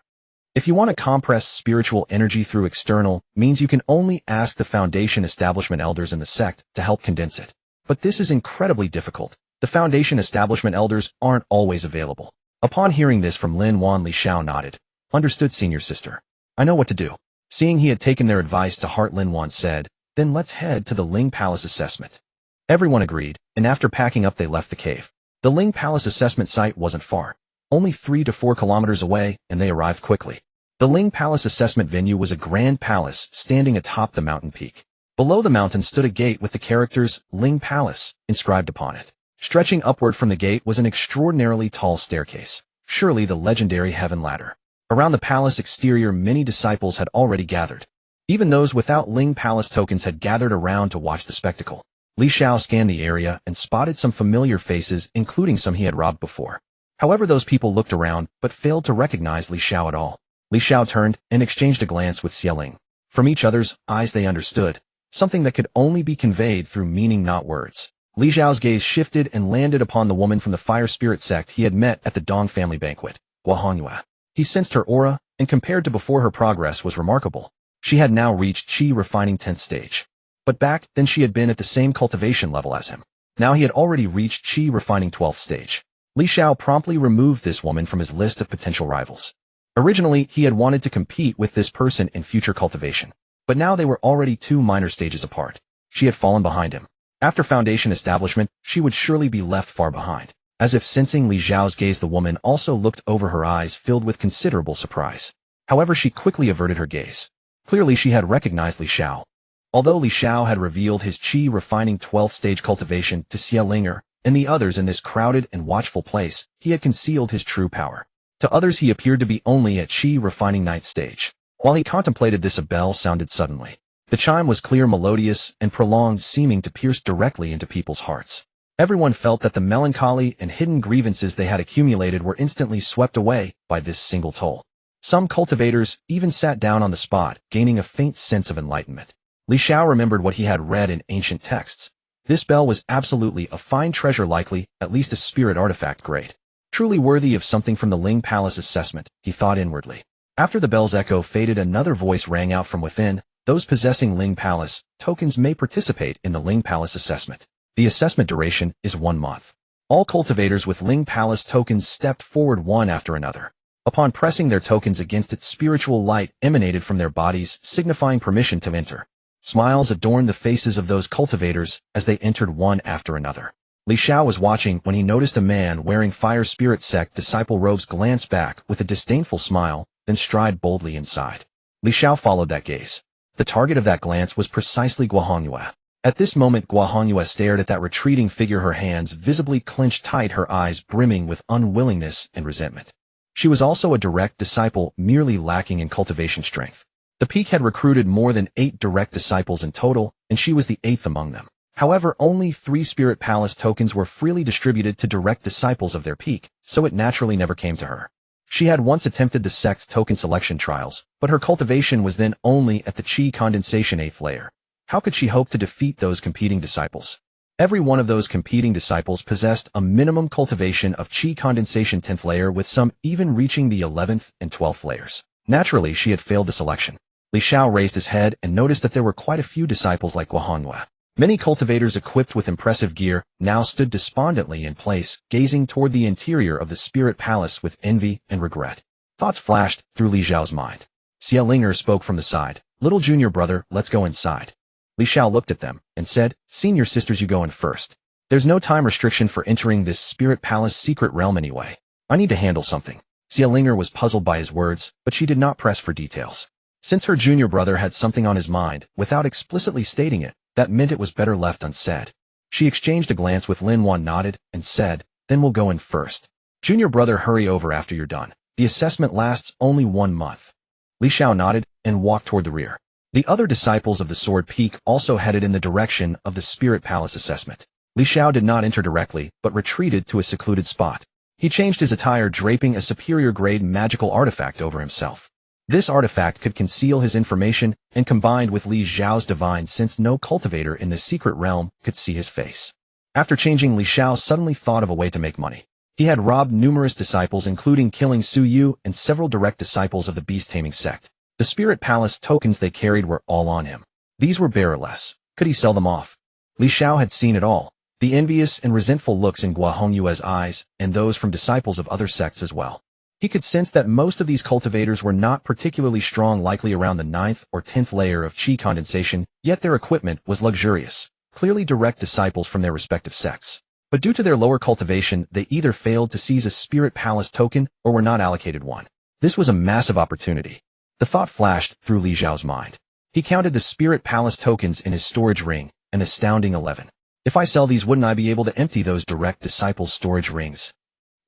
If you want to compress spiritual energy through external means, you can only ask the foundation establishment elders in the sect to help condense it. But this is incredibly difficult. The foundation establishment elders aren't always available. Upon hearing this from Lin Wan, Li Xiao nodded. Understood, senior sister. I know what to do. Seeing he had taken their advice to heart, Lin Wan said, then let's head to the Ling Palace assessment. Everyone agreed, and after packing up, they left the cave. The Ling Palace assessment site wasn't far. Only 3 to 4 kilometers away, and they arrived quickly. The Ling Palace assessment venue was a grand palace standing atop the mountain peak. Below the mountain stood a gate with the characters Ling Palace inscribed upon it. Stretching upward from the gate was an extraordinarily tall staircase, surely the legendary heaven ladder. Around the palace exterior, many disciples had already gathered. Even those without Ling Palace tokens had gathered around to watch the spectacle. Li Xiao scanned the area and spotted some familiar faces, including some he had robbed before. However, those people looked around but failed to recognize Li Xiao at all. Li Xiao turned and exchanged a glance with Xiao. From each other's eyes they understood, something that could only be conveyed through meaning, not words. Li Xiao's gaze shifted and landed upon the woman from the Fire Spirit sect he had met at the Dong family banquet, Guo Hongyue. He sensed her aura, and compared to before, her progress was remarkable. She had now reached Qi refining 10th stage. But back then she had been at the same cultivation level as him. Now he had already reached Qi refining 12th stage. Li Xiao promptly removed this woman from his list of potential rivals. Originally, he had wanted to compete with this person in future cultivation. But now they were already 2 minor stages apart. She had fallen behind him. After foundation establishment, she would surely be left far behind. As if sensing Li Xiao's gaze, the woman also looked over, her eyes filled with considerable surprise. However, she quickly averted her gaze. Clearly she had recognized Li Xiao. Although Li Xiao had revealed his Qi refining 12th stage cultivation to Xiao and the others in this crowded and watchful place, he had concealed his true power. To others he appeared to be only at Qi refining 9th stage. While he contemplated this, a bell sounded suddenly. The chime was clear, melodious, and prolonged, seeming to pierce directly into people's hearts. Everyone felt that the melancholy and hidden grievances they had accumulated were instantly swept away by this single toll. Some cultivators even sat down on the spot, gaining a faint sense of enlightenment. Li Xiao remembered what he had read in ancient texts. This bell was absolutely a fine treasure, likely at least a spirit artifact grade. Truly worthy of something from the Ling Palace assessment, he thought inwardly. After the bell's echo faded, another voice rang out from within. Those possessing Ling Palace tokens may participate in the Ling Palace assessment. The assessment duration is 1 month. All cultivators with Ling Palace tokens stepped forward one after another. Upon pressing their tokens against it, spiritual light emanated from their bodies, signifying permission to enter. Smiles adorned the faces of those cultivators as they entered one after another. Li Xiao was watching when he noticed a man wearing Fire Spirit Sect disciple robes glance back with a disdainful smile, then stride boldly inside. Li Xiao followed that gaze. The target of that glance was precisely Guohongyue. At this moment, Guohongyue stared at that retreating figure, her hands visibly clenched tight, her eyes brimming with unwillingness and resentment. She was also a direct disciple, merely lacking in cultivation strength. The peak had recruited more than 8 direct disciples in total, and she was the 8th among them. However, only 3 Spirit Palace tokens were freely distributed to direct disciples of their peak, so it naturally never came to her. She had once attempted the sect's token selection trials, but her cultivation was then only at the Qi condensation 8th layer. How could she hope to defeat those competing disciples? Every one of those competing disciples possessed a minimum cultivation of Qi condensation 10th layer, with some even reaching the 11th and 12th layers. Naturally, she had failed the selection. Li Xiao raised his head and noticed that there were quite a few disciples like Guohongyue. Many cultivators equipped with impressive gear now stood despondently in place, gazing toward the interior of the Spirit Palace with envy and regret. Thoughts flashed through Li Xiao's mind. Xiao spoke from the side. "Little junior brother, let's go inside." Li Xiao looked at them and said, "Senior sisters, you go in first. There's no time restriction for entering this Spirit Palace secret realm anyway. I need to handle something." Xiao was puzzled by his words, but she did not press for details. Since her junior brother had something on his mind, without explicitly stating it, that meant it was better left unsaid. She exchanged a glance with Lin Wan, nodded, and said, "Then we'll go in first. Junior brother, hurry over after you're done. The assessment lasts only 1 month." Li Xiao nodded and walked toward the rear. The other disciples of the Sword Peak also headed in the direction of the Spirit Palace assessment. Li Xiao did not enter directly, but retreated to a secluded spot. He changed his attire, draping a superior-grade magical artifact over himself. This artifact could conceal his information, and combined with Li Xiao's divine sense, no cultivator in the secret realm could see his face. After changing, Li Xiao suddenly thought of a way to make money. He had robbed numerous disciples, including killing Su Yu and several direct disciples of the beast-taming sect. The Spirit Palace tokens they carried were all on him. These were bearerless. Could he sell them off? Li Xiao had seen it all. The envious and resentful looks in Guohongyue's eyes, and those from disciples of other sects as well. He could sense that most of these cultivators were not particularly strong, likely around the 9th or 10th layer of Qi condensation, yet their equipment was luxurious, clearly direct disciples from their respective sects. But due to their lower cultivation, they either failed to seize a Spirit Palace token or were not allocated one. This was a massive opportunity. The thought flashed through Li Xiao's mind. He counted the Spirit Palace tokens in his storage ring, an astounding 11. If I sell these, wouldn't I be able to empty those direct disciples' storage rings?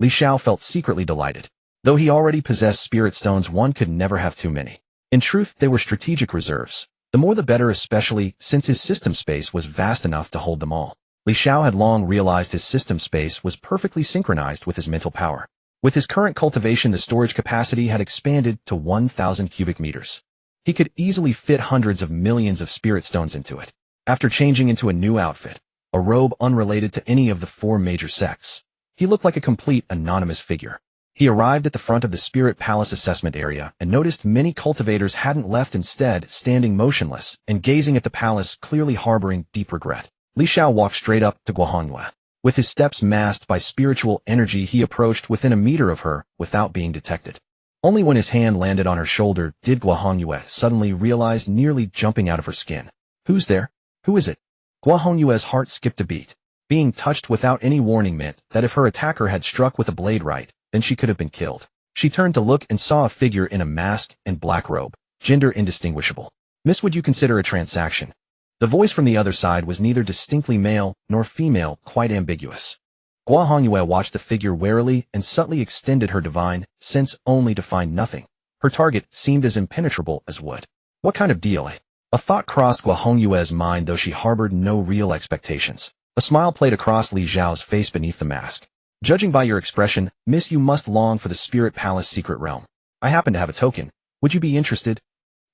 Li Xiao felt secretly delighted. Though he already possessed spirit stones, one could never have too many. In truth, they were strategic reserves. The more the better, especially since his system space was vast enough to hold them all. Li Xiao had long realized his system space was perfectly synchronized with his mental power. With his current cultivation, the storage capacity had expanded to 1,000 cubic meters. He could easily fit hundreds of millions of spirit stones into it. After changing into a new outfit, a robe unrelated to any of the 4 major sects, he looked like a complete anonymous figure. He arrived at the front of the Spirit Palace assessment area and noticed many cultivators hadn't left, instead standing motionless and gazing at the palace, clearly harboring deep regret. Li Xiao walked straight up to Guohongyue. With his steps masked by spiritual energy, he approached within a meter of her without being detected. Only when his hand landed on her shoulder did Guohongyue suddenly realize, nearly jumping out of her skin. Who's there? Who is it? Guohongyue's heart skipped a beat. Being touched without any warning meant that if her attacker had struck with a blade right, then she could have been killed. She turned to look and saw a figure in a mask and black robe, gender indistinguishable. Miss, would you consider a transaction? The voice from the other side was neither distinctly male nor female, quite ambiguous. Guohongyue watched the figure warily and subtly extended her divine sense, only to find nothing. Her target seemed as impenetrable as wood. What kind of deal? A thought crossed Guohongyue's mind, though she harbored no real expectations. A smile played across Li Xiao's face beneath the mask. Judging by your expression, miss, you must long for the Spirit Palace secret realm. I happen to have a token. Would you be interested?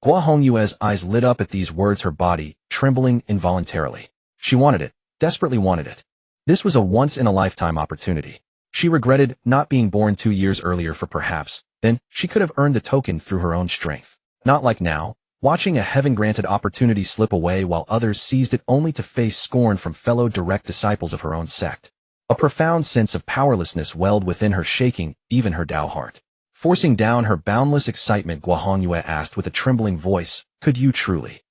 Guohongyue's eyes lit up at these words, her body trembling involuntarily. She wanted it, desperately wanted it. This was a once-in-a-lifetime opportunity. She regretted not being born 2 years earlier, for perhaps then she could have earned the token through her own strength. Not like now, watching a heaven-granted opportunity slip away while others seized it only to face scorn from fellow direct disciples of her own sect. A profound sense of powerlessness welled within her, shaking even her Tao heart. Forcing down her boundless excitement, Guohongyue asked with a trembling voice, "Could you truly?"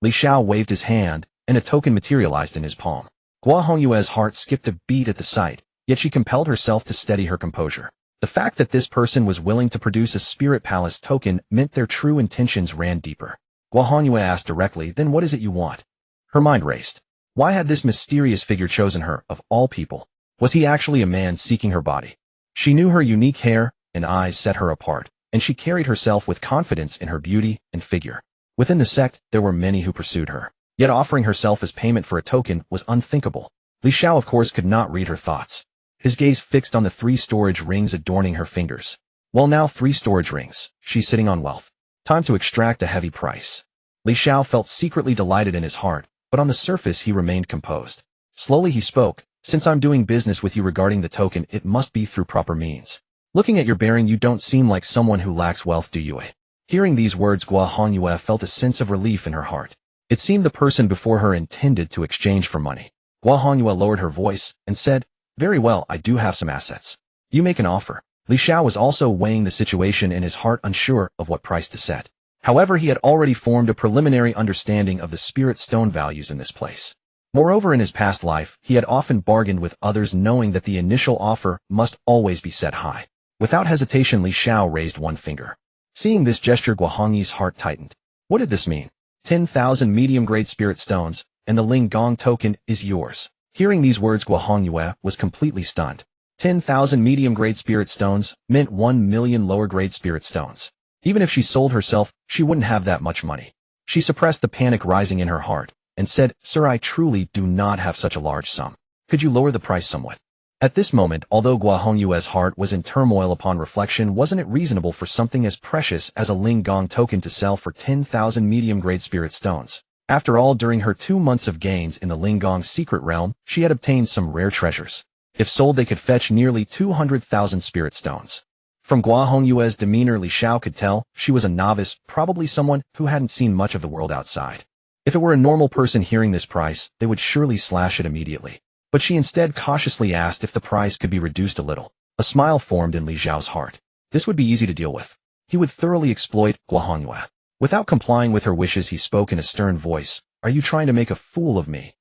Li Xiao waved his hand, and a token materialized in his palm. Guohongyue's heart skipped a beat at the sight, yet she compelled herself to steady her composure. The fact that this person was willing to produce a Spirit Palace token meant their true intentions ran deeper. Guohongyue asked directly, "Then what is it you want?" Her mind raced. Why had this mysterious figure chosen her, of all people? Was he actually a man seeking her body? She knew her unique hair and eyes set her apart, and she carried herself with confidence in her beauty and figure. Within the sect, there were many who pursued her, yet offering herself as payment for a token was unthinkable. Li Xiao, of course, could not read her thoughts. His gaze fixed on the 3 storage rings adorning her fingers. Well, now 3 storage rings. She's sitting on wealth. Time to extract a heavy price. Li Xiao felt secretly delighted in his heart, but on the surface he remained composed. Slowly he spoke, "Since I'm doing business with you regarding the token, it must be through proper means. Looking at your bearing, you don't seem like someone who lacks wealth, do you?" Hearing these words, Guohongyue felt a sense of relief in her heart. It seemed the person before her intended to exchange for money. Guohongyue lowered her voice and said, "Very well, I do have some assets. You make an offer." Li Xiao was also weighing the situation in his heart, unsure of what price to set. However, he had already formed a preliminary understanding of the spirit stone values in this place. Moreover, in his past life, he had often bargained with others, knowing that the initial offer must always be set high. Without hesitation, Li Xiao raised one finger. Seeing this gesture, Guohongyue's heart tightened. What did this mean? 10,000 medium-grade spirit stones, and the Ling Gong token is yours. Hearing these words, Guohongyue was completely stunned. 10,000 medium-grade spirit stones meant 1 million lower-grade spirit stones. Even if she sold herself, she wouldn't have that much money. She suppressed the panic rising in her heart and said, "Sir, I truly do not have such a large sum. Could you lower the price somewhat?" At this moment, although Guohongyue's heart was in turmoil, upon reflection, wasn't it reasonable for something as precious as a Ling Gong token to sell for 10,000 medium-grade spirit stones? After all, during her 2 months of gains in the Ling Gong secret realm, she had obtained some rare treasures. If sold, they could fetch nearly 200,000 spirit stones. From Guohongyue's demeanor, Li Xiao could tell she was a novice, probably someone who hadn't seen much of the world outside. If it were a normal person hearing this price, they would surely slash it immediately. But she instead cautiously asked if the price could be reduced a little. A smile formed in Li Xiao's heart. This would be easy to deal with. He would thoroughly exploit Guohongyue. Without complying with her wishes, he spoke in a stern voice. "Are you trying to make a fool of me?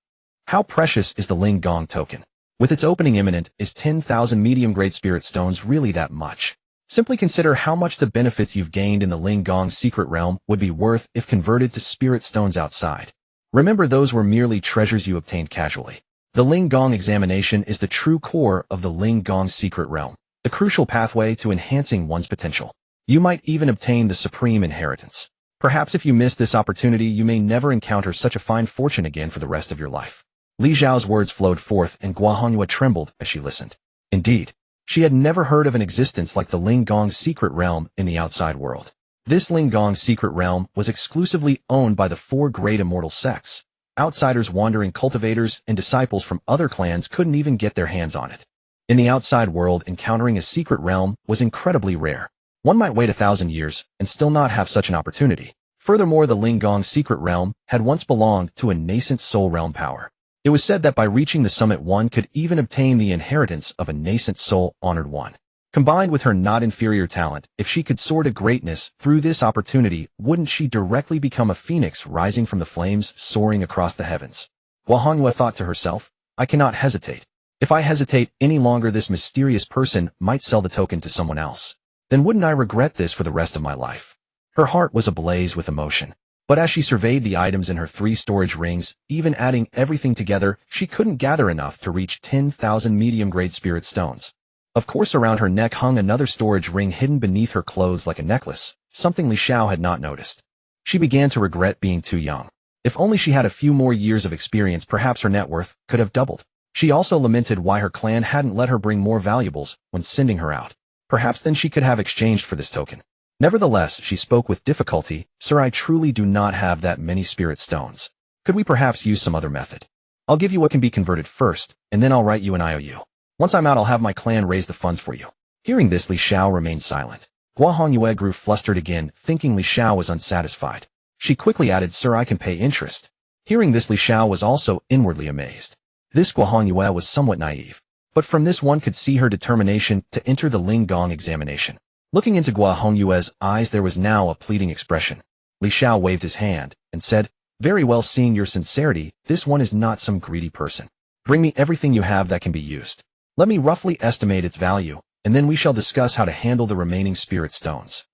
How precious is the Ling Gong token? With its opening imminent, is 10,000 medium-grade spirit stones really that much? Simply consider how much the benefits you've gained in the Ling Gong secret realm would be worth if converted to spirit stones outside. Remember, those were merely treasures you obtained casually. The Ling Gong examination is the true core of the Ling Gong secret realm, the crucial pathway to enhancing one's potential. You might even obtain the supreme inheritance. Perhaps if you miss this opportunity, you may never encounter such a fine fortune again for the rest of your life." Li Xiao's words flowed forth, and Guohongyue trembled as she listened. Indeed, she had never heard of an existence like the Ling Gong secret realm in the outside world. This Ling Gong secret realm was exclusively owned by the 4 great immortal sects. Outsiders, wandering cultivators, and disciples from other clans couldn't even get their hands on it. In the outside world, encountering a secret realm was incredibly rare. One might wait 1,000 years and still not have such an opportunity. Furthermore, the Linggong secret realm had once belonged to a nascent soul realm power. It was said that by reaching the summit, one could even obtain the inheritance of a nascent soul-honored one. Combined with her not inferior talent, if she could soar to greatness through this opportunity, wouldn't she directly become a phoenix rising from the flames, soaring across the heavens? Gua Hongyue thought to herself, I cannot hesitate. If I hesitate any longer, this mysterious person might sell the token to someone else. Then wouldn't I regret this for the rest of my life? Her heart was ablaze with emotion. But as she surveyed the items in her 3 storage rings, even adding everything together, she couldn't gather enough to reach 10,000 medium-grade spirit stones. Of course, around her neck hung another storage ring hidden beneath her clothes like a necklace, something Li Xiao had not noticed. She began to regret being too young. If only she had a few more years of experience, perhaps her net worth could have doubled. She also lamented why her clan hadn't let her bring more valuables when sending her out. Perhaps then she could have exchanged for this token. Nevertheless, she spoke with difficulty, Sir, I truly do not have that many spirit stones. Could we perhaps use some other method? I'll give you what can be converted first, and then I'll write you an IOU. Once I'm out, I'll have my clan raise the funds for you. Hearing this, Li Xiao remained silent. Gua Hongyue grew flustered again, thinking Li Xiao was unsatisfied. She quickly added, Sir, I can pay interest. Hearing this, Li Xiao was also inwardly amazed. This Gua Hongyue was somewhat naive. But from this one could see her determination to enter the Linggong examination. Looking into Gua Hongyue's eyes, there was now a pleading expression. Li Xiao waved his hand and said, Very well, seeing your sincerity, this one is not some greedy person. Bring me everything you have that can be used. Let me roughly estimate its value, and then we shall discuss how to handle the remaining spirit stones.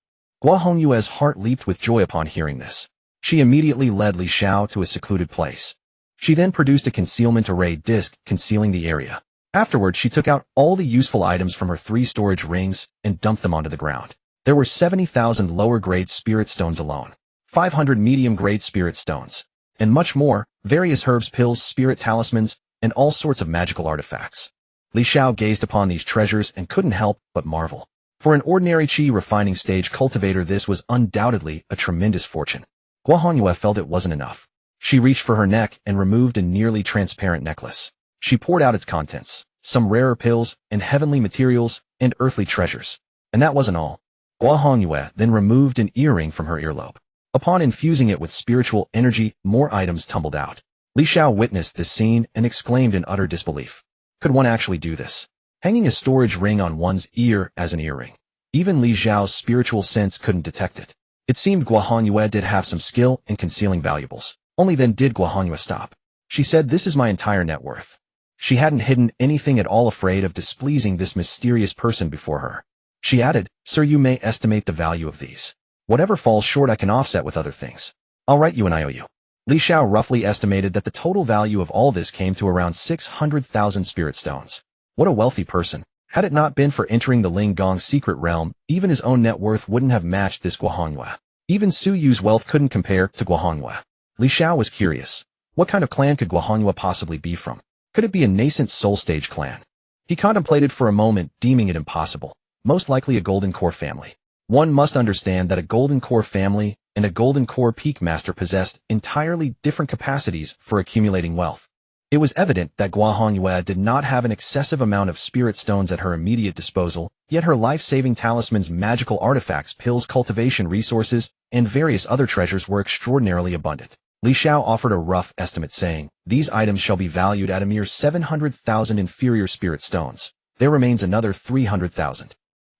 Gua Hongyue's heart leaped with joy upon hearing this. She immediately led Li Xiao to a secluded place. She then produced a concealment array disc concealing the area. Afterward, she took out all the useful items from her 3 storage rings and dumped them onto the ground. There were 70,000 lower-grade spirit stones alone, 500 medium-grade spirit stones, and much more, various herbs, pills, spirit talismans, and all sorts of magical artifacts. Li Xiao gazed upon these treasures and couldn't help but marvel. For an ordinary qi refining stage cultivator, this was undoubtedly a tremendous fortune. Gua Hongyue felt it wasn't enough. She reached for her neck and removed a nearly transparent necklace. She poured out its contents, some rarer pills and heavenly materials and earthly treasures. And that wasn't all. Gua Hongyue then removed an earring from her earlobe. Upon infusing it with spiritual energy, more items tumbled out. Li Xiao witnessed this scene and exclaimed in utter disbelief. Could one actually do this? Hanging a storage ring on one's ear as an earring. Even Li Xiao's spiritual sense couldn't detect it. It seemed Gua Hongyue did have some skill in concealing valuables. Only then did Gua Hongyue stop. She said, This is my entire net worth. She hadn't hidden anything at all, afraid of displeasing this mysterious person before her. She added, Sir, you may estimate the value of these. Whatever falls short I can offset with other things. I'll write you an IOU. Li Xiao roughly estimated that the total value of all this came to around 600,000 spirit stones. What a wealthy person. Had it not been for entering the Linggong secret realm, even his own net worth wouldn't have matched this Gua Hongyue. Even Su Yu's wealth couldn't compare to Gua Hongyue. Li Xiao was curious. What kind of clan could Gua Hongyue possibly be from? Could it be a nascent soul stage clan? He contemplated for a moment, deeming it impossible. Most likely a Golden Core family. One must understand that a Golden Core family and a Golden Core Peak Master possessed entirely different capacities for accumulating wealth. It was evident that Gua Hongyue did not have an excessive amount of spirit stones at her immediate disposal, yet her life-saving talismans, magical artifacts, pills, cultivation resources, and various other treasures were extraordinarily abundant. Li Xiao offered a rough estimate, saying, These items shall be valued at a mere 700,000 inferior spirit stones. There remains another 300,000.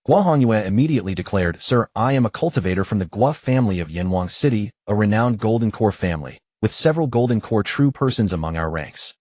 Gua Hongyue immediately declared, Sir, I am a cultivator from the Gua family of Yanwang City, a renowned Golden Core family, with several Golden Core true persons among our ranks.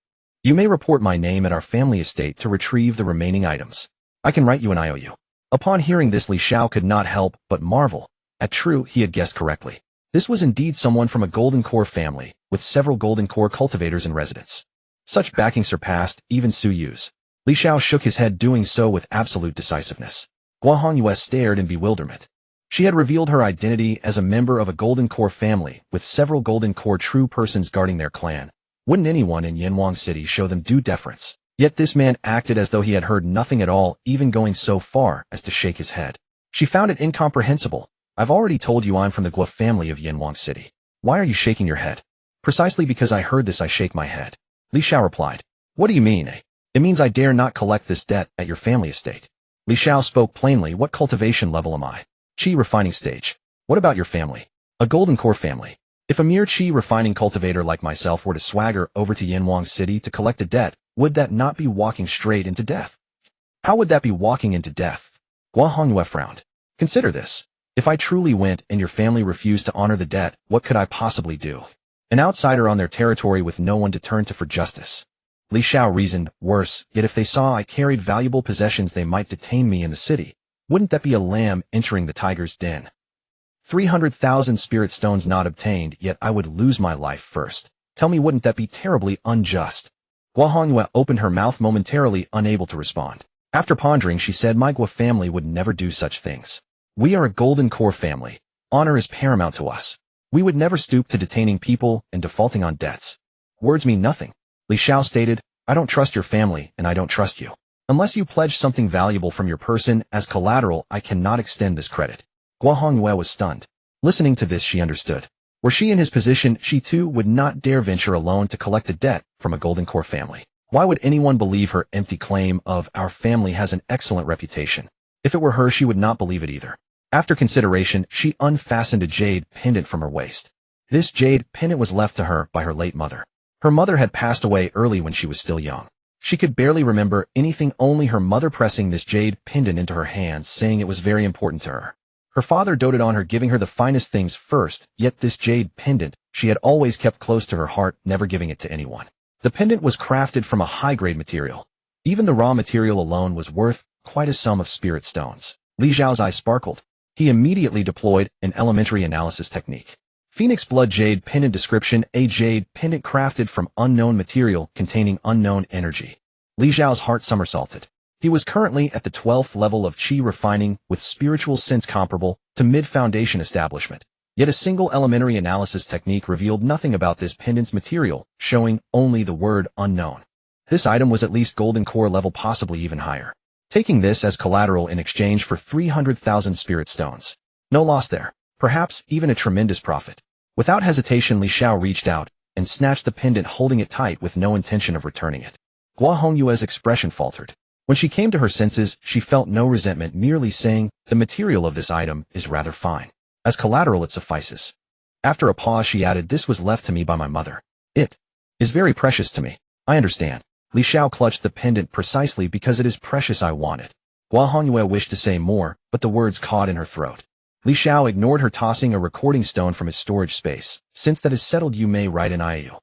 You may report my name at our family estate to retrieve the remaining items. I can write you an IOU. Upon hearing this, Li Xiao could not help but marvel. At true, he had guessed correctly. This was indeed someone from a Golden Core family, with several Golden Core cultivators in residence. Such backing surpassed even Su Yu's. Li Xiao shook his head, doing so with absolute decisiveness. Gua Hongyue stared in bewilderment. She had revealed her identity as a member of a Golden Core family, with several Golden Core true persons guarding their clan. Wouldn't anyone in Yanwang City show them due deference? Yet this man acted as though he had heard nothing at all, even going so far as to shake his head. She found it incomprehensible. I've already told you I'm from the Gua family of Yanwang City. Why are you shaking your head? Precisely because I heard this I shake my head. Li Xiao replied. What do you mean, eh? It means I dare not collect this debt at your family estate. Li Xiao spoke plainly. What cultivation level am I? Qi refining stage. What about your family? A golden core family. If a mere qi refining cultivator like myself were to swagger over to Yanwang City to collect a debt, would that not be walking straight into death? How would that be walking into death? Gua Hongyue frowned. Consider this. If I truly went and your family refused to honor the debt, what could I possibly do? An outsider on their territory with no one to turn to for justice. Li Xiao reasoned, worse, yet if they saw I carried valuable possessions they might detain me in the city. Wouldn't that be a lamb entering the tiger's den? 300,000 spirit stones not obtained, yet I would lose my life first. Tell me, wouldn't that be terribly unjust? Gua Hongyue opened her mouth momentarily, unable to respond. After pondering, she said, my Gua family would never do such things. We are a golden core family. Honor is paramount to us. We would never stoop to detaining people and defaulting on debts. Words mean nothing. Li Xiao stated, I don't trust your family, and I don't trust you. Unless you pledge something valuable from your person as collateral, I cannot extend this credit. Gua Hongyue was stunned. Listening to this, she understood. Were she in his position, she too would not dare venture alone to collect a debt from a golden core family. Why would anyone believe her empty claim of, our family has an excellent reputation? If it were her, she would not believe it either. After consideration, she unfastened a jade pendant from her waist. This jade pendant was left to her by her late mother. Her mother had passed away early when she was still young. She could barely remember anything, only her mother pressing this jade pendant into her hands, saying it was very important to her. Her father doted on her, giving her the finest things first, yet this jade pendant she had always kept close to her heart, never giving it to anyone. The pendant was crafted from a high-grade material. Even the raw material alone was worth quite a sum of spirit stones. Li Xiao's eyes sparkled. He immediately deployed an elementary analysis technique. Phoenix Blood Jade Pendant description: a jade pendant crafted from unknown material containing unknown energy. Li Xiao's heart somersaulted. He was currently at the 12th level of qi refining with spiritual sense comparable to mid-foundation establishment. Yet a single elementary analysis technique revealed nothing about this pendant's material, showing only the word unknown. This item was at least golden core level, possibly even higher. Taking this as collateral in exchange for 300,000 spirit stones. No loss there. Perhaps even a tremendous profit. Without hesitation, Li Xiao reached out and snatched the pendant, holding it tight with no intention of returning it. Gua Hongyue's expression faltered. When she came to her senses, she felt no resentment, merely saying, the material of this item is rather fine. As collateral it suffices. After a pause she added, this was left to me by my mother. It is very precious to me. I understand. Li Xiao clutched the pendant. Precisely because it is precious I want it. Gua Hongyue wished to say more, but the words caught in her throat. Li Xiao ignored her, tossing a recording stone from his storage space. Since that is settled, you may write an IOU.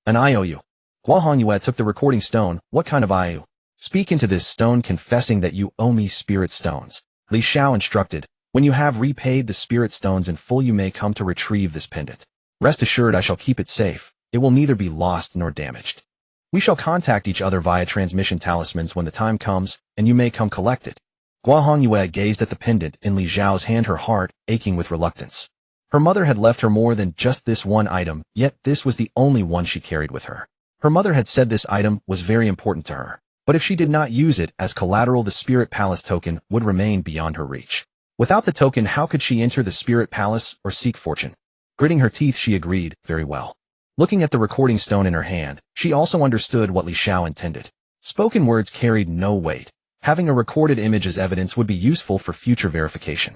An IOU. Gua Hongyue took the recording stone. What kind of IOU? Speak into this stone, confessing that you owe me spirit stones. Li Xiao instructed. When you have repaid the spirit stones in full, you may come to retrieve this pendant. Rest assured I shall keep it safe. It will neither be lost nor damaged. We shall contact each other via transmission talismans when the time comes, and you may come collect it. Gua Hongyue gazed at the pendant in Li Xiao's hand, her heart aching with reluctance. Her mother had left her more than just this one item, yet this was the only one she carried with her. Her mother had said this item was very important to her, but if she did not use it as collateral, the Spirit Palace token would remain beyond her reach. Without the token, how could she enter the Spirit Palace or seek fortune? Gritting her teeth, she agreed, very well. Looking at the recording stone in her hand, she also understood what Li Xiao intended. Spoken words carried no weight. Having a recorded image as evidence would be useful for future verification.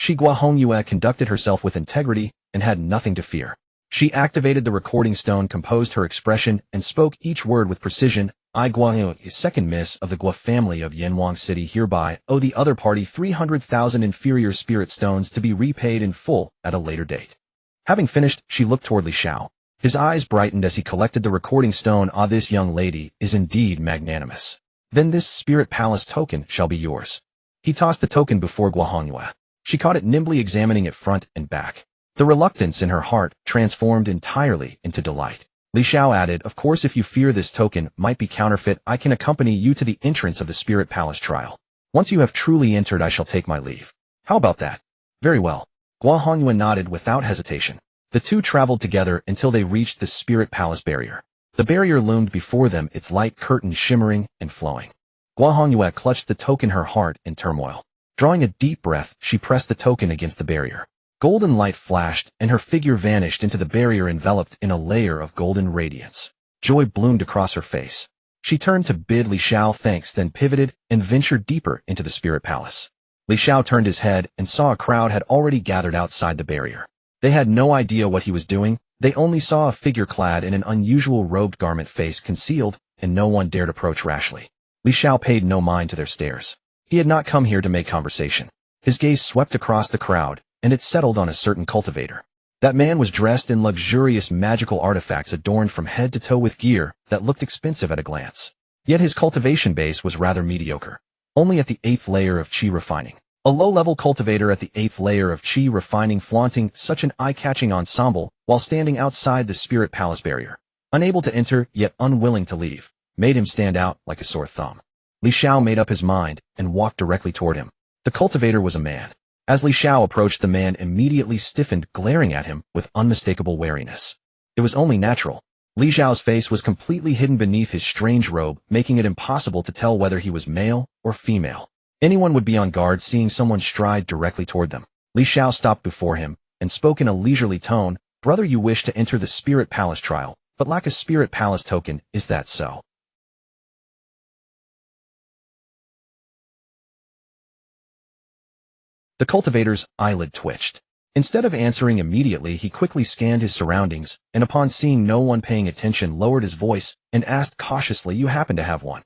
Gua Hongyue conducted herself with integrity and had nothing to fear. She activated the recording stone, composed her expression, and spoke each word with precision. I, Gua Hongyue, second miss of the Gua family of Yanwang City, hereby owe the other party 300,000 inferior spirit stones to be repaid in full at a later date. Having finished, she looked toward Li Xiao. His eyes brightened as he collected the recording stone. Ah, this young lady is indeed magnanimous. Then this Spirit Palace token shall be yours. He tossed the token before Gua Hongyue. She caught it, nimbly examining it front and back. The reluctance in her heart transformed entirely into delight. Li Xiao added, of course, if you fear this token might be counterfeit, I can accompany you to the entrance of the Spirit Palace trial. Once you have truly entered, I shall take my leave. How about that? Very well. Gua Hongyue nodded without hesitation. The two traveled together until they reached the Spirit Palace barrier. The barrier loomed before them, its light curtain shimmering and flowing. Gua Hongyue clutched the token, her heart in turmoil. Drawing a deep breath, she pressed the token against the barrier. Golden light flashed, and her figure vanished into the barrier, enveloped in a layer of golden radiance. Joy bloomed across her face. She turned to bid Li Xiao thanks, then pivoted and ventured deeper into the spirit palace. Li Xiao turned his head and saw a crowd had already gathered outside the barrier. They had no idea what he was doing. They only saw a figure clad in an unusual robed garment, face concealed, and no one dared approach rashly. Li Xiao paid no mind to their stares. He had not come here to make conversation. His gaze swept across the crowd, and it settled on a certain cultivator. That man was dressed in luxurious magical artifacts adorned from head to toe with gear that looked expensive at a glance. Yet his cultivation base was rather mediocre, only at the 8th layer of Qi refining. A low-level cultivator at the 8th layer of Qi refining flaunting such an eye-catching ensemble while standing outside the spirit palace barrier, unable to enter yet unwilling to leave, made him stand out like a sore thumb. Li Xiao made up his mind and walked directly toward him. The cultivator was a man. As Li Xiao approached, the man immediately stiffened, glaring at him with unmistakable wariness. It was only natural. Li Xiao's face was completely hidden beneath his strange robe, making it impossible to tell whether he was male or female. Anyone would be on guard seeing someone stride directly toward them. Li Xiao stopped before him and spoke in a leisurely tone. "Brother, you wish to enter the Spirit Palace trial, but lack a Spirit Palace token, is that so?" The cultivator's eyelid twitched. Instead of answering immediately, he quickly scanned his surroundings, and upon seeing no one paying attention, lowered his voice and asked cautiously, "You happen to have one?"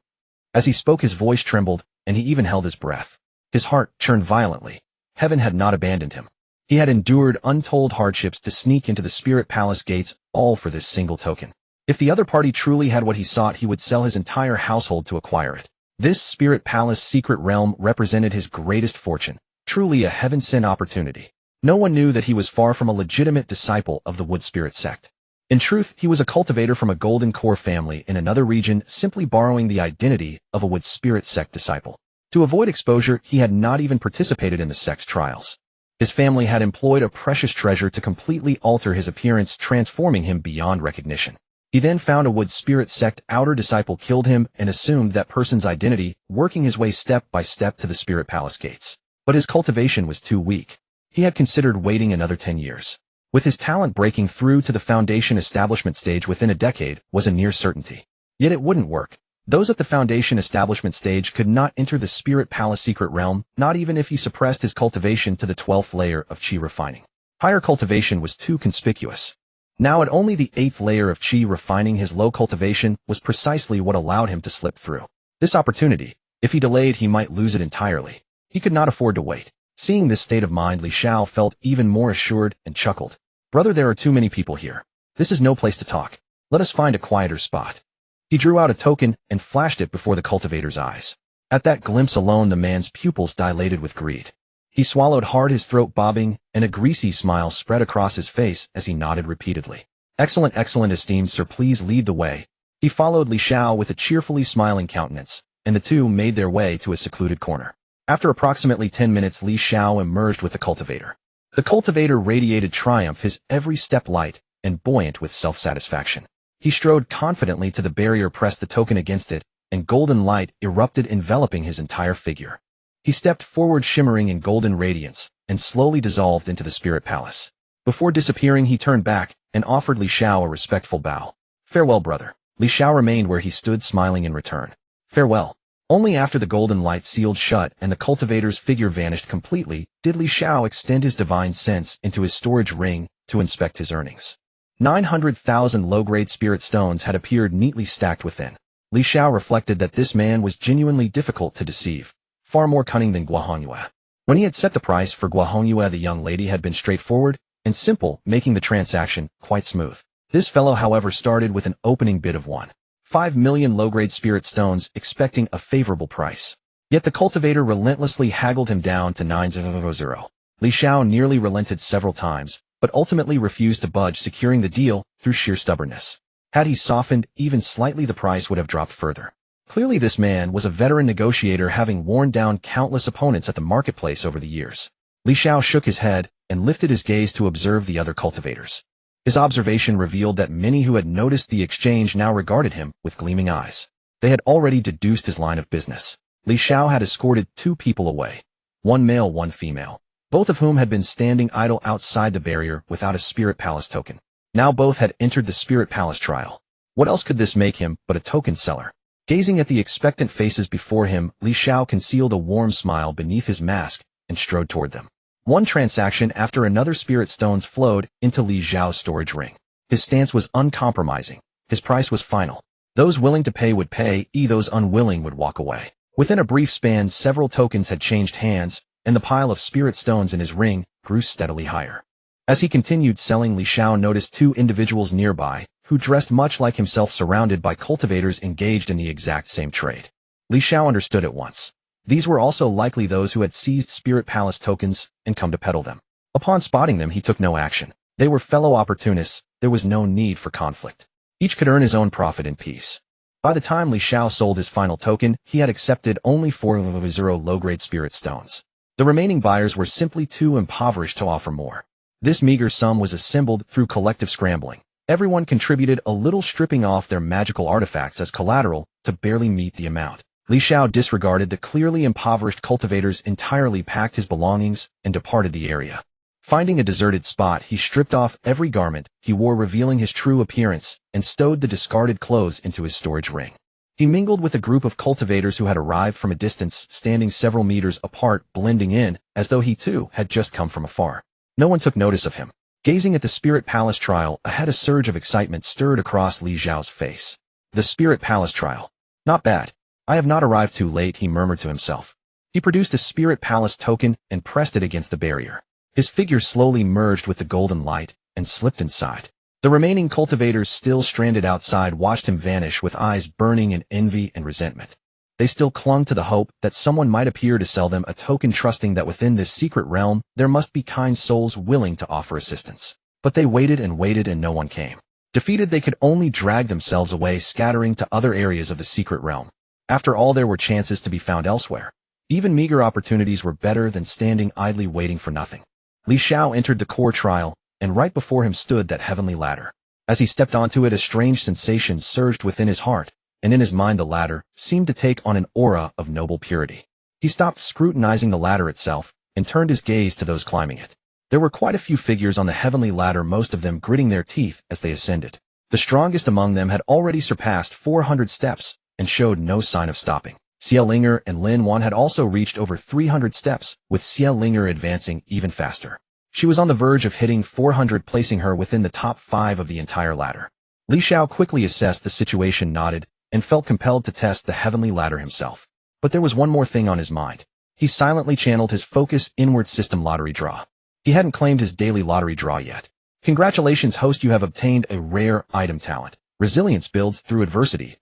As he spoke, his voice trembled, and he even held his breath. His heart churned violently. Heaven had not abandoned him. He had endured untold hardships to sneak into the Spirit Palace gates, all for this single token. If the other party truly had what he sought, he would sell his entire household to acquire it. This Spirit Palace secret realm represented his greatest fortune, truly a heaven-sent opportunity. No one knew that he was far from a legitimate disciple of the Wood Spirit sect. In truth, he was a cultivator from a Golden Core family in another region, simply borrowing the identity of a Wood Spirit sect disciple. To avoid exposure, he had not even participated in the sect's trials. His family had employed a precious treasure to completely alter his appearance, transforming him beyond recognition. He then found a Wood Spirit sect outer disciple, killed him, and assumed that person's identity, working his way step by step to the Spirit Palace gates. But his cultivation was too weak. He had considered waiting another 10 years. With his talent, breaking through to the Foundation establishment stage within a decade was a near certainty. Yet it wouldn't work. Those at the Foundation establishment stage could not enter the Spirit Palace secret realm, not even if he suppressed his cultivation to the 12th layer of Qi refining. Higher cultivation was too conspicuous. Now at only the 8th layer of Qi refining, his low cultivation was precisely what allowed him to slip through. This opportunity, if he delayed, he might lose it entirely. He could not afford to wait. Seeing this state of mind, Li Xiao felt even more assured and chuckled. "Brother, there are too many people here. This is no place to talk. Let us find a quieter spot." He drew out a token and flashed it before the cultivator's eyes. At that glimpse alone, the man's pupils dilated with greed. He swallowed hard, his throat bobbing, and a greasy smile spread across his face as he nodded repeatedly. "Excellent, excellent, esteemed sir, please lead the way." He followed Li Xiao with a cheerfully smiling countenance, and the two made their way to a secluded corner. After approximately 10 minutes, Li Xiao emerged with the cultivator. The cultivator radiated triumph, his every step light and buoyant with self-satisfaction. He strode confidently to the barrier, pressed the token against it, and golden light erupted, enveloping his entire figure. He stepped forward, shimmering in golden radiance, and slowly dissolved into the Spirit Palace. Before disappearing, he turned back and offered Li Xiao a respectful bow. "Farewell, brother." Li Xiao remained where he stood, smiling in return. "Farewell." Only after the golden light sealed shut and the cultivator's figure vanished completely did Li Xiao extend his divine sense into his storage ring to inspect his earnings. 900,000 low-grade spirit stones had appeared neatly stacked within. Li Xiao reflected that this man was genuinely difficult to deceive, far more cunning than Guohongyue. When he had set the price for Guohongyue, the young lady had been straightforward and simple, making the transaction quite smooth. This fellow, however, started with an opening bid of 1.5 million low-grade spirit stones, expecting a favorable price. Yet the cultivator relentlessly haggled him down to 900. Li Xiao nearly relented several times, but ultimately refused to budge, securing the deal through sheer stubbornness. Had he softened even slightly, the price would have dropped further. Clearly this man was a veteran negotiator, having worn down countless opponents at the marketplace over the years. Li Xiao shook his head and lifted his gaze to observe the other cultivators. His observation revealed that many who had noticed the exchange now regarded him with gleaming eyes. They had already deduced his line of business. Li Xiao had escorted 2 people away, 1 male, 1 female, both of whom had been standing idle outside the barrier without a Spirit Palace token. Now both had entered the Spirit Palace trial. What else could this make him but a token seller? Gazing at the expectant faces before him, Li Xiao concealed a warm smile beneath his mask and strode toward them. One transaction after another spirit stones flowed into Li Xiao's storage ring. His stance was uncompromising. His price was final. Those willing to pay would pay, those unwilling would walk away. Within a brief span, several tokens had changed hands, and the pile of spirit stones in his ring grew steadily higher. As he continued selling, Li Xiao noticed two individuals nearby, who dressed much like himself, surrounded by cultivators engaged in the exact same trade. Li Xiao understood at once. These were also likely those who had seized Spirit Palace tokens and come to peddle them. Upon spotting them, he took no action. They were fellow opportunists. There was no need for conflict. Each could earn his own profit in peace. By the time Li Xiao sold his final token, he had accepted only 4 of his 0 low-grade spirit stones. The remaining buyers were simply too impoverished to offer more. This meager sum was assembled through collective scrambling. Everyone contributed a little, stripping off their magical artifacts as collateral to barely meet the amount. Li Xiao disregarded the clearly impoverished cultivators entirely, packed his belongings, and departed the area. Finding a deserted spot, he stripped off every garment he wore, revealing his true appearance, and stowed the discarded clothes into his storage ring. He mingled with a group of cultivators who had arrived from a distance, standing several meters apart, blending in, as though he too had just come from afar. No one took notice of him. Gazing at the Spirit Palace trial ahead, a surge of excitement stirred across Li Xiao's face. The Spirit Palace trial. Not bad. I have not arrived too late, he murmured to himself. He produced a Spirit Palace token and pressed it against the barrier. His figure slowly merged with the golden light and slipped inside. The remaining cultivators, still stranded outside, watched him vanish with eyes burning in envy and resentment. They still clung to the hope that someone might appear to sell them a token, trusting that within this secret realm there must be kind souls willing to offer assistance. But they waited and no one came. Defeated, they could only drag themselves away, scattering to other areas of the secret realm. After all, there were chances to be found elsewhere. Even meager opportunities were better than standing idly waiting for nothing. Li Xiao entered the core trial, and right before him stood that heavenly ladder. As he stepped onto it, a strange sensation surged within his heart, and in his mind the ladder seemed to take on an aura of noble purity. He stopped scrutinizing the ladder itself, and turned his gaze to those climbing it. There were quite a few figures on the heavenly ladder, most of them gritting their teeth as they ascended. The strongest among them had already surpassed 400 steps, and showed no sign of stopping. Xie Linger and Lin Wan had also reached over 300 steps, with Xie Linger advancing even faster. She was on the verge of hitting 400, placing her within the top 5 of the entire ladder. Li Xiao quickly assessed the situation, nodded, and felt compelled to test the heavenly ladder himself. But there was one more thing on his mind. He silently channeled his focus inward. System lottery draw. He hadn't claimed his daily lottery draw yet. Congratulations, host, you have obtained a rare item talent. Resilience builds through adversity.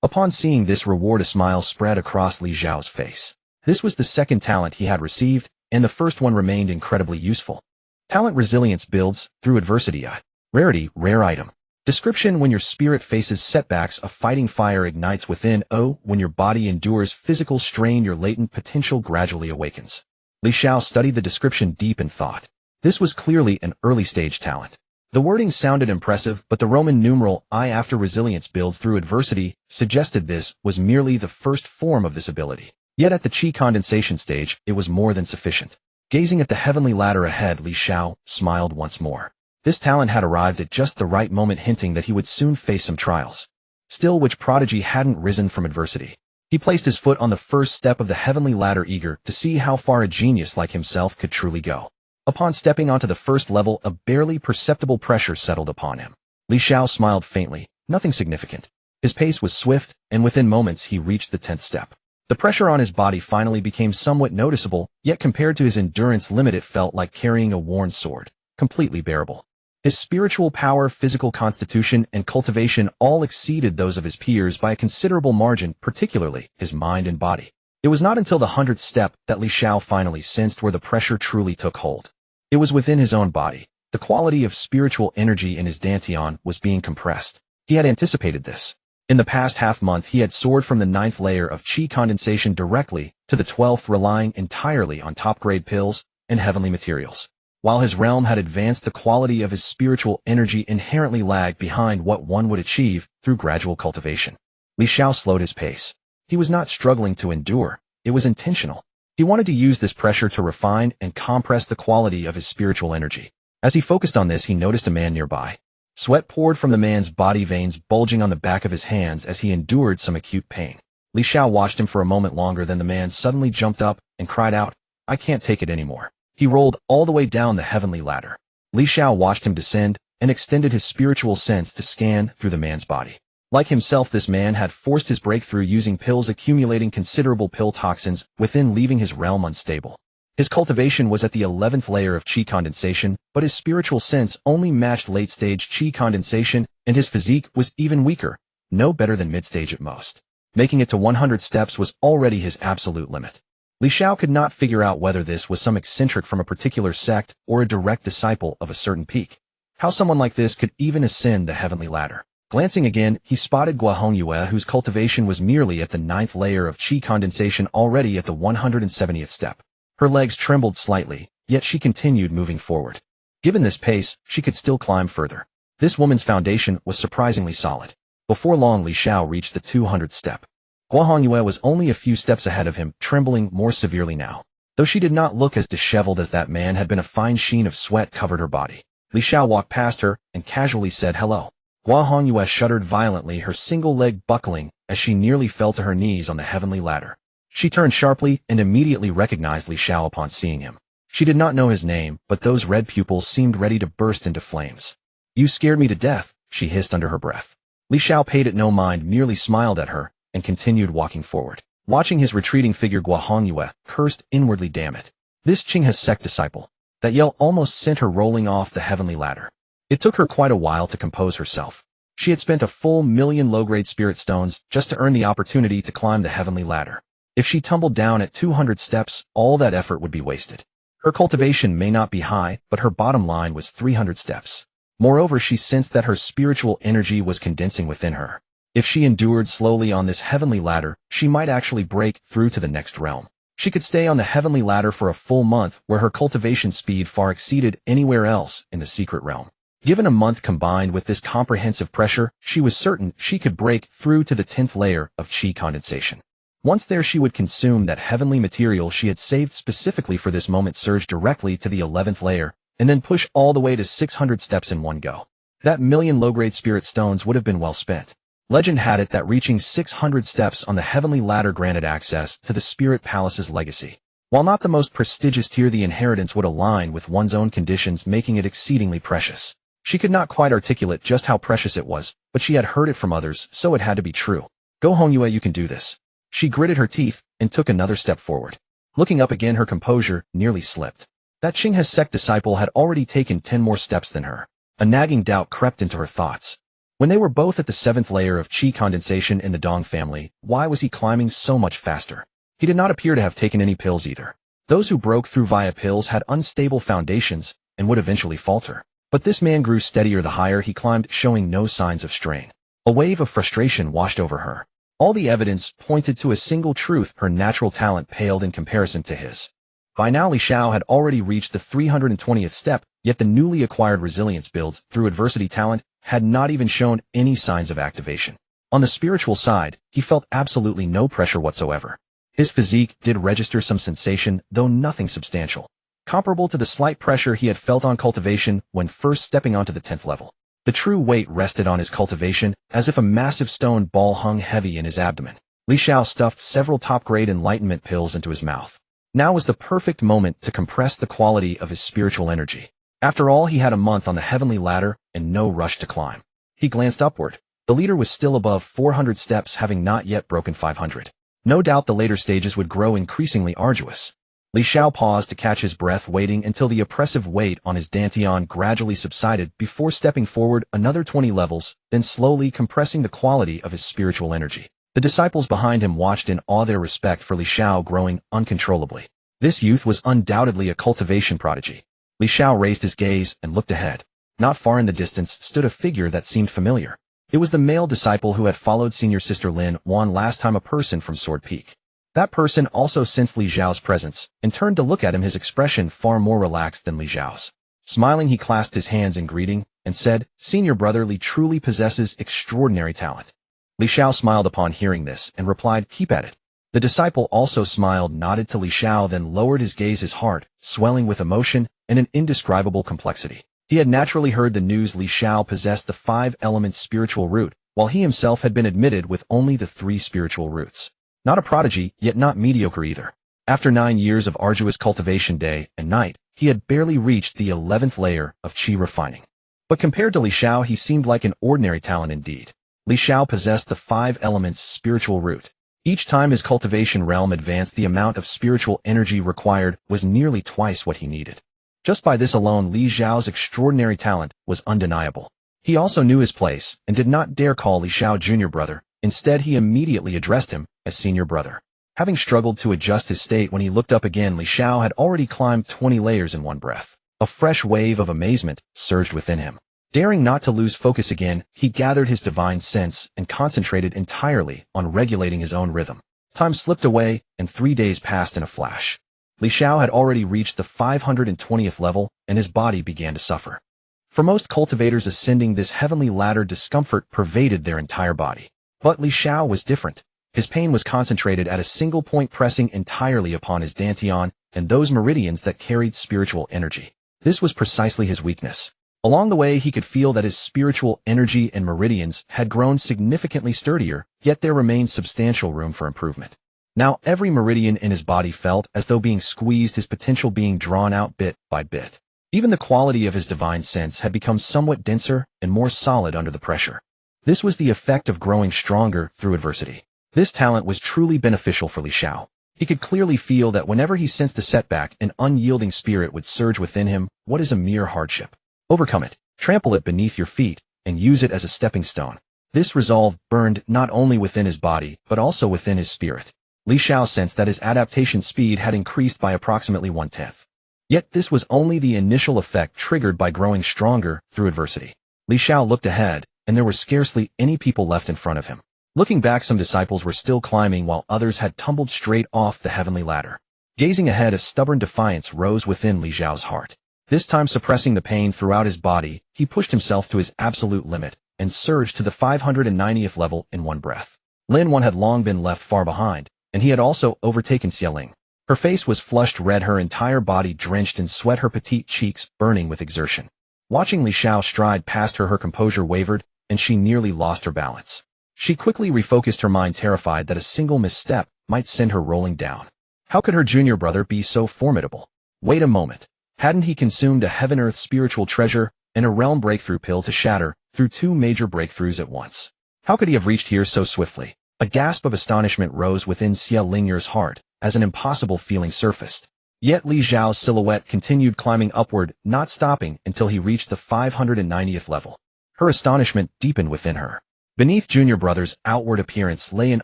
Upon seeing this reward, a smile spread across Li Xiao's face. This was the second talent he had received, and the first one remained incredibly useful. Talent Resilience builds through adversity. Rarity, rare item. Description: when your spirit faces setbacks, a fighting fire ignites within. When your body endures physical strain, your latent potential gradually awakens. Li Xiao studied the description deep in thought. This was clearly an early-stage talent. The wording sounded impressive, but the Roman numeral I after resilience builds through adversity suggested this was merely the first form of this ability. Yet at the chi condensation stage, it was more than sufficient. Gazing at the heavenly ladder ahead, Li Xiao smiled once more. This talent had arrived at just the right moment, hinting that he would soon face some trials. Still, which prodigy hadn't risen from adversity? He placed his foot on the first step of the heavenly ladder, eager to see how far a genius like himself could truly go. Upon stepping onto the first level, a barely perceptible pressure settled upon him. Li Xiao smiled faintly, nothing significant. His pace was swift, and within moments he reached the 10th step. The pressure on his body finally became somewhat noticeable, yet compared to his endurance limit it felt like carrying a worn sword, completely bearable. His spiritual power, physical constitution, and cultivation all exceeded those of his peers by a considerable margin, particularly his mind and body. It was not until the 100th step that Li Xiao finally sensed where the pressure truly took hold. It was within his own body. The quality of spiritual energy in his dantian was being compressed. He had anticipated this. In the past half-month he had soared from the 9th layer of chi condensation directly to the 12th, relying entirely on top-grade pills and heavenly materials. While his realm had advanced, the quality of his spiritual energy inherently lagged behind what one would achieve through gradual cultivation. Li Xiao slowed his pace. He was not struggling to endure, it was intentional. He wanted to use this pressure to refine and compress the quality of his spiritual energy. As he focused on this, he noticed a man nearby. Sweat poured from the man's body, veins bulging on the back of his hands as he endured some acute pain. Li Xiao watched him for a moment longer, then the man suddenly jumped up and cried out, "I can't take it anymore." He rolled all the way down the heavenly ladder. Li Xiao watched him descend and extended his spiritual sense to scan through the man's body. Like himself, this man had forced his breakthrough using pills, accumulating considerable pill toxins within, leaving his realm unstable. His cultivation was at the 11th layer of chi condensation, but his spiritual sense only matched late-stage chi condensation, and his physique was even weaker, no better than mid-stage at most. Making it to 100 steps was already his absolute limit. Li Xiao could not figure out whether this was some eccentric from a particular sect or a direct disciple of a certain peak. How someone like this could even ascend the heavenly ladder. Glancing again, he spotted Guahongyue, whose cultivation was merely at the 9th layer of chi condensation, already at the 170th step. Her legs trembled slightly, yet she continued moving forward. Given this pace, she could still climb further. This woman's foundation was surprisingly solid. Before long, Li Xiao reached the 200th step. Guahongyue was only a few steps ahead of him, trembling more severely now. Though she did not look as disheveled as that man had been, a fine sheen of sweat covered her body. Li Xiao walked past her and casually said hello. Guahongyue shuddered violently, her single leg buckling as she nearly fell to her knees on the heavenly ladder. She turned sharply and immediately recognized Li Xiao upon seeing him. She did not know his name, but those red pupils seemed ready to burst into flames. "You scared me to death," she hissed under her breath. Li Xiao paid it no mind, merely smiled at her and continued walking forward. Watching his retreating figure, Guahongyue cursed inwardly, "Damn it. This Qinghe sect disciple." That yell almost sent her rolling off the heavenly ladder. It took her quite a while to compose herself. She had spent a full 1,000,000 low-grade spirit stones just to earn the opportunity to climb the heavenly ladder. If she tumbled down at 200 steps, all that effort would be wasted. Her cultivation may not be high, but her bottom line was 300 steps. Moreover, she sensed that her spiritual energy was condensing within her. If she endured slowly on this heavenly ladder, she might actually break through to the next realm. She could stay on the heavenly ladder for a full month, where her cultivation speed far exceeded anywhere else in the secret realm. Given a month combined with this comprehensive pressure, she was certain she could break through to the 10th layer of chi condensation. Once there, she would consume that heavenly material she had saved specifically for this moment, surge directly to the 11th layer, and then push all the way to 600 steps in one go. That 1,000,000 low-grade spirit stones would have been well spent. Legend had it that reaching 600 steps on the heavenly ladder granted access to the Spirit Palace's legacy. While not the most prestigious tier, the inheritance would align with one's own conditions, making it exceedingly precious. She could not quite articulate just how precious it was, but she had heard it from others, so it had to be true. "Guahongyue, you can do this." She gritted her teeth and took another step forward. Looking up again, her composure nearly slipped. That Qinghe sect disciple had already taken 10 more steps than her. A nagging doubt crept into her thoughts. When they were both at the 7th layer of chi condensation in the Dong family, why was he climbing so much faster? He did not appear to have taken any pills either. Those who broke through via pills had unstable foundations and would eventually falter. But this man grew steadier the higher he climbed, showing no signs of strain. A wave of frustration washed over her. All the evidence pointed to a single truth: her natural talent paled in comparison to his. By now, Li Xiao had already reached the 320th step, yet the newly acquired resilience builds through adversity talent had not even shown any signs of activation. On the spiritual side, he felt absolutely no pressure whatsoever. His physique did register some sensation, though nothing substantial, comparable to the slight pressure he had felt on cultivation when first stepping onto the 10th level. The true weight rested on his cultivation, as if a massive stone ball hung heavy in his abdomen. Li Xiao stuffed several top-grade enlightenment pills into his mouth. Now was the perfect moment to compress the quality of his spiritual energy. After all, he had a month on the heavenly ladder and no rush to climb. He glanced upward. The leader was still above 400 steps, having not yet broken 500. No doubt the later stages would grow increasingly arduous. Li Xiao paused to catch his breath, waiting until the oppressive weight on his dantian gradually subsided before stepping forward another 20 levels, then slowly compressing the quality of his spiritual energy. The disciples behind him watched in awe, their respect for Li Xiao growing uncontrollably. This youth was undoubtedly a cultivation prodigy. Li Xiao raised his gaze and looked ahead. Not far in the distance stood a figure that seemed familiar. It was the male disciple who had followed senior sister Lin Wan last time, a person from Sword Peak. That person also sensed Li Xiao's presence and turned to look at him, his expression far more relaxed than Li Xiao's. Smiling, he clasped his hands in greeting and said, "Senior brother, Li truly possesses extraordinary talent." Li Xiao smiled upon hearing this and replied, "Keep at it." The disciple also smiled, nodded to Li Xiao, then lowered his gaze, his heart swelling with emotion and an indescribable complexity. He had naturally heard the news Li Xiao possessed the 5 elements spiritual root, while he himself had been admitted with only the 3 spiritual roots. Not a prodigy, yet not mediocre either. After 9 years of arduous cultivation day and night, he had barely reached the 11th layer of qi refining. But compared to Li Xiao, he seemed like an ordinary talent indeed. Li Xiao possessed the 5 elements spiritual root. Each time his cultivation realm advanced, the amount of spiritual energy required was nearly twice what he needed. Just by this alone, Li Xiao's extraordinary talent was undeniable. He also knew his place and did not dare call Li Xiao junior brother. Instead, he immediately addressed him as senior brother. Having struggled to adjust his state when he looked up again, Li Xiao had already climbed 20 layers in one breath. A fresh wave of amazement surged within him. Daring not to lose focus again, he gathered his divine sense and concentrated entirely on regulating his own rhythm. Time slipped away, and 3 days passed in a flash. Li Xiao had already reached the 520th level, and his body began to suffer. For most cultivators ascending this heavenly ladder, discomfort pervaded their entire body. But Li Xiao was different. His pain was concentrated at a single point, pressing entirely upon his dantian and those meridians that carried spiritual energy. This was precisely his weakness. Along the way, he could feel that his spiritual energy and meridians had grown significantly sturdier, yet there remained substantial room for improvement. Now every meridian in his body felt as though being squeezed, his potential being drawn out bit by bit. Even the quality of his divine sense had become somewhat denser and more solid under the pressure. This was the effect of growing stronger through adversity. This talent was truly beneficial for Li Xiao. He could clearly feel that whenever he sensed a setback, an unyielding spirit would surge within him. What is a mere hardship? Overcome it, trample it beneath your feet, and use it as a stepping stone. This resolve burned not only within his body, but also within his spirit. Li Xiao sensed that his adaptation speed had increased by approximately 1/10. Yet this was only the initial effect triggered by growing stronger through adversity. Li Xiao looked ahead, and there were scarcely any people left in front of him. Looking back, some disciples were still climbing while others had tumbled straight off the heavenly ladder. Gazing ahead, a stubborn defiance rose within Li Xiao's heart. This time, suppressing the pain throughout his body, he pushed himself to his absolute limit and surged to the 590th level in one breath. Lin Wan had long been left far behind, and he had also overtaken Xiaoling. Her face was flushed red, her entire body drenched in sweat, her petite cheeks burning with exertion. Watching Li Xiao stride past her, her composure wavered, and she nearly lost her balance. She quickly refocused her mind, terrified that a single misstep might send her rolling down. How could her junior brother be so formidable? Wait a moment. Hadn't he consumed a heaven-earth spiritual treasure and a realm breakthrough pill to shatter through 2 major breakthroughs at once? How could he have reached here so swiftly? A gasp of astonishment rose within Xia Ling'er's heart as an impossible feeling surfaced. Yet Li Xiao's silhouette continued climbing upward, not stopping until he reached the 590th level. Her astonishment deepened within her. Beneath junior brother's outward appearance lay an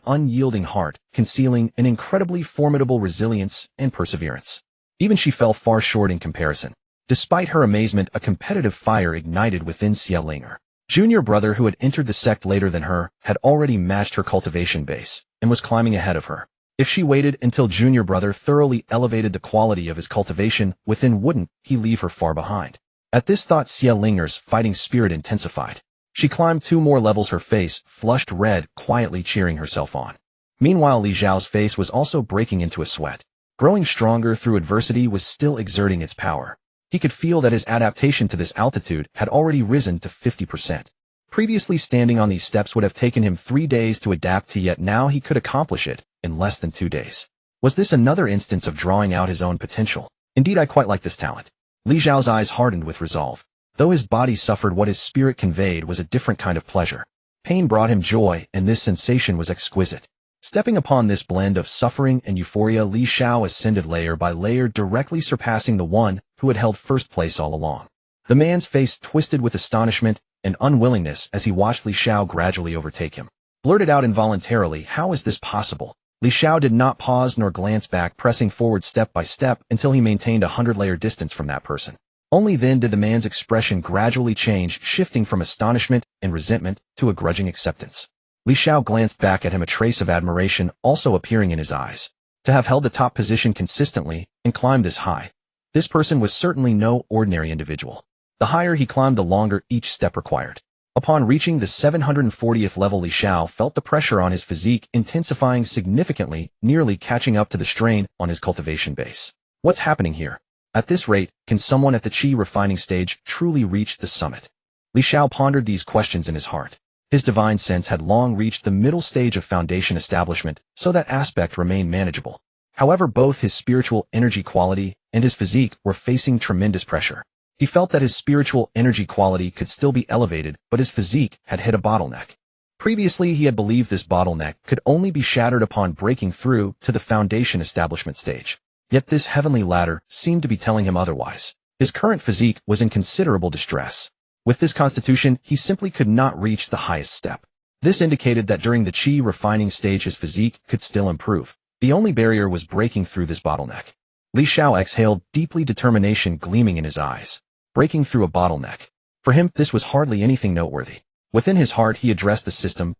unyielding heart, concealing an incredibly formidable resilience and perseverance. Even she fell far short in comparison. Despite her amazement, a competitive fire ignited within Xia Ling'er. Junior brother, who had entered the sect later than her, had already matched her cultivation base and was climbing ahead of her. If she waited until junior brother thoroughly elevated the quality of his cultivation within, wouldn't he leave her far behind? At this thought, Xia Ling'er's fighting spirit intensified. She climbed 2 more levels, her face flushed red, quietly cheering herself on. Meanwhile, Li Xiao's face was also breaking into a sweat. Growing stronger through adversity was still exerting its power. He could feel that his adaptation to this altitude had already risen to 50%. Previously, standing on these steps would have taken him 3 days to adapt to, yet now he could accomplish it in less than 2 days. Was this another instance of drawing out his own potential? Indeed, I quite like this talent. Li Xiao's eyes hardened with resolve. Though his body suffered, what his spirit conveyed was a different kind of pleasure. Pain brought him joy, and this sensation was exquisite. Stepping upon this blend of suffering and euphoria, Li Xiao ascended layer by layer, directly surpassing the one who had held first place all along. The man's face twisted with astonishment and unwillingness as he watched Li Xiao gradually overtake him. Blurted out involuntarily, "How is this possible?" Li Xiao did not pause nor glance back, pressing forward step by step until he maintained a 100-layer distance from that person. Only then did the man's expression gradually change, shifting from astonishment and resentment to a grudging acceptance. Li Xiao glanced back at him, a trace of admiration also appearing in his eyes. To have held the top position consistently and climbed this high, this person was certainly no ordinary individual. The higher he climbed, the longer each step required. Upon reaching the 740th level, Li Xiao felt the pressure on his physique intensifying significantly, nearly catching up to the strain on his cultivation base. What's happening here? At this rate, can someone at the Qi refining stage truly reach the summit? Li Xiao pondered these questions in his heart. His divine sense had long reached the middle stage of foundation establishment, so that aspect remained manageable. However, both his spiritual energy quality and his physique were facing tremendous pressure. He felt that his spiritual energy quality could still be elevated, but his physique had hit a bottleneck. Previously, he had believed this bottleneck could only be shattered upon breaking through to the foundation establishment stage. Yet this heavenly ladder seemed to be telling him otherwise. His current physique was in considerable distress. With this constitution, he simply could not reach the highest step. This indicated that during the Qi refining stage his physique could still improve. The only barrier was breaking through this bottleneck. Li Xiao exhaled, deeply determination gleaming in his eyes. Breaking through a bottleneck. For him, this was hardly anything noteworthy. Within his heart he addressed the system,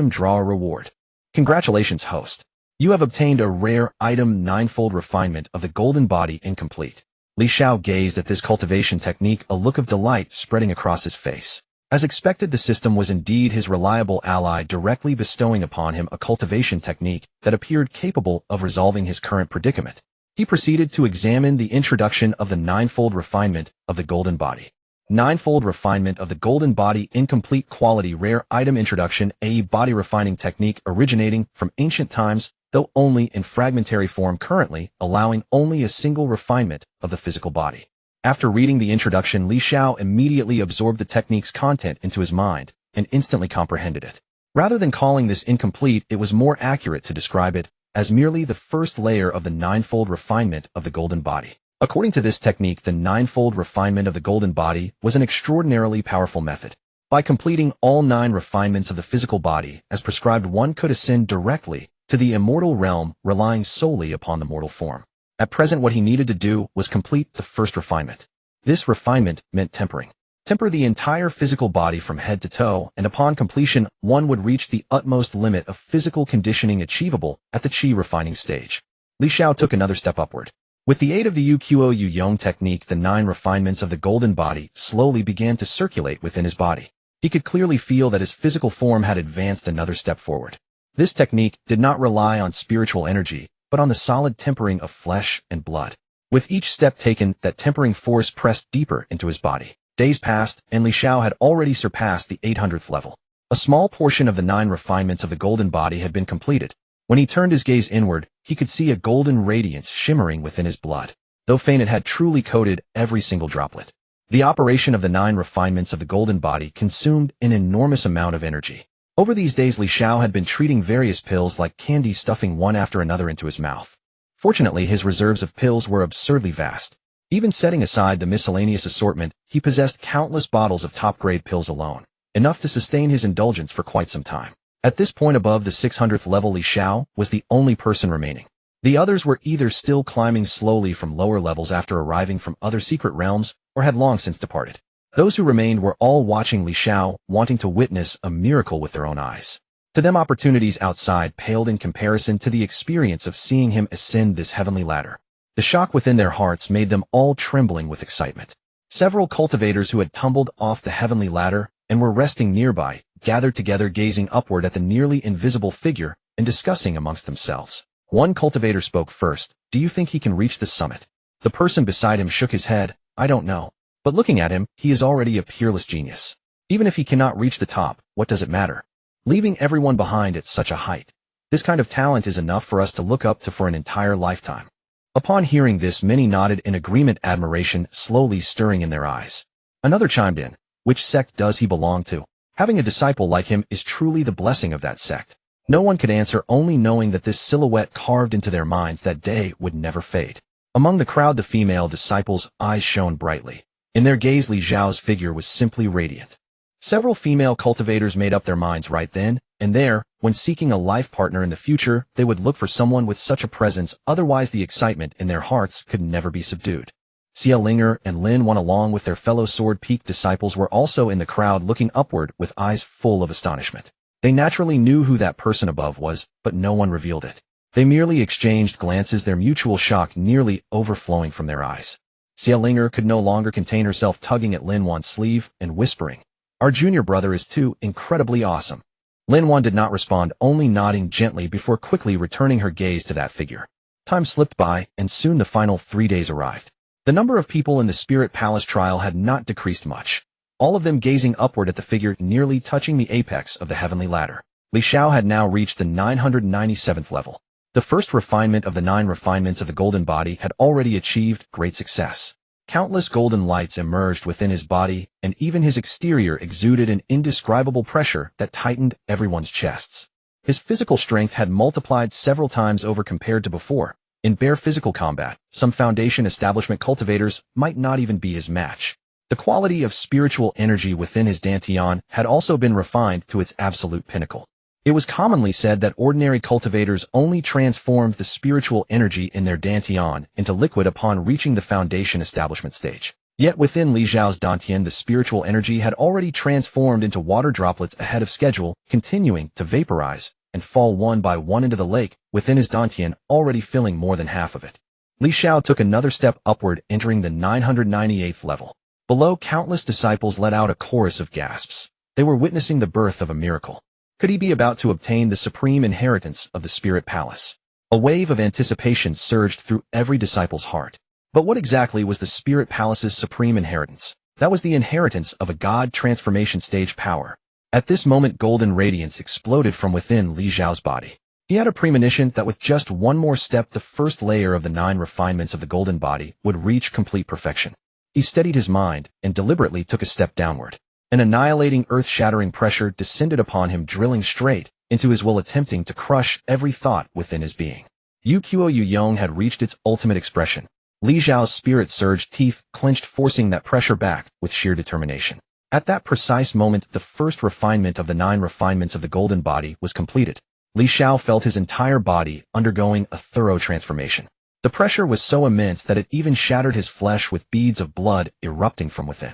draw a reward. Congratulations, host. You have obtained a rare item, ninefold refinement of the golden body incomplete. Li Xiao gazed at this cultivation technique, a look of delight spreading across his face. As expected, the system was indeed his reliable ally, directly bestowing upon him a cultivation technique that appeared capable of resolving his current predicament. He proceeded to examine the introduction of the ninefold refinement of the golden body. Ninefold refinement of the golden body incomplete quality rare item introduction, a body refining technique originating from ancient times, though only in fragmentary form currently, allowing only a single refinement of the physical body. After reading the introduction, Li Xiao immediately absorbed the technique's content into his mind and instantly comprehended it. Rather than calling this incomplete, it was more accurate to describe it as merely the first layer of the ninefold refinement of the golden body. According to this technique, the ninefold refinement of the golden body was an extraordinarily powerful method. By completing all 9 refinements of the physical body as prescribed, one could ascend directly to the immortal realm, relying solely upon the mortal form. At present, what he needed to do was complete the first refinement. This refinement meant tempering. Temper the entire physical body from head to toe, and upon completion, one would reach the utmost limit of physical conditioning achievable at the Qi refining stage. Li Xiao took another step upward. With the aid of the Uqiu Yong technique, the 9 refinements of the golden body slowly began to circulate within his body. He could clearly feel that his physical form had advanced another step forward. This technique did not rely on spiritual energy, but on the solid tempering of flesh and blood. With each step taken, that tempering force pressed deeper into his body. Days passed, and Li Xiao had already surpassed the 800th level. A small portion of the 9 refinements of the golden body had been completed. When he turned his gaze inward, he could see a golden radiance shimmering within his blood. Though faint, it had truly coated every single droplet. The operation of the 9 refinements of the golden body consumed an enormous amount of energy. Over these days, Li Xiao had been treating various pills like candy, stuffing one after another into his mouth. Fortunately, his reserves of pills were absurdly vast. Even setting aside the miscellaneous assortment, he possessed countless bottles of top-grade pills alone, enough to sustain his indulgence for quite some time. At this point, above the 600th level, Li Xiao was the only person remaining. The others were either still climbing slowly from lower levels after arriving from other secret realms, or had long since departed. Those who remained were all watching Li Xiao, wanting to witness a miracle with their own eyes. To them, opportunities outside paled in comparison to the experience of seeing him ascend this heavenly ladder. The shock within their hearts made them all trembling with excitement. Several cultivators who had tumbled off the heavenly ladder and were resting nearby gathered together, gazing upward at the nearly invisible figure and discussing amongst themselves. One cultivator spoke first. "Do you think he can reach the summit?" The person beside him shook his head. "I don't know. But looking at him, he is already a peerless genius. Even if he cannot reach the top, what does it matter? Leaving everyone behind at such a height. This kind of talent is enough for us to look up to for an entire lifetime." Upon hearing this, many nodded in agreement, admiration slowly stirring in their eyes. Another chimed in. "Which sect does he belong to? Having a disciple like him is truly the blessing of that sect." No one could answer, only knowing that this silhouette carved into their minds that day would never fade. Among the crowd, the female disciples' eyes shone brightly. In their gaze, Li Xiao's figure was simply radiant. Several female cultivators made up their minds right then and there, when seeking a life partner in the future, they would look for someone with such a presence, otherwise the excitement in their hearts could never be subdued. Xiao and Lin Wan, along with their fellow Sword Peak disciples, were also in the crowd, looking upward with eyes full of astonishment. They naturally knew who that person above was, but no one revealed it. They merely exchanged glances, their mutual shock nearly overflowing from their eyes. Xiao could no longer contain herself, tugging at Lin Wan's sleeve and whispering, "Our junior brother is too incredibly awesome." Lin Wan did not respond, only nodding gently before quickly returning her gaze to that figure. Time slipped by, and soon the final 3 days arrived. The number of people in the Spirit Palace trial had not decreased much, all of them gazing upward at the figure nearly touching the apex of the heavenly ladder. Xiao had now reached the 997th level. The first refinement of the 9 refinements of the golden body had already achieved great success. Countless golden lights emerged within his body, and even his exterior exuded an indescribable pressure that tightened everyone's chests. His physical strength had multiplied several times over compared to before. In bare physical combat, some Foundation establishment cultivators might not even be his match. The quality of spiritual energy within his dantian had also been refined to its absolute pinnacle. It was commonly said that ordinary cultivators only transformed the spiritual energy in their dantian into liquid upon reaching the Foundation establishment stage. Yet within Li Xiao's dantian, the spiritual energy had already transformed into water droplets ahead of schedule, continuing to vaporize and fall one by one into the lake within his dantian, already filling more than half of it. Li Xiao took another step upward, entering the 998th level. Below, countless disciples let out a chorus of gasps. They were witnessing the birth of a miracle. Could he be about to obtain the supreme inheritance of the Spirit Palace? A wave of anticipation surged through every disciple's heart. But what exactly was the Spirit Palace's supreme inheritance? That was the inheritance of a god transformation stage power. At this moment, golden radiance exploded from within Li Xiao's body. He had a premonition that with just one more step, the first layer of the 9 refinements of the golden body would reach complete perfection. He steadied his mind and deliberately took a step downward. An annihilating, earth-shattering pressure descended upon him, drilling straight into his will, attempting to crush every thought within his being. Yuqiu Yuyong had reached its ultimate expression. Li Xiao's spirit surged, teeth clenched, forcing that pressure back with sheer determination. At that precise moment, the first refinement of the 9 refinements of the golden body was completed. Li Xiao felt his entire body undergoing a thorough transformation. The pressure was so immense that it even shattered his flesh, with beads of blood erupting from within.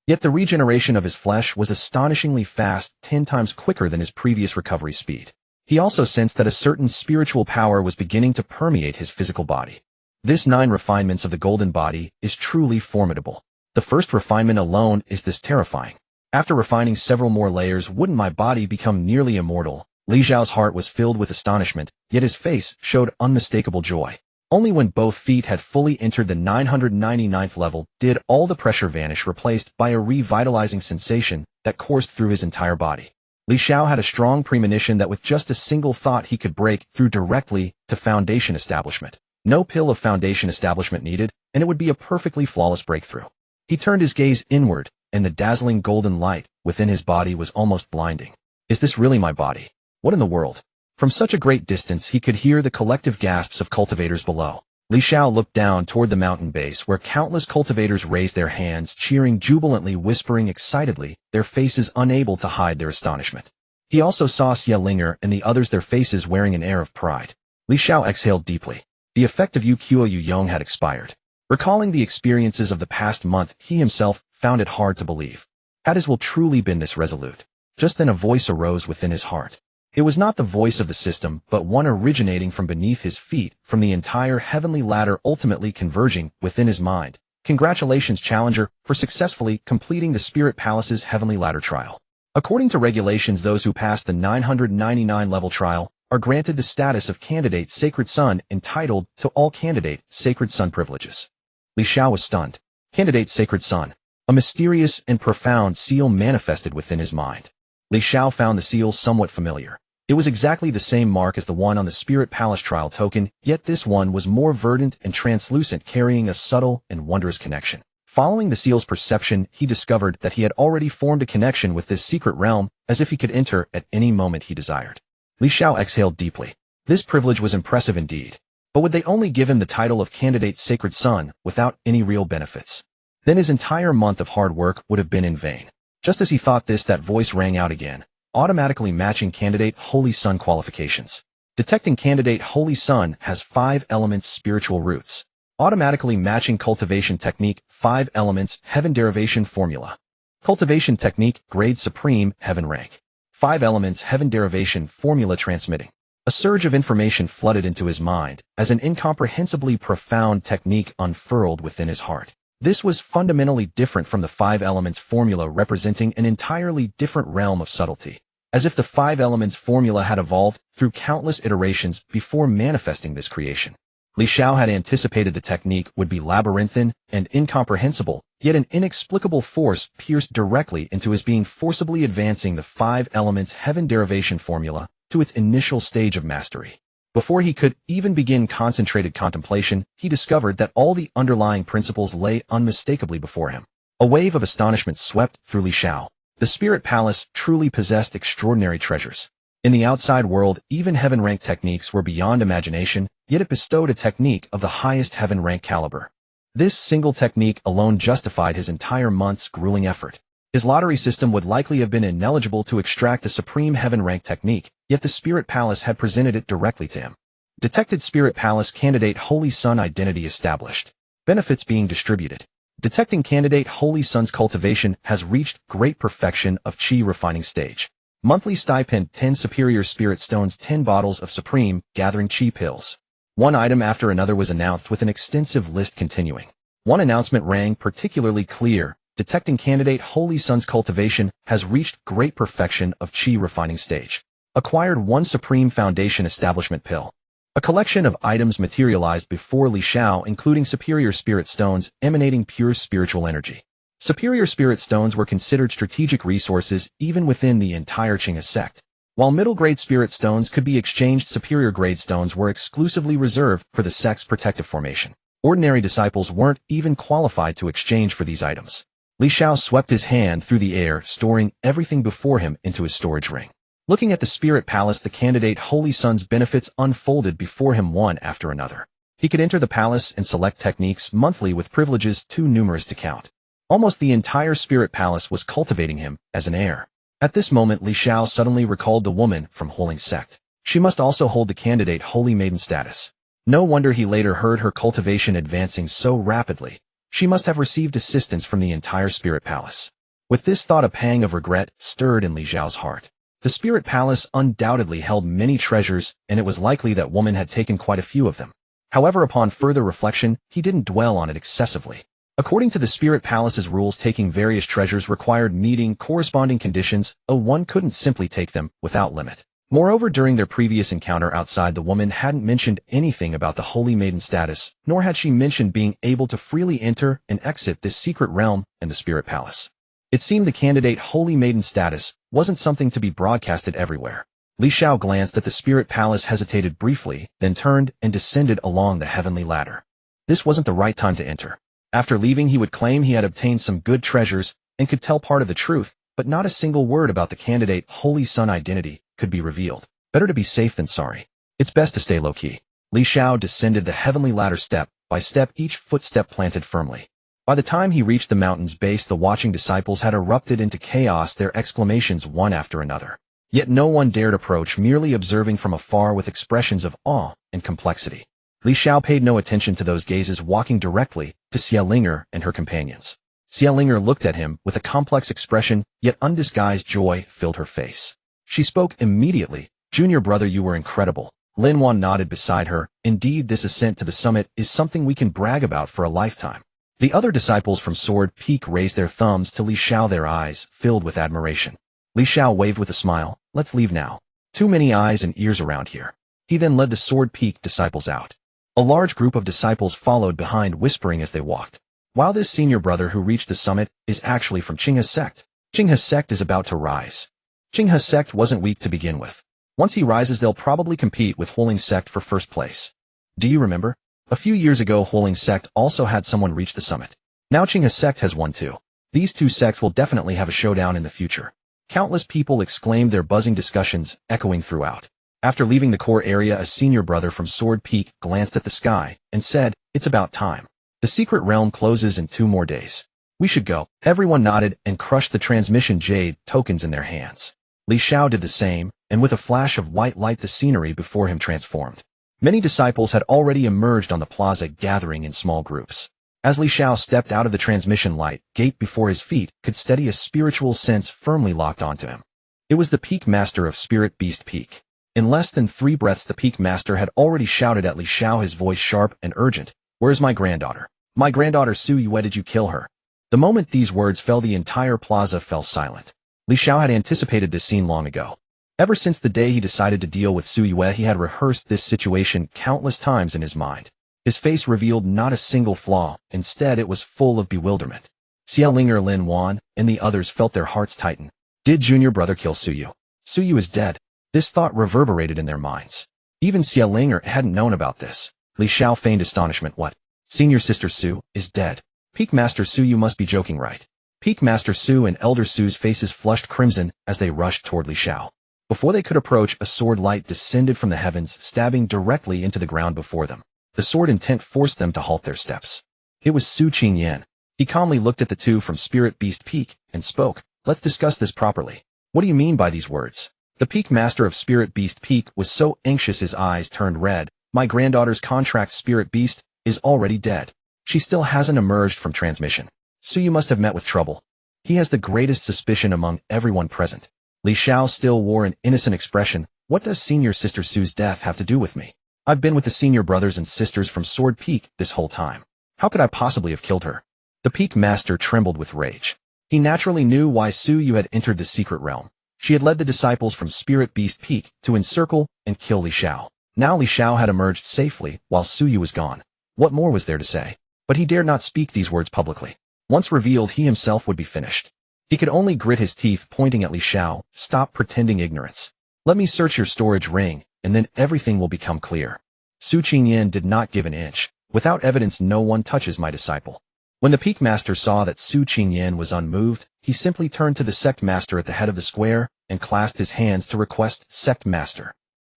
Yet the regeneration of his flesh was astonishingly fast, 10 times quicker than his previous recovery speed. He also sensed that a certain spiritual power was beginning to permeate his physical body. This 9 refinements of the golden body is truly formidable. The first refinement alone is this terrifying. After refining several more layers, wouldn't my body become nearly immortal? Li Xiao's heart was filled with astonishment, yet his face showed unmistakable joy. Only when both feet had fully entered the 999th level did all the pressure vanish, replaced by a revitalizing sensation that coursed through his entire body. Li Xiao had a strong premonition that with just a single thought he could break through directly to Foundation establishment. No pill of Foundation establishment needed, and it would be a perfectly flawless breakthrough. He turned his gaze inward, and the dazzling golden light within his body was almost blinding. Is this really my body? What in the world? From such a great distance, he could hear the collective gasps of cultivators below. Li Xiao looked down toward the mountain base, where countless cultivators raised their hands, cheering jubilantly, whispering excitedly, their faces unable to hide their astonishment. He also saw Xiao and the others, their faces wearing an air of pride. Li Xiao exhaled deeply. The effect of Yuqiu Yuyong had expired. Recalling the experiences of the past month, he himself found it hard to believe. Had his will truly been this resolute? Just then a voice arose within his heart. It was not the voice of the system, but one originating from beneath his feet, from the entire heavenly ladder, ultimately converging within his mind. Congratulations, Challenger, for successfully completing the Spirit Palace's heavenly ladder trial. According to regulations, those who pass the 999 level trial are granted the status of Candidate Sacred Son, entitled to all Candidate Sacred Son privileges. Li Xiao was stunned. Candidate Sacred Son. A mysterious and profound seal manifested within his mind. Li Xiao found the seal somewhat familiar. It was exactly the same mark as the one on the Spirit Palace trial token, yet this one was more verdant and translucent, carrying a subtle and wondrous connection. Following the seal's perception, he discovered that he had already formed a connection with this secret realm, as if he could enter at any moment he desired. Li Xiao exhaled deeply. This privilege was impressive indeed. But would they only give him the title of Candidate Sacred Son without any real benefits? Then his entire month of hard work would have been in vain. Just as he thought this, that voice rang out again, automatically matching Candidate Holy Son qualifications. Detecting Candidate Holy Son has 5 elements spiritual roots. Automatically matching Cultivation Technique, 5 elements Heaven Derivation Formula. Cultivation Technique, Grade Supreme, Heaven Rank. 5 elements Heaven Derivation Formula transmitting. A surge of information flooded into his mind, as an incomprehensibly profound technique unfurled within his heart. This was fundamentally different from the 5 elements formula, representing an entirely different realm of subtlety, as if the 5 elements formula had evolved through countless iterations before manifesting this creation. Li Xiao had anticipated the technique would be labyrinthine and incomprehensible, yet an inexplicable force pierced directly into his being, forcibly advancing the 5 elements heaven derivation formula to its initial stage of mastery. Before he could even begin concentrated contemplation, he discovered that all the underlying principles lay unmistakably before him. A wave of astonishment swept through Li Xiao. The Spirit Palace truly possessed extraordinary treasures. In the outside world, even heaven-rank techniques were beyond imagination, yet it bestowed a technique of the highest heaven-rank caliber. This single technique alone justified his entire month's grueling effort. His lottery system would likely have been ineligible to extract a supreme heaven-rank technique, yet the Spirit Palace had presented it directly to him. Detected Spirit Palace candidate Holy Sun identity established. Benefits being distributed. Detecting candidate Holy Sun's cultivation has reached great perfection of Qi refining stage. Monthly stipend 10 superior spirit stones, 10 bottles of supreme gathering Qi pills. One item after another was announced with an extensive list continuing. One announcement rang particularly clear. Detecting candidate Holy Sun's cultivation has reached great perfection of Qi refining stage. Acquired 1 supreme foundation establishment pill. A collection of items materialized before Li Xiao, including superior spirit stones emanating pure spiritual energy. Superior spirit stones were considered strategic resources even within the entire Qinghe sect. While middle-grade spirit stones could be exchanged, superior-grade stones were exclusively reserved for the sect's protective formation. Ordinary disciples weren't even qualified to exchange for these items. Li Xiao swept his hand through the air, storing everything before him into his storage ring. Looking at the Spirit Palace, the candidate Holy Sun's benefits unfolded before him one after another. He could enter the palace and select techniques monthly with privileges too numerous to count. Almost the entire Spirit Palace was cultivating him as an heir. At this moment, Li Xiao suddenly recalled the woman from Holing Sect. She must also hold the candidate Holy Maiden status. No wonder he later heard her cultivation advancing so rapidly. She must have received assistance from the entire Spirit Palace. With this thought, a pang of regret stirred in Li Xiao's heart. The Spirit Palace undoubtedly held many treasures, and it was likely that woman had taken quite a few of them. However, upon further reflection, he didn't dwell on it excessively. According to the Spirit Palace's rules, taking various treasures required meeting corresponding conditions, one couldn't simply take them without limit. Moreover, during their previous encounter outside, the woman hadn't mentioned anything about the Holy Maiden status, nor had she mentioned being able to freely enter and exit this secret realm and the Spirit Palace. It seemed the candidate Holy Maiden status wasn't something to be broadcasted everywhere. Li Xiao glanced at the Spirit Palace, hesitated briefly, then turned and descended along the heavenly ladder. This wasn't the right time to enter. After leaving, he would claim he had obtained some good treasures and could tell part of the truth, but not a single word about the candidate Holy Sun identity could be revealed. Better to be safe than sorry. It's best to stay low-key. Li Xiao descended the heavenly ladder step by step, each footstep planted firmly. By the time he reached the mountain's base, the watching disciples had erupted into chaos, their exclamations one after another. Yet no one dared approach, merely observing from afar with expressions of awe and complexity. Li Xiao paid no attention to those gazes, walking directly to Xiao and her companions. Xiao looked at him with a complex expression, yet undisguised joy filled her face. She spoke immediately. "Junior brother, you were incredible." Lin Wan nodded beside her. "Indeed, this ascent to the summit is something we can brag about for a lifetime." The other disciples from Sword Peak raised their thumbs to Li Xiao, their eyes filled with admiration. Li Xiao waved with a smile. "Let's leave now. Too many eyes and ears around here." He then led the Sword Peak disciples out. A large group of disciples followed behind, whispering as they walked. While this senior brother who reached the summit is actually from Qinghe sect. Qinghe sect is about to rise. Qinghe sect wasn't weak to begin with. Once he rises, they'll probably compete with Holing sect for first place. Do you remember? A few years ago, Holing sect also had someone reach the summit. Now Qinghe sect has one too. These two sects will definitely have a showdown in the future. Countless people exclaimed, their buzzing discussions echoing throughout. After leaving the core area, a senior brother from Sword Peak glanced at the sky and said, "It's about time. The secret realm closes in 2 more days. We should go." Everyone nodded and crushed the transmission jade tokens in their hands. Li Xiao did the same, and with a flash of white light, the scenery before him transformed. Many disciples had already emerged on the plaza, gathering in small groups. As Li Xiao stepped out of the transmission light gate before his feet could steady, a spiritual sense firmly locked onto him. It was the Peak Master of Spirit Beast Peak. In less than 3 breaths, the Peak Master had already shouted at Li Xiao, his voice sharp and urgent. "Where's my granddaughter? My granddaughter Su Yue, did you kill her?" The moment these words fell, the entire plaza fell silent. Li Xiao had anticipated this scene long ago. Ever since the day he decided to deal with Su Yue, he had rehearsed this situation countless times in his mind. His face revealed not a single flaw, instead it was full of bewilderment. Xiao Linger, Lin Wan, and the others felt their hearts tighten. Did junior brother kill Suyu? Suyu is dead. This thought reverberated in their minds. Even Xiao Linger hadn't known about this. Li Xiao feigned astonishment. What? Senior sister Su is dead. Peak Master Su, you must be joking, right? Peak Master Su and Elder Su's faces flushed crimson as they rushed toward Li Xiao. Before they could approach, a sword light descended from the heavens, stabbing directly into the ground before them. The sword intent forced them to halt their steps. It was Su Qingyan. He calmly looked at the two from Spirit Beast Peak and spoke. Let's discuss this properly. What do you mean by these words? The Peak Master of Spirit Beast Peak was so anxious his eyes turned red. My granddaughter's contract Spirit Beast is already dead. She still hasn't emerged from transmission. So you must have met with trouble. He has the greatest suspicion among everyone present. Li Xiao still wore an innocent expression. What does senior sister Su's death have to do with me? I've been with the senior brothers and sisters from Sword Peak this whole time. How could I possibly have killed her? The Peak Master trembled with rage. He naturally knew why Su Yu had entered the secret realm. She had led the disciples from Spirit Beast Peak to encircle and kill Li Xiao. Now Li Xiao had emerged safely while Su Yu was gone. What more was there to say? But he dared not speak these words publicly. Once revealed, he himself would be finished. He could only grit his teeth, pointing at Li Xiao. Stop pretending ignorance. Let me search your storage ring, and then everything will become clear. Su Qingyan did not give an inch. Without evidence, no one touches my disciple. When the Peak Master saw that Su Qingyan was unmoved, he simply turned to the Sect Master at the head of the square and clasped his hands to request, Sect Master.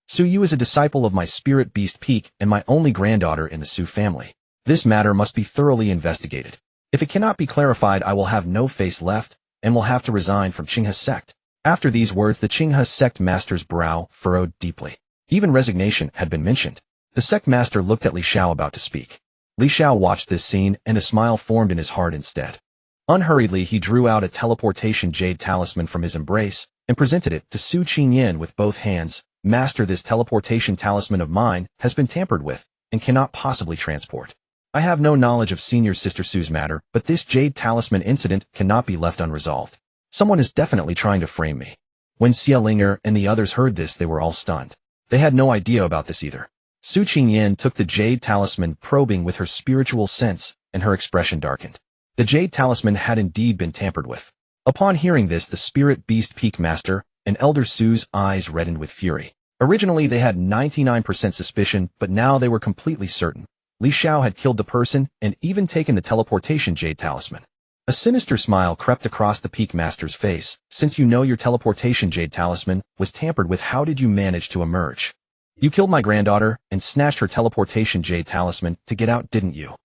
Su Yu is a disciple of my Spirit Beast Peak and my only granddaughter in the Su family. This matter must be thoroughly investigated. If it cannot be clarified, I will have no face left and will have to resign from Qinghe's sect. After these words, the Qinghe sect master's brow furrowed deeply. Even resignation had been mentioned. The sect master looked at Li Xiao about to speak. Li Xiao watched this scene and a smile formed in his heart instead. Unhurriedly, he drew out a teleportation jade talisman from his embrace and presented it to Su Qingyan with both hands. Master, this teleportation talisman of mine has been tampered with and cannot possibly transport. I have no knowledge of senior sister Su's matter, but this jade talisman incident cannot be left unresolved. Someone is definitely trying to frame me. When Xia Linger and the others heard this, they were all stunned. They had no idea about this either. Su Qingyan took the jade talisman, probing with her spiritual sense, and her expression darkened. The jade talisman had indeed been tampered with. Upon hearing this, the Spirit Beast Peak Master and Elder Su's eyes reddened with fury. Originally, they had 99% suspicion, but now they were completely certain. Li Xiao had killed the person and even taken the teleportation jade talisman. A sinister smile crept across the Peak Master's face. Since you know your teleportation jade talisman was tampered with, how did you manage to emerge? You killed my granddaughter and snatched her teleportation jade talisman to get out, didn't you?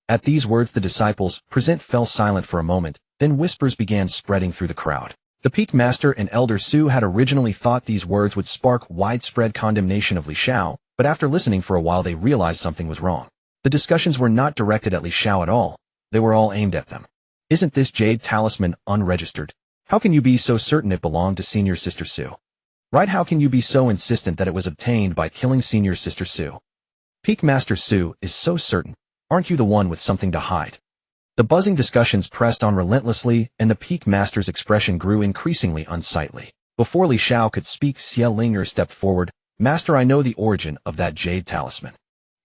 At these words, the disciples present fell silent for a moment, then whispers began spreading through the crowd. The Peak Master and Elder Su had originally thought these words would spark widespread condemnation of Li Xiao, but after listening for a while they realized something was wrong. The discussions were not directed at Li Xiao at all. They were all aimed at them. Isn't this jade talisman unregistered? How can you be so certain it belonged to Senior Sister Su? Right, how can you be so insistent that it was obtained by killing Senior Sister Su? Peak Master Su is so certain. Aren't you the one with something to hide? The buzzing discussions pressed on relentlessly, and the Peak Master's expression grew increasingly unsightly. Before Li Xiao could speak, Xia Linger stepped forward. Master, I know the origin of that jade talisman.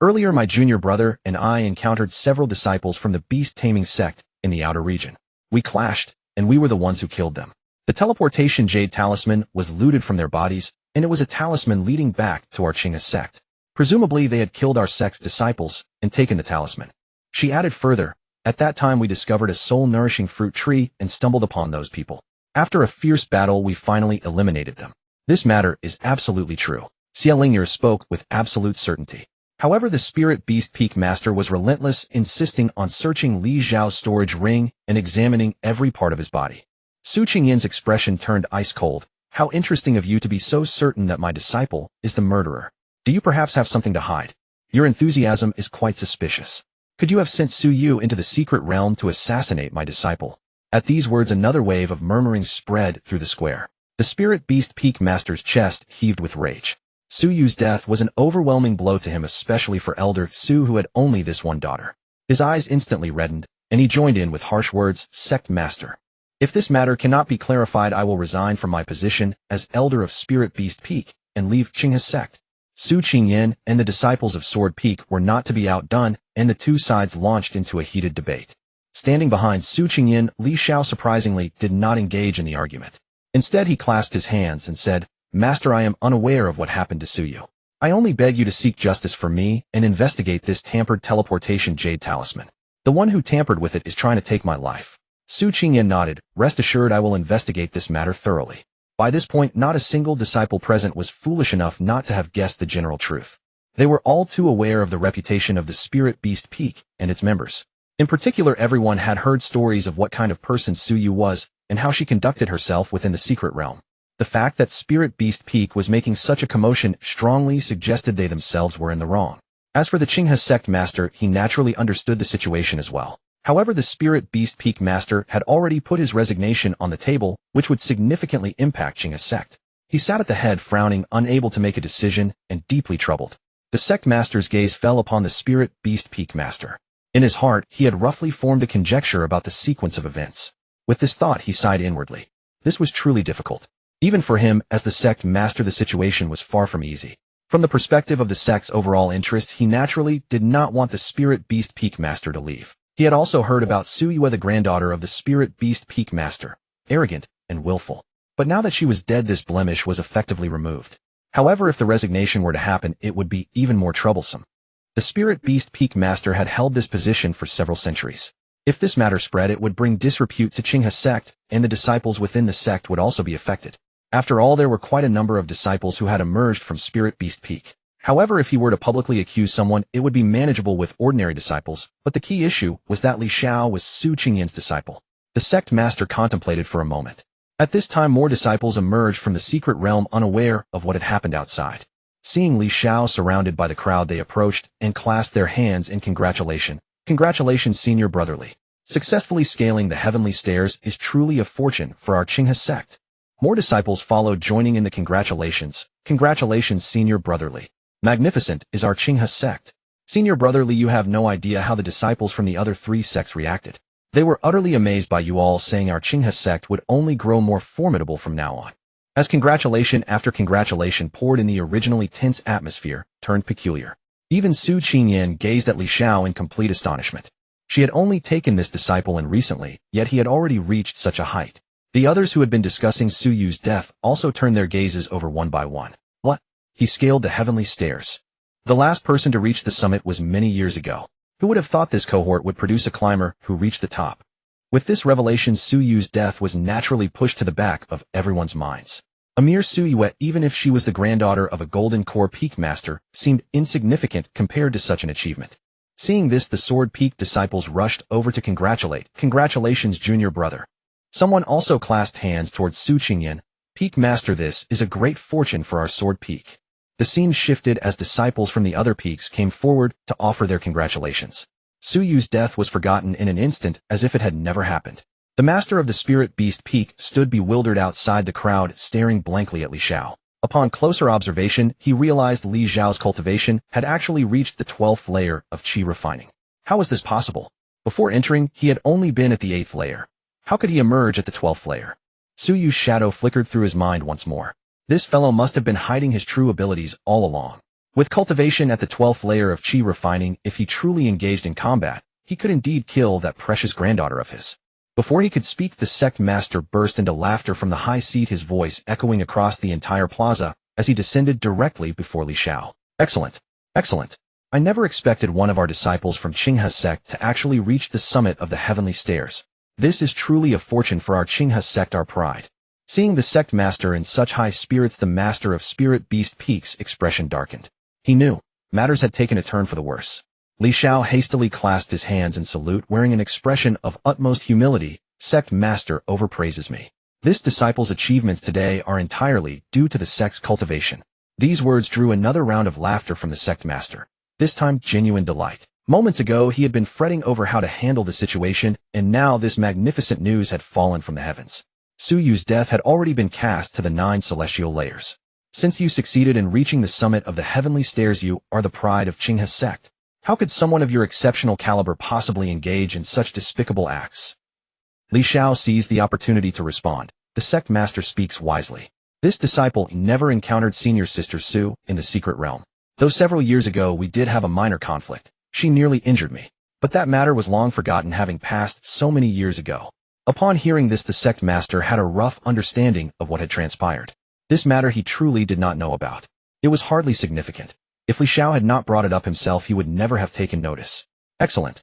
Earlier, my junior brother and I encountered several disciples from the beast-taming sect in the outer region. We clashed, and we were the ones who killed them. The teleportation jade talisman was looted from their bodies, and it was a talisman leading back to our Qinghe sect. Presumably, they had killed our sect's disciples and taken the talisman. She added further, at that time we discovered a soul-nourishing fruit tree and stumbled upon those people. After a fierce battle, we finally eliminated them. This matter is absolutely true. Xia Linger spoke with absolute certainty. However, the Spirit Beast Peak Master was relentless, insisting on searching Li Xiao's storage ring and examining every part of his body. Su Qingyan's expression turned ice cold. How interesting of you to be so certain that my disciple is the murderer. Do you perhaps have something to hide? Your enthusiasm is quite suspicious. Could you have sent Su Yu into the secret realm to assassinate my disciple? At these words, another wave of murmuring spread through the square. The Spirit Beast Peak Master's chest heaved with rage. Su Yu's death was an overwhelming blow to him, especially for Elder Su, who had only this one daughter. His eyes instantly reddened, and he joined in with harsh words, Sect Master. If this matter cannot be clarified, I will resign from my position as Elder of Spirit Beast Peak and leave Qinghe's sect. Su Qingyan and the disciples of Sword Peak were not to be outdone, and the two sides launched into a heated debate. Standing behind Su Qingyan, Li Xiao surprisingly did not engage in the argument. Instead, he clasped his hands and said, "Master, I am unaware of what happened to Su Yu. I only beg you to seek justice for me and investigate this tampered teleportation jade talisman. The one who tampered with it is trying to take my life." Su Qingyan nodded. "Rest assured I will investigate this matter thoroughly." By this point, not a single disciple present was foolish enough not to have guessed the general truth. They were all too aware of the reputation of the Spirit Beast Peak and its members. In particular, everyone had heard stories of what kind of person Su Yu was and how she conducted herself within the secret realm. The fact that Spirit Beast Peak was making such a commotion strongly suggested they themselves were in the wrong. As for the Qinghe sect master, he naturally understood the situation as well. However, the Spirit Beast Peak master had already put his resignation on the table, which would significantly impact Qinghe sect. He sat at the head, frowning, unable to make a decision, and deeply troubled. The sect master's gaze fell upon the Spirit Beast Peak master. In his heart, he had roughly formed a conjecture about the sequence of events. With this thought, he sighed inwardly. This was truly difficult. Even for him, as the sect master, the situation was far from easy. From the perspective of the sect's overall interests, he naturally did not want the Spirit Beast Peak master to leave. He had also heard about Su Yu, the granddaughter of the Spirit Beast Peak master, arrogant and willful. But now that she was dead, this blemish was effectively removed. However, if the resignation were to happen, it would be even more troublesome. The Spirit Beast Peak master had held this position for several centuries. If this matter spread, it would bring disrepute to Qinghe sect, and the disciples within the sect would also be affected. After all, there were quite a number of disciples who had emerged from Spirit Beast Peak. However, if he were to publicly accuse someone, it would be manageable with ordinary disciples, but the key issue was that Li Xiao was Su Qingyan's disciple. The sect master contemplated for a moment. At this time, more disciples emerged from the secret realm, unaware of what had happened outside. Seeing Li Xiao surrounded by the crowd, they approached and clasped their hands in congratulation. "Congratulations, Senior Brother Li. Successfully scaling the heavenly stairs is truly a fortune for our Qinghe sect." More disciples followed, joining in the congratulations. "Congratulations, Senior Brother Li. Magnificent is our Qinghe sect. Senior Brother Li, you have no idea how the disciples from the other three sects reacted. They were utterly amazed by you all, saying our Qinghe sect would only grow more formidable from now on." As congratulation after congratulation poured in, the originally tense atmosphere turned peculiar. Even Su Qingyan gazed at Li Xiao in complete astonishment. She had only taken this disciple in recently, yet he had already reached such a height. The others who had been discussing Su Yu's death also turned their gazes over one by one. What? He scaled the heavenly stairs. The last person to reach the summit was many years ago. Who would have thought this cohort would produce a climber who reached the top? With this revelation, Su Yu's death was naturally pushed to the back of everyone's minds. A mere Su Yu, even if she was the granddaughter of a Golden Core Peak master, seemed insignificant compared to such an achievement. Seeing this, the Sword Peak disciples rushed over to congratulate. "Congratulations, junior brother." Someone also clasped hands towards Su Qingyan. "Peak master, this is a great fortune for our Sword Peak." The scene shifted as disciples from the other peaks came forward to offer their congratulations. Su Yu's death was forgotten in an instant, as if it had never happened. The master of the Spirit Beast Peak stood bewildered outside the crowd, staring blankly at Li Xiao. Upon closer observation, he realized Li Xiao's cultivation had actually reached the 12th layer of qi refining. How was this possible? Before entering, he had only been at the 8th layer. How could he emerge at the 12th layer? Su Yu's shadow flickered through his mind once more. This fellow must have been hiding his true abilities all along. With cultivation at the 12th layer of qi refining, if he truly engaged in combat, he could indeed kill that precious granddaughter of his. Before he could speak, the sect master burst into laughter from the high seat, his voice echoing across the entire plaza as he descended directly before Li Xiao. "Excellent. Excellent. I never expected one of our disciples from Qinghe sect to actually reach the summit of the heavenly stairs. This is truly a fortune for our Qinghe sect, our pride." Seeing the sect master in such high spirits, the master of Spirit Beast Peak's expression darkened. He knew matters had taken a turn for the worse. Li Xiao hastily clasped his hands in salute, wearing an expression of utmost humility. "Sect master overpraises me. This disciple's achievements today are entirely due to the sect's cultivation." These words drew another round of laughter from the sect master, this time genuine delight. Moments ago, he had been fretting over how to handle the situation, and now this magnificent news had fallen from the heavens. Su Yu's death had already been cast to the 9 celestial layers. Since you succeeded in reaching the summit of the heavenly stairs, you are the pride of Qinghe sect. How could someone of your exceptional caliber possibly engage in such despicable acts? Li Xiao seized the opportunity to respond. The sect master speaks wisely. This disciple never encountered senior sister Su in the secret realm. Though several years ago we did have a minor conflict, she nearly injured me. But that matter was long forgotten, having passed so many years ago. Upon hearing this, the sect master had a rough understanding of what had transpired. This matter he truly did not know about. It was hardly significant. If Li Xiao had not brought it up himself, he would never have taken notice. Excellent.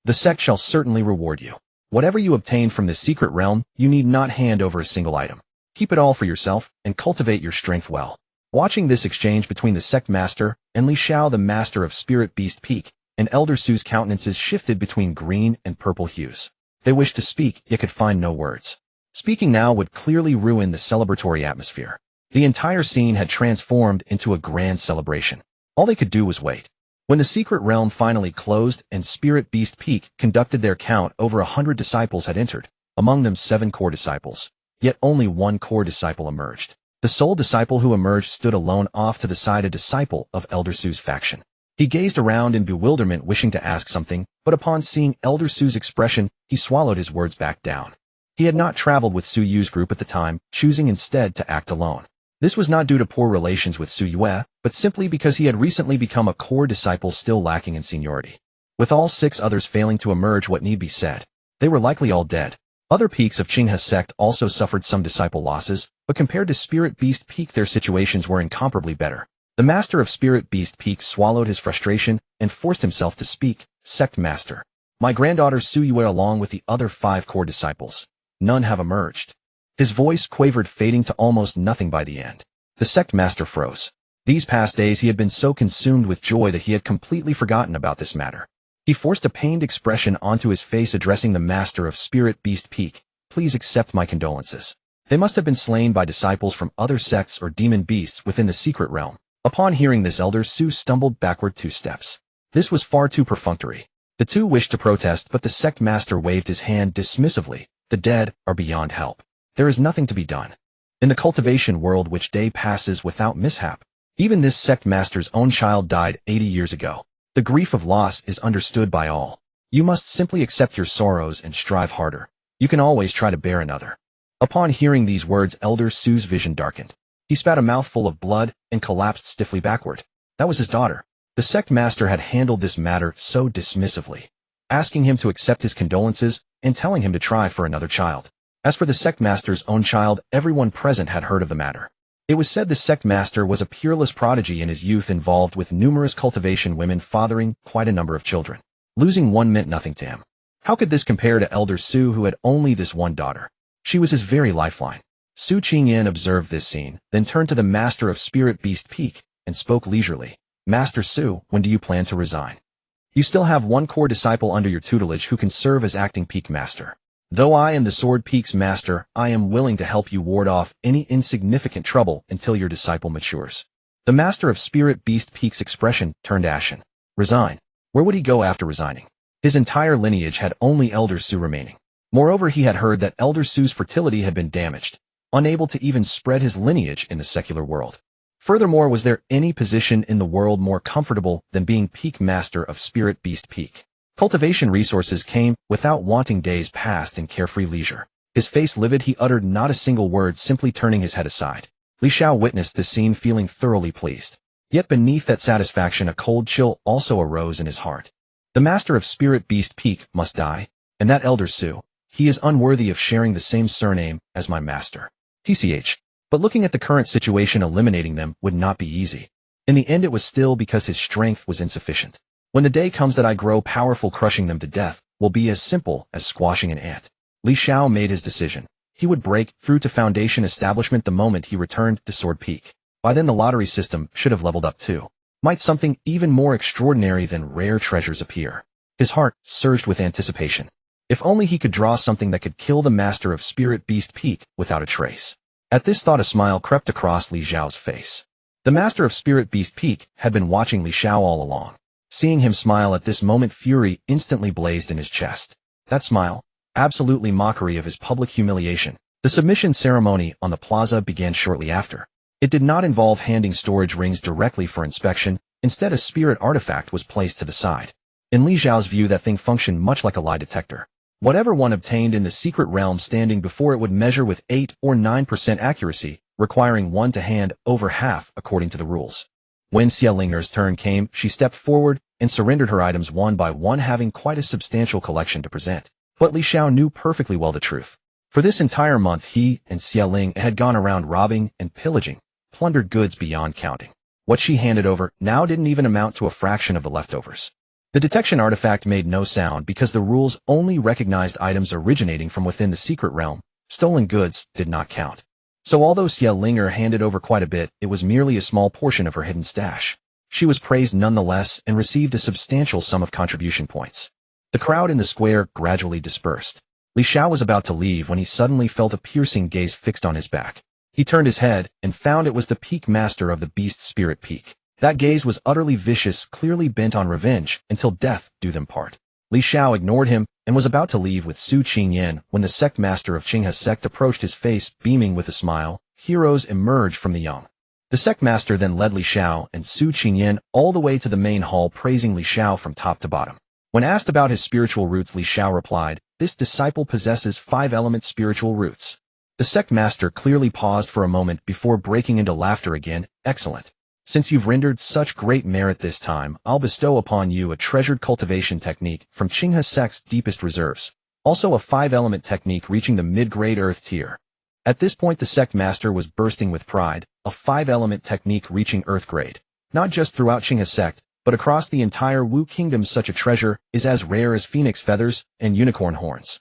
The sect shall certainly reward you. Whatever you obtain from this secret realm, you need not hand over a single item. Keep it all for yourself, and cultivate your strength well. Watching this exchange between the sect master and Li Xiao, the master of Spirit Beast Peak, and Elder Su's countenances shifted between green and purple hues. They wished to speak, yet could find no words. Speaking now would clearly ruin the celebratory atmosphere. The entire scene had transformed into a grand celebration. All they could do was wait. When the secret realm finally closed and Spirit Beast Peak conducted their count, over 100 disciples had entered, among them 7 core disciples. Yet only 1 core disciple emerged. The sole disciple who emerged stood alone off to the side, a disciple of Elder Su's faction. He gazed around in bewilderment, wishing to ask something, but upon seeing Elder Su's expression, he swallowed his words back down. He had not traveled with Su Yu's group at the time, choosing instead to act alone. This was not due to poor relations with Su Yue, but simply because he had recently become a core disciple still lacking in seniority. With all 6 others failing to emerge, what need be said? They were likely all dead. Other peaks of Qinghe's sect also suffered some disciple losses, but compared to Spirit Beast Peak their situations were incomparably better. The master of Spirit Beast Peak swallowed his frustration and forced himself to speak. Sect Master. My granddaughter Su Yue along with the other 5 core disciples. None have emerged. His voice quavered, fading to almost nothing by the end. The sect master froze. These past days he had been so consumed with joy that he had completely forgotten about this matter. He forced a pained expression onto his face, addressing the master of Spirit Beast Peak. Please accept my condolences. They must have been slain by disciples from other sects or demon beasts within the secret realm. Upon hearing this, Elder Su stumbled backward 2 steps. This was far too perfunctory. The 2 wished to protest, but the sect master waved his hand dismissively. The dead are beyond help. There is nothing to be done. In the cultivation world, which day passes without mishap? Even this sect master's own child died 80 years ago. The grief of loss is understood by all. You must simply accept your sorrows and strive harder. You can always try to bear another. Upon hearing these words, Elder Su's vision darkened. He spat a mouthful of blood and collapsed stiffly backward. That was his daughter. The sect master had handled this matter so dismissively, asking him to accept his condolences and telling him to try for another child. As for the sect master's own child, everyone present had heard of the matter. It was said the sect master was a peerless prodigy in his youth, involved with numerous cultivation women, fathering quite a number of children. Losing one meant nothing to him. How could this compare to Elder Su, who had only this one daughter? She was his very lifeline. Su Qingyan observed this scene, then turned to the master of Spirit Beast Peak and spoke leisurely. Master Su, when do you plan to resign? You still have 1 core disciple under your tutelage who can serve as acting peak master. Though I am the Sword Peak's master, I am willing to help you ward off any insignificant trouble until your disciple matures. The master of Spirit Beast Peak's expression turned ashen. Resign? Where would he go after resigning? His entire lineage had only Elder Su remaining. Moreover, he had heard that Elder Su's fertility had been damaged, unable to even spread his lineage in the secular world. Furthermore, was there any position in the world more comfortable than being peak master of Spirit Beast Peak? Cultivation resources came without wanting. Days passed in carefree leisure. His face livid, he uttered not a single word, simply turning his head aside. Li Xiao witnessed this scene, feeling thoroughly pleased. Yet beneath that satisfaction, a cold chill also arose in his heart. The master of Spirit Beast Peak must die, and that Elder Su, he is unworthy of sharing the same surname as my master. TCH. But looking at the current situation, eliminating them would not be easy. In the end, it was still because his strength was insufficient. When the day comes that I grow powerful, crushing them to death will be as simple as squashing an ant. Li Xiao made his decision. He would break through to Foundation Establishment the moment he returned to Sword Peak. By then the lottery system should have leveled up too. Might something even more extraordinary than rare treasures appear? His heart surged with anticipation. If only he could draw something that could kill the master of Spirit Beast Peak without a trace. At this thought, a smile crept across Li Xiao's face. The master of Spirit Beast Peak had been watching Li Xiao all along. Seeing him smile at this moment, fury instantly blazed in his chest. That smile, absolutely mockery of his public humiliation. The submission ceremony on the plaza began shortly after. It did not involve handing storage rings directly for inspection. Instead, a spirit artifact was placed to the side. In Li Xiao's view, that thing functioned much like a lie detector. Whatever one obtained in the secret realm standing before it would measure with 8 or 9% accuracy, requiring one to hand over half according to the rules. When Xiaolinger's turn came, she stepped forward and surrendered her items one by one, having quite a substantial collection to present. But Li Xiao knew perfectly well the truth. For this entire month he and Xiaoling had gone around robbing and pillaging, plundered goods beyond counting. What she handed over now didn't even amount to a fraction of the leftovers. The detection artifact made no sound because the rules only recognized items originating from within the secret realm. Stolen goods did not count. So although Xiaolinger handed over quite a bit, it was merely a small portion of her hidden stash. She was praised nonetheless and received a substantial sum of contribution points. The crowd in the square gradually dispersed. Li Xiao was about to leave when he suddenly felt a piercing gaze fixed on his back. He turned his head and found it was the peak master of the beast spirit peak. That gaze was utterly vicious, clearly bent on revenge, until death do them part. Li Xiao ignored him and was about to leave with Su Qingyan when the sect master of Qinghe's sect approached his face, beaming with a smile. Heroes emerged from the young. The sect master then led Li Xiao and Su Qingyan all the way to the main hall, praising Li Xiao from top to bottom. When asked about his spiritual roots, Li Xiao replied, "This disciple possesses 5-element spiritual roots." The sect master clearly paused for a moment before breaking into laughter again. "Excellent. Since you've rendered such great merit this time, I'll bestow upon you a treasured cultivation technique from Qinghe sect's deepest reserves. Also a 5-element technique reaching the mid-grade earth tier." At this point the sect master was bursting with pride, a 5-element technique reaching earth grade. Not just throughout Qinghe sect, but across the entire Wu kingdom such a treasure is as rare as phoenix feathers and unicorn horns.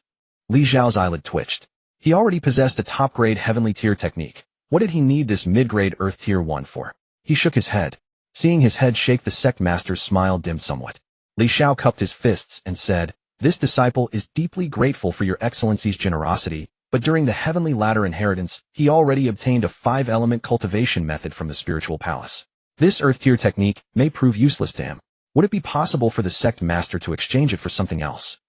Li Xiao's eyelid twitched. He already possessed a top-grade heavenly tier technique. What did he need this mid-grade earth tier 1 for? He shook his head. Seeing his head shake, the sect master's smile dimmed somewhat. Li Xiao cupped his fists and said, "This disciple is deeply grateful for your excellency's generosity, but during the heavenly ladder inheritance, he already obtained a 5-element cultivation method from the spiritual palace. This earth tier technique may prove useless to him. Would it be possible for the sect master to exchange it for something else?"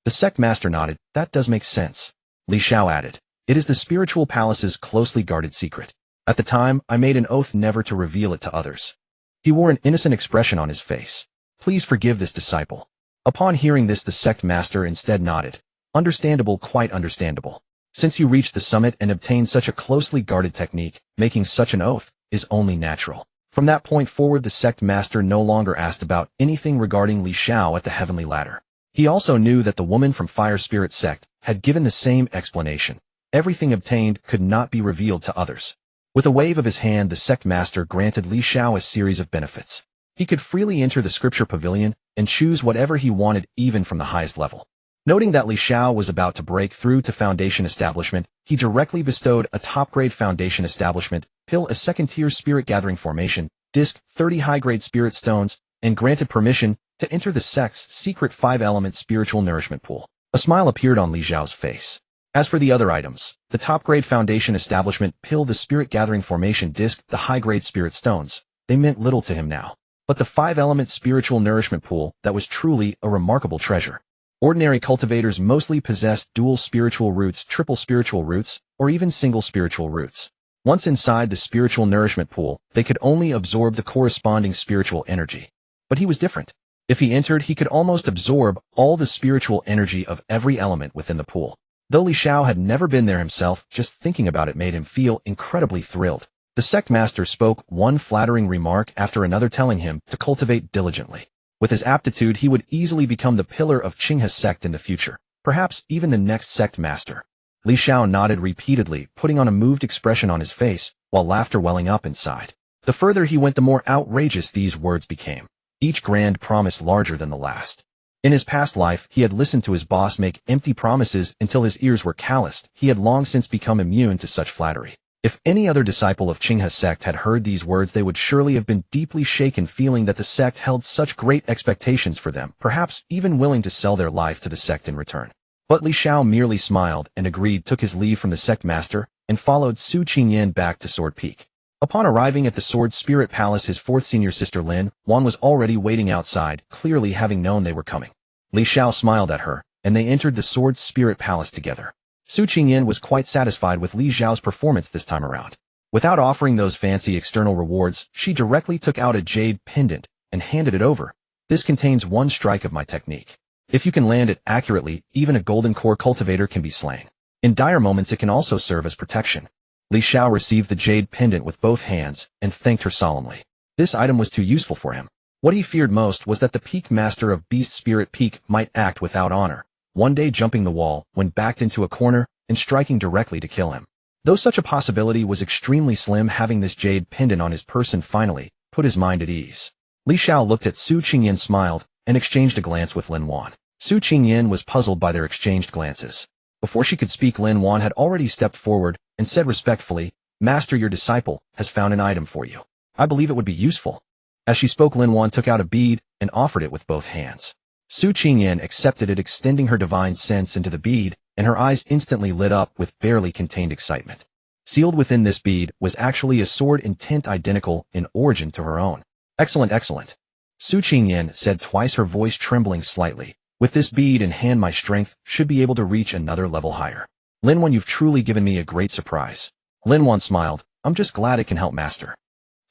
The sect master nodded. "That does make sense." Li Xiao added, "It is the spiritual palace's closely guarded secret. At the time, I made an oath never to reveal it to others." He wore an innocent expression on his face. "Please forgive this disciple." Upon hearing this, the sect master instead nodded. "Understandable, quite understandable. Since you reached the summit and obtained such a closely guarded technique, making such an oath is only natural." From that point forward, the sect master no longer asked about anything regarding Li Xiao at the heavenly ladder. He also knew that the woman from Fire Spirit sect had given the same explanation. Everything obtained could not be revealed to others. With a wave of his hand, the sect master granted Li Xiao a series of benefits. He could freely enter the scripture pavilion and choose whatever he wanted, even from the highest level. Noting that Li Xiao was about to break through to foundation establishment, he directly bestowed a top-grade foundation establishment, pill, a second-tier spirit gathering formation, disc, 30 high-grade spirit stones, and granted permission to enter the sect's secret 5-element spiritual nourishment pool. A smile appeared on Li Xiao's face. As for the other items, the top-grade foundation establishment pill, the spirit gathering formation disc, the high-grade spirit stones, they meant little to him now. But the 5-element spiritual nourishment pool, that was truly a remarkable treasure. Ordinary cultivators mostly possessed dual spiritual roots, triple spiritual roots, or even single spiritual roots. Once inside the spiritual nourishment pool, they could only absorb the corresponding spiritual energy. But he was different. If he entered, he could almost absorb all the spiritual energy of every element within the pool. Though Li Xiao had never been there himself, just thinking about it made him feel incredibly thrilled. The sect master spoke one flattering remark after another, telling him to cultivate diligently. With his aptitude, he would easily become the pillar of Qinghe's sect in the future, perhaps even the next sect master. Li Xiao nodded repeatedly, putting on a moved expression on his face, while laughter welling up inside. The further he went, the more outrageous these words became. Each grand promise larger than the last. In his past life, he had listened to his boss make empty promises until his ears were calloused. He had long since become immune to such flattery. If any other disciple of Qinghe's sect had heard these words, they would surely have been deeply shaken, feeling that the sect held such great expectations for them, perhaps even willing to sell their life to the sect in return. But Li Xiao merely smiled and agreed, took his leave from the sect master, and followed Su Qingyan back to Sword Peak. Upon arriving at the Sword Spirit Palace, his fourth senior sister Lin Wan was already waiting outside, clearly having known they were coming. Li Xiao smiled at her, and they entered the Sword Spirit Palace together. Su Qingyan was quite satisfied with Li Xiao's performance this time around. Without offering those fancy external rewards, she directly took out a jade pendant and handed it over. "This contains one strike of my technique. If you can land it accurately, even a golden core cultivator can be slain. In dire moments, it can also serve as protection." Li Xiao received the jade pendant with both hands and thanked her solemnly. This item was too useful for him. What he feared most was that the peak master of Beast Spirit Peak might act without honor, one day jumping the wall when backed into a corner and striking directly to kill him. Though such a possibility was extremely slim, having this jade pendant on his person finally put his mind at ease. Li Xiao looked at Su Qingyan, smiled, and exchanged a glance with Lin Wan. Su Qingyan was puzzled by their exchanged glances. Before she could speak, Lin Wan had already stepped forward and said respectfully, "Master, your disciple has found an item for you. I believe it would be useful." As she spoke, Lin Wan took out a bead and offered it with both hands. Su Qingyan accepted it, extending her divine sense into the bead, and her eyes instantly lit up with barely contained excitement. Sealed within this bead was actually a sword in tint identical in origin to her own. "Excellent, excellent," Su Qingyan said twice, her voice trembling slightly. "With this bead in hand, my strength should be able to reach another level higher. Lin Wan, you've truly given me a great surprise." Lin Wan smiled. "I'm just glad it can help, Master."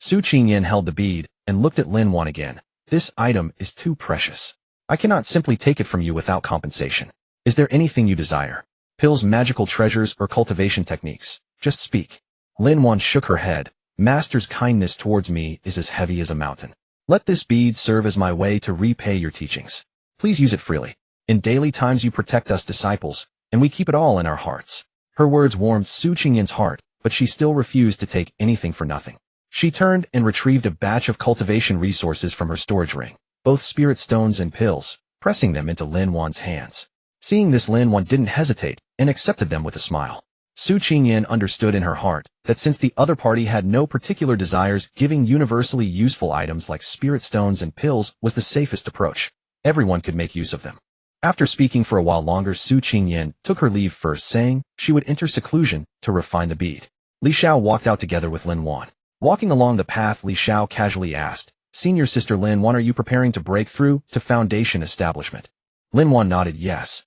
Su Qingyan held the bead and looked at Lin Wan again. "This item is too precious. I cannot simply take it from you without compensation. Is there anything you desire? Pills, magical treasures, or cultivation techniques? Just speak." Lin Wan shook her head. "Master's kindness towards me is as heavy as a mountain. Let this bead serve as my way to repay your teachings. Please use it freely. In daily times you protect us disciples, and we keep it all in our hearts." Her words warmed Su Qingyan's heart, but she still refused to take anything for nothing. She turned and retrieved a batch of cultivation resources from her storage ring, both spirit stones and pills, pressing them into Lin Wan's hands. Seeing this, Lin Wan didn't hesitate and accepted them with a smile. Su Qingyan understood in her heart that since the other party had no particular desires, giving universally useful items like spirit stones and pills was the safest approach. Everyone could make use of them. After speaking for a while longer, Su Qingyan took her leave first, saying she would enter seclusion to refine the bead. Li Xiao walked out together with Lin Wan. Walking along the path, Li Xiao casually asked, "Senior Sister Lin Wan, are you preparing to break through to Foundation Establishment?" Lin Wan nodded yes.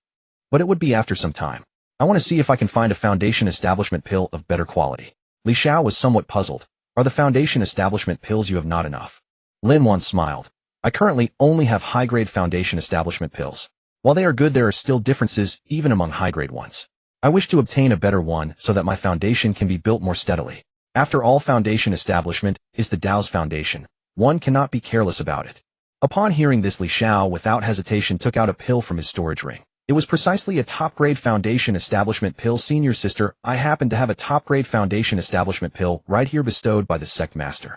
"But it would be after some time. I want to see if I can find a Foundation Establishment pill of better quality." Li Xiao was somewhat puzzled. "Are the Foundation Establishment pills you have not enough?" Lin Wan smiled. "I currently only have high-grade Foundation Establishment pills. While they are good, there are still differences even among high-grade ones. I wish to obtain a better one so that my foundation can be built more steadily. After all, Foundation Establishment is the Tao's foundation. One cannot be careless about it." Upon hearing this, Li Xiao without hesitation took out a pill from his storage ring. It was precisely a top-grade Foundation Establishment pill. "Senior Sister, I happen to have a top-grade Foundation Establishment pill right here bestowed by the sect master."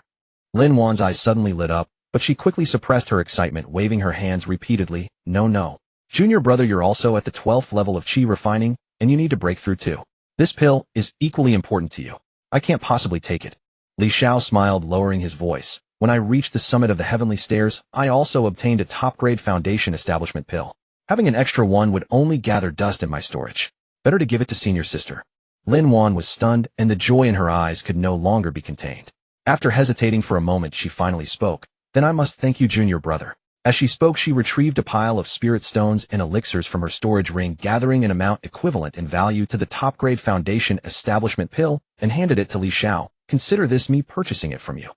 Lin Wan's eyes suddenly lit up, but she quickly suppressed her excitement, waving her hands repeatedly. "No. Junior brother, you're also at the 12th level of Qi refining, and you need to break through too. This pill is equally important to you. I can't possibly take it." Li Xiao smiled, lowering his voice. "When I reached the summit of the heavenly stairs, I also obtained a top-grade Foundation Establishment pill. Having an extra one would only gather dust in my storage. Better to give it to Senior Sister." Lin Wan was stunned, and the joy in her eyes could no longer be contained. After hesitating for a moment, she finally spoke. "Then I must thank you, Junior brother." As she spoke, she retrieved a pile of spirit stones and elixirs from her storage ring, gathering an amount equivalent in value to the top-grade Foundation Establishment pill, and handed it to Li Xiao. "Consider this me purchasing it from you."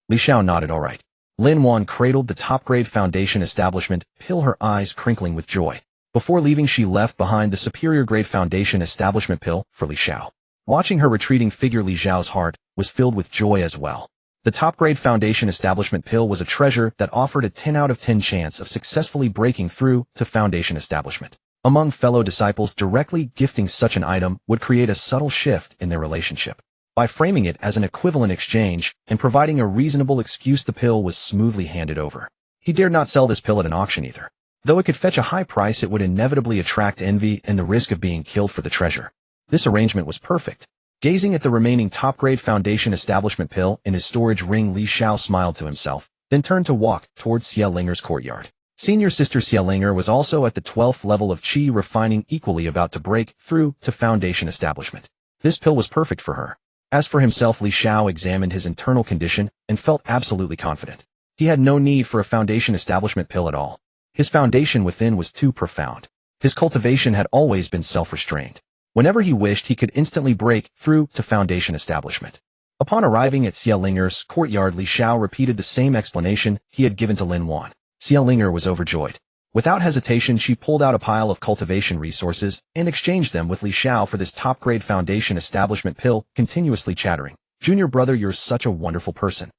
Li Xiao nodded all right. Lin Wan cradled the top-grade Foundation Establishment pill, her eyes crinkling with joy. Before leaving, she left behind the superior-grade Foundation Establishment pill for Li Xiao. Watching her retreating figure, Li Xiao's heart was filled with joy as well. The top-grade Foundation Establishment pill was a treasure that offered a 10 out of 10 chance of successfully breaking through to Foundation Establishment. Among fellow disciples, directly gifting such an item would create a subtle shift in their relationship. By framing it as an equivalent exchange and providing a reasonable excuse, the pill was smoothly handed over. He dared not sell this pill at an auction either. Though it could fetch a high price, it would inevitably attract envy and the risk of being killed for the treasure. This arrangement was perfect. Gazing at the remaining top-grade Foundation Establishment pill in his storage ring, Li Xiao smiled to himself, then turned to walk towards Xia Linger's courtyard. Senior Sister Xia Linger was also at the 12th level of Qi refining, equally about to break through to Foundation Establishment. This pill was perfect for her. As for himself, Li Xiao examined his internal condition and felt absolutely confident. He had no need for a Foundation Establishment pill at all. His foundation within was too profound. His cultivation had always been self-restrained. Whenever he wished, he could instantly break through to Foundation Establishment. Upon arriving at Xia Linger's courtyard, Li Xiao repeated the same explanation he had given to Lin Wan. Xia Linger was overjoyed. Without hesitation, she pulled out a pile of cultivation resources and exchanged them with Li Xiao for this top-grade Foundation Establishment pill, continuously chattering. "Junior brother, you're such a wonderful person.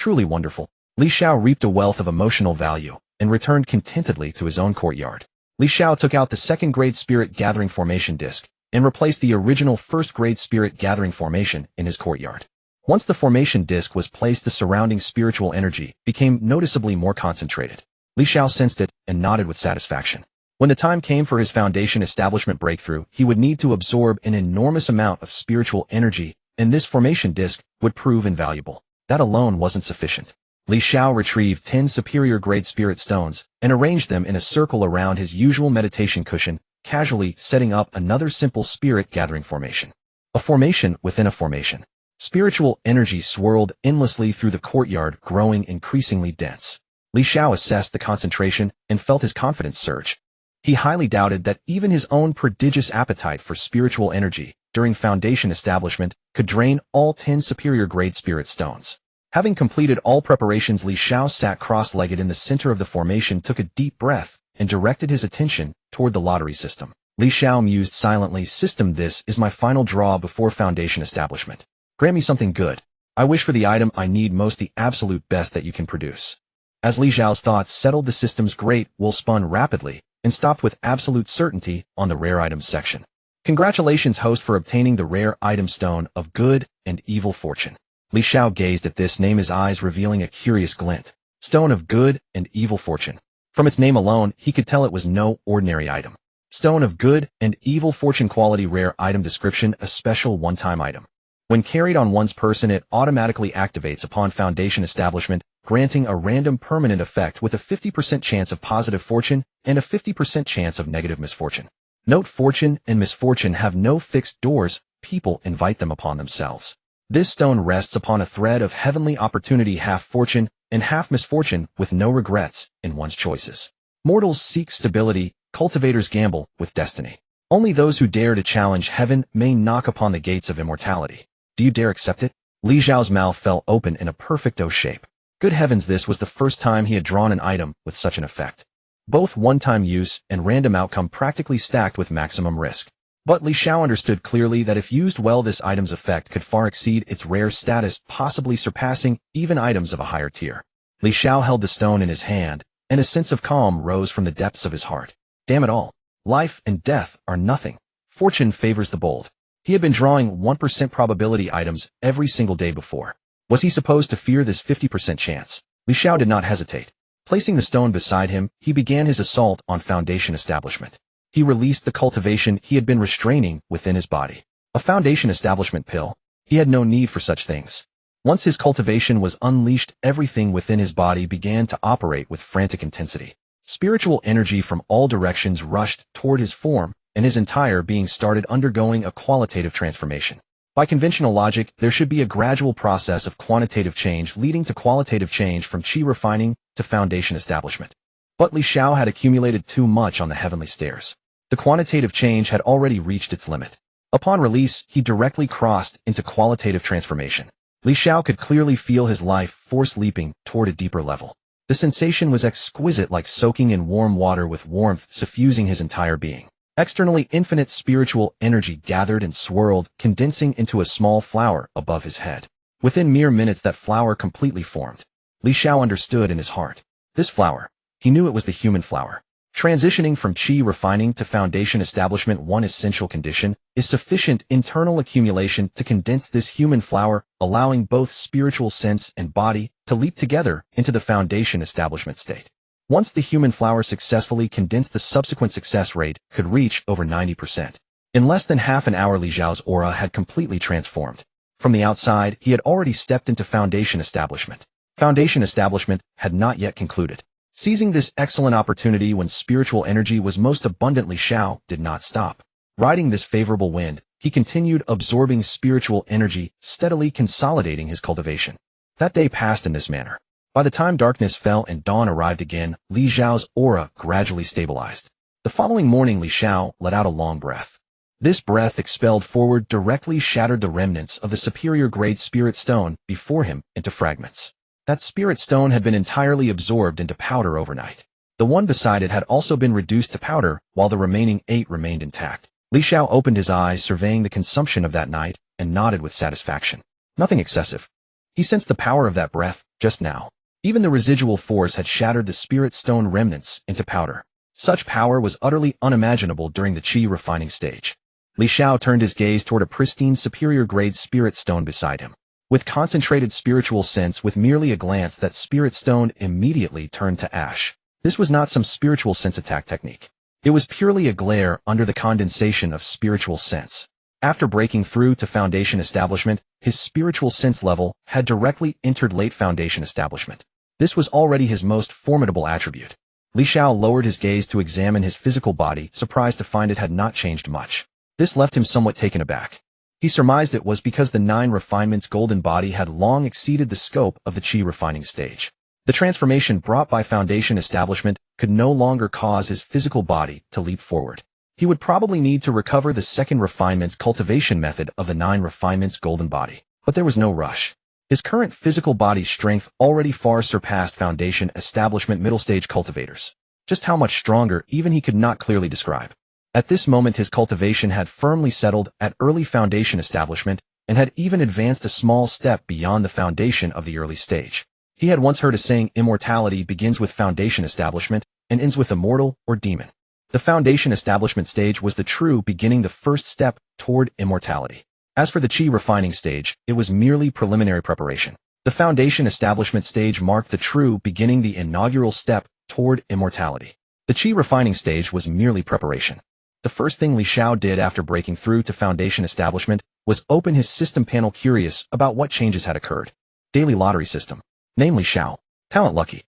Truly wonderful. Li Xiao reaped a wealth of emotional value and returned contentedly to his own courtyard. Li Xiao took out the second-grade spirit gathering formation disc and replaced the original first-grade spirit gathering formation in his courtyard. Once the formation disc was placed, the surrounding spiritual energy became noticeably more concentrated. Li Xiao sensed it and nodded with satisfaction. When the time came for his foundation establishment breakthrough, he would need to absorb an enormous amount of spiritual energy, and this formation disc would prove invaluable. That alone wasn't sufficient. Li Xiao retrieved 10 superior-grade spirit stones and arranged them in a circle around his usual meditation cushion, casually setting up another simple spirit gathering formation. A formation within a formation. Spiritual energy swirled endlessly through the courtyard, growing increasingly dense. Li Xiao assessed the concentration and felt his confidence surge. He highly doubted that even his own prodigious appetite for spiritual energy during foundation establishment could drain all 10 superior-grade spirit stones. Having completed all preparations, Li Xiao sat cross-legged in the center of the formation, took a deep breath, and directed his attention toward the lottery system. Li Xiao mused silently, "System, this is my final draw before foundation establishment. Grant me something good. I wish for the item I need most, the absolute best that you can produce." As Li Xiao's thoughts settled, the system's great wheel spun rapidly and stopped with absolute certainty on the rare items section. "Congratulations, host, for obtaining the rare item Stone of Good and Evil Fortune." Li Xiao gazed at this name, his eyes revealing a curious glint. Stone of Good and Evil Fortune. From its name alone, he could tell it was no ordinary item. Stone of Good and Evil Fortune, quality rare item description, a special one-time item. When carried on one's person, it automatically activates upon foundation establishment, granting a random permanent effect with a 50% chance of positive fortune and a 50% chance of negative misfortune. Note: fortune and misfortune have no fixed doors, people invite them upon themselves. This stone rests upon a thread of heavenly opportunity, half fortune and half misfortune, with no regrets in one's choices. Mortals seek stability, cultivators gamble with destiny. Only those who dare to challenge heaven may knock upon the gates of immortality. Do you dare accept it? Li Xiao's mouth fell open in a perfect O shape. Good heavens, this was the first time he had drawn an item with such an effect. Both one-time use and random outcome practically stacked with maximum risk. But Li Xiao understood clearly that if used well, this item's effect could far exceed its rare status, possibly surpassing even items of a higher tier. Li Xiao held the stone in his hand, and a sense of calm rose from the depths of his heart. Damn it all. Life and death are nothing. Fortune favors the bold. He had been drawing 1% probability items every single day before. Was he supposed to fear this 50% chance? Li Xiao did not hesitate. Placing the stone beside him, he began his assault on foundation establishment. He released the cultivation he had been restraining within his body. A foundation establishment pill. He had no need for such things. Once his cultivation was unleashed, everything within his body began to operate with frantic intensity. Spiritual energy from all directions rushed toward his form, and his entire being started undergoing a qualitative transformation. By conventional logic, there should be a gradual process of quantitative change leading to qualitative change, from chi refining to foundation establishment. But Li Xiao had accumulated too much on the heavenly stairs. The quantitative change had already reached its limit. Upon release, he directly crossed into qualitative transformation. Li Xiao could clearly feel his life force leaping toward a deeper level. The sensation was exquisite, like soaking in warm water with warmth suffusing his entire being. Externally, infinite spiritual energy gathered and swirled, condensing into a small flower above his head. Within mere minutes, that flower completely formed. Li Xiao understood in his heart. This flower. He knew it was the human flower. Transitioning from chi refining to foundation establishment, one essential condition is sufficient internal accumulation to condense this human flower, allowing both spiritual sense and body to leap together into the foundation establishment state. Once the human flower successfully condensed, the subsequent success rate could reach over 90%. In less than half an hour, Li Xiao's aura had completely transformed. From the outside, he had already stepped into foundation establishment. Foundation establishment had not yet concluded. Seizing this excellent opportunity when spiritual energy was most abundant, Li Xiao did not stop. Riding this favorable wind, he continued absorbing spiritual energy, steadily consolidating his cultivation. That day passed in this manner. By the time darkness fell and dawn arrived again, Li Xiao's aura gradually stabilized. The following morning, Li Xiao let out a long breath. This breath, expelled forward, directly shattered the remnants of the superior grade spirit stone before him into fragments. That spirit stone had been entirely absorbed into powder overnight. The one beside it had also been reduced to powder, while the remaining 8 remained intact. Li Xiao opened his eyes, surveying the consumption of that night, and nodded with satisfaction. Nothing excessive. He sensed the power of that breath, just now. Even the residual force had shattered the spirit stone remnants into powder. Such power was utterly unimaginable during the Qi refining stage. Li Xiao turned his gaze toward a pristine superior-grade spirit stone beside him. With concentrated spiritual sense, with merely a glance, that spirit stone immediately turned to ash. This was not some spiritual sense attack technique. It was purely a glare under the condensation of spiritual sense. After breaking through to Foundation Establishment, his spiritual sense level had directly entered late Foundation Establishment. This was already his most formidable attribute. Li Xiao lowered his gaze to examine his physical body, surprised to find it had not changed much. This left him somewhat taken aback. He surmised it was because the 9 refinements golden body had long exceeded the scope of the Qi refining stage. The transformation brought by Foundation Establishment could no longer cause his physical body to leap forward. He would probably need to recover the second refinement's cultivation method of the 9 refinements golden body. But there was no rush. His current physical body's strength already far surpassed Foundation Establishment middle stage cultivators. Just how much stronger, even he could not clearly describe. At this moment his cultivation had firmly settled at early Foundation Establishment and had even advanced a small step beyond the foundation of the early stage. He had once heard a saying, immortality begins with Foundation Establishment and ends with immortal or demon. The Foundation Establishment stage was the true beginning, the first step toward immortality. As for the Qi refining stage, it was merely preliminary preparation. The Foundation Establishment stage marked the true beginning, the inaugural step toward immortality. The Qi refining stage was merely preparation. The first thing Li Xiao did after breaking through to Foundation Establishment was open his system panel, curious about what changes had occurred. Daily lottery system. Namely Xiao. Talent lucky.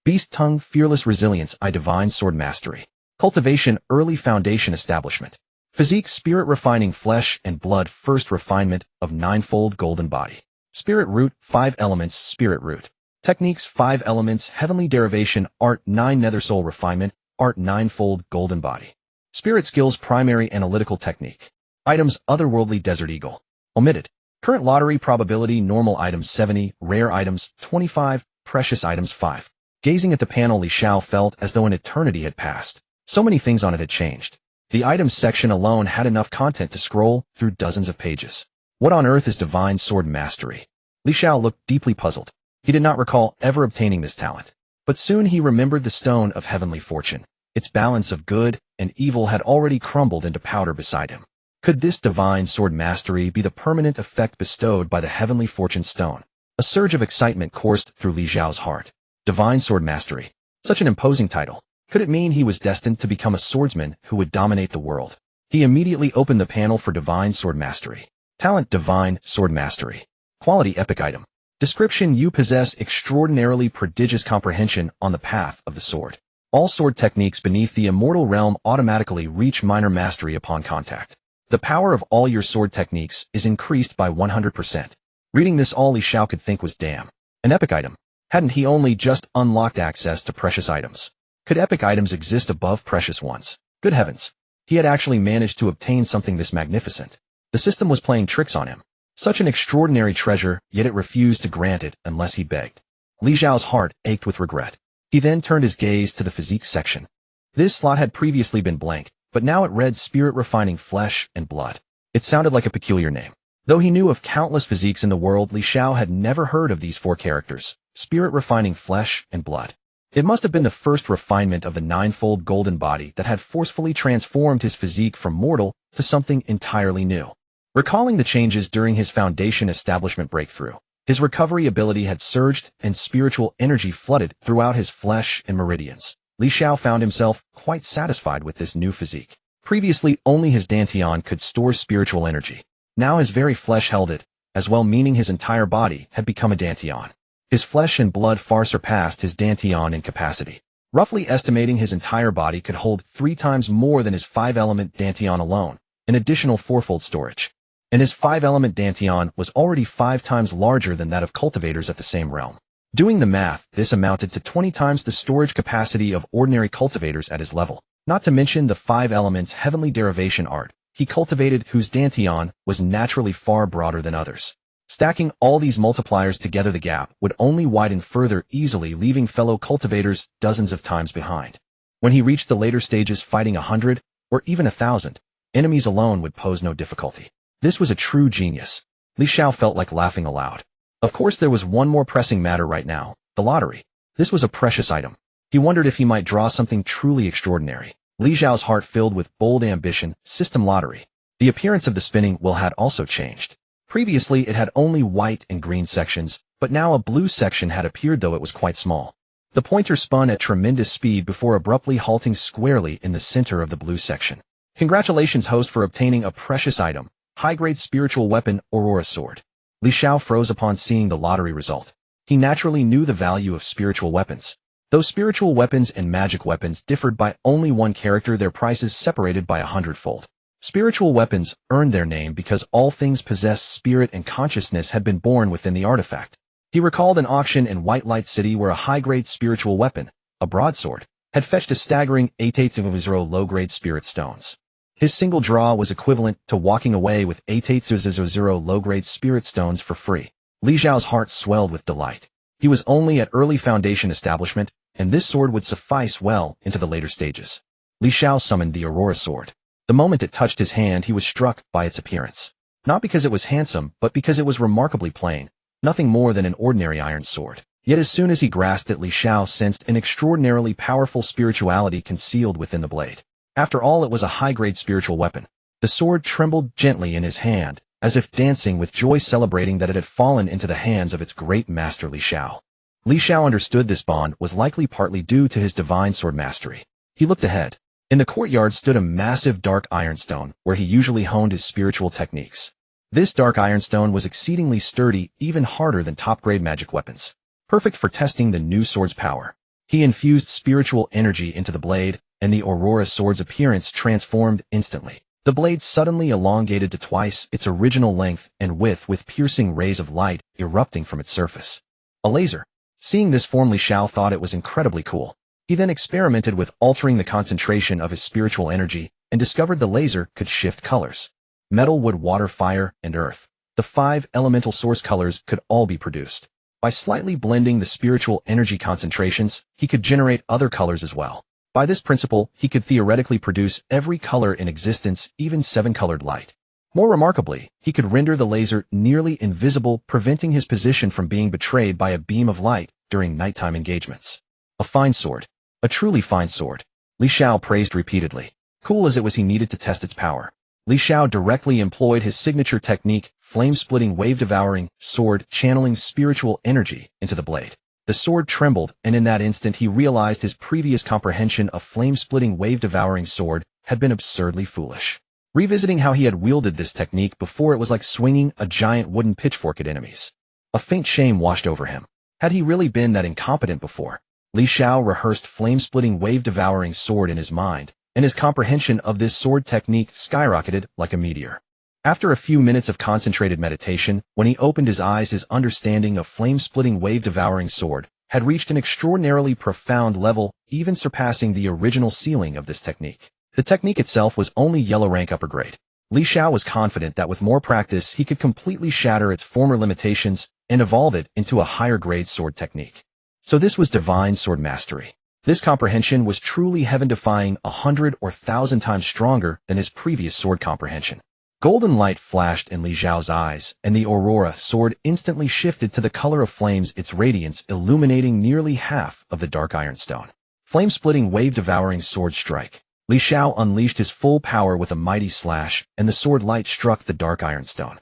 Beast tongue, fearless resilience, divine sword mastery. Cultivation, early Foundation Establishment. Physique, spirit refining flesh and blood, first refinement of 9-fold golden body. Spirit root, 5 elements, spirit root. Techniques, 5 elements, heavenly derivation, art, 9 nether soul refinement, art, 9-fold golden body. Spirit skills, primary analytical technique. Items, otherworldly desert eagle. Omitted. Current lottery probability, normal items 70, rare items 25, precious items 5. Gazing at the panel, Li Xiao felt as though an eternity had passed. So many things on it had changed. The items section alone had enough content to scroll through dozens of pages. What on earth is divine sword mastery? Li Xiao looked deeply puzzled. He did not recall ever obtaining this talent. But soon he remembered the stone of heavenly fortune. Its balance of good and evil had already crumbled into powder beside him. Could this divine sword mastery be the permanent effect bestowed by the heavenly fortune stone? A surge of excitement coursed through Li Xiao's heart. Divine sword mastery. Such an imposing title. Could it mean he was destined to become a swordsman who would dominate the world? He immediately opened the panel for divine sword mastery. Talent, divine sword mastery. Quality, epic item. Description, you possess extraordinarily prodigious comprehension on the path of the sword. All sword techniques beneath the immortal realm automatically reach minor mastery upon contact. The power of all your sword techniques is increased by 100%. Reading this, all Li Xiao could think was, damn. An epic item. Hadn't he only just unlocked access to precious items? Could epic items exist above precious ones? Good heavens. He had actually managed to obtain something this magnificent. The system was playing tricks on him. Such an extraordinary treasure, yet it refused to grant it unless he begged. Li Xiao's heart ached with regret. He then turned his gaze to the physique section. This slot had previously been blank, but now it read spirit refining flesh and blood. It sounded like a peculiar name. Though he knew of countless physiques in the world, Li Xiao had never heard of these 4 characters. Spirit refining flesh and blood. It must have been the first refinement of the 9-fold golden body that had forcefully transformed his physique from mortal to something entirely new. Recalling the changes during his Foundation Establishment breakthrough, his recovery ability had surged and spiritual energy flooded throughout his flesh and meridians. Li Xiao found himself quite satisfied with this new physique. Previously, only his dantian could store spiritual energy. Now his very flesh held it, as well, meaning his entire body had become a dantian. His flesh and blood far surpassed his dantian in capacity. Roughly estimating his entire body could hold 3 times more than his 5-element dantian alone, an additional 4-fold storage. And his 5-element dantian was already 5 times larger than that of cultivators at the same realm. Doing the math, this amounted to 20 times the storage capacity of ordinary cultivators at his level. Not to mention the 5 elements heavenly derivation art he cultivated, whose dantian was naturally far broader than others. Stacking all these multipliers together, the gap would only widen further, easily leaving fellow cultivators dozens of times behind. When he reached the later stages, fighting 100 or even 1,000 enemies alone would pose no difficulty. This was a true genius. Li Xiao felt like laughing aloud. Of course there was one more pressing matter right now, the lottery. This was a precious item. He wondered if he might draw something truly extraordinary. Li Xiao's heart filled with bold ambition, system lottery. The appearance of the spinning wheel had also changed. Previously it had only white and green sections, but now a blue section had appeared though it was quite small. The pointer spun at tremendous speed before abruptly halting squarely in the center of the blue section. Congratulations host for obtaining a precious item, high-grade spiritual weapon, Aurora Sword. Li Xiao froze upon seeing the lottery result. He naturally knew the value of spiritual weapons. Though spiritual weapons and magic weapons differed by only one character, their prices separated by 100-fold. Spiritual weapons earned their name because all things possessed spirit and consciousness had been born within the artifact. He recalled an auction in White Light City where a high-grade spiritual weapon, a broadsword, had fetched a staggering 880 low-grade spirit stones. His single draw was equivalent to walking away with 880 low-grade spirit stones for free. Li Xiao's heart swelled with delight. He was only at early foundation establishment, and this sword would suffice well into the later stages. Li Xiao summoned the Aurora Sword. The moment it touched his hand, he was struck by its appearance. Not because it was handsome, but because it was remarkably plain, nothing more than an ordinary iron sword. Yet as soon as he grasped it, Li Xiao sensed an extraordinarily powerful spirituality concealed within the blade. After all, it was a high-grade spiritual weapon. The sword trembled gently in his hand, as if dancing with joy, celebrating that it had fallen into the hands of its great master Li Xiao. Li Xiao understood this bond was likely partly due to his divine sword mastery. He looked ahead. In the courtyard stood a massive dark ironstone, where he usually honed his spiritual techniques. This dark ironstone was exceedingly sturdy, even harder than top-grade magic weapons. Perfect for testing the new sword's power. He infused spiritual energy into the blade, and the Aurora Sword's appearance transformed instantly. The blade suddenly elongated to twice its original length and width, with piercing rays of light erupting from its surface. A laser. Seeing this form, Li Xiao thought it was incredibly cool. He then experimented with altering the concentration of his spiritual energy and discovered the laser could shift colors. Metal, wood, water, fire, and earth. The 5 elemental source colors could all be produced. By slightly blending the spiritual energy concentrations, he could generate other colors as well. By this principle, he could theoretically produce every color in existence, even 7-colored light. More remarkably, he could render the laser nearly invisible, preventing his position from being betrayed by a beam of light during nighttime engagements. A fine sword. A truly fine sword. Li Xiao praised repeatedly. Cool as it was, he needed to test its power. Li Xiao directly employed his signature technique, flame-splitting, wave-devouring sword, channeling spiritual energy into the blade. The sword trembled, and in that instant he realized his previous comprehension of flame-splitting, wave-devouring sword had been absurdly foolish. Revisiting how he had wielded this technique before, it was like swinging a giant wooden pitchfork at enemies. A faint shame washed over him. Had he really been that incompetent before? Li Xiao rehearsed flame-splitting, wave-devouring sword in his mind, and his comprehension of this sword technique skyrocketed like a meteor. After a few minutes of concentrated meditation, when he opened his eyes, his understanding of flame-splitting, wave-devouring sword had reached an extraordinarily profound level, even surpassing the original ceiling of this technique. The technique itself was only yellow rank upper grade. Li Xiao was confident that with more practice he could completely shatter its former limitations and evolve it into a higher grade sword technique. So this was divine sword mastery. This comprehension was truly heaven-defying, 100 or 1,000 times stronger than his previous sword comprehension. Golden light flashed in Li Xiao's eyes, and the Aurora Sword instantly shifted to the color of flames, its radiance illuminating nearly half of the dark ironstone. Flame-splitting, wave-devouring sword strike. Li Xiao unleashed his full power with a mighty slash, and the sword light struck the dark ironstone.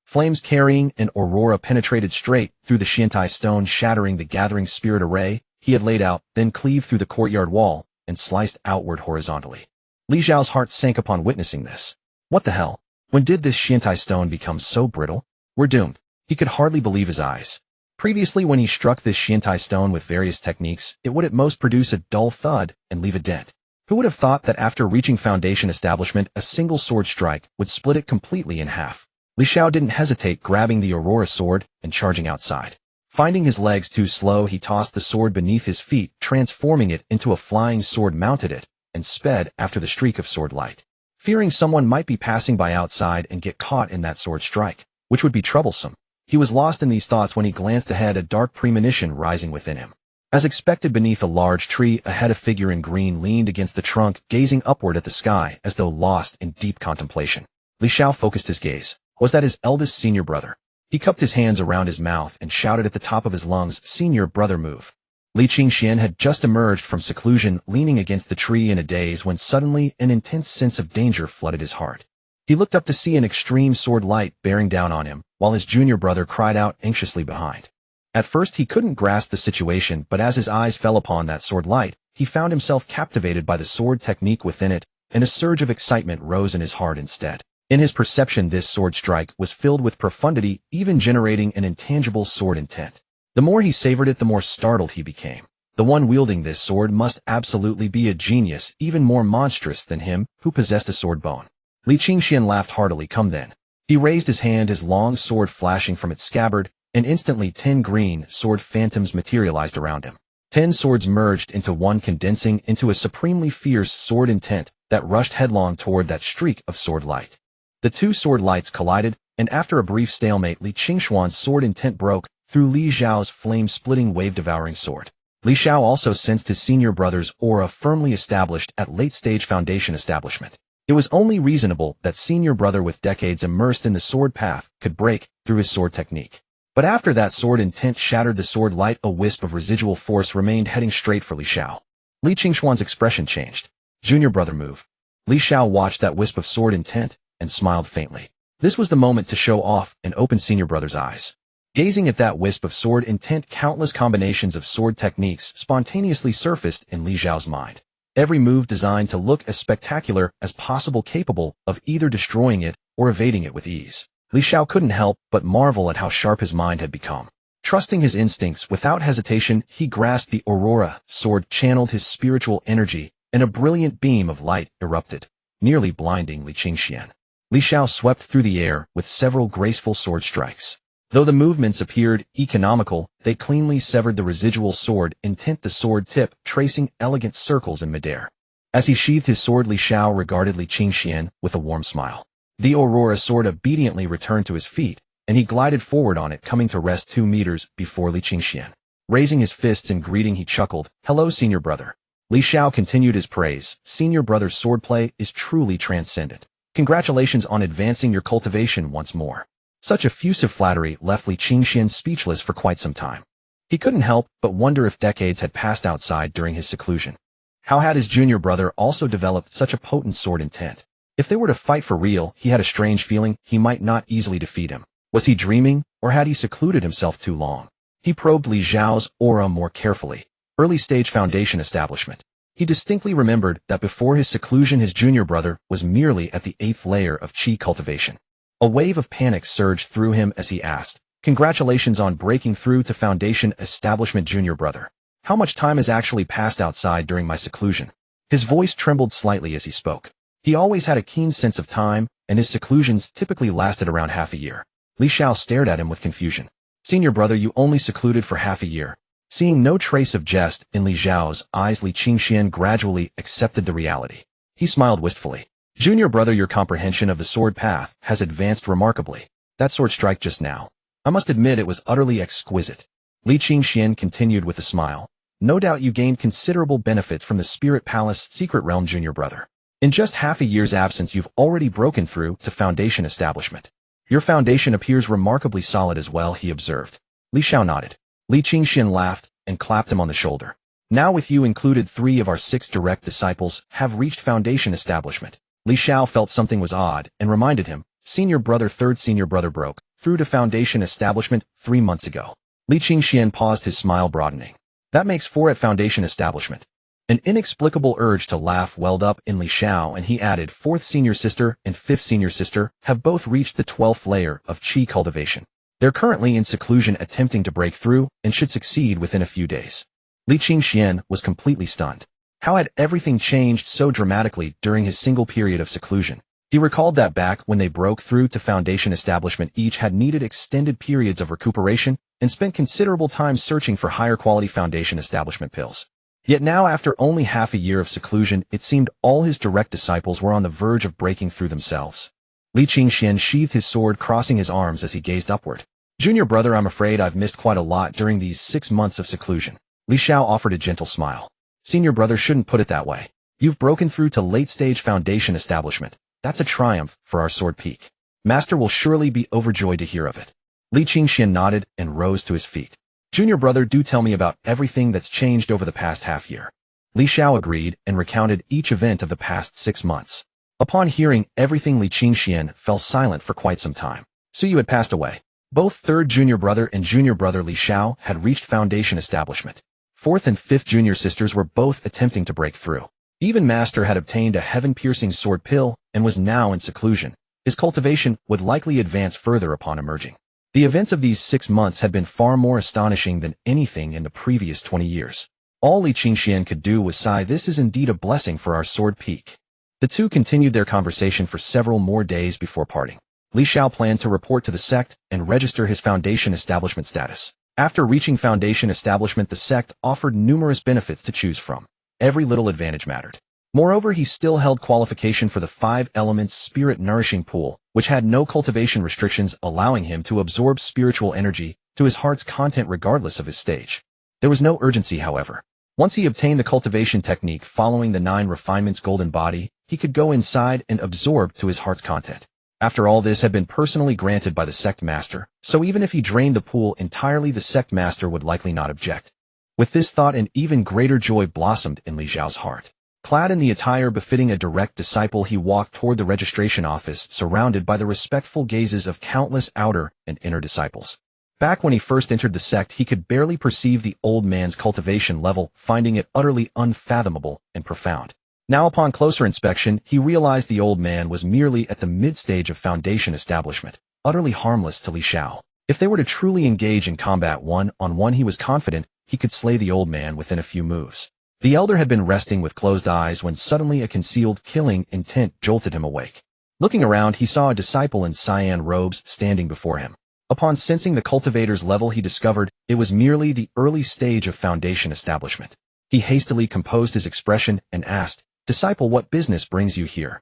Flames carrying an aurora penetrated straight through the Shintai stone, shattering the gathering spirit array he had laid out, then cleaved through the courtyard wall and sliced outward horizontally. Li Xiao's heart sank upon witnessing this. What the hell? When did this Shintai stone become so brittle? We're doomed. He could hardly believe his eyes. Previously, when he struck this Shintai stone with various techniques, it would at most produce a dull thud and leave a dent. Who would have thought that after reaching foundation establishment, a single sword strike would split it completely in half? Li Xiao didn't hesitate, grabbing the Aurora Sword and charging outside. Finding his legs too slow, he tossed the sword beneath his feet, transforming it into a flying sword, mounted it, and sped after the streak of sword light. Fearing someone might be passing by outside and get caught in that sword strike, which would be troublesome, he was lost in these thoughts when he glanced ahead, a dark premonition rising within him. As expected, beneath a large tree ahead, a figure in green leaned against the trunk, gazing upward at the sky as though lost in deep contemplation. Li Xiao focused his gaze. Was that his eldest senior brother? He cupped his hands around his mouth and shouted at the top of his lungs, "Senior brother, move." Li Qingxian had just emerged from seclusion, leaning against the tree in a daze when suddenly an intense sense of danger flooded his heart. He looked up to see an extreme sword light bearing down on him, while his junior brother cried out anxiously behind. At first he couldn't grasp the situation, but as his eyes fell upon that sword light, he found himself captivated by the sword technique within it, and a surge of excitement rose in his heart instead. In his perception, this sword strike was filled with profundity, even generating an intangible sword intent. The more he savored it, the more startled he became. The one wielding this sword must absolutely be a genius, even more monstrous than him, who possessed a sword bone. Li Qingxian laughed heartily. Come then. He raised his hand, his long sword flashing from its scabbard, and instantly 10 green sword phantoms materialized around him. 10 swords merged into one, condensing into a supremely fierce sword intent that rushed headlong toward that streak of sword light. The two sword lights collided, and after a brief stalemate, Li Qingxuan's sword intent broke through Li Xiao's flame-splitting, wave-devouring sword. Li Xiao also sensed his senior brother's aura firmly established at late-stage foundation establishment. It was only reasonable that senior brother with decades immersed in the sword path could break through his sword technique. But after that sword intent shattered the sword light, a wisp of residual force remained, heading straight for Li Xiao. Li Qingxuan's expression changed. Junior brother, move. Li Xiao watched that wisp of sword intent and smiled faintly. This was the moment to show off and open senior brother's eyes. Gazing at that wisp of sword intent, countless combinations of sword techniques spontaneously surfaced in Li Xiao's mind. Every move designed to look as spectacular as possible, capable of either destroying it or evading it with ease. Li Xiao couldn't help but marvel at how sharp his mind had become. Trusting his instincts without hesitation, he grasped the Aurora sword, channeled his spiritual energy, and a brilliant beam of light erupted, nearly blinding Li Qingxian. Li Xiao swept through the air with several graceful sword strikes. Though the movements appeared economical, they cleanly severed the residual sword intent, the sword tip tracing elegant circles in midair. As he sheathed his sword, Li Xiao regarded Li Qingxian with a warm smile. The Aurora sword obediently returned to his feet, and he glided forward on it, coming to rest 2 meters before Li Qingxian. Raising his fists in greeting, he chuckled, "Hello, senior brother." Li Xiao continued his praise. "Senior brother's swordplay is truly transcendent. Congratulations on advancing your cultivation once more." Such effusive flattery left Li Qingxian speechless for quite some time. He couldn't help but wonder if decades had passed outside during his seclusion. How had his junior brother also developed such a potent sword intent? If they were to fight for real, he had a strange feeling he might not easily defeat him. Was he dreaming, or had he secluded himself too long? He probed Li Xiao's aura more carefully. Early-stage foundation establishment. He distinctly remembered that before his seclusion, his junior brother was merely at the 8th layer of qi cultivation. A wave of panic surged through him as he asked, "Congratulations on breaking through to foundation establishment, junior brother. How much time has actually passed outside during my seclusion?" His voice trembled slightly as he spoke. He always had a keen sense of time, and his seclusions typically lasted around half a year. Li Xiao stared at him with confusion. "Senior brother, you only secluded for half a year." Seeing no trace of jest in Li Xiao's eyes, Li Qingxian gradually accepted the reality. He smiled wistfully. "Junior brother, your comprehension of the sword path has advanced remarkably. That sword strike just now, I must admit it was utterly exquisite." Li Qingxian continued with a smile. "No doubt you gained considerable benefits from the Spirit Palace secret realm, junior brother. In just half a year's absence, you've already broken through to foundation establishment. Your foundation appears remarkably solid as well," he observed. Li Xiao nodded. Li Qingxian laughed and clapped him on the shoulder. "Now with you included, 3 of our 6 direct disciples have reached foundation establishment." Li Xiao felt something was odd and reminded him, "Senior brother, 3rd senior brother broke through to foundation establishment 3 months ago." Li Qingxian paused, his smile broadening. "That makes 4 at foundation establishment." An inexplicable urge to laugh welled up in Li Xiao, and he added, 4th senior sister and 5th senior sister have both reached the 12th layer of qi cultivation. They're currently in seclusion attempting to break through and should succeed within a few days. Li Qingxian was completely stunned. How had everything changed so dramatically during his single period of seclusion? He recalled that back when they broke through to foundation establishment, each had needed extended periods of recuperation and spent considerable time searching for higher quality foundation establishment pills. Yet now, after only half a year of seclusion, it seemed all his direct disciples were on the verge of breaking through themselves. Li Qingxian sheathed his sword, crossing his arms as he gazed upward. "Junior brother, I'm afraid I've missed quite a lot during these 6 months of seclusion." Li Xiao offered a gentle smile. "Senior brother shouldn't put it that way. You've broken through to late-stage foundation establishment. That's a triumph for our sword peak. Master will surely be overjoyed to hear of it." Li Qingxian nodded and rose to his feet. Junior brother, do tell me about everything that's changed over the past half year. Li Xiao agreed and recounted each event of the past 6 months. Upon hearing everything, Li Qingxian fell silent for quite some time. Su Yu had passed away. Both third junior brother and junior brother Li Xiao had reached foundation establishment. Fourth and fifth junior sisters were both attempting to break through. Even Master had obtained a heaven-piercing sword pill and was now in seclusion. His cultivation would likely advance further upon emerging. The events of these 6 months had been far more astonishing than anything in the previous 20 years. All Li Qingxian could do was sigh. This is indeed a blessing for our sword peak. The two continued their conversation for several more days before parting. Li Xiao planned to report to the sect and register his foundation establishment status. After reaching foundation establishment, the sect offered numerous benefits to choose from. Every little advantage mattered. Moreover, he still held qualification for the 5 elements spirit nourishing pool, which had no cultivation restrictions, allowing him to absorb spiritual energy to his heart's content regardless of his stage. There was no urgency, however. Once he obtained the cultivation technique following the 9 refinements golden body, he could go inside and absorb to his heart's content. After all, this had been personally granted by the sect master, so even if he drained the pool entirely, the sect master would likely not object. With this thought, an even greater joy blossomed in Li Xiao's heart. Clad in the attire befitting a direct disciple, he walked toward the registration office, surrounded by the respectful gazes of countless outer and inner disciples. Back when he first entered the sect, he could barely perceive the old man's cultivation level, finding it utterly unfathomable and profound. Now, upon closer inspection, he realized the old man was merely at the mid-stage of foundation establishment, utterly harmless to Li Xiao. If they were to truly engage in combat one-on-one, he was confident he could slay the old man within a few moves. The elder had been resting with closed eyes when suddenly a concealed killing intent jolted him awake. Looking around, he saw a disciple in cyan robes standing before him. Upon sensing the cultivator's level, he discovered it was merely the early stage of foundation establishment. He hastily composed his expression and asked, "Disciple, what business brings you here?"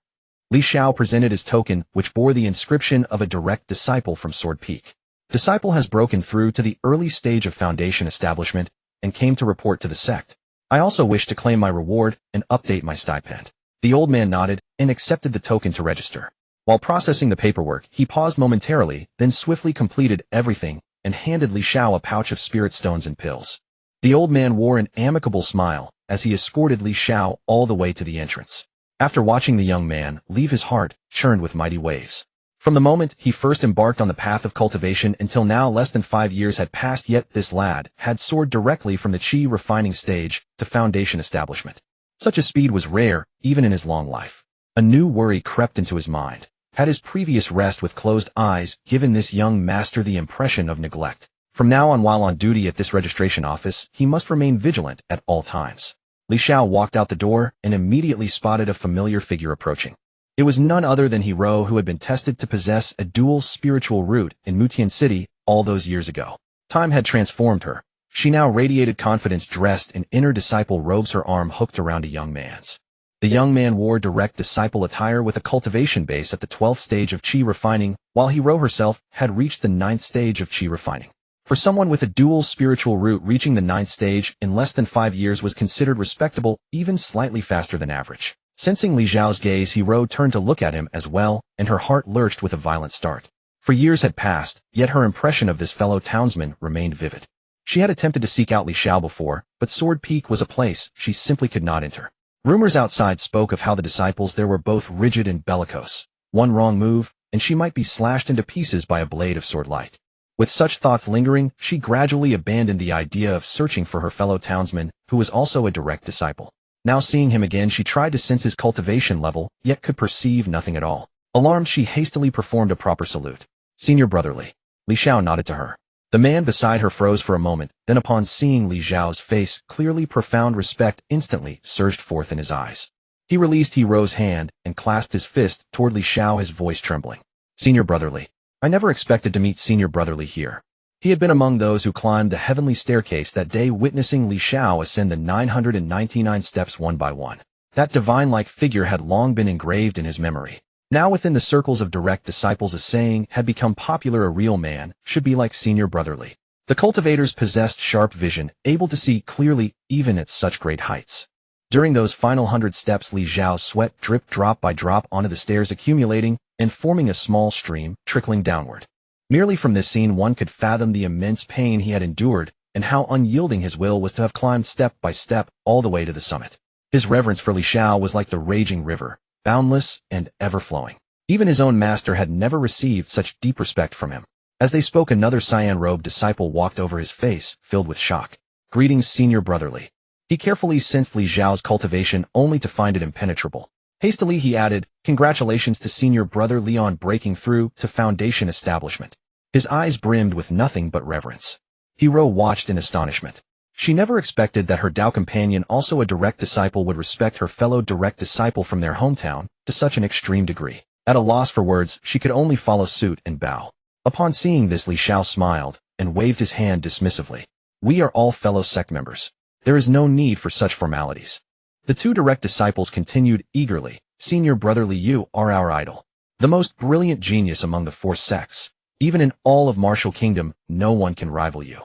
Li Xiao presented his token, which bore the inscription of a direct disciple from Sword Peak. Disciple has broken through to the early stage of foundation establishment and came to report to the sect. I also wish to claim my reward and update my stipend. The old man nodded and accepted the token to register. While processing the paperwork, he paused momentarily, then swiftly completed everything and handed Li Xiao a pouch of spirit stones and pills. The old man wore an amicable smile as he escorted Li Xiao all the way to the entrance. After watching the young man leave, his heart churned with mighty waves. From the moment he first embarked on the path of cultivation until now, less than 5 years had passed, yet this lad had soared directly from the chi refining stage to foundation establishment. Such a speed was rare, even in his long life. A new worry crept into his mind. Had his previous rest with closed eyes given this young master the impression of neglect? From now on, while on duty at this registration office, he must remain vigilant at all times. Li Xiao walked out the door and immediately spotted a familiar figure approaching. It was none other than Hero, who had been tested to possess a dual spiritual root in Mutian City all those years ago. Time had transformed her. She now radiated confidence, dressed in inner disciple robes, her arm hooked around a young man's. The young man wore direct disciple attire with a cultivation base at the 12th stage of chi refining, while Hero herself had reached the 9th stage of chi refining. For someone with a dual spiritual root, reaching the 9th stage in less than 5 years was considered respectable, even slightly faster than average. Sensing Li Xiao's gaze, Hero turned to look at him as well, and her heart lurched with a violent start. For years had passed, yet her impression of this fellow townsman remained vivid. She had attempted to seek out Li Xiao before, but Sword Peak was a place she simply could not enter. Rumors outside spoke of how the disciples there were both rigid and bellicose. One wrong move, and she might be slashed into pieces by a blade of sword light. With such thoughts lingering, she gradually abandoned the idea of searching for her fellow townsman, who was also a direct disciple. Now seeing him again, she tried to sense his cultivation level, yet could perceive nothing at all. Alarmed, she hastily performed a proper salute. "Senior brotherly." Li Xiao nodded to her. The man beside her froze for a moment, then upon seeing Li Xiao's face clearly, profound respect instantly surged forth in his eyes. He released Hero's hand and clasped his fist toward Li Xiao, his voice trembling. "Senior brotherly. I never expected to meet Senior brotherly here." He had been among those who climbed the heavenly staircase that day, witnessing Li Xiao ascend the 999 steps one by one. That divine-like figure had long been engraved in his memory. Now within the circles of direct disciples, a saying had become popular: a real man should be like Senior brotherly. The cultivators possessed sharp vision, able to see clearly even at such great heights. During those final 100 steps, Li Xiao's sweat dripped drop by drop onto the stairs, accumulating and forming a small stream trickling downward. Merely from this scene one could fathom the immense pain he had endured and how unyielding his will was to have climbed step by step all the way to the summit. His reverence for Li Xiao was like the raging river, boundless and ever-flowing. Even his own master had never received such deep respect from him. As they spoke, another cyan-robed disciple walked over, his face filled with shock. "Greetings, Senior Brother Li." He carefully sensed Li Xiao's cultivation only to find it impenetrable. Hastily he added, "Congratulations to Senior Brother Li on breaking through to Foundation Establishment." His eyes brimmed with nothing but reverence. Hero watched in astonishment. She never expected that her Dao companion, also a direct disciple, would respect her fellow direct disciple from their hometown to such an extreme degree. At a loss for words, she could only follow suit and bow. Upon seeing this, Li Xiao smiled and waved his hand dismissively. "We are all fellow sect members. There is no need for such formalities." The two direct disciples continued eagerly, "Senior Brother Li, you are our idol. The most brilliant genius among the 4 sects. Even in all of Martial Kingdom, no one can rival you."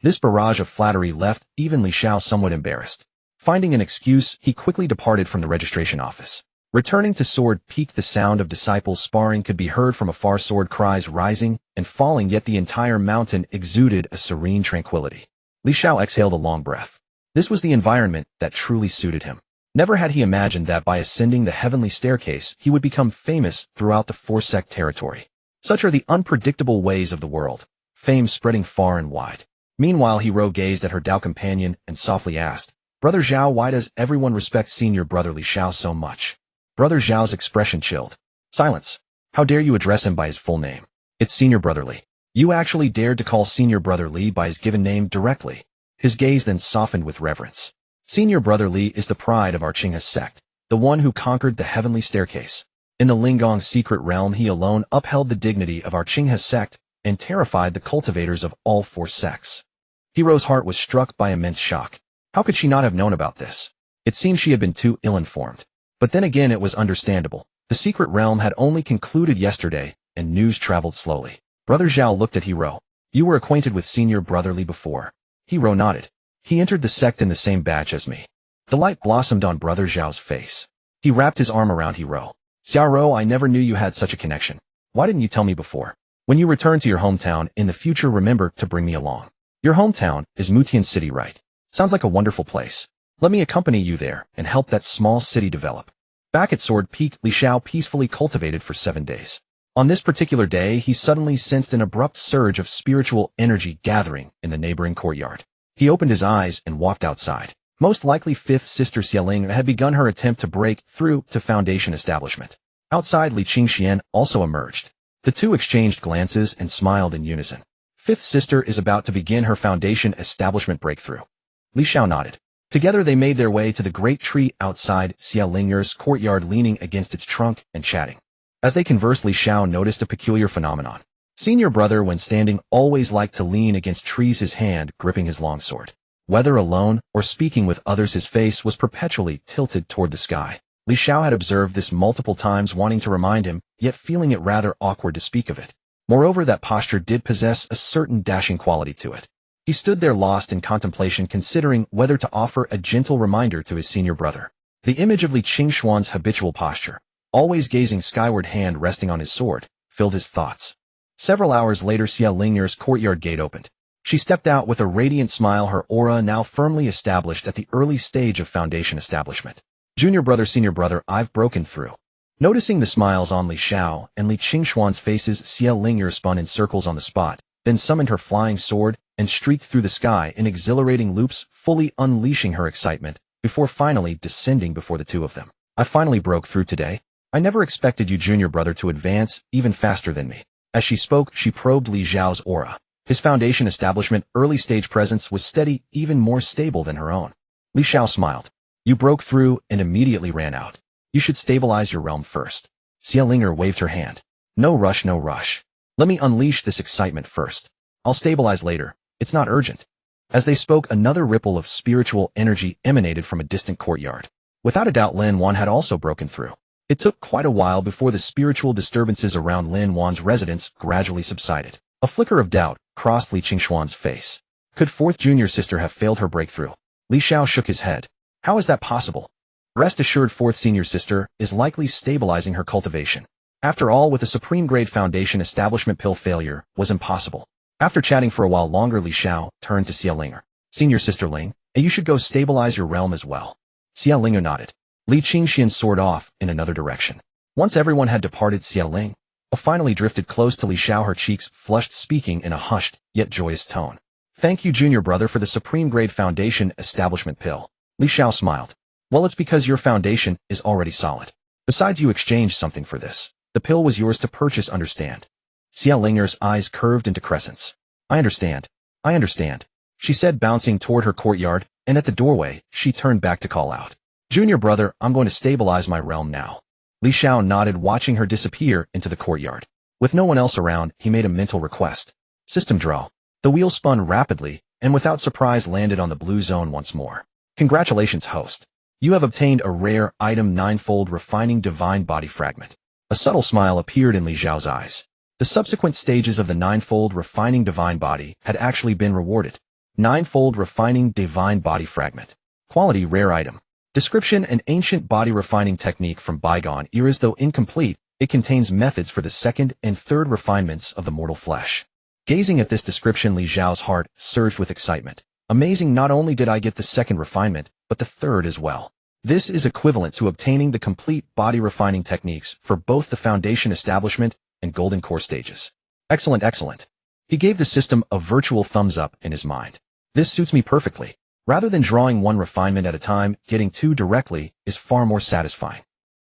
This barrage of flattery left even Li Xiao somewhat embarrassed. Finding an excuse, he quickly departed from the registration office. Returning to Sword Peak, the sound of disciples sparring could be heard from afar, sword cries rising and falling, yet the entire mountain exuded a serene tranquility. Li Xiao exhaled a long breath. This was the environment that truly suited him. Never had he imagined that by ascending the heavenly staircase he would become famous throughout the 4-sect territory. Such are the unpredictable ways of the world, fame spreading far and wide. Meanwhile, Hero gazed at her Dao companion and softly asked, "Brother Xiao, why does everyone respect Senior Brother Li Xiao so much?" Brother Xiao's expression chilled. "Silence. How dare you address him by his full name? It's Senior Brother Li. You actually dared to call Senior Brother Li by his given name directly." His gaze then softened with reverence. "Senior Brother Li is the pride of our Qinghe sect, the one who conquered the heavenly staircase. In the Lingong secret realm, he alone upheld the dignity of our Qinghe sect and terrified the cultivators of all 4 sects." Hero's heart was struck by immense shock. How could she not have known about this? It seemed she had been too ill-informed. But then again, it was understandable. The secret realm had only concluded yesterday, and news traveled slowly. Brother Xiao looked at Hero. "You were acquainted with Senior Brother Li before?" Hero nodded. "He entered the sect in the same batch as me." The light blossomed on Brother Xiao's face. He wrapped his arm around Hero. "Xiao, I never knew you had such a connection. Why didn't you tell me before? When you return to your hometown in the future, remember to bring me along. Your hometown is Mutian City, right? Sounds like a wonderful place. Let me accompany you there and help that small city develop." Back at Sword Peak, Li Xiao peacefully cultivated for 7 days. On this particular day, he suddenly sensed an abrupt surge of spiritual energy gathering in the neighboring courtyard. He opened his eyes and walked outside. Most likely 5th Sister Xiaoling had begun her attempt to break through to Foundation Establishment. Outside, Li Qingxian also emerged. The two exchanged glances and smiled in unison. 5th Sister is about to begin her Foundation Establishment breakthrough. Li Xiao nodded. Together they made their way to the great tree outside Xiaoling's courtyard, leaning against its trunk and chatting. As they conversed, Li Xiao noticed a peculiar phenomenon. Senior Brother, when standing, always liked to lean against trees, his hand gripping his longsword. Whether alone or speaking with others, his face was perpetually tilted toward the sky. Li Xiao had observed this multiple times, wanting to remind him, yet feeling it rather awkward to speak of it. Moreover, that posture did possess a certain dashing quality to it. He stood there lost in contemplation, considering whether to offer a gentle reminder to his senior brother. The image of Li Qingxuan's habitual posture, always gazing skyward, hand resting on his sword, filled his thoughts. Several hours later, Xiaoling's courtyard gate opened. She stepped out with a radiant smile, her aura now firmly established at the early stage of Foundation Establishment. "Junior brother, senior brother, I've broken through." Noticing the smiles on Li Xiao and Li Qingxuan's faces, Xiaolinger spun in circles on the spot, then summoned her flying sword and streaked through the sky in exhilarating loops, fully unleashing her excitement, before finally descending before the two of them. "I finally broke through today. I never expected you, junior brother, to advance even faster than me." As she spoke, she probed Li Xiao's aura. His Foundation Establishment early-stage presence was steady, even more stable than her own. Li Xiao smiled. "You broke through and immediately ran out. You should stabilize your realm first." Xiaolinger waved her hand. "No rush, no rush. Let me unleash this excitement first. I'll stabilize later. It's not urgent." As they spoke, another ripple of spiritual energy emanated from a distant courtyard. Without a doubt, Lin Wan had also broken through. It took quite a while before the spiritual disturbances around Lin Wan's residence gradually subsided. A flicker of doubt crossed Li Qingxuan's face. Could 4th junior sister have failed her breakthrough? Li Xiao shook his head. "How is that possible?" "Rest assured, 4th senior sister is likely stabilizing her cultivation. After all, with a supreme-grade foundation establishment pill, failure was impossible. After chatting for a while longer, Li Xiao turned to Xia Linger. Senior Sister Ling, and you should go stabilize your realm as well. Xia Linger nodded. Li Qingxian soared off in another direction. Once everyone had departed, Xia Ling finally drifted close to Li Xiao, her cheeks flushed, speaking in a hushed yet joyous tone. Thank you, junior brother, for the supreme-grade foundation establishment pill. Li Xiao smiled. Well, it's because your foundation is already solid. Besides, you exchanged something for this. The pill was yours to purchase, understand? Xia Linger's eyes curved into crescents. I understand. I understand, she said, bouncing toward her courtyard, and at the doorway, she turned back to call out. Junior brother, I'm going to stabilize my realm now. Li Xiao nodded, watching her disappear into the courtyard. With no one else around, he made a mental request. System draw. The wheel spun rapidly, and without surprise landed on the blue zone once more. Congratulations, host. You have obtained a rare item, ninefold refining divine body fragment. A subtle smile appeared in Li Xiao's eyes. The subsequent stages of the ninefold refining divine body had actually been rewarded. Ninefold refining divine body fragment. Quality rare item. Description: an ancient body refining technique from bygone eras. Though incomplete, it contains methods for the second and third refinements of the mortal flesh. Gazing at this description, Li Xiao's heart surged with excitement. Amazing, not only did I get the second refinement, but the third as well. This is equivalent to obtaining the complete body refining techniques for both the foundation establishment and golden core stages. Excellent, excellent. He gave the system a virtual thumbs up in his mind. This suits me perfectly. Rather than drawing one refinement at a time, getting two directly is far more satisfying.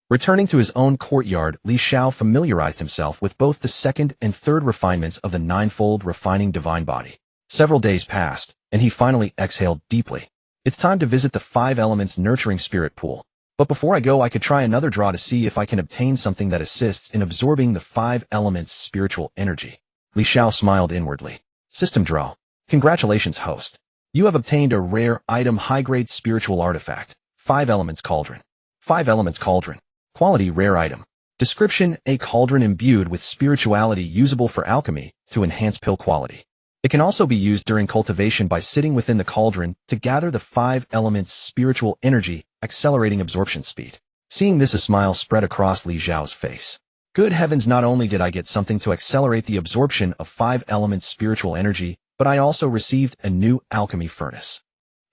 Returning to his own courtyard, Li Xiao familiarized himself with both the second and third refinements of the ninefold refining divine body. Several days passed, and he finally exhaled deeply. It's time to visit the 5 elements nurturing spirit pool. But before I go, I could try another draw to see if I can obtain something that assists in absorbing the 5 elements' spiritual energy. Li Xiao smiled inwardly. System draw. Congratulations, host. You have obtained a rare item, high-grade spiritual artifact. 5 elements cauldron. 5 elements cauldron. Quality rare item. Description: a cauldron imbued with spirituality usable for alchemy to enhance pill quality. It can also be used during cultivation by sitting within the cauldron to gather the 5 elements' spiritual energy, accelerating absorption speed. Seeing this, a smile spread across Li Xiao's face. Good heavens, not only did I get something to accelerate the absorption of 5 elements' spiritual energy, but I also received a new alchemy furnace.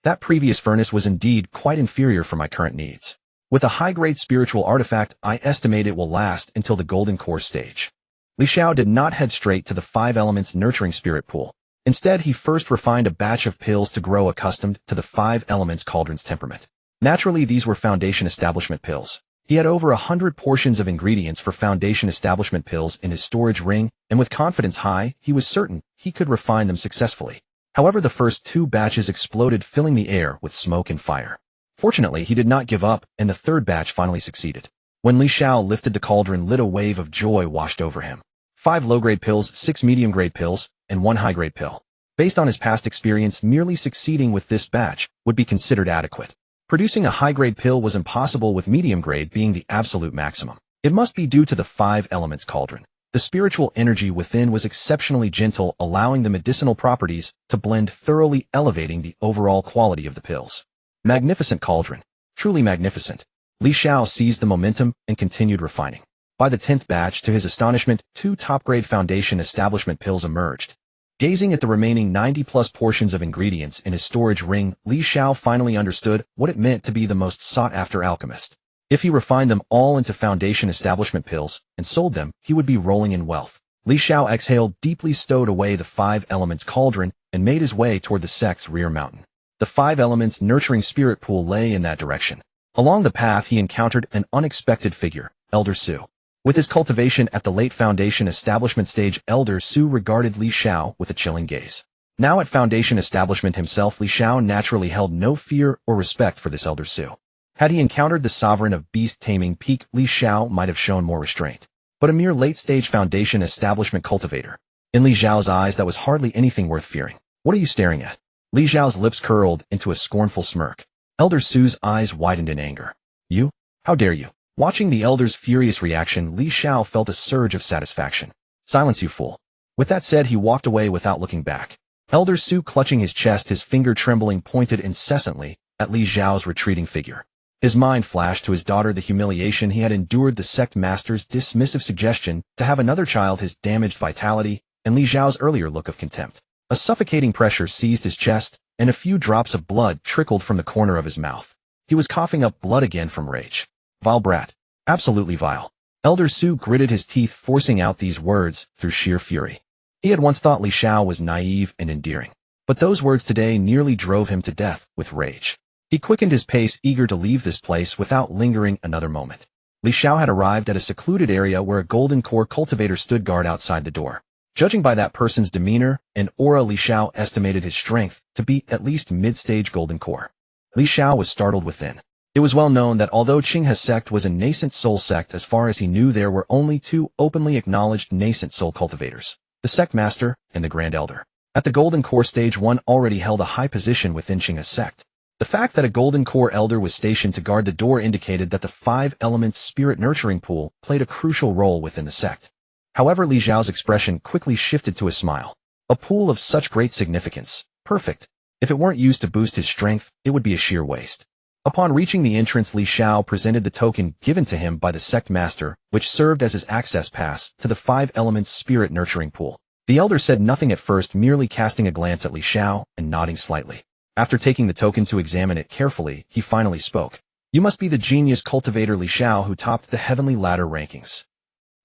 That previous furnace was indeed quite inferior for my current needs. With a high-grade spiritual artifact, I estimate it will last until the golden core stage. Li Xiao did not head straight to the 5 elements nurturing spirit pool. Instead, he first refined a batch of pills to grow accustomed to the 5 elements cauldron's temperament. Naturally, these were foundation establishment pills. He had over 100 portions of ingredients for foundation establishment pills in his storage ring, and with confidence high, he was certain he could refine them successfully. However, the first 2 batches exploded, filling the air with smoke and fire. Fortunately, he did not give up, and the 3rd batch finally succeeded. When Li Xiao lifted the cauldron, lit a wave of joy washed over him. 5 low-grade pills, 6 medium-grade pills, and 1 high-grade pill. Based on his past experience, merely succeeding with this batch would be considered adequate. Producing a high-grade pill was impossible, with medium-grade being the absolute maximum. It must be due to the 5 elements cauldron. The spiritual energy within was exceptionally gentle, allowing the medicinal properties to blend, thoroughly elevating the overall quality of the pills. Magnificent cauldron. Truly magnificent. Li Xiao seized the momentum and continued refining. By the 10th batch, to his astonishment, 2 top-grade foundation establishment pills emerged. Gazing at the remaining 90-plus portions of ingredients in his storage ring, Li Xiao finally understood what it meant to be the most sought-after alchemist. If he refined them all into foundation establishment pills and sold them, he would be rolling in wealth. Li Xiao exhaled deeply, stowed away the 5 elements cauldron, and made his way toward the sect's rear mountain. The 5 elements nurturing spirit pool lay in that direction. Along the path, he encountered an unexpected figure, Elder Su. With his cultivation at the late foundation establishment stage, Elder Su regarded Li Xiao with a chilling gaze. Now at foundation establishment himself, Li Xiao naturally held no fear or respect for this Elder Su. Had he encountered the sovereign of beast-taming peak, Li Xiao might have shown more restraint. But a mere late-stage foundation establishment cultivator. In Li Xiao's eyes, that was hardly anything worth fearing. What are you staring at? Li Xiao's lips curled into a scornful smirk. Elder Su's eyes widened in anger. You? How dare you? Watching the elder's furious reaction, Li Xiao felt a surge of satisfaction. Silence, you fool. With that said, he walked away without looking back. Elder Su, clutching his chest, his finger trembling, pointed incessantly at Li Xiao's retreating figure. His mind flashed to his daughter the humiliation he had endured, the sect master's dismissive suggestion to have another child, his damaged vitality, and Li Xiao's earlier look of contempt. A suffocating pressure seized his chest, and a few drops of blood trickled from the corner of his mouth. He was coughing up blood again from rage. Vile brat. Absolutely vile. Elder Su gritted his teeth, forcing out these words through sheer fury. He had once thought Li Xiao was naive and endearing, but those words today nearly drove him to death with rage. He quickened his pace, eager to leave this place without lingering another moment. Li Xiao had arrived at a secluded area where a golden core cultivator stood guard outside the door. Judging by that person's demeanor and aura, Li Xiao estimated his strength to be at least mid-stage golden core. Li Xiao was startled within. It was well known that although Qinghe's sect was a nascent soul sect, as far as he knew there were only two openly acknowledged nascent soul cultivators, the sect master and the grand elder. At the golden core stage, one already held a high position within Qinghe's sect. The fact that a golden core elder was stationed to guard the door indicated that the 5 elements spirit nurturing pool played a crucial role within the sect. However, Li Xiao's expression quickly shifted to a smile. A pool of such great significance. Perfect. If it weren't used to boost his strength, it would be a sheer waste. Upon reaching the entrance, Li Xiao presented the token given to him by the sect master, which served as his access pass to the 5 elements spirit nurturing pool. The elder said nothing at first, merely casting a glance at Li Xiao and nodding slightly. After taking the token to examine it carefully, he finally spoke. You must be the genius cultivator Li Xiao who topped the heavenly ladder rankings.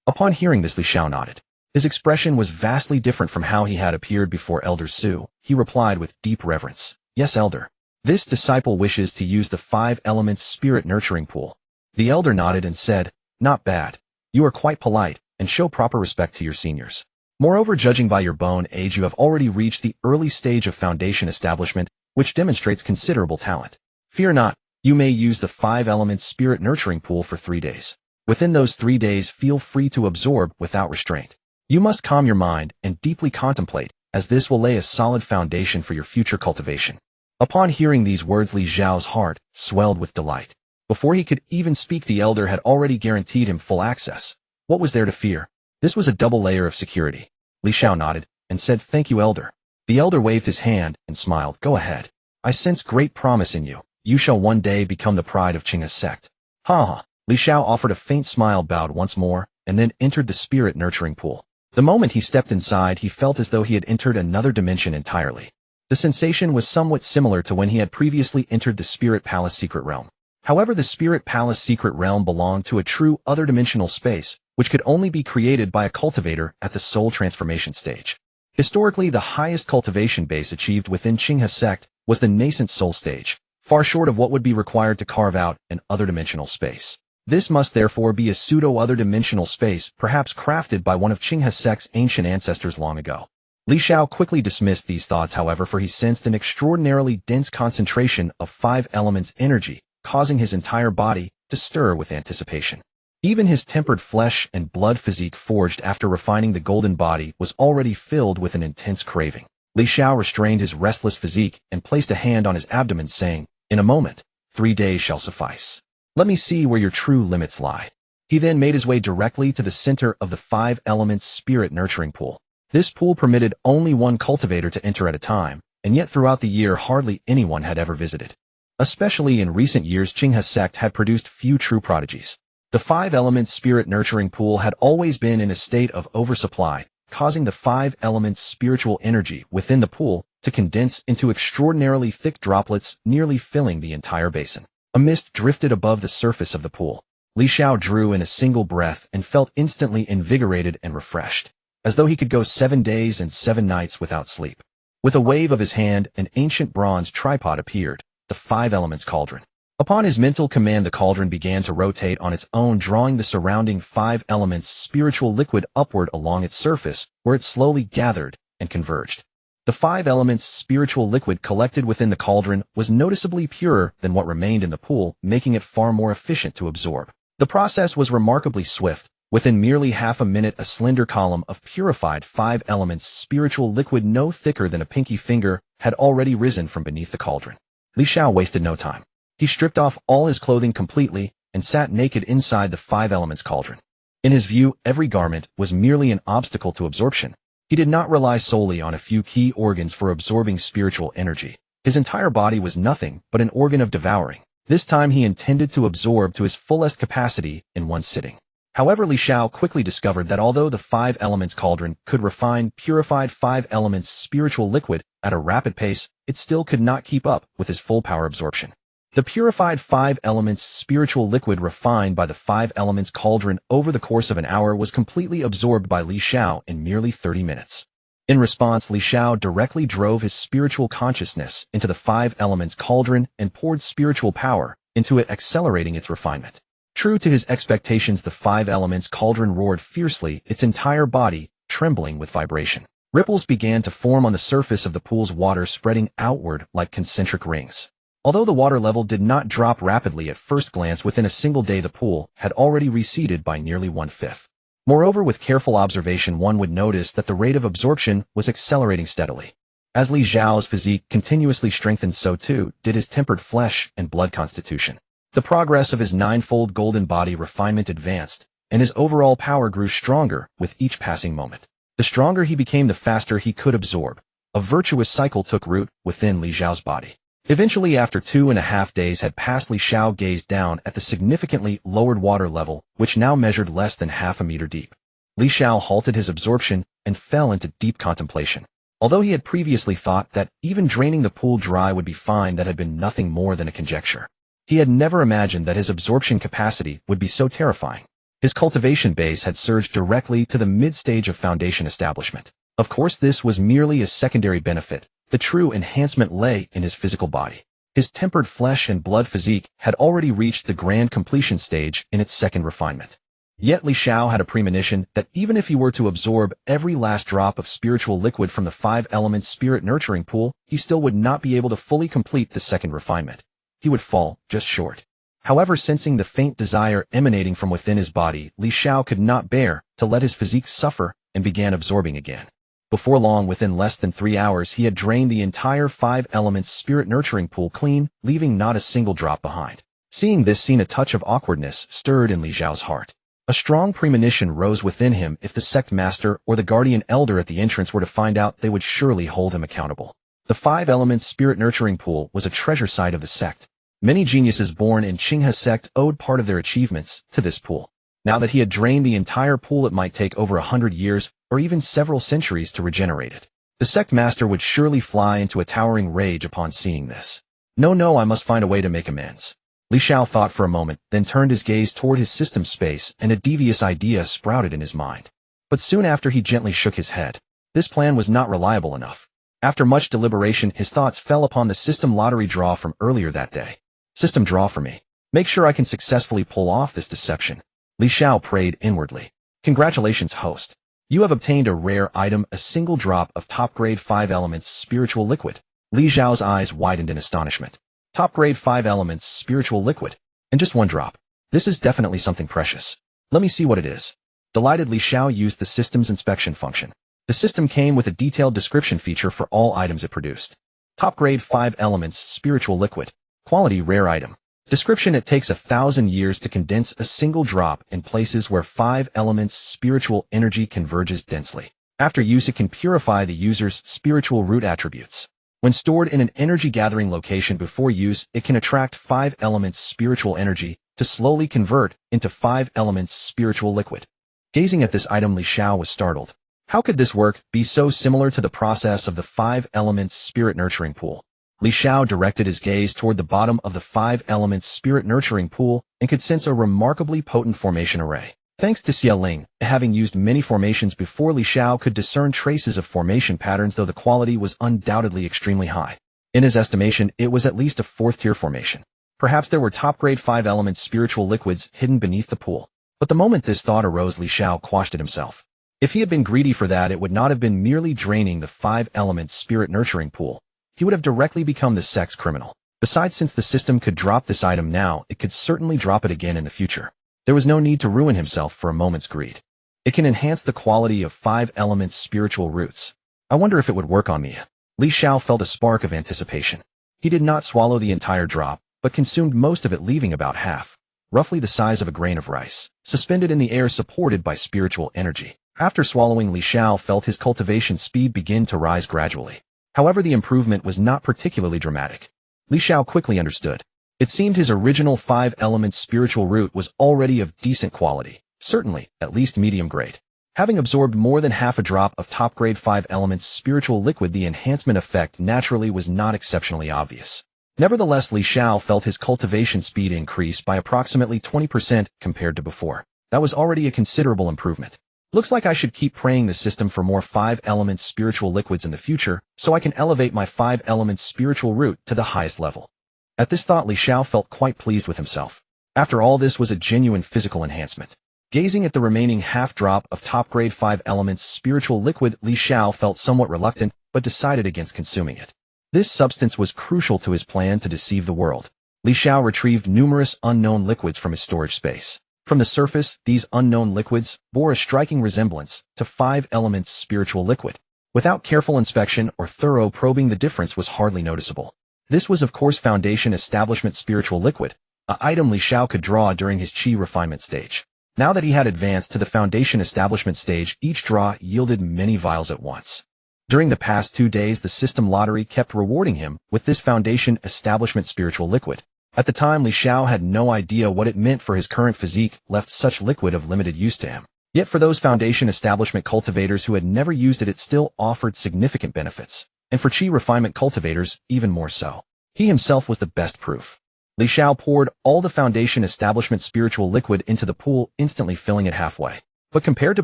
Upon hearing this, Li Xiao nodded. His expression was vastly different from how he had appeared before Elder Su. He replied with deep reverence. Yes, Elder. This disciple wishes to use the 5 elements spirit nurturing pool. The elder nodded and said, Not bad. You are quite polite and show proper respect to your seniors. Moreover, judging by your bone age, you have already reached the early stage of foundation establishment, which demonstrates considerable talent. Fear not, you may use the 5 elements spirit nurturing pool for 3 days. Within those 3 days, feel free to absorb without restraint. You must calm your mind and deeply contemplate, as this will lay a solid foundation for your future cultivation. Upon hearing these words, Li Xiao's heart swelled with delight. Before he could even speak, the elder had already guaranteed him full access. What was there to fear? This was a double layer of security. Li Xiao nodded and said, Thank you, elder. The elder waved his hand and smiled. Go ahead. I sense great promise in you. You shall one day become the pride of Qinghe's sect. Ha ha. Li Xiao offered a faint smile, bowed once more, and then entered the spirit nurturing pool. The moment he stepped inside, he felt as though he had entered another dimension entirely. The sensation was somewhat similar to when he had previously entered the Spirit Palace Secret Realm. However, the Spirit Palace Secret Realm belonged to a true other-dimensional space, which could only be created by a cultivator at the soul transformation stage. Historically, the highest cultivation base achieved within Qinghe's sect was the nascent soul stage, far short of what would be required to carve out an other-dimensional space. This must therefore be a pseudo-other-dimensional space, perhaps crafted by one of Qinghe's sect's ancient ancestors long ago. Li Xiao quickly dismissed these thoughts, however, for he sensed an extraordinarily dense concentration of 5 elements energy, causing his entire body to stir with anticipation. Even his tempered flesh and blood physique forged after refining the golden body was already filled with an intense craving. Li Xiao restrained his restless physique and placed a hand on his abdomen, saying, In a moment, 3 days shall suffice. Let me see where your true limits lie. He then made his way directly to the center of the 5 elements spirit nurturing pool. This pool permitted only one cultivator to enter at a time, and yet throughout the year hardly anyone had ever visited. Especially in recent years, Qinghe's sect had produced few true prodigies. The 5 elements spirit nurturing pool had always been in a state of oversupply, causing the 5 elements spiritual energy within the pool to condense into extraordinarily thick droplets, nearly filling the entire basin. A mist drifted above the surface of the pool. Li Xiao drew in a single breath and felt instantly invigorated and refreshed, as though he could go 7 days and 7 nights without sleep. With a wave of his hand, an ancient bronze tripod appeared, the 5 elements cauldron. Upon his mental command, the cauldron began to rotate on its own, drawing the surrounding 5 elements spiritual liquid upward along its surface, where it slowly gathered and converged. The 5 elements spiritual liquid collected within the cauldron was noticeably purer than what remained in the pool, making it far more efficient to absorb. The process was remarkably swift. Within merely half a minute, a slender column of purified 5 elements spiritual liquid no thicker than a pinky finger had already risen from beneath the cauldron. Li Xiao wasted no time. He stripped off all his clothing completely and sat naked inside the 5 elements cauldron. In his view, every garment was merely an obstacle to absorption. He did not rely solely on a few key organs for absorbing spiritual energy. His entire body was nothing but an organ of devouring. This time he intended to absorb to his fullest capacity in one sitting. However, Li Xiao quickly discovered that although the 5 elements cauldron could refine purified 5 elements spiritual liquid at a rapid pace, it still could not keep up with his full power absorption. The purified 5 elements spiritual liquid refined by the 5 elements cauldron over the course of an hour was completely absorbed by Li Xiao in merely 30 minutes. In response, Li Xiao directly drove his spiritual consciousness into the 5 elements cauldron and poured spiritual power into it, accelerating its refinement. True to his expectations, the 5 elements cauldron roared fiercely, its entire body trembling with vibration. Ripples began to form on the surface of the pool's water, spreading outward like concentric rings. Although the water level did not drop rapidly at first glance, within a single day the pool had already receded by nearly 1/5. Moreover, with careful observation one would notice that the rate of absorption was accelerating steadily. As Li Xiao's physique continuously strengthened, so too did his tempered flesh and blood constitution. The progress of his 9-fold golden body refinement advanced, and his overall power grew stronger with each passing moment. The stronger he became, the faster he could absorb. A virtuous cycle took root within Li Xiao's body. Eventually, after 2.5 days had passed, Li Xiao gazed down at the significantly lowered water level, which now measured less than half a meter deep. Li Xiao halted his absorption and fell into deep contemplation. Although he had previously thought that even draining the pool dry would be fine, that had been nothing more than a conjecture. He had never imagined that his absorption capacity would be so terrifying. His cultivation base had surged directly to the mid-stage of foundation establishment. Of course, this was merely a secondary benefit. The true enhancement lay in his physical body. His tempered flesh and blood physique had already reached the grand completion stage in its second refinement. Yet Li Xiao had a premonition that even if he were to absorb every last drop of spiritual liquid from the 5 elements spirit nurturing pool, he still would not be able to fully complete the second refinement. He would fall just short. However, sensing the faint desire emanating from within his body, Li Xiao could not bear to let his physique suffer and began absorbing again. Before long, within less than 3 hours, he had drained the entire 5 elements spirit nurturing pool clean, leaving not a single drop behind. Seeing this scene, a touch of awkwardness stirred in Li Xiao's heart. A strong premonition rose within him. If the sect master or the guardian elder at the entrance were to find out, they would surely hold him accountable. The 5 elements spirit nurturing pool was a treasure site of the sect. Many geniuses born in Qinghe's sect owed part of their achievements to this pool. Now that he had drained the entire pool, it might take over 100 years or even several centuries to regenerate it. The sect master would surely fly into a towering rage upon seeing this. No, I must find a way to make amends. Li Xiao thought for a moment, then turned his gaze toward his system space, and a devious idea sprouted in his mind. But soon after he gently shook his head. This plan was not reliable enough. After much deliberation, his thoughts fell upon the system lottery draw from earlier that day. System draw for me. Make sure I can successfully pull off this deception. Li Xiao prayed inwardly. Congratulations, host. You have obtained a rare item, a single drop of top-grade 5 elements spiritual liquid. Li Xiao's eyes widened in astonishment. Top-grade 5 elements spiritual liquid. And just 1 drop. This is definitely something precious. Let me see what it is. Delighted, Li Xiao used the system's inspection function. The system came with a detailed description feature for all items it produced. Top-grade 5 elements spiritual liquid. Quality rare item. Description: it takes 1,000 years to condense a single drop in places where 5 elements spiritual energy converges densely. After use, it can purify the user's spiritual root attributes. When stored in an energy-gathering location before use, it can attract 5 elements spiritual energy to slowly convert into 5 elements spiritual liquid. Gazing at this item, Li Xiao was startled. How could this work be so similar to the process of the 5 elements spirit nurturing pool? Li Xiao directed his gaze toward the bottom of the 5 elements spirit nurturing pool and could sense a remarkably potent formation array. Thanks to Xia Ling, having used many formations before, Li Xiao could discern traces of formation patterns, though the quality was undoubtedly extremely high. In his estimation, it was at least a 4th-tier formation. Perhaps there were top-grade 5 elements spiritual liquids hidden beneath the pool. But the moment this thought arose, Li Xiao quashed it himself. If he had been greedy for that, it would not have been merely draining the 5 elements spirit nurturing pool. He would have directly become the sect's criminal. Besides, since the system could drop this item now, it could certainly drop it again in the future. There was no need to ruin himself for a moment's greed. It can enhance the quality of 5 elements spiritual roots. I wonder if it would work on me. Li Xiao felt a spark of anticipation. He did not swallow the entire drop, but consumed most of it, leaving about half, roughly the size of a grain of rice, suspended in the air, supported by spiritual energy. After swallowing, Li Xiao felt his cultivation speed begin to rise gradually. However, the improvement was not particularly dramatic. Li Xiao quickly understood. It seemed his original 5 elements spiritual root was already of decent quality, certainly, at least medium grade. Having absorbed more than half a drop of top-grade 5 elements spiritual liquid, the enhancement effect naturally was not exceptionally obvious. Nevertheless, Li Xiao felt his cultivation speed increase by approximately 20% compared to before. That was already a considerable improvement. Looks like I should keep praying the system for more 5 elements spiritual liquids in the future, so I can elevate my 5 elements spiritual root to the highest level. At this thought, Li Xiao felt quite pleased with himself. After all, this was a genuine physical enhancement. Gazing at the remaining half drop of top-grade 5 elements spiritual liquid, Li Xiao felt somewhat reluctant, but decided against consuming it. This substance was crucial to his plan to deceive the world. Li Xiao retrieved numerous unknown liquids from his storage space. From the surface, these unknown liquids bore a striking resemblance to 5 elements spiritual liquid. Without careful inspection or thorough probing, the difference was hardly noticeable. This was of course Foundation Establishment spiritual liquid, an item Li Xiao could draw during his chi refinement stage. Now that he had advanced to the Foundation Establishment stage, each draw yielded many vials at once. During the past 2 days, the system lottery kept rewarding him with this Foundation Establishment spiritual liquid. At the time, Li Xiao had no idea what it meant for his current physique, left such liquid of limited use to him. Yet for those Foundation Establishment cultivators who had never used it, it still offered significant benefits. And for chi refinement cultivators, even more so. He himself was the best proof. Li Xiao poured all the Foundation Establishment spiritual liquid into the pool, instantly filling it halfway. But compared to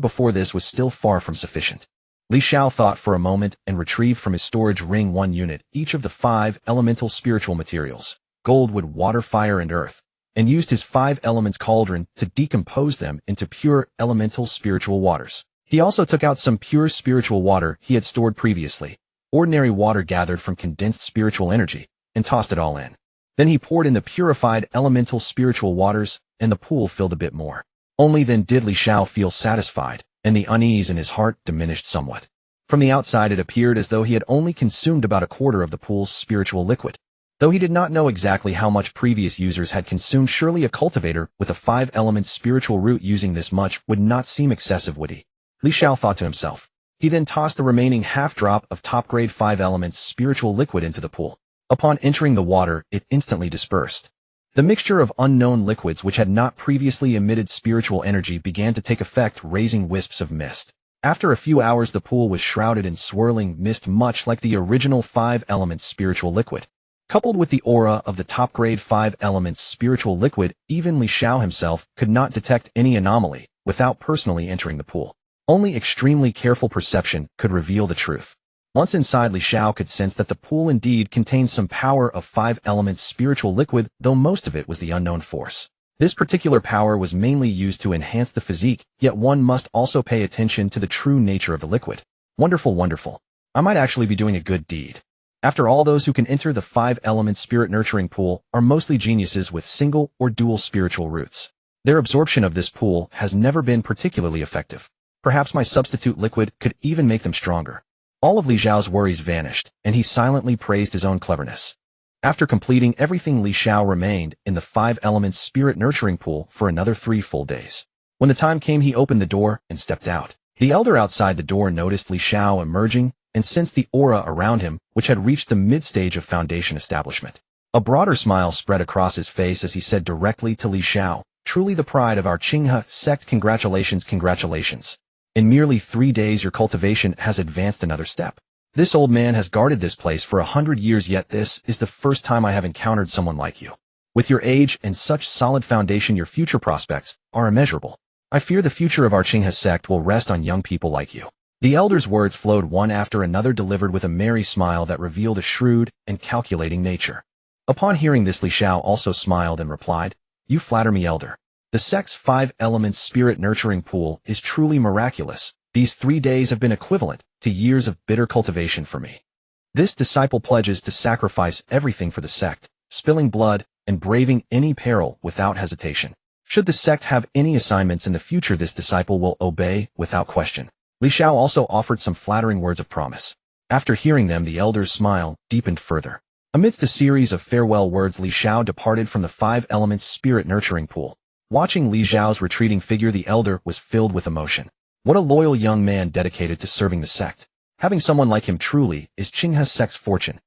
before, this was still far from sufficient. Li Xiao thought for a moment and retrieved from his storage ring 1 unit, each of the 5 elemental spiritual materials, gold, wood, water, fire, and earth, and used his 5 elements cauldron to decompose them into pure elemental spiritual waters. He also took out some pure spiritual water he had stored previously, ordinary water gathered from condensed spiritual energy, and tossed it all in. Then he poured in the purified elemental spiritual waters, and the pool filled a bit more. Only then did Li Xiao feel satisfied, and the unease in his heart diminished somewhat. From the outside, it appeared as though he had only consumed about a quarter of the pool's spiritual liquid. Though he did not know exactly how much previous users had consumed, surely a cultivator with a 5 elements spiritual root using this much would not seem excessive, would he? Li Xiao thought to himself. He then tossed the remaining half drop of top-grade 5 elements spiritual liquid into the pool. Upon entering the water, it instantly dispersed. The mixture of unknown liquids which had not previously emitted spiritual energy began to take effect, raising wisps of mist. After a few hours, the pool was shrouded in swirling mist, much like the original 5 elements spiritual liquid. Coupled with the aura of the top-grade 5 elements spiritual liquid, even Li Xiao himself could not detect any anomaly without personally entering the pool. Only extremely careful perception could reveal the truth. Once inside, Li Xiao could sense that the pool indeed contained some power of 5 elements spiritual liquid, though most of it was the unknown force. This particular power was mainly used to enhance the physique, yet one must also pay attention to the true nature of the liquid. Wonderful, wonderful. I might actually be doing a good deed. After all, those who can enter the 5 element spirit nurturing pool are mostly geniuses with single or dual spiritual roots. Their absorption of this pool has never been particularly effective. Perhaps my substitute liquid could even make them stronger. All of Li Xiao's worries vanished, and he silently praised his own cleverness. After completing everything, Li Xiao remained in the 5 elements spirit nurturing pool for another 3 full days. When the time came, he opened the door and stepped out. The elder outside the door noticed Li Xiao emerging and sensed the aura around him, which had reached the mid-stage of Foundation Establishment. A broader smile spread across his face as he said directly to Li Xiao, "Truly the pride of our Qinghe sect. Congratulations, congratulations. In merely 3 days your cultivation has advanced another step. This old man has guarded this place for 100 years, yet this is the first time I have encountered someone like you. With your age and such solid foundation, your future prospects are immeasurable. I fear the future of our Qinghe sect will rest on young people like you." The elder's words flowed one after another, delivered with a merry smile that revealed a shrewd and calculating nature. Upon hearing this, Li Xiao also smiled and replied, "You flatter me, elder. The sect's 5 elements spirit nurturing pool is truly miraculous. These 3 days have been equivalent to years of bitter cultivation for me. This disciple pledges to sacrifice everything for the sect, spilling blood and braving any peril without hesitation. Should the sect have any assignments in the future, this disciple will obey without question." Li Xiao also offered some flattering words of promise. After hearing them, the elder's smile deepened further. Amidst a series of farewell words, Li Xiao departed from the 5 elements spirit nurturing pool. Watching Li Xiao's retreating figure, the elder was filled with emotion. What a loyal young man dedicated to serving the sect. Having someone like him truly is Qinghe sect's fortune.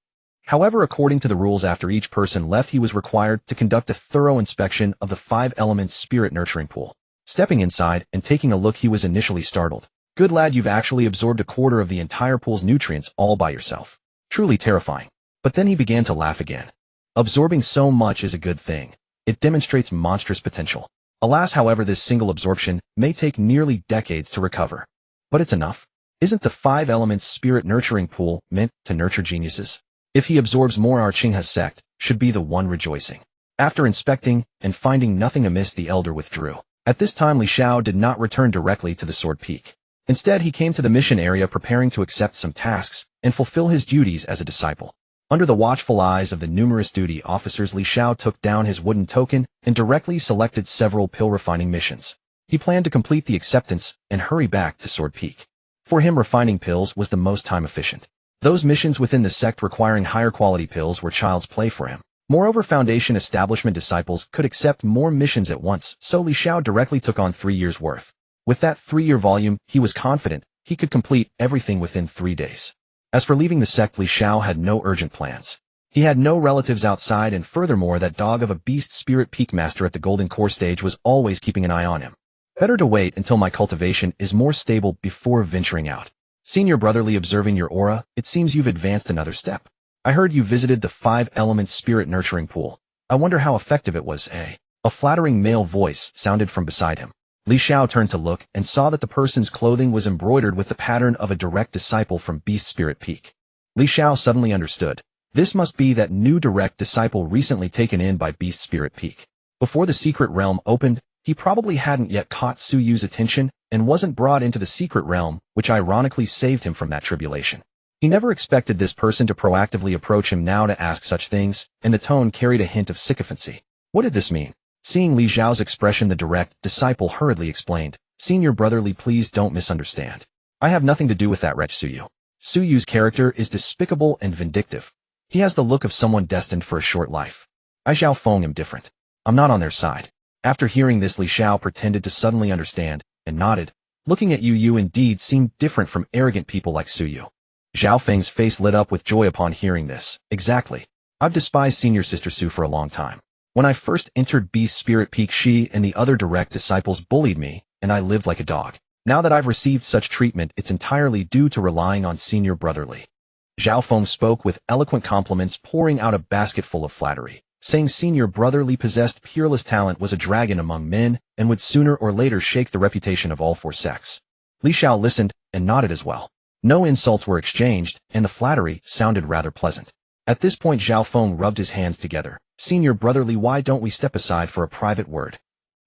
However, according to the rules, after each person left, he was required to conduct a thorough inspection of the 5 elements spirit nurturing pool. Stepping inside and taking a look, he was initially startled. Good lad, you've actually absorbed a quarter of the entire pool's nutrients all by yourself. Truly terrifying. But then he began to laugh again. Absorbing so much is a good thing. It demonstrates monstrous potential. Alas, however, this single absorption may take nearly decades to recover. But it's enough. Isn't the 5 elements spirit nurturing pool meant to nurture geniuses? If he absorbs more, our Qinghe sect should be the one rejoicing. After inspecting and finding nothing amiss, the elder withdrew. At this time, Li Xiao did not return directly to the Sword Peak. Instead, he came to the mission area, preparing to accept some tasks and fulfill his duties as a disciple. Under the watchful eyes of the numerous duty officers, Li Xiao took down his wooden token and directly selected several pill refining missions. He planned to complete the acceptance and hurry back to Sword Peak. For him, refining pills was the most time efficient. Those missions within the sect requiring higher quality pills were child's play for him. Moreover, Foundation establishment disciples could accept more missions at once, so Li Xiao directly took on 3 years' worth. With that 3-year volume, he was confident he could complete everything within 3 days. As for leaving the sect, Li Xiao had no urgent plans. He had no relatives outside, and furthermore, that dog of a beast spirit peak master at the Golden Core stage was always keeping an eye on him. Better to wait until my cultivation is more stable before venturing out. Senior brotherly, observing your aura, it seems you've advanced another step. I heard you visited the 5 elements spirit nurturing pool. I wonder how effective it was, eh? A flattering male voice sounded from beside him. Li Xiao turned to look and saw that the person's clothing was embroidered with the pattern of a direct disciple from Beast Spirit Peak. Li Xiao suddenly understood. This must be that new direct disciple recently taken in by Beast Spirit Peak. Before the secret realm opened, he probably hadn't yet caught Su Yu's attention and wasn't brought into the secret realm, which ironically saved him from that tribulation. He never expected this person to proactively approach him now to ask such things, and the tone carried a hint of sycophancy. What did this mean? Seeing Li Xiao's expression, the direct disciple hurriedly explained, Senior brotherly, please don't misunderstand. I have nothing to do with that wretch Su Yu. Su Yu's character is despicable and vindictive. He has the look of someone destined for a short life. I Xiao Feng am different. I'm not on their side. After hearing this, Li Xiao pretended to suddenly understand, and nodded. Looking at you, you indeed seem different from arrogant people like Su Yu. Xiao Feng's face lit up with joy upon hearing this. Exactly. I've despised Senior Sister Su for a long time. When I first entered Beast Spirit Peak, she and the other direct disciples bullied me, and I lived like a dog. Now that I've received such treatment, it's entirely due to relying on Senior brotherly. Xiao Feng spoke with eloquent compliments, pouring out a basket full of flattery, saying Senior brotherly possessed peerless talent, was a dragon among men, and would sooner or later shake the reputation of all 4 sects. Li Xiao listened and nodded as well. No insults were exchanged, and the flattery sounded rather pleasant. At this point, Xiao Feng rubbed his hands together. Senior brotherly, why don't we step aside for a private word?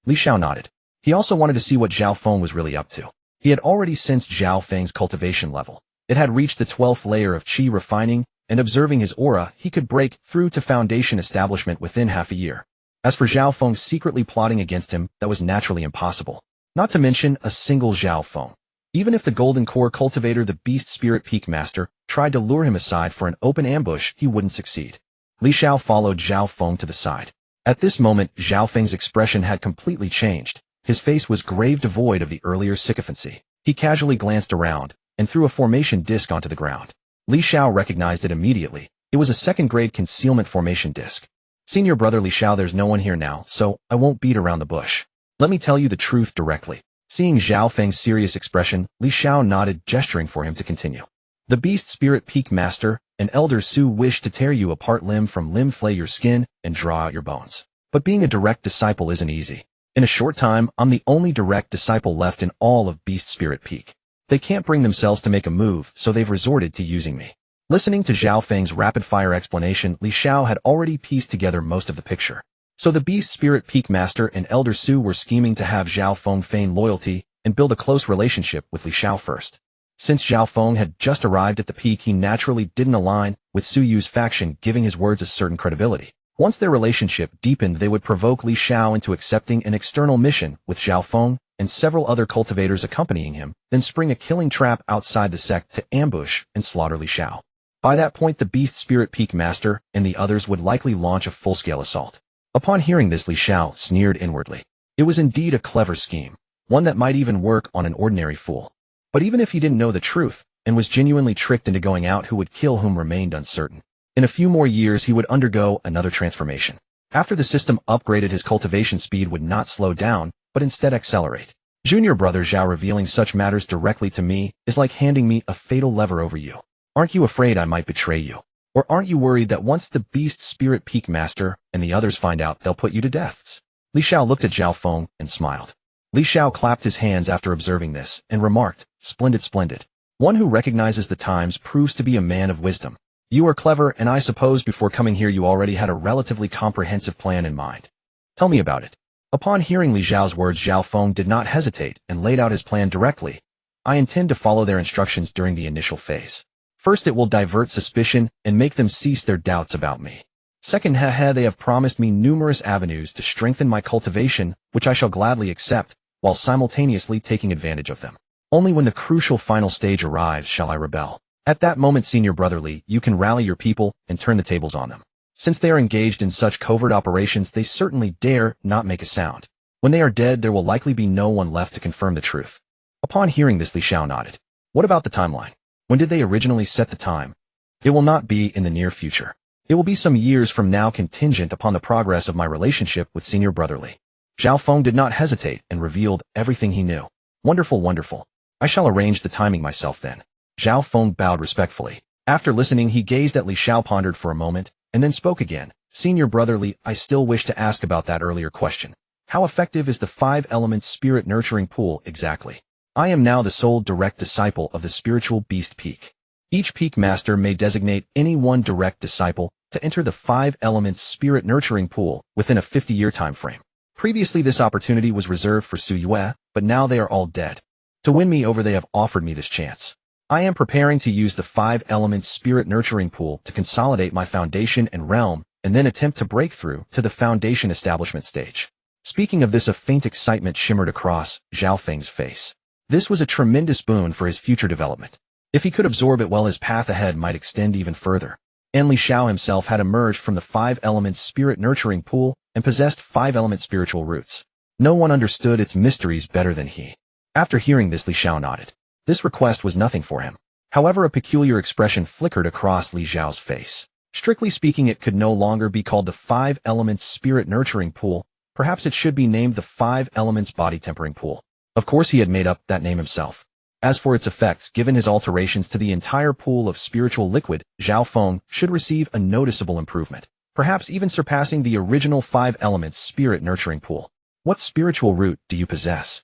Li Xiao nodded. He also wanted to see what Xiao Feng was really up to. He had already sensed Xiao Feng's cultivation level. It had reached the 12th layer of qi refining, and observing his aura, he could break through to Foundation establishment within half a year. As for Xiao Feng secretly plotting against him, that was naturally impossible. Not to mention a single Xiao Feng. Even if the Golden Core cultivator, the Beast Spirit Peak Master, tried to lure him aside for an open ambush, he wouldn't succeed. Li Xiao followed Xiao Feng to the side. At this moment, Xiao Feng's expression had completely changed. His face was grave, devoid of the earlier sycophancy. He casually glanced around and threw a formation disc onto the ground. Li Xiao recognized it immediately. It was a second-grade concealment formation disc. Senior brother Li Xiao, there's no one here now, so I won't beat around the bush. Let me tell you the truth directly. Seeing Xiao Feng's serious expression, Li Xiao nodded, gesturing for him to continue. The Beast Spirit Peak Master and Elder Su wish to tear you apart limb from limb, flay your skin, and draw out your bones. But being a direct disciple isn't easy. In a short time, I'm the only direct disciple left in all of Beast Spirit Peak. They can't bring themselves to make a move, so they've resorted to using me. Listening to Xiao Feng's rapid-fire explanation, Li Xiao had already pieced together most of the picture. So the Beast Spirit Peak Master and Elder Su were scheming to have Xiao Feng feign loyalty and build a close relationship with Li Xiao first. Since Xiao Feng had just arrived at the peak, he naturally didn't align with Su Yu's faction, giving his words a certain credibility. Once their relationship deepened, they would provoke Li Xiao into accepting an external mission with Xiao Feng and several other cultivators accompanying him, then spring a killing trap outside the sect to ambush and slaughter Li Xiao. By that point, the Beast Spirit Peak Master and the others would likely launch a full-scale assault. Upon hearing this, Li Xiao sneered inwardly. It was indeed a clever scheme, one that might even work on an ordinary fool. But even if he didn't know the truth, and was genuinely tricked into going out, who would kill whom remained uncertain. In a few more years he would undergo another transformation. After the system upgraded, his cultivation speed would not slow down, but instead accelerate. Junior brother Xiao, revealing such matters directly to me is like handing me a fatal lever over you. Aren't you afraid I might betray you? Or aren't you worried that once the beast spirit peak master and the others find out, they'll put you to death? Li Xiao looked at Zhao Feng and smiled. Li Xiao clapped his hands after observing this and remarked, "Splendid, splendid. One who recognizes the times proves to be a man of wisdom. You are clever, and I suppose before coming here you already had a relatively comprehensive plan in mind. Tell me about it." Upon hearing Li Xiao's words, Zhao Feng did not hesitate and laid out his plan directly. "I intend to follow their instructions during the initial phase. First, it will divert suspicion and make them cease their doubts about me. Second, they have promised me numerous avenues to strengthen my cultivation, which I shall gladly accept, while simultaneously taking advantage of them. Only when the crucial final stage arrives shall I rebel. At that moment, Senior Brother Li, you can rally your people and turn the tables on them. Since they are engaged in such covert operations, they certainly dare not make a sound. When they are dead, there will likely be no one left to confirm the truth." Upon hearing this, Li Xiao nodded. "What about the timeline? When did they originally set the time?" "It will not be in the near future. It will be some years from now, contingent upon the progress of my relationship with Senior Brother Li." Zhao Feng did not hesitate and revealed everything he knew. "Wonderful, wonderful. I shall arrange the timing myself then." Zhao Feng bowed respectfully. After listening, he gazed at Li Xiao, pondered for a moment, and then spoke again. "Senior Brother Li, I still wish to ask about that earlier question. How effective is the 5 elements spirit nurturing pool exactly? I am now the sole direct disciple of the spiritual beast peak. Each peak master may designate any one direct disciple to enter the 5 elements spirit nurturing pool within a 50-year time frame. Previously, this opportunity was reserved for Su Yue, but now they are all dead. To win me over, they have offered me this chance. I am preparing to use the 5 elements spirit nurturing pool to consolidate my foundation and realm, and then attempt to break through to the foundation establishment stage." Speaking of this, a faint excitement shimmered across Zhao Feng's face. This was a tremendous boon for his future development. If he could absorb it well, his path ahead might extend even further. And Li Xiao himself had emerged from the 5 elements spirit nurturing pool and possessed 5 element spiritual roots. No one understood its mysteries better than he. After hearing this, Li Xiao nodded. This request was nothing for him. However, a peculiar expression flickered across Li Xiao's face. Strictly speaking, it could no longer be called the 5 elements spirit nurturing pool. Perhaps it should be named the 5 elements body tempering pool. Of course, he had made up that name himself. As for its effects, given his alterations to the entire pool of spiritual liquid, Zhao Feng should receive a noticeable improvement, perhaps even surpassing the original 5 elements spirit nurturing pool. "What spiritual root do you possess?"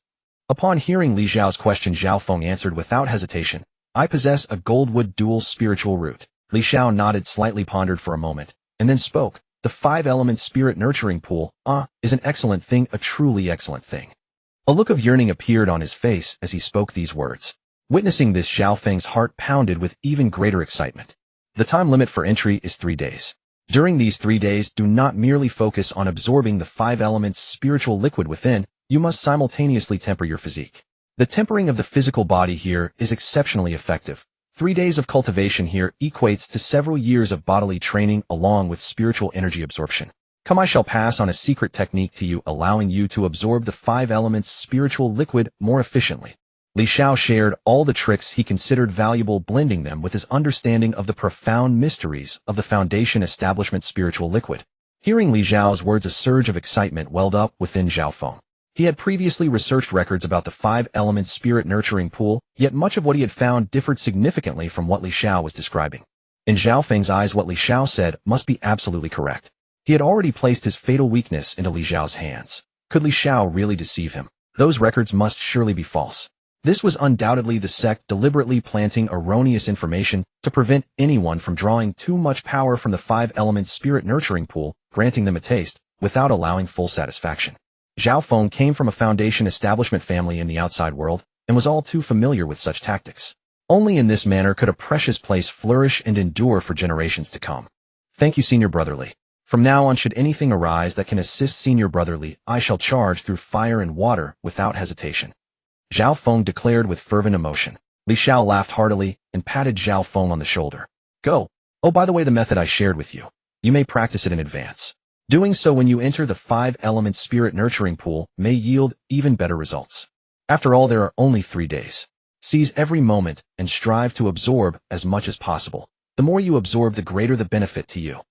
Upon hearing Li Xiao's question, Zhao Feng answered without hesitation, "I possess a goldwood dual spiritual root." Li Xiao nodded, slightly pondered for a moment, and then spoke. "The 5 elements spirit nurturing pool, is an excellent thing, a truly excellent thing." A look of yearning appeared on his face as he spoke these words. Witnessing this, Zhao Feng's heart pounded with even greater excitement. The time limit for entry is 3 days. During these 3 days, do not merely focus on absorbing the 5 elements spiritual liquid within, you must simultaneously temper your physique. The tempering of the physical body here is exceptionally effective. 3 days of cultivation here equates to several years of bodily training along with spiritual energy absorption. Come, I shall pass on a secret technique to you, allowing you to absorb the 5 elements spiritual liquid more efficiently. Li Xiao shared all the tricks he considered valuable, blending them with his understanding of the profound mysteries of the foundation establishment spiritual liquid. Hearing Li Xiao's words, a surge of excitement welled up within Zhao Feng. He had previously researched records about the 5 elements spirit nurturing pool, yet much of what he had found differed significantly from what Li Xiao was describing. In Zhao Feng's eyes, what Li Xiao said must be absolutely correct. He had already placed his fatal weakness into Li Xiao's hands. Could Li Xiao really deceive him? Those records must surely be false. This was undoubtedly the sect deliberately planting erroneous information to prevent anyone from drawing too much power from the 5 elements spirit nurturing pool, granting them a taste, without allowing full satisfaction. Zhao Feng came from a foundation establishment family in the outside world, and was all too familiar with such tactics. Only in this manner could a precious place flourish and endure for generations to come. "Thank you, Senior Brother Li. From now on, should anything arise that can assist Senior Brother Li, I shall charge through fire and water without hesitation," Zhao Feng declared with fervent emotion. Li Xiao laughed heartily and patted Zhao Feng on the shoulder. "Go. Oh, by the way, the method I shared with you. You may practice it in advance. Doing so when you enter the 5 elements spirit nurturing pool may yield even better results. After all, there are only 3 days. Seize every moment and strive to absorb as much as possible. The more you absorb, the greater the benefit to you.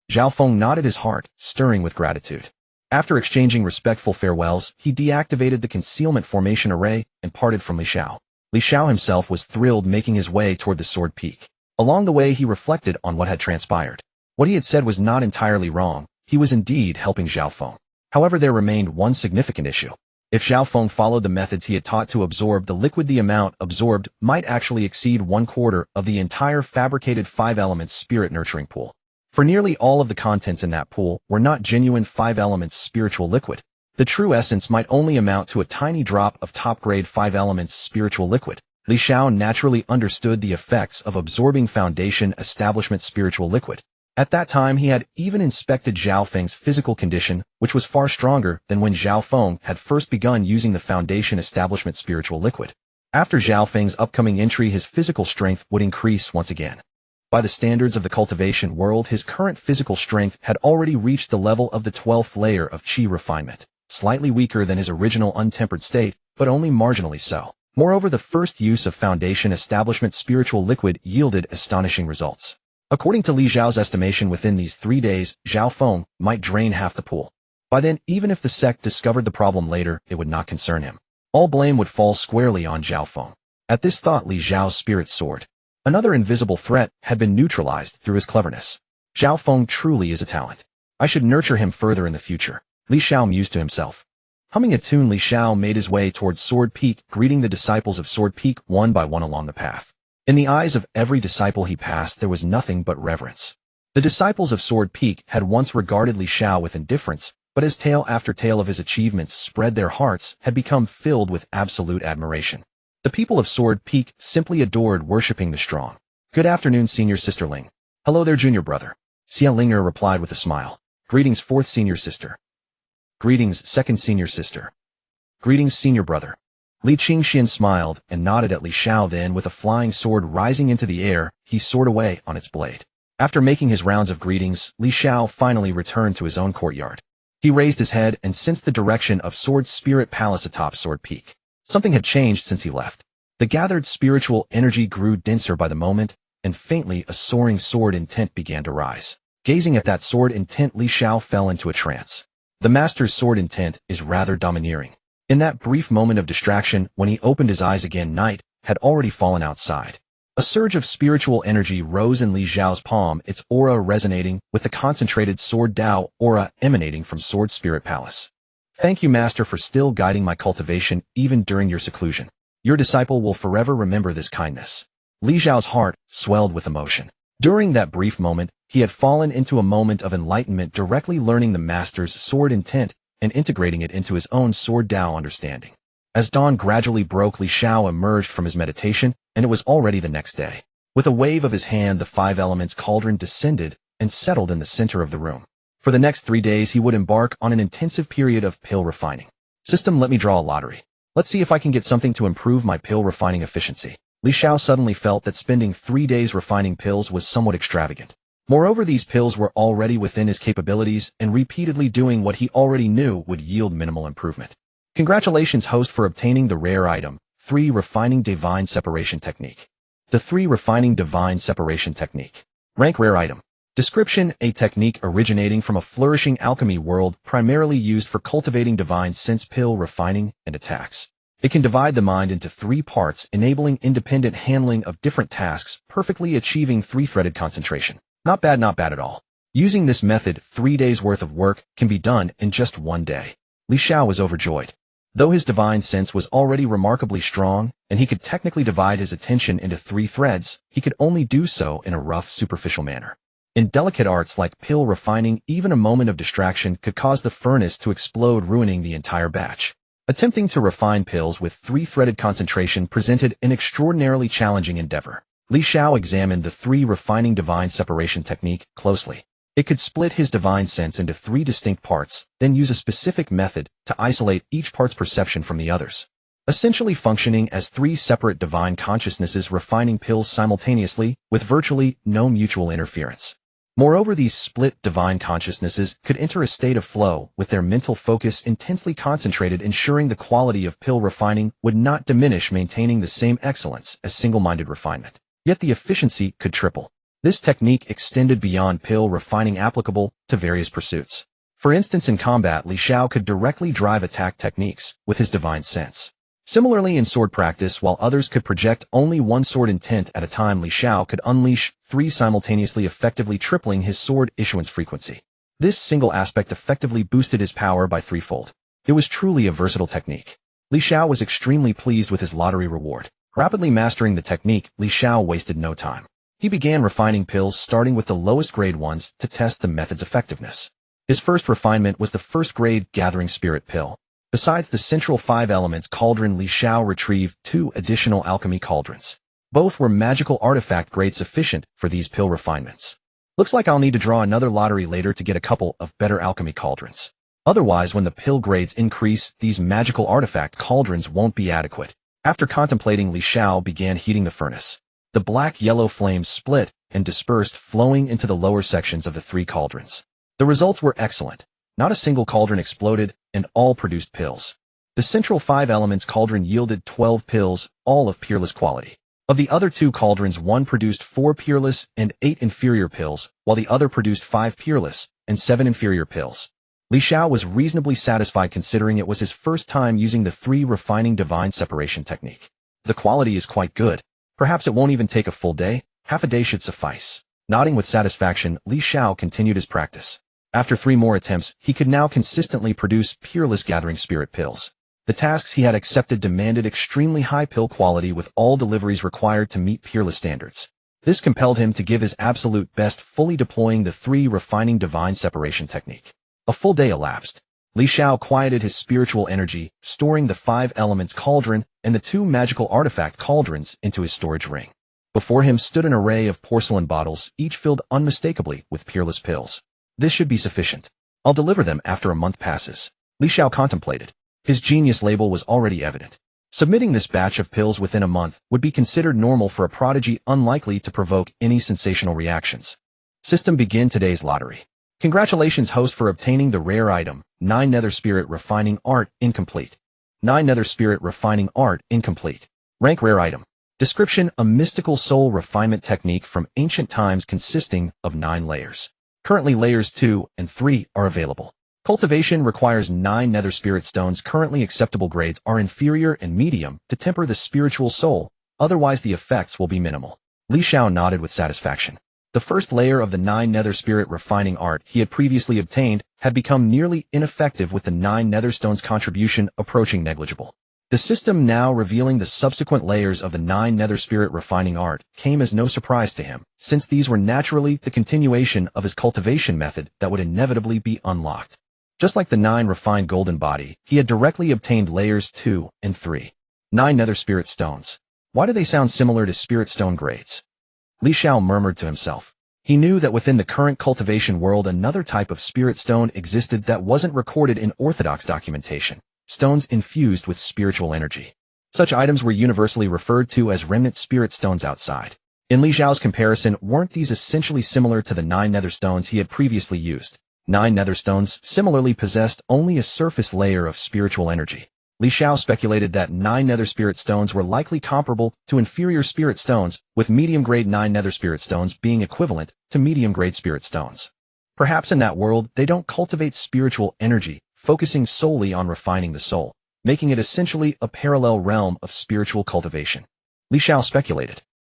Xiao Feng nodded his heart, stirring with gratitude. After exchanging respectful farewells, he deactivated the concealment formation array and parted from Li Xiao. Li Xiao himself was thrilled, making his way toward the sword peak. Along the way, he reflected on what had transpired. What he had said was not entirely wrong. He was indeed helping Xiao Feng. However, there remained one significant issue. If Xiao Feng followed the methods he had taught to absorb the liquid, the amount absorbed might actually exceed 1/4 of the entire fabricated 5-elements spirit nurturing pool. For nearly all of the contents in that pool were not genuine 5-elements spiritual liquid. The true essence might only amount to a tiny drop of top-grade 5-elements spiritual liquid. Li Xiao naturally understood the effects of absorbing Foundation Establishment spiritual liquid. At that time, he had even inspected Xiao Feng's physical condition, which was far stronger than when Xiao Feng had first begun using the Foundation Establishment spiritual liquid. After Xiao Feng's upcoming entry, his physical strength would increase once again. By the standards of the cultivation world, his current physical strength had already reached the level of the 12th layer of Qi refinement, slightly weaker than his original untempered state, but only marginally so. Moreover, the first use of Foundation Establishment spiritual liquid yielded astonishing results. According to Li Xiao's estimation, within these 3 days, Xiao Feng might drain half the pool. By then, even if the sect discovered the problem later, it would not concern him. All blame would fall squarely on Xiao Feng. At this thought, Li Xiao's spirit soared. Another invisible threat had been neutralized through his cleverness. Xiao Feng truly is a talent. I should nurture him further in the future. Li Xiao mused to himself. Humming a tune, Li Xiao made his way towards Sword Peak, greeting the disciples of Sword Peak one by one along the path. In the eyes of every disciple he passed, there was nothing but reverence. The disciples of Sword Peak had once regarded Li Xiao with indifference, but as tale after tale of his achievements spread, their hearts had become filled with absolute admiration. The people of Sword Peak simply adored worshipping the strong. Good afternoon, Senior Sister Ling. Hello there, Junior Brother. Xia Linger replied with a smile. Greetings, Fourth Senior Sister. Greetings, Second Senior Sister. Greetings, Senior Brother. Li Qingxian smiled and nodded at Li Xiao. Then, with a flying sword rising into the air, he soared away on its blade. After making his rounds of greetings, Li Xiao finally returned to his own courtyard. He raised his head and sensed the direction of Sword Spirit Palace atop Sword Peak. Something had changed since he left. The gathered spiritual energy grew denser by the moment, and faintly a soaring sword intent began to rise. Gazing at that sword intent, Li Xiao fell into a trance. The master's sword intent is rather domineering. In that brief moment of distraction, when he opened his eyes again, night had already fallen outside. A surge of spiritual energy rose in Li Xiao's palm, its aura resonating with the concentrated Sword Dao aura emanating from Sword Spirit Palace. Thank you, Master, for still guiding my cultivation even during your seclusion. Your disciple will forever remember this kindness. Li Xiao's heart swelled with emotion. During that brief moment, he had fallen into a moment of enlightenment, directly learning the Master's sword intent and integrating it into his own Sword Dao understanding. As dawn gradually broke, Li Xiao emerged from his meditation, and it was already the next day. With a wave of his hand, the 5 elements cauldron descended and settled in the center of the room. For the next 3 days, he would embark on an intensive period of pill refining. System, let me draw a lottery. Let's see if I can get something to improve my pill refining efficiency. Li Xiao suddenly felt that spending 3 days refining pills was somewhat extravagant. Moreover, these pills were already within his capabilities, and repeatedly doing what he already knew would yield minimal improvement. Congratulations, host, for obtaining the rare item, 3 Refining Divine Separation Technique. The 3 Refining Divine Separation Technique. Rank rare item. Description: a technique originating from a flourishing alchemy world, primarily used for cultivating divine sense pill refining and attacks. It can divide the mind into 3 parts, enabling independent handling of different tasks, perfectly achieving 3-threaded concentration. Not bad at all. Using this method, 3 days worth of work can be done in just 1 day. Li Xiao was overjoyed. Though his divine sense was already remarkably strong, and he could technically divide his attention into 3 threads, he could only do so in a rough, superficial manner. In delicate arts like pill refining, even a moment of distraction could cause the furnace to explode, ruining the entire batch. Attempting to refine pills with 3-threaded concentration presented an extraordinarily challenging endeavor. Li Xiao examined the 3 Refining Divine Separation Technique closely. It could split his divine sense into 3 distinct parts, then use a specific method to isolate each part's perception from the others. Essentially functioning as 3 separate divine consciousnesses, refining pills simultaneously, with virtually no mutual interference. Moreover, these split divine consciousnesses could enter a state of flow, with their mental focus intensely concentrated, ensuring the quality of pill refining would not diminish, maintaining the same excellence as single-minded refinement. Yet the efficiency could triple. This technique extended beyond pill refining, applicable to various pursuits. For instance, in combat, Li Xiao could directly drive attack techniques with his divine sense. Similarly, in sword practice, while others could project only one sword intent at a time, Li Xiao could unleash 3 simultaneously, effectively tripling his sword issuance frequency. This single aspect effectively boosted his power by 3-fold. It was truly a versatile technique. Li Xiao was extremely pleased with his lottery reward. Rapidly mastering the technique, Li Xiao wasted no time. He began refining pills, starting with the lowest grade ones to test the method's effectiveness. His first refinement was the first grade Gathering Spirit pill. Besides the central 5 elements cauldron, Li Xiao retrieved 2 additional alchemy cauldrons. Both were magical artifact grade, sufficient for these pill refinements. Looks like I'll need to draw another lottery later to get a couple of better alchemy cauldrons. Otherwise, when the pill grades increase, these magical artifact cauldrons won't be adequate. After contemplating, Li Xiao began heating the furnace. The black-yellow flames split and dispersed, flowing into the lower sections of the 3 cauldrons. The results were excellent. Not a single cauldron exploded, and all produced pills. The central 5 elements cauldron yielded 12 pills, all of peerless quality. Of the other 2 cauldrons, one produced 4 peerless and 8 inferior pills, while the other produced 5 peerless and 7 inferior pills. Li Xiao was reasonably satisfied, considering it was his first time using the 3 refining divine separation technique. The quality is quite good. Perhaps it won't even take a full day. Half a day should suffice. Nodding with satisfaction, Li Xiao continued his practice. After 3 more attempts, he could now consistently produce peerless Gathering Spirit pills. The tasks he had accepted demanded extremely high pill quality, with all deliveries required to meet peerless standards. This compelled him to give his absolute best, fully deploying the 3 refining divine separation technique. A full day elapsed. Li Xiao quieted his spiritual energy, storing the 5 elements cauldron and the 2 magical artifact cauldrons into his storage ring. Before him stood an array of porcelain bottles, each filled unmistakably with peerless pills. This should be sufficient. I'll deliver them after a month passes. Li Xiao contemplated. His genius label was already evident. Submitting this batch of pills within a month would be considered normal for a prodigy, unlikely to provoke any sensational reactions. System, begin today's lottery. Congratulations, host, for obtaining the rare item, 9 Nether Spirit Refining Art, incomplete. 9 Nether Spirit Refining Art, incomplete. Rank, rare item. Description: a mystical soul refinement technique from ancient times consisting of 9 layers. Currently, layers 2 and 3 are available. Cultivation requires 9 Nether Spirit stones. Currently acceptable grades are inferior and medium to temper the spiritual soul, otherwise the effects will be minimal. Li Xiao nodded with satisfaction. The first layer of the 9 Nether Spirit Refining Art he had previously obtained had become nearly ineffective, with the 9 Nether stones contribution approaching negligible. The system now revealing the subsequent layers of the 9 Nether Spirit Refining Art came as no surprise to him, since these were naturally the continuation of his cultivation method that would inevitably be unlocked. Just like the 9 refined golden body, he had directly obtained layers 2 and 3. 9 Nether Spirit Stones. Why do they sound similar to Spirit Stone grades? Li Xiao murmured to himself. He knew that within the current cultivation world another type of Spirit Stone existed that wasn't recorded in orthodox documentation. Stones infused with spiritual energy. Such items were universally referred to as remnant spirit stones outside. In Li Xiao's comparison, weren't these essentially similar to the 9 nether stones he had previously used? 9 nether stones similarly possessed only a surface layer of spiritual energy. Li Xiao speculated that 9 nether spirit stones were likely comparable to inferior spirit stones, with medium-grade 9 nether spirit stones being equivalent to medium-grade spirit stones. Perhaps in that world, they don't cultivate spiritual energy, focusing solely on refining the soul, making it essentially a parallel realm of spiritual cultivation. Li Xiao speculated.